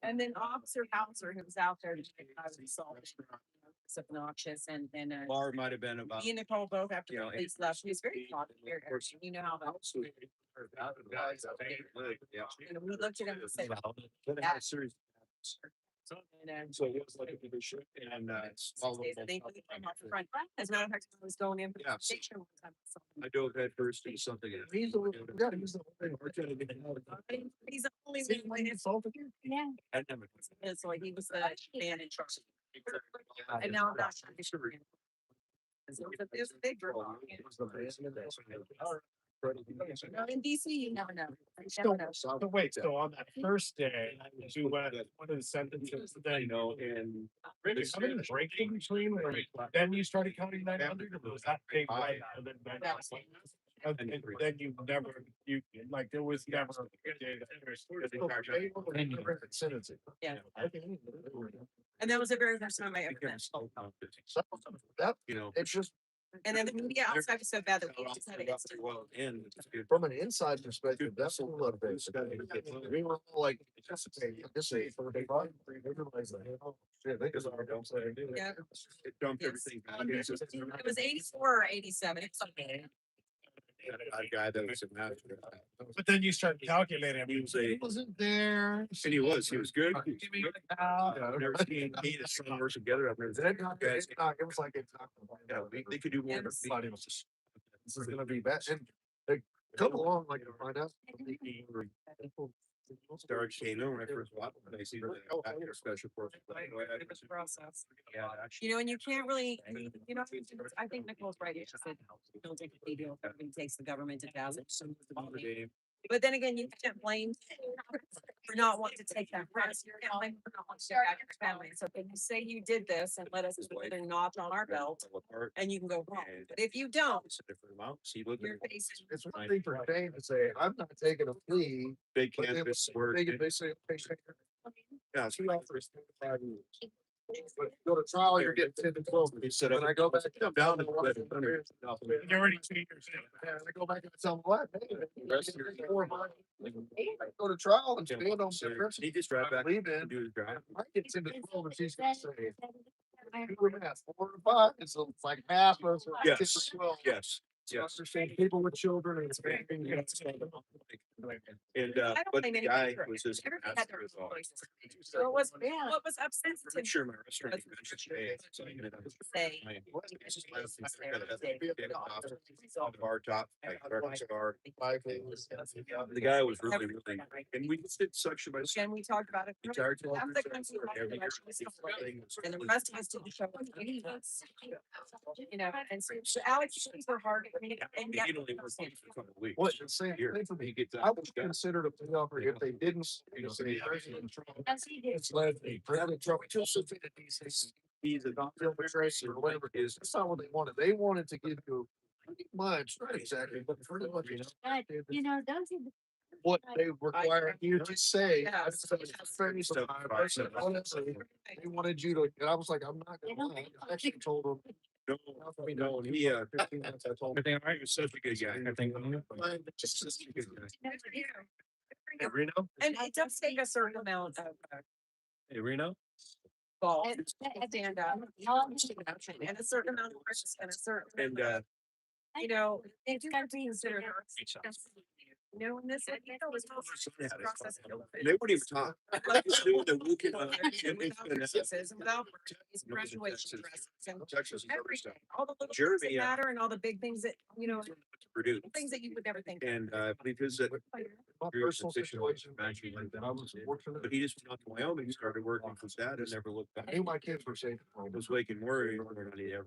And then Officer Hauser, who was out there to take out the assault. It's obnoxious and Bar might have been about. me and Nicole both after You the know, police left, she was very popular. You know how that. And we looked at him and said. Had a series. And So it was like a big ship and small they little- came off the front. As a matter of fact, I was going in. For the Yeah. station one time, so I dove head first into something. He's the thing. He's the only one in Yeah. And so he was the man in charge. And now I'm not sure. It's a big girl. In DC, you never know. You never know. So wait, so on that first day, you went, one of the sentences, then, You know, and. how many breaks in between, or then you started counting 900, or was that big right? And then and then you never, like, there was never a day that there was. Yeah. And that was the very first time I ever met. That, You know. it's just And then the media outside was so bad that we just had it. Well, and. from an inside perspective, that's a lot of things. We were all like, this is for the body. Everybody's like, oh, shit, they just are dumb. Yeah. It dumped Yes. everything. It was 84 or 87. It's okay. A guy that was a master. But then you start calculating, I He mean, was a. Wasn't there. And he was good. I've never seen he and his son work together. I've never. It was like it's not. Yeah, they could do more. Yes. This is gonna be bad. And they come along like to find out. Started Kano when I first watched. They see the actor special forces. It was a process. Yeah. You know, and you can't really, you know, I think Nicole's right. She said, don't take a plea deal. Everybody takes the government to task. But then again, you can't blame for not wanting to take that risk. You can't blame for not wanting to get back your family. So if you say you did this and let us put another notch on our belt, and you can go home. But if you don't, It's a different amount. See, look. you're facing. It's one thing for Dane to say, I'm not taking a plea. Big But then canvas word. they say, okay, Yeah, so offers 5 years. But go to trial, you're getting 10 to 12. he said, And I go back down and you're already 2 years in. and I go back and tell them what, go to trial and stand on. He just drive back. Leave in. Do his drive. I get 10 to 12 and she's gonna say. 4 to 5, it's like half of. 10 to Yes, 12. yes, So I yes. understand people with children and it's. And, I don't but blame the anybody guy for it. was his. Everybody had their master own of all. choices. So what was upset I'm to sure my restaurant. mentioned today, so I ended up- say. On the bar top, like breakfast bar. The guy was really, really, and we just did suction by. And we talked about it. Retired to Half the country liked every it, year. she was celebrating, and the rest of us didn't show up. You know, and so Alex, she's her heart. And yet. He only worked for a couple of weeks. What, the same Here. thing for me. He gets I would consider it a plea offer if they didn't, you know, say President Trump. It's led me, President Trump, to subpoena these. He's a non-bill tracer or whatever it is. That's not what they wanted. They wanted to give you pretty much, not exactly, but pretty much, You know, those are the. what they require you to say. Yeah. Honestly, they wanted you to, and I was like, I'm not gonna lie. I actually told them. No, he, 15 minutes, I told him. Everything all right? He was such a good guy. Everything. Just such a good guy. Hey, Reno? And it does take a certain amount of Hey, Reno? ball to stand up. And a certain amount of risk and a certain. And, You know, it's got to be considered. You know, and this was process. They wouldn't even talk. They just knew that we could, Without graduation dresses and Texas is everything, stuff. all the little things Jeremy, that matter and all the big things that, you know, Purdue. things that you would never think. And because that My personal situation, actually like that, I was fortunate. but he just went out to Wyoming, started working for his dad, and never looked back. I knew my kids were safe. It was making worry. He ever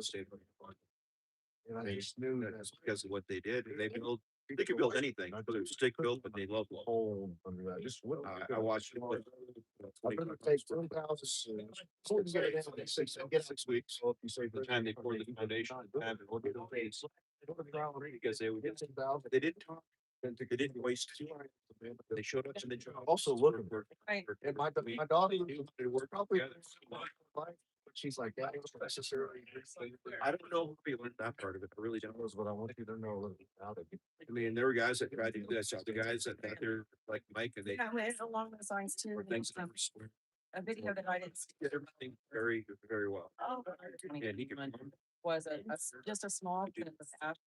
stayed. And I They just knew that that's because of what they did. And they could build anything, whether it was stick built, but they love whole under that. Just I watched it. I'd rather take 10,000. Get 6 weeks. The time they poured the foundation, the time they looked at the face. Because they would get 10,000. They didn't talk. They didn't waste. They showed up to the job. Also looking for. Right. And my daughter, it worked probably. She's like, that was necessarily. I don't know if we learned that part of it. I really don't. Knows what I want you to know a little bit about it. I mean, there were guys that tried to do that stuff. The guys that got there, like Mike, and they. Yeah, along those lines too. Were things that A video that I did. did everything very, very well. Oh, And he could. was just a small bit of that.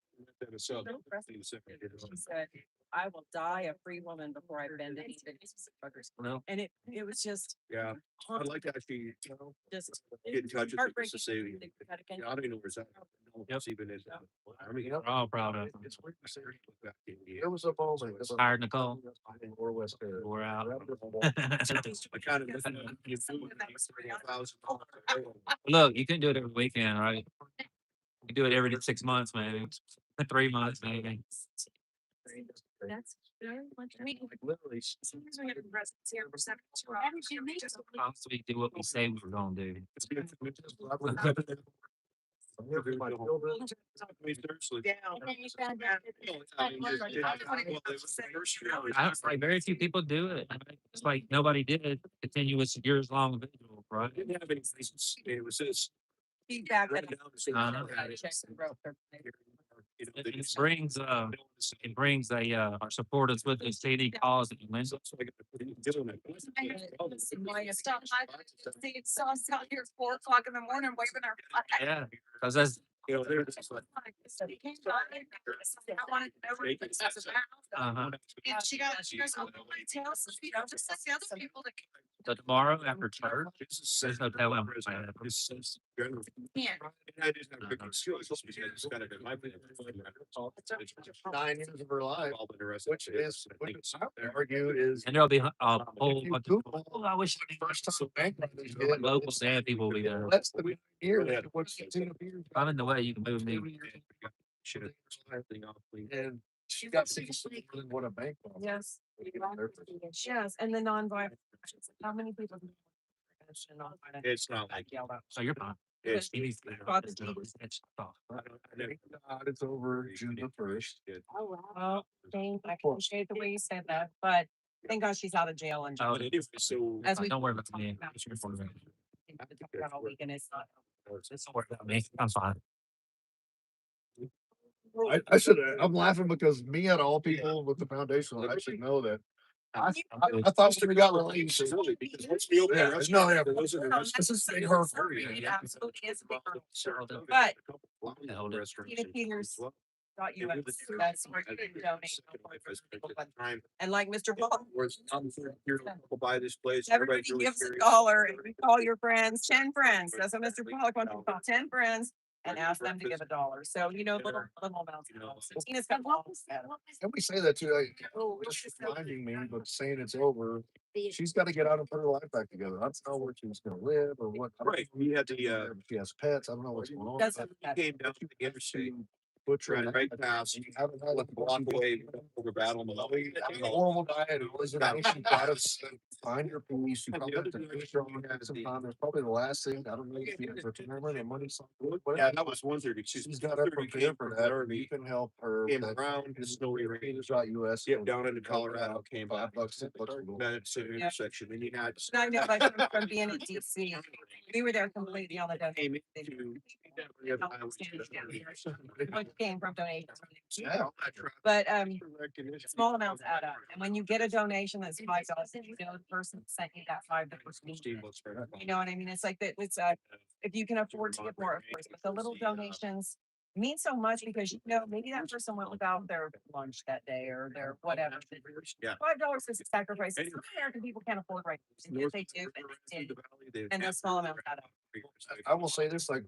So. She said, I will die a free woman before I bend any of these fuckers. No. And it was just. Yeah, I'd like to actually, Just. get in touch with them just to say, heartbreaking. I don't even know where's that. Yep. Even is. I mean, We're all proud of. it's weird to say, back in the- There was a moment. Tired, Nicole? Or West. We're out. I kind of. Look, you can do it every weekend, right? You do it every 6 months, maybe 3 months, maybe. That's very much. Literally. Sometimes we have residents here for 72 hours. We do what we say we're gonna do. It's like very few people do it. It's like nobody did it. Continuous years long vigil, right? Didn't have any reasons. It was just. Feedback that. Uh-huh. It brings our supporters with the city cause that you mentioned. Why you stop by, see, it's so out here 4 o'clock in the morning waving our flag. Yeah, because that's You know, they're just like. I wanted to know what it's about. uh-huh. And she goes, oh, my tails, you know, just like the other people that. So tomorrow after church, there's no telling. Yeah. I didn't have good skills because it's kind of in my opinion. 9 years of her life, All interested. which is, which I would argue is. And there'll be a whole if you bunch Google of, I wish First time bank runners did, local sad people will be there. less than a year, what's the tune of years? I'm in the way, you can move me. Should have. Everything off. And she got seen more than what a bank. was. Yes. Yes, and the non-violent. How many people? It's not like. So you're fine. It's. He needs to- it's tough. It's over June the 1st. Oh, wow. Thank, I appreciate the way you said that, but thank God she's out of jail and. Oh, But it is so. As we. Don't worry about me. It's your fault. All weekend, it's not. Don't worry about me. I'm fine. I should, I'm laughing because me out of all people with the foundation, I should know that. I thought we got released. Because once we open the restaurant, No, yeah, there wasn't a No, restaurant. that's just made like her her hurry. story. It absolutely is a big deal. But. But Tina Peters got you, that's where you can donate. And like Mr. Paul, We'll buy this place. everybody everybody's really gives a curious. dollar and you call your friends, 10 friends. That's what Mr. Pollock wants to call 10 friends and ask them to give a dollar. So, you know, little amounts. So Tina's got. And we say that too, like, just reminding me, but saying it's over, she's gotta get out and put her life back together. I don't know where she's gonna live or what. Right, we had the, If she has pets, I don't know what's going on. That's- but came down to the interstate, Butcher. right past, Haven't had like, block away over battle. a horrible diet, it was, you gotta find your peace, you probably have to be strong, have some time, it's probably the last thing, I don't know if you have retirement or money. Yeah, that was 130. She's got to prepare for that, you can help her. Came around, it's snowy rain. US. Yep, down into Colorado, came back. $5, $10. That's an intersection, and you had. I know, like from being in DC, we were there completely on the Came donation. into. What came from donations. Yeah, all that traffic. But, Recognition. small amounts add up. And when you get a donation that's $5, you know, the person sent you that $5. Steamboats for- You know what I mean? It's like that, if you can afford to give more, of course, but the little donations means so much because, you know, maybe that person went without their lunch that day or their whatever. Yeah. $5 is a sacrifice. Some American people can't afford right now. And yet they do, and they did. And those small amounts add up. I will say this, like,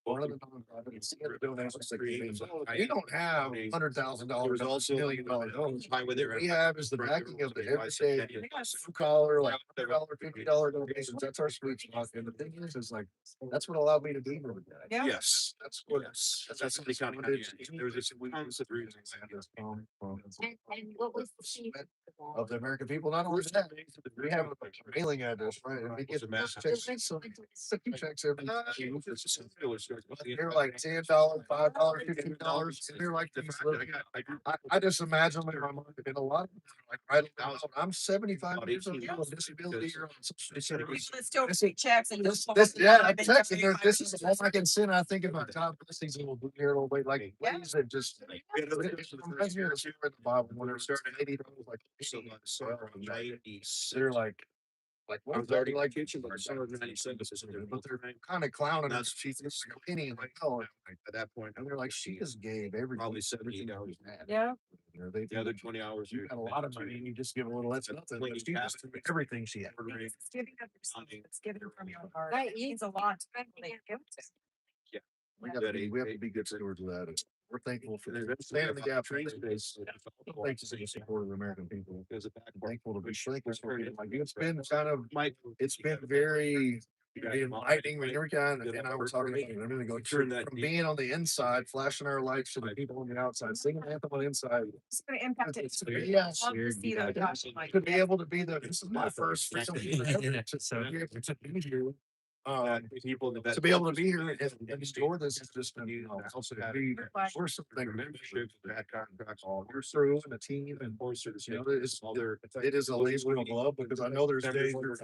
one of the nonprofits, the donations that we made, we don't have $100,000, also $1,000,000 homes. What we have is the backing of the everyday blue collar, like $100, $50 donations. That's our sweet spot. And the thing is like, that's what allowed me to be here. Yeah. Yes, that's what, that's the kind of, there was this, we found some reasons. from And what was the sweat of the American people. Not only that, we have a mailing address, right? And we get checks, checks every. They're like $10, $5, $15. And they're like these little. I just imagine like my mom and a lot of them, like right now, I'm 75 years old with disability or on social security. People that still receive checks and This, this. yeah, I'm texting her. This is all I can send. I think about God bless these little here, little wait, like ways that just. It reminds me of the story in the Bible when they're starting $80, like they're like what was already like kitchen, but they're kind of clowning us. She's like a penny, like oh, at that point, and they're like, she just gave probably 17 hours. Yeah. You know, the other 20 hours, you got a lot of money, and you just give a little. That's nothing. But she just took everything she had. It's giving of yourself. It's giving from your heart. Right, It means a lot to people that give to. We have to be good stewards of that. And we're thankful for standing the gap. Thanks to the support of the American people. Thankful to be thankful for it. Like it's been kind of, it's been very enlightening when every kind and I were talking about it a minute ago. From being on the inside, flashing our lights to the people on the outside, singing the anthem on the inside. It's going to impact it. Yes. Love to see those guys, like, To be able to be the, this is my first freedom. To be here. People to be able to be here and store this has just been, you know, also to be, we're something membership that contracts all we're through and a team and you know, it is a labor of love because I know there's days where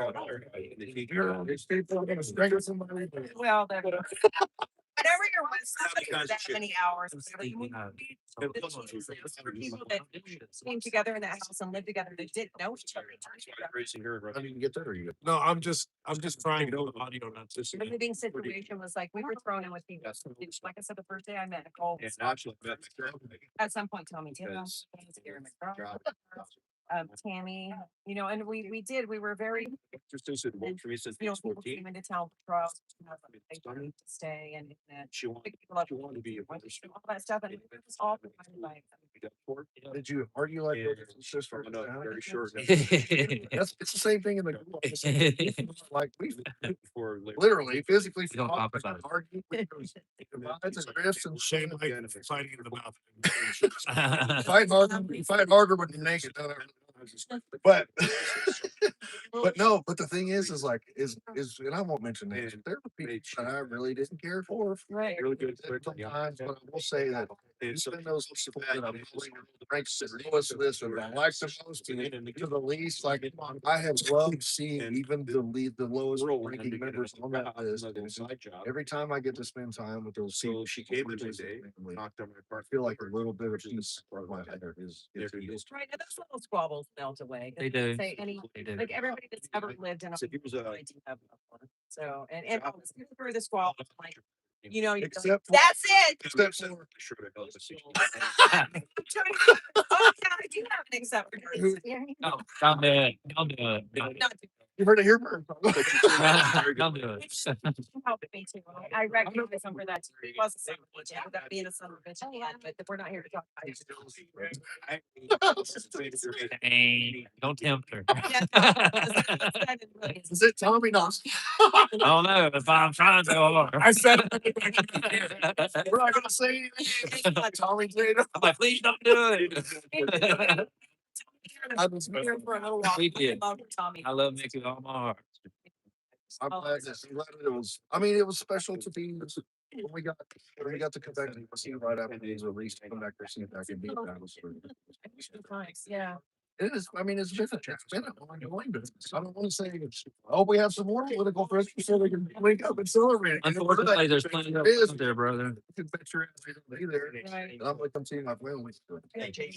there's people are gonna strangle somebody. well, they're. Whenever you're with somebody for that many hours, people that came together in that house and lived together that didn't know each other. I didn't get that or you. No, I'm just trying to audio, not this. The living situation was like, we were thrown in with people. Like I said, the first day I met Nicole. At some point, Tommy, Tammy, you know, and we did, we were very, Just as it worked for me since you know, I was people 14. came into town for trials, you know, they wanted to stay and She wanted, pick people up, she wanted to be a all that stuff, and it was all provided by. Did you argue like Yeah. it's just for No, very short. That's it's the same thing in the like we For literally physically don't talk about it. argue with those divides and rifts and Shame like fighting in the mouth. fight harder when you're naked. But but no, but the thing is like is and I won't mention names. There were people that I really didn't care for. Right. really good. Sometimes, but I will say that it's been those people that I'm really ranks the lowest of this or I like the most to the least. Like I have loved seeing even the lowest ranking members on that list. Every time I get to spend time with those people, She came in today, knocked on my I part. feel like a little bit of peace of my heart is. Right, now those little squabbles melt away. They do. Say any, They do. like everybody that's ever lived in a. So he was a- I do have one. So, and through the squabble, like, you know, Except for- that's it. Except for- Sure to help us. Oh, yeah, I do have an except for. No, don't do it. Don't do it. Not You heard it here first. Don't do it. helping me too. I recognize him for that. Too. He was a son of a bitch, without being a son of a bitch, he had, but we're not here to talk about it. Hey, don't tempt her. Is it Tommy Knox? I don't know if I'm trying to go hard. I said it. We're not gonna say anything. Tommy Tatum. I'm like, please don't do it. I was Here for a little while. We did. I love Tommy. I love Mickey with all my heart. I'm glad that it was. I mean, it was special to be when we got to come back and see right after he was released. Come back to see back and be that was for. Yeah. It is. I mean, it's been an ongoing business. I don't want to say. I hope we have some more political friends so we can link up and celebrate. Unfortunately, there's plenty of It is. out there, brother. You can bet your ass we don't be there. Right. And I'm like, I'm seeing my family.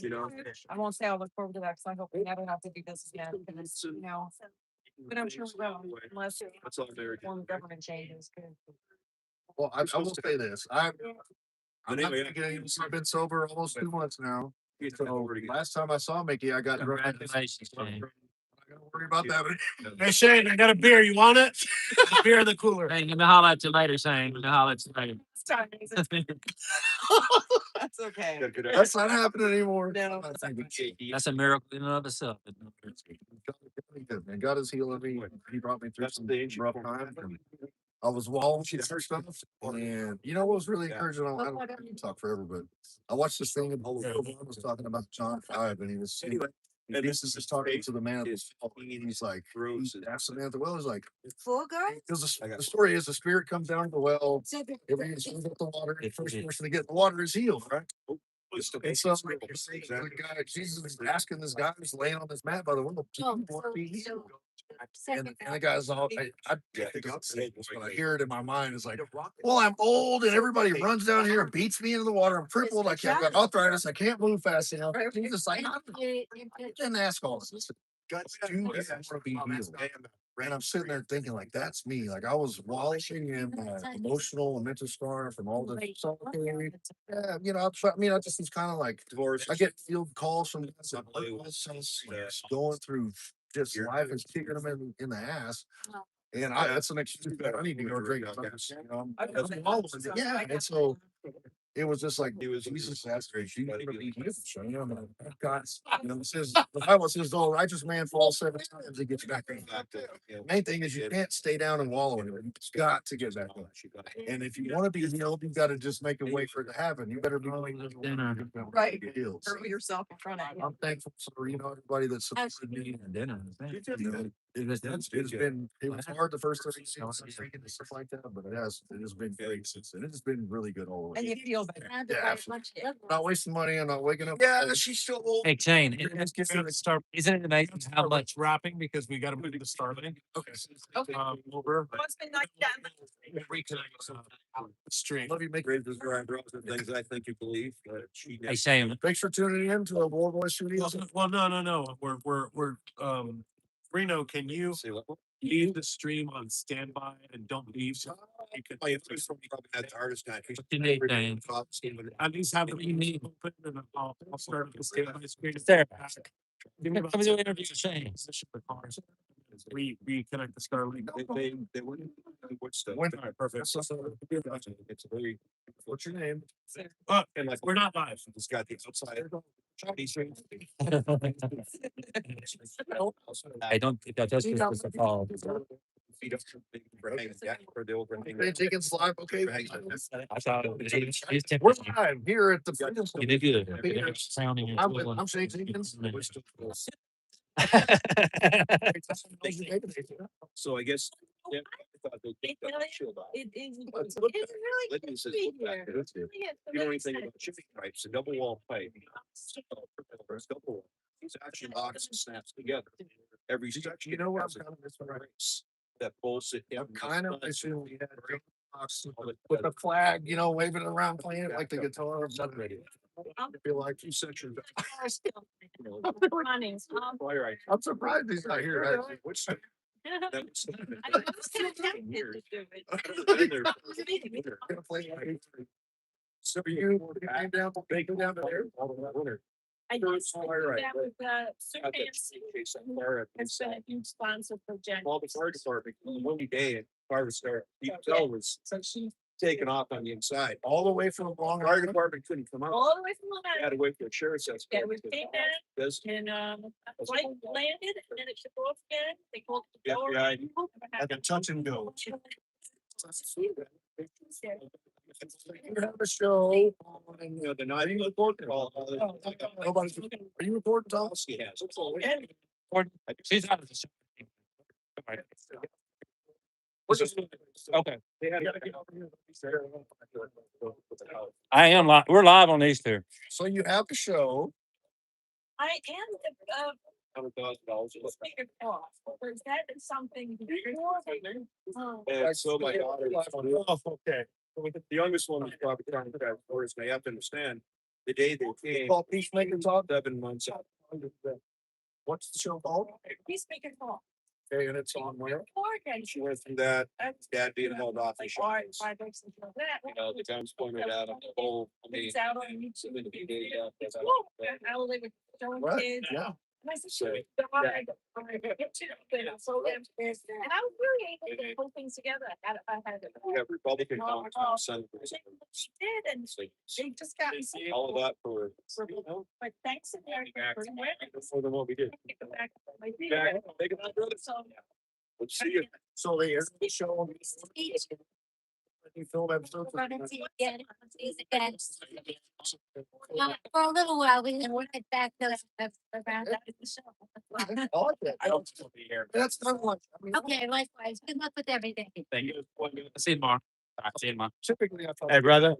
You know. I won't say I'll look forward to that because I hope we never have to do this again. Because, you know, but I'm sure we will unless That's all there. form of government changes. Well, I will say this. I'm not thinking I've been sober almost 2 months now. So last time I saw Mickey, I got drunk. Congratulations, Shane. I gotta worry about that. Hey Shane, I got a beer. You want it? Beer in the cooler. Hey, let me holler at you later, Shane. Let me holler at you later. That's okay. That's not happening anymore. No. That's a miracle in and of itself. And God is healing me. He brought me through some rough times. And I was wallowing in stuff. And you know what was really encouraging? I don't talk forever, but I watched this thing and was talking about John 5, and he was saying, and this is just talking to the man. He's like, Samantha Wells, like, Full guard? because the story is the spirit comes down to the well, everything swings up the water, the first person to get the water is healed, right? And so the guy, Jesus is asking this guy who's laying on this mat by the window, "Do you want to be healed?" And the guy's all, I think I'll say this, but I hear it in my mind. It's like, well, I'm old and everybody runs down here and beats me into the water. I'm crippled. I've got arthritis. I can't move fast enough. Jesus, like, I didn't ask all this. God, do you want to be healed? And I'm sitting there thinking, like, that's me. Like, I was wallowing in emotional and mental scar from all the solitary. Yeah, you know, I just was kind of like, I get field calls from guys that going through just life is kicking them in the ass. And that's an excuse that I need to go drink. You know, yeah. And so it was just like, Jesus asked her, "You want to be healed?" So, you know, God, you know, it says, the Bible says, "Though a righteous man falls 7 times, he gets back up." The main thing is you can't stay down and wallow in it. You've got to get back up. And if you want to be healed, you've got to just make a way for it to happen. You better be willing to Right. get healed. Throw yourself in front of him. I'm thankful for, you know, everybody that supported me. You know, it was hard the first 30 days and stuff like that, but it has been great since then. It has been really good all the And way. you feel better. Yeah, absolutely. Not wasting money. I'm not waking up. Yeah, she's still old. Hey, Shane, isn't it amazing how much wrapping because we got to move the Starlink. Okay. Over. What's been like that? Reconnect stream. Love you, make Great describe the things I think you believe, but she. Hey, Shane, Thanks for tuning in to the War Boy Studios. Well, no. We're Reno, can you leave the stream on standby and don't leave? So you can Probably had the hardest time. you need, Shane? at least have the email open and I'll start the standby screen. Sarah, Give me come about do an interview with Shane. position of the cars. Reconnect the Starlink. They wouldn't. All right, perfect. It's a very. What's your name? And like, we're not live. It's got the outside. I don't think that's just a call. Hey, Jenkins live. Okay. I thought it was We're live here at the. You did good. Sounding I'm Shane Jenkins. So I guess. Yeah, I thought they It really- It is. It's Let me really say, good to be look back, here. that's it. Really is, You know really anything excited. about shipping pipes, a double wall pipe. Double wall. These action locks and snaps together. Every section. You know what? has a brace That pulls it. I'm kind of wishing we had with the flag, you know, waving it around, playing it like the guitar. I feel like two sections. Are still running. All right. I'm surprised he's not here. Actually. Which. I That was. was gonna attempt to do it. Gonna play like- So you came down, they go down to there. I used to do Alright. that with Sir Nancy, who has been a huge sponsor for Jen. Well, the fire department, one day, and fire was started, the cell was So she, taken off on the inside. All the way from Long Fire Island. department couldn't come out. all the way from Long They had Island, to wait for the sheriff's. yeah, we came down This, and, flight landed and then it took off again. They called the door. FBI. Like a touch and go. You have a show. You know, they're not even recording all. Nobody's. Are you recording, Tom? He has. She's out of the show. Okay. They had. I am live. We're live on these two. So you have the show. I am the, speaker off, or is that something before they? Oh. And so my daughter. Oh, okay. The youngest one was probably trying to drive towards me. I have to understand, the day they came, Called Peacemaker Talk. 7 months out. What's the show called? He's speaking off. Okay, and it's on where? She went through that, dad being held off. You know, the guns pointed out on the whole. I mean, something to be made up. What? Yeah. And I said, So, "She died." And I'm so embarrassed. And I was really able to get the whole things together. I had it. we have Republican congressmen, senators. She did, and they just got me. sick. All of that for, you know, But thanks to Eric for winning. more than what we did. Get them back on my feet. Yeah, take it out, brother. So, Let's see you. So they aired the show. You film episodes. We're gonna see you again. See you again. For a little while, we can work it back those around the show. I like that. I don't still be here. That's not one. I mean, Okay, likewise. Good luck with everything. Thank you. See you tomorrow. See you tomorrow. typically I thought. Hey, brother.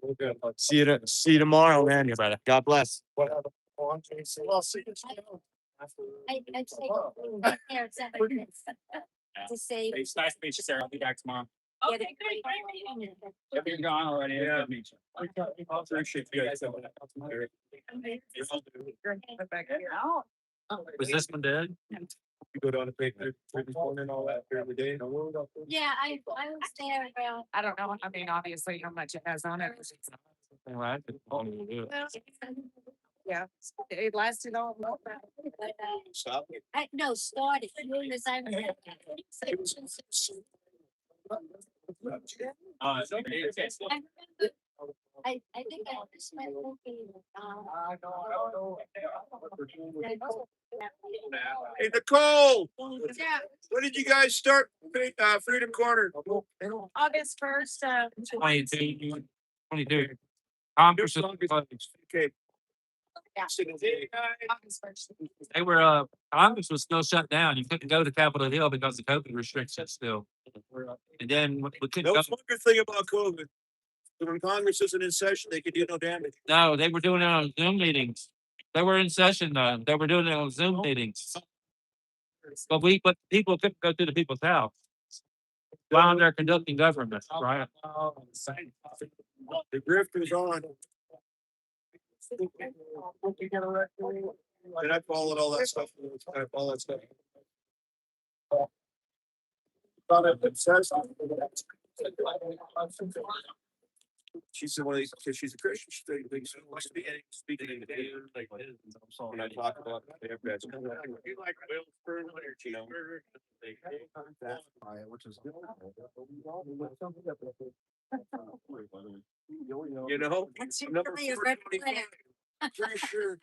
See you tomorrow, man. Brother. God bless. Whatever. On Jason. Well, see you tomorrow. I'd say, right there, it's everything. To say. It's nice to meet you, Sarah. I'll be back tomorrow. Get okay, it great. right. If you're gone already, Yeah. I'll meet you. I appreciate you guys. Was this one dead? You go down to pay the phone and all that every day. Yeah, I was there around. I don't know. I mean, obviously how much it has on it. Yeah, it lasted all. Stop. No, started. Because I remember. I think I just went looking. Hey, Nicole, Yeah. when did you guys start Freedom Corner? August 1st, 22. Congress is closed. Okay. They were, Congress was still shut down. You couldn't go to Capitol Hill because of COVID restrictions still. And then we couldn't That go. was one good thing about COVID. When Congress isn't in session, they could do no damage. No, they were doing it on Zoom meetings. They were in session, they were doing it on Zoom meetings. But people couldn't go to the people's house. While they're conducting government, right? The grift is on. And I followed all that stuff. I followed that stuff. She's one of these, because she's a Christian, she thinks speaking in the day, like, when I talk about. You like Will cheeseburger? Which is. You know? That's number really a 4, red 24. flag. Pretty sure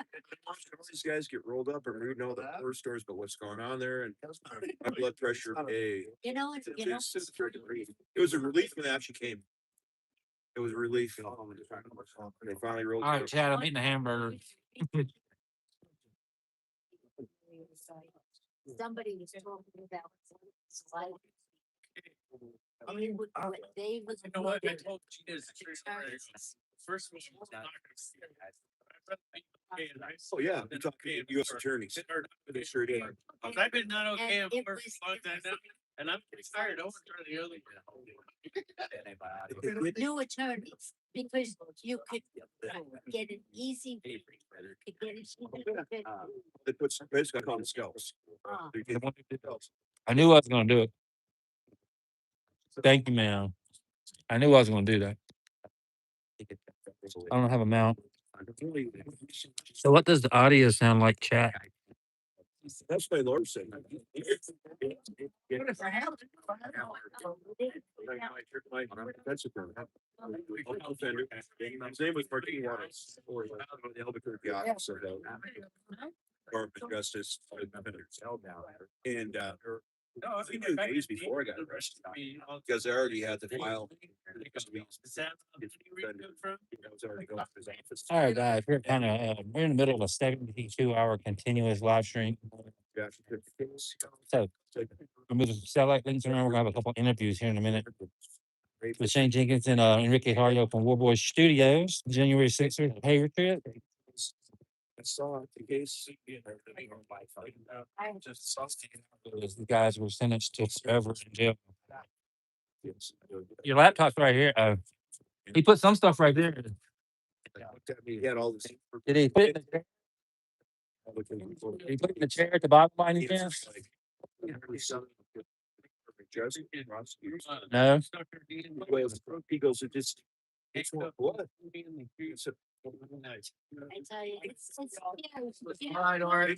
these guys get rolled up and reading all the horror stories about what's going on there, and my blood pressure. You know, It was a relief when they actually came. It was a relief. They finally rolled. All right, Chad, I'm eating a hamburger. somebody was talking about. Like, they would. You know what? I told you this. First of all, Oh, yeah, I'm talking to US attorneys. They sure did. I've been not okay And for it a was- long time now, and I'm tired. I want to try the other. New attorneys, because you could get an easy. To get it. They put some, basically call them scalps. Ah. I knew I was gonna do it. Thank you, ma'am. I knew I was gonna do that. I don't have a mount. So what does the audio sound like, chat? That's my Lord saying. That's a permit. His name was Martin Waters, or the Albuquerque office of the Department of Justice. And he knew days before I got arrested, because I already had the file. All right, guys, we're we're in the middle of a 72-hour continuous live stream. So we're moving some satellite links around. We're gonna have a couple interviews here in a minute with Shane Jenkins and Enrique Hario from War Boys Studios, January 6th, Patriot. I saw the case. The guys were sentenced to forever in jail. Your laptop's right here. He put some stuff right there. He had all this. Did he put it in the chair? Did he put it in the chair at the bottom by any chance? Jersey. No. Well, he goes, it just, it's what? It's a- I tell you, it's, All right, all right.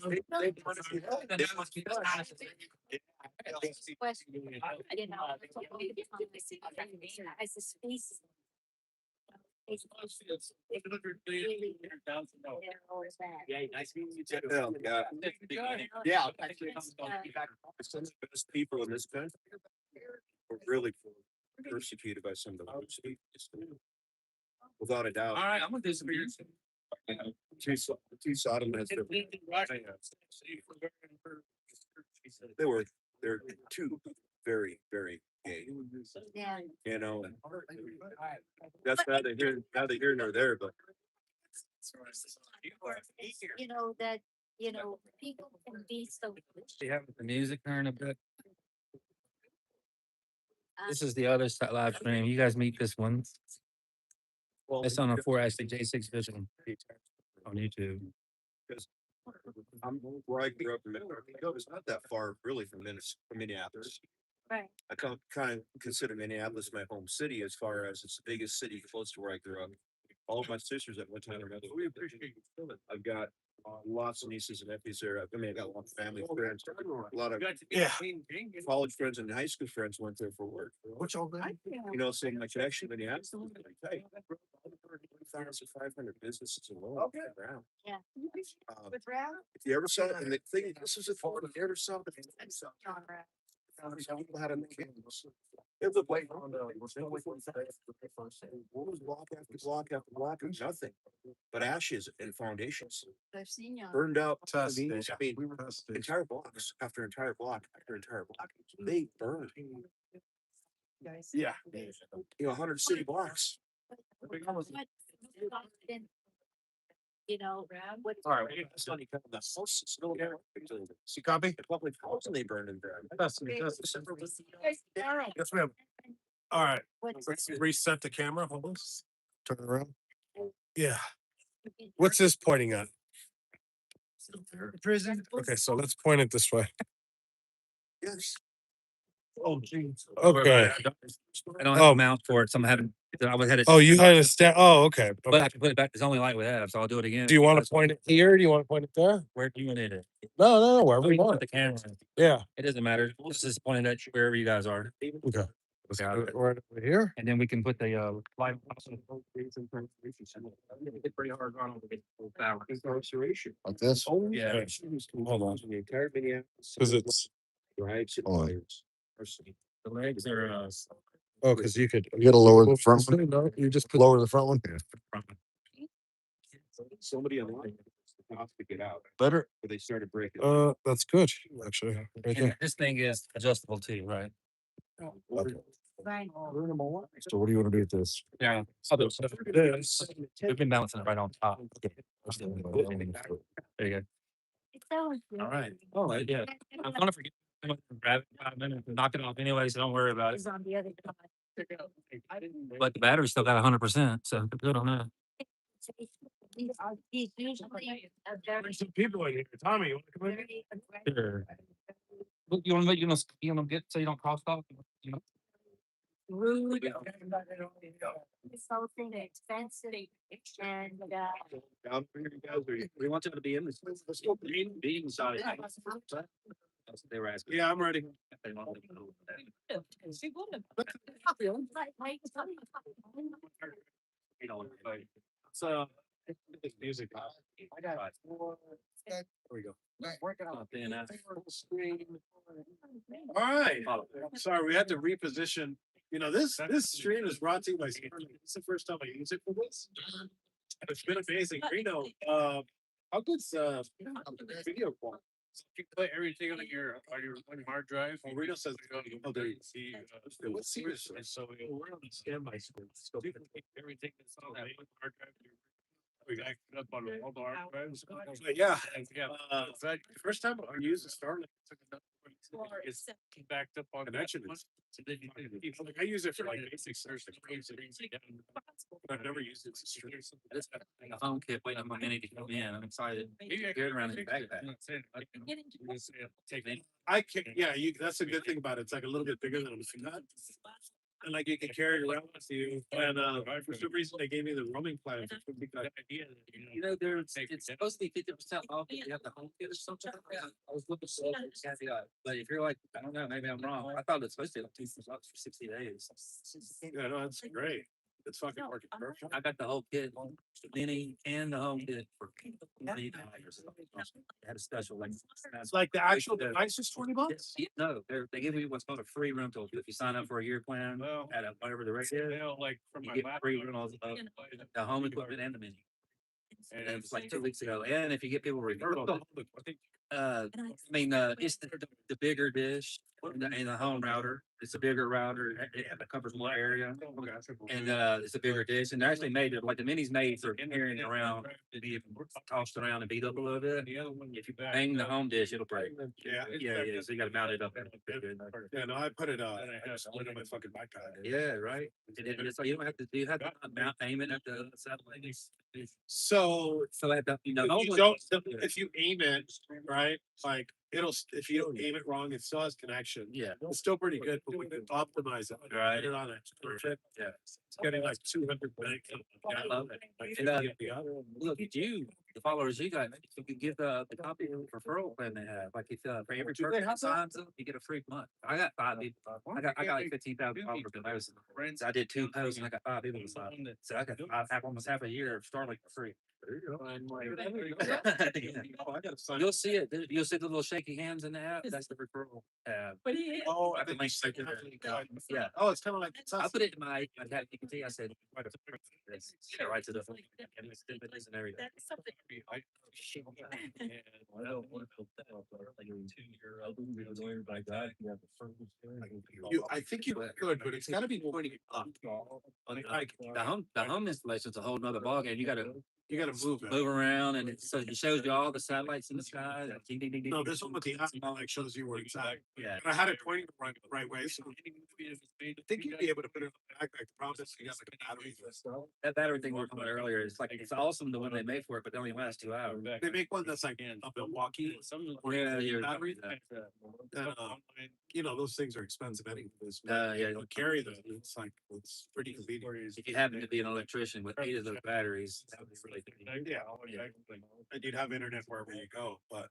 question, you know, as a species. It's really narrow as that. Nice meeting you too. Yeah. Yeah. Some of the best people in this country were really persecuted by some of the worst people. Without a doubt. All right, I'm gonna do some beers. Two Sodom has they're two very, very gay, Yeah. you know, and that's neither here nor there, but You know, that, you know, people can be so. Do you have the music turn a bit? This Um, is the other live stream. You guys meet this one. well, It's on a 4ashliJ6Vigil on YouTube. because I'm where I grew up in Minnesota, it's not that far really from Minneapolis. Right. I kind of consider Minneapolis my home city as far as it's the biggest city close to where I grew up. All of my sisters at one time or another. I've got lots of nieces and nephews there. I mean, I got a lot of family friends. A lot of college friends and high school friends went there for work. What's all that? You know, so my connection in Minneapolis. Hey, 500 businesses alone. Around. Yeah. If you ever saw it, and the thing, this is the thought, if you ever saw it. People had a it was like block after block after block of nothing but ashes and foundations I've seen you. burned out. I mean, We were tested. entire blocks after entire block after entire block. They burned. Yeah. You know, 100 city blocks. You know, what. All right. It's not even the houses. No, See copy? the public housing they burned in there. Yes, ma'am. All right. Let's reset the camera. Hold on. Turn it around. Yeah. What's this pointing at? Prison. Okay, so let's point it this way. Yes. Oh, geez. Okay. I don't have a mount for it, so I'm having. I would had it. Oh, you had to stand. Oh, okay. But I can put it back. It's the only light we have, so I'll do it again. Do you want to point it here? Do you want to point it there? Where do you need it? No, wherever We you can put want. the camera. Yeah. It doesn't matter. This is pointed at wherever you guys are. Okay. Let's Got put it. it right over here. And then we can put the live. It's pretty hard on the Incarceration. Like this? Oh, Yeah. Hold on. The entire Minneapolis. Because it's, Drives and Hold on. fires. Arson. The legs are oh, because you could. You gotta lower the front one. No, you just put. Lower the front one. Somebody online have to get out, Better. but they started breaking. That's good, actually. Right and there. this thing is adjustable too, right? Okay. Right. So what do you want to do with this? Yeah. So this, we've been balancing it right on top. There you go. It's so. All right. Oh, yeah. I'm gonna forget. I'm gonna grab it in 5 minutes and knock it off anyway, so don't worry about it. It's on the other side. But the battery's still got 100%, so good on that. He's usually a very. There's some people in here. Tommy, you want to come in? Very aggressive. Sure. Look, you wanna get so you don't cross off, you know? Rude. Insulting, expensive, and, Down for you guys, or we want them to be in this. Let's go be inside. That's what they were asking. Yeah, I'm ready. You know, so. Music. I got it. There we go. Working on it. All right. Sorry, we had to reposition. You know, this stream is brought to you by. It's the first time I use it for this. It's been amazing. Reno, how good's video quality? You put everything on your one hard drive. Well, Reno says they don't. Oh, there you see. What's serious? And so we're on the standby screen. So you can take everything that's on that one hard drive. We got up on the whole bar. But yeah, first time I used the Starlink. It's backed up on connection. Like I use it for like basic search. I've never used it. This got a home kit waiting on my mini to come in. I'm excited. Get around in the backpack. I can, yeah, you, that's a good thing about it. It's like a little bit bigger than a machine gun. And like you can carry it around with you. And for some reason they gave me the roaming plan. You know, it's supposed to be 50% off if you have the home kit or something. I was looking for caveat, but if you're like, I don't know, maybe I'm wrong. I thought it's supposed to be like $2 for 60 days. Yeah, no, that's great. It's fucking working perfect. I got the whole kit, the mini and the home kit for $20. Had a special like. It's like the actual device is $20. No, they give you what's called a free rental if you sign up for a year plan at whatever the rate is. Like from You my get lap. free rentals of the home equipment and the mini. And it was like 2 weeks ago. And if you get people referrals, it's the bigger dish and the home router. It's a bigger router. It covers more area. And it's a bigger dish. And they're actually made it like the minis made for carrying around to be tossed around and beat up a little bit. If you bang the home dish, it'll break. Yeah. So you got to mount it up. Yeah, no, I put it I just put it on my fucking iPad. Yeah, right. And it's like you don't have to do you have to mount aim it at the satellite. So I have to, you don't, if you aim it, right, like it'll, if you don't aim it wrong, it still has connection. Yeah. It's still pretty good, but we can optimize it. Right. Put it on it. Perfect. Yeah. It's getting like 200 megs. I love it. Like And, 50 of the other. look at you, the followers you got, you can give the copy of the referral plan they have. Like if for every Do they person have that signs up, you get a free month. I got 5 people. I got like 15,000 followers in those. I did 2 posts and I got 5 people to sign. So I got almost half a year of Starlink for free. You'll see it. You'll see the little shaky hands in the app. That's the referral tab. Oh, I think Yeah. Oh, it's kind of like, I put it in my GPT. I said, right to the and everything. I think you could, but it's gotta be pointing up. Like The home installation is a whole nother ballgame. You gotta move it. move around and so it shows you all the satellites in the sky. No, this one with the app like shows you where it's at. Yeah. And I had it pointing the right way, so I think you'd be able to put it on the backpack. The problem is you got like a battery. That battery thing we were talking about earlier, it's awesome the one they make for it, but they only last 2 hours. They make one that's like a Milwaukee. Yeah, battery. And, you know, those things are expensive anyways. Yeah. You don't carry them. It's like, it's pretty convenient. If you happen to be an electrician with 8 of those batteries, that would be really convenient. Yeah. And you'd have internet wherever you go, but,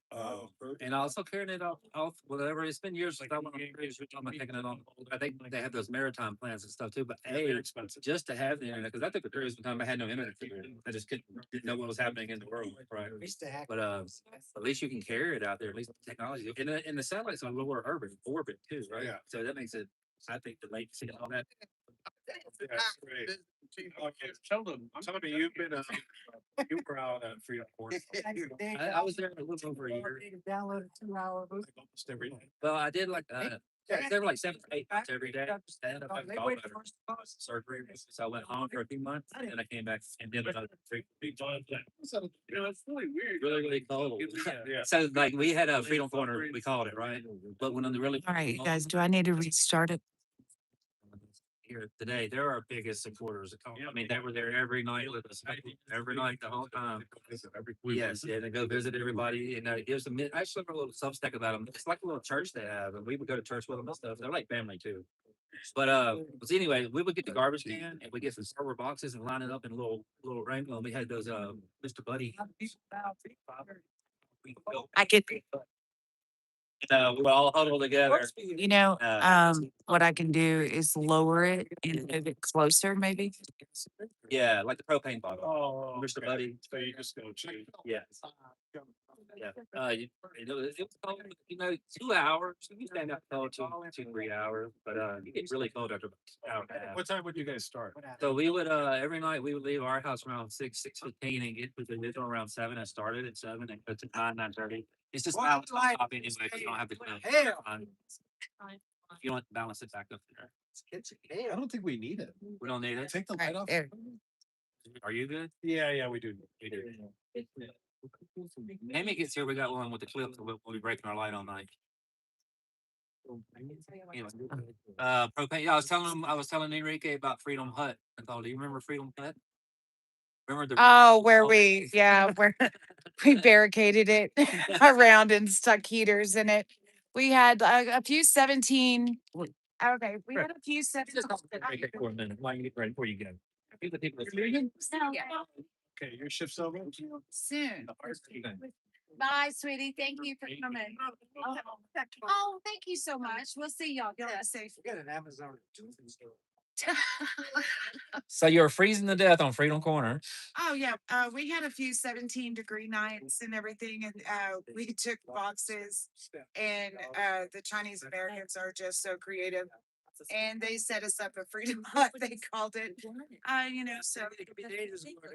And also carrying it off whatever. It's been years since I went on a cruise. I'm taking it on. I think they have those maritime plans and stuff too, but they're expensive. just to have the internet, because I took a cruise one time, I had no internet. I just didn't know what was happening in the world, right? But at least you can carry it out there. At least the technology and the satellites on lower orbit too, right? Yeah. So that makes it. I think the latency and all that. Yeah, great. Okay, tell them, you've been, you were out at Freedom Force. I was there a little over a year. Almost every day. Well, I did like they were like 7 to 8 months every day. Stand up and surgery. So I went home for a few months and then I came back and did another 3 times. You know, it's really weird. Really cold. Yeah. So like we had a freedom corner, we called it, right? But when the really All right, guys, do I need to restart it? here today, they're our biggest supporters. I mean, they were there every night with us, every night, the whole time. Yes, yeah, they go visit everybody and it gives them, I actually wrote a little Substack about them. It's like a little church they have and we would go to church with them and stuff. They're like family too. But anyway, we would get the garbage can and we get some server boxes and line it up in a little Wrangler. And we had those Mr. Buddy. I get, We're all huddled together. you know, what I can do is lower it and move it closer, maybe. Yeah, like the propane bottle. Oh, Mr. Buddy. So you just go cheap. Yeah. Yeah. It was cold, 2 hours. You stand up cold 2-3 hours, but you get really cold after about an hour and a half. What time would you guys start? So we would every night we would leave our house around 6:15 and get to the middle around 7. I started at 7 and go to 9:30. It's just balance on top anyway. If you don't have to you don't have to balance it back up there. I don't think we need it. We don't need it. Take the All right, light off. there. Are you good? Yeah, we do. We do. Amy gets here, we got one with the clip, so we'll be breaking our light all night. Anyway, propane, yeah, I was telling Enrique about Freedom Hut. I thought, do you remember Freedom Hut? Remember the? Oh, where we barricaded it around and stuck heaters in it. We had a few 17. Okay, we had a few 17. Okay, for a minute, while you get ready, before you go. Give the people. Yeah. Okay, your shift's over? Soon. Bye, sweetie. Thank you for coming. Oh, thank you so much. We'll see y'all. Y'all be safe. We got an Amazon. So you're freezing to death on Freedom Corner. Oh, yeah. We had a few 17-degree nights and everything, and we took boxes, and the Chinese Americans are just so creative. And they set us up a Freedom Hut, they called it. So I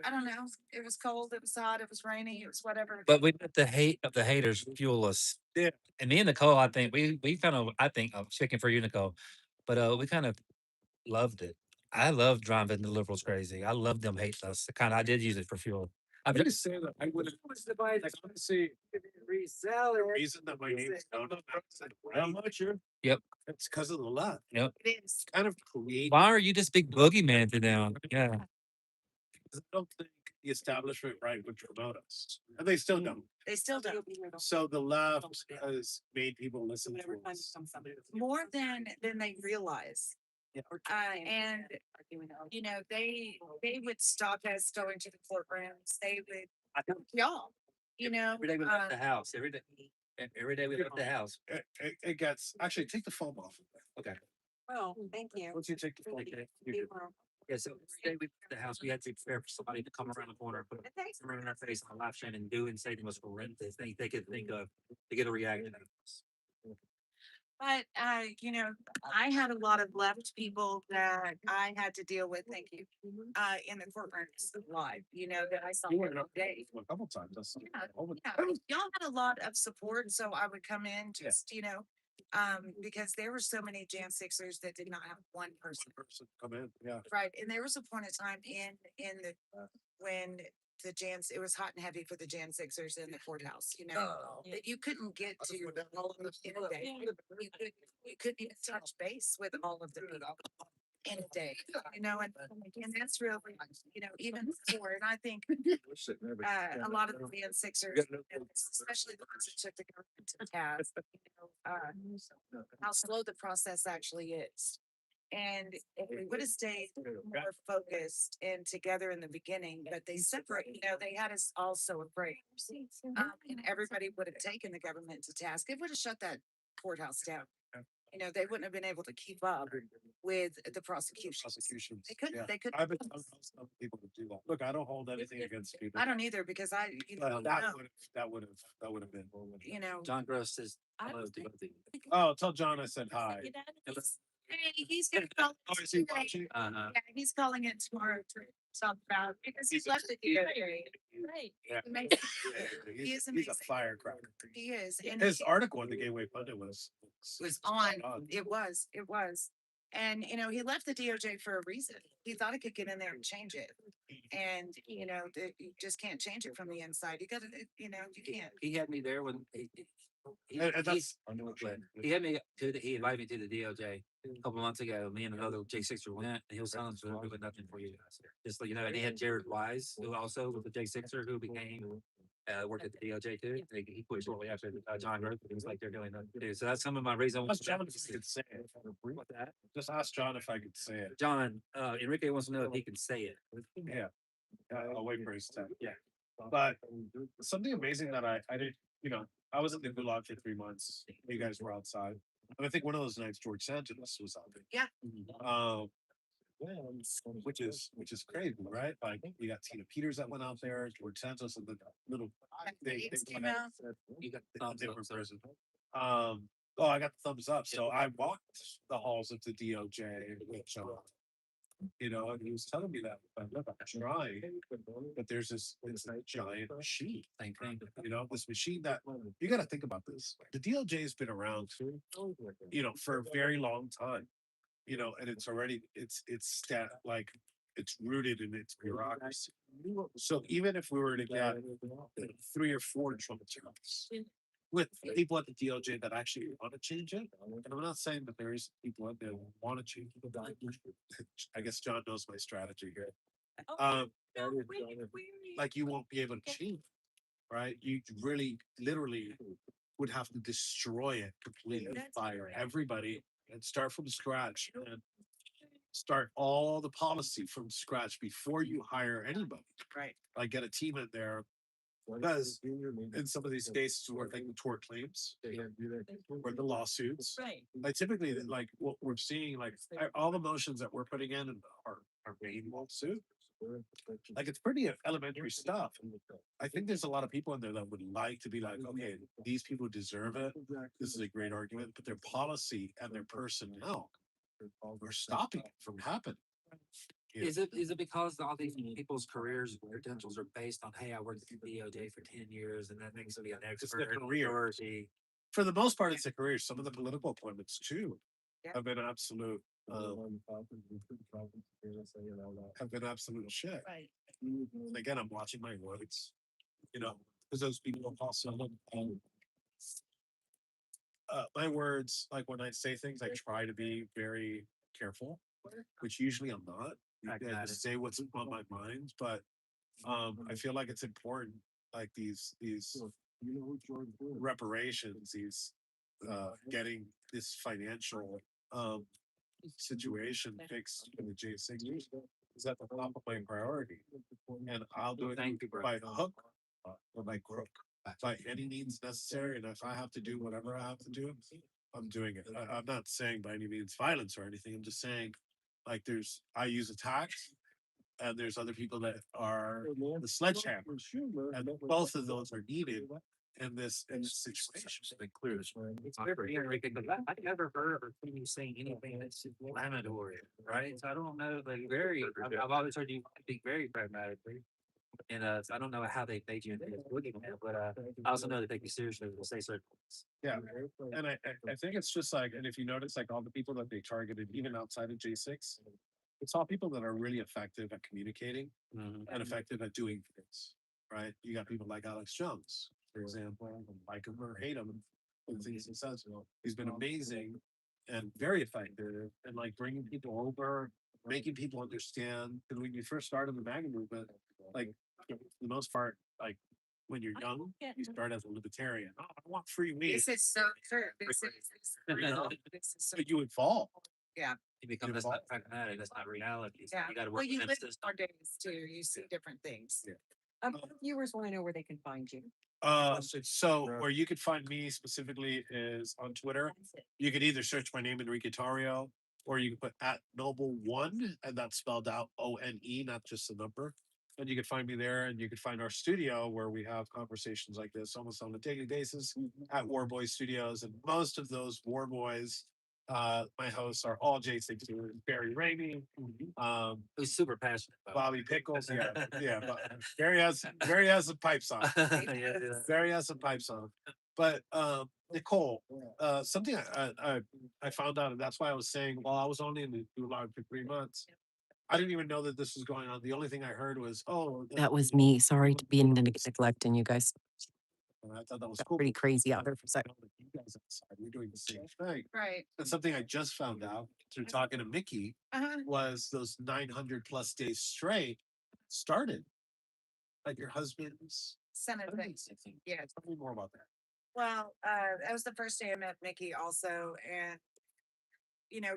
don't know. It was cold, it was hot, it was rainy, it was whatever. But we let the hate of the haters fuel us. Yeah. And me and Nicole, I think we kind of, I'm speaking for you, Nicole, but we kind of loved it. I love driving the liberals crazy. I love them hating us. I did use it for fuel. I'm gonna say that I would have. Like, honestly, the reason that my name is known around much here, Yep. it's because of the left. Yep. It is. Kind of created. Why are you this big boogeyman to them? Yeah. 'Cause I don't think the establishment right would promote us, and they still don't. They still don't. So the left has made people listen to us. More than they realize. And they would stop us going to the courtrooms. They would y'all. Every day we left the house. Every day we left the house. It gets actually take the foam off. Okay. Oh, thank you. Once you take the foam, Okay. Yeah, so every day we left the house, we had to be prepared for somebody to come around the corner, put a camera in our face on a live stream and do and say the most horrendous thing they could think of to get a reaction out of us. But I had a lot of left people that I had to deal with, thank you, in the courtrooms live, that I saw You were every day. a couple times. That's Yeah, y'all had a lot of support, so I would come in just, because there were so many Jan Sixers that did not have one person. Come in, yeah. Right, and there was a point in time in the when it was hot and heavy for the Jan Sixers in the courthouse, that you couldn't get to all of them in a day. You couldn't even touch base with all of them in a day, and that's really, even before, and I think a lot of the Jan Sixers, especially the ones that took the government to task, how slow the process actually is. And if we would have stayed more focused and together in the beginning, but they separate, they had us all so afraid. And everybody would have taken the government to task. It would have shut that courthouse down. They wouldn't have been able to keep up with the prosecutions. They couldn't, Yeah. they couldn't. I've been telling people to do that. Look, I don't hold anything against people. I don't either, because that would have been. John Gross says hello to both of you. Oh, tell John I said hi. Hey, he's gonna call. Oh, is he watching? Yeah, he's calling it tomorrow to talk about, because he's left it here. Right. Yeah. Amazing. He He's is a amazing. firecracker. He is. And His article in the Gateway Pundit was on. It was. And, he left the DOJ for a reason. He thought he could get in there and change it. And, you just can't change it from the inside. You gotta, you can't. He had me there when he And that's had me he invited me to the DOJ a couple months ago. Me and another J6er went, and he was telling us we're doing nothing for you guys. Just so you know, and he had Jared Wise, who also was a J6er who became worked at the DOJ too. He quit shortly after John wrote. It was like they're doing nothing to do. So that's some of my reason. Ask John if I could say it. What that? Just ask John if I could say it. John, Enrique wants to know if he can say it. Yeah. I'll wait for his time. Yeah. But something amazing that I did, I was in the gulag for 3 months. You guys were outside. And I think one of those nights George Santos was out there. Yeah. Which is crazy, right? Like you got Tina Peters that went out there, George Santos and the little they went out. You got the thumbs up person. Oh, I got the thumbs up. So I walked the halls of the DOJ with John. And he was telling me that I'm trying, but there's this giant machine. This machine that you got to think about this. The DOJ has been around, for a very long time, and it's already it's like it's rooted in its bureaucracy. So even if we were to get 3 or 4 Trump terms with people at the DOJ that actually want to change it, and I'm not saying that there is people out there who want to change it. I guess John knows my strategy here. Like you won't be able to change it, right? You really, literally would have to destroy it completely, fire everybody, and start from scratch and start all the policy from scratch before you hire anybody. Right. Like get a team in there. Because in some of these cases where like the tort claims or the lawsuits, Right. like typically like what we're seeing, like all the motions that we're putting in are main lawsuit. Like it's pretty elementary stuff. I think there's a lot of people in there that would like to be like, okay, these people deserve it. This is a great argument, but their policy and their personnel are stopping it from happening. Yeah. Is it because all these people's careers and credentials are based on, hey, I worked at the DOJ for 10 years and that makes me an It's expert their in career. or the For the most part, it's a career. Some of the political appointments too Yeah. have been absolute shit. Right. And again, I'm watching my words, because those people also my words, like when I say things, I try to be very careful, which usually I'm not. I just say what's on my mind, but I feel like it's important, like these reparations, these getting this financial situation fixed for the J6 is at the top of my priority, and I'll do it by hook or by crook, by any means necessary. And if I have to do whatever I have to do, I'm doing it. I'm not saying by any means violence or anything. I'm just saying, like, I use attacks, and there's other people that are the sledgehammer, and both of those are needed in this situation. It's very interesting because I never heard or seen you saying anything that's inflammatory, right? So I don't know, like I've always heard you speak very pragmatically. And so I don't know how they made you into this boogeyman, but I also know they take you seriously when they say certain things. Yeah, and I think it's just like, and if you notice, like all the people that they targeted, even outside of J6, it's all people that are really effective at communicating and effective at doing things, right? You got people like Alex Jones, for example, like him or hate him for the things he says. He's been amazing and very effective, and like bringing people over, making people understand. Because when you first started the MAGA movement, like for the most part, like when you're young, you start as a libertarian. Oh, I want free weed. This is so true. This is so, But you evolve. yeah. You become that's not pragmatic, that's not reality. So Yeah. you got to Well, work you within live the system. our days too. You see different things. Yeah. Viewers want to know where they can find you. So where you could find me specifically is on Twitter. You could either search my name Enrique Tario, or you can put @Noble1, and that's spelled out ONE, not just the number. And you can find me there, and you can find our studio where we have conversations like this almost on a daily basis at War Boys Studios. And most of those War Boys, my hosts are all J6, Barry Ramey, Who's super passionate about Bobby Pickles. Yeah. But Barry has some pipes on. yeah. Barry has some pipes on. But Nicole, something I found out, and that's why I was saying, well, I was only in the gulag for 3 months. I didn't even know that this was going on. The only thing I heard was, oh, That was me. Sorry to be in neglecting you guys. and I thought that was cool. Pretty crazy out there for a second. You guys outside, we're doing the same thing. Right. And something I just found out through talking to Mickey was those 900 plus days straight started. Like your husband's Senate thing. Yeah. Tell me more about that. Well, that was the first day I met Mickey also. And,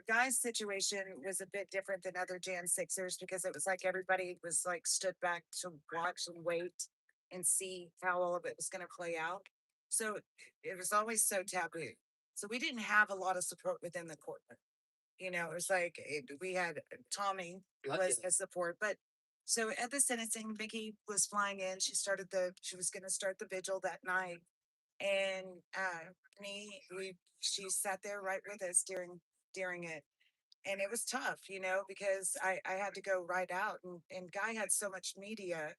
Guy's situation was a bit different than other Jan Sixers because it was like everybody was like stood back to watch and wait and see how all of it was going to play out. So it was always so taboo. So we didn't have a lot of support within the courtroom. It was like we had Tommy was a support, but so at the sentencing, Vicky was flying in. She was going to start the vigil that night, and she sat there right with us during it, and it was tough, because I had to go right out, and Guy had so much media,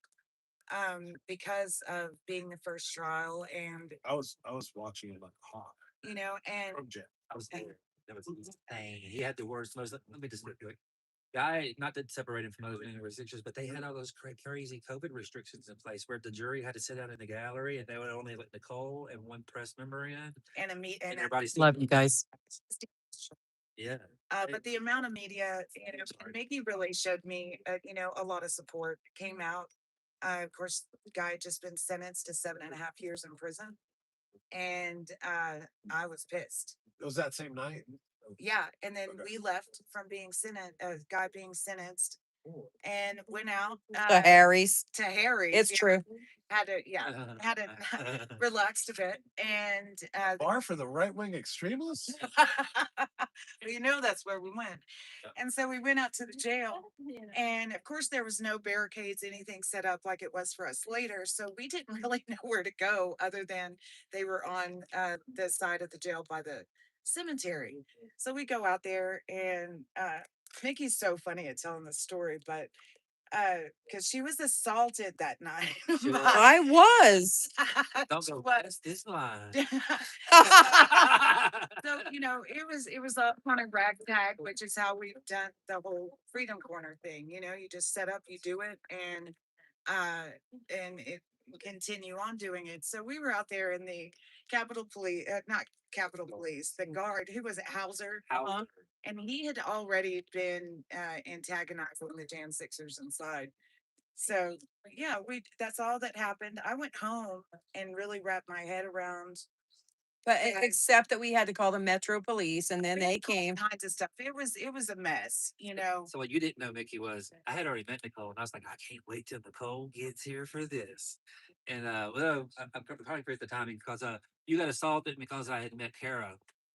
because of being the first trial, and I was watching it like hot and from jail. I was there. That was insane. He had the worst. Let me just do it. Guy, not to separate him from other restrictions, but they had all those crazy COVID restrictions in place where the jury had to sit out in the gallery and they would only let Nicole and one press member in. And a meet And and everybody's Love you guys. yeah. but the amount of media, you know, and Mickey really showed me, you know, a lot of support. Came out. Of course, the guy had just been sentenced to 7.5 years in prison, and I was pissed. It was that same night. Yeah, and then Okay. we left from being sentenced, guy being sentenced, and went out To Harry's. to Harry's. It's yeah. true. Had to, yeah, had to relaxed a bit, and Bar for the right wing extremists. you know that's where we went. And so we went out to the jail, and of course there was no barricades, anything set up like it was for us later. So we didn't really know where to go other than they were on the side of the jail by the cemetery. So we go out there, and Mickey's so funny at telling the story, but because she was assaulted that night. She was. I was. Don't She go was. past this line. So, you know, it was a kind of ragtag, which is how we've done the whole Freedom Corner thing. You know, you just set up, you do it, and it continue on doing it. So we were out there in the Capitol Police, not Capitol Police, the guard, who was it, Hauser? Hauser. And he had already been antagonizing the Jan Sixers inside. So yeah, we that's all that happened. I went home and really wrapped my head around But except that we had to call the Metro Police and then they came. kinds of stuff. It was a mess, you know. So what you didn't know, Mickey, was I had already met Nicole, and I was like, I can't wait till Nicole gets here for this. And well, I'm probably great at the timing because you got assaulted because I had met Kara.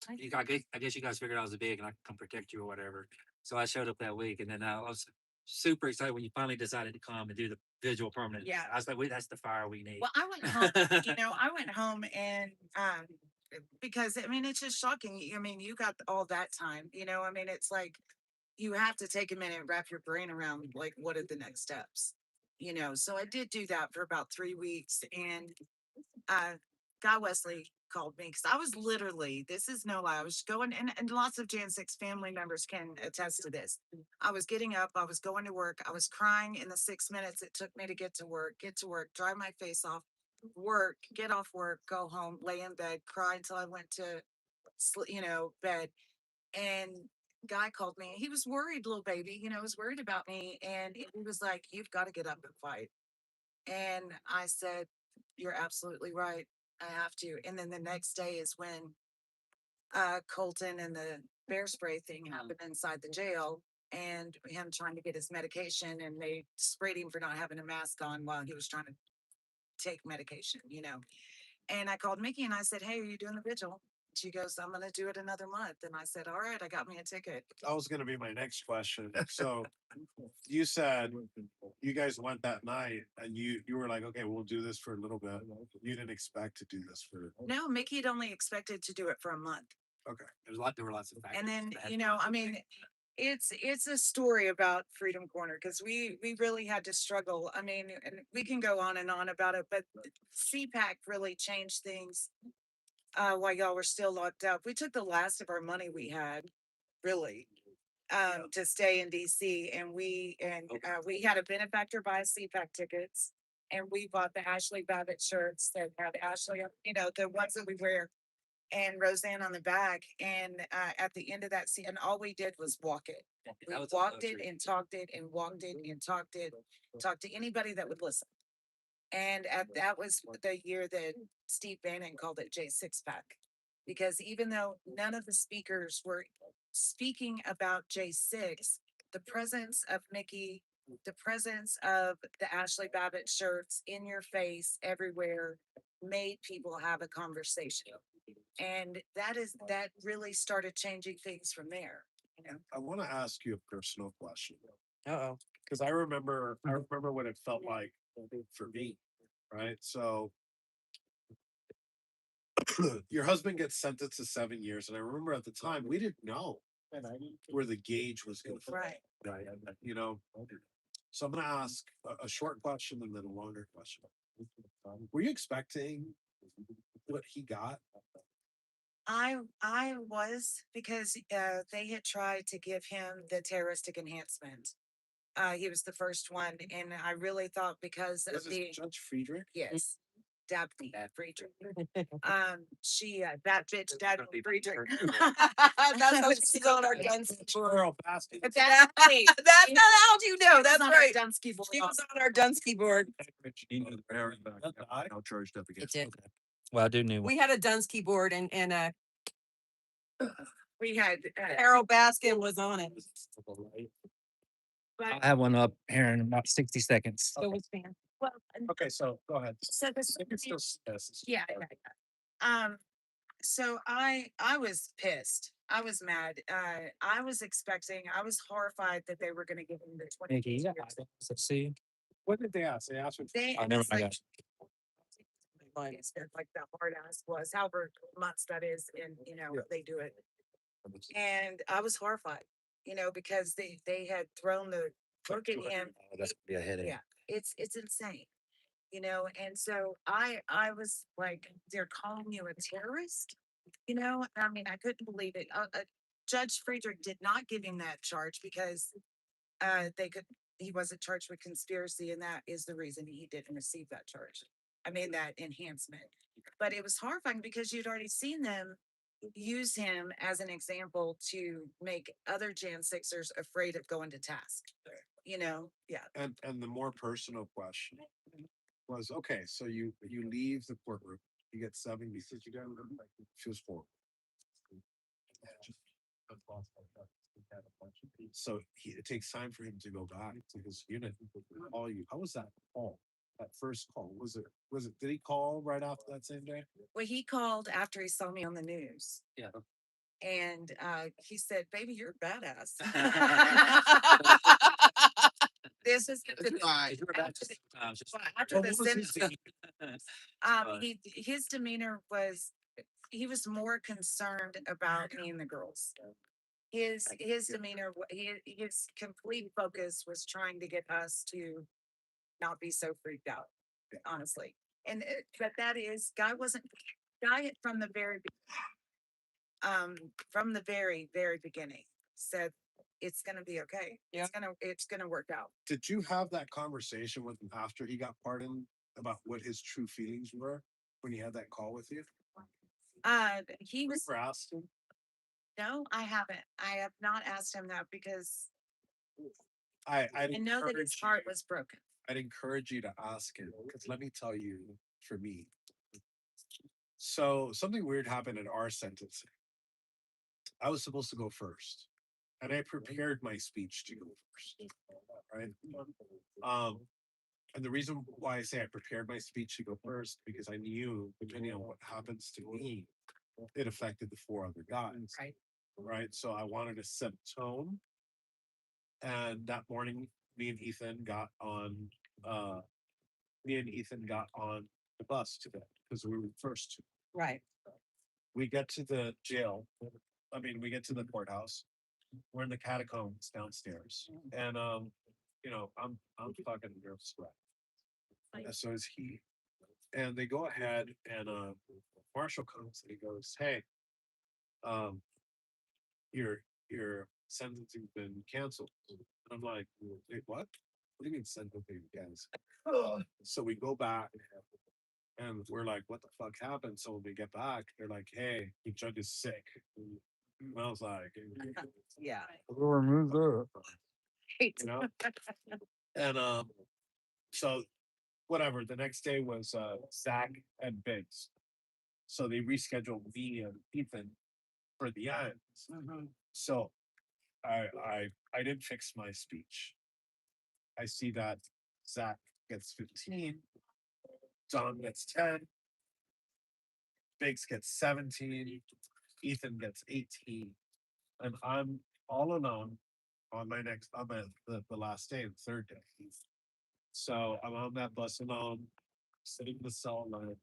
I guess you guys figured I was big and I could come protect you or whatever. So I showed up that week, and then I was super excited when you finally decided to come and do the visual permanent. Yeah. I was like, wait, that's the fire we need. Well, I went home, you know, I went home and because I mean it's just shocking. I mean, you got all that time, you know. I mean, it's like you have to take a minute and wrap your brain around like what are the next steps, you know. So I did do that for about 3 weeks, and uh Guy Wesley called me because I was literally, this is no lie, I was going, and lots of Jan 6 family members can attest to this. I was getting up, I was going to work, I was crying in the 6 minutes it took me to get to work, dry my face off, work, get off work, go home, lay in bed, cry until I went to you know, bed. And Guy called me. He was worried, little baby, you know, was worried about me. And he was like, you've got to get up and fight. And I said, you're absolutely right. I have to. And then the next day is when Colton and the bear spray thing happened inside the jail, and him trying to get his medication, and they sprayed him for not having a mask on while he was trying to take medication, you know. And I called Mickey and I said, hey, are you doing the vigil? She goes, I'm going to do it another month. And I said, all right, I got me a ticket. That was gonna be my next question. So you said you guys went that night and you were like, okay, we'll do this for a little bit. You didn't expect to do this for No, Mickey had only expected to do it for a month. okay. There were lots of factors. And then, you know, I mean, it's a story about Freedom Corner because we really had to struggle. I mean, and we can go on and on about it, but CPAC really changed things while y'all were still locked up. We took the last of our money we had, really, to stay in DC, and we had a benefactor buy CPAC tickets, and we bought the Ashley Babbitt shirts that had Ashley, you know, the ones that we wear, and Roseanne on the back. And at the end of that scene, and all we did was walk it. We That was a walked it luxury. and talked it and walked it and talked it, talked to anybody that would listen. And that was the year that Steve Bannon called it J6 pack. Because even though none of the speakers were speaking about J6, the presence of Mickey, the presence of the Ashley Babbitt shirts in your face everywhere made people have a conversation. And that really started changing things from there. You know, I want to ask you a personal question Uh-oh. because I remember what it felt like for me, right? So your husband gets sentenced to 7 years, and I remember at the time we didn't know where the gauge was going to right. right? You know, so I'm going to ask a short question and then a longer question. Were you expecting what he got? I was because they had tried to give him the terroristic enhancement. He was the first one, and I really thought because of This is the Judge Friedrich? yes, Dabney Friedrich. She that bitch Dabney Friedrich. That's how she's on our Dunsky board. Earl Baskin. That's That's not how you know. was That's on our right. Dunsky board. She was on our Dunsky board. Now charged up against. did. Okay. Well, I do new one. We had a Dunsky board and We had Carol Baskin was on it. but I'll have one up here in about 60 seconds. it was fan. Well, Okay, so go ahead. so this You can still yes. yeah, yeah, yeah. So I was pissed. I was mad. I was expecting. I was horrified that they were going to give him the 20 Nikki, you got years. let's see. What did they ask? They asked for They Oh, and never it's mind. I like, got you. it's like the hard ass was, however months that is, and they do it. And I was horrified, because they had thrown the book at him. That's gonna be a headache. Yeah, it's insane, and so I was like, they're calling you a terrorist, I mean, I couldn't believe it. Judge Friedrich did not give him that charge because he wasn't charged with conspiracy, and that is the reason he didn't receive that charge. I mean, that enhancement. But it was horrifying because you'd already seen them use him as an example to make other Jan Sixers afraid of going to task. Yeah. And the more personal question was, okay, so you leave the courtroom, you get 7, you sit you down, feels 4. So it takes time for him to go back to his unit. Call you. How was that call? That first call? Was it did he call right after that same day? Well, he called after he saw me on the news. Yeah. And he said, "Baby, you're a badass." This is Right. after the sentence. His demeanor was, he was more concerned about me and the girls. His demeanor, his complete focus was trying to get us to not be so freaked out, honestly. And but that is, guy from the from the very beginning said it's gonna be okay. Yeah. It's gonna work out. Did you have that conversation with him after he got pardoned about what his true feelings were when he had that call with you? He was Never asked him. no, I haven't. I have not asked him that because I'd I know that his encourage heart you- was broken. I'd encourage you to ask him because let me tell you, for me. So something weird happened at our sentencing. I was supposed to go first, and I prepared my speech to go first. Right. And the reason why I say I prepared my speech to go first because I knew depending on what happens to me, it affected the 4 other guys. Right. Right. So I wanted to set a tone. And that morning, me and Ethan got on the bus today because we were the first two. Right. We get to the jail. We get to the courthouse. We're in the catacombs downstairs. And I'm fucking nervous wreck. And so is he. And they go ahead and Marshall comes and he goes, "Hey, your sentencing's been canceled." And I'm like, "Wait, what? What do you mean sentencing canceled?" So we go back and we're like, "What the fuck happened?" So when we get back, they're like, "Hey, the judge is sick." And I was like, Yeah. We'll remove that. And so whatever. The next day was Zach and Biggs. So they rescheduled me and Ethan for the end. So I didn't fix my speech. I see that Zach gets 15, Don gets 10, Biggs gets 17, Ethan gets 18, and I'm all alone on the last day, the third day. So I'm on that bus alone, sitting in the cell alone,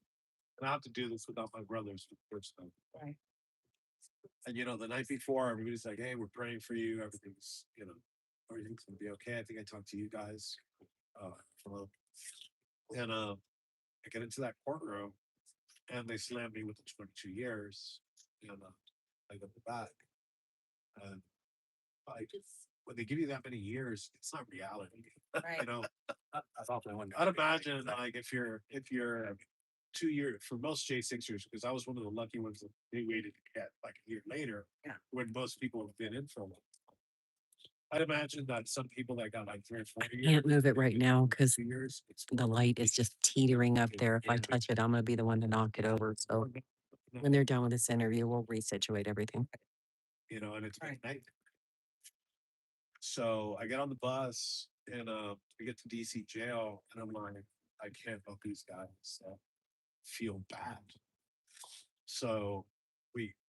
and I have to do this without my brothers for the first time. Right. And the night before, everybody's like, "Hey, we're praying for you. Everything's gonna be okay." I think I talked to you guys. And I get into that courtroom, and they slam me with the 22 years. and like at the back. And like when they give you that many years, it's not reality. You know, That's awfully wonderful. I'd imagine like if you're 2 years for most J6ers, because I was one of the lucky ones that they waited to get like a year later, Yeah. when most people have been in for a while. I'd imagine that some people that got like 3 or 4 I years. can't move it right now because 2 years, it's the light is just teetering up there. If I touch it, I'm gonna be the one to knock it over. So when they're done with this interview, we'll resituate everything. you know, and it's Right. night. So I get on the bus and we get to DC jail and I'm like, I can't help these guys feel bad. So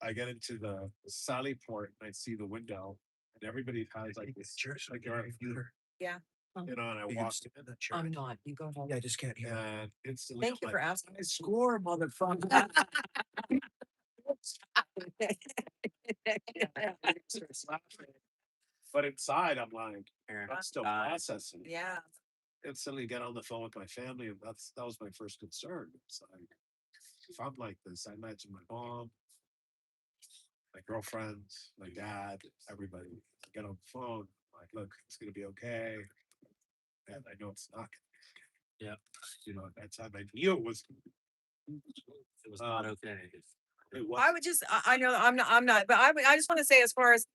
I get into the Sally port and I see the window and everybody has like this church like you're on a computer. Yeah. You know, and I walk in the church. I'm not, you go home. Yeah, I just can't hear. And instantly, Thank you I'm for like, asking. I score, motherfucker. Starts laughing. But inside, I'm like, I'm still processing. Yeah. Instantly get on the phone with my family, and that was my first concern. It's like, if I'm like this, I imagine my mom, my girlfriend, my dad, everybody get on the phone. Like, look, it's gonna be okay, and I know it's not. Yeah. You know, at that time I knew it was. It was not okay. It was. I would just, I know I'm not, but I just want to say as far as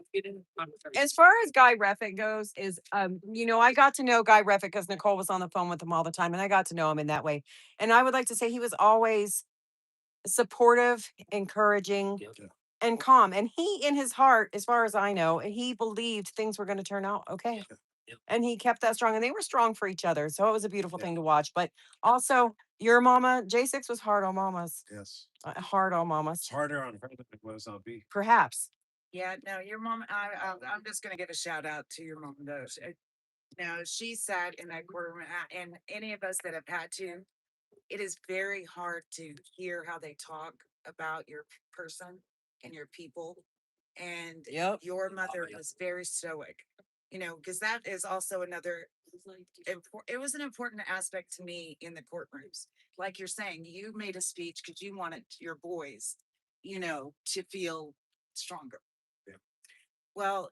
Guy Reffitt goes, is, I got to know Guy Reffitt because Nicole was on the phone with him all the time and I got to know him in that way. And I would like to say he was always supportive, encouraging, Yeah. and calm. And he, in his heart, as far as I know, he believed things were going to turn out okay. Yep. And he kept that strong and they were strong for each other. So it was a beautiful Yeah. thing to watch. But also, your mama, J6 was hard on mamas, Yes. hard on mamas, It's harder on her than it was on me. perhaps. Yeah, no, your mom, I'm just gonna give a shout out to your mom though. Now, she sat in that courtroom and any of us that have had to, it is very hard to hear how they talk about your person and your people. And Yep. your mother was very stoic, because that is also another it was an important aspect to me in the courtrooms. Like you're saying, you made a speech because you wanted your boys, to feel stronger. Yeah. Well,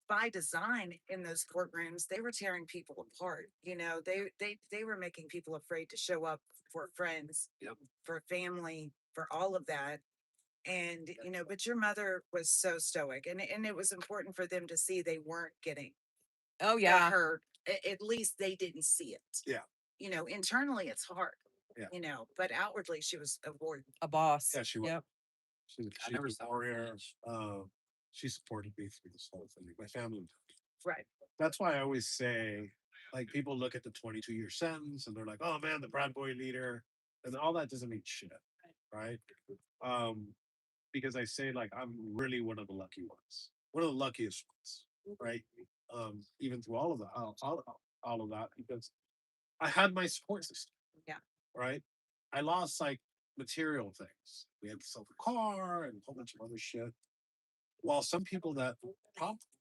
by design in those courtrooms, they were tearing people apart. They were making people afraid to show up for friends, Yep. for family, for all of that. And but your mother was so stoic, and it was important for them to see they weren't getting Oh yeah. hurt. At least they didn't see it. Yeah. Internally it's hard. Yeah. But outwardly she was avoidant. A boss. Yeah, she was. Yep. She's never a saw her warrior. marriage. She supported me through this whole thing. My family. Right. That's why I always say, like, people look at the 22-year sentence and they're like, "Oh man, the Brad Boy leader," and all that doesn't mean shit, right? Because I say like I'm really one of the lucky ones, one of the luckiest ones, right? Even through all of that, all of that, because I had my support system. Yeah. Right. I lost like material things. We had to sell the car and a whole bunch of other shit. While some people that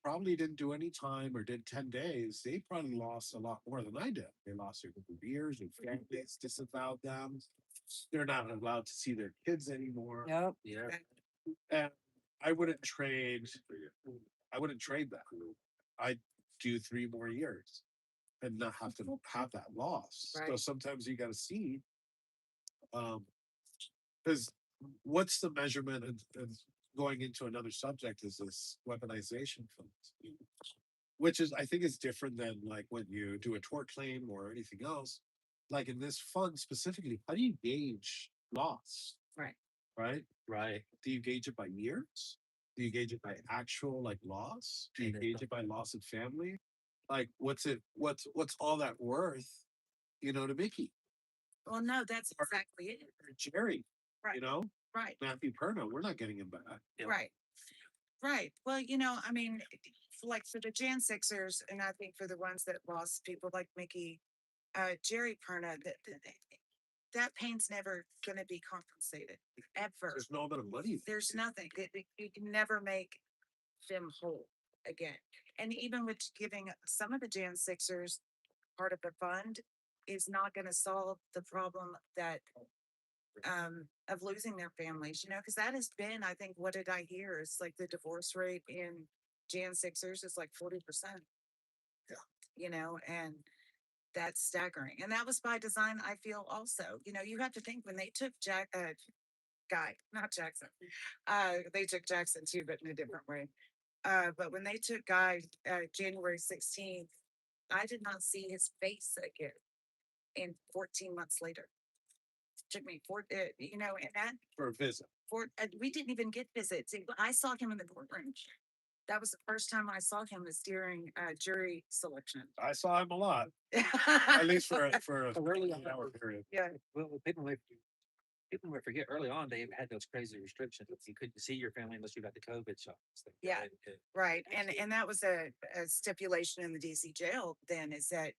probably didn't do any time or did 10 days, they probably lost a lot more than I did. They lost their years, their families disavowed them. They're not allowed to see their kids anymore. Yep. Yeah. And I wouldn't trade that. I'd do 3 more years and not have to have that loss. So Right. sometimes you gotta see because what's the measurement and going into another subject is this weaponization fund, which is I think is different than like when you do a tort claim or anything else. Like in this fund specifically, how do you gauge loss? Right. Right? Right. Do you gauge it by years? Do you gauge it by actual like loss? Do you gauge it by loss of family? Like what's all that worth, to Mickey Well, no, that's exactly it. or Jerry, Right. Right. Matthew Perna, we're not getting him back. Right. Right. Well, I mean, like for the Jan Sixers, and I think for the ones that lost people like Mickey, Jerry Perna, that pain's never going to be compensated ever. There's no amount of money. There's nothing. You can never make them whole again. And even with giving some of the Jan Sixers part of the fund is not going to solve the problem that of losing their families, because that has been, I think, what did I hear? It's like the divorce rate in Jan Sixers is like 40%. And that's staggering. And that was by design, I feel also. You have to think when they took Guy, not Jackson. They took Jackson too, but in a different way. But when they took Guy January 16th, I did not see his face again in 14 months later. Took me and that For a visit. we didn't even get visits. I saw him in the courtroom. That was the first time I saw him was during jury selection. I saw him a lot, at least for a Early on. 8-hour period. Yeah. Well, people might forget early on they had those crazy restrictions. You couldn't see your family unless you got the COVID shot. Yeah. Right. And that was a stipulation in the DC jail then is that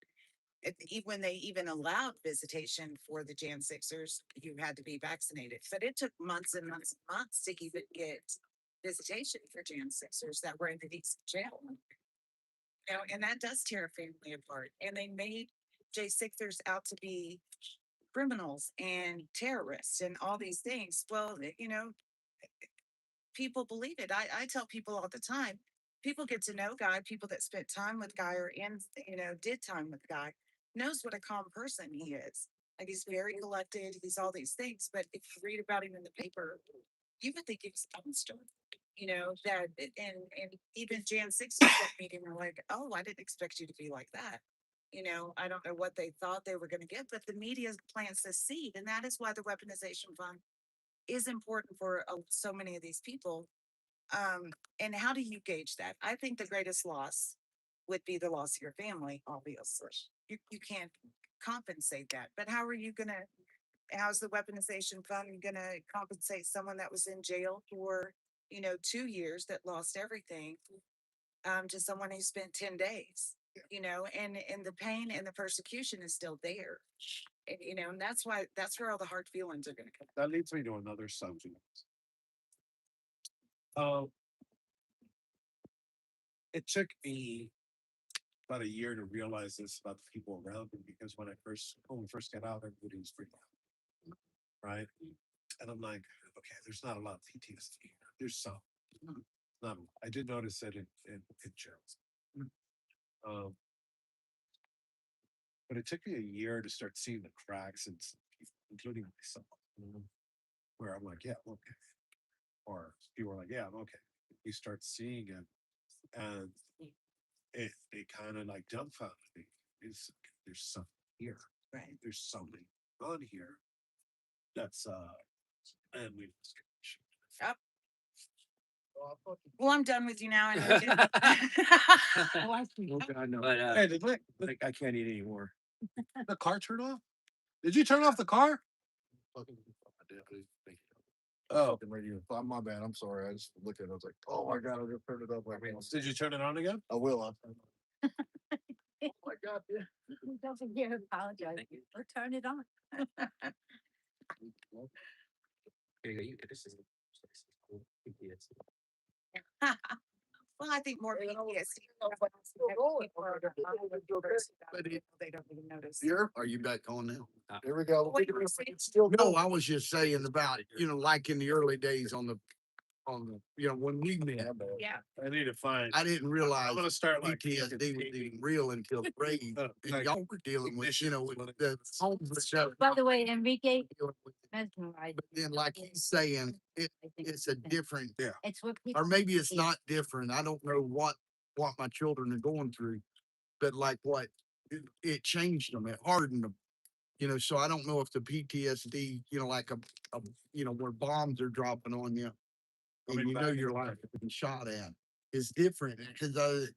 when they even allowed visitation for the Jan Sixers, you had to be vaccinated. But it took months and months and months to even get visitation for Jan Sixers that were in the DC jail. And that does tear a family apart. And they made J Sixers out to be criminals and terrorists and all these things. Well, people believe it. I tell people all the time, people get to know Guy, people that spent time with Guy or did time with Guy, knows what a calm person he is. Like he's very collected, he's all these things. But if you read about him in the paper, you would think he's a monster. That and even Jan Sixers meeting were like, oh, I didn't expect you to be like that. I don't know what they thought they were going to get, but the media plants this seed, and that is why the weaponization fund is important for so many of these people. And how do you gauge that? I think the greatest loss would be the loss of your family, obviously. You can't compensate that, but how's the weaponization fund going to compensate someone that was in jail for, 2 years that lost everything, to someone who spent 10 days, and the pain and the persecution is still there. And that's where all the hard feelings are going to come. That leads me to another subject. Uh, it took me about a year to realize this about the people around me because when we first got out, everybody was freaking out. Right. And I'm like, okay, there's not a lot of PTSD here. There's some. Not a lot. I did notice that in jails. But it took me a year to start seeing the cracks in some people, including myself. Where I'm like, yeah, I'm okay. Or people are like, yeah, I'm okay. You start seeing it, and it kind of like dumbfounded me. There's something here. Right. There's something on here. That's and we Up. Well, I'm done with you now. I know you. Oh God, no. But, Hey, I can't eat anymore. The car turned off? Did you turn off the car? Oh, My bad. I'm sorry. I just looked at it. I was like, oh my God, I just turned it up. did you turn it on again? I will. Oh my God. Don't forget to apologize or turn it on. here you go. This is PTSD. Well, I think more PTSD. They don't even notice. Here, are you back on now? Here we go. What you were saying? No, I was just saying about, like in the early days on the, when we met, Yeah. I need to find. I didn't realize I'm gonna start like PTSD was even real until the grave. And like y'all were dealing with, with the homeless stuff. By the way, Enrique, But then like he's saying, it's a different, it's what or maybe it's not different. I don't know what my children are going through, but like it changed them, it hardened them. So I don't know if the PTSD, like where bombs are dropping on you, and your life is being shot at, is different because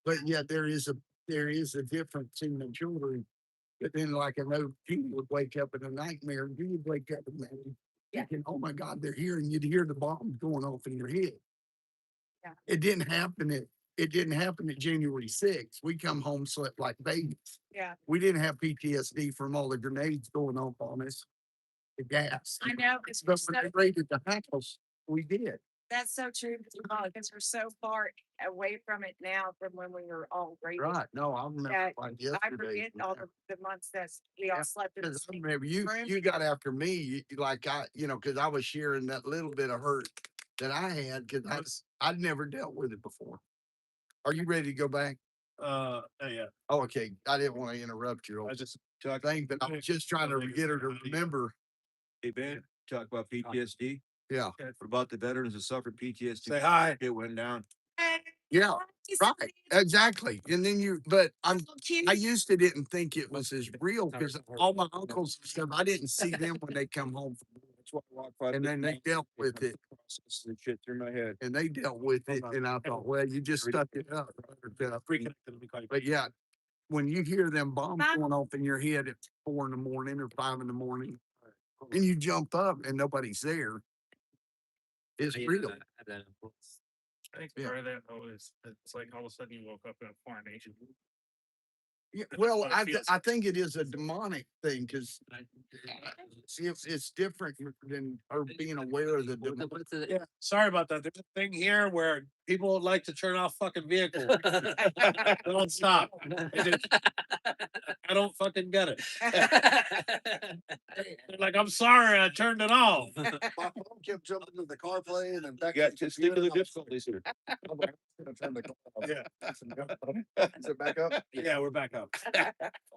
but yeah, there is a difference in the children. But then, like I know people would wake up in a nightmare, and you would wake up and thinking, "Oh my God, they're here!" And you'd hear the bombs going off in your head. Yeah. It didn't happen at January 6th. We come home, slept like babies. Yeah. We didn't have PTSD from all the grenades going off on us, the gas. I know. But when they raided the house, we did. That's so true, because we're so far away from it now from when we were all raised. Right, no, I remember That like I yesterday. forget all the months that we all slept in the Cause I same remember you, room. you got after me, like cause I was sharing that little bit of hurt that I had, cause I'd never dealt with it before. Are you ready to go back? Yeah. Oh, okay, I didn't want to interrupt your I old just thing, but I was just trying to get her to remember. Hey, Ben, talk about PTSD. Yeah, What about the veterans that suffered PTSD? Say hi. It went down. yeah, right, exactly. And then but I used to didn't think it was as real, cause all my uncles and stuff, I didn't see them when they come home from That's why I walk by. and then they dealt with it. And shit through my head. And they dealt with it, and I thought, well, you just stuck it up. But yeah, when you hear them bombs going off in your head at 4 in the morning or 5 in the morning, and you jump up and nobody's there, it's real. I think Yeah. part of that though is it's like all of a sudden you woke up in a foreign nation. Yeah, That's well, what it feels I think it is a demonic thing, because it's different than her being aware of the demonic. Yeah, sorry about that. There's a thing here where people like to turn off fucking vehicles. Don't stop. I don't fucking get it. They're like, I'm sorry, I turned it off. My phone kept jumping to the car play and then back. Yeah, just think of the difficulties here. Yeah. Is it back up? Yeah, we're back up.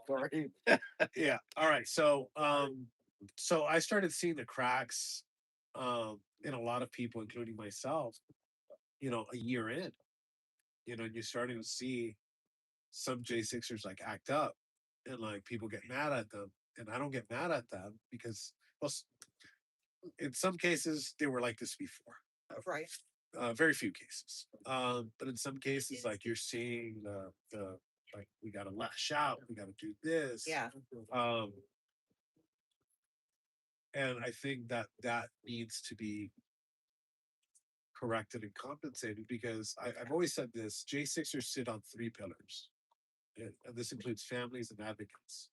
Sorry. Yeah. All right. So so I started seeing the cracks in a lot of people, including myself, a year in. And you're starting to see some J6ers like act up, and like people get mad at them. And I don't get mad at them because, well, in some cases they were like this before. Right. Very few cases. But in some cases, like you're seeing the like, we gotta lash out, we gotta do this. Yeah. Um and I think that needs to be corrected and compensated, because I've always said this: J6ers sit on three pillars. And this includes families and advocates.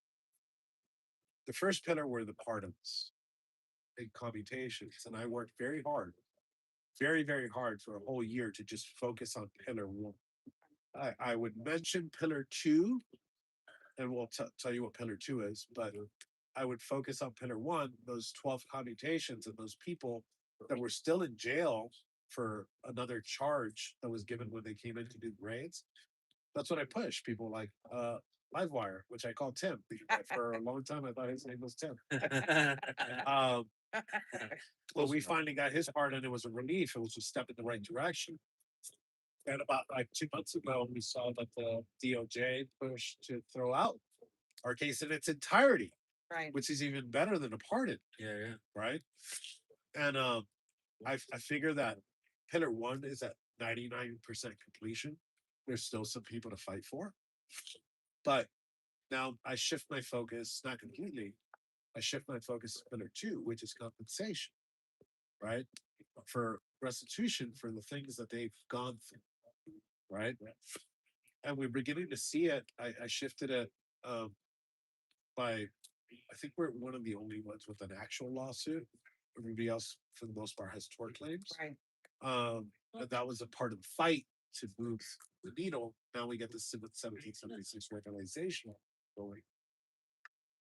The first pillar were the pardons and commutations. And I worked very hard, very, very hard for a whole year to just focus on pillar one. I would mention pillar two, and we'll tell you what pillar two is, but I would focus on pillar one, those 12 commutations and those people that were still in jail for another charge that was given when they came in to do grades. That's what I push. People like Livewire, which I call Tim. For a long time, I thought his name was Tim. Well, we finally got his part, and it was a relief. It was a step in the right direction. And about like 2 months ago, we saw that the DOJ pushed to throw out our case in its entirety, Right. which is even better than a pardon. Yeah. Right. And I figure that pillar one is at 99% completion. There's still some people to fight for. But now I shift my focus, not completely, I shift my focus to pillar two, which is compensation, right? For restitution for the things that they've gone through, right? And we're beginning to see it. I shifted it by, I think we're one of the only ones with an actual lawsuit. Everybody else, for the most part, has tort claims. Right. But that was a part of the fight to move the needle. Now we get the 1776 legalization going,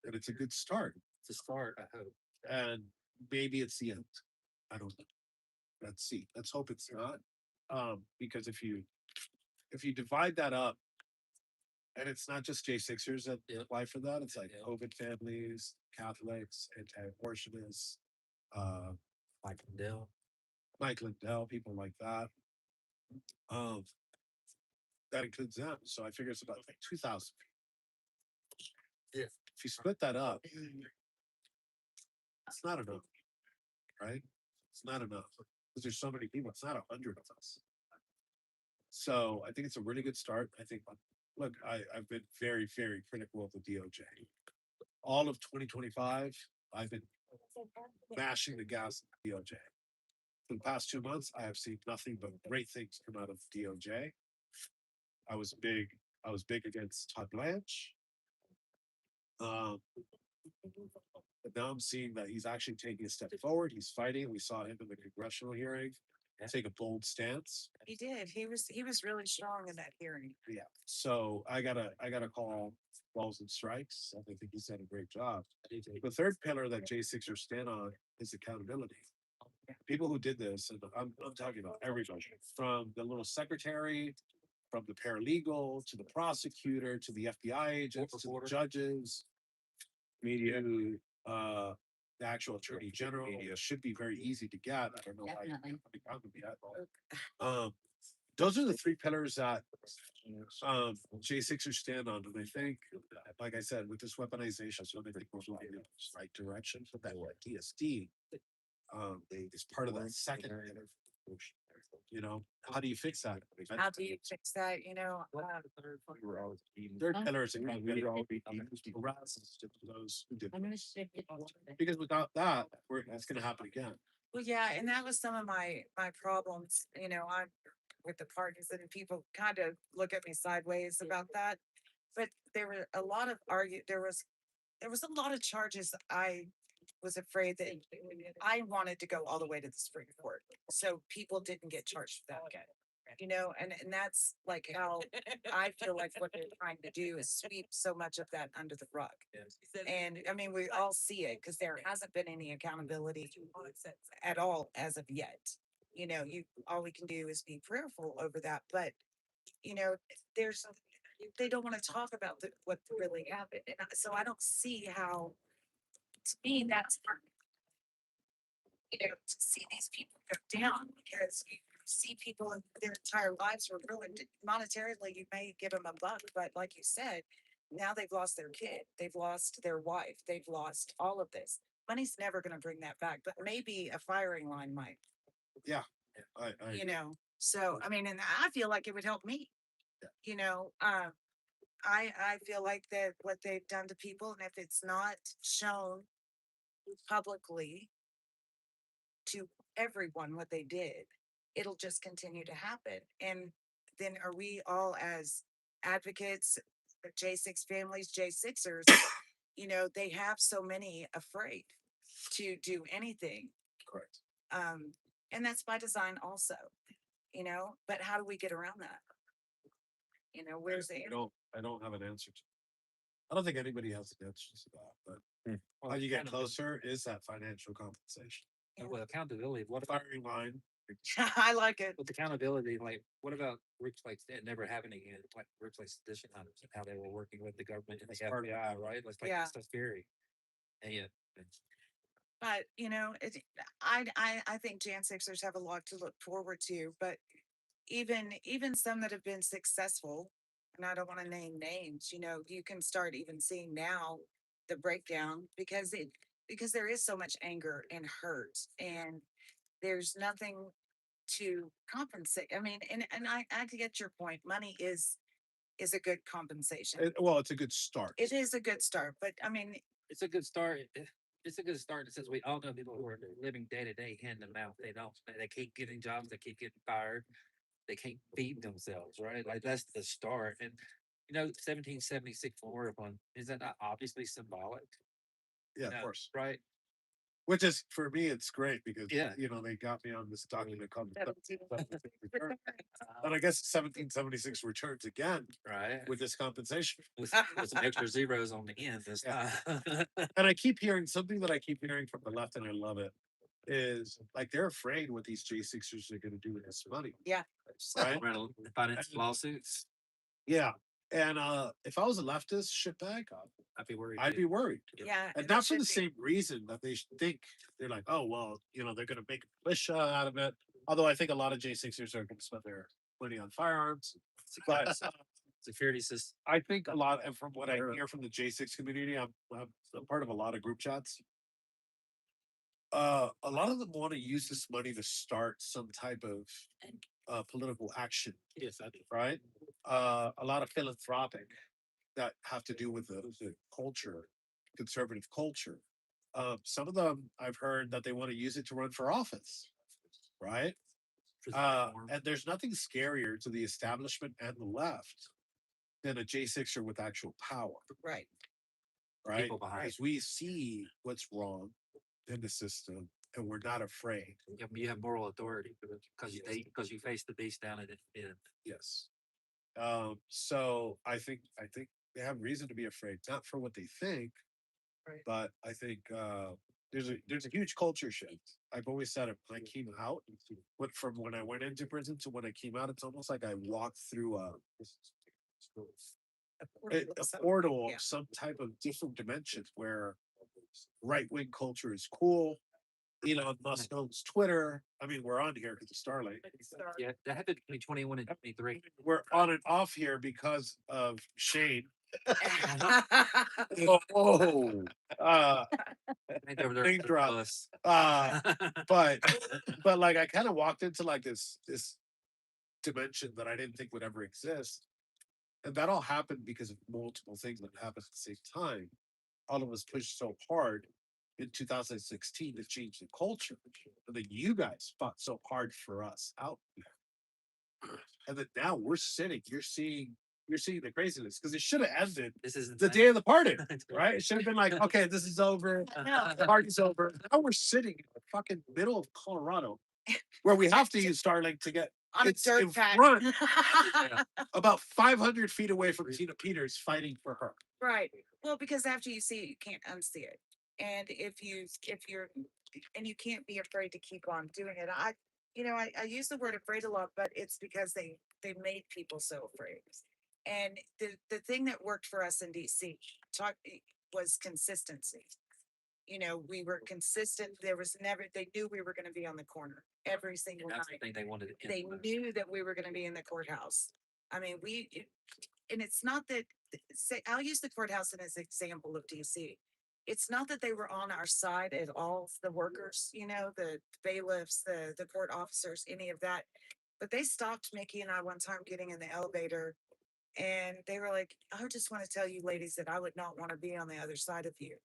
and it's a good start. It's a start, I hope. And maybe it's the end. I don't know. Let's see. Let's hope it's not. Because if you divide that up, and it's not just J6ers that apply for that, it's like COVID families, Catholics, anti-abortionists, Mike Lindell, people like that. That includes them. So I figure it's about like 2,000 people. Yeah. If you split that up, it's not enough, right? It's not enough because there's so many people. It's not 100 of us. So I think it's a really good start. I think, look, I've been very, very critical of the DOJ. All of 2025, I've been mashing the gas of the DOJ. For the past 2 months, I have seen nothing but great things come out of DOJ. I was big against Todd Blanche. But now I'm seeing that he's actually taking a step forward. He's fighting. We saw him in the congressional hearing. take a bold stance. He did. He was really strong in that hearing. Yeah. So I gotta call balls and strikes. I think he's done a great job. The third pillar that J6ers stand on is accountability. People who did this, and I'm talking about everybody, from the little secretary, from the paralegal to the prosecutor to the FBI agents to the judges, media, the actual attorney general. Media should be very easy to get. I don't know why you haven't gotten it yet. Those are the three pillars that J6ers stand on, and I think, like I said, with this weaponization, so I think we're moving in the right direction. But that TSD is part of that second pillar. You know, how do you fix that? How do you fix that? You know, Third pillar is accountability. Those who did this. Because without that, it's going to happen again. well, yeah, and that was some of my problems. You know, I'm with the parties, and people kind of look at me sideways about that. But there were a lot of there was a lot of charges. I was afraid that I wanted to go all the way to the Supreme Court, so people didn't get charged for that. You know, and that's like how I feel like what they're trying to do is sweep so much of that under the rug. And I mean, we all see it because there hasn't been any accountability at all as of yet. You know, all we can do is be prayerful over that. But you know, they don't want to talk about what really happened, and so I don't see how. To me, that's you know, to see these people go down because you see people in their entire lives were ruined monetarily. You may give them a buck, but like you said, now they've lost their kid, they've lost their wife, they've lost all of this. Money's never going to bring that back, but maybe a firing line might. Yeah, You know. So I mean, and I feel like it would help me. You know, I feel like that what they've done to people, and if it's not shown publicly to everyone what they did, it'll just continue to happen. And then are we all as advocates, the J6 families, J6ers, you know, they have so many afraid to do anything. Correct. And that's by design also, you know, but how do we get around that? You know, where's the I don't have an answer to. I don't think anybody has an answer to that, but how you get closer is that financial compensation. With accountability, what about Firing line. I like it. with accountability? Like, what about groups like that never happening again? Like groups like sedition hunters and how they were working with the government and the FBI, right? Like Yeah. that's scary. And yeah, But you know, I think Jan Sixers have a lot to look forward to. But even some that have been successful, and I don't want to name names, you know, you can start even seeing now the breakdown because there is so much anger and hurt, and there's nothing to compensate. I mean, and I get your point. Money is a good compensation. Well, it's a good start. It is a good start, but I mean, it's a good start. It's a good start since we all know people who are living day to day, hand to mouth. They keep getting jobs. They keep getting fired. They can't feed themselves, right? Like that's the start. And you know, 1776 Memorial Fund, is that not obviously symbolic? Yeah, You know, of course. right? Which is for me, it's great because Yeah. you know they got me on this document called the 1776 return. And I guess 1776 returns again Right. with this compensation. With some extra zeros on the end this time. And I keep hearing something that I keep hearing from the left, and I love it. Is like they're afraid what these J6ers are going to do with this money. Yeah. Right. Finance lawsuits. Yeah. And if I was a leftist shitbag, I'd be worried. I'd be worried. Yeah. And not for the same reason that they think they're like, oh well, you know, they're gonna make a militia out of it. Although I think a lot of J6ers are gonna spend their money on firearms. But Security system. I think a lot, and from what I hear from the J6 community, I'm a part of a lot of group chats. A lot of them want to use this money to start some type of political action. Yes, I do. Right? A lot of philanthropic that have to do with the culture, conservative culture. Some of them I've heard that they want to use it to run for office, right? And there's nothing scarier to the establishment and the left than a J6er with actual power. Right. Right? People behind. Because we see what's wrong in the system. and we're not afraid. Yeah, but you have moral authority because you face the beast down at the end. Yes. So I think they have reason to be afraid, not for what they think, Right. but I think there's a huge culture shift. I've always said it when I came out, from when I went into prison to when I came out, it's almost like I walked through a portal Yeah. of some type of different dimension where right wing culture is cool. Elon Musk owns Twitter. I mean, we're on here because of Starlight. Yeah, that happened between 21 and 23. We're on and off here because of Shane. Oh, Uh, I think they were there name for the drop. bus. But like I kind of walked into like this dimension that I didn't think would ever exist. And that all happened because of multiple things that happened at the same time. All of us pushed so hard in 2016 to change the culture. And then you guys fought so hard for us out there. And then now we're sitting, you're seeing the craziness because it should have ended This is the day of the party, right? It should have been like, okay, this is over, the party's over. Now we're sitting in the fucking middle of Colorado where we have to use Starlink to get On a it's dirt in patch. front, Yeah. about 500 feet away from Tina Peters fighting for her. Right. Well, because after you see it, you can't unsee it. And if you're, and you can't be afraid to keep on doing it. I use the word afraid a lot, but it's because they made people so afraid. And the thing that worked for us in DC was consistency. We were consistent. There was never, they knew we were going to be on the corner every single That's the night. thing they wanted to They implement. knew that we were going to be in the courthouse. I mean, and it's not that, say, I'll use the courthouse as an example of DC. It's not that they were on our side at all, the workers, the bailiffs, the court officers, any of that. But they stopped Mickey and I one time getting in the elevator and they were like, I just want to tell you ladies that I would not want to be on the other side of you.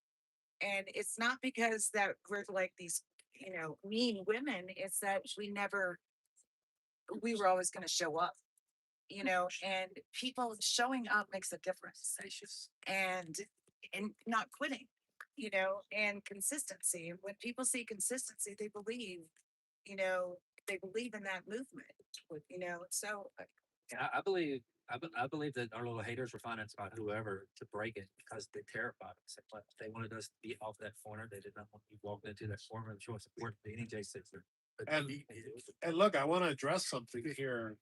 And it's not because that we're like these, mean women. It's that we were always going to show up, and people showing up makes a difference. And not quitting, and consistency. And when people see consistency, you know, they believe in that movement, so Yeah, I believe that our little haters were finding about whoever to break it because they terrified us. They wanted us to be off that corner. They did not want you walking into that corner and showing support to any J6er. And look, I want to address something here.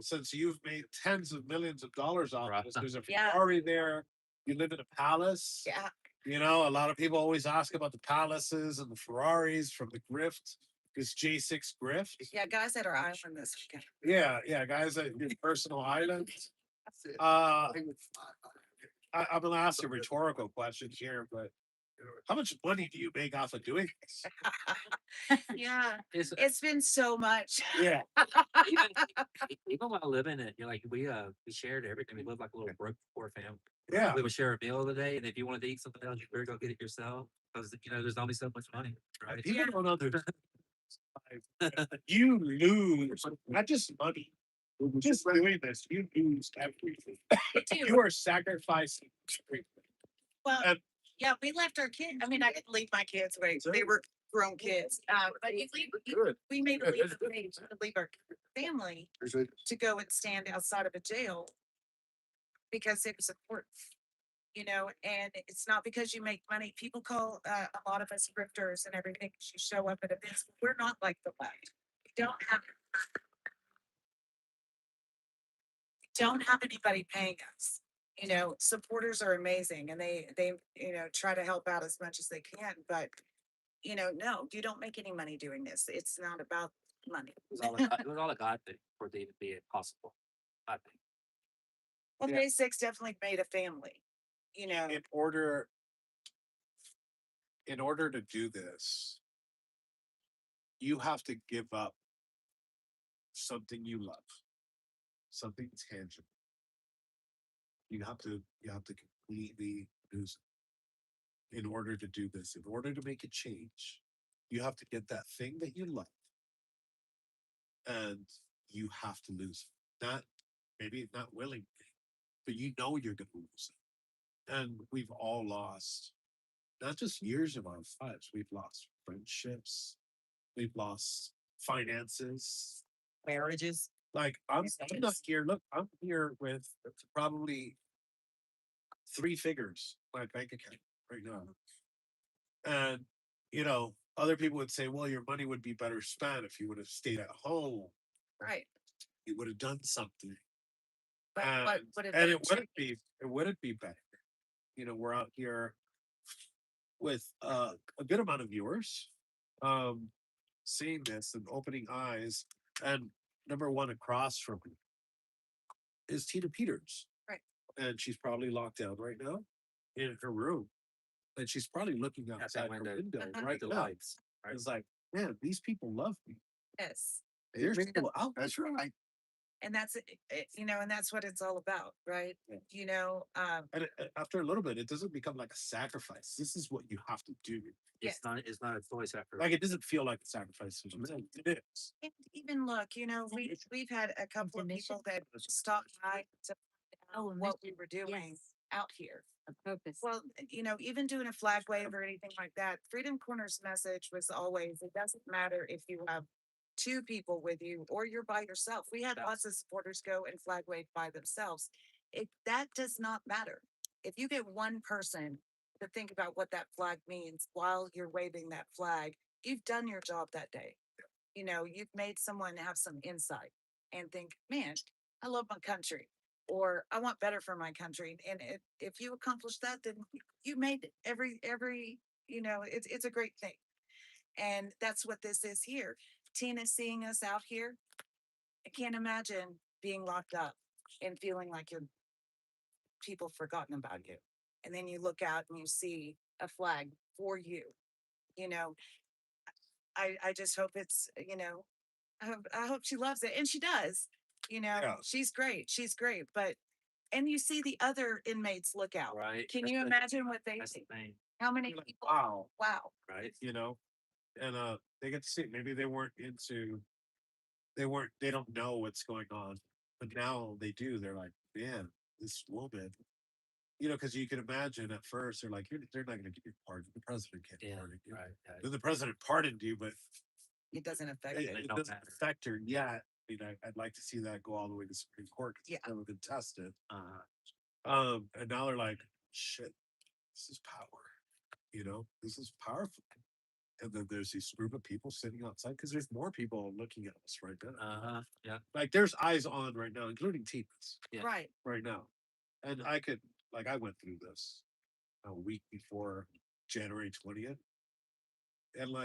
Since you've made tens of millions of dollars off Right. this, there's a Yeah. Ferrari there. You live in a palace. yeah. A lot of people always ask about the palaces and the Ferraris from the grift. This J6 grift. Yeah, guys at our island this weekend. Yeah, guys at your personal island. I'm gonna ask a rhetorical question here, but how much money do you make off of doing this? Yeah, It's, it's been so much. Yeah. even, even while living it, we shared everything. We lived like a little broke poor family. Yeah. We would share a meal of the day, and if you wanted to eat something else, you better go get it yourself because there's only so much money, right? People don't understand. You lose not just money. Just doing this, you lose everything. You are sacrificing everything. Well, And- yeah, we left our kids. I mean, I didn't leave my kids. They were grown kids. But we made a leave to leave our family to go and stand outside of a jail because it was important. And it's not because you make money. People call a lot of us grifters and everything. 'Cause you show up at events. We're not like the left. We don't have anybody paying us. Supporters are amazing and they try to help out as much as they can, but no, you don't make any money doing this. It's not about money. It was all a God thing for it to even be possible. I think. Well, Yeah. J6 definitely made a family, In order to do this, you have to give up something you love, something tangible. You have to completely lose it in order to do this. In order to make a change, you have to get that thing that you love, and you have to lose it. Maybe not willingly, but you're going to lose it. And we've all lost not just years of our lives, we've lost friendships, we've lost finances, Marriages. like I'm not here. Look, I'm here with probably 3 figures in my bank account right now. And other people would say, well, your money would be better spent if you would have stayed at home. Right. You would have done something. But what would have And been it wouldn't be better. We're out here with a good amount of viewers, seeing this and opening eyes. And number one across from me is Tina Peters. Right. And she's probably locked down right now in her room. And she's probably looking outside her window right now. It's like, man, these people love me. Yes. There's Amen. people out there. That's right. And that's and that's what it's all about, right? Yeah. And after a little bit, it doesn't become like a sacrifice. This is what you have to do. Yes. It's not a choice after. Like it doesn't feel like a sacrifice. It is. And even look, we've had a couple of people that stopped by to find out what we were doing out here. Well, even doing a flag wave or anything like that, Freedom Corner's message was always, it doesn't matter if you have 2 people with you or you're by yourself. We had lots of supporters go and flag wave by themselves. That does not matter. If you get one person to think about what that flag means while you're waving that flag, you've done your job that day. You've made someone have some insight and think, man, I love my country, or I want better for my country. And if you accomplish that, then you made every, it's a great thing. And that's what this is here. Tina seeing us out here, I can't imagine being locked up and feeling like your people forgotten about you. And then you look out and you see a flag for you. I just hope it's, I hope she loves it. And she does. She's great. She's great. And you see the other inmates look out. Right. Can you imagine what they That's see? the thing. How many You're like, people? wow. Wow. Right. And they get to see it. Maybe they don't know what's going on, but now they do. They're like, man, this woman, because you can imagine at first they're like, they're not going to give you pardon. The president can't pardon you. Right. Then the president pardoned you, but It doesn't affect it, it. it doesn't affect her yet. I'd like to see that go all the way to Supreme Court because it's never been tested. And now they're like, shit, this is power. This is powerful. And then there's this group of people sitting outside because there's more people looking at us right now. Yeah. Like there's eyes on right now, including teens. Yeah. Right. Right now. And I went through this a week before January 20th. And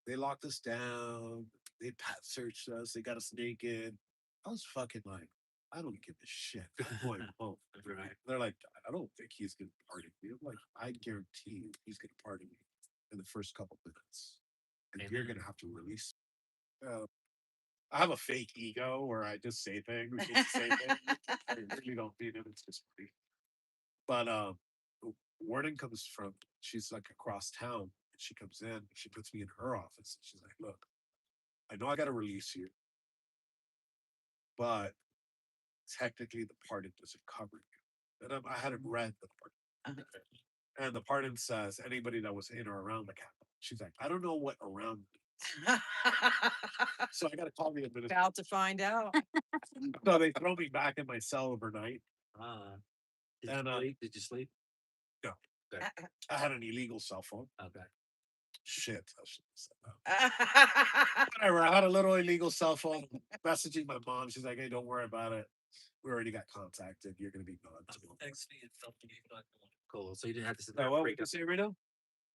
they locked us down. They pat searched us. They got us naked. I was fucking like, I don't give a shit. I'm going home. Right. They're like, I don't think he's going to pardon me. I'm like, I guarantee you he's going to pardon me in the first couple minutes. And you're going to have to release. I have a fake ego where I just say things. Just say things. I really don't mean it. It's just funny. But warden comes from, she's like across town. And she comes in, she puts me in her office. And she's like, look, I know I got to release you, but technically the pardon doesn't cover you. And I hadn't read the pardon. And the pardon says anybody that was in or around the Capitol. She's like, I don't know what around means. So I got to call the administrator. About to find out. No, they throw me back in my cell overnight. Did you sleep? No. Okay. I had an illegal cell phone. Okay. Shit. I should have said that. Whatever. I had a little illegal cell phone messaging my mom. She's like, hey, don't worry about it. We already got contacted. You're going to be gone. Text me and tell me he's not going. Cool. So you didn't have to sit there. Now, what would you say right now?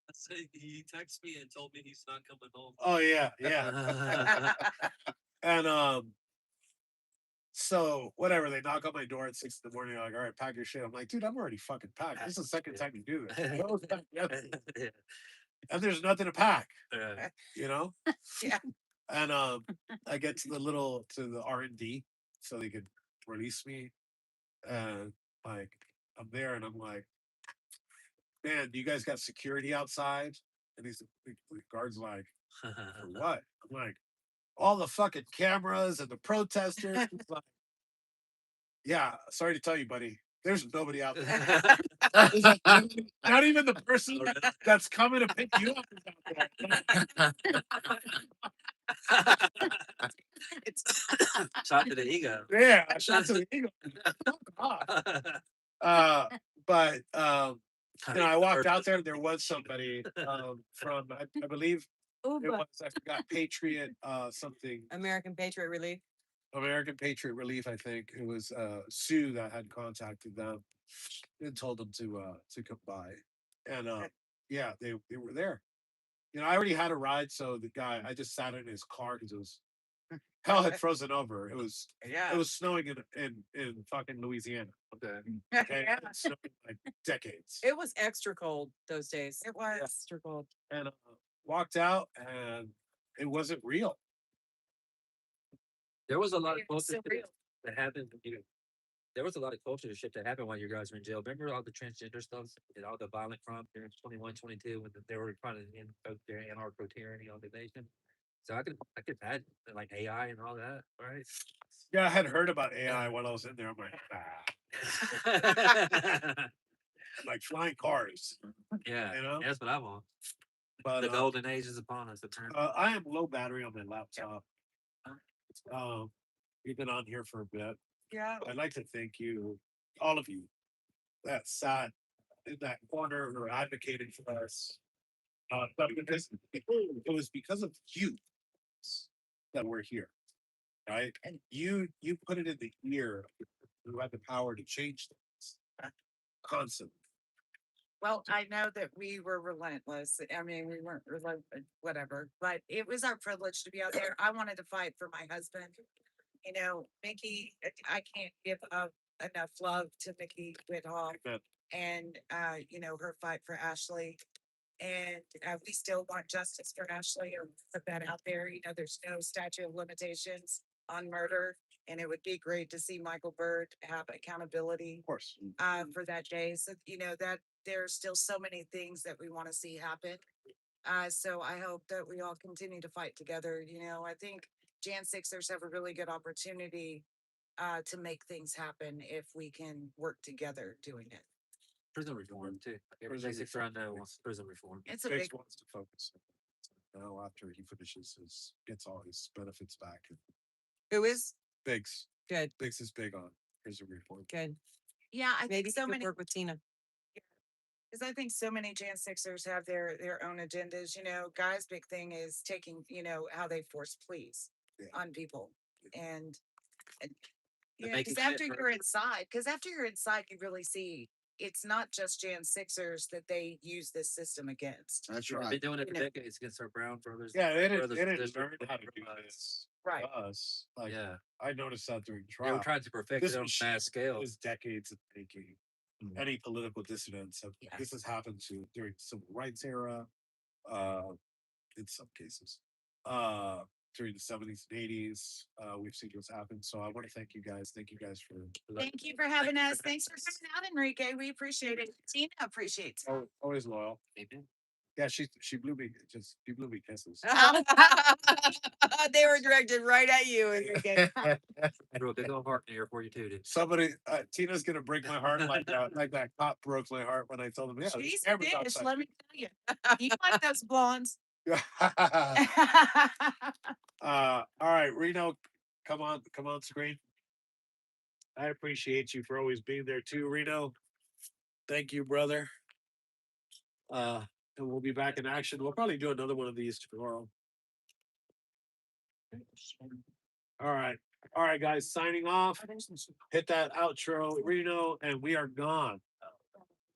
I said he texted me and told me he's not coming home. Oh, yeah. Yeah. And, so whatever, they knock on my door at 6 in the morning. They're like, all right, pack your shit. I'm like, dude, I'm already fucking packed. This is the second time you do this. And there's nothing to pack, Yeah. And I get to the R&D so they could release me. And I'm there and I'm like, man, do you guys got security outside? And the guard's like, for what? I'm like, all the fucking cameras and the protesters. Like, yeah, sorry to tell you, buddy. There's nobody out there. Not even the person that's coming to pick you up is out there. Shot to the ego. Yeah, I shot to the ego. But I walked out there. There was somebody from I believe it was I forgot Patriot something American Patriot Relief. American Patriot Relief. I think it was Sue that had contacted them and told them to come by, and yeah, they were there. I already had a ride, so the guy I just sat in his car because it was hell had frozen over. It was snowing in fucking Louisiana. Okay. Okay. Yeah. It's snowing like decades. It was extra cold those days. It was. Extra cold. And walked out and it wasn't real. There was a lot of It was culture so real. shit that happened. There was a lot of culture shit that happened while you guys were in jail. Remember all the transgender stuff and all the violent crimes during 21, 22 when they were trying to invoke their anarcho tyranny on the nation. So I could imagine like AI and all that, right? Yeah, I had heard about AI when I was in there. I'm like, like flying cars. Yeah, You know? that's what I want. But The golden age is upon us. I am low battery on my laptop. We've been on here for a bit. Yeah. I'd like to thank you, all of you, that sat in that corner or advocated for us. But because it was because of you that we're here, right? And you put it in the ear of people who had the power to change things constantly. Well, I know that we were relentless. I mean, we weren't whatever, but it was our privilege to be out there. I wanted to fight for my husband. Mickey, I can't give up enough love to Mickey Whitall and, her fight for Ashley. And we still want justice for Ashley or put that out there. There's no statute of limitations on murder. And it would be great to see Michael Bird have accountability Of course. for that day. So, that there's still so many things that we want to see happen. So I hope that we all continue to fight together. I think Jan Sixers have a really good opportunity to make things happen if we can work together doing it. Prison reform too. Everybody's trying to wants prison reform. It's a Biggs big wants to focus now after he finishes gets all his benefits back. Who is Biggs. good? Biggs is big on prison reform. Good. Yeah, I Maybe think so he could many work with Tina. because I think so many Jan Sixers have their own agendas. Guys' big thing is taking, how they force pleas on people. And make because it after fit, you're inside, you really see it's not just Jan Sixers that they use this system against. That's They've right. been doing it for decades against our brown brothers. Yeah, they brothers didn't and sisters. learn how to do this. Right. Us. Like, Yeah. I noticed that during They were trial. trying to perfect This it on a machine mass scale. was decades of thinking. Any political dissidents have this has happened to during the civil rights era, in some cases. During the 70s and 80s. We've seen what's happened. So I want to thank you guys. Thank you guys for Thank you for having us. Thanks for coming out, Enrique. We appreciate it. Tina appreciates it. always loyal. Yeah, she blew me kisses. They were directed right at you, Enrique. Bro, big old heart in here for you too, dude. Somebody, Tina's gonna break my heart like that cop broke my heart when I told him, yeah, She's the camera's fish, outside. let me tell you. You like those blondes. All right, Reno, come on screen. I appreciate you for always being there too, Reno. Thank you, brother. And we'll be back in action. We'll probably do another one of these tomorrow. All right, guys, signing off. Hit that outro, Reno, and we are gone.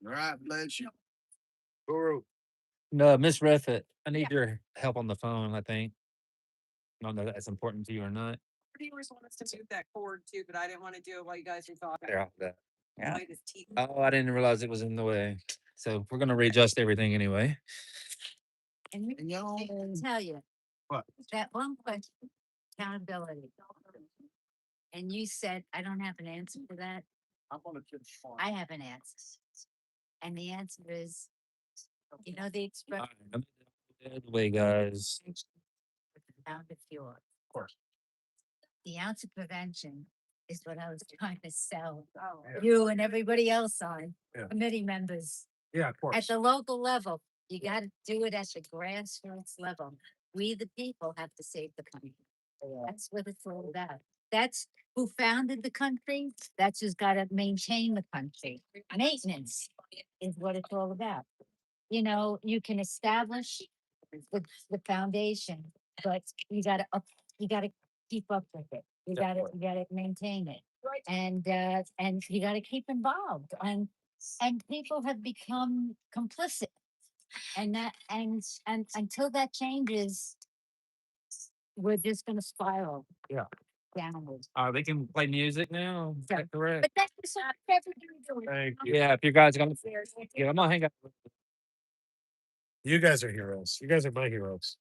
All right, bless you. Guru. No, Miss Refit, I need your help on the phone, I think. I don't know if that's important to you or not. Viewers want us to move that cord too, but I didn't want to do it while you guys were talking. They're off that. Yeah. Teeth. Oh, I didn't realize it was in the way. So we're gonna readjust everything anyway. And y'all tell you. What? That one question, accountability. And you said, I don't have an answer for that. I have an answer. And the answer is, the expression. The way, guys. Pound of fuel. Of course. The ounce of prevention is what I was trying to sell you and everybody else on, committee members. Yeah, of At course. the local level, you gotta do it at the grassroots level. We, the people, have to save the country. That's what it's all about. That's who founded the country. That's who's gotta maintain the country. Maintenance is what it's all about. You know, you can establish the foundation, but you gotta keep up with it. You gotta maintain it. And you gotta keep involved, and people have become complicit. And until that changes, we're just gonna spiral. Yeah. Downwards. They can play music now. Is that correct? But that's just what everybody's doing. Thank you. Yeah, if you guys are gonna, yeah, I'm gonna hang up. You guys are heroes. You guys are my heroes.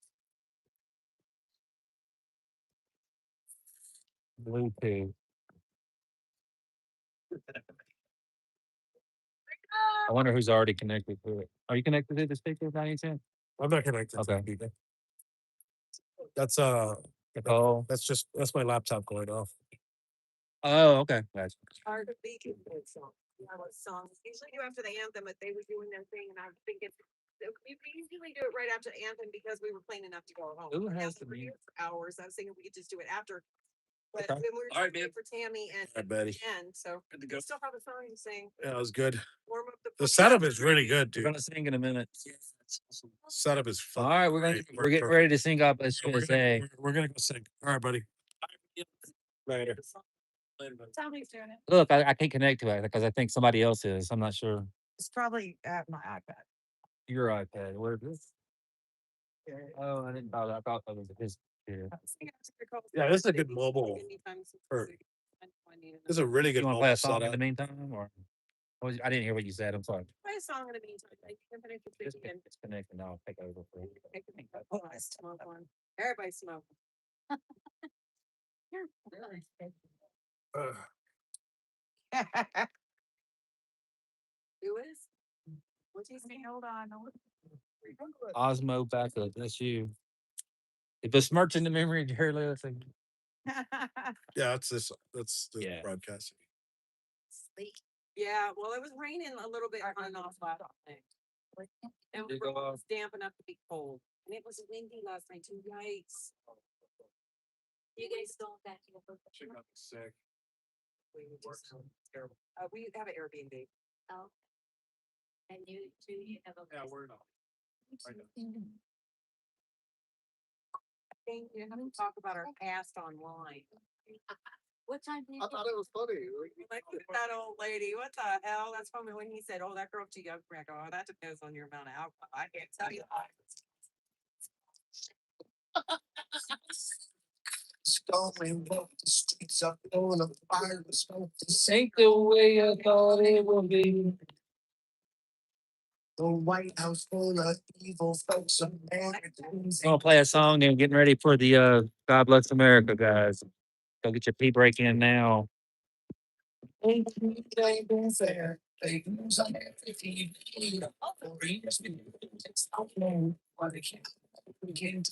Bluetooth. I wonder who's already connected to it. Are you connected to the speaker by any chance? I'm not connected Okay. to people. That's Nicole. that's my laptop going off. Oh, okay. Gotcha. Hard to beat it. What songs usually do after the anthem, but they were doing their thing, and I'm thinking we usually do it right after the anthem because we were playing enough to go home. Who Now has that the we're here music? for hours? I was thinking we could just do it after. But Okay. then we were All right, doing man. it for Tammy and Hi, Betty. Jen, so we still have a song to sing. Yeah, it was good. Warm up The setup is really good, We're dude. gonna sing in a minute. Setup is All fun. right, we're getting ready to sing up. Let's We're say. we're gonna go sing. All right, buddy. Later. Tommy's doing it. Look, I can't connect to it because I think somebody else is. I'm not sure. It's probably at my iPad. Your iPad. Where is this? Oh, I didn't thought. I thought that was his. Here. Yeah, this is a good mobile. This is a really good You want to play mobile a song in setup. the meantime, or I didn't hear what you said. I'm sorry. Play a song in the meantime. Like, you can finish your Just speaking. disconnect and I'll take over for you. Oh, I smoke one. Everybody smoke. Ugh. Who is? What's he saying? Hold on. Osmo backup. That's you. If it's smirching the memory of Jerry Lewis. Yeah, that's this. That's the Yeah. broadcasting. Yeah, well, it was raining a little bit on and off last night. And Did it go it off? was damp enough to be cold. And it was windy last night too. Yikes. You guys don't back it up. She got sick. Terrible. We have an Airbnb. Oh. And you have a. Yeah, we're not. Thank you. Have to talk about our past online. What time do you? I thought it was funny. Like, look at that old lady. What the hell? That's from when he said, "Oh, that girl too young." I go, "Oh, that depends on your amount of alcohol." I can't tell you. Storming up the streets up on a fire, the smoke. This ain't the way I thought it would be. The White House full of evil folks. Americans. I'm gonna play a song and getting ready for the God Bless America, guys. Go get your pee break in now. Ain't been fair. Fake news on every TV. It's not known why they can't begin to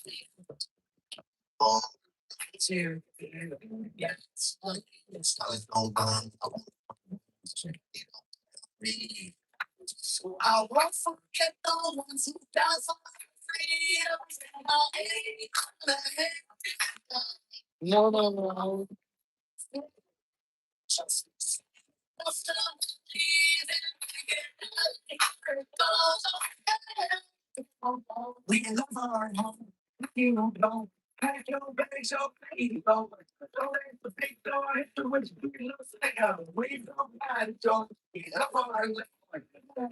all it's here. Yeah, it's like it's not on. So I won't forget the ones who died for freedom. I'll aim the head. No. Justice. We love our home. You don't know. Pack your bags up, baby. Don't let the big door hit the window. We love Sega. We don't mind, don't. We love our life. Tell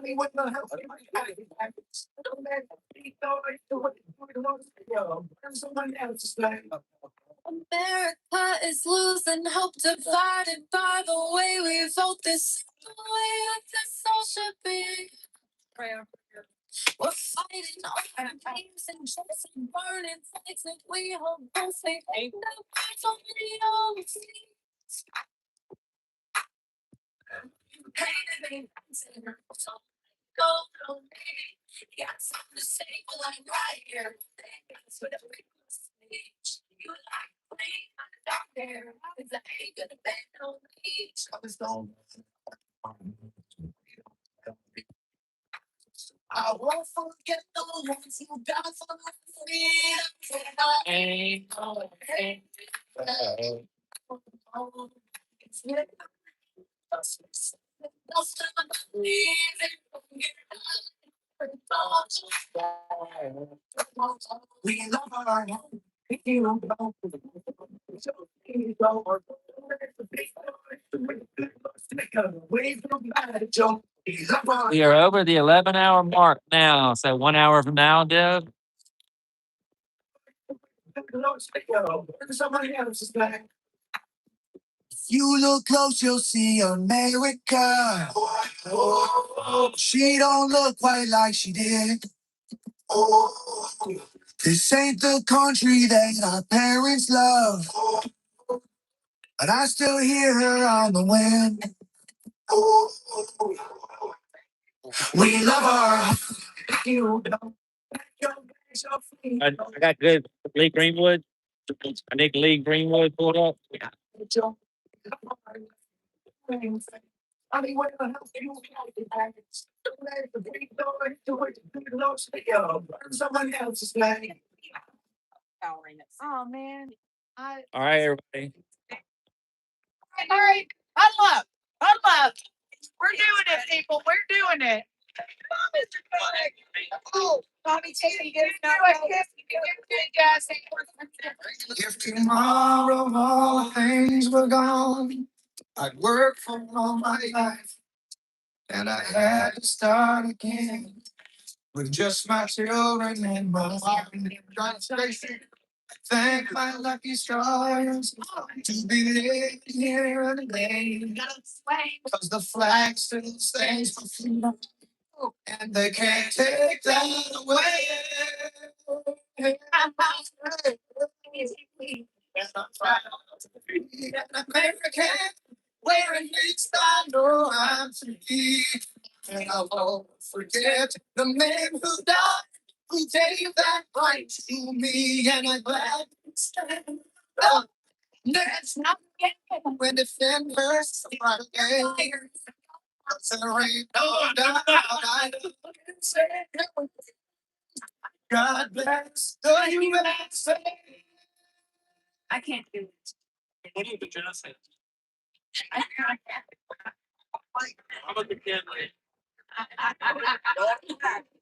me what the hell am I having? Don't let the big door hit the window. We love Sega. There's someone else's name. America is losing hope, divided by the way we vote. This the way that this all should be. We're fighting over dreams and just burning flags that we hold closely. Ain't no so many old seas. Hated and go me. You got something to say? Well, I'm right here. That's what every speech you like. I won't forget the ones who died for my freedom. Ain't no way. We love our home. We are over the 11-hour mark now. So 1 hour from now, Deb. You look close, you'll see America. She don't look quite like she did. This ain't the country that our parents love, but I still hear her on the wind. We love our. I got good Lee Greenwood. I think Lee Greenwood pulled up. Someone else's name. Oh, man. All right, everybody. All right, huddle up, huddle up. We're doing it, people, we're doing it. Oh, Tommy, take it, get If tomorrow all things were gone, I'd work for all my life, and I had to start again with just my children and my wife. Thank my lucky stars to be living here today. Cause the flag still stands for freedom, and they can't take that away. And I'm proud to be an American, where at least I know I'm free. And I won't forget the men who died, who gave that right to me, and I'm glad to stand up. Let's not get when defenders are again. There ain't no doubt I can say God bless the USA. I can't do it. What did the judge say? How about the kid?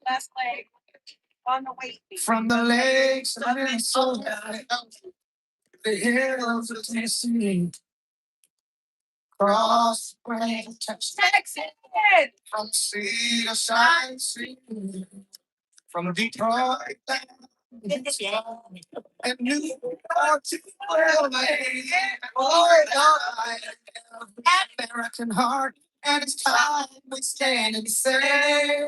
Last leg on the weight. From the lakes of Minnesota, the hills of Tennessee, cross the Texas, from sea to side sea, from Detroit down to and New York to LA, Lord, I have an American heart, and it's time we stand and say.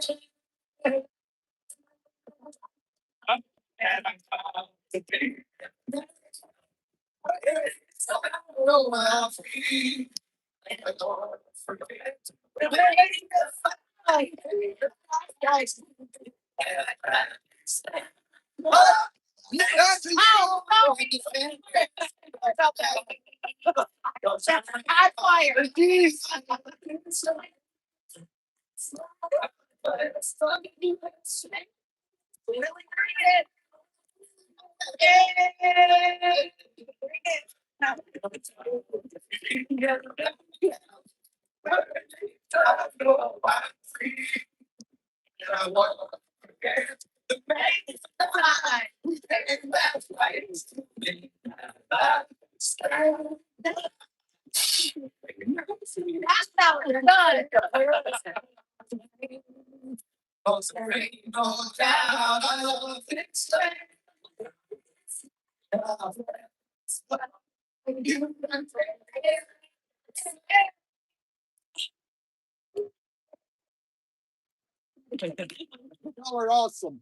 Y'all are awesome.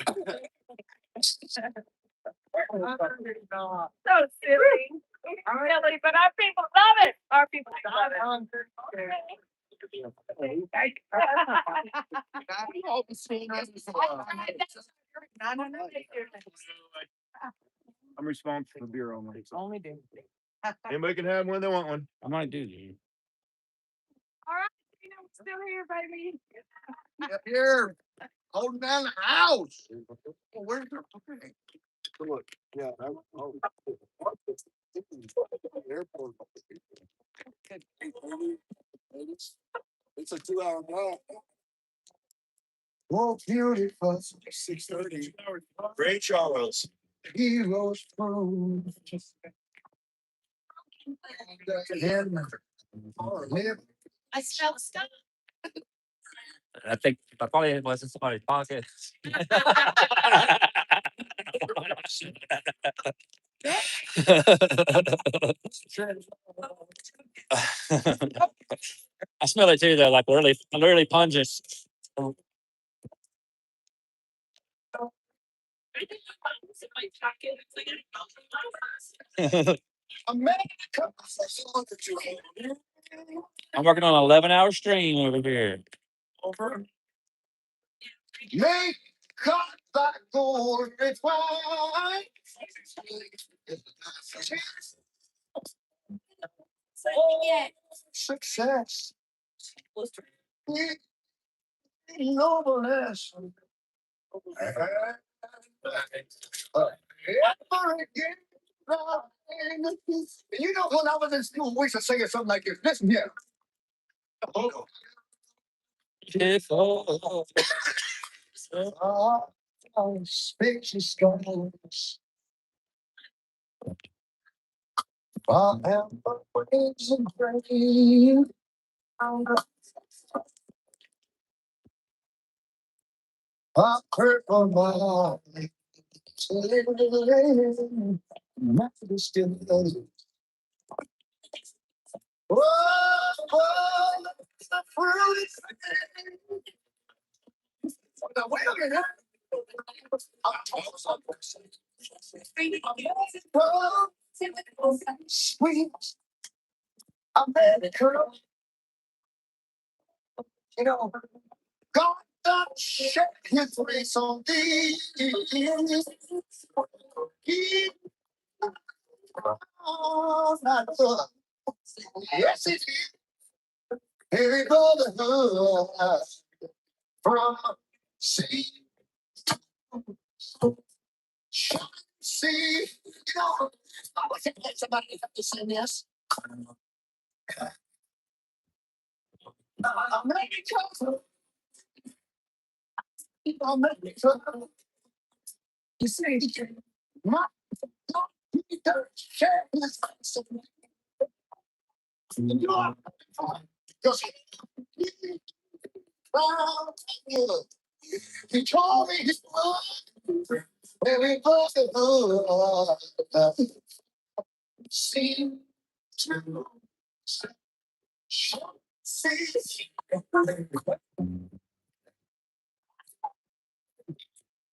So silly. Silly, but our people love it. Our people love it. I'm responsible for beer only. Only do. Anybody can have one, they want one. I might do that. All right, you know, still here, baby. Here, holding down the house. Where's your Look, yeah. Airport. It's a 2-hour drive. Oh, beautiful 6:30. Ray Charles. heroes prove. I smell stuff. I think I probably was in somebody's pocket. I smell it too, though, like really pungent. America. I'm working on an 11-hour stream over here. Over. Make cut that gold refined. Success. Nobleness. Ever again. You know, when I was in school, we used to sing something like this. Listen here. If all Speeches goes. I am praise and praise. I heard from my life. Methodist still living. Whoa, whoa, the fruit is now wait a minute. Sweet America. You know, God don't shake his face on thee. He not good. Yes, it is. Every brotherhood from sea. See, you know, I was thinking somebody have to sing this. America. America. You see, my don't share his face on you are because he told me his blood. Every brotherhood seem to see.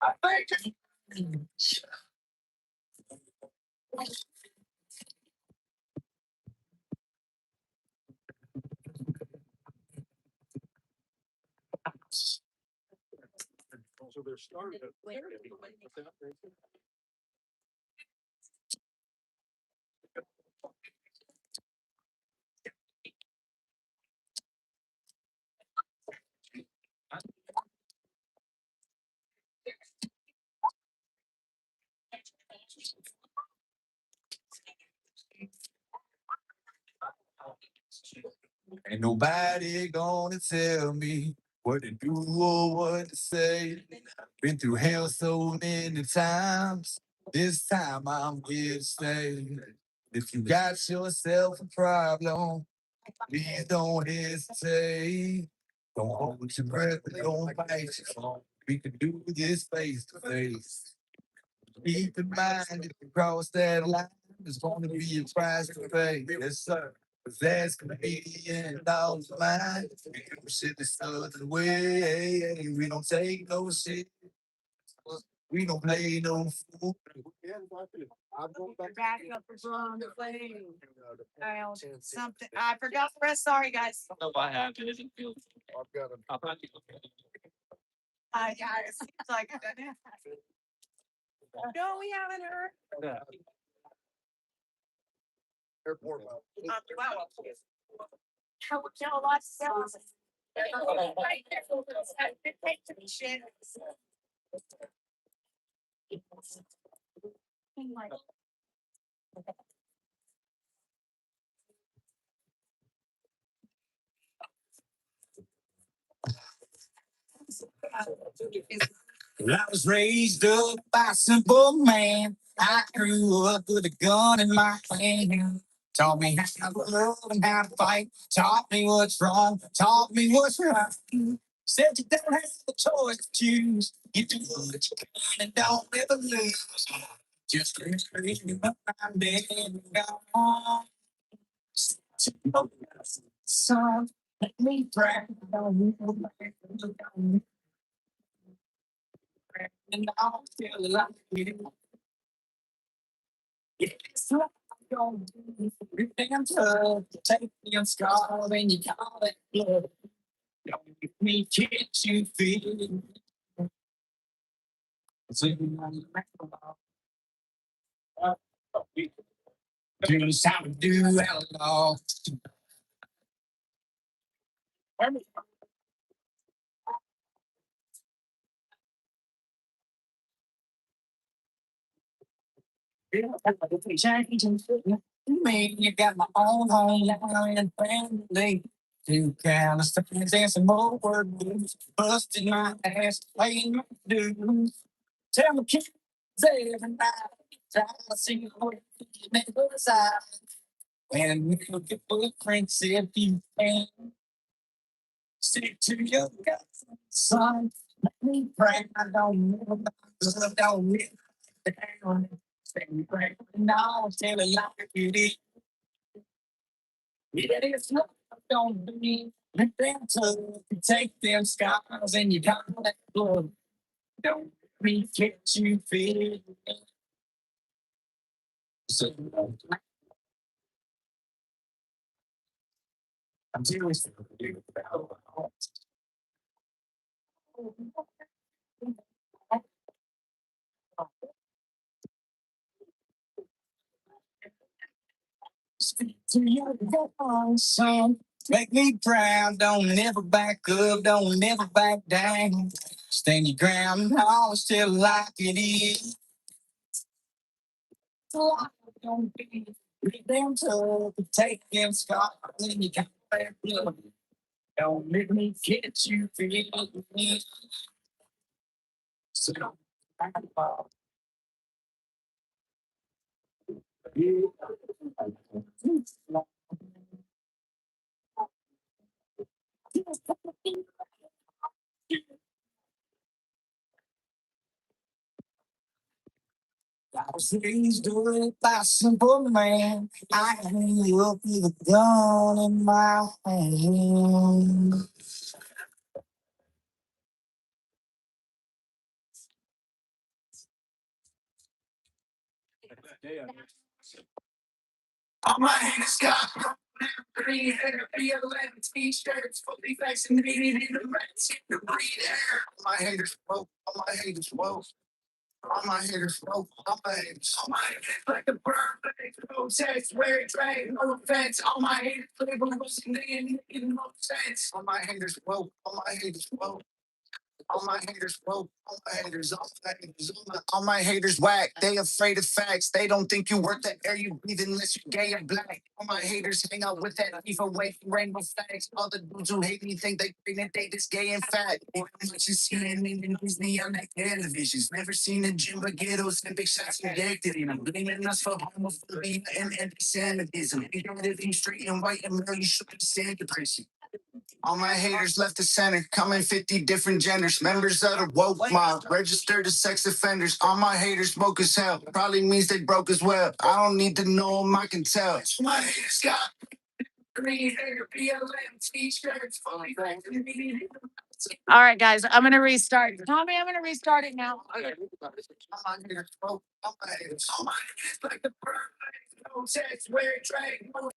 I think So they're starting. ain't nobody gonna tell me what to do or what to say. Been through hell so many times. This time I'm here to stay. If you got yourself a problem, please don't hesitate. Don't hold your breath, don't bite your tongue. We can do this face to face. Keep in mind, if you cross that line, there's going to be a price to pay. Yes, sir. But that's gonna be the end of the line. We can shit this other way. We don't take no shit. We don't play no fool. Back up on the plane. Something, I forgot the rest, sorry, guys. know what happened. It didn't feel. Yeah, it seems like. No, we haven't heard. Airport. I was raised up by a simple man. I grew up with a gun in my hand. Taught me how to love and how to fight. Taught me what's wrong. Taught me what's right. Said you don't have the choice to choose. You do what you can and don't ever lose. Just crazy my mind and go on. Son, let me brag on you. And I'll feel like you. It's like you're everything tough. Take me on scar and you call it blood. Don't make me catch you feeling. Here's how we do outlaw. Me, you got my own home and family. Two countless friends and some more work blues. Busted my ass, playing my dues. Tell my kids every night. Try to see what you make us out. When we look at footprints, if you can stick to your guts, son. Let me pray. I don't know about love, don't live down. Stay right now, tell it like it is. It is not, don't be. Let them take them scars and you got that blood. Don't me get you feel. So I'm serious. Speak to your son. Make me proud. Don't never back up. Don't never back down. Stand your ground and always tell like it is. Don't be them tough. Take them scars and you got that blood. Don't make me get you feel me. So don't back up. I was raised up by a simple man. I grew up with a gun in my hand. All my haters got green hair, BLM t-shirts, fully vaccinated in the rats, the breed hair. All my haters woke, all my haters woke. All my haters woke, all my haters. All my haters like a bird, no text, where it dragged, no offense. All my haters play with losing, they ain't making no sense. All my haters woke, all my haters woke. All my haters woke, all my haters, all my haters, all my haters whack. They afraid of facts. They don't think you worth the air you breathe unless you're gay or black. All my haters hang out with that beef away from rainbow flags. All the dudes who hate me think they pregnant, they just gay and fat. Much is seen in the Disney on that televisions. Never seen a gym but ghettos and big shots injected in them. Blaming us for homophobia and anti-Semitism. If you straight and white and male, you should understand depression. All my haters left the center, come in 50 different genders. Members of the woke mob, registered as sex offenders. All my haters smoke as hell, probably means they broke as well. I don't need to know them, I can tell. My haters got green hair, BLM t-shirts, fully vaccinated. All right, guys, I'm gonna restart. Tommy, I'm gonna restart it now. All my haters smoke, all my haters like the bird, no text, where it drag, no